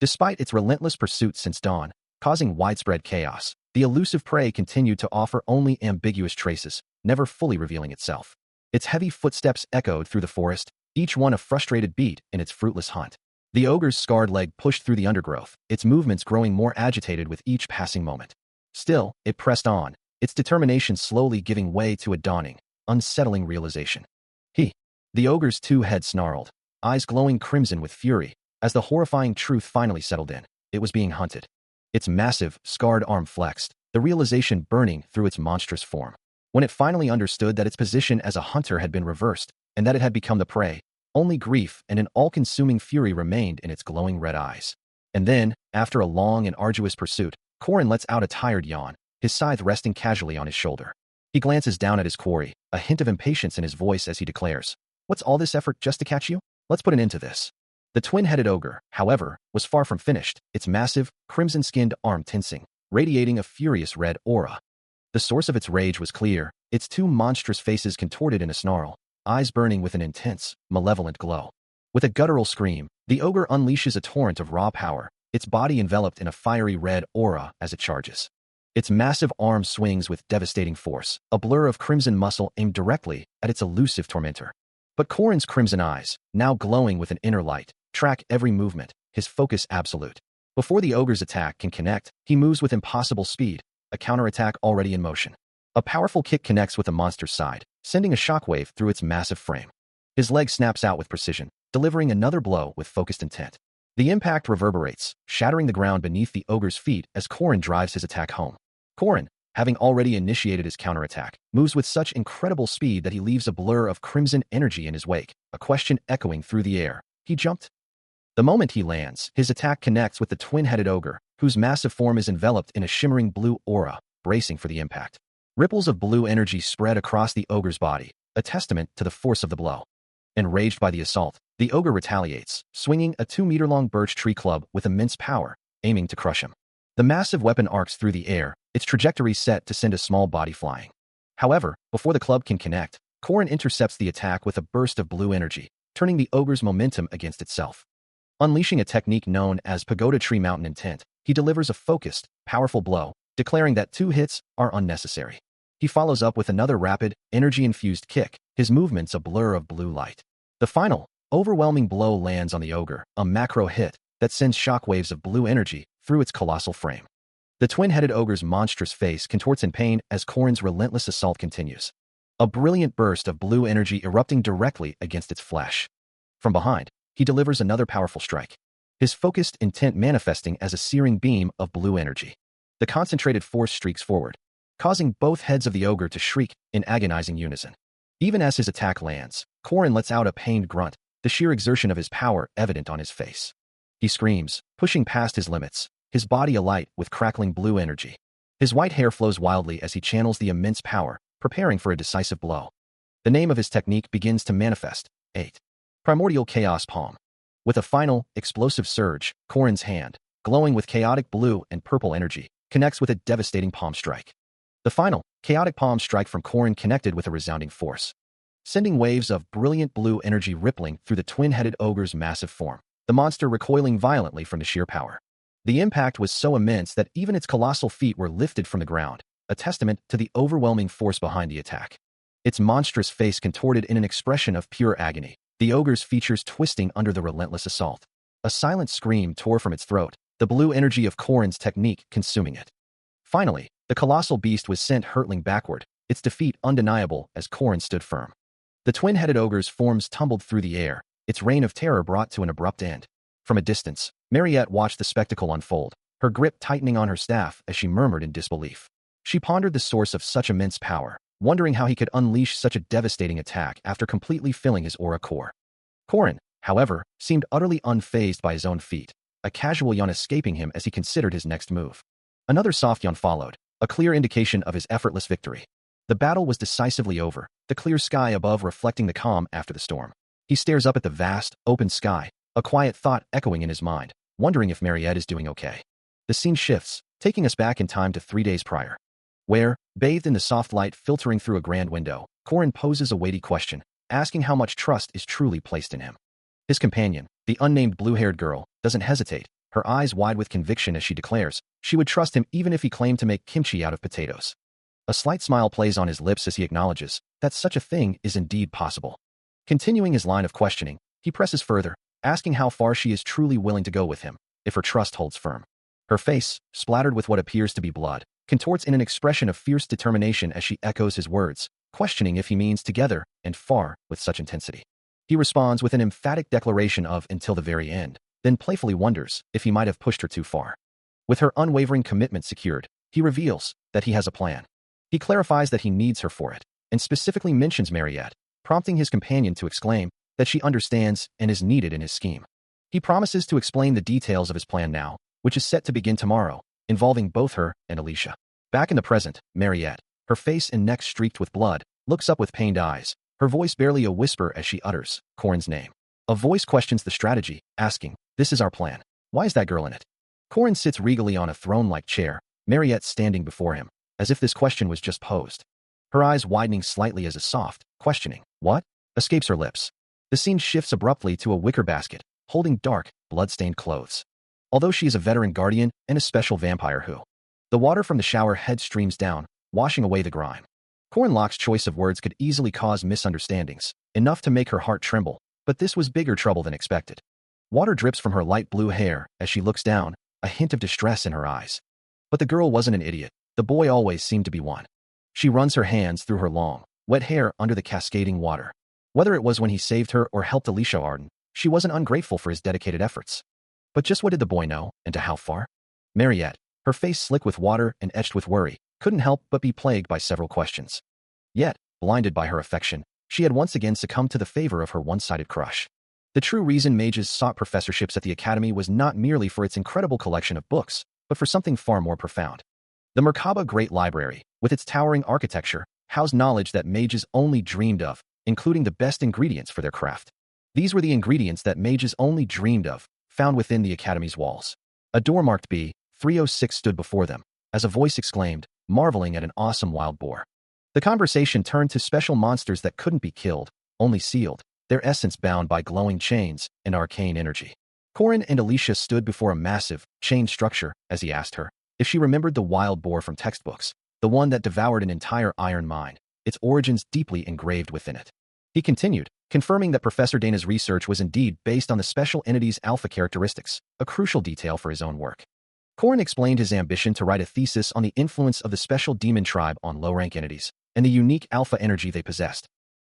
Despite its relentless pursuit since dawn, causing widespread chaos, the elusive prey continued to offer only ambiguous traces, never fully revealing itself. Its heavy footsteps echoed through the forest, each one a frustrated beat in its fruitless hunt. The ogre's scarred leg pushed through the undergrowth, its movements growing more agitated with each passing moment. Still, it pressed on, its determination slowly giving way to a dawning, unsettling realization. The ogre's two heads snarled, eyes glowing crimson with fury, as the horrifying truth finally settled in. It was being hunted. Its massive, scarred arm flexed, the realization burning through its monstrous form. When it finally understood that its position as a hunter had been reversed, and that it had become the prey, only grief and an all-consuming fury remained in its glowing red eyes. And then, after a long and arduous pursuit, Corin lets out a tired yawn, his scythe resting casually on his shoulder. He glances down at his quarry, a hint of impatience in his voice as he declares, "What's all this effort just to catch you? Let's put an end to this." The twin-headed ogre, however, was far from finished, its massive, crimson-skinned arm tensing, radiating a furious red aura. The source of its rage was clear, its two monstrous faces contorted in a snarl, eyes burning with an intense, malevolent glow. With a guttural scream, the ogre unleashes a torrent of raw power, its body enveloped in a fiery red aura as it charges. Its massive arm swings with devastating force, a blur of crimson muscle aimed directly at its elusive tormentor. But Corin's crimson eyes, now glowing with an inner light, track every movement, his focus absolute. Before the ogre's attack can connect, he moves with impossible speed, a counterattack already in motion. A powerful kick connects with the monster's side, sending a shockwave through its massive frame. His leg snaps out with precision, delivering another blow with focused intent. The impact reverberates, shattering the ground beneath the ogre's feet as Corin drives his attack home. Corin, having already initiated his counterattack, moves with such incredible speed that he leaves a blur of crimson energy in his wake, a question echoing through the air. He jumped. The moment he lands, his attack connects with the twin-headed ogre, whose massive form is enveloped in a shimmering blue aura, bracing for the impact. Ripples of blue energy spread across the ogre's body, a testament to the force of the blow. Enraged by the assault, the ogre retaliates, swinging a 2-meter-long birch tree club with immense power, aiming to crush him. The massive weapon arcs through the air, its trajectory set to send a small body flying. However, before the club can connect, Corin intercepts the attack with a burst of blue energy, turning the ogre's momentum against itself. Unleashing a technique known as Pagoda Tree Mountain Intent, he delivers a focused, powerful blow, declaring that 2 hits are unnecessary. He follows up with another rapid, energy-infused kick, his movements a blur of blue light. The final, overwhelming blow lands on the ogre, a macro hit that sends shockwaves of blue energy through its colossal frame. The twin-headed ogre's monstrous face contorts in pain as Corin's relentless assault continues. A brilliant burst of blue energy erupting directly against its flesh. From behind, he delivers another powerful strike, his focused intent manifesting as a searing beam of blue energy. The concentrated force streaks forward, causing both heads of the ogre to shriek in agonizing unison. Even as his attack lands, Corin lets out a pained grunt, the sheer exertion of his power evident on his face. He screams, pushing past his limits, his body alight with crackling blue energy. His white hair flows wildly as he channels the immense power, preparing for a decisive blow. The name of his technique begins to manifest. 8. Primordial Chaos Palm. With a final, explosive surge, Corin's hand, glowing with chaotic blue and purple energy, connects with a devastating palm strike. The final, chaotic palm strike from Corin connected with a resounding force, sending waves of brilliant blue energy rippling through the twin-headed ogre's massive form, the monster recoiling violently from the sheer power. The impact was so immense that even its colossal feet were lifted from the ground, a testament to the overwhelming force behind the attack. Its monstrous face contorted in an expression of pure agony, the ogre's features twisting under the relentless assault. A silent scream tore from its throat, the blue energy of Corin's technique consuming it. Finally, the colossal beast was sent hurtling backward, its defeat undeniable as Corin stood firm. The twin-headed ogre's forms tumbled through the air, its reign of terror brought to an abrupt end. From a distance, Mariette watched the spectacle unfold, her grip tightening on her staff as she murmured in disbelief. She pondered the source of such immense power, wondering how he could unleash such a devastating attack after completely filling his aura core. Corin, however, seemed utterly unfazed by his own feat, a casual yawn escaping him as he considered his next move. Another soft yawn followed, a clear indication of his effortless victory. The battle was decisively over, the clear sky above reflecting the calm after the storm. He stares up at the vast, open sky, a quiet thought echoing in his mind, wondering if Mariette is doing okay. The scene shifts, taking us back in time to 3 days prior, where, bathed in the soft light filtering through a grand window, Corin poses a weighty question, asking how much trust is truly placed in him. His companion, the unnamed blue-haired girl, doesn't hesitate, her eyes wide with conviction as she declares she would trust him even if he claimed to make kimchi out of potatoes. A slight smile plays on his lips as he acknowledges that such a thing is indeed possible. Continuing his line of questioning, he presses further, asking how far she is truly willing to go with him, if her trust holds firm. Her face, splattered with what appears to be blood, contorts in an expression of fierce determination as she echoes his words, questioning if he means together and far with such intensity. He responds with an emphatic declaration of until the very end, then playfully wonders if he might have pushed her too far. With her unwavering commitment secured, he reveals that he has a plan. He clarifies that he needs her for it, and specifically mentions Mariette, prompting his companion to exclaim that she understands and is needed in his scheme. He promises to explain the details of his plan now, which is set to begin tomorrow, involving both her and Alicia. Back in the present, Mariette, her face and neck streaked with blood, looks up with pained eyes, her voice barely a whisper as she utters Corin's name. A voice questions the strategy, asking, "This is our plan. Why is that girl in it?" Corin sits regally on a throne-like chair, Mariette standing before him, as if this question was just posed. Her eyes widening slightly as a soft, questioning, "What?" escapes her lips. The scene shifts abruptly to a wicker basket, holding dark, blood-stained clothes. Although she is a veteran guardian and a special vampire who. The water from the shower head streams down, washing away the grime. Corin Locke's choice of words could easily cause misunderstandings, enough to make her heart tremble, but this was bigger trouble than expected. Water drips from her light blue hair as she looks down, a hint of distress in her eyes. But the girl wasn't an idiot. The boy always seemed to be one. She runs her hands through her long, wet hair under the cascading water. Whether it was when he saved her or helped Alicia Arden, she wasn't ungrateful for his dedicated efforts. But just what did the boy know, and to how far? Mariette, her face slick with water and etched with worry, couldn't help but be plagued by several questions. Yet, blinded by her affection, she had once again succumbed to the favor of her one-sided crush. The true reason mages sought professorships at the academy was not merely for its incredible collection of books, but for something far more profound. The Merkaba Great Library, with its towering architecture, housed knowledge that mages only dreamed of, including the best ingredients for their craft. These were the ingredients that mages only dreamed of, found within the academy's walls. A door marked B306 stood before them, as a voice exclaimed, marveling at an awesome wild boar. The conversation turned to special monsters that couldn't be killed, only sealed, their essence bound by glowing chains and arcane energy. Corin and Alicia stood before a massive, chained structure as he asked her if she remembered the wild boar from textbooks, the one that devoured an entire iron mine, its origins deeply engraved within it. He continued, confirming that Professor Dana's research was indeed based on the special entity's alpha characteristics, a crucial detail for his own work. Corin explained his ambition to write a thesis on the influence of the special demon tribe on low-rank entities and the unique alpha energy they possessed.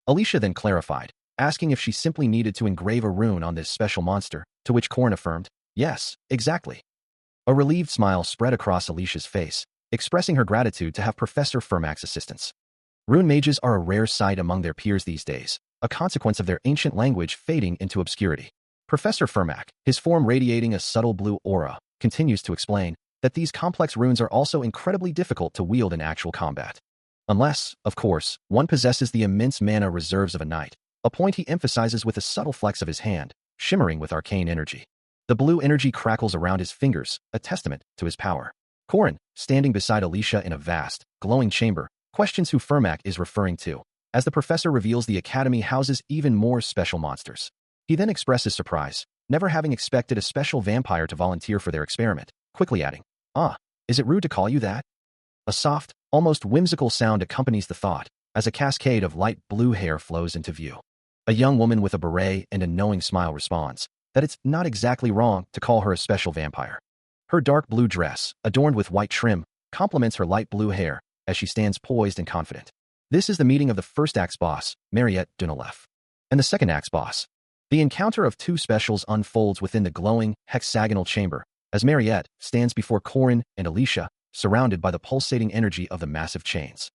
Alicia then clarified, asking if she simply needed to engrave a rune on this special monster, to which Corin affirmed, "Yes, exactly." A relieved smile spread across Alicia's face, expressing her gratitude to have Professor Fermac's assistance. Rune mages are a rare sight among their peers these days, a consequence of their ancient language fading into obscurity. Professor Fermac, his form radiating a subtle blue aura, continues to explain that these complex runes are also incredibly difficult to wield in actual combat. Unless, of course, one possesses the immense mana reserves of a knight, a point he emphasizes with a subtle flex of his hand, shimmering with arcane energy. The blue energy crackles around his fingers, a testament to his power. Corin, standing beside Alicia in a vast, glowing chamber, questions who Fermac is referring to, as the professor reveals the academy houses even more special monsters. He then expresses surprise, never having expected a special vampire to volunteer for their experiment, quickly adding, "Ah, is it rude to call you that?" A soft, almost whimsical sound accompanies the thought, as a cascade of light blue hair flows into view. A young woman with a beret and a knowing smile responds that it's not exactly wrong to call her a special vampire. Her dark blue dress, adorned with white trim, complements her light blue hair as she stands poised and confident. This is the meeting of the first act's boss, Mariette Dunelef, and the second act's boss. The encounter of two specials unfolds within the glowing, hexagonal chamber, as Mariette stands before Corin and Alicia, surrounded by the pulsating energy of the massive chains.